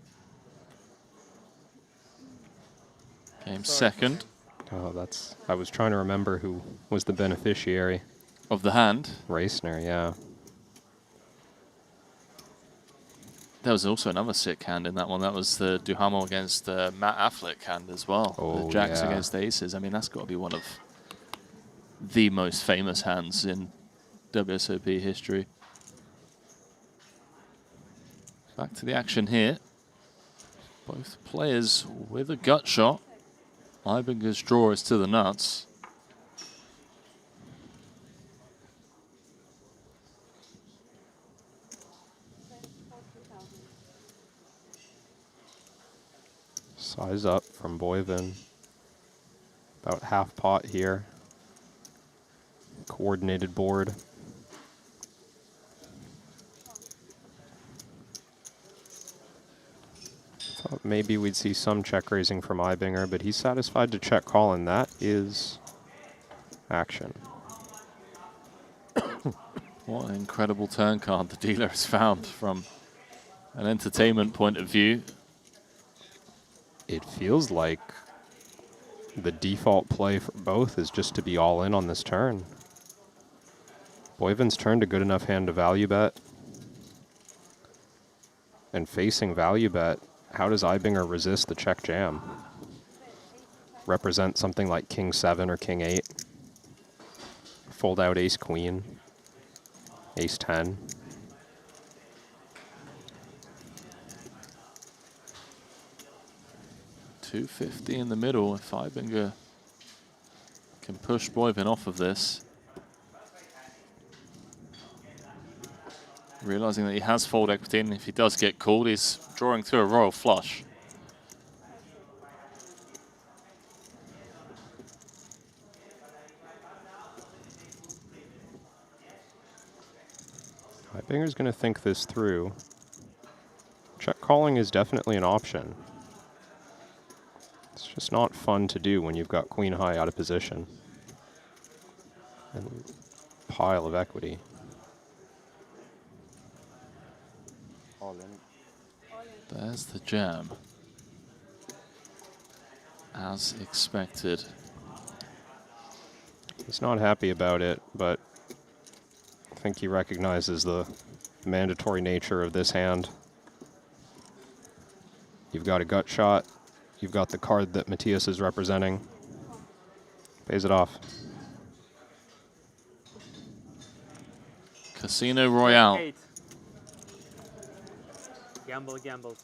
came 2nd. Oh, I was trying to remember who was the beneficiary. Of the hand? Reisner, yeah. There was also another sick hand in that one. That was the Duhamel against the Matt Affleck hand as well. Oh, the jacks yeah. against aces. I mean, that's got to be one of the most famous hands in WSOP history. Back to the action here. Both players with a gut shot. Ibinger's draw is to the nuts. Size up from Boyven. About half pot here. Coordinated board. Thought maybe we'd see some check raising from Ibinger, but he's satisfied to check call, and that is action. What an incredible turn card the dealer has found from an entertainment point of view. It feels like the default play for both is just to be all in on this turn. Boyven's turned a good enough hand to value bet. And facing value bet, how does Ibinger resist the check jam? Represent something like King 7 or King 8. Fold out Ace Queen. Ace 10. $250 in the middle. If Ibinger Can push Boivin off of this. Realizing that he has fold equity, and if he does get called, he's drawing through a royal flush. Highbinger's going to think this through. Check calling is definitely an option. It's just not fun to do when you've got queen high out of position. And pile of equity. All in. There's the jam. As expected. He's not happy about it, but I think he recognizes the mandatory nature of this hand. You've got a gut shot. You've got the card that Matthias is representing. Pays it off. Casino Royale. 8. Gamble, gamble.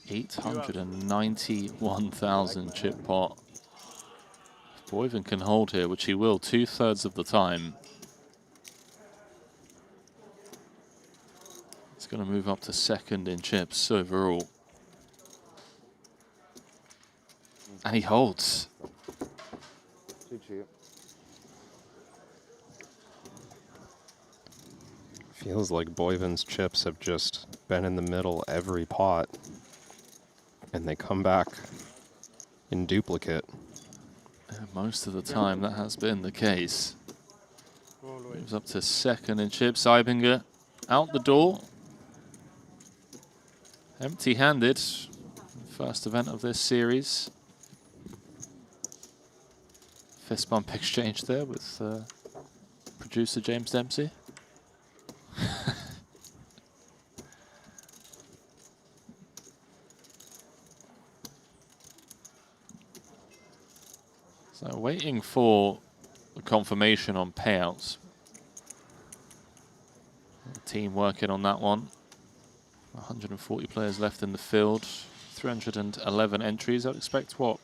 891,000 chip pot. If Boivin can hold here, which he will 2/3 of the time, it's going to move up to second in chips overall. And he holds. Feels like Boivin's chips have just been in the middle every pot. And they come back in duplicate. Most of the time that has been the case. Moves up to second in chips. Eibinger out the door. Empty-handed. First event of this series. Fist bump exchange there with producer James Dempsey. So waiting for the confirmation on payouts. The team working on that one. 140 players left in the field. 311 entries. I'd expect, what,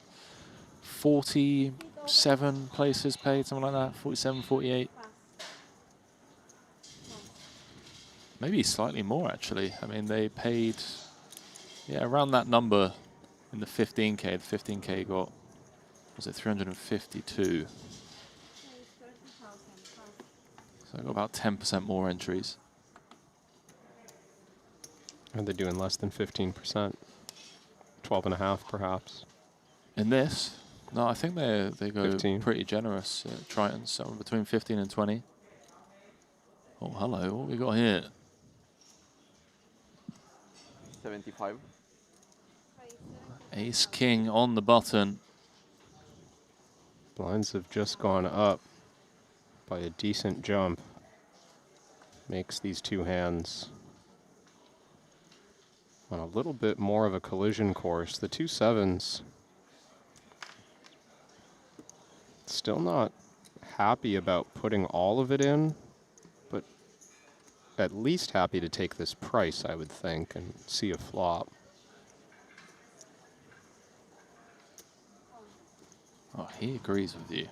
47 places paid, something like that? 47, 48? Maybe slightly more, actually. I mean, they paid, yeah, around that number in the 15K. The 15K got, was it 352? So I got about 10% more entries. Are they doing less than 15%? 12.5 perhaps? In this? No, I think they go 15. pretty generous at Triton, so between 15 and 20. Oh, hello, what we got here? 75. Ace King on the button. Blinds have just gone up by a decent jump. Makes these two hands on a little bit more of a collision course. The 2 sevens still not happy about putting all of it in, but at least happy to take this price, I would think, and see a flop. Oh, he agrees with you.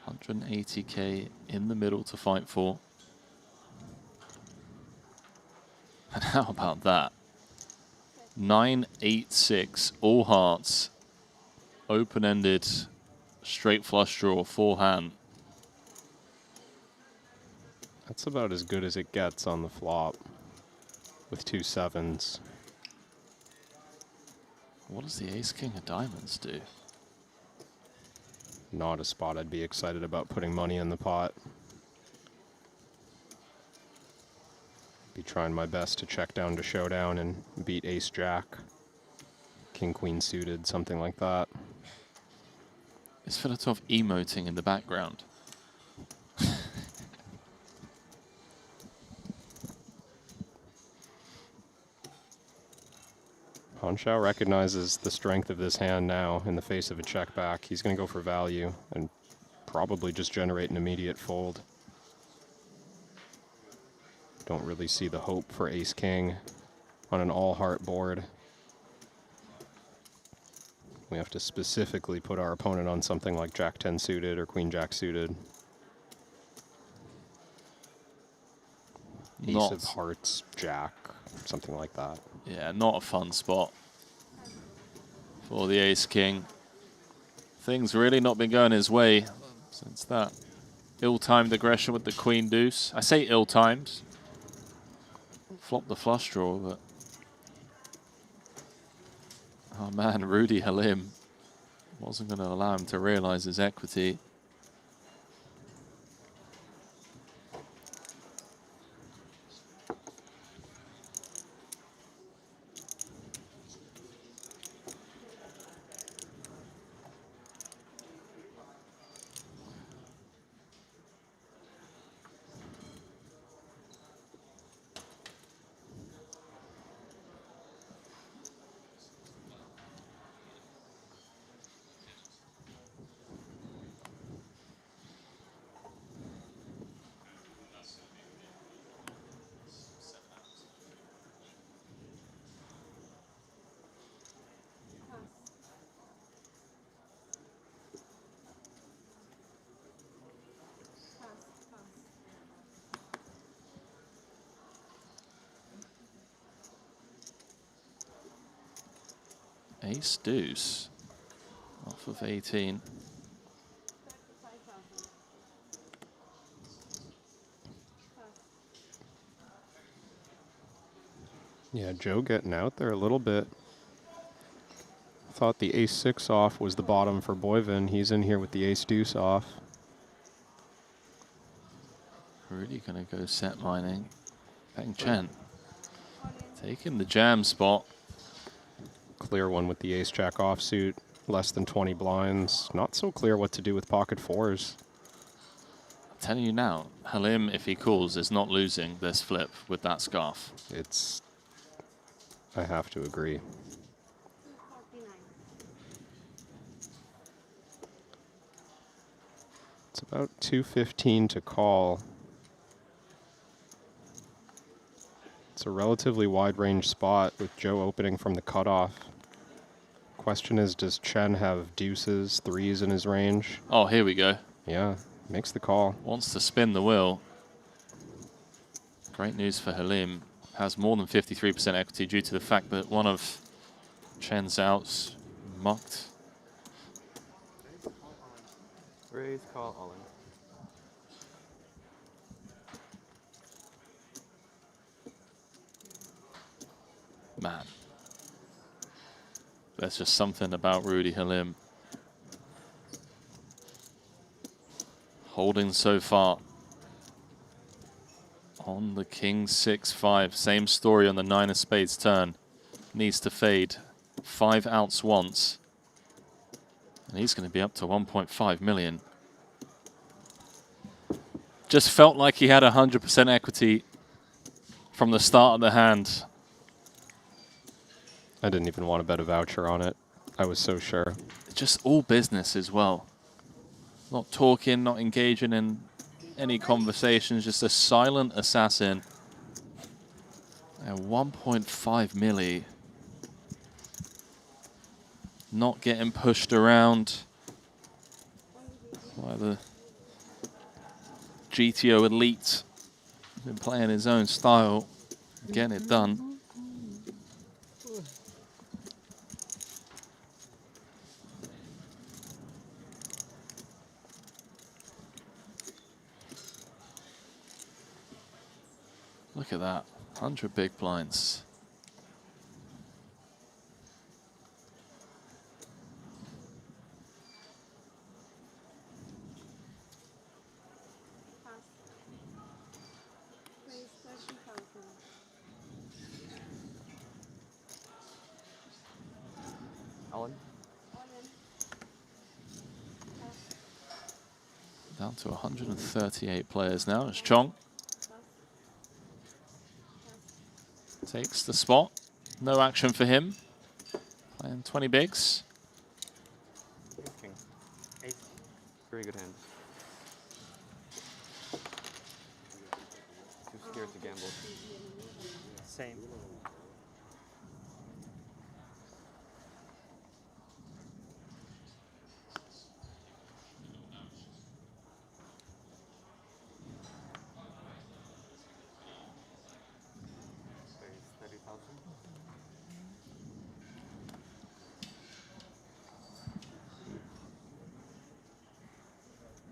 180K in the middle to fight for. And how about that? 986, all hearts, open-ended, straight flush draw, forehand. That's about as good as it gets on the flop with 2 sevens. What does the Ace King of Diamonds do? Not a spot I'd be excited about putting money in the pot. Be trying my best to check down to showdown and beat Ace Jack, King Queen suited, something like that. Is Filatov emoting in the background? Honshao recognizes the strength of this hand now in the face of a check back. He's going to go for value and probably just generate an immediate fold. Don't really see the hope for Ace King on an all-heart board. We have to specifically put our opponent on something like Jack 10 suited or Queen Jack suited. Ace of Hearts, Jack, something like that. Yeah, not a fun spot for the Ace King. Things really not been going his way since that ill-timed aggression with the Queen Deuce. I say ill-timed. Flopped the flush draw, but... Oh man, Rudy Halim wasn't going to allow him to realize his equity. Ace Deuce off of 18. Yeah, Joe getting out there a little bit. Thought the Ace 6 off was the bottom for Boyvin. He's in here with the Ace Deuce off. Really going to go set mining. Peng Chen taking the jam spot. Clear one with the Ace Jack offsuit. Less than 20 blinds. Not so clear what to do with pocket fours. I'm telling you now, Halim, if he calls, is not losing this flip with that scarf. It's... I have to agree. It's about 215 to call. It's a relatively wide range spot with Joe opening from the cutoff. Question is, does Chen have deuces, threes in his range? Oh, here we go. Yeah, makes the call. Wants to spin the wheel. Great news for Halim. Has more than 53% equity due to the fact that one of Chen's outs mucked. Raise, call, all in. Man. There's just something about Rudy Halim. Holding so far. On the King 6-5. Same story on the 9 of spades turn. Needs to fade 5 outs once. And he's going to be up to 1.5 million. Just felt like he had 100% equity from the start of the hand. I didn't even want to bet a voucher on it. I was so sure. Just all business as well. Not talking, not engaging in any conversations, just a silent assassin. And 1.5 milli. Not getting pushed around by the GTO elite. Been playing his own style, getting it done. Look at that, 100 big blinds. Alan? Down to 138 players now. It's Chong. Takes the spot. No action for him. Playing 20 bigs. King. 8. Very good hand. Too scared to gamble. Same.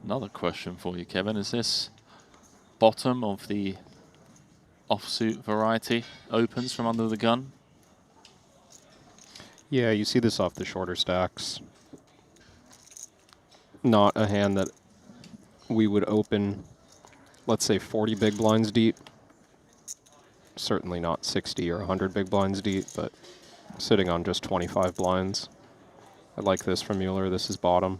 Another question for you, Kevin. Is this bottom of the offsuit variety opens from under the gun? Yeah, you see this off the shorter stacks. Not a hand that we would open, let's say 40 big blinds deep. Certainly not 60 or 100 big blinds deep, but sitting on just 25 blinds. I like this from Mueller. This is bottom.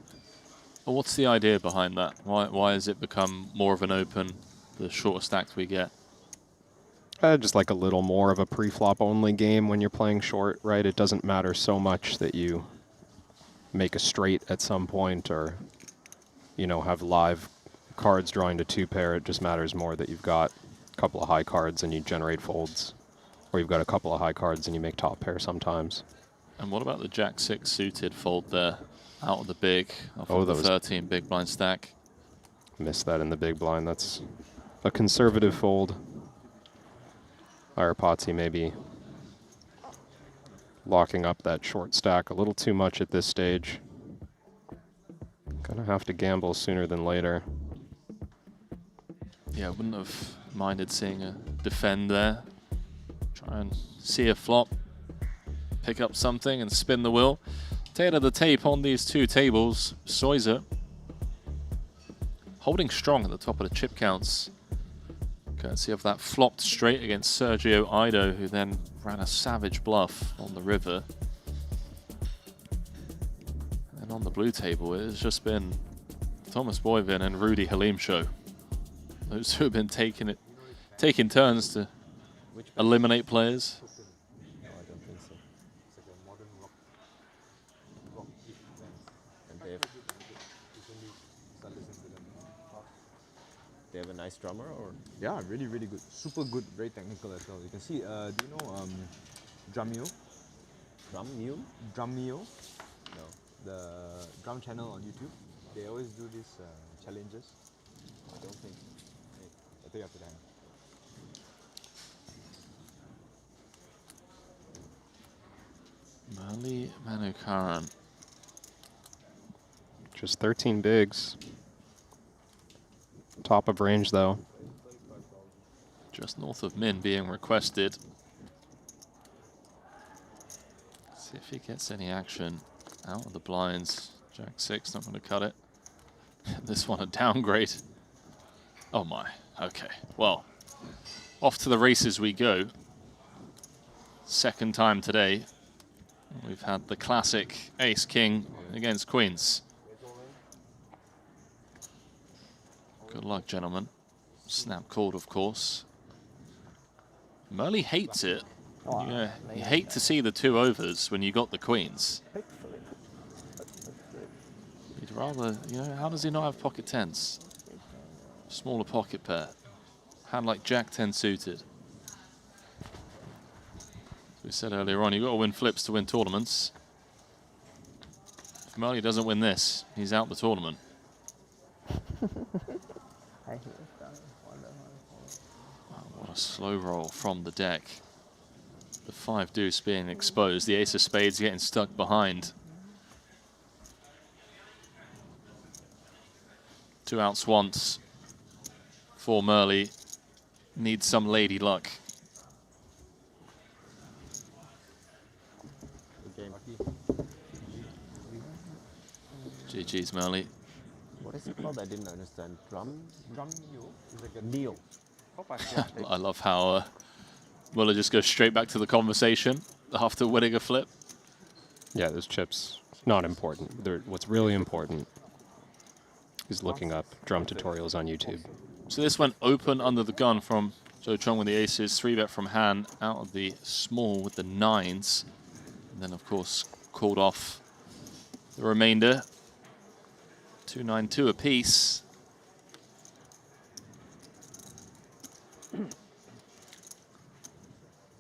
Well, what's the idea behind that? Why has it become more of an open the shorter stacks we get? Just like a little more of a pre-flop only game when you're playing short, right? It doesn't matter so much that you make a straight at some point or, you know, have live cards drawing to two pair. It just matters more that you've got a couple of high cards and you generate folds, or you've got a couple of high cards and you make top pair sometimes. And what about the Jack 6 suited fold there? Out of the big, off of the 13 big blind stack. Missed that in the big blind. That's a conservative fold. Irapati maybe locking up that short stack a little too much at this stage. Gonna have to gamble sooner than later. Yeah, I wouldn't have minded seeing a defend there. Try and see a flop, pick up something and spin the wheel. Tail of the tape on these two tables. Soiser holding strong at the top of the chip counts. Courtesy of that flopped straight against Sergio Ido, who then ran a savage bluff on the river. And on the blue table, it has just been Thomas Boivin and Rudy Halim show. Those who have been taking turns to eliminate players. No, I don't think so. It's like a modern rock-ish band. And they have a nice drummer, or? Yeah, really, really good. Super good, very technical as well. You can see, do you know Drumeo? Drumeo? Drumeo. No. The drum channel on YouTube. They always do these challenges. I don't think so. I think after that. Murli Manukaran. Just 13 bigs. Top of range though. Just north of min being requested. See if he gets any action out of the blinds. Jack 6 not going to cut it. This one a downgrade. Oh my. Okay. Well, off to the races we go. Second time today. We've had the classic ace-king against queens. Good luck, gentlemen. Snap called, of course. Murli hates it. You hate to see the 2 overs when you got the queens. You'd rather, you know, how does he not have pocket 10s? Smaller pocket pair. Hand like Jack 10 suited. As we said earlier on, you've got to win flips to win tournaments. If Murli doesn't win this, he's out the tournament. Wow, what a slow roll from the deck. The 5 deuce being exposed, the ace of spades getting stuck behind. 2 outs once for Murli. Needs some lady luck. GG's Murli. What is it called? I didn't understand. Drumeo? It's like a Neo. I love how Muller just goes straight back to the conversation after winning a flip. Yeah, those chips, not important. What's really important is looking up drum tutorials on YouTube. So this went open under the gun from Joe Chong with the aces, 3-bet from hand, out of the small with the 9s. And then, of course, called off the remainder. 2-9-2 apiece.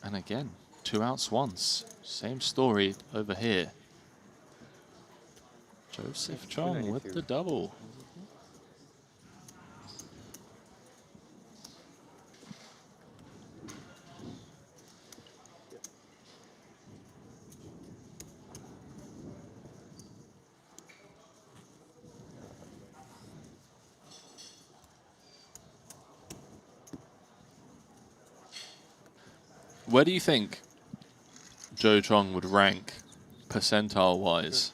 And again, 2 outs once. Same story over here. Joseph Chong with the double. Where do you think Joe Chong would rank percentile-wise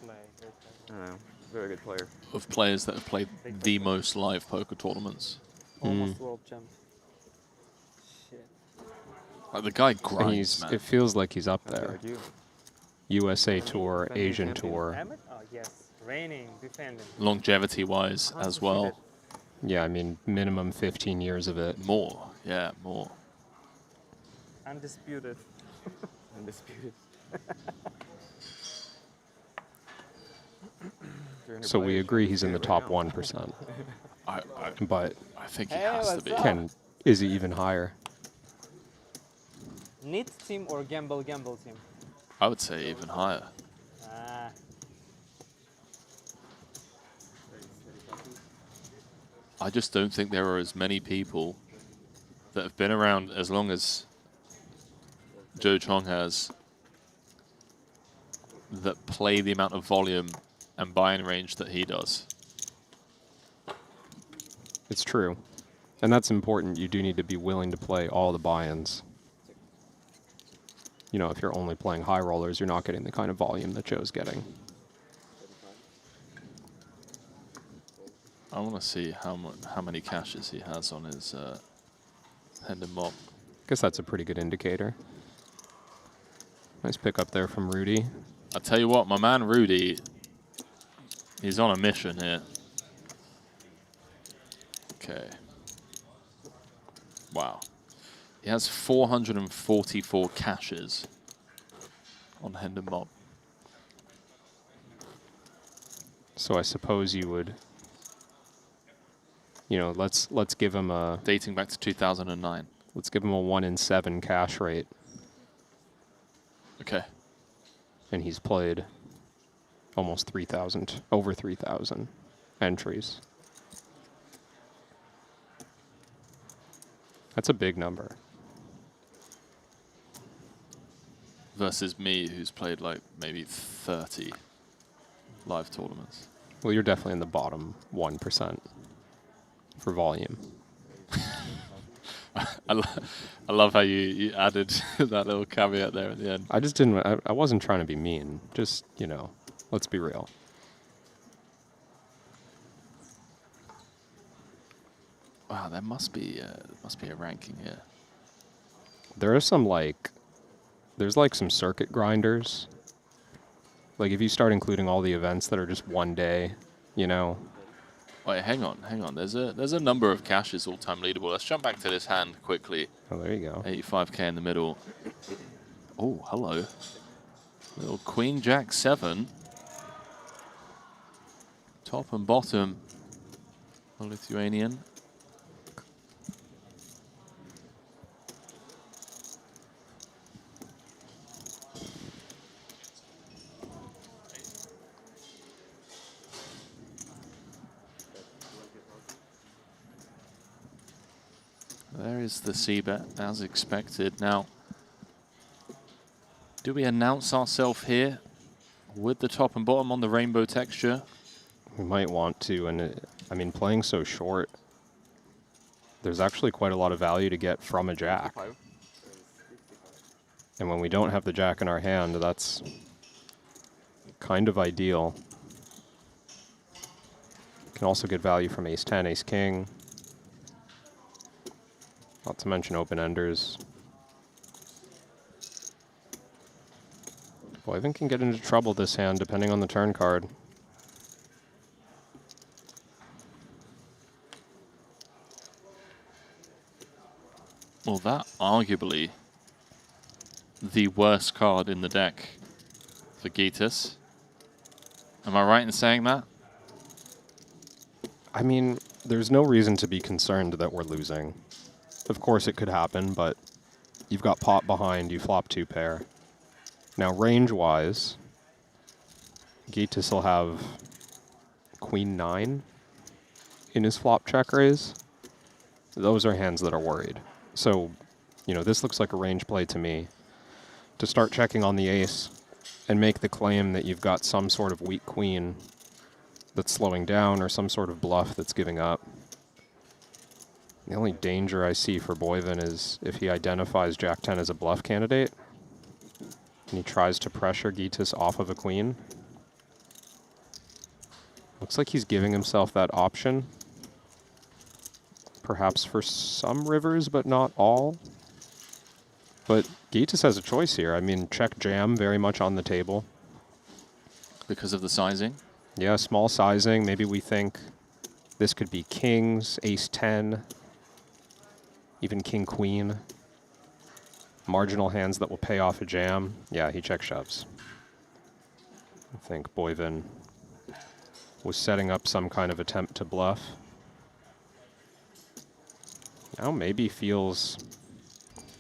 Very good player. of players that have played the most live poker tournaments? Almost world champ. Shit. Like the guy And grinds, man. it feels like he's up there. Like you. USA Tour, Asian Tour. Oh yes, reigning, defending. Longevity-wise as well. Yeah, I mean, minimum 15 years of it. More, yeah, more. Undisputed. Undisputed. So we agree he's in the top 1%. But I think he has to be. Is he even higher? Neat team or gamble team? I would say even higher. Ah. I just don't think there are as many people that have been around as long as Joe Chong has that play the amount of volume and buy-in range that he does. It's true. And that's important. You do need to be willing to play all the buy-ins. You know, if you're only playing high rollers, you're not getting the kind of volume that Joe's getting. I want to see how many cashes he has on his hand and mob. Guess that's a pretty good indicator. Nice pick up there from Rudy. I tell you what, my man Rudy, he's on a mission here. Okay. Wow. He has 444 caches on hand and mob. So I suppose you would, you know, let's give him a... Dating back to 2009. Let's give him a 1 in 7 cash rate. Okay. And he's played almost 3,000, over 3,000 entries. That's a big number. Versus me, who's played like maybe 30 live tournaments. Well, you're definitely in the bottom 1% for volume. I love how you added that little caveat there at the end. I just didn't, I wasn't trying to be mean. Just, you know, let's be real. Wow, there must be a ranking here. There are some there's like some circuit grinders. Like if you start including all the events that are just one day, you know. Wait, hang on. There's a number of caches all-time leaderboard. Let's jump back to this hand quickly. Oh, there you go. 85k in the middle. Oh, hello. Little Queen Jack 7. Top and bottom. A Lithuanian. There is the C-bet, as expected. Now, do we announce ourselves here with the top and bottom on the rainbow texture? We might want to, and I mean, playing so short, there's actually quite a lot of value to get from a jack. And when we don't have the jack in our hand, that's kind of ideal. Can also get value from ace-10, ace-king. Not to mention open-enders. Boy, even can get into trouble this hand, depending on the turn card. Well, that arguably the worst card in the deck for Gitas. Am I right in saying that? I mean, there's no reason to be concerned that we're losing. Of course it could happen, but you've got pot behind, you flop 2 pair. Now range-wise, Gitas will have queen 9 in his flop check raise. Those are hands that are worried. So, you know, this looks like a range play to me. To start checking on the ace and make the claim that you've got some sort of weak queen that's slowing down or some sort of bluff that's giving up. The only danger I see for Boyven is if he identifies Jack 10 as a bluff candidate and he tries to pressure Gitas off of a queen. Looks like he's giving himself that option. Perhaps for some rivers, but not all. But Gitas has a choice here. I mean, check jam very much on the table. Because of the sizing? Yeah, small sizing. Maybe we think this could be kings, ace 10, even king queen. Marginal hands that will pay off a jam. Yeah, he check shoves. I think Boyven was setting up some kind of attempt to bluff. Now maybe feels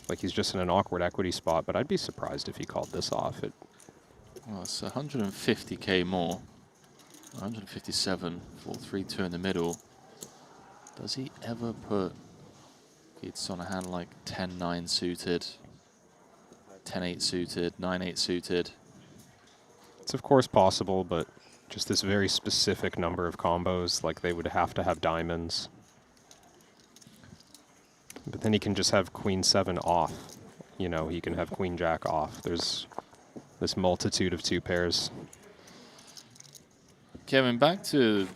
like he's just in an awkward equity spot, but I'd be surprised if he called this off. Well, it's 150k more. 157, 4-3-2 in the middle. Does he ever put Gitas on a hand like 10-9 suited, 10-8 suited, 9-8 suited? It's of course possible, but just this very specific number of combos, like they would have to have diamonds. But then he can just have queen 7 off. You know, he can have queen jack off. There's this multitude of 2 pairs. Kevin, back to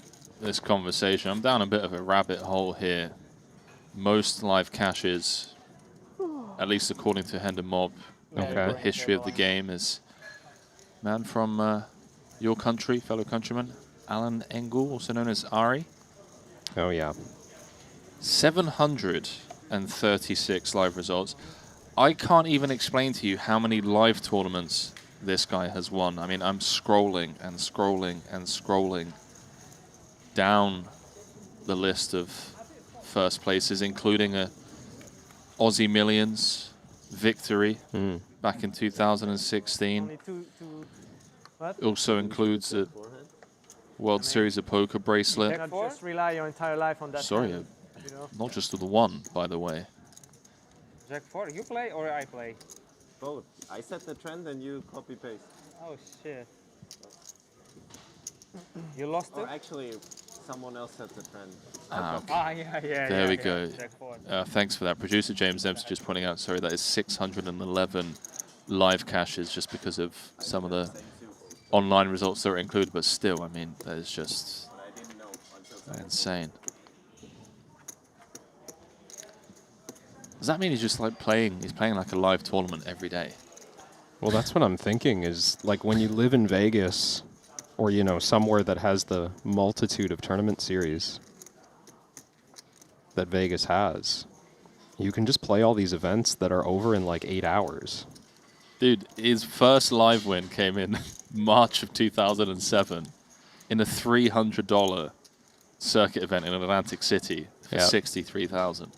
this conversation. I'm down a bit of a rabbit hole here. Most live caches, at least according to Hender Mob, the history of the game is man from your country, fellow countryman, Alan Engel, also known as Ari. Oh, yeah. 736 live results. I can't even explain to you how many live tournaments this guy has won. I mean, I'm scrolling and scrolling and scrolling down the list of first places, including a Aussie Millions victory back in 2016. Also includes a World Series of Poker bracelet. You cannot just rely your entire life on that. Sorry, hand, you know? not just the one, by the way. Jack 4, you play or I play? Both. I set the trend and you copy paste. Oh shit. You lost it? Or actually, someone else set the trend. Yeah. There we go. Thanks for that. Producer James Dempsey just pointing out, sorry, that is 611 live caches just because of some of the online results that are included, but still, I mean, that is just insane. Does that mean he's just like playing like a live tournament every day? Well, that's what I'm thinking is, like, when you live in Vegas or, you know, somewhere that has the multitude of tournament series that Vegas has, you can just play all these events that are over in like 8 hours. Dude, his first live win came in March of 2007 in a $300 circuit event in Atlantic City for $63,000.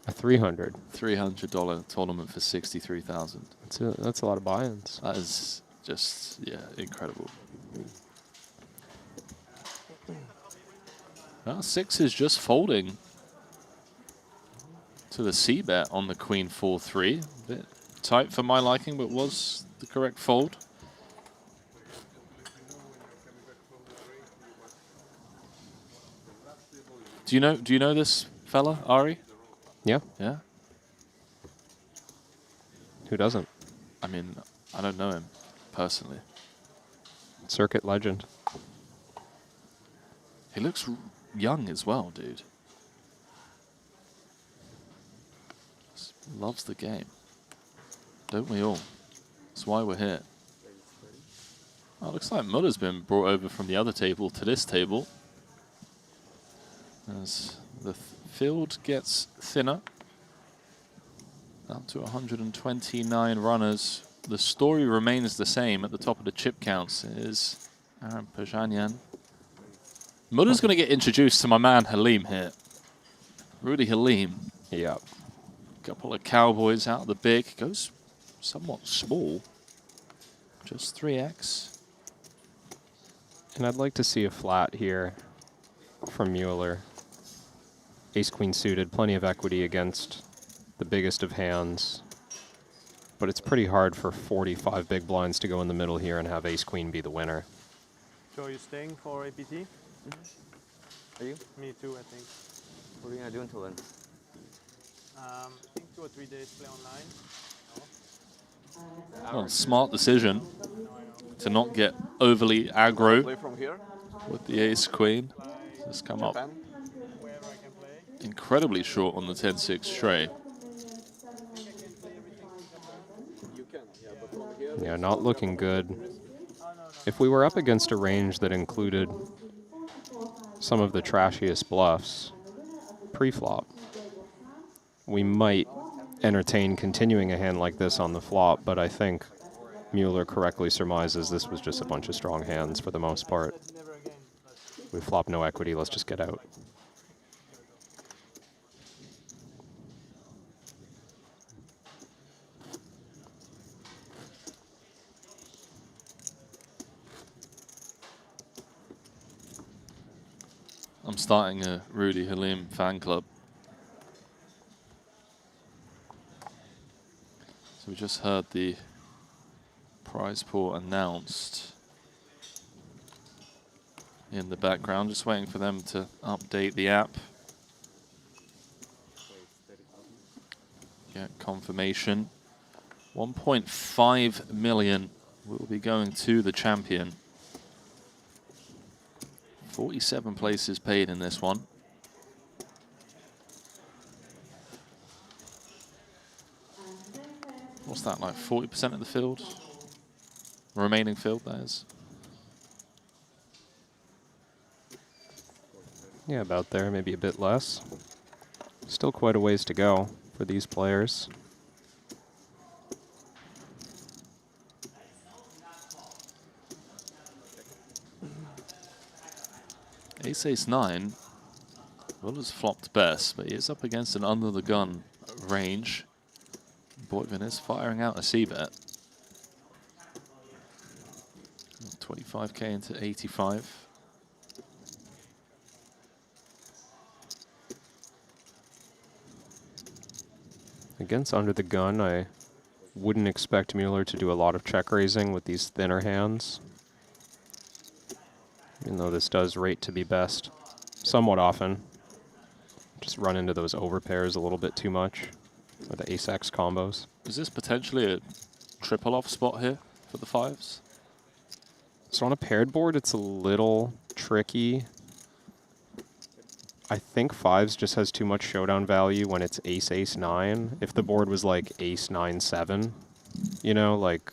A $300 tournament for $63,000. That's a lot of buy-ins. That is just incredible. Well, 6 is just folding to the C bet on the Queen 4-3. Bit tight for my liking, but was the correct fold. Do you know this fella, Ari? Yeah. Yeah. Who doesn't? I mean, I don't know him personally. Circuit legend. He looks young as well, dude. Just loves the game. Don't we all? That's why we're here. Oh, looks like Muller's been brought over from the other table to this table. As the field gets thinner. Down to 129 runners. The story remains the same at the top of the chip counts. It is Aaron Pajanyan. Muller's going to get introduced to my man Halim here. Rudy Halim. Yeah. Couple of cowboys out of the big. Goes somewhat small. Just 3x. And I'd like to see a flat here from Mueller. Ace-queen suited, plenty of equity against the biggest of hands. But it's pretty hard for 45 big blinds to go in the middle here and have ace-queen be the winner. So you're staying for APT? Are you? Me too, I think. What are you gonna do until then? I think 2 or 3 days play online. Well, smart decision to not get overly aggro Play from here. with the ace queen. Just come up incredibly short on the 10-6 straight. You can, yeah, but from here. Yeah, not looking good. If we were up against a range that included some of the trashiest bluffs pre-flop, we might entertain continuing a hand like this on the flop, but I think Mueller correctly surmises this was just a bunch of strong hands for the most part. We flop no equity, let's just get out. I'm starting a Rudy Halim fan club. So we just heard the prize pool announced in the background, just waiting for them to update the app. Get confirmation. 1.5 million will be going to the champion. 47 places paid in this one. What's that, like 40% of the field? Remaining field, that is. Yeah, about there, maybe a bit less. Still quite a ways to go for these players. Ace-Ace-9, Will has flopped best, but he is up against an under-the-gun range. Boyvin is firing out a C-bet. 25k into 85. Against under the gun, I wouldn't expect Mueller to do a lot of check raising with these thinner hands. Even though this does rate to be best somewhat often. Just run into those overpairs a little bit too much with the ace-X combos. Is this potentially a triple off spot here for the fives? So on a paired board, it's a little tricky. I think fives just has too much showdown value when it's ace-ace-9. If the board was like ace-9-7, you know, like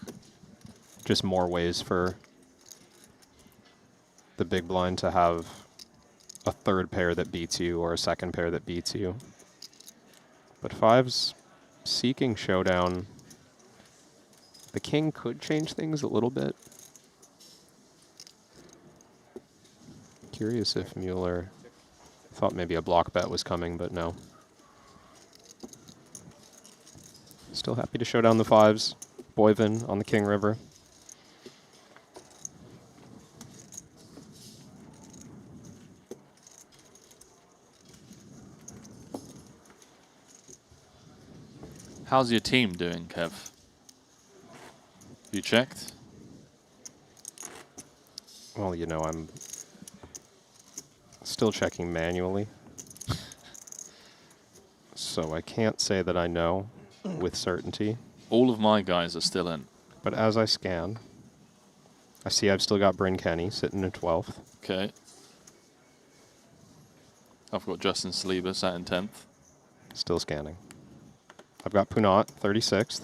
just more ways for the big blind to have a third pair that beats you or a second pair that beats you. But fives seeking showdown. The king could change things a little bit. Curious if Mueller thought maybe a block bet was coming, but no. Still happy to show down the fives. Boyvin on the King River. How's your team doing, Kev? You checked? Well, you know, I'm still checking manually. So I can't say that I know with certainty. All of my guys are still in. But as I scan, I see I've still got Bryn Kenny sitting in 12th. Okay. I've got Justin Saliba sat in 10th. Still scanning. I've got Punat, 36th.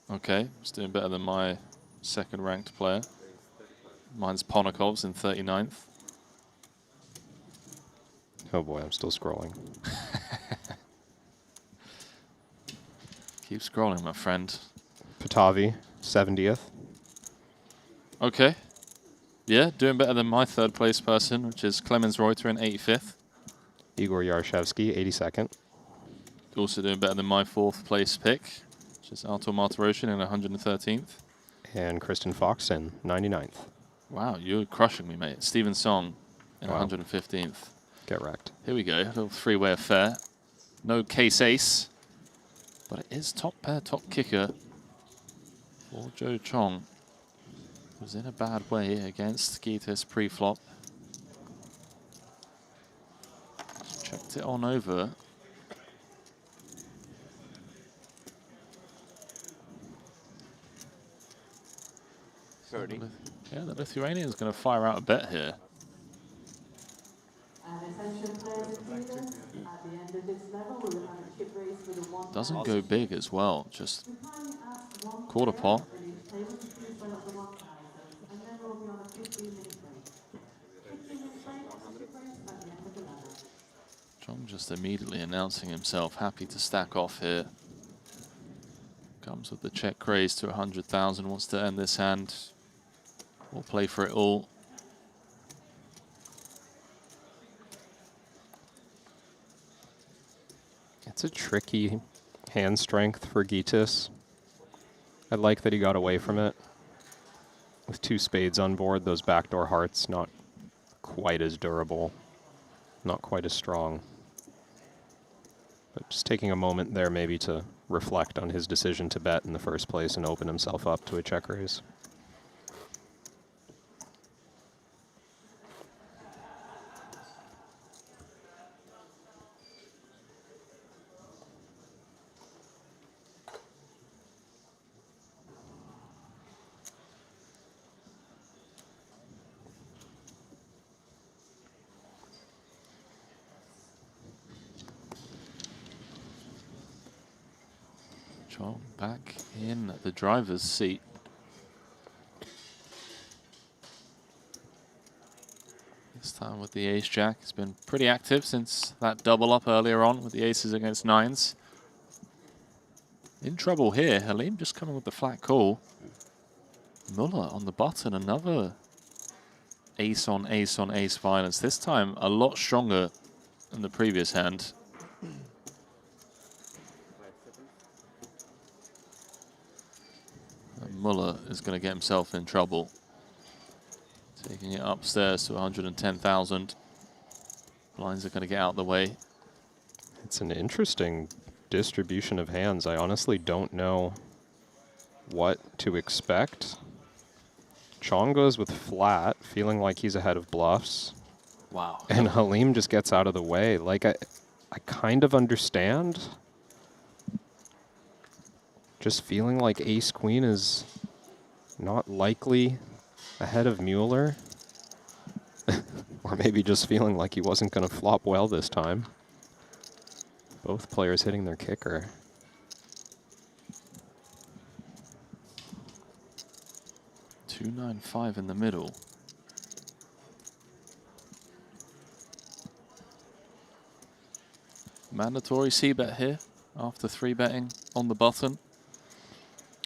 Okay, it's doing better than my second ranked player. Mine's Ponakov's in 39th. Oh boy, I'm still scrolling. Keep scrolling, my friend. Patavi, 70th. Okay. Yeah, doing better than my third place person, which is Clemens Reuter in 85th. Igor Yarshevsky, 82nd. Also doing better than my fourth place pick, which is Artur Martirosyan in 113th. And Kristen Fox in 99th. Wow, you're crushing me, mate. Stephen Song in Wow. 115th. Get wrecked. Here we go, a little three-way affair. No case ace, but it is top pair, top kicker for Joe Chong, who's in a bad way against Gitas pre-flop. Checked it on over. Yeah, the Lithuanian's going to fire out a bet here. Doesn't go big as well, just quarter pot. John just immediately announcing himself happy to stack off here. Comes with the check raise to 100,000, wants to end this hand. We'll play for it all. It's a tricky hand strength for Gitis. I like that he got away from it. With 2 spades on board, those backdoor hearts not quite as durable, not quite as strong. But just taking a moment there maybe to reflect on his decision to bet in the first place and open himself up to a check raise. John back in the driver's seat. This time with the ace-jack. He's been pretty active since that double up earlier on with the aces against nines. In trouble here. Halim just coming with the flat call. Muller on the button. Another ace on ace on ace violence. This time a lot stronger than the previous hand. Muller is going to get himself in trouble. Taking it upstairs to 110,000. Blinds are going to get out of the way. It's an interesting distribution of hands. I honestly don't know what to expect. Chong goes with flat, feeling like he's ahead of bluffs. Wow. And Halim just gets out of the way. Like, I kind of understand. Just feeling like ace-queen is not likely ahead of Mueller. Or maybe just feeling like he wasn't going to flop well this time. Both players hitting their kicker. $295 in the middle. Mandatory c-bet here after 3-betting on the button.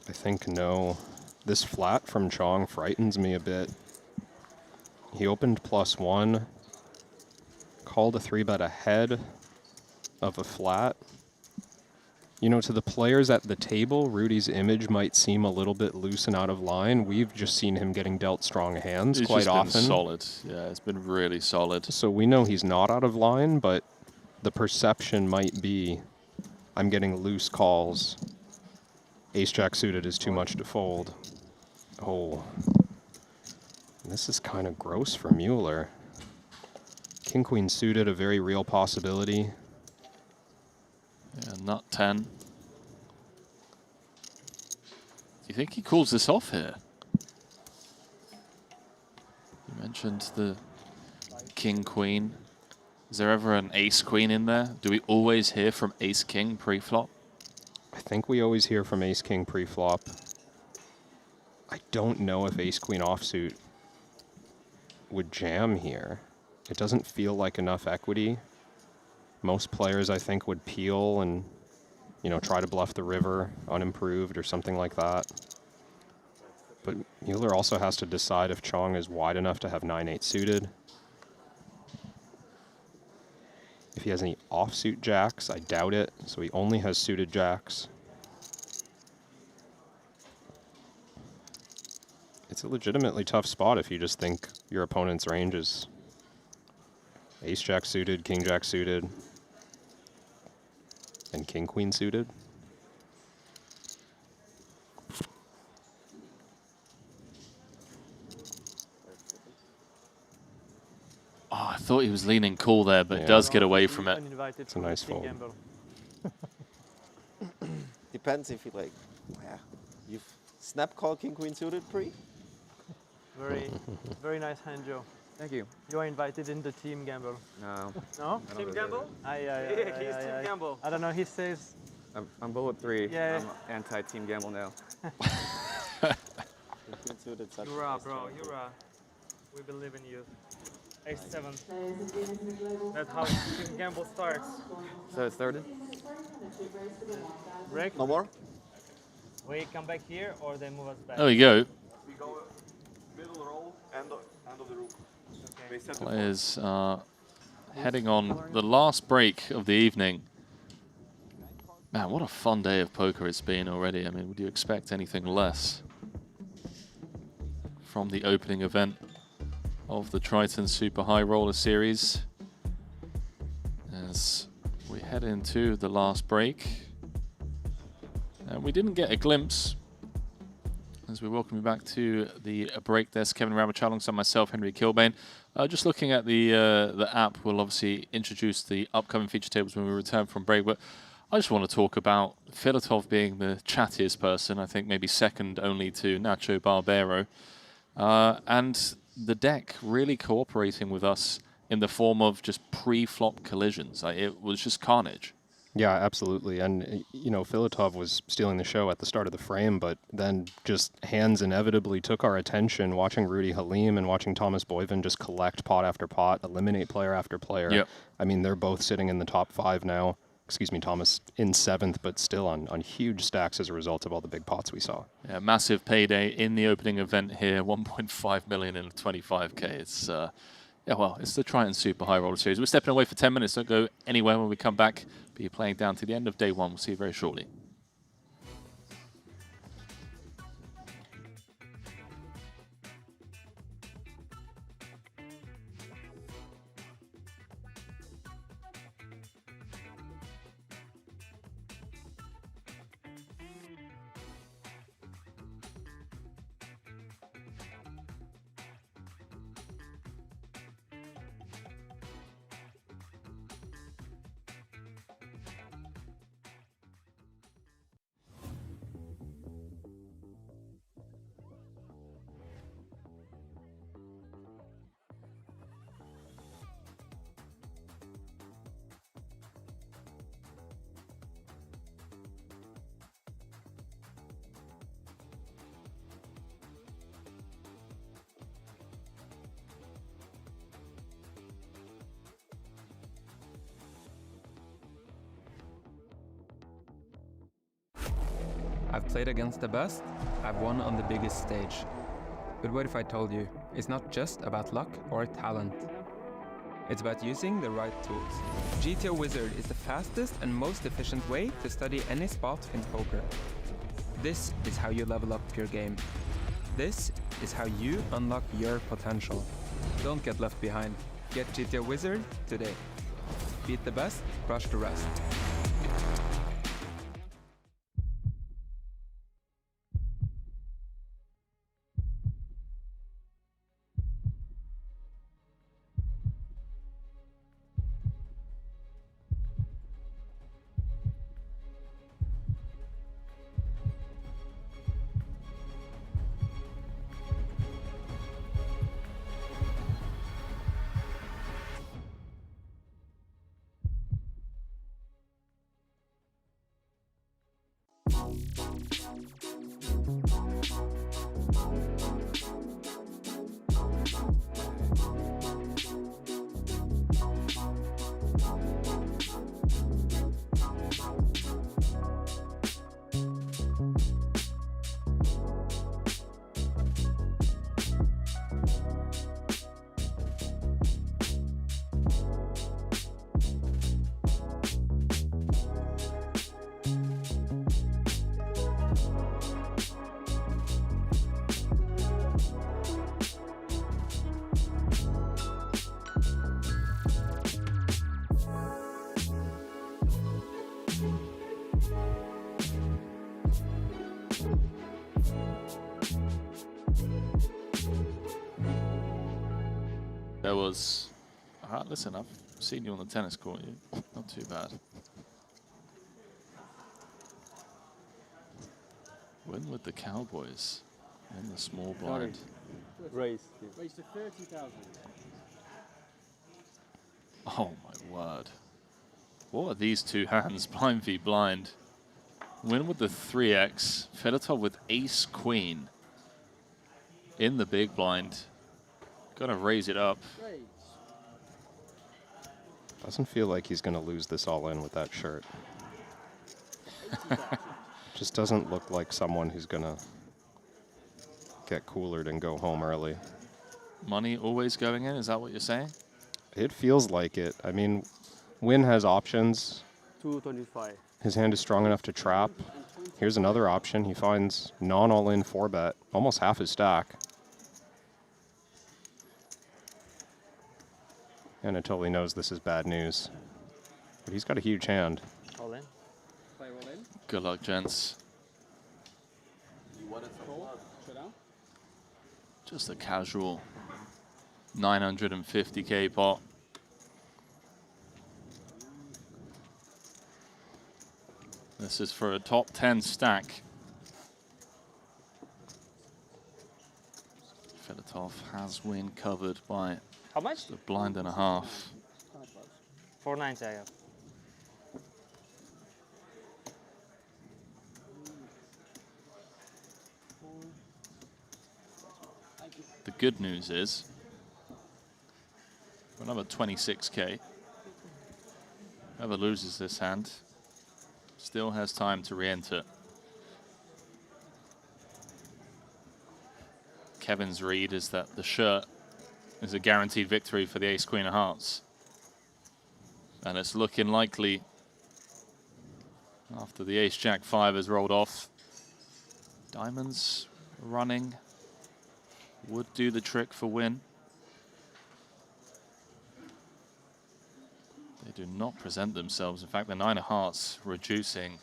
I think no. This flat from Chong frightens me a bit. He opened +1, called a 3-bet ahead of a flat. You know, to the players at the table, Rudy's image might seem a little bit loose and out of line. We've just seen him getting dealt strong hands He's quite just often. been solid. Yeah, it's been really solid. So we know he's not out of line, but the perception might be, I'm getting loose calls. Ace-jack suited is too much to fold. Oh. This is kind of gross for Mueller. King-queen suited, a very real possibility. Yeah, nut 10. Do you think he calls this off here? You mentioned the king-queen. Is there ever an ace-queen in there? Do we always hear from ace-king pre-flop? I think we always hear from ace-king pre-flop. I don't know if ace-queen offsuit would jam here. It doesn't feel like enough equity. Most players, I think, would peel and, you know, try to bluff the river unimproved or something like that. But Mueller also has to decide if Chong is wide enough to have 9-8 suited. If he has any offsuit jacks, I doubt it. So he only has suited jacks. It's a legitimately tough spot if you just think your opponent's range is ace-jack suited, king-jack suited, and king-queen suited. Oh, I thought he was leaning cool there, but does get away from it. It's a nice fold. Depends if you like. Yeah, you've snap call king queen suited pre. Very nice hand, Joe. Thank you. You are invited in the team gamble. No. No? Team gamble? He's team gamble. I don't know. He says. I'm bullet 3. Yeah. I'm anti-team gamble now. You're right, bro. You're right. We believe in you. Ace-7. That's how team gamble starts. So it's started? Rick? No more? We come back here or they move us back? There we go. We go middle roll, end of the room. Okay. Players are heading on the last break of the evening. Man, what a fun day of poker it's been already. I mean, would you expect anything less from the opening event of the Triton Super High Roller Series? As we head into the last break. And we didn't get a glimpse as we welcome you back to the break desk. Kevin Ramage alongside myself, Henry Kilbane. Just looking at the app, we'll obviously introduce the upcoming feature tables when we return from break. But I just want to talk about Filatov being the chattiest person, I think maybe second only to Nacho Barbero. And the deck really cooperating with us in the form of just pre-flop collisions. It was just carnage. Yeah, absolutely. And, you know, Filatov was stealing the show at the start of the frame, but then just hands inevitably took our attention watching Rudy Halim and watching Thomas Boyven just collect pot after pot, eliminate player after player. Yep. I mean, they're both sitting in the top 5 now. Excuse me, Thomas in 7th, but still on huge stacks as a result of all the big pots we saw. Yeah, massive payday in the opening event here, 1.5 million in 25K. It's yeah, well, it's the Triton Super High Roller Series. We're stepping away for 10 minutes. Don't go anywhere when we come back. Be playing down to the end of day 1. We'll see you very shortly. I've played against the best, I've won on the biggest stage. But what if I told you, it's not just about luck or talent. It's about using the right tools. GTO Wizard is the fastest and most efficient way to study any spot in poker. This is how you level up your game. This is how you unlock your potential. Don't get left behind. Get GTO Wizard today. Beat the best, crush the rest. There was a Listen, I've seen you on the tennis court. Not too bad. Win with the Cowboys in the small blind. Race. Raise to 30,000. Oh my word. What are these two hands? Blind v blind. Win with the 3x. Fedotov with ace queen. In the big blind. Gonna raise it up. Doesn't feel like he's going to lose this all in with that shirt. Just doesn't look like someone who's going to get coolered and go home early. Money always going in, is that what you're saying? It feels like it. I mean, Win has options. 225. His hand is strong enough to trap. Here's another option. He finds non-all-in 4-bet, almost half his stack. Anatoly knows this is bad news. But he's got a huge hand. All in. Play all in. Good luck, gents. You want it to call? Shut down. Just a casual 950k pot. This is for a top 10 stack. Fedotov has Win covered by How much? the blind and a half. 490 I have. The good news is, for another 26k, whoever loses this hand still has time to re-enter. Kevin's read is that the shirt is a guaranteed victory for the ace queen of hearts. And it's looking likely after the ace jack 5 has rolled off. Diamonds running would do the trick for Win. They do not present themselves. In fact, the 9 of hearts reducing,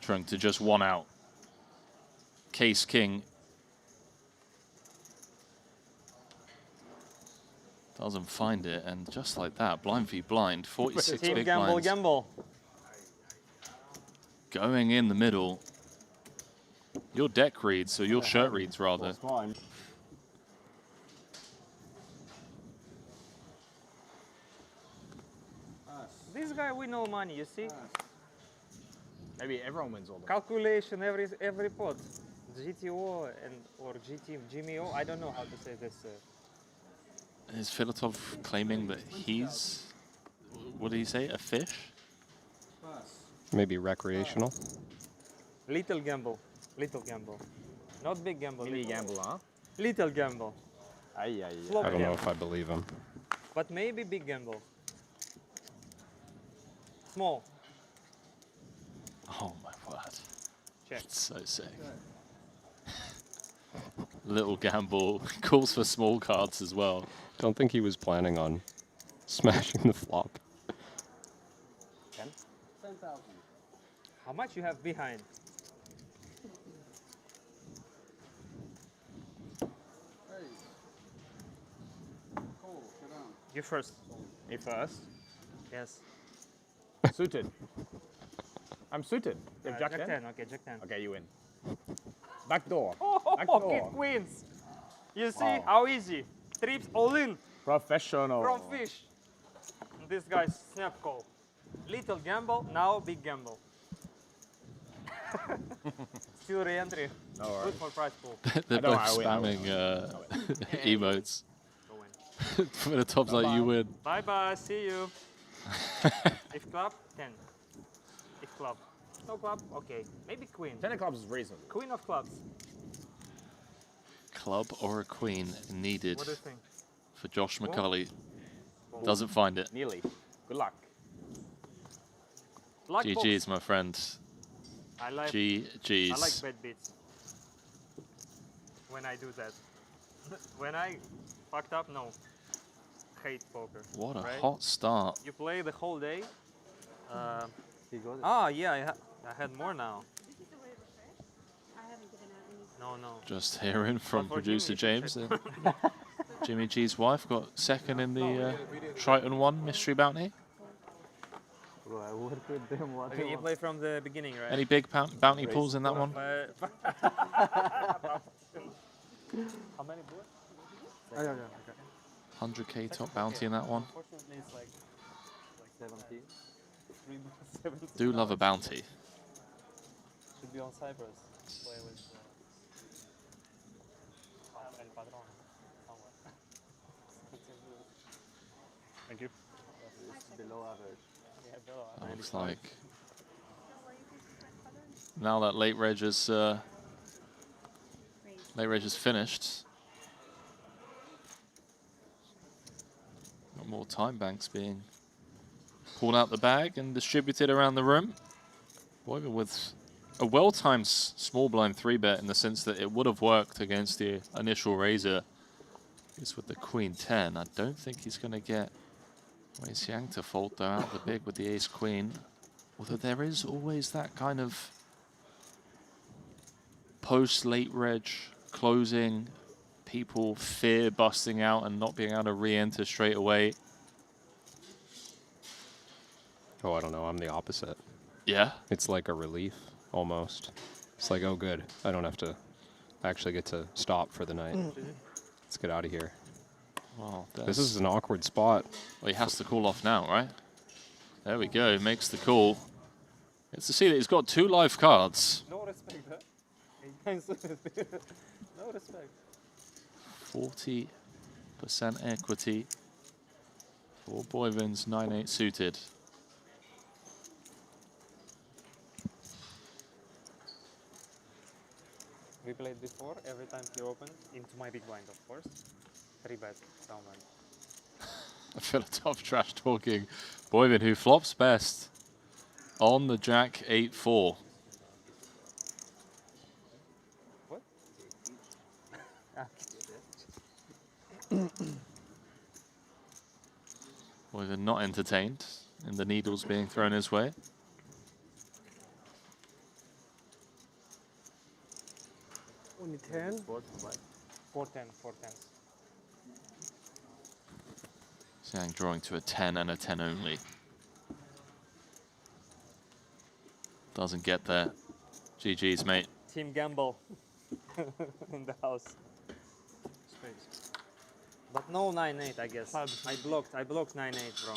trying to just one out. Case king doesn't find it, and just like that, blind v blind, 46 Team big gamble, blinds. gamble. Going in the middle. Your deck reads, or your shirt reads rather. This guy win all money, you see? Maybe everyone wins all the Calculation every pot. GTO and or GMO, I don't know how to say this. Is Fedotov claiming that he's, what did he say, a fish? Maybe recreational. Little gamble, not big gamble. Mini little. gamble, huh? Little gamble. Aye. Flop I don't know gamble. if I believe him. But maybe big gamble. Small. Oh my word. Check. It's so sick. Little gamble, calls for small cards as well. Don't think he was planning on smashing the flop. 10,000. How much you have behind? Call. Shut down. You first. Me first. Yes. Suited. I'm suited. You have Jack 10? Okay, Jack 10. Okay, you win. Back door. Oh, Back door. pocket queens. You see Wow. how easy. Trips all in Professional. from fish. This guy's snap call. Little gamble, now big gamble. Still re-entry. No worries. Good for prize pool. They're I know, both I win, I win. spamming emotes. Go win. Fedotop's like, you win. Bye bye, see you. If club, 10. If club. No club, okay. Maybe queen. 10 of clubs is reasonable. Queen of clubs. Club or a queen needed What do you think? for Josh Well, McCulley. Doesn't find it. Nearly. Good luck. Luck GG's, box. my friend. I like GG's. I like bad beats. When I do that. When I fucked up, no. Hate poker. What a right? hot start. You play the whole day. He got it. Ah, yeah, I had more now. I haven't given out any. No. Just hearing from But for producer him, you James. should there. Jimmy G's wife got second in the Triton 1 mystery bounty. Bro, I work with them. What Okay, you play from the beginning, right? Any big bounty pools in that one? How many boards? Oh, yeah, okay. 100k top bounty in that one. Unfortunately, it's like 17. 17. Do love a bounty. Should be on Cyprus. Play with El Padrón somewhere. Thank you. Below average. Yeah, below average. Looks like now that late reg is finished. Got more time banks being pulled out the bag and distributed around the room. Boyven with a well-timed small blind 3-bet in the sense that it would have worked against the initial raiser. It's with the Queen 10. I don't think he's going to get Wei Xiang to fold though out the big with the Ace Queen. Although there is always that kind of post-late reg closing, people fear busting out and not being able to re-enter straight away. Oh, I don't know. I'm the opposite. Yeah? It's like a relief, almost. It's like, oh, good. I don't have to actually get to stop for the night. Let's get out of here. Well, this is an awkward spot. Well, he has to call off now, right? There we go. He makes the call. It's to see that he's got 2 live cards. No respect, huh? 8 times. No respect. 40% equity for Boyven's 9-8 suited. We played before. Every time he opened into my big blind, of course. 3-bet downline. I feel a tough trash talking Boyven, who flops best on the Jack 8-4. What? Boyven not entertained in the needles being thrown his way. Only 10? 4 10, 4 10s. Xiang drawing to a 10 and a 10 only. Doesn't get there. GG's, mate. Team gamble in the house. Space. But no 9-8, I guess. I blocked 9-8, bro.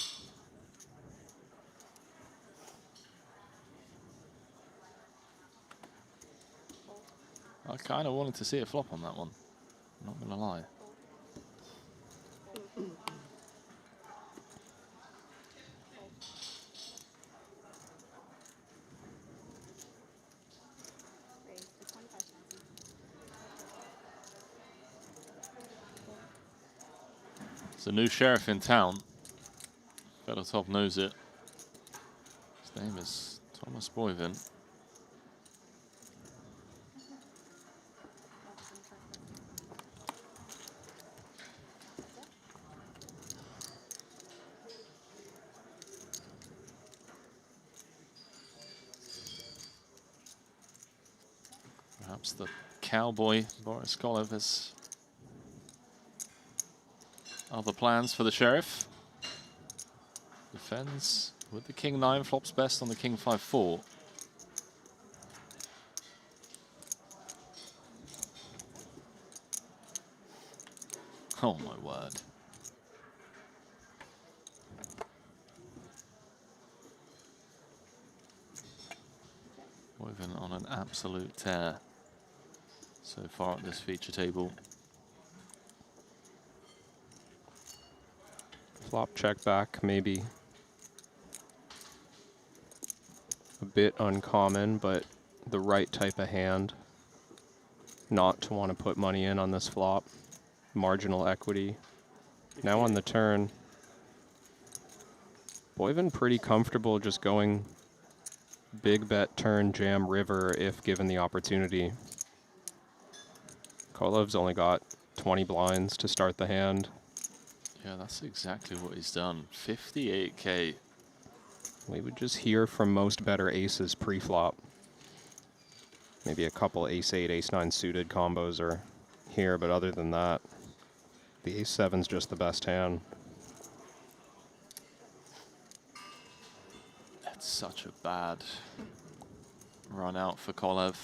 I kind of wanted to see it flop on that one. Not gonna lie. It's a new sheriff in town. Feathertop knows it. His name is Thomas Boyven. Perhaps the cowboy Boris Kolev has other plans for the sheriff. Defends with the King 9, flops best on the King 5-4. Oh my word. Boyven on an absolute tear so far at this feature table. Flop check back, maybe a bit uncommon, but the right type of hand. Not to want to put money in on this flop. Marginal equity. Now on the turn, Boyven pretty comfortable just going big bet turn jam river if given the opportunity. Kolev's only got 20 blinds to start the hand. Yeah, that's exactly what he's done. 58k. We would just hear from most better aces pre-flop. Maybe a couple ace-8, ace-9 suited combos are here, but other than that, The ace-7's just the best hand. It's such a bad run out for Kolev.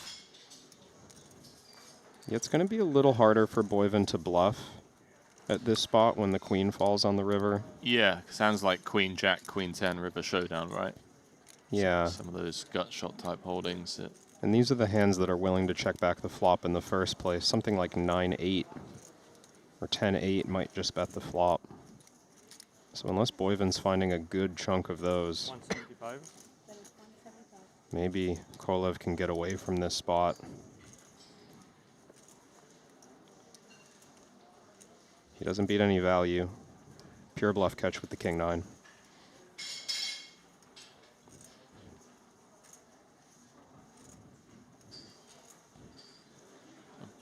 Yeah, it's going to be a little harder for Boyven to bluff at this spot when the queen falls on the river. Yeah, sounds like Queen Jack, Queen 10 river showdown, right? Yeah. Some of those gut shot type holdings. That And these are the hands that are willing to check back the flop in the first place. Something like 9-8 or 10-8 might just bet the flop. So unless Boyven's finding a good chunk of those, 175. maybe Kolev can get away from this spot. He doesn't beat any value. Pure bluff catch with the king-9.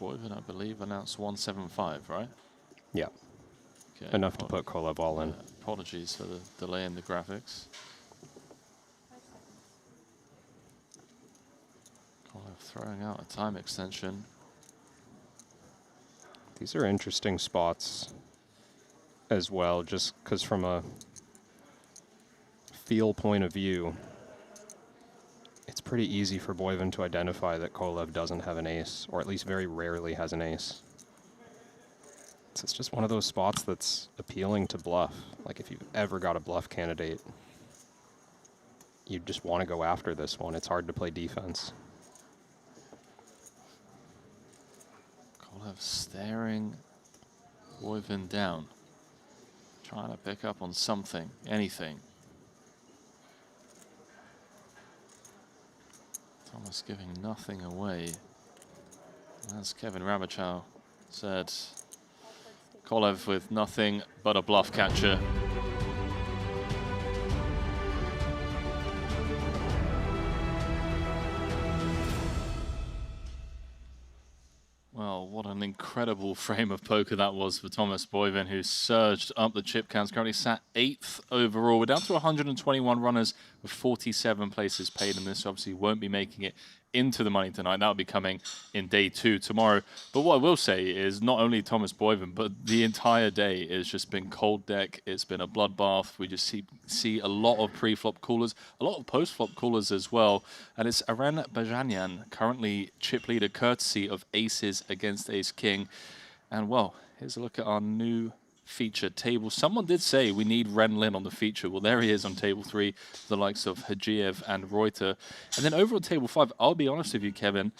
Boyven, I believe, announced 175, right? Yeah. Okay. Enough to put Kolev all in. Apologies for the delay in the graphics. Kolev throwing out a time extension. These are interesting spots as well, just because from a feel point of view, it's pretty easy for Boyven to identify that Kolev doesn't have an ace, or at least very rarely has an ace. So it's just one of those spots that's appealing to bluff. Like if you've ever got a bluff candidate, you just want to go after this one. It's hard to play defense. Kolev staring Boyven down, trying to pick up on something, anything. Thomas giving nothing away. As Kevin Rabachow said, Kolev with nothing but a bluff catcher. Well, what an incredible frame of poker that was for Thomas Boyven, who surged up the chip counts, currently sat 8th overall. We're down to 121 runners with 47 places paid, and this obviously won't be making it into the money tonight. That'll be coming in day 2 tomorrow. But what I will say is not only Thomas Boyven, but the entire day has just been cold deck. It's been a bloodbath. We just see a lot of pre-flop callers, a lot of post-flop callers as well. And it's Aren Bajanyan, currently chip leader courtesy of aces against ace king. And well, here's a look at our new feature table. Someone did say we need Ren Lin on the feature. Well, there he is on table 3, the likes of Hajiev and Reuter. And then over on table 5, I'll be honest with you, Kevin,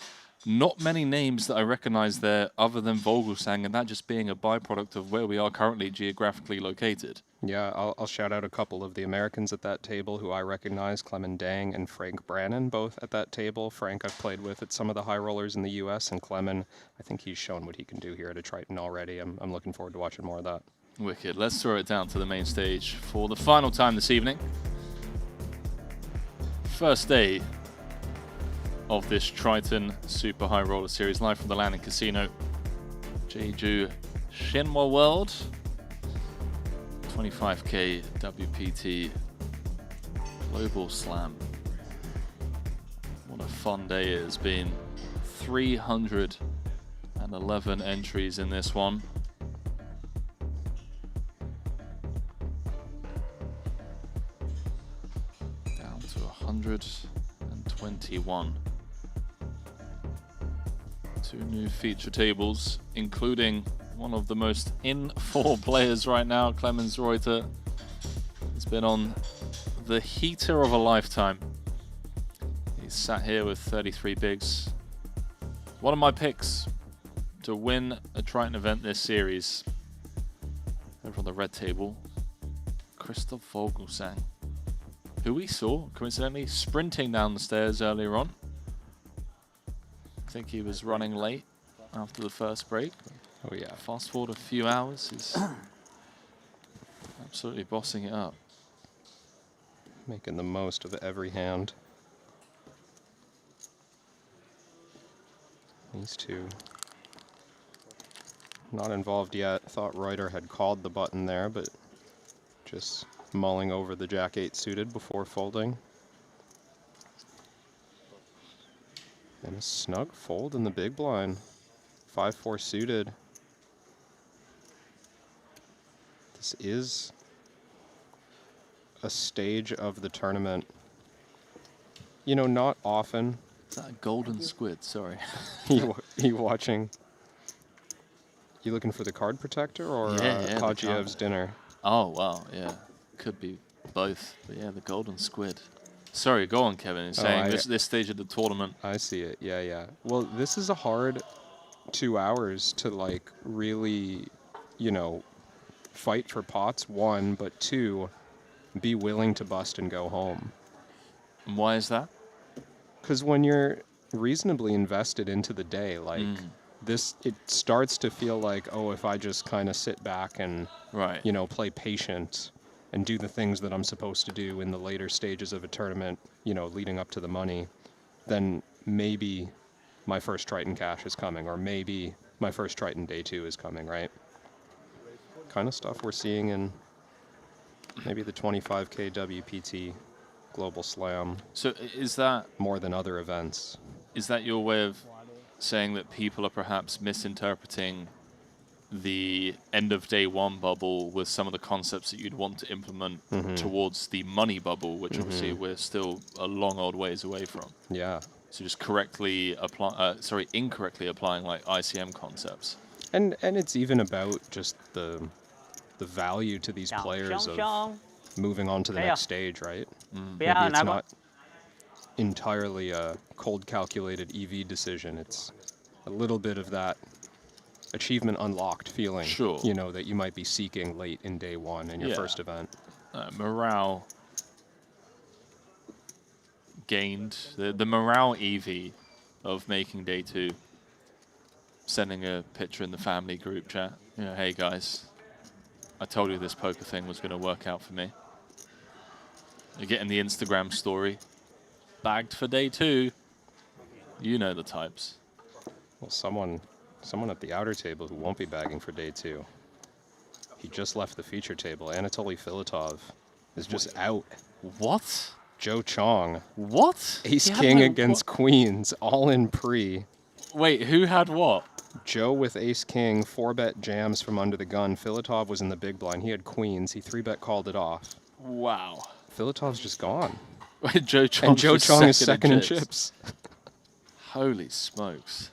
not many names that I recognize there other than Vogelsang, and that just being a byproduct of where we are currently geographically located. Yeah, I'll shout out a couple of the Americans at that table who I recognize, Clement Dang and Frank Brannon, both at that table. Frank I've played with at some of the high rollers in the US, and Clement, I think he's shown what he can do here at a Triton already. I'm looking forward to watching more of that. Wicked. Let's throw it down to the main stage for the final time this evening. First day of this Triton Super High Roller Series, live from the Land and Casino, Jeju Shinhwa World. 25k WPT Global Slam. What a fun day it has been. 311 entries in this one. Down to 121. 2 new feature tables, including one of the most in-form players right now, Clemens Reuter. He's been on the heater of a lifetime. He's sat here with 33 bigs. One of my picks to win a Triton event this series. Over on the red table, Christoph Vogelsang, who we saw, coincidentally, sprinting down the stairs earlier on. I think he was running late after the first break. Oh yeah. Fast forward a few hours, he's absolutely bossing it up. Making the most of every hand. These two not involved yet. Thought Reuter had called the button there, but just mulling over the Jack-8 suited before folding. And a snug fold in the big blind. 5-4 suited. this is a stage of the tournament, you know, not often. Is that a golden squid? Sorry. you watching? You looking for the card protector or Hajiev's dinner? Oh, wow, yeah. Could be both. But yeah, the golden squid. Sorry, go on, Kevin. You're saying this stage of the tournament. I see it. Yeah, yeah. Well, this is a hard 2 hours to, like, really, you know, fight for pots, one, but two, be willing to bust and go home. And why is that? Because when you're reasonably invested into the day, like, it starts to feel like, oh, if I just kind of sit back and, you know, play patient and do the things that I'm supposed to do in the later stages of a tournament, you know, leading up to the money, then maybe my first Triton cash is coming, or maybe my first Triton day 2 is coming, right? Kind of stuff we're seeing in maybe the 25K WPT Global Slam. So is that more than other events? Is that your way of saying that people are perhaps misinterpreting the end of day 1 bubble with some of the concepts that you'd want to implement towards the money bubble, which obviously we're still a long old ways away from? Yeah. So just incorrectly applying like ICM concepts. And it's even about just the value to these players of moving on to the next stage, right? Maybe it's not entirely a cold calculated EV decision. It's a little bit of that achievement unlocked feeling, you know, that you might be seeking late in day 1 in your first event. Morale gained, the morale EV of making day 2, sending a picture in the family group chat, you know, hey guys, I told you this poker thing was going to work out for me. You're getting the Instagram story, bagged for day 2. You know the types. Well, someone at the outer table who won't be bagging for day 2. He just left the feature table. Anatoly Filatov is just out. What? Joe Chong. What? Ace King against Queens, all in pre. Wait, who had what? Joe with Ace King, 4-bet jams from under the gun. Filatov was in the big blind. He had Queens. He 3-bet called it off. Wow. Filatov's just gone. Wait, Joe Chong. And Joe Chong is second in chips. Holy smokes.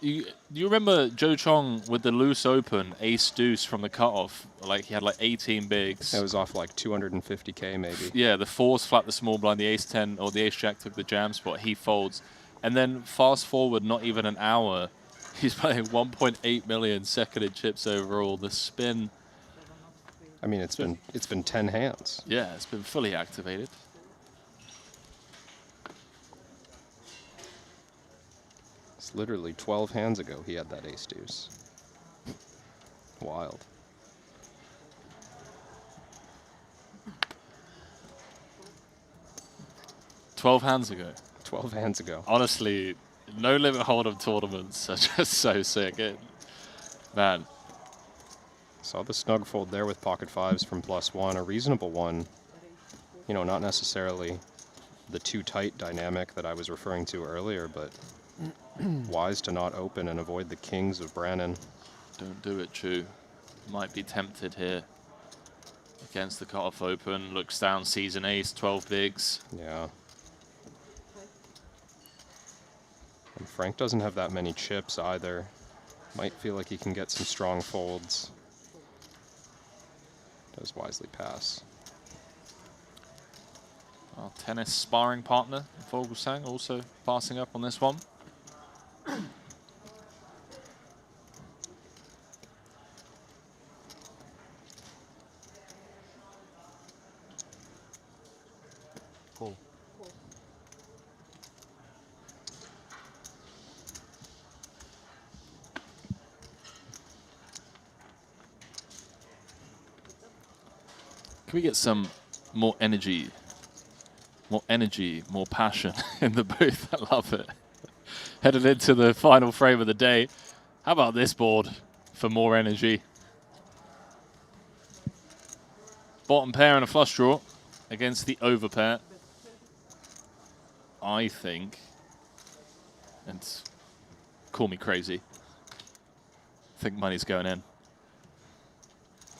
You remember Joe Chong with the loose open, ace deuce from the cutoff? Like, he had like 18 bigs. It was off like 250K maybe. Yeah, the 4s flat the small blind, the ace 10 or the ace jack took the jam spot, he folds. And then fast forward not even an hour, he's playing 1.8 million second in chips overall. The spin. I mean, it's been 10 hands. Yeah, it's been fully activated. It's literally 12 hands ago he had that ace deuce. Wild. "12 hands ago." 12 hands ago. Honestly, no limit hold'em tournaments are just so sick. Man. Saw the snug fold there with pocket 5s from +1, a reasonable one. You know, not necessarily the too tight dynamic that I was referring to earlier, but wise to not open and avoid the kings of Brannan. Don't do it, Chu. Might be tempted here. Against the cutoff open, looks down, sees an ace, 12 bigs. Yeah. And Frank doesn't have that many chips either. Might feel like he can get some strong folds. Does wisely pass. Well, tennis sparring partner, Vogelsang, also passing up on this one. Cool. Can we get some more energy, more passion in the booth? I love it. Headed into the final frame of the day. How about this board for more energy? Bottom pair and a flush draw against the over pair. I think, and call me crazy, I think money's going in.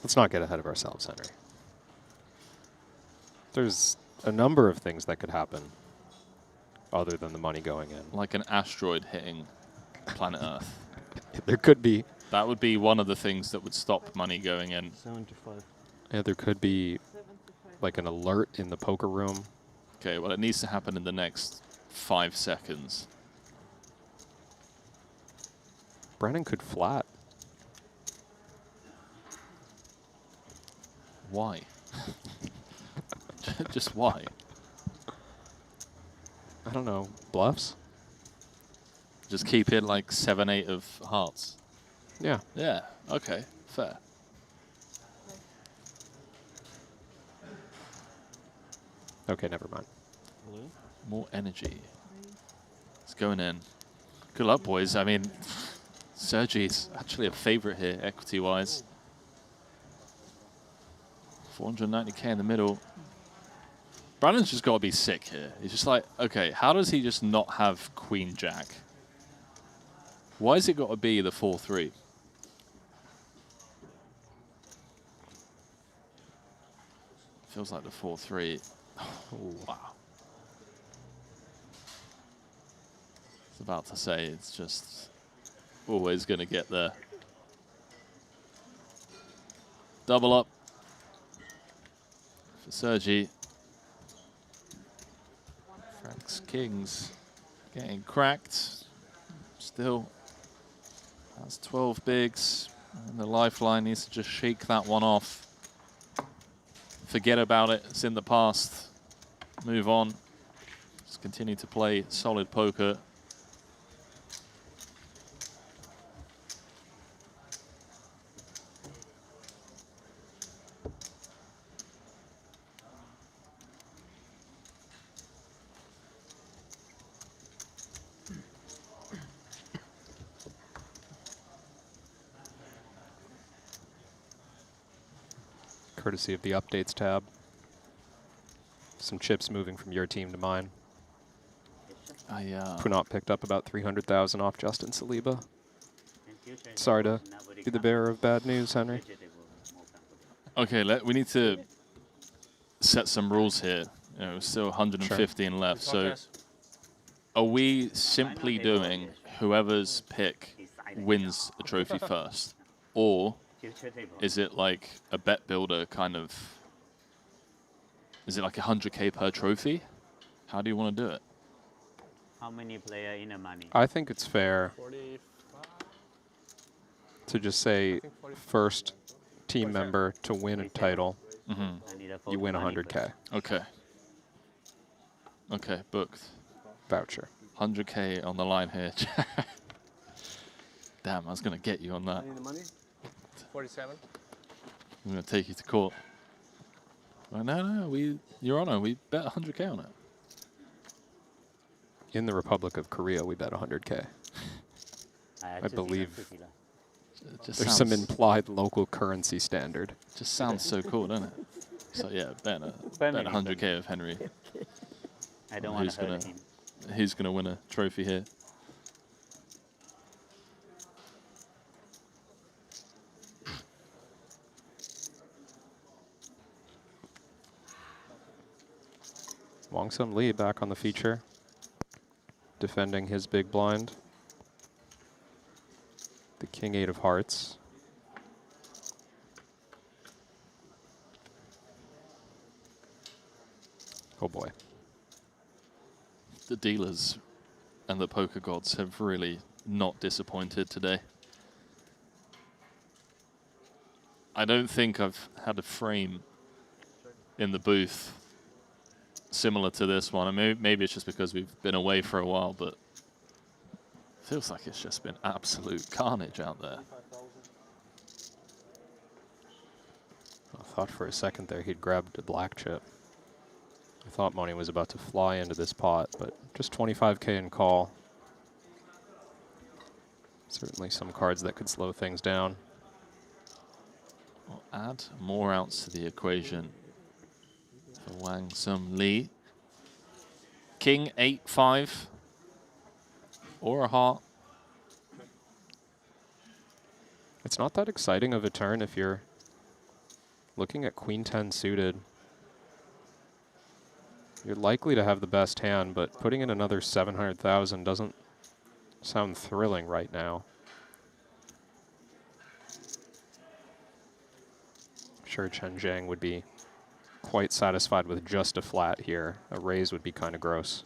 Let's not get ahead of ourselves, Henry. There's a number of things that could happen other than the money going in. Like an asteroid hitting planet Earth. There could be. That would be one of the things that would stop money going in. 75. Yeah, there could be like an alert in the poker room. Okay, well, it needs to happen in the next 5 seconds. Brennan could flat. Why? Just why? I don't know. Bluffs? Just keep it like 7-8 of hearts. Yeah. Yeah, okay, fair. Okay, never mind. More energy. It's going in. Good luck, boys. I mean, Sergi's actually a favorite here, equity-wise. 490k in the middle. Brandon's just got to be sick here. He's just like, okay, how does he just not have Queen Jack? Why has it got to be the 4-3? Feels like the 4-3. Oh, wow. I was about to say, it's just always going to get there. Double up for Sergi. Frank's Kings getting cracked. Still, that's 12 bigs. And the lifeline needs to just shake that one off. Forget about it. It's in the past. Move on. Just continue to play solid poker. Courtesy of the updates tab. Some chips moving from your team to mine. Punat picked up about 300,000 off Justin Saliba. Sorry to be the bearer of bad news, Henry. Okay, we need to set some rules here. You know, still 115 left. So are we simply doing whoever's pick wins the trophy first? Or is it like a bet builder kind of, is it like 100k per trophy? How do you want to do it? How many players in the money? I think it's fair to just say first team member to win a title, you win 100k. Okay. Okay, booked. Voucher. 100k on the line here. Damn, I was going to get you on that. 47. I'm going to take you to court. Well, no, Your Honor, we bet 100k on it. In the Republic of Korea, we bet 100k. I believe there's some implied local currency standard. Just sounds so cool, doesn't it? So yeah, bet 100k of Henry. I don't want to hurt him. Who's going to win a trophy here? Wong Sum Lee back on the feature, defending his big blind. The King 8 of Hearts. Oh boy. The dealers and the poker gods have really not disappointed today. I don't think I've had a frame in the booth similar to this one. I mean, maybe it's just because we've been away for a while, but it feels like it's just been absolute carnage out there. I thought for a second there he'd grabbed a black chip. I thought money was about to fly into this pot, but just 25k in call. Certainly some cards that could slow things down. We'll add more outs to the equation for Wang Sum Lee. King 8-5 or a heart. It's not that exciting of a turn if you're Looking at Queen 10 suited, you're likely to have the best hand, but putting in another 700,000 doesn't sound thrilling right now. I'm sure Chen Zhang would be quite satisfied with just a flat here. A raise would be kind of gross.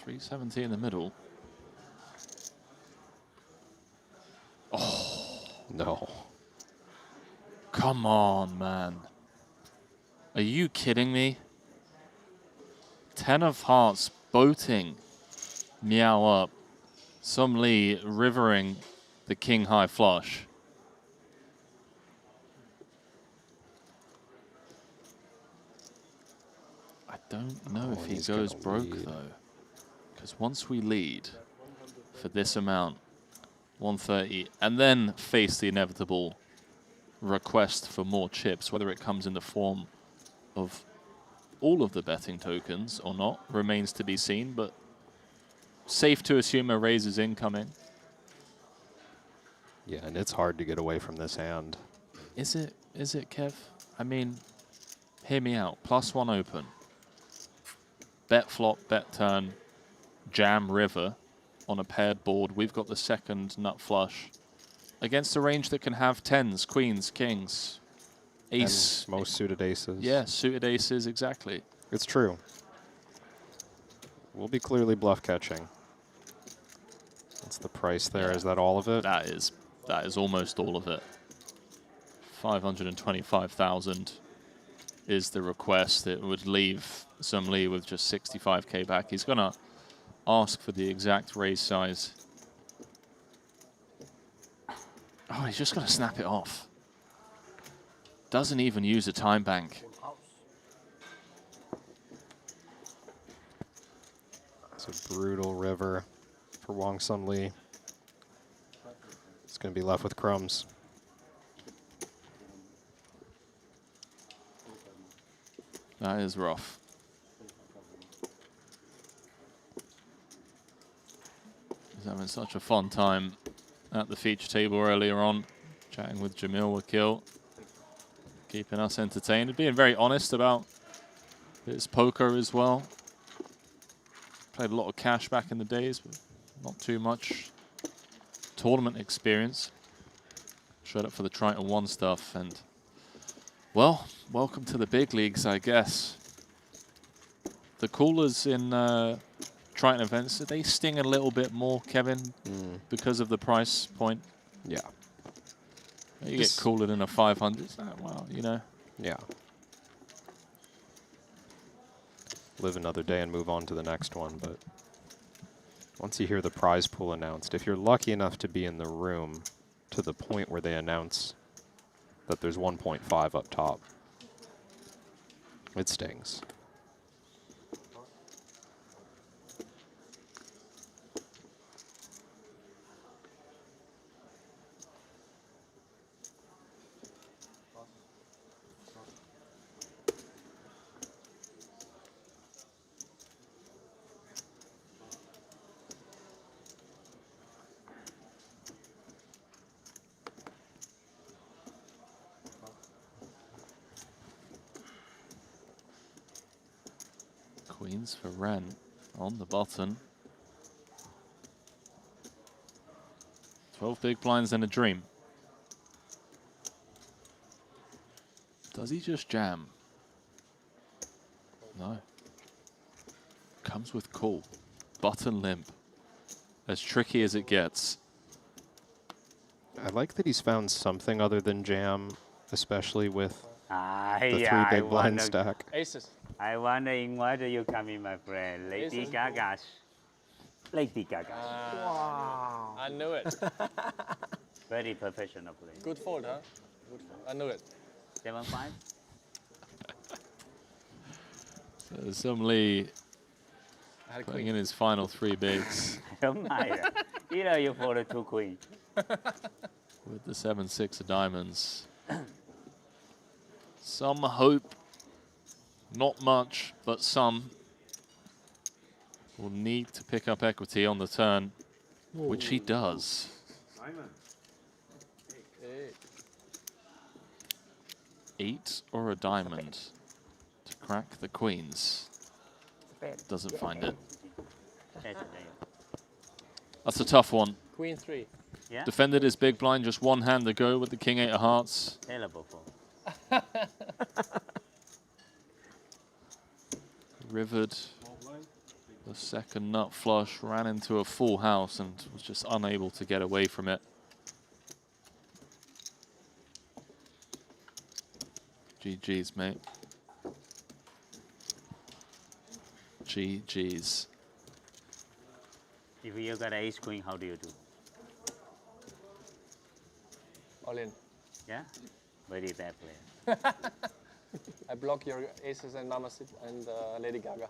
$370 in the middle. Oh. No. Come on, man. Are you kidding me? 10 of hearts boating Meow up. Some Lee rivering the king high flush. I don't know if he goes broke though. Because once we lead for this amount, 130, and then face the inevitable request for more chips, whether it comes in the form of all of the betting tokens or not, remains to be seen, but safe to assume a raise is incoming. Yeah, and it's hard to get away from this hand. Is it, Kev? I mean, hear me out. +1 open. Bet flop, bet turn, jam river on a paired board. We've got the second nut flush against a range that can have 10s, queens, kings, ace. And most suited aces. Yeah, suited aces, exactly. It's true. We'll be clearly bluff catching. That's the price there. Yeah. Is that all of it? That is almost all of it. 525,000 is the request. It would leave Some Lee with just 65k back. He's gonna ask for the exact raise size. Oh, he's just gonna snap it off. Doesn't even use a time bank. It's a brutal river for Wong Sun Lee. It's going to be left with crumbs. That is rough. He's having such a fun time at the feature table earlier on, chatting with Jamil Wakil, keeping us entertained, being very honest about his poker as well. Played a lot of cash back in the days, but not too much tournament experience. Showed up for the Triton 1 stuff, and well, welcome to the big leagues, I guess. The coolers in Triton events, they sting a little bit more, Kevin, because of the price point. Yeah. You get cooler than a 500. Well, you know. Yeah. Live another day and move on to the next one, but once you hear the prize pool announced, if you're lucky enough to be in the room to the point where they announce that there's 1.5 up top, it stings. Queens for Ren on the button. 12 big blinds and a dream. Does he just jam? No. Comes with call. Button limp. As tricky as it gets. I like that he's found something other than jam, especially with the yeah, 3 big blind stack. Aces. I want to invite you come in, my friend. Lady Gaga. Lady Gaga. Wow. I knew it. Very professional play. Good fold, huh? Good fold. I knew it. 7-5. So Some Lee putting in his final 3 bigs. I don't mind. You know you fold 2 queens. With the 7-6 of diamonds. Some hope. Not much, but some. will need to pick up equity on the turn, which he does. Diamond. 8 or a diamond to crack the queens. Doesn't find it. That's a tough one. Queen 3. Yeah. Defended his big blind, just one hand to go with the king 8 of hearts. Terrible for. Rivered the second nut flush, ran into a full house and was just unable to get away from it. GG's, mate. GG's. If you got ace queen, how do you do? All in. Yeah? Very bad player. I block your aces and Mamasit and Lady Gaga.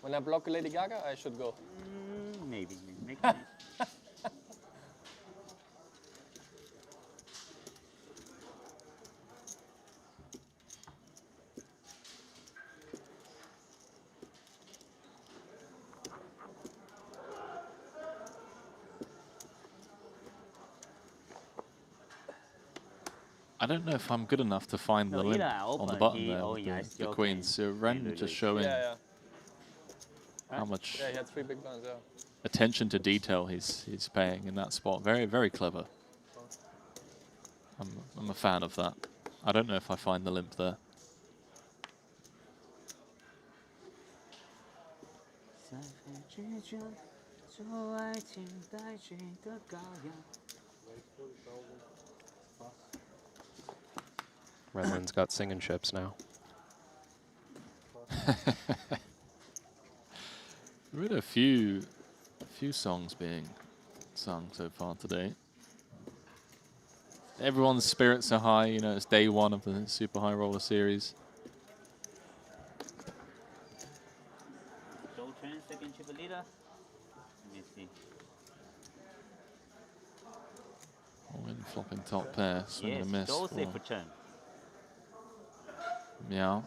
When I block Lady Gaga, I should go. Maybe. I don't know if I'm good enough to find the limp on the button there with the queens. So Ren just showing how much he had 3 big blinds, yeah. attention to detail he's paying in that spot. Very, very clever. I'm a fan of that. I don't know if I find the limp there. Renlin's got singing chips now. We've had a few songs being sung so far today. Everyone's spirits are high, you know, it's day 1 of the Super High Roller Series. Second chip leader. Let me see. Owen flopping top pair, swing and a miss. Don't say for turn. Meow.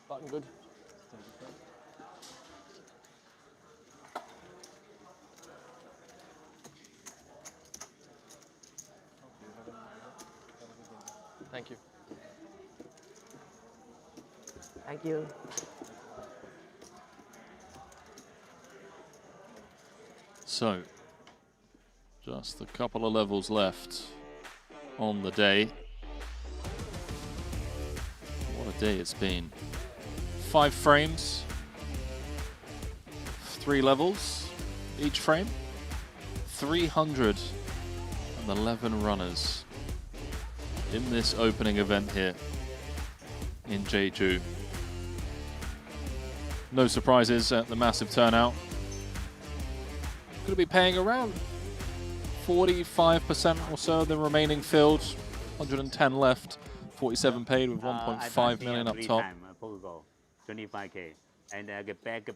Button good. Thank you. Thank you. So, just a couple of levels left on the day. What a day it's been. 5 frames, 3 levels each frame, 311 runners in this opening event here in Jeju. No surprises at the massive turnout. Going to be paying around 45% or so of the remaining field. 110 left, 47 paid with 1.5 million up top. 25K. And I get back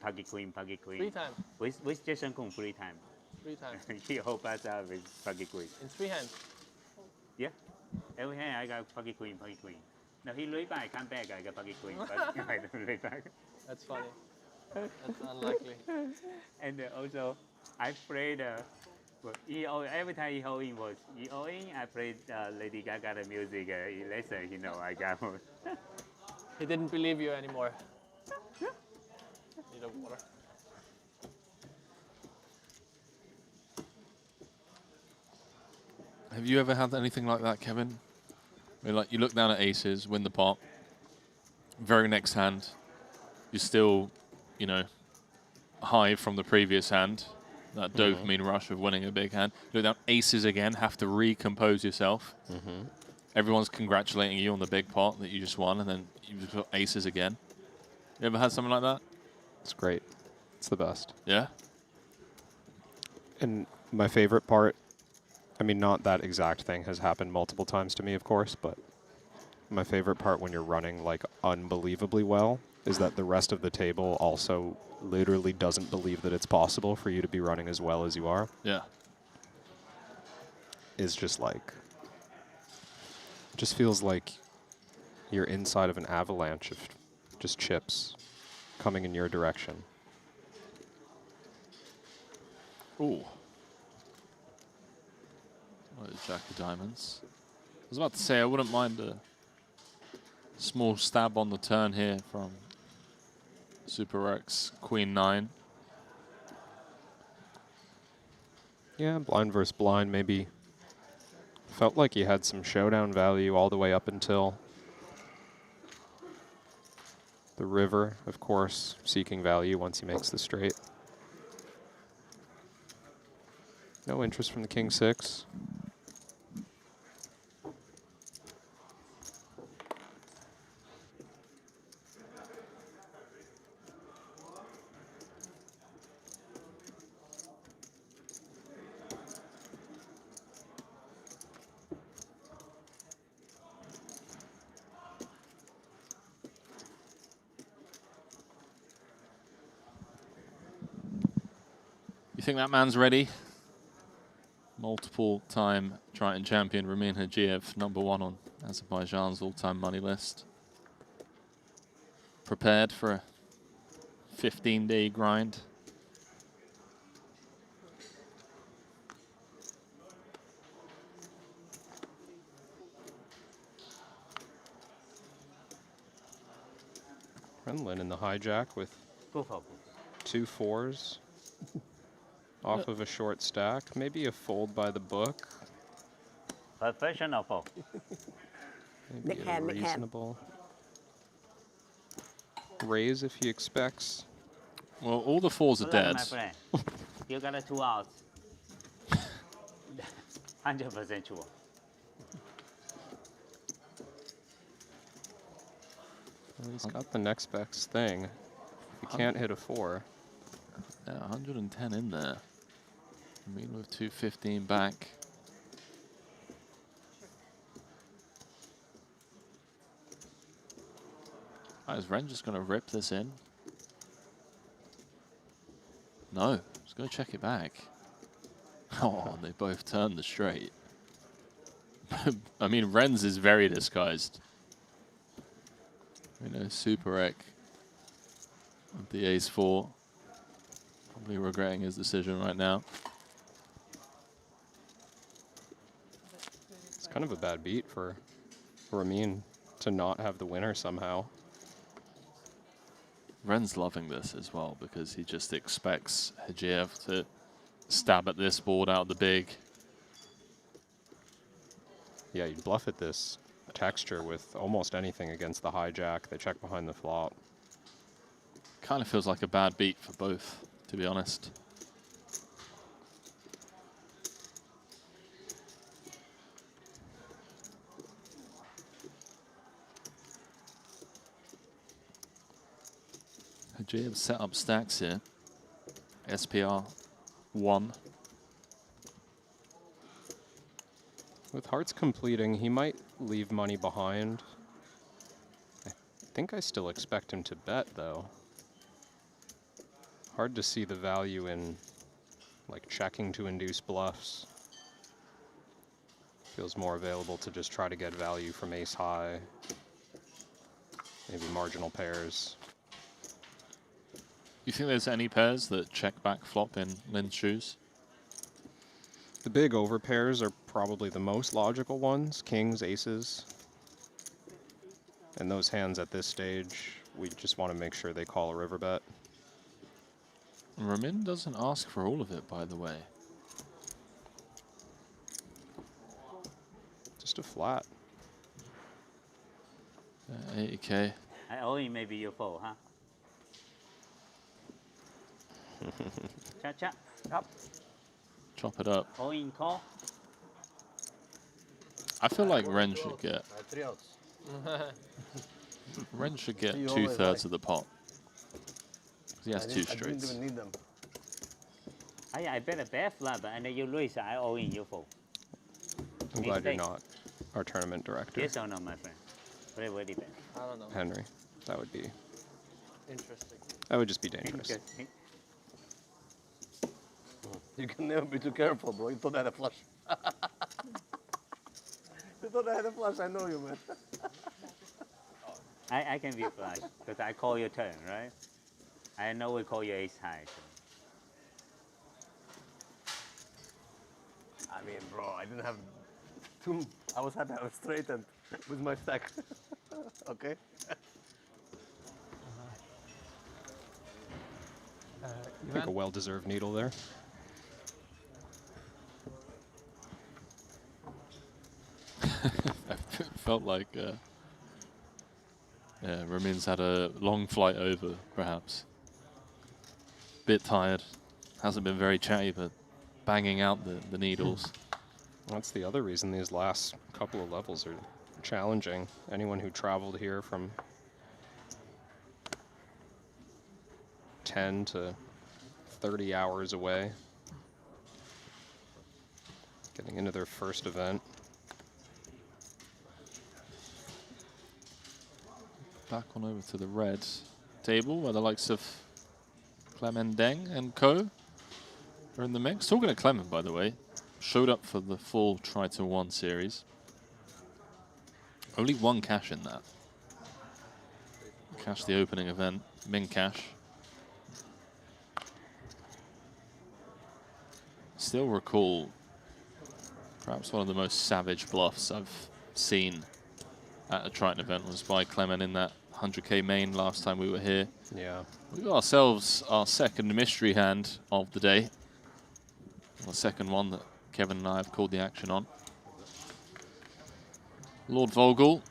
pocket queen. 3 times. With Jason Kung 3 times. 3 times. He hope us out with pocket queen. In 3 hands. Yeah. Every hand I got pocket queen. Now he lay back, come back, I got pocket queen, but I don't lay back. That's funny. That's unlikely. And also, I played. Every time he hold in was he all in. I played Lady Gaga the music. He listen, you know, I got one. He didn't believe you anymore. Need a water. Have you ever had anything like that, Kevin? Where, like, you look down at aces, win the pot. Very next hand, you're still, you know, high from the previous hand. That dopamine rush of winning a big hand. You look down aces again, have to recompose yourself. Everyone's congratulating you on the big pot that you just won, and then you just got aces again. You ever had something like that? It's great. It's the best. Yeah? And my favorite part, I mean, not that exact thing has happened multiple times to me, of course, but my favorite part when you're running, like, unbelievably well is that the rest of the table also literally doesn't believe that it's possible for you to be running as well as you are. Yeah. Is just like, it just feels like you're inside of an avalanche of just chips coming in your direction. Ooh. Oh, Jack of Diamonds. I was about to say, I wouldn't mind a small stab on the turn here from Super X, Queen 9. Yeah, blind versus blind, maybe. Felt like he had some showdown value all the way up until the river, of course, seeking value once he makes the straight. No interest from the King 6. You think that man's ready? Multiple-time Triton champion Ramin Hajiev, #1 on Azerbaijan's all-time money list. Prepared for a 15-day grind. Renlin in the hijack with 2 4s off of a short stack. Maybe a fold by the book. Professional fold. Maybe a reasonable raise if he expects. Well, all the 4s are dead. My friend. You got a 2 outs. 100% sure. Well, he's got the next best thing. If he can't hit a 4. Yeah, 110 in there. I mean, with 215 back. Is Ren just going to rip this in? No, he's going to check it back. Oh, they both turned the straight. I mean, Ren's is very disguised. You know, Super Ek with the ace-4. Probably regretting his decision right now. It's kind of a bad beat for Ramin to not have the winner somehow. Ren's loving this as well because he just expects Hajiev to stab at this board out of the big. Yeah, you bluff at this texture with almost anything against the hijack. They check behind the flop. Kind of feels like a bad beat for both, to be honest. Hajiev set up stacks here. SPR 1. With hearts completing, he might leave money behind. I think I still expect him to bet, though. Hard to see the value in, like, checking to induce bluffs. Feels more available to just try to get value from ace high. Maybe marginal pairs. You think there's any pairs that check back flop in Lin's shoes? The big overpairs are probably the most logical ones. Kings, aces. And those hands at this stage, we just want to make sure they call a river bet. Ramin doesn't ask for all of it, by the way. Just a flat. 80K. I owe you maybe you fold, huh? Cha-cha. Up. Chop it up. All in call. I feel like Ren should get... 3 outs. Ren should get You 2/3 always of the pot. He has 2 I didn't straights. even need them. I bet a bad flop, and you lose. I owe in you fold. I'm glad you're not our tournament director. Yes or no, my friend? Very, very bad. I don't know. Henry, that would be Interesting. That would just be dangerous. Interesting. You can never be too careful, bro. You thought I had a flush. You thought I had a flush. I know you, man. I can be flush because I call your turn, right? I know we call you ace high. So. I mean, bro, I didn't have two. I was happy I was straightened with my stack. Okay? I think a well-deserved needle there. Felt like Ramin's had a long flight over, perhaps. Bit tired. Hasn't been very chatty, but banging out the needles. That's the other reason these last couple of levels are challenging. Anyone who traveled here from 10 to 30 hours away, getting into their first event. Back on over to the red table where the likes of Clement Deng and co are in the mix. Talking to Clement, by the way, showed up for the full Triton 1 series. Only one cash in that. Cash the opening event, min cash. Still recall perhaps one of the most savage bluffs I've seen at a Triton event was by Clement in that 100k main last time we were here. Yeah. We got ourselves our second mystery hand of the day. The second one that Kevin and I have called the action on. Lord Vogel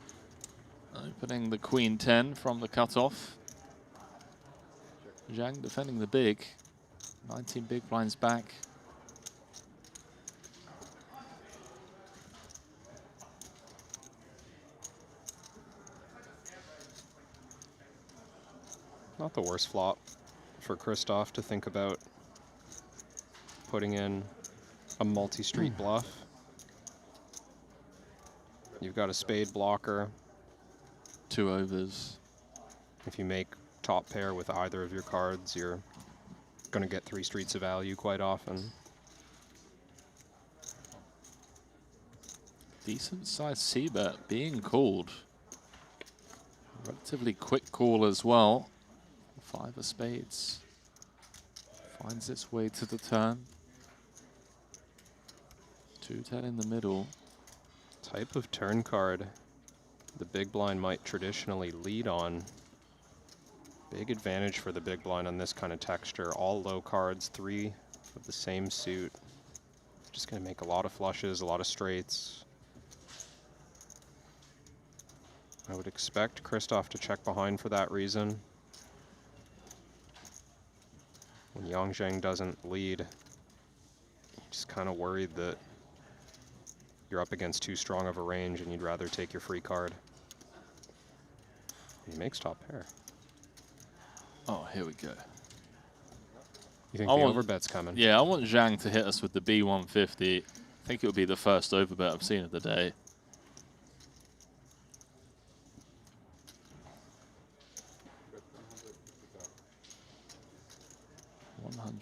opening the Queen 10 from the cutoff. Zhang defending the big. 19 big blinds back. Not the worst flop for Christoph to think about putting in a multi-street bluff. You've got a spade blocker. 2 overs. If you make top pair with either of your cards, you're going to get 3 streets of value quite often. Decent sized c-bet being called. Relatively quick call as well. 5 of spades. Finds its way to the turn. 2-10 in the middle. Type of turn card the big blind might traditionally lead on. Big advantage for the big blind on this kind of texture. All low cards, 3 of the same suit. Just going to make a lot of flushes, a lot of straights. I would expect Christoph to check behind for that reason. When Yang Zheng doesn't lead, you're just kind of worried that you're up against too strong of a range and you'd rather take your free card. He makes top pair. Oh, here we go. You think the overbet's coming? Yeah, I want Zhang to hit us with the B150. I think it would be the first overbet I've seen of the day.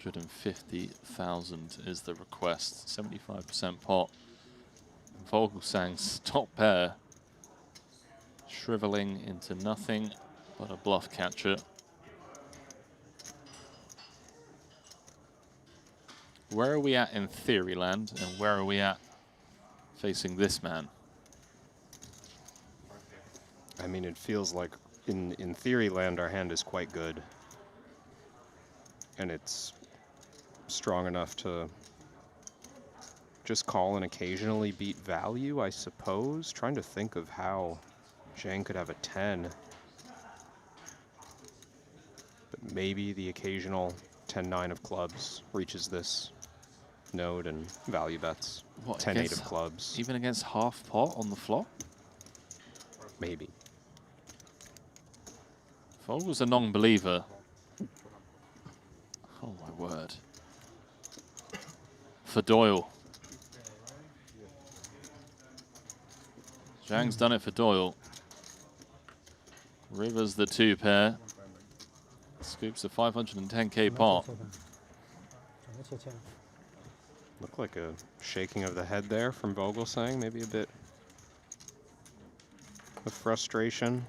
$150,000 is the request. 75% pot. Vogelsang's top pair shriveling into nothing but a bluff catcher. Where are we at in theory land, and where are we at facing this man? I mean, it feels like in theory land our hand is quite good. And it's strong enough to just call and occasionally beat value, I suppose. Trying to think of how Zhang could have a 10. But maybe the occasional 10-9 of clubs reaches this node and value bets. 10-8 of clubs. Even against half pot on the flop? Maybe. Vogel's a non-believer. Oh my word. For Doyle. Zhang's done it for Doyle. Rivers the 2 pair. Scoops a 510k pot. Looked like a shaking of the head there from Vogelsang, maybe a bit of frustration.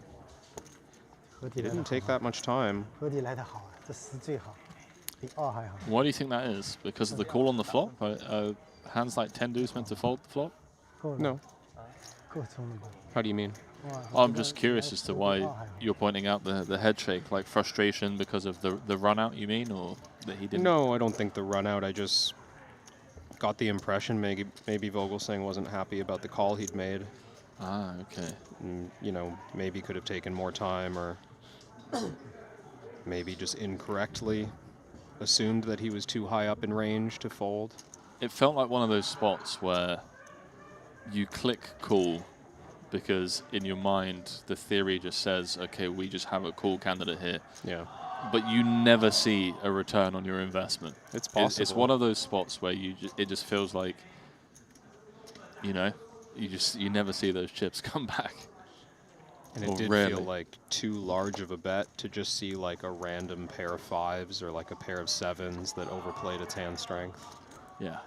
He didn't take that much time. Why do you think that is? Because of the call on the flop? Hands like 10 deuce meant to fold the flop? No. How do you mean? I'm just curious as to why you're pointing out the head shake, like frustration because of the run out, you mean, or that he didn't? No, I don't think the run out. I just got the impression maybe Vogelsang wasn't happy about the call he'd made. Ah, okay. And, you know, maybe could have taken more time, or maybe just incorrectly assumed that he was too high up in range to fold. It felt like one of those spots where you click call because in your mind the theory just says, okay, we just have a call candidate here. Yeah. But you never see a return on your investment. It's possible. It's one of those spots where it just feels like, you know, you never see those chips come back. And it did feel like too large of a bet to just see like a random pair of fives or like a pair of sevens that overplayed its hand strength. Yeah.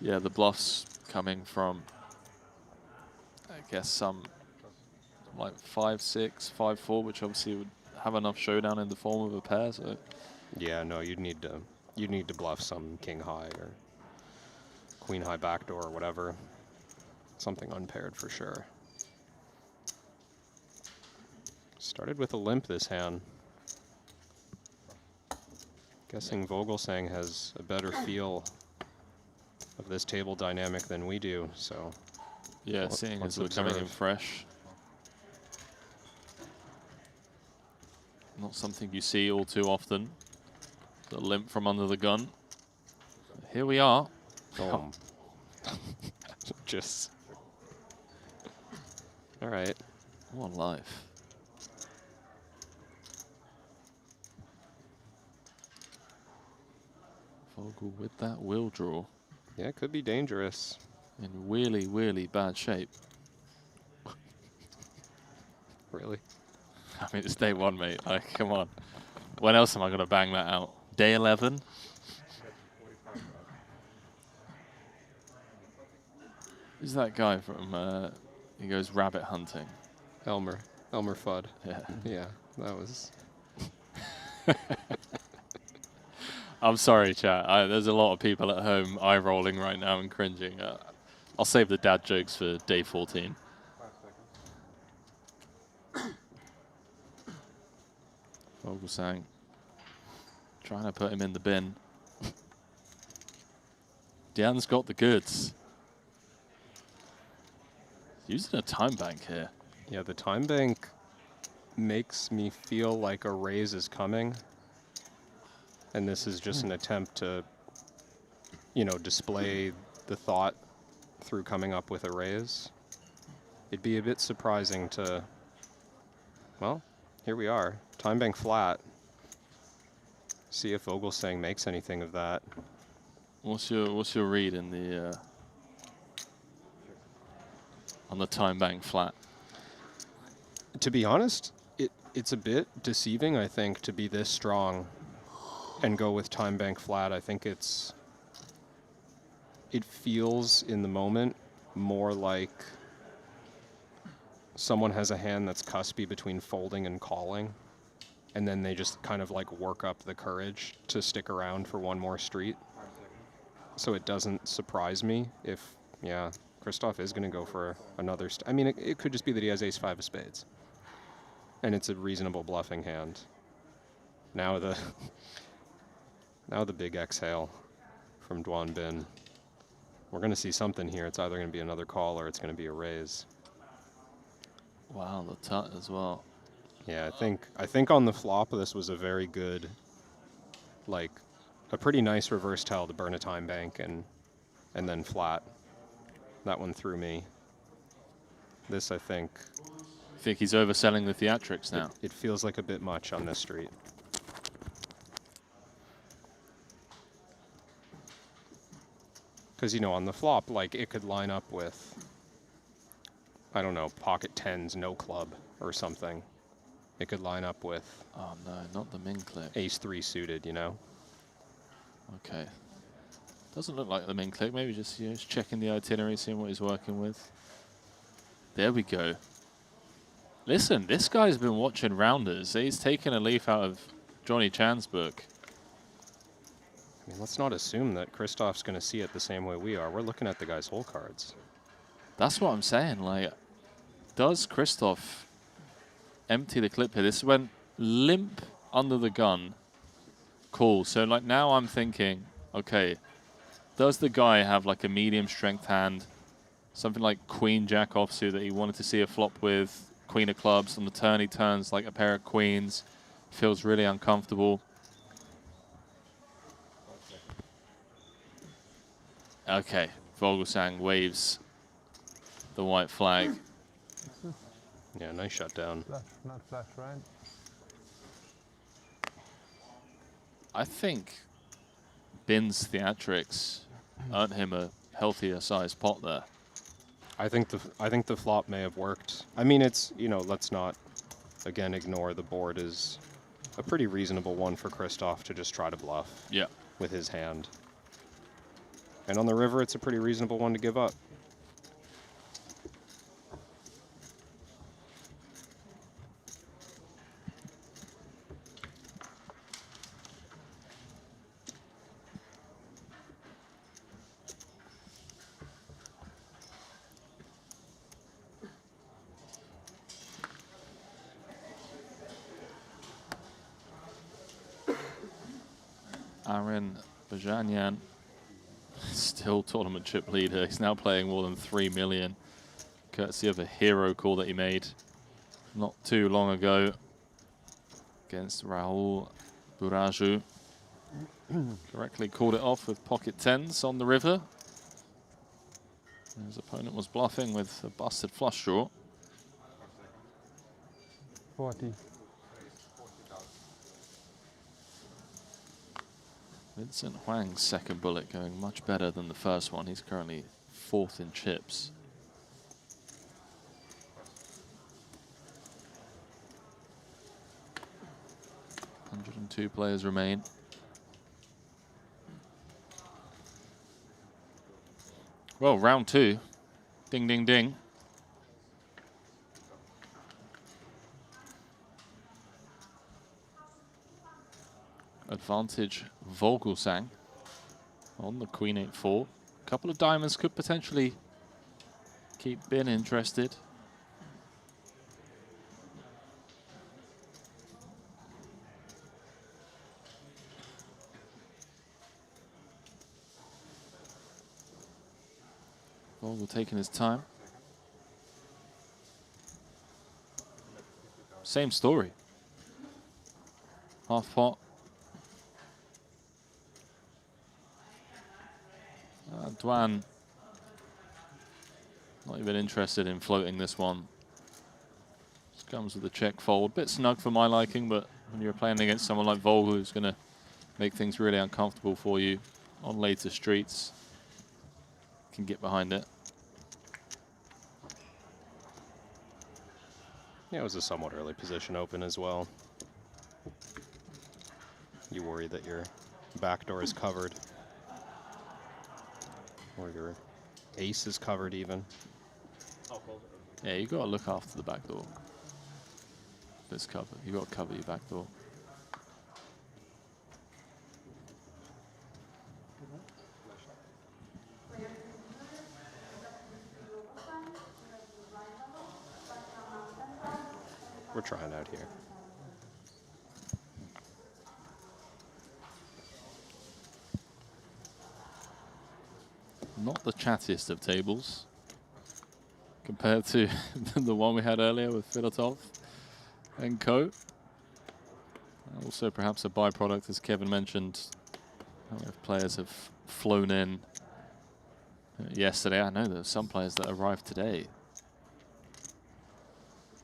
Yeah, the bluffs coming from, I guess, some like 5-6, 5-4, which obviously would have enough showdown in the form of a pair. So yeah, no, you'd need to bluff some king high or queen high backdoor or whatever. Something unpaired for sure. Started with a limp this hand. Guessing Vogelsang has a better feel of this table dynamic than we do, so. Yeah, seeing as we're coming in fresh. Not something you see all too often. The limp from under the gun. Here we are. Oh. Just. All right. What life. Vogel with that will draw. Yeah, it could be dangerous. In really, really bad shape. Really? I mean, it's day one, mate. Like, come on. When else am I going to bang that out? Day 11? Who's that guy from, he goes rabbit hunting? Elmer Fudd. Yeah. Yeah, that was... I'm sorry, chat. There's a lot of people at home eye-rolling right now and cringing. I'll save the dad jokes for day 14. Vogelsang trying to put him in the bin. Diane's got the goods. Using a time bank here. Yeah, the time bank makes me feel like a raise is coming. And this is just an attempt to, you know, display the thought through coming up with a raise. It'd be a bit surprising to, well, here we are. Time bank flat. See if Vogelsang makes anything of that. What's your read in the on the time bank flat? To be honest, it's a bit deceiving, I think, to be this strong and go with time bank flat. I think it feels in the moment more like someone has a hand that's cuspy between folding and calling, and then they just kind of like work up the courage to stick around for one more street. So it doesn't surprise me if, yeah, Christoph is going to go for another. I mean, it could just be that he has ace-5 of spades, and it's a reasonable bluffing hand. Now the big exhale from Duan Bin. We're going to see something here. It's either going to be another call or it's going to be a raise. Wow, the tut as well. Yeah, I think on the flop this was a very good, like, a pretty nice reverse tell to burn a time bank and then flat. That one threw me. This, I think. I think he's overselling the theatrics now. It feels like a bit much on this street. Because, you know, on the flop, like, it could line up with, I don't know, pocket tens, no club or something. It could line up with. Oh no, not the min click. Ace-3 suited, you know. Okay. Doesn't look like the min click. Maybe just, you know, just checking the itinerary, seeing what he's working with. There we go. Listen, this guy's been watching rounders. He's taken a leaf out of Johnny Chan's book. I mean, let's not assume that Christoph's going to see it the same way we are. We're looking at the guy's hole cards. That's what I'm saying. Like, does Christoph empty the clip here? This went limp under the gun. Cool. So, like, now I'm thinking, okay, does the guy have, like, a medium strength hand? Something like Queen Jack offsuit that he wanted to see a flop with. Queen of clubs. On the turn, he turns like a pair of queens. Feels really uncomfortable. Okay. Vogelsang waves the white flag. Yeah, nice shutdown. Flash, not flash, right? I think Bin's theatrics earned him a healthier sized pot there. I think the flop may have worked. I mean, it's, you know, let's not again ignore the board is a pretty reasonable one for Christoph to just try to bluff. Yeah. With his hand. And on the river, it's a pretty reasonable one to give up. Aaron Bajanyan, still tournament chip leader. He's now playing more than 3 million, courtesy of a hero call that he made not too long ago against Rahul Buraju. Correctly called it off with pocket tens on the river. His opponent was bluffing with a busted flush draw. 40. Vincent Huang's second bullet going much better than the first one. He's currently 4th in chips. Two players remain. Well, round 2. Ding, ding, ding. Advantage Vogelsang on the Queen 8-4. A couple of diamonds could potentially keep Bin interested. Vogel taking his time. Same story. Half pot. Duan not even interested in floating this one. Just comes with a check fold. Bit snug for my liking, but when you're playing against someone like Vogel who's going to make things really uncomfortable for you on later streets, can get behind it. Yeah, it was a somewhat early position open as well. You worry that your backdoor is covered. Or your ace is covered even. Yeah, you got to look after the back door. If it's covered, you got to cover your back door. We're trying out here. Not the chattiest of tables compared to the one we had earlier with Filatov and co. Also perhaps a byproduct, as Kevin mentioned, if players have flown in yesterday. I know there's some players that arrived today.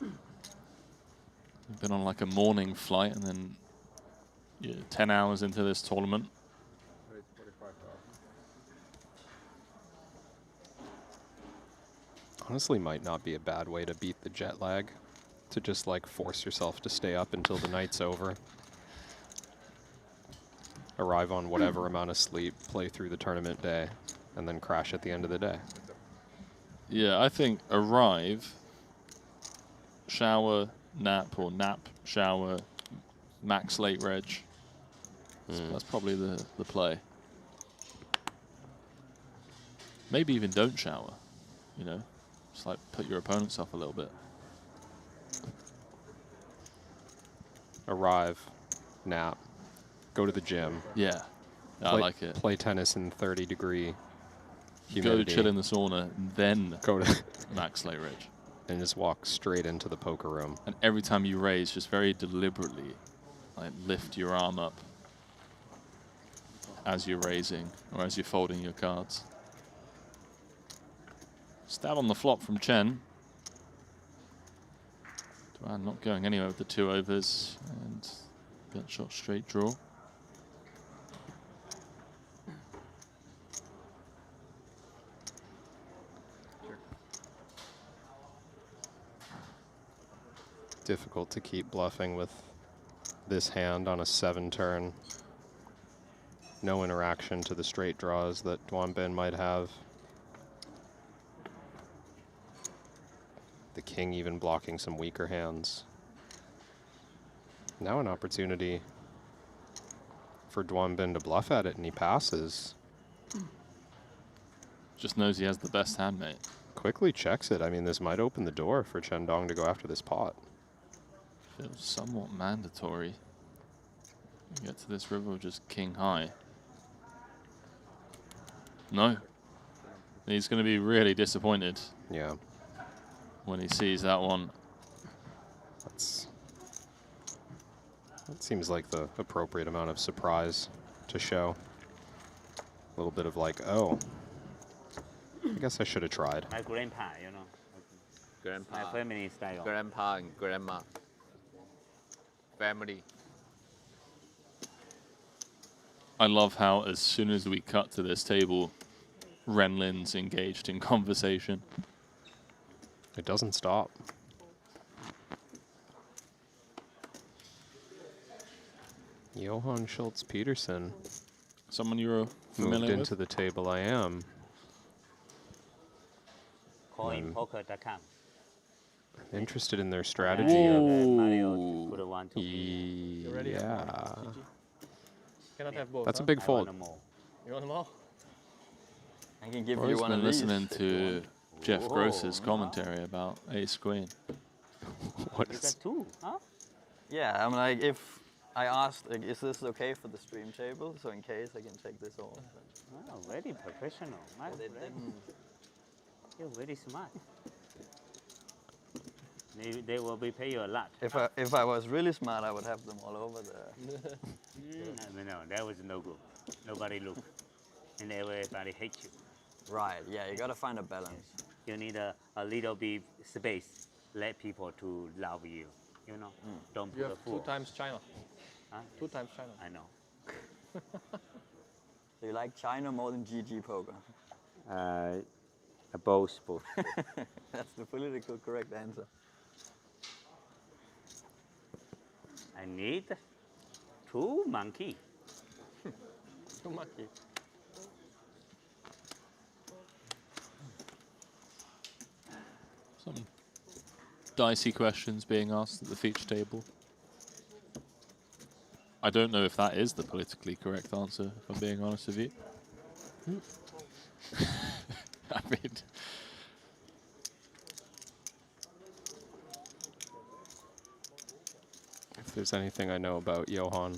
They've been on like a morning flight and then 10 hours into this tournament. Honestly, might not be a bad way to beat the jet lag. to just like force yourself to stay up until the night's over. Arrive on whatever amount of sleep, play through the tournament day, and then crash at the end of the day. Yeah, I think arrive, shower, nap, or nap, shower, max late reg. That's probably the play. Maybe even don't shower, you know? Just like put your opponents off a little bit. Arrive, nap, go to the gym. Yeah, I like it. Play tennis in 30-degree Go humidity. chill in the sauna, then go to max late reg. And just walk straight into the poker room. And every time you raise, just very deliberately, like lift your arm up as you're raising or as you're folding your cards. Stab on the flop from Chen. Duan not going anywhere with the 2 overs and gut shot straight draw. Difficult to keep bluffing with this hand on a 7 turn. No interaction to the straight draws that Duan Ben might have. The king even blocking some weaker hands. Now an opportunity for Duan Ben to bluff at it, and he passes. Just knows he has the best hand, mate. Quickly checks it. I mean, this might open the door for Chen Dong to go after this pot. Feels somewhat mandatory. You get to this river with just king high. No. He's going to be really disappointed. Yeah. When he sees that one. That seems like the appropriate amount of surprise to show. A little bit of like, oh, I guess I should have tried. My grandpa, you know. Grandpa. My family style. Grandpa and grandma. Family. I love how as soon as we cut to this table, Renlin's engaged in conversation. It doesn't stop. Johan Schultz Peterson. Someone you're familiar moved with? into the table. I am. Coinpoker.com. Interested in their strategy. Yeah. Cannot have both. That's a big fold. You want them all? I can give I've you one been of these. listening to Jeff Whoa. Gross's commentary about Ace Queen. What You got 2, huh? Yeah, I'm like, if I asked, like, is this okay for the stream table? So in case I can take this off. Wow, very professional. My friend. You're very smart. They will be pay you a lot. If I was really smart, I would have them all over there. No, that was no good. Nobody look. And everybody hates you. Right, yeah, you gotta find a balance. You need a little bit space. Let people to love you. You know? Don't You put a have fool. 2 times China. Huh? 2 times China. I know. So you like China more than GG poker? Both. That's the political correct answer. I need 2 monkey. 2 monkey. Some dicey questions being asked at the feature table. I don't know if that is the politically correct answer, if I'm being honest with you. I mean... If there's anything I know about Johan,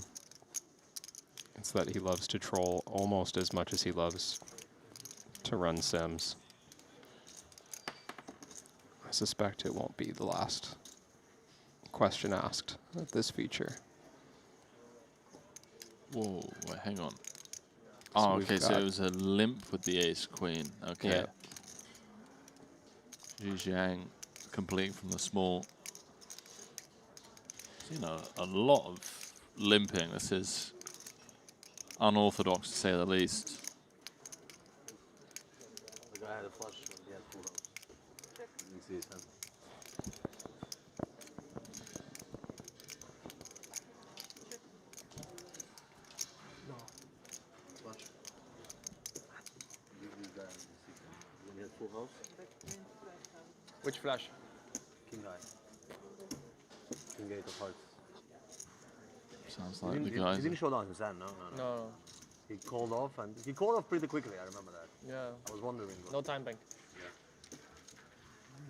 it's that he loves to troll almost as much as he loves to run sims. I suspect it won't be the last question asked at this feature. Whoa, wait, hang on. Oh, we've okay, so got- it was a limp with the ace queen. Okay. Yeah. Zhu Jiang completing from the small. You know, a lot of limping. This is unorthodox to say the least. The guy had a flush. He had 2 holes. full house. Which flush? King high. King 8 of hearts. Sounds He like didn't, the guys. he didn't show down his hand, no. No. He called off, and he called off pretty quickly, I remember that. Yeah. I was wondering. No time bank.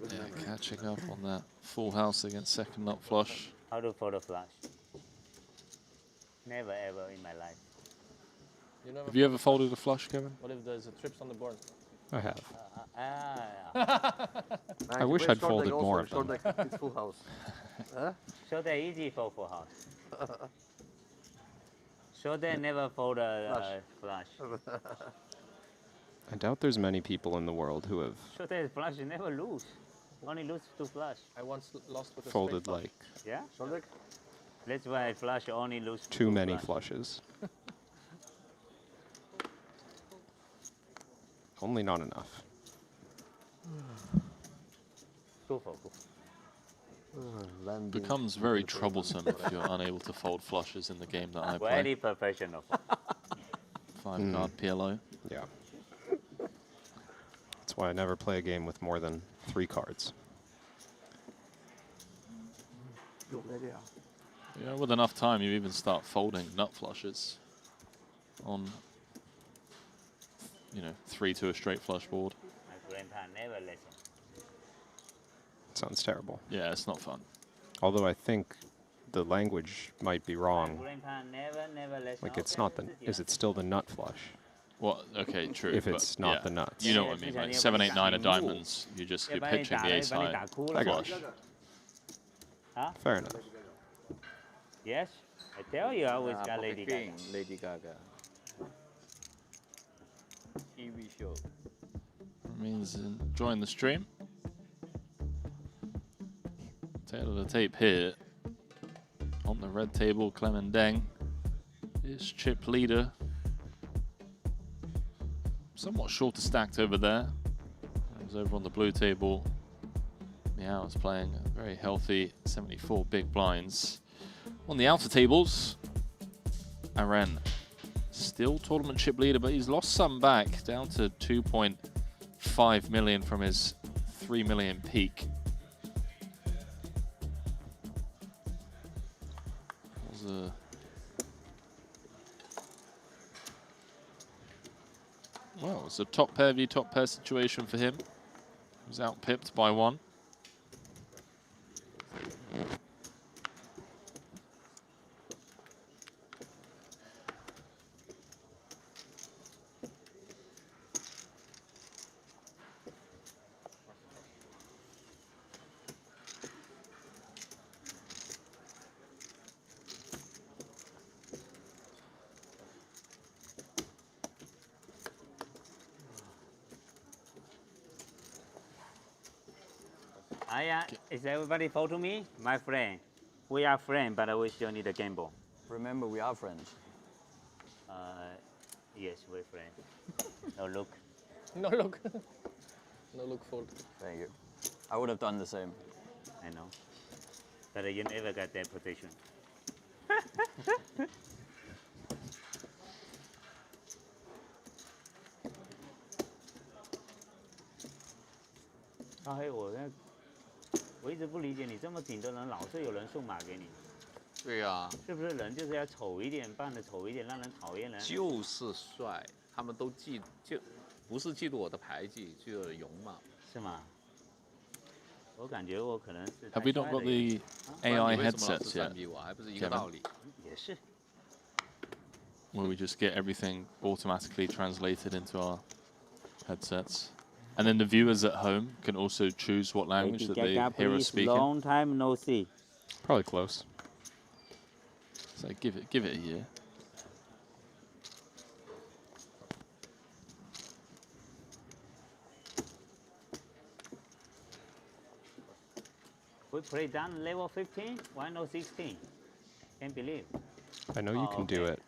Good Yeah, memory. catching up on that full house against second nut flush. How to fold a flush? Never ever in my life. Have you ever folded a flush, Kevin? What if there's a trips on the board? I have. Man, I you wish play I'd short folded deck more also. of Short them. deck, it's full house. Huh? Short deck easy fold full house. Short deck never fold a flush. I doubt there's many people in the world who have Short deck flush you never lose. You only lose to flush. I once lost with a folded straight flush. like Yeah? Short deck? That's why flush only lose too to many flush. flushes. Only not enough. Go for it. Becomes very troublesome if you're unable to fold flushes in the game that I play. Very professional. 5-card PLO. Yeah. That's why I never play a game with more than 3 cards. Yeah, with enough time, you even start folding nut flushes on, 3 to a straight flush board. My grandpa never listen. Sounds terrible. Yeah, it's not fun. Although I think the language might be wrong. Grandpa never listen. Like it's not the. Is it still the nut flush? Well, okay, true. If but it's not yeah, the nuts. You know what I mean, like 7, 8, 9 of diamonds. You're pitching the ace high flush. Huh? Fair enough. Yes, I tell you, I always got Lady Gaga. Lady Gaga. TV show. Means enjoying the stream. Tail of the tape here. On the red table, Clement Deng is chip leader. Somewhat shorter stacked over there. He's over on the blue table. Meow is playing a very healthy 74 big blinds. On the outer tables, Aren still tournament chip leader, but he's lost some back, down to 2.5 million from his 3 million peak. Well, it's a top pair v top pair situation for him. He was out-pipped by 1. Is everybody follow me? My friend. We are friends, but we still need a gamble. Remember, we are friends. Yes, we're friends. No look. No look. No look fold. Thank you. I would have done the same. I know. But you never got that position.我一直不理解你这么紧的人，老是有人送马给你。对啊，是不是人就是要丑一点，扮的丑一点，让人讨厌人？就是帅，他们都不是嫉妒我的牌技，嫉妒我的容貌。是吗？我感觉我可能是。Have we not got the AI headsets yet? 比我还不是一个道理。也是。Where we just get everything automatically translated into our headsets. And then the viewers at home can also choose what language that they hear us speaking. Long time no see. Probably close. So give it a year. We play down level 15. Why no 16? Can't believe. I know you can do it.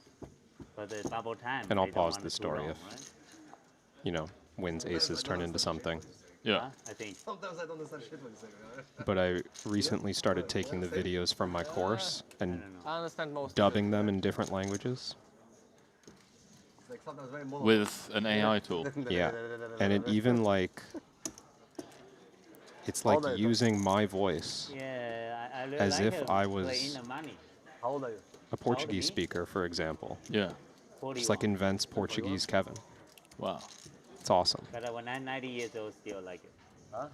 But the bubble time. And I'll pause the story if, wins aces turn into something. Yeah. I think. Sometimes I don't understand shit when you say that. But I recently started taking the videos from my course and I understand most dubbing them in different languages. It's like sometimes very mono. With an AI tool. Yeah. And it even it's like using my voice Yeah, I really as like if I was playing the money. How old are you? a Portuguese speaker, for example. Yeah. Just like invents Portuguese Kevin. Wow. It's awesome. But when I'm 90 years old, still like it. Huh?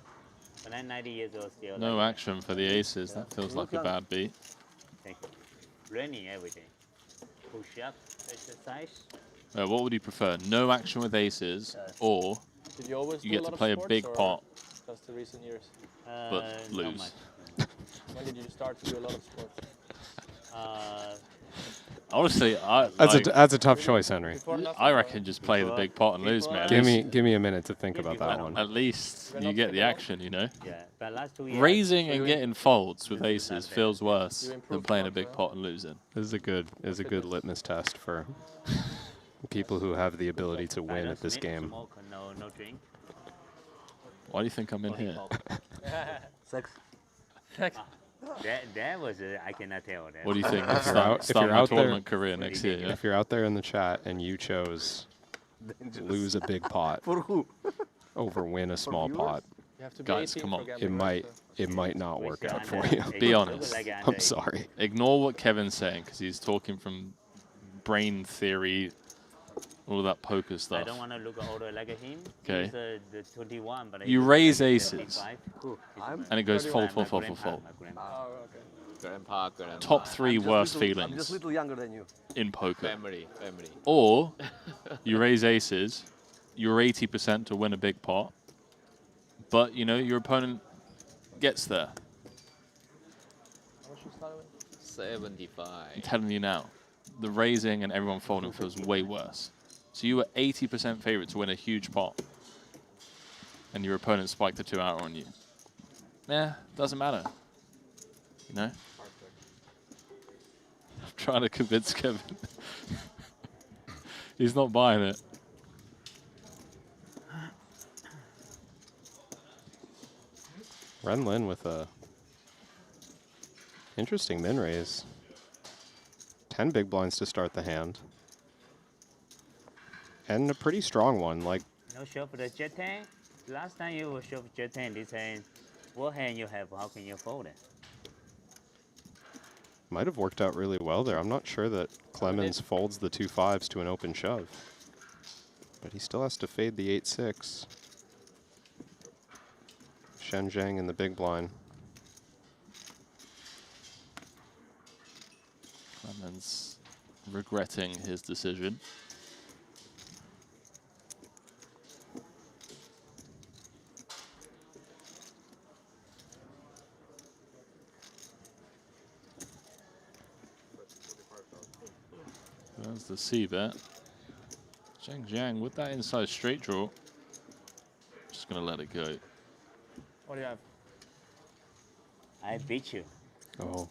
When I'm 90 years old, still No like action for the aces. That feels like a bad beat. Thank you. Learning everything. Push up, exercise. What would you prefer? No action with aces, or Did you always you do get a lot to of play a sports, big or pot, just the recent years? but lose? When did you start to do a lot of sports? Honestly, That's a tough choice, Henry. I reckon just play the big pot and lose, man. Give me a minute to think about that one. At least you get the action, you know. Yeah, but last 2 years. Raising and getting folds with aces feels worse than playing a big pot and losing. This is a good litmus test for people who have the ability to win at this game. No drink. Why do you think I'm in here? Sex. That was I cannot tell that. What do you think? If Start you're my out tournament there, career next year. Yeah? If you're out there in the chat and you chose lose a big pot For who? over win a small pot, You have to be Guys, 18 come for on. gambling, it might not work out for you. Be honest. I'm sorry. Ignore what Kevin's saying because he's talking from brain theory, all of that poker I stuff. don't want to look older like him. Okay. He's the 21, but You he's raise like aces, 55. and it goes fold, My fold, fold, fold, grandpa, fold. my grandpa. Oh, okay. Grandpa. Top 3 worst I'm feelings just a little younger than you. in poker. Family. Or you raise aces, you're 80% to win a big pot, but you know your opponent gets there. How much you started with? 75. I'm telling you now, the raising and everyone folding feels way worse. So you were 80% favorite to win a huge pot, and your opponent spiked the 2-outer on you. Yeah, doesn't matter. You know? I'm trying to convince Kevin. He's not buying it. Ren Lin with a interesting min raise. 10 big blinds to start the hand. And a pretty strong one. Like, No show for the jet hand. Last time you will show for jet hand. This hand, what hand you have? How can you fold it? might have worked out really well there. I'm not sure that Clemens folds the 2 5s to an open shove. But he still has to fade the 8-6. Shen Zhang in the big blind. Clemens regretting his decision. There's the C bet. Zhang Jiang with that inside straight draw. Just gonna let it go. What do you have? I beat you. Oh.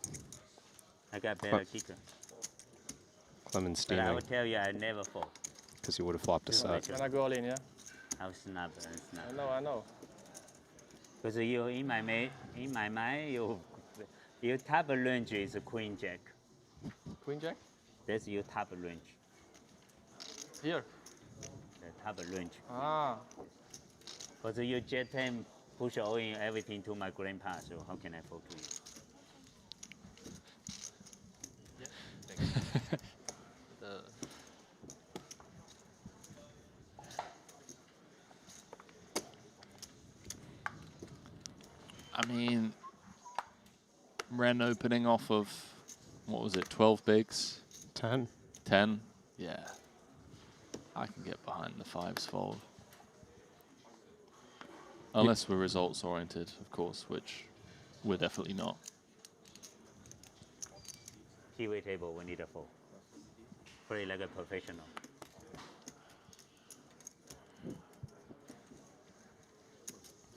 I got better kicker. Clemens But I steaming. will tell you, I never fall. Because he would have flopped a set. When I go all in, yeah? I was snap. I know. Because you, in my mind, your top range is a queen jack. Queen jack? That's your top range. Here. The top range. Ah. Because your jet 10 push all in everything to my grandpa, so how can I fold to you? I mean, Ren opening off of, what was it, 12 bigs? 10. 10? Yeah. I can get behind the 5s fold. Unless we're results oriented, of course, which we're definitely not. Keyway table, we need a fold. Play like a professional.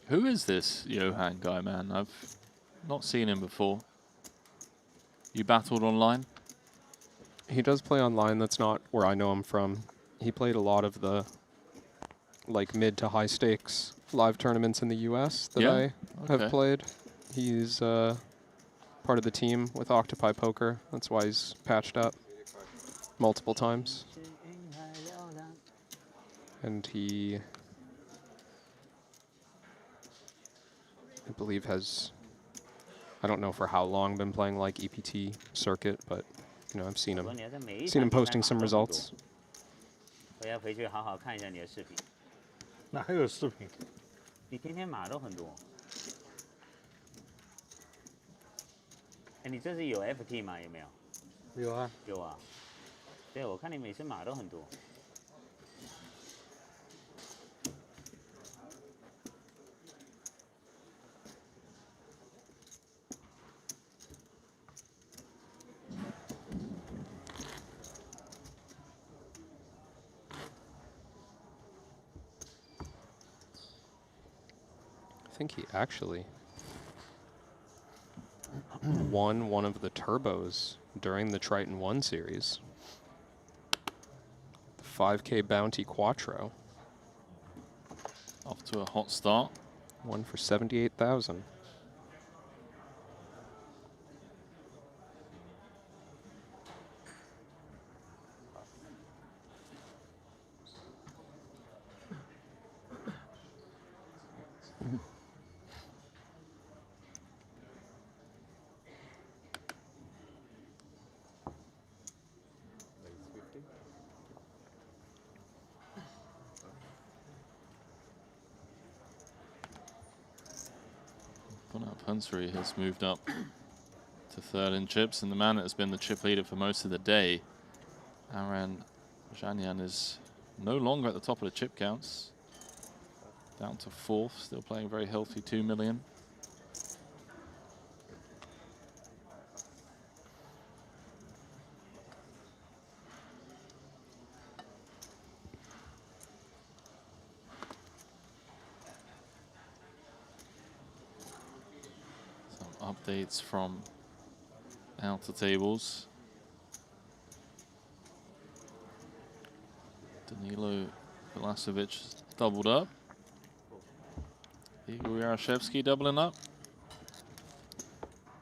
Who is this Johan guy, man? I've not seen him before. You battled online? He does play online. That's not where I know him from. He played a lot of the like mid to high stakes live tournaments in the US that I have played. He's part of the team with Octopi Poker. That's why he's patched up multiple times. And he I believe has, I don't know for how long, been playing like EPT circuit, but you know, I've seen him posting some results. 我要回去好好看一下你的视频。哪有视频？你天天码都很多。哎，你这是有 FT 吗？有没有？有啊。有啊。对，我看你每次码都很多。I think he actually won one of the turbos during the Triton 1 series. The 5K Bounty Quattro. Off to a hot start. One for 78,000. Hunsrud has moved up to third in chips, and the man that has been the chip leader for most of the day, Aran Janyan, is no longer at the top of the chip counts. Down to fourth, still playing very healthy 2 million. Updates from outer tables. Danilo Velasevic doubled up. Igor Yarashevsky doubling up.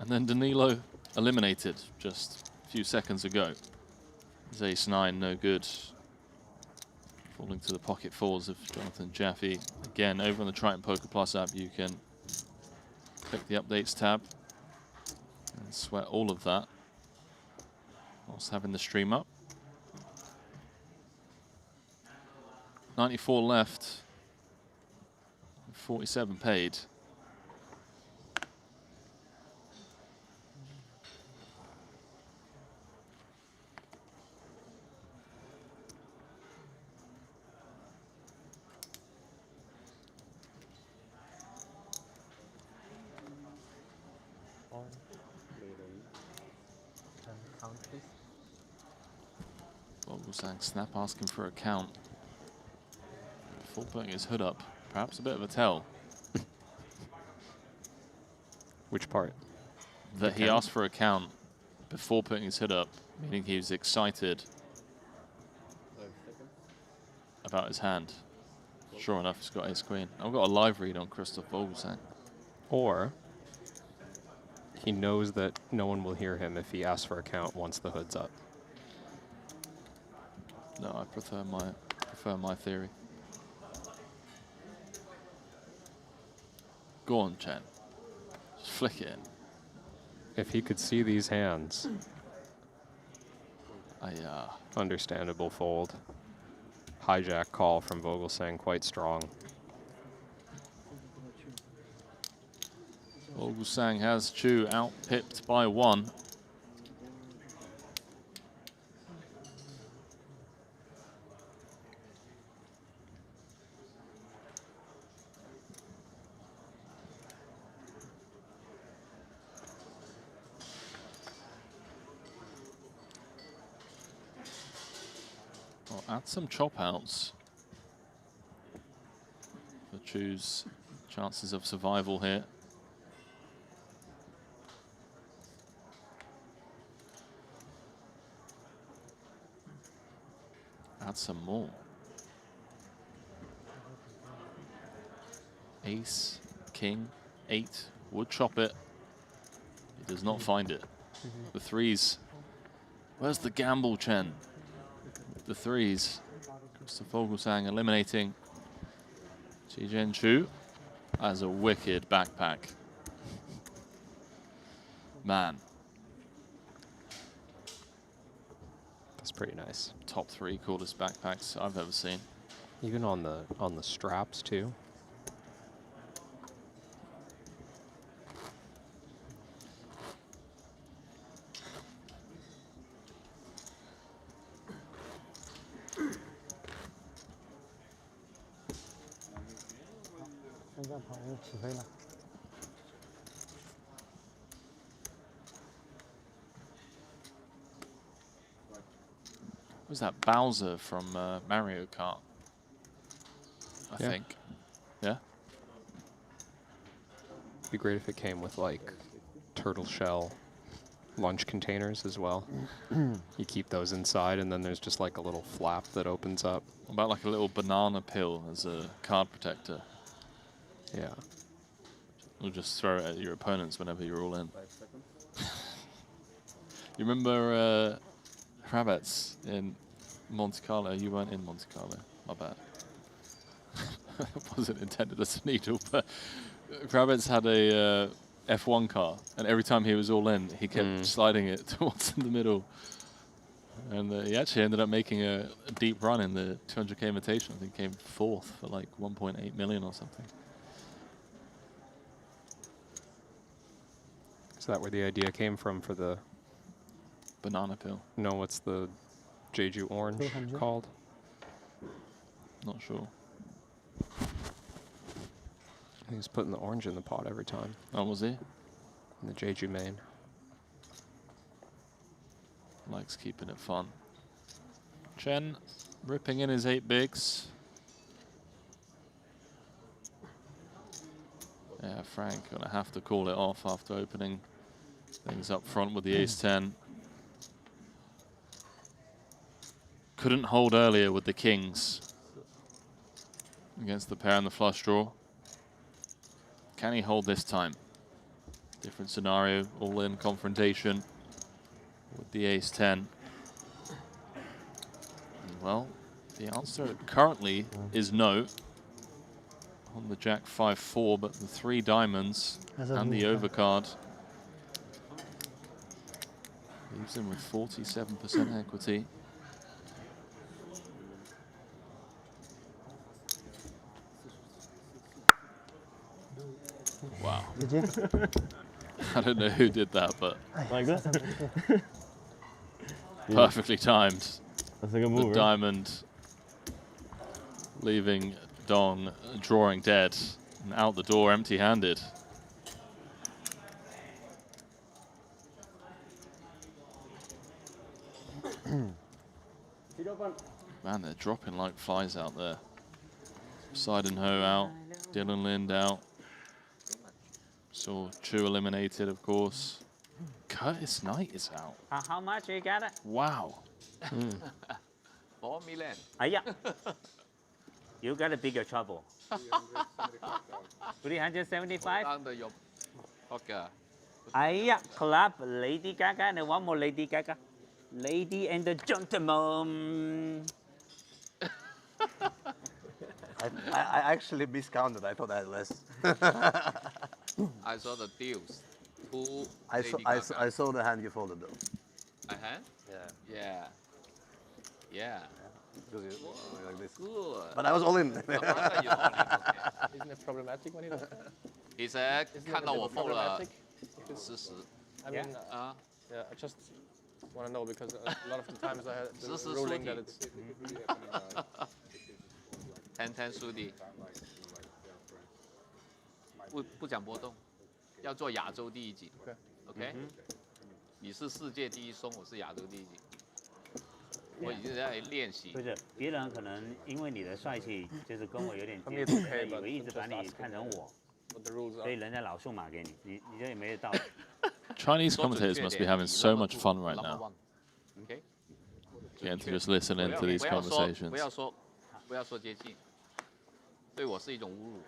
And then Danilo eliminated just a few seconds ago. His ace-9, no good. Falling to the pocket fours of Jonathan Jaffe. Again, over on the Triton Poker Plus app, you can click the updates tab and sweat all of that whilst having the stream up. 94 left, 47 paid. Vogelsang snap asking for a count. Full putting his hood up. Perhaps a bit of a tell. Which part? That he asked for a count before putting his hood up, meaning he was excited about his hand. Sure enough, he's got ace queen. I've got a live read on Christoph Vogelsang. Or he knows that no one will hear him if he asks for a count once the hood's up. No, I prefer my theory. Go on, Chen. Just flick it in. If he could see these hands. Understandable fold. Hijack call from Vogelsang, quite strong. Vogelsang has Chu out-pipped by 1. Well, add some chop outs for Chu's chances of survival here. Add some more. Ace, king, 8, would chop it. He does not find it. The 3s. Where's the gamble, Chen? The 3s. Christoph Vogelsang eliminating Chi Jen Chu. as a wicked backpack. Man. That's pretty nice. Top 3 coolest backpacks I've ever seen. Even on the straps too. Was that Bowser from Mario Kart? I Yeah. think. Yeah? Be great if it came with like turtle shell lunch containers as well. You keep those inside and then there's just like a little flap that opens up. What about like a little banana pill as a card protector? Yeah. Or just throw it at your opponents whenever you're all in. You remember Kravets in Monte Carlo? You weren't in Monte Carlo. My bad. It wasn't intended as a needle, but Kravets had a F1 car, and every time he was all in, he kept sliding it towards in the middle. And he actually ended up making a deep run in the 200k invitation. I think he came 4th for like 1.8 million or something. Is that where the idea came from for the banana pill? No, what's the Jeju orange called? Not sure. He was putting the orange in the pot every time. Oh, was he? In the Jeju main. Likes keeping it fun. Chen ripping in his 8 bigs. Yeah, Frank gonna have to call it off after opening things up front with the ace-10. Couldn't hold earlier with the kings against the pair in the flush draw. Can he hold this time? Different scenario, all-in confrontation with the ace-10. Well, the answer currently is no on the jack 5-4, but the 3 diamonds and the overcard leaves him with 47% equity. Wow. Did you? I don't know who did that, but like that. perfectly timed. That's a good move. The diamond leaving Dong drawing dead and out the door empty-handed. Man, they're dropping like flies out there. Side and Ho out, Dylan Lind out. So Chu eliminated, of course. Curtis Knight is out. How much you got it? Wow. 4 million. Yeah. You got a bigger trouble. 375? Under your pocket. Yeah, clap Lady Gaga and one more Lady Gaga. Lady and the gentleman. I actually miscounted. I thought I had less. I saw the deals. I saw the hand you folded though. A hand? Yeah. Yeah. Yeah. Because you like this. Good. But I was all in. No wonder you're all in, okay. Isn't it problematic when you don't? He said, Isn't it 看到我 fold 了 problematic? Because- 40. I mean, yeah, I just want to know because a lot of the times I had the ruling that it's 10-10 输的，不讲波动，要做亚洲第一级 ，OK？你是世界第一松，我是亚洲第一级，我已经在练习。不是，别人可能因为你的帅气，就是跟我有点接 it's 近， okay, 以 but 为一直把 just 你 asking 看成我， what the rules 所以 are. 人家老送马给你，你这也没有道理。 Chinese commentators must be having so much fun right now. OK？ Getting to just listen into these conversations. 不要说接近，对我是一种侮辱。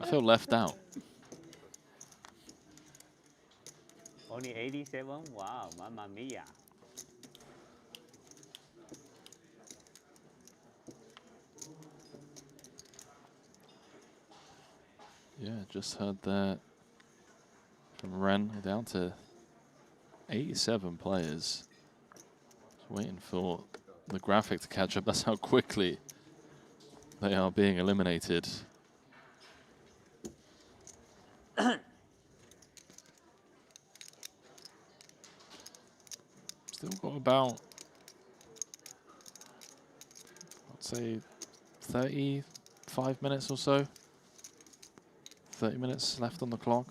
I feel left out. Only 87? Wow, mamma mia. Yeah, just heard that from Ren. We're down to 87 players. Just waiting for the graphic to catch up. That's how quickly they are being eliminated. Still got about, I'd say, 35 minutes or so. 30 minutes left on the clock.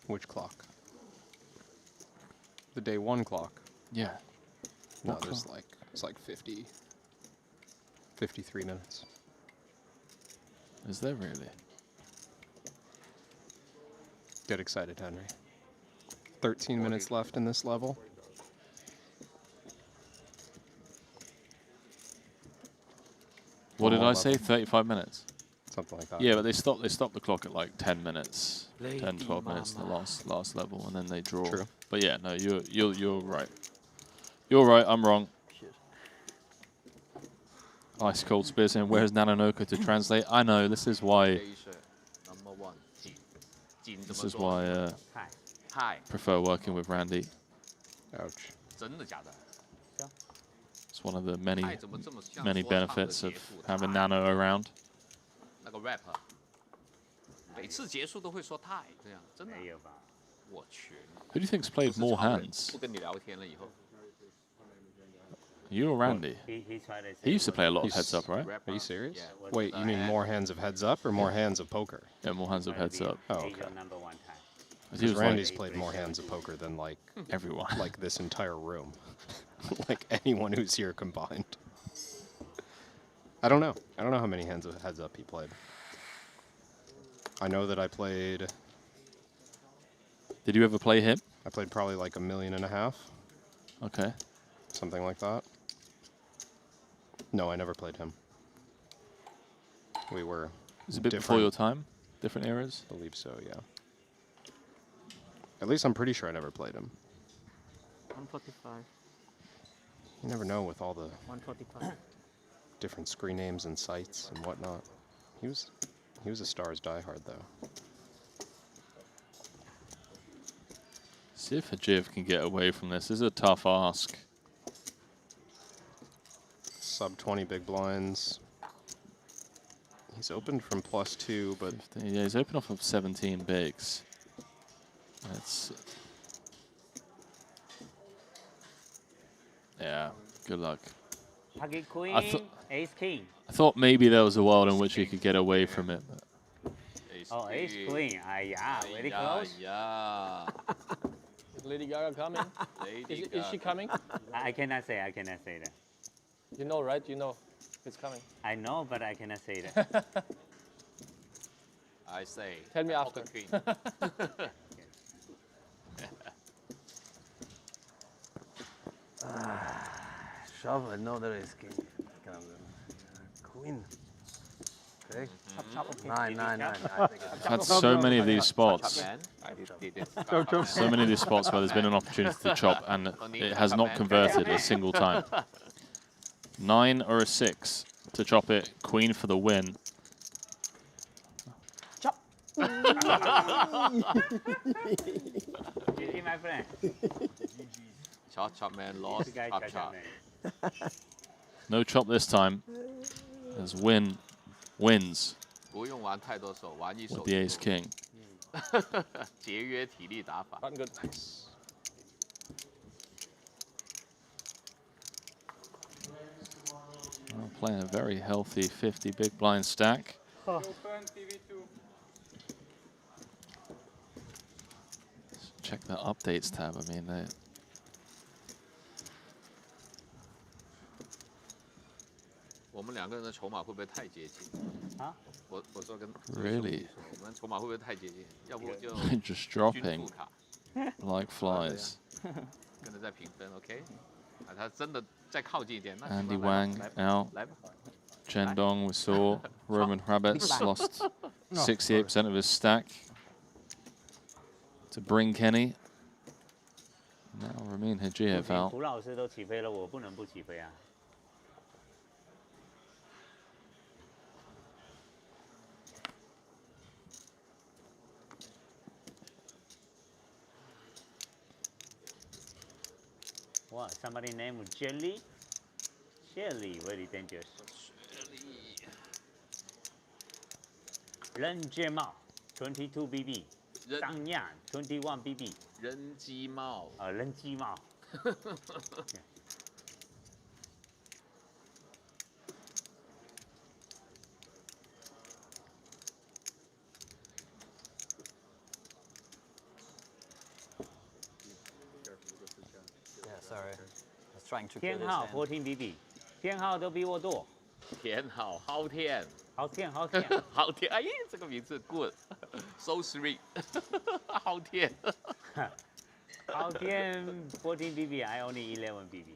Which clock? The day one clock. Yeah. No, What there's clock? like, it's like 53 minutes. Is there really? Get excited, Henry. 13 minutes left in this level. What did more I say? level. 35 minutes? Something like that. Yeah, but they stopped the clock at like 10 minutes. 10, 12 minutes in the last level, and then they draw. True. But yeah, no, you're right. You're right, I'm wrong. Ice Cold Spears and where's Nanonoko to translate? I know, this is why I prefer working with Randy. Ouch. It's one of the many benefits of having Nano around. 那个 rap， 每次结束都会说太这样，真的。没有吧？我去。 Who do you think's played more hands? 不跟你聊天了以后。 You or Randy? He used to play a lot of heads up, right? Are you serious? Wait, you mean more hands of heads up or more hands of poker? Yeah, more hands of heads up. Oh, okay. He Because was Randy's like, played more hands of poker than like everyone, like this entire room, like anyone who's here combined. I don't know. I don't know how many hands of heads up he played. I know that I played. Did you ever play him? I played probably like 1.5 million. Okay. Something like that. No, I never played him. We were. Is it a bit before your time? Different eras? I believe so, yeah. At least I'm pretty sure I never played him. 145. You never know with all the 145. different screen names and sites and whatnot. He was a Stars diehard though. See if Hajiv can get away from this. This is a tough ask. Sub 20 big blinds. He's opened from +2, but 15, yeah, he's opened off of 17 bigs. That's yeah. Good luck. Pocket queen, ace king. I thought maybe there was a world in which he could get away from it. But. Oh, ace queen. Yeah, very close. Yeah. Is Lady Gaga coming? Is she coming? I cannot say. I cannot say that. You know, right? You know it's coming. I know, but I cannot say that. I say. Tell me after. Queen. Shove, I know there is king. Queen. Okay. 9. I've had so many of these spots. So many of these spots where there's been an opportunity to chop and it has not converted a single time. 9 or a 6 to chop it. Queen for the win. Chop. GG, my friend. Chop man lost. Chop. No chop this time. As win wins 不用玩太多手，玩一手 with the ace king. 节约体力打法。 Good. Nice. Well, playing a very healthy 50 big blind stack. Check the updates tab. I mean, they. 我们两个人的筹码会不会太接近？啊？我说跟 Really? 我们筹码会不会太接近？要不就 Just dropping like flies. 跟着在评分 ，OK？ 啊，他真的再靠近一点，那 Andy Wang out. 来吧。 Chen Dong, we saw. Roman Rabbits lost 68% of his stack to Bring Kenny. Now Ramin Hajiev 胡 out. 老师都起飞了，我不能不起飞啊。Wow, somebody named Jelly? Jelly, very dangerous. 人睫毛 22 BB. 张漾 21 BB. 人机帽。人机帽。Yeah, sorry. I was trying to 天 kill his 浩 hand. 14 BB. 天浩都比我多。天浩昊天。昊天，昊天。昊天，哎，这个名字 good，so sweet， 昊天。昊天 14 BB, I only 11 BB.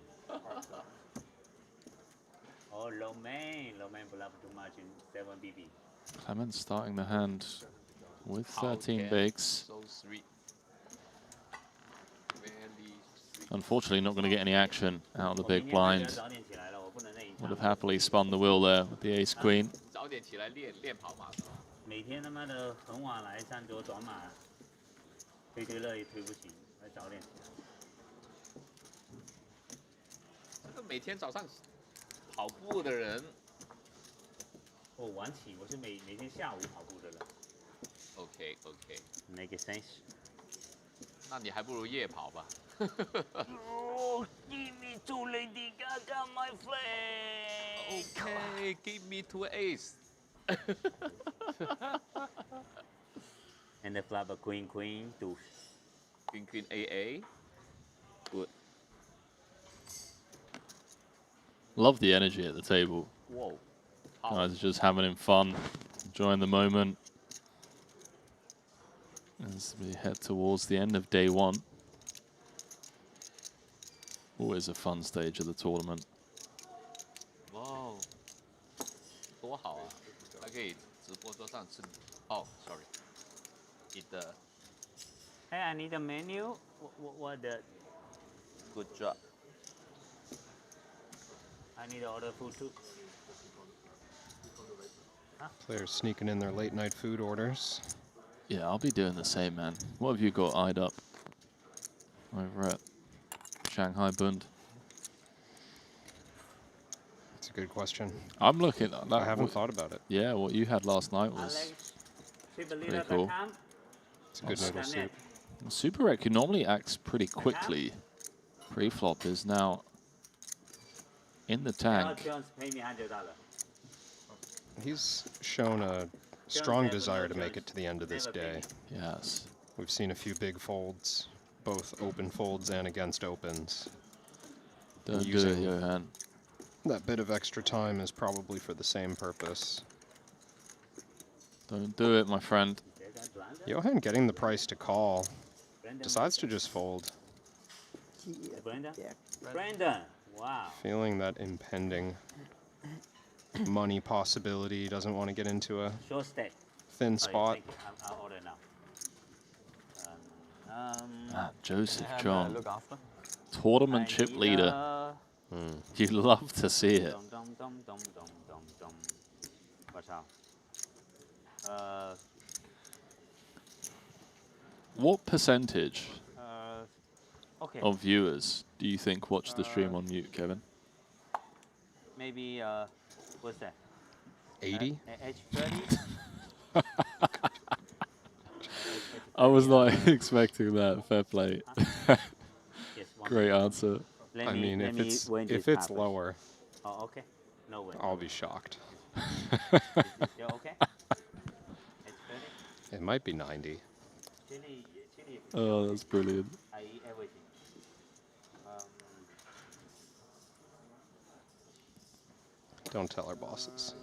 Oh, low main bluff too much in 7 BB. Clemens starting the hand with 13 昊天 bigs. So sweet. Unfortunately, not going to get any action out of the big blind. Would have happily spun the wheel there with the ace queen. 早点起来练跑马。每天他妈的很晚来上桌转马，推乐也推不起，要早点起来。这个每天早上跑步的人，我晚起，我是每天下午跑步的人。OK， Make sense？ 那你还不如夜跑吧。Oh, give me to Lady Gaga, my friend. Okay, give me two ace. And the flop a queen, two. Queen, AA. Good. Love the energy at the table. Whoa. Guys are just having fun, enjoying the moment as we head towards the end of day one. Always a fun stage of the tournament. 哇哦，多好啊！还可以直播桌上吃。哦 ，sorry， 你的。Hey, I need a menu. What the? Good job. I need to order food too. Players sneaking in their late night food orders. Yeah, I'll be doing the same, man. What have you got eyed up over at Shanghai Bund? That's a good question. I'm looking at that. I haven't thought about it. Yeah, what you had last night was pretty cool. It's a good noodle soup. Super Rec, who normally acts pretty quickly, pre-flop is now in the tank. He's shown a strong desire to make it to the end of this day. Yes. We've seen a few big folds, both open folds and against opens. Don't do it, Johan. That bit of extra time is probably for the same purpose. Don't do it, my friend. Johan getting the price to call. Decides to just fold. Brandon, wow. Feeling that impending money possibility, doesn't want to get into a Short stack. thin spot. I'll order now. Joseph John, tournament chip leader. You'd love to see it. Watch out. What percentage okay. of viewers do you think watch the stream on mute, Kevin? Maybe, what's that? 80? Edge 30? I was not expecting that. Fair play. Great answer. I mean, if it's lower, oh, okay. No way. I'll be shocked. You okay? It might be 90. Chili. Oh, that's brilliant. I eat everything. Don't tell our bosses.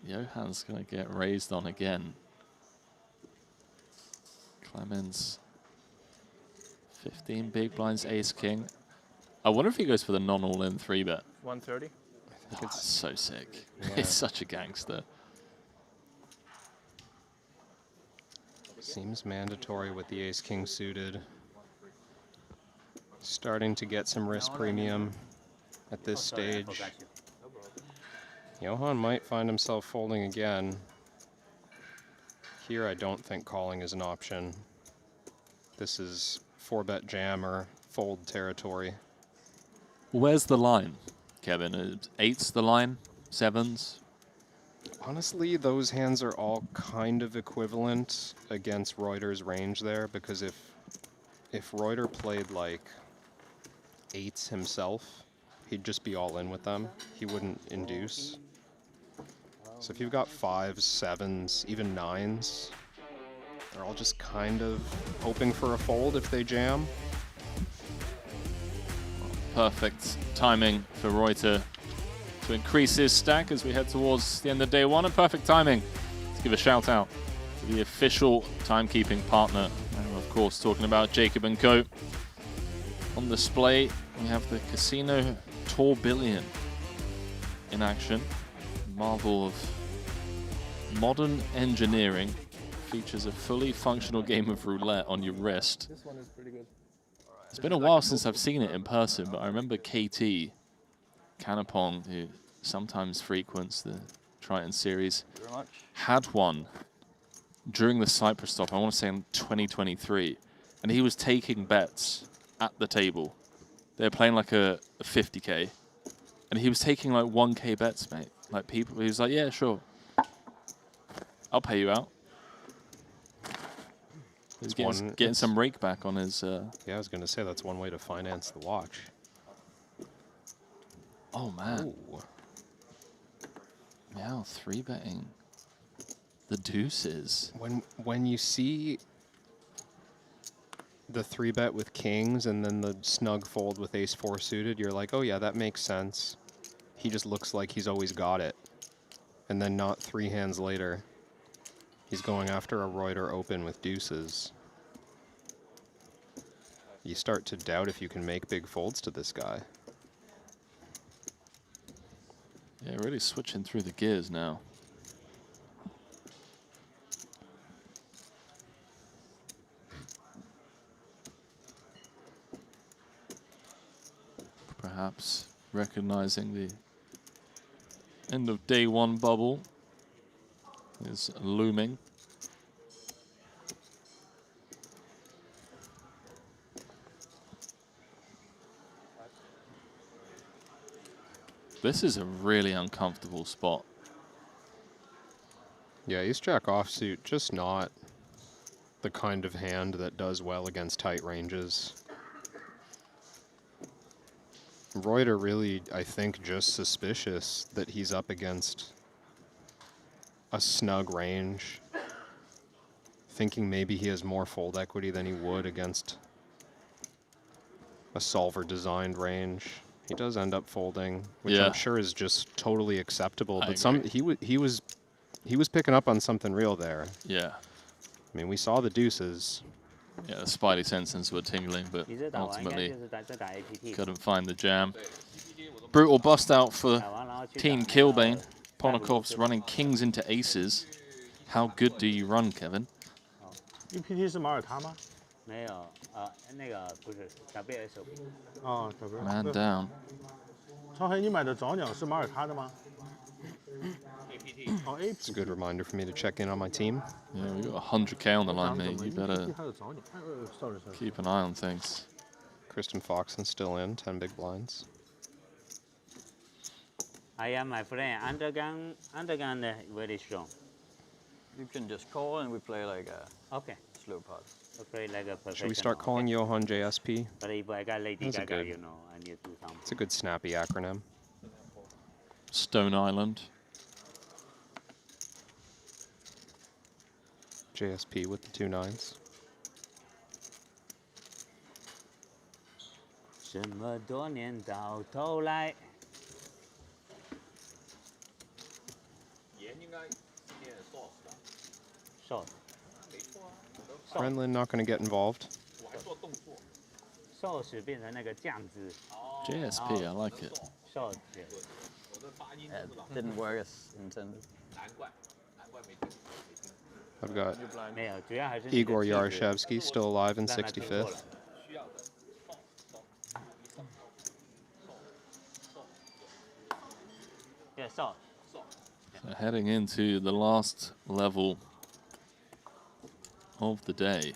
Johan's going to get raised on again. Clemens, 15 big blinds, ace king. I wonder if he goes for the non-all-in 3-bet. 130. It's so sick. Yeah. It's such a gangster. Seems mandatory with the ace-king suited. Starting to get some risk premium at this stage. Johan might find himself folding again. Here I don't think calling is an option. This is 4-bet jam or fold territory. Where's the line, Kevin? Is 8's the line? 7's? Honestly, those hands are all kind of equivalent against Reuter's range there, because if Reuter played like 8s himself, he'd just be all in with them. He wouldn't induce. So if you've got 5s, 7s, even 9s, they're all just kind of hoping for a fold if they jam. Perfect timing for Reuter to increase his stack as we head towards the end of day one, and perfect timing to give a shout out to the official timekeeping partner. And of course, talking about Jacob & Co. On display, we have the Casino Tourbillon in action. Marvel of modern engineering. Features a fully functional game of roulette on your wrist. This one is pretty good. It's been a while since I've seen it in person, but I remember KT Canapong, who sometimes frequents the Triton series, had one during the Cyprus stop, I want to say in 2023, and he was taking bets at the table. They were playing like a 50k, and he was taking like 1k bets, mate. Like people, he was like, yeah, sure, I'll pay you out. He's getting some rake back on his... Yeah, I was going to say, that's one way to finance the watch. Oh, man. Ooh. Meow, 3-betting the deuces. When you see the 3-bet with kings and then the snug fold with ace-4 suited, you're like, oh yeah, that makes sense. He just looks like he's always got it. And then not 3 hands later, he's going after a Reuter open with deuces. You start to doubt if you can make big folds to this guy. Yeah, really switching through the gears now. Perhaps recognizing the end of day one bubble is looming. This is a really uncomfortable spot. Yeah, ace-jack offsuit, just not the kind of hand that does well against tight ranges. Reuter really, I think, just suspicious that he's up against a snug range, thinking maybe he has more fold equity than he would against a solver-designed range. He does end up folding, which Yeah. I'm sure is just totally acceptable. I But he was picking up on something real there. Yeah. I mean, we saw the deuces. Yeah, the spidey senses were tingling, but ultimately couldn't find the jam. Brutal bust out for Team Killbane. Ponakov's running kings into aces. How good do you run, Kevin? WPT 是马耳他吗？没有，那个不是 WSOP。哦 Man down. 超黑，你买的早鸟是马耳他的吗？ It's a good reminder for me to check in on my team. Yeah, we got 100k on the line, mate. You better keep an eye on things. Kristen Foxen still in, 10 big blinds. I am my friend. Undergun very strong. You can just call and we play like a slow pot. We play like a professional. Should we start calling Johan JSP? But if I got Lady That's a Gaga, good- you know, I need to do something. It's a good snappy acronym. Stone Island. JSP with the 2 9s. 这么多年到头来。Short. Brenlin not going to get involved. Sauce 变成那个酱汁。 JSP, I like it. Sauce. Yeah, it didn't work as intended. I've got 没有，主要还是你的 Igor 气质 Yaroshevsky still alive in 让他突破了 65th. Yeah, so. So heading into the last level of the day.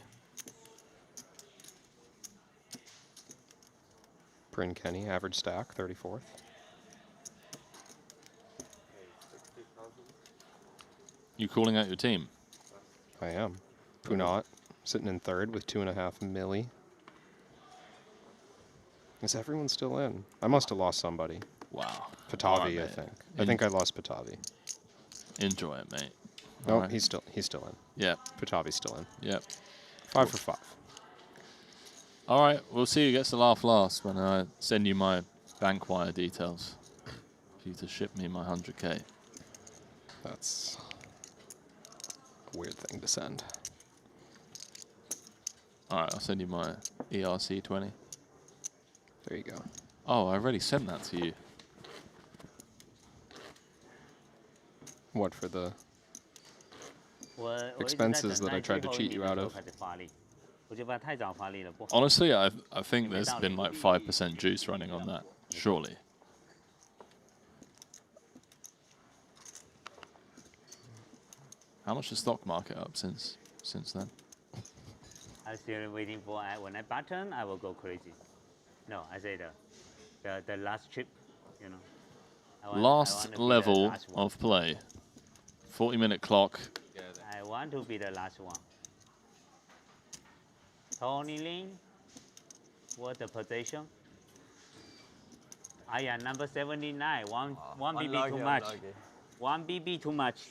Bryn Kenny, average stack, 34th. You calling out your team? I am. Punat, sitting in third with 2.5 milli. Is everyone still in? I must have lost somebody. Wow. Patavi, Right, I mate. think. I think I lost Patavi. Enjoy it, mate. No, Alright. he's still in. Yeah. Patavi's still in. Yep. 5 for 5. All right, we'll see who gets the laugh last when I send you my bank wire details for you to ship me my 100K. That's a weird thing to send. All right, I'll send you my ERC 20. There you go. Oh, I already sent that to you. What, for the 我 expenses that I tried to cheat you out of? 我就怕太早发力了不好。 Honestly, I think there's been like 5% juice running on that, surely. How much the stock market up since then? I'm still waiting for when I button, I will go crazy. No, I say the last chip, you know. I want Last to be the level last one. of play. 40-minute clock. I want to be the last one. Tony Lin, what's the position? I am number 79. One BB unlucky, too much. unlucky. 1 BB too much.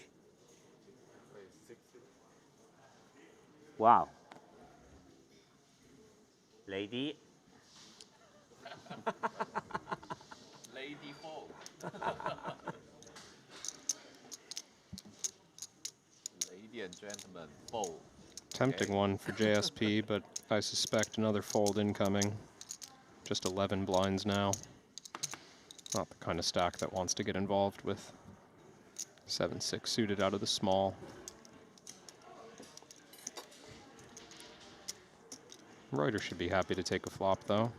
Wow. Lady. Lady fold. Lady and gentlemen, fold. Tempting one for JSP, but I suspect another fold incoming. Just 11 blinds now. Not the kind of stack that wants to get involved with 7-6 suited out of the small. Reuter should be happy to take a flop, though.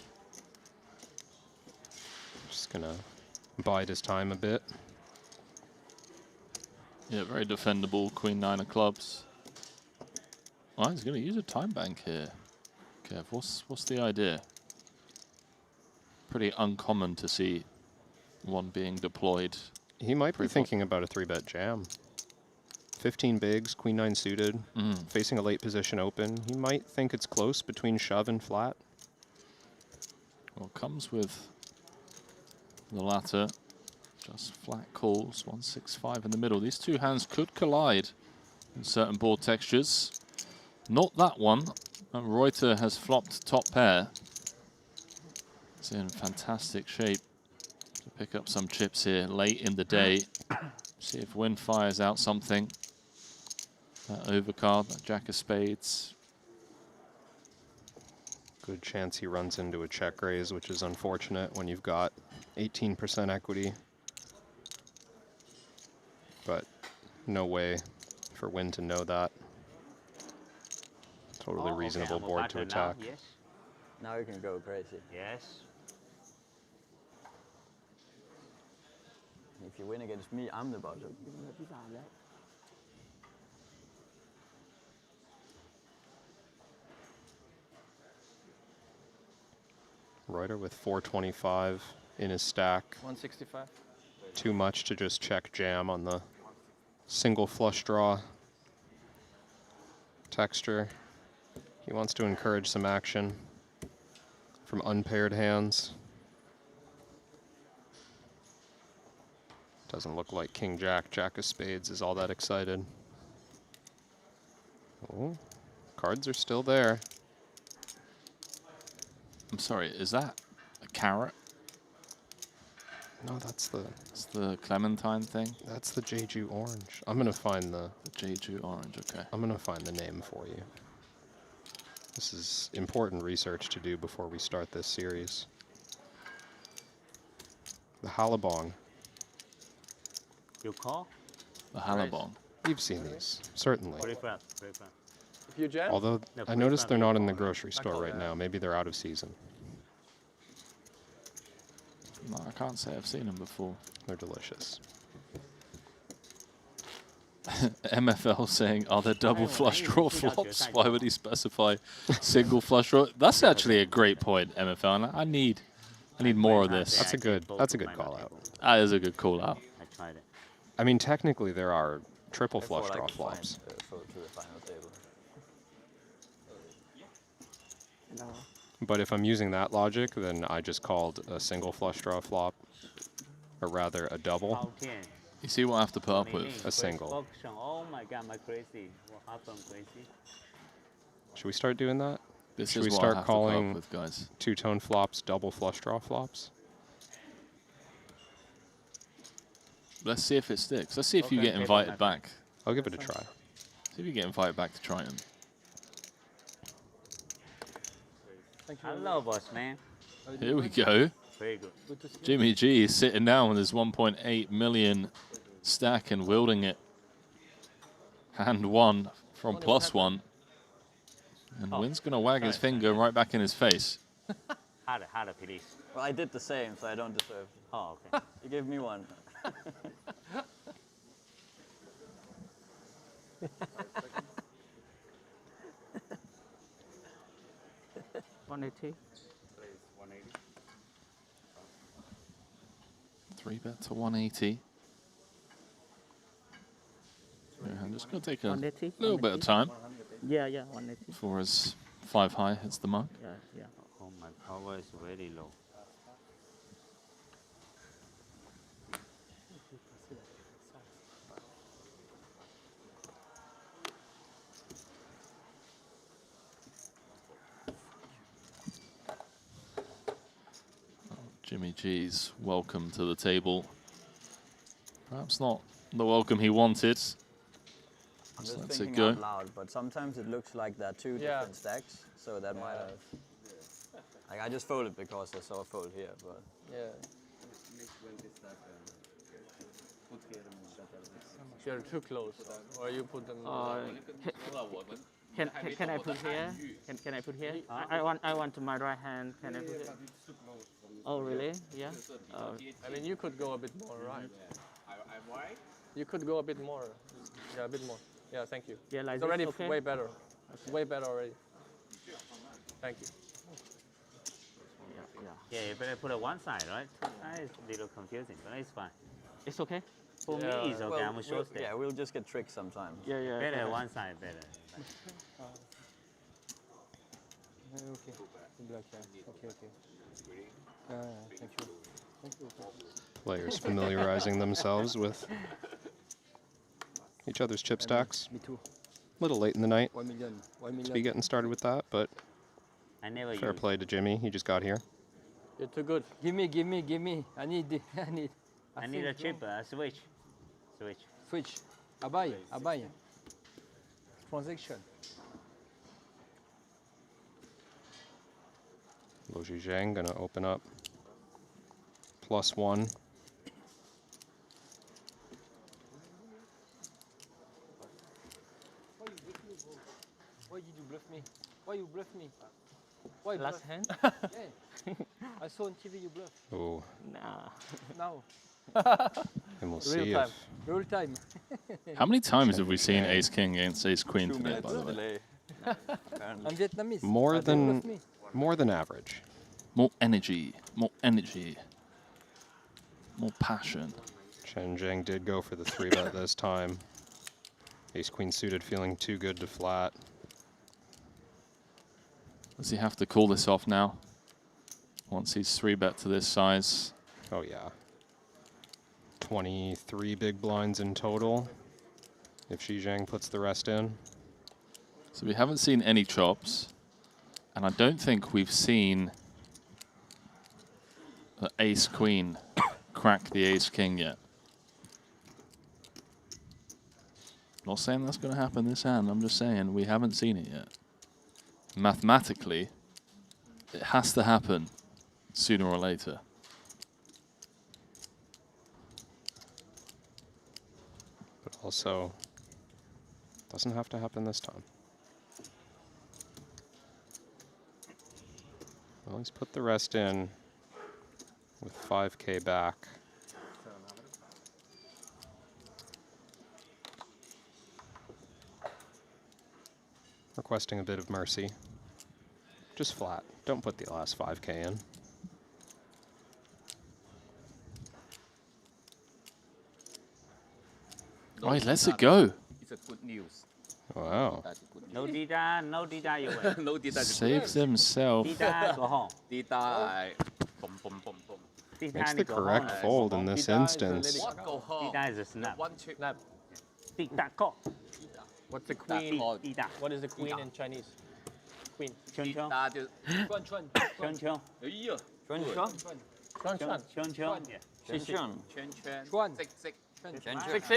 Just gonna bide his time a bit. Yeah, very defendable. Queen 9 of clubs. Oh, he's going to use a time bank here. Kev, what's the idea? Pretty uncommon to see one being deployed. He might be thinking about a 3-bet jam. 15 bigs, Queen 9 suited, facing a late position open. He might think it's close between shove and flat. Well, comes with the latter. Just flat calls, 165 in the middle. These two hands could collide in certain board textures. Not that one. Reuter has flopped top pair. It's in fantastic shape to pick up some chips here late in the day. See if Win fires out something. That overcard, that Jack of Spades. Good chance he runs into a check raise, which is unfortunate when you've got 18% equity. But no way for Win to know that. Totally reasonable board to attack. Yes. Now you can go crazy. Yes. If you win against me, I'm the bottom. Reuter with 425 in his stack. 165. Too much to just check jam on the single flush draw texture. He wants to encourage some action from unpaired hands. Doesn't look like King Jack, Jack of Spades is all that excited. Oh, cards are still there. I'm sorry, is that a carrot? No, that's the... It's the Clementine thing? That's the Jeju orange. I'm gonna find the Jeju orange, okay. I'm gonna find the name for you. This is important research to do before we start this series. The Hallabong. You call? The Hallabong. You've seen these, certainly. Pre-flop. If you jam? Although No, I noticed they're pre-flop. not in the grocery store right now. Maybe they're out of season. No, I can't say I've seen them before. They're delicious. MFL saying, are there double flush draw flops? Why would he specify single flush draw? That's actually a great point, MFL. And I need more of this. That's a good call out. That is a good call out. I tried it. I mean, technically there are triple flush draw flops. But if I'm using that logic, then I just called a single flush draw flop, or rather a double. You see what I have to put up with? A single. Oh my god, my crazy. What happened, crazy? Should we start doing that? This Should is we what I start have to put up calling with, guys. two-tone flops double flush draw flops? Let's see if it sticks. Let's see if you get invited back. I'll give it a try. See if you get invited back to Triton. Hello, boss man. Here we go. Very good. Jimmy G is sitting down with his 1.8 million stack and wielding it. Hand one from +1. And Wynn's going to wag his finger right back in his face. Harder, please. Well, I did the same, so I don't deserve. Oh, okay. You gave me one. 180. 3-bet to 180. Yeah, I'm just going to take a 180, little bit of time Yeah, 180. before his 5 high hits the mark. Yeah. Oh, my power is very low. Jimmy G's welcome to the table. Perhaps not the welcome he wanted. I'm So just let's thinking go. out loud, but sometimes it looks like there are two different stacks, so that might have. Like I just folded because I saw a fold here, but. Yeah. You're too close, or you put them. Can I put here? Can I put here? I want to my right hand. Can I put it? Oh really? Yeah. I mean, you could go a bit more, right? I'm right. You could go a bit more. Yeah, a bit more. Yeah, thank you. Yeah, like it's already this, okay? way better. It's way better already. Thank you. Yeah, you better put it one side, right? Two sides is a little confusing, but it's fine. It's okay. For me, it's okay. I'm a short stack. Yeah, we'll just get tricked sometimes. Yeah. Better one side, better. Okay. Black, yeah. Okay. Thank you. Players familiarizing themselves with each other's chip stacks. Me too. A little late in the night 1 million. 1 million. to be getting started with that, but I never fair use play to Jimmy. He just got here. You're too good. Give me. I need. I need a chip, switch. Switch. I buy. Transaction. Lo Zhang gonna open up +1. Why did you bluff me? Why you bluff me? Why last hand? Yeah. I saw on TV you bluff. Oh. Nah. Now. And we'll see Real time. How many times have we seen Ace King against Ace Queen today, by the way? I'm Vietnamese. More than average. More energy. More passion. Chen Zhang did go for the 3-bet this time. Ace Queen suited, feeling too good to flat. Does he have to call this off now? Once he's 3-bet to this size. Oh yeah. 23 big blinds in total, if Xi Zhang puts the rest in. So we haven't seen any chops, and I don't think we've seen the Ace Queen crack the Ace King yet. Not saying that's going to happen this hand, I'm just saying we haven't seen it yet. Mathematically, it has to happen sooner or later. But also, Doesn't have to happen this time. Well, he's put the rest in with 5K back. Requesting a bit of mercy. Just flat. Don't put the last 5K in. Oh, he lets it go. It's a good news. Wow. No Dida, no Dida, you win. No Dida. Saves himself. Dida, go home. Dida, boom, boom, boom, boom. Makes the correct fold in this instance. What go home? Dida is a snap. One chip. Snap. Dida, go. What's the queen? Dida. What is the queen in Chinese? Queen. Chun chun. 转转 Chun chun. 哎呀， Chun chun. 转转 Chun chun. Yeah. 谢谢 圈圈，转直直，直直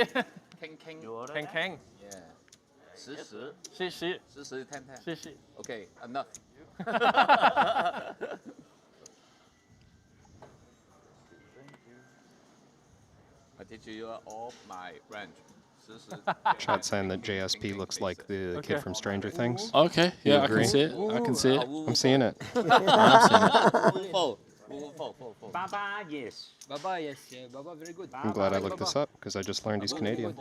傾傾，傾傾 yeah，實實，謝謝實實聽聽，謝謝 Okay, enough. I teach you all my range. Chat saying that JSP looks like the kid from Stranger Things. Okay, You yeah, I agree? can see it. I can see it. I'm seeing it. Baba, yes. Baba, yes, yeah. Baba, very good. I'm glad I looked this up because I just learned he's Canadian.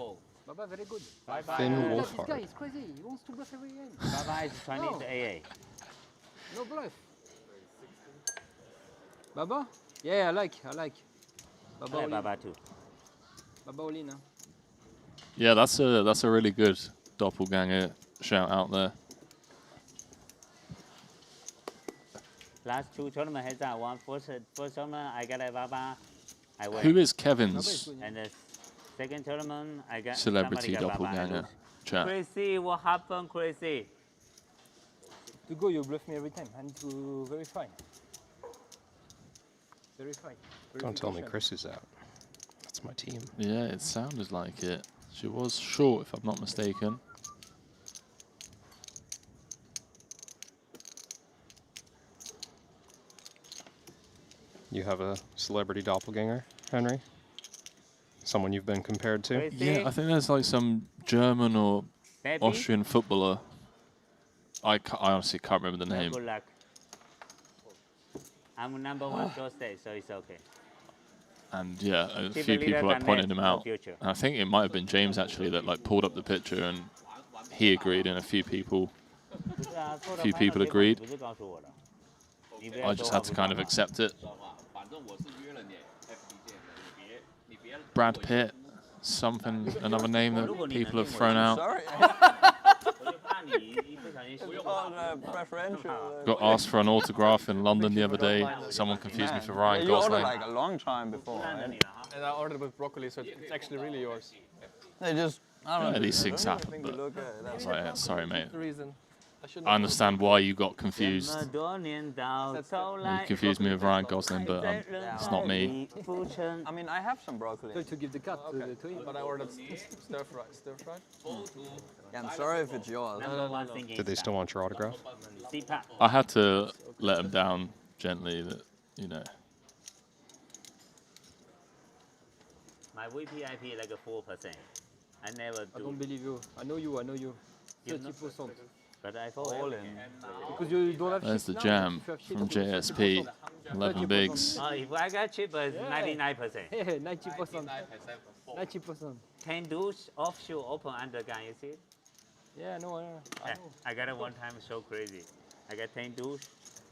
Baba, very good. Finn This guy Wolfhard. is crazy. He wants to bluff every end. Baba is Chinese No. AA. No bluff. Baba? Yeah, I like. I Baba, like Olin. Baba too. Baba Olin, huh? Yeah, that's a really good doppelganger shout out there. Last two tournaments has that one. First tournament I got a Baba. I win. Who is Kevin's And the second tournament I got celebrity somebody got Baba, I doppelganger? lose. Chat. Crazy, what happened? Crazy. To go, you bluff me every time. I need to verify. Verify. Don't tell me Chris is out. That's my team. Yeah, it sounded like it. She was short, if I'm not mistaken. You have a celebrity doppelganger, Henry? Someone you've been compared to? Yeah, I think there's like some German or Baby? Austrian footballer. I honestly can't remember the name. Good luck. I'm number one Thursday, so it's okay. And yeah, a Keep few a leader people like than pointed that him for out. future. And I think it might have been James actually that like pulled up the picture and he agreed and a few people agreed. I just had to kind of accept it. Brad Pitt, something, another name that people have thrown out. Got asked for an autograph in London the other day. Someone confused me for Ryan You ordered Gosling. like a long time before, right? And I ordered with broccoli, so it's actually really yours. They just, I don't know. Yeah, these things I happen, think but they look at it. I was like, yeah, sorry, mate. The reason. I understand why you got confused. You confused me with Ryan Gosling, but it's not me. I mean, I have some broccoli. So to give the cut to him. But I ordered stir fry. Stir fry? Yeah, I'm sorry if it's yours. Did they still want your autograph? I had to let him down gently that, you know. My VPIP like a 4%. I never do. I don't believe you. I know you. 30%. But I fall all in. Because you don't have There's shit the now. jam If you have shit, from you have JSP, 30%. 11 bigs. If I got cheaper, it's 99%. Yeah, 90%. 90%. Can do offshore open undergun, you see? Yeah, no, I know. I got it one time so crazy. I got 10 douche,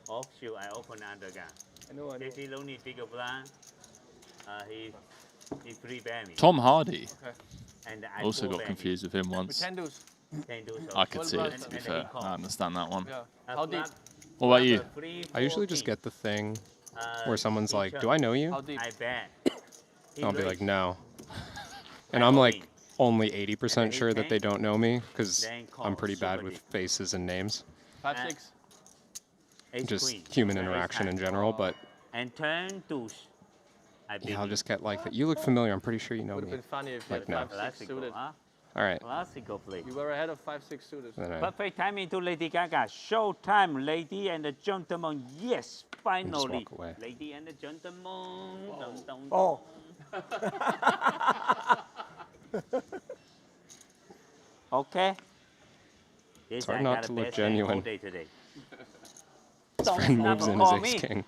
offshore, I open undergun. I know. If he only bigger blind, he pre-ban me. Tom Hardy. And I Also full got ban confused with him once. 10 douche. 10 douche. I could see it, to be fair. I understand that one. Yeah. How deep? What about you? I usually just get the thing where someone's like, do I know you? How deep? I ban. I'll be like, no. And I'm like only 80% sure that they don't know me because I'm pretty bad with faces and names. 5-6. Just human interaction in general, but And turn douche. yeah, I'll just get like that. You look familiar. I'm pretty sure you know Would have me. been funny if you Like, had no. 5-6 suited. All right. Classical play. You were ahead of 5-6 suited. Then I Perfect timing to Lady Gaga. Showtime, lady and gentlemen. Yes, finally. walk away. Lady and gentlemen. Dun, dun, Oh. Okay. This hard guy not got to the look best hand all genuine. day today. His friend moves in call as me. ace-king.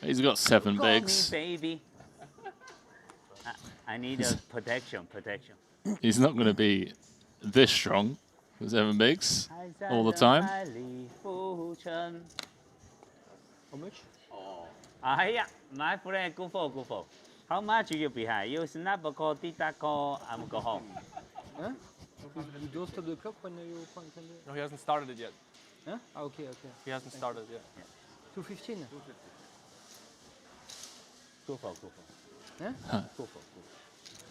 He's got 7 Call me, bigs. baby. I need a protection. He's not going to be this strong with 7 bigs all the time. How much? My friend, go for. How much you behind? You snap a call, did call, I'm go home. Huh? You don't stop the clock when you point and No, he hasn't started it yet. Huh? Okay. He hasn't started yet. 2:15. Go for. Huh? Huh. Go for.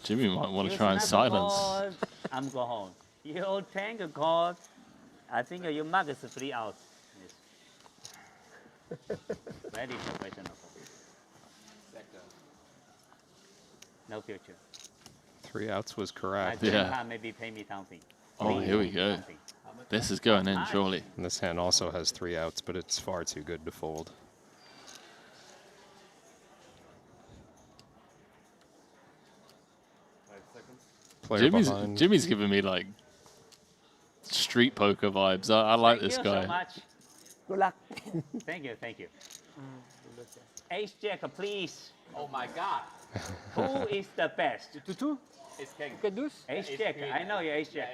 Jimmy might want to try and snap a silence. call, I'm go home. You tank a call, I think you mark is 3 out. Yes. Very professional. No future. 3 outs was correct. Yeah. Maybe pay me something. Oh, here we go. This is going in, surely. And this hand also has 3 outs, but it's far too good to fold. Player behind. Jimmy's giving me like street poker vibes. I like this guy. Thank you so much. Good luck. Thank you. Ace Jack, please. Oh my God. Who is the best? Tutu? Ace King. Ace Jack. I know you're Ace Jack.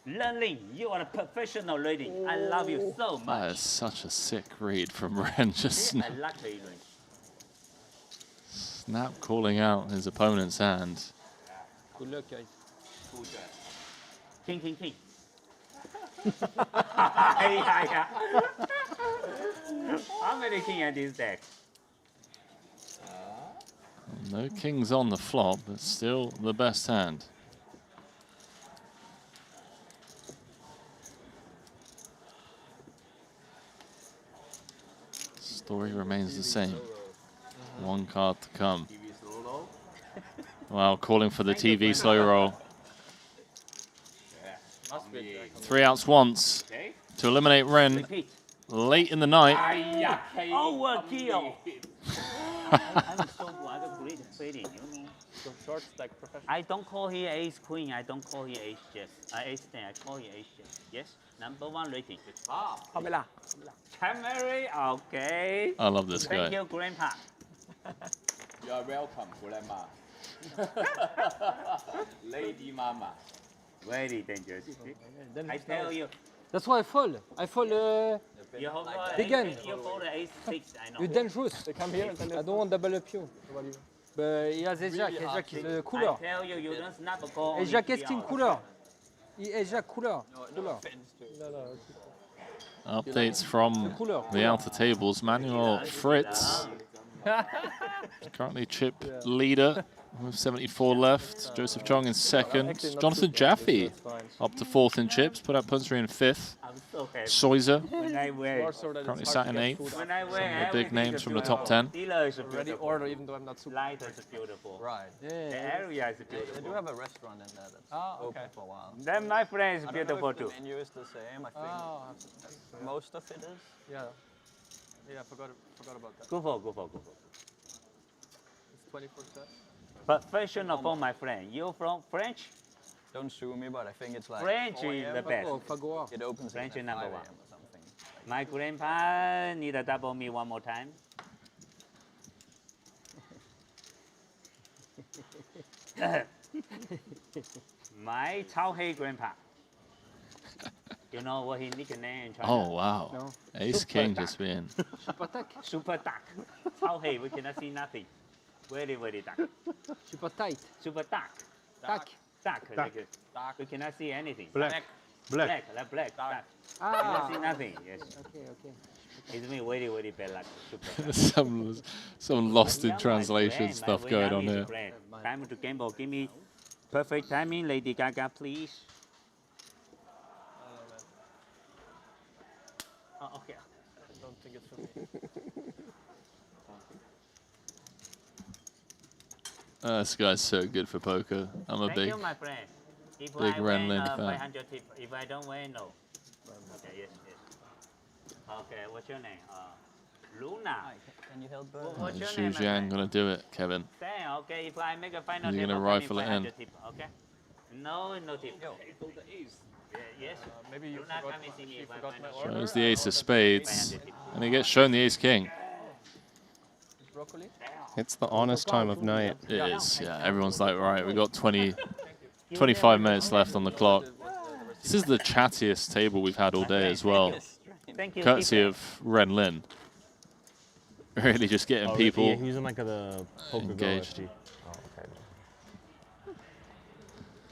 Len, you are a professional lady. I love you so much. That is such a sick read from Ren. Just I like the earring. snap calling out his opponent's hand. Good luck, guys. King. How many king at this deck? No kings on the flop, but still the best hand. Story remains the same. 1 card to come. Wow, calling for the TV slow roll. 3 outs once to eliminate Ren late in the night. Overkill. I'm so glad of great trading, you know. So shorts like professional. I don't call here ace queen. I don't call here ace jack. Ace 10. I call here ace jack. Yes. #1 rating. Pamela. Camry. Okay. I love this guy. Thank you, Grandpa. You are welcome, Grandma. Lady Mama. Very dangerous. I tell you. That's why I fold. I fold You hold big end. You fold ace 6. I know. You're dangerous. They come here and then I don't want double up you. What do you? But he has ace jack. Ace jack is cooler. I tell you, you don't snap a call. Ace jack is king cooler. Ace jack cooler. No. Updates from the outer tables. Manuel Fritz, currently chip leader with 74 left. Joseph Chong in 2nd. Jonathan Jaffe up to 4th in chips. Put up Punchery in 5th. Soiser currently sat in 8th. Some of the big names from the top 10. Already order, even though I'm not super. Light is beautiful. Right. The area is beautiful. They do have a restaurant in there that's open for a while. Then my friend is beautiful I don't know too. if the menu is the same. I think most of it is. Yeah. Yeah, forgot about that. Go for. It's 24 steps. Professional for my friend. You from French? Don't sue me, but I think it's like French 4 is a.m. the best. It opens French at is 5 #1. a.m. or something. My grandpa need to double me one more time. My Chao Hei grandpa. You know what his nickname in China? Oh, wow. No. Ace Super King duck. just being. Super duck. Chao Hei, we cannot see nothing. Very duck. Super tight. Super duck. Duck. Duck. Duck. Like duck. We cannot see anything. Black. Black. Duck. Ah. Cannot see nothing. Yes. Okay. It's me very bad luck. Super. some lost in translation stuff going on here. Time to gamble. Give me perfect timing, Lady Gaga, please. Oh, okay. I don't think it's for me. This guy's so good for poker. I'm a Thank big, you, my friend. If big I Ren win, Lin fan. 500 tip. If I don't win, no. Okay, yes. Okay, what's your name? Luna. Can you help? What's your Xu name, my Jiang friend? gonna do it, Kevin. Saying, okay, if I make a final You're tip, gonna I'll pay me rifle it in. 500 tip, okay? No tip. Maybe you forgot my order. Shows the ace of spades, and he gets shown the ace king. It's the honest time of night. It is, yeah. Everyone's like, right, we've got 25 minutes left on the clock. This is the chattiest table we've had all day as well. Courtesy of Ren Lin. Really just getting people Yeah, he's in like the poker engaged. Oh,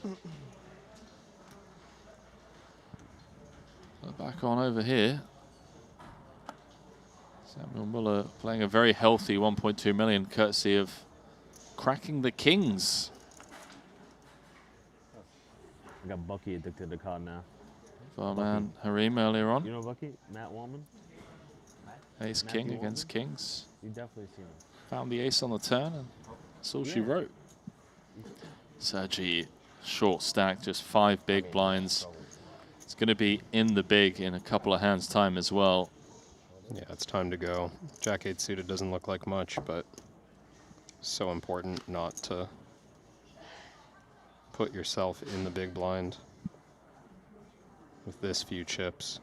okay. Back on over here. Samuel Muller playing a very healthy 1.2 million, courtesy of cracking the kings. I got Bucky addicted to the card now. Oh man, Harim earlier on. You know Bucky? Matt Wallman? Ace Matt king Wallman? against kings. You definitely seen him. Found the ace on the turn, and that's all she wrote. Sergi, short stack, just 5 big blinds. It's going to be in the big in a couple of hands' time as well. Yeah, it's time to go. Jack-8 suited doesn't look like much, but so important not to put yourself in the big blind with this few chips.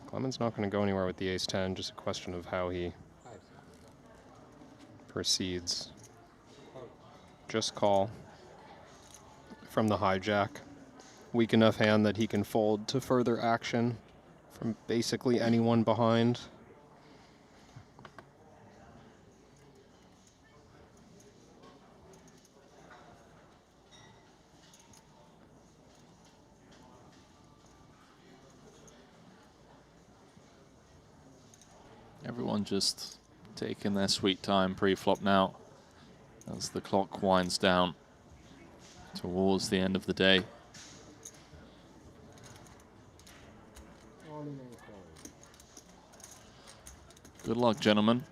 Clement's not going to go anywhere with the ace-10, just a question of how he proceeds. Just call from the hijack. Weak enough hand that he can fold to further action from basically anyone behind. Everyone just taking their sweet time pre-flop now as the clock winds down towards the end of the day. Good luck, gentlemen.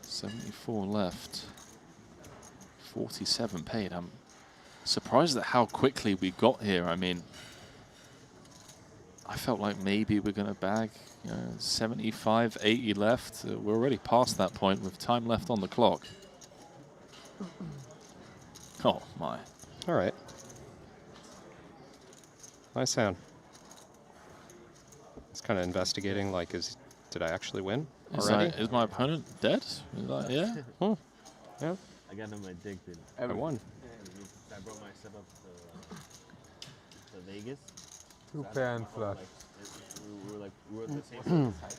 74 left. 47 paid. I'm surprised at how quickly we got here. I mean, I felt like maybe we're going to bag 75, 80 left. We're already past that point with time left on the clock. Oh, my. All right. Nice hand. It's kind of investigating, like, did I actually win already? Is my opponent dead? Yeah? Hmm. Yeah. I got him addicted. I won. I brought my setup to Vegas. Two pair and flush. We were at the same type.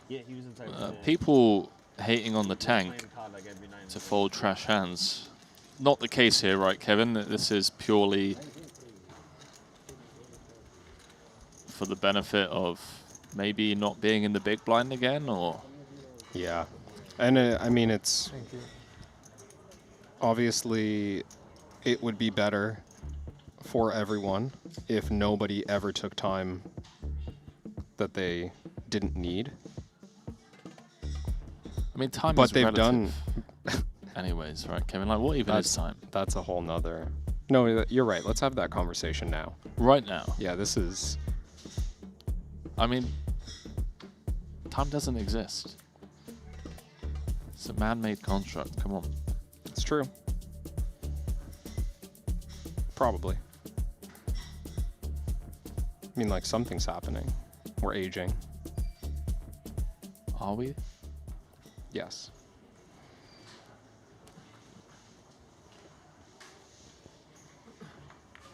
Yeah, he was in type. People hating on the tank to fold trash hands. Not the case here, right, Kevin? This is purely for the benefit of maybe not being in the big blind again, or? Yeah. And I mean, it's obviously it would be better for everyone if nobody ever took time that they didn't need. I mean, time but is they've relative. done Anyways, right, Kevin? Like, what even is time? That's a whole nother. No, you're right. Let's have that conversation now. Right now? Yeah, this is. I mean, time doesn't exist. It's a man-made construct. Come on. It's true. Probably. I mean, like, something's happening. We're aging. Are we? Yes.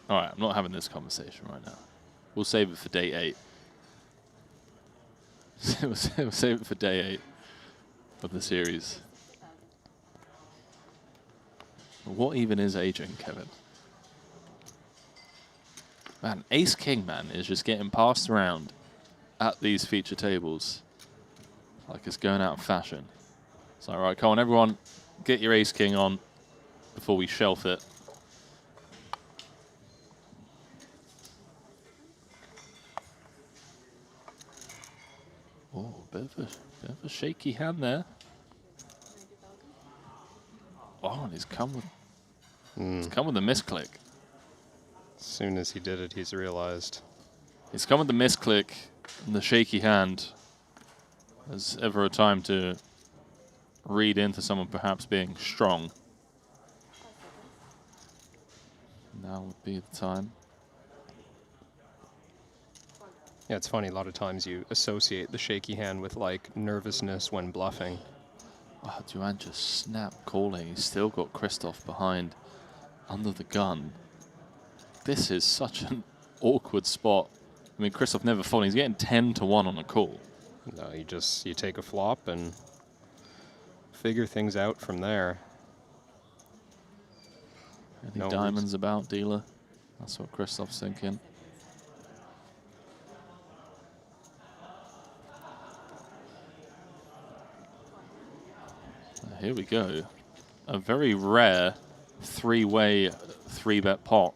All right, I'm not having this conversation right now. We'll save it for day 8. We'll save it for day 8 of the series. What even is aging, Kevin? Man, Ace King, man, is just getting passed around at these feature tables like it's going out of fashion. So, all right, come on, everyone, get your Ace King on before we shelf it. Oh, bit of a shaky hand there. Oh, and he's come with the misclick. As soon as he did it, he's realized. He's come with the misclick and the shaky hand. There's ever a time to read into someone perhaps being strong. Now would be the time. Yeah, it's funny, a lot of times you associate the shaky hand with like nervousness when bluffing. Oh, Duran just snapped calling. He's still got Christoph behind under the gun. This is such an awkward spot. I mean, Christoph never folding. He's getting 10-1 on a call. No, you take a flop and figure things out from there. Any No diamonds about, dealer? That's what Christoph's thinking. Here we go. A very rare three-way, three-bet pot.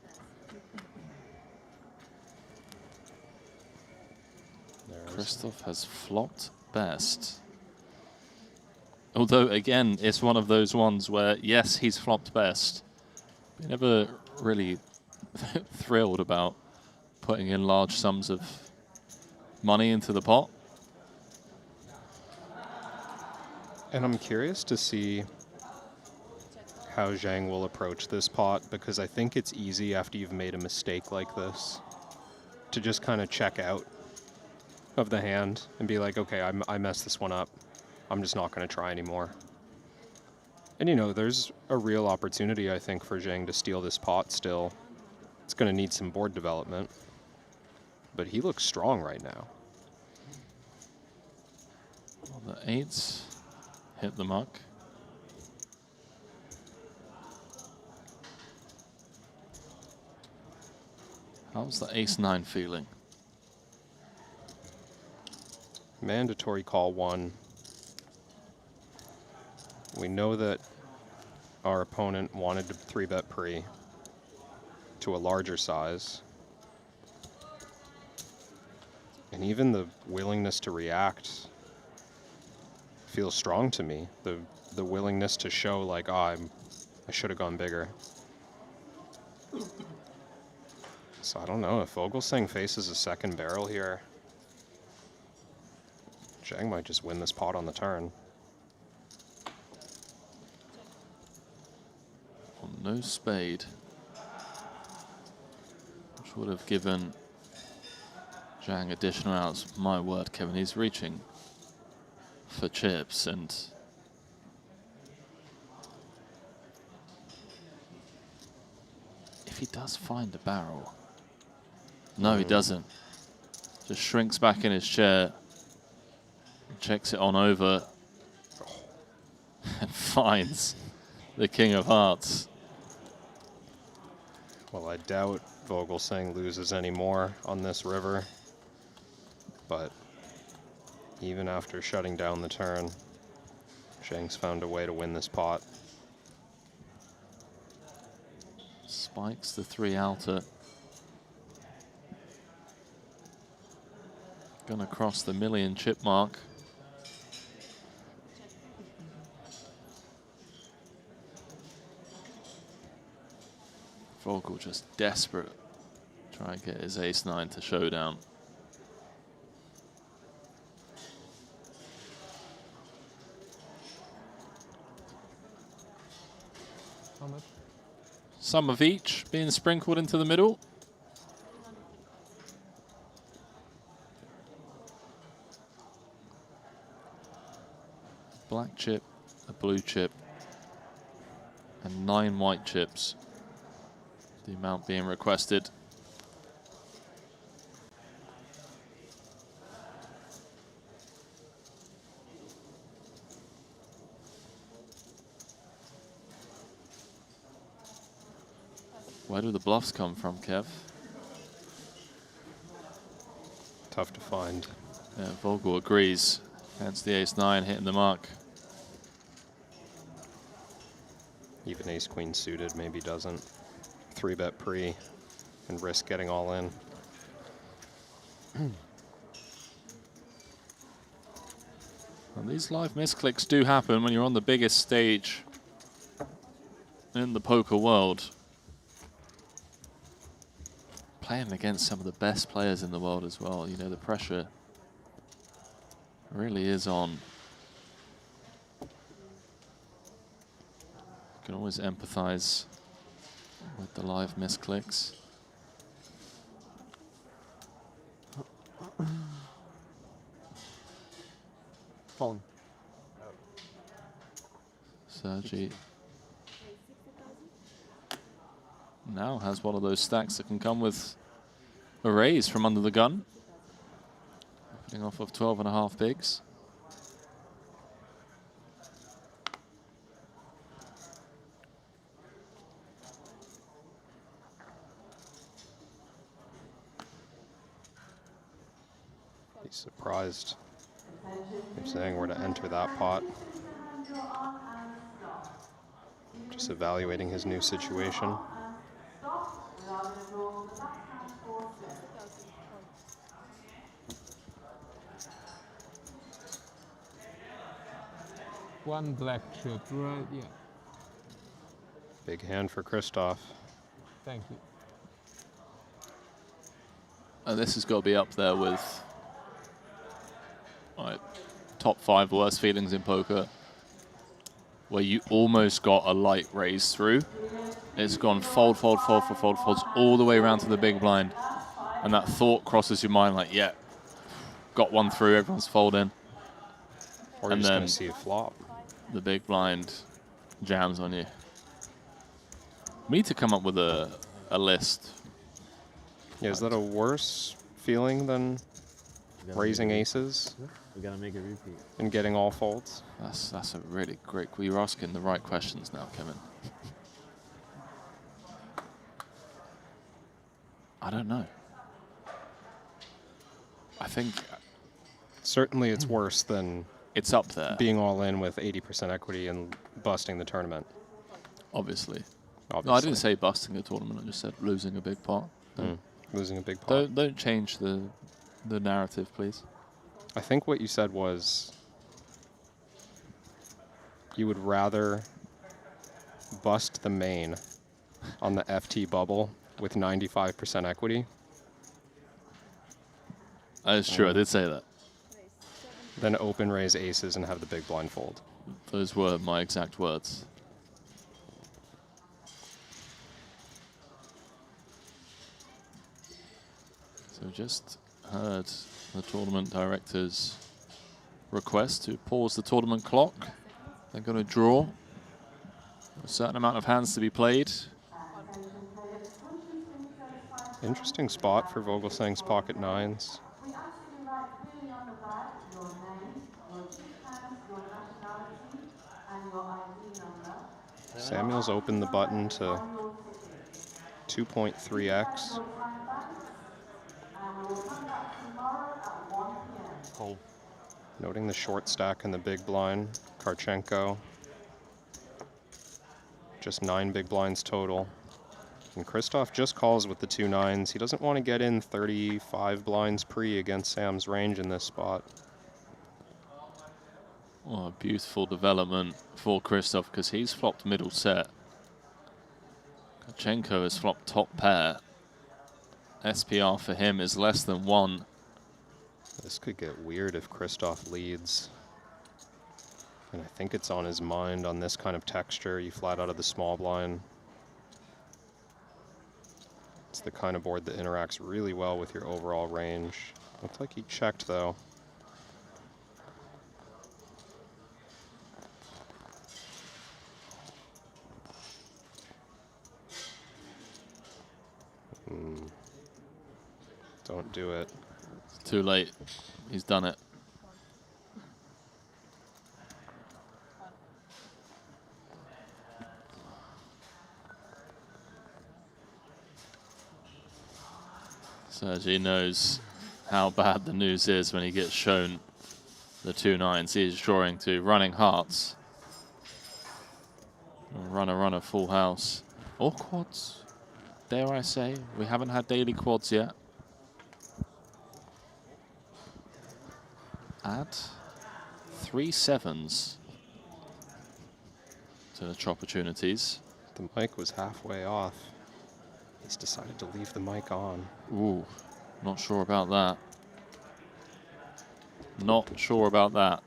Christoph has flopped best. Although, again, it's one of those ones where, yes, he's flopped best. But never really thrilled about putting in large sums of money into the pot. And I'm curious to see how Zhang will approach this pot, because I think it's easy after you've made a mistake like this to just kind of check out of the hand and be like, okay, I messed this one up. I'm just not going to try anymore. And you know, there's a real opportunity, I think, for Zhang to steal this pot still. It's going to need some board development, but he looks strong right now. Well, the eights hit the muck. How's the ace-9 feeling? Mandatory call one. We know that our opponent wanted to 3-bet pre to a larger size. And even the willingness to react feels strong to me. The willingness to show like, oh, I should have gone bigger. So I don't know, if Vogelsang faces a second barrel here, Zhang might just win this pot on the turn. Well, no spade, which would have given Zhang additional outs. My word, Kevin, he's reaching for chips, and if he does find a barrel, no, he doesn't. Just shrinks back in his chair, checks it on over, and finds the King of Hearts. Well, I doubt Vogelsang loses any more on this river, but even after shutting down the turn, Zhang's found a way to win this pot. Spikes the 3 outer. Gonna cross the million chip mark. Vogel just desperate. Try and get his ace-9 to showdown. How much? Some of each being sprinkled into the middle. Black chip, a blue chip, and 9 white chips. The amount being requested. Where do the bluffs come from, Kev? Tough to find. Yeah, Vogel agrees. Hence the ace-9 hitting the mark. Even ace-queen suited maybe doesn't. 3-bet pre and risk getting all in. And these live misclicks do happen when you're on the biggest stage in the poker world. Playing against some of the best players in the world as well. You know, the pressure really is on. Can always empathize with the live misclicks. Phone. Sergi now has one of those stacks that can come with a raise from under the gun. Opening off of 12.5 bigs. He's surprised. I'm saying where to enter that pot. Just evaluating his new situation. One black chip, right? Yeah. Big hand for Christoph. Thank you. This has got to be up there with top 5 worst feelings in poker, where you almost got a light raise through. It's gone fold, fold, fold, fold, fold, folds all the way around to the big blind. And that thought crosses your mind like, yeah, got one through, everyone's folding. Or you're just going to see a flop. The big blind jams on you. We need to come up with a list. Yeah, is that a worse feeling than raising aces? We gotta make a repeat. And getting all folds? That's a really great. You're asking the right questions now, Kevin. I don't know. I think certainly it's worse than it's up there. Being all in with 80% equity and busting the tournament. Obviously. No, I didn't say busting the tournament. I just said losing a big pot. Losing a big pot. Don't change the narrative, please. I think what you said was you would rather bust the main on the FT bubble with 95% equity. That is true. I did say that. Then open raise aces and have the big blind fold. Those were my exact words. So just heard the tournament director's request to pause the tournament clock. They're going to draw a certain amount of hands to be played. Interesting spot for Vogelsang's pocket nines. Samuel's opened the button to 2.3x. Noting the short stack in the big blind, Karchenko. Just 9 big blinds total. And Christoph just calls with the 2 nines. He doesn't want to get in 35 blinds pre against Sam's range in this spot. Oh, a beautiful development for Christoph because he's flopped middle set. Karchenko has flopped top pair. SPR for him is less than 1. This could get weird if Christoph leads. And I think it's on his mind on this kind of texture. You flat out of the small blind. It's the kind of board that interacts really well with your overall range. Looks like he checked though. Don't do it. It's too late. He's done it. Sergi knows how bad the news is when he gets shown the 2 nines. He is drawing to running hearts. Runner, full house. Or quads, dare I say. We haven't had daily quads yet. Add 3 sevens to the opportunities. The mic was halfway off. He's decided to leave the mic on. Ooh, not sure about that. Not sure about that.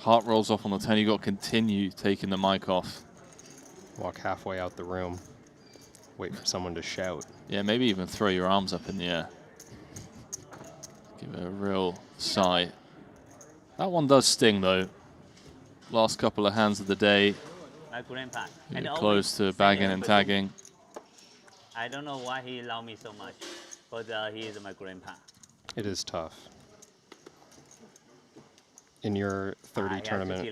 Heart rolls off on the 10. You got to continue taking the mic off. Walk halfway out the room. Wait for someone to shout. Yeah, maybe even throw your arms up in the air. Give it a real sigh. That one does sting, though. Last couple of hands of the day. My grandpa. You're close to bagging and tagging. I don't know why he loved me so much, but he is my grandpa. It is tough. In your 30 tournament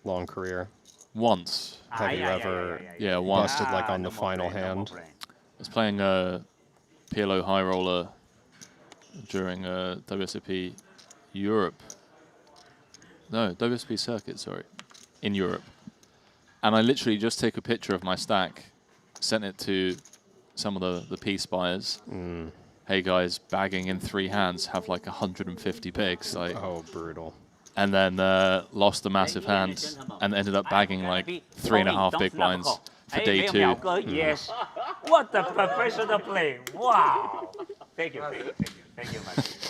long career, once have you ever once busted like on the final hand? I was playing PLO high roller during WSOP Europe. No, WSOP circuit, sorry, in Europe. And I literally just take a picture of my stack, sent it to some of the piece buyers. Hey guys, bagging in 3 hands, have like 150 bigs. Like, oh, brutal. And then lost a massive hand and ended up bagging like 3.5 big blinds for day 2. Yes. What a professional play. Wow. Thank you, thank you, thank you. Thank you,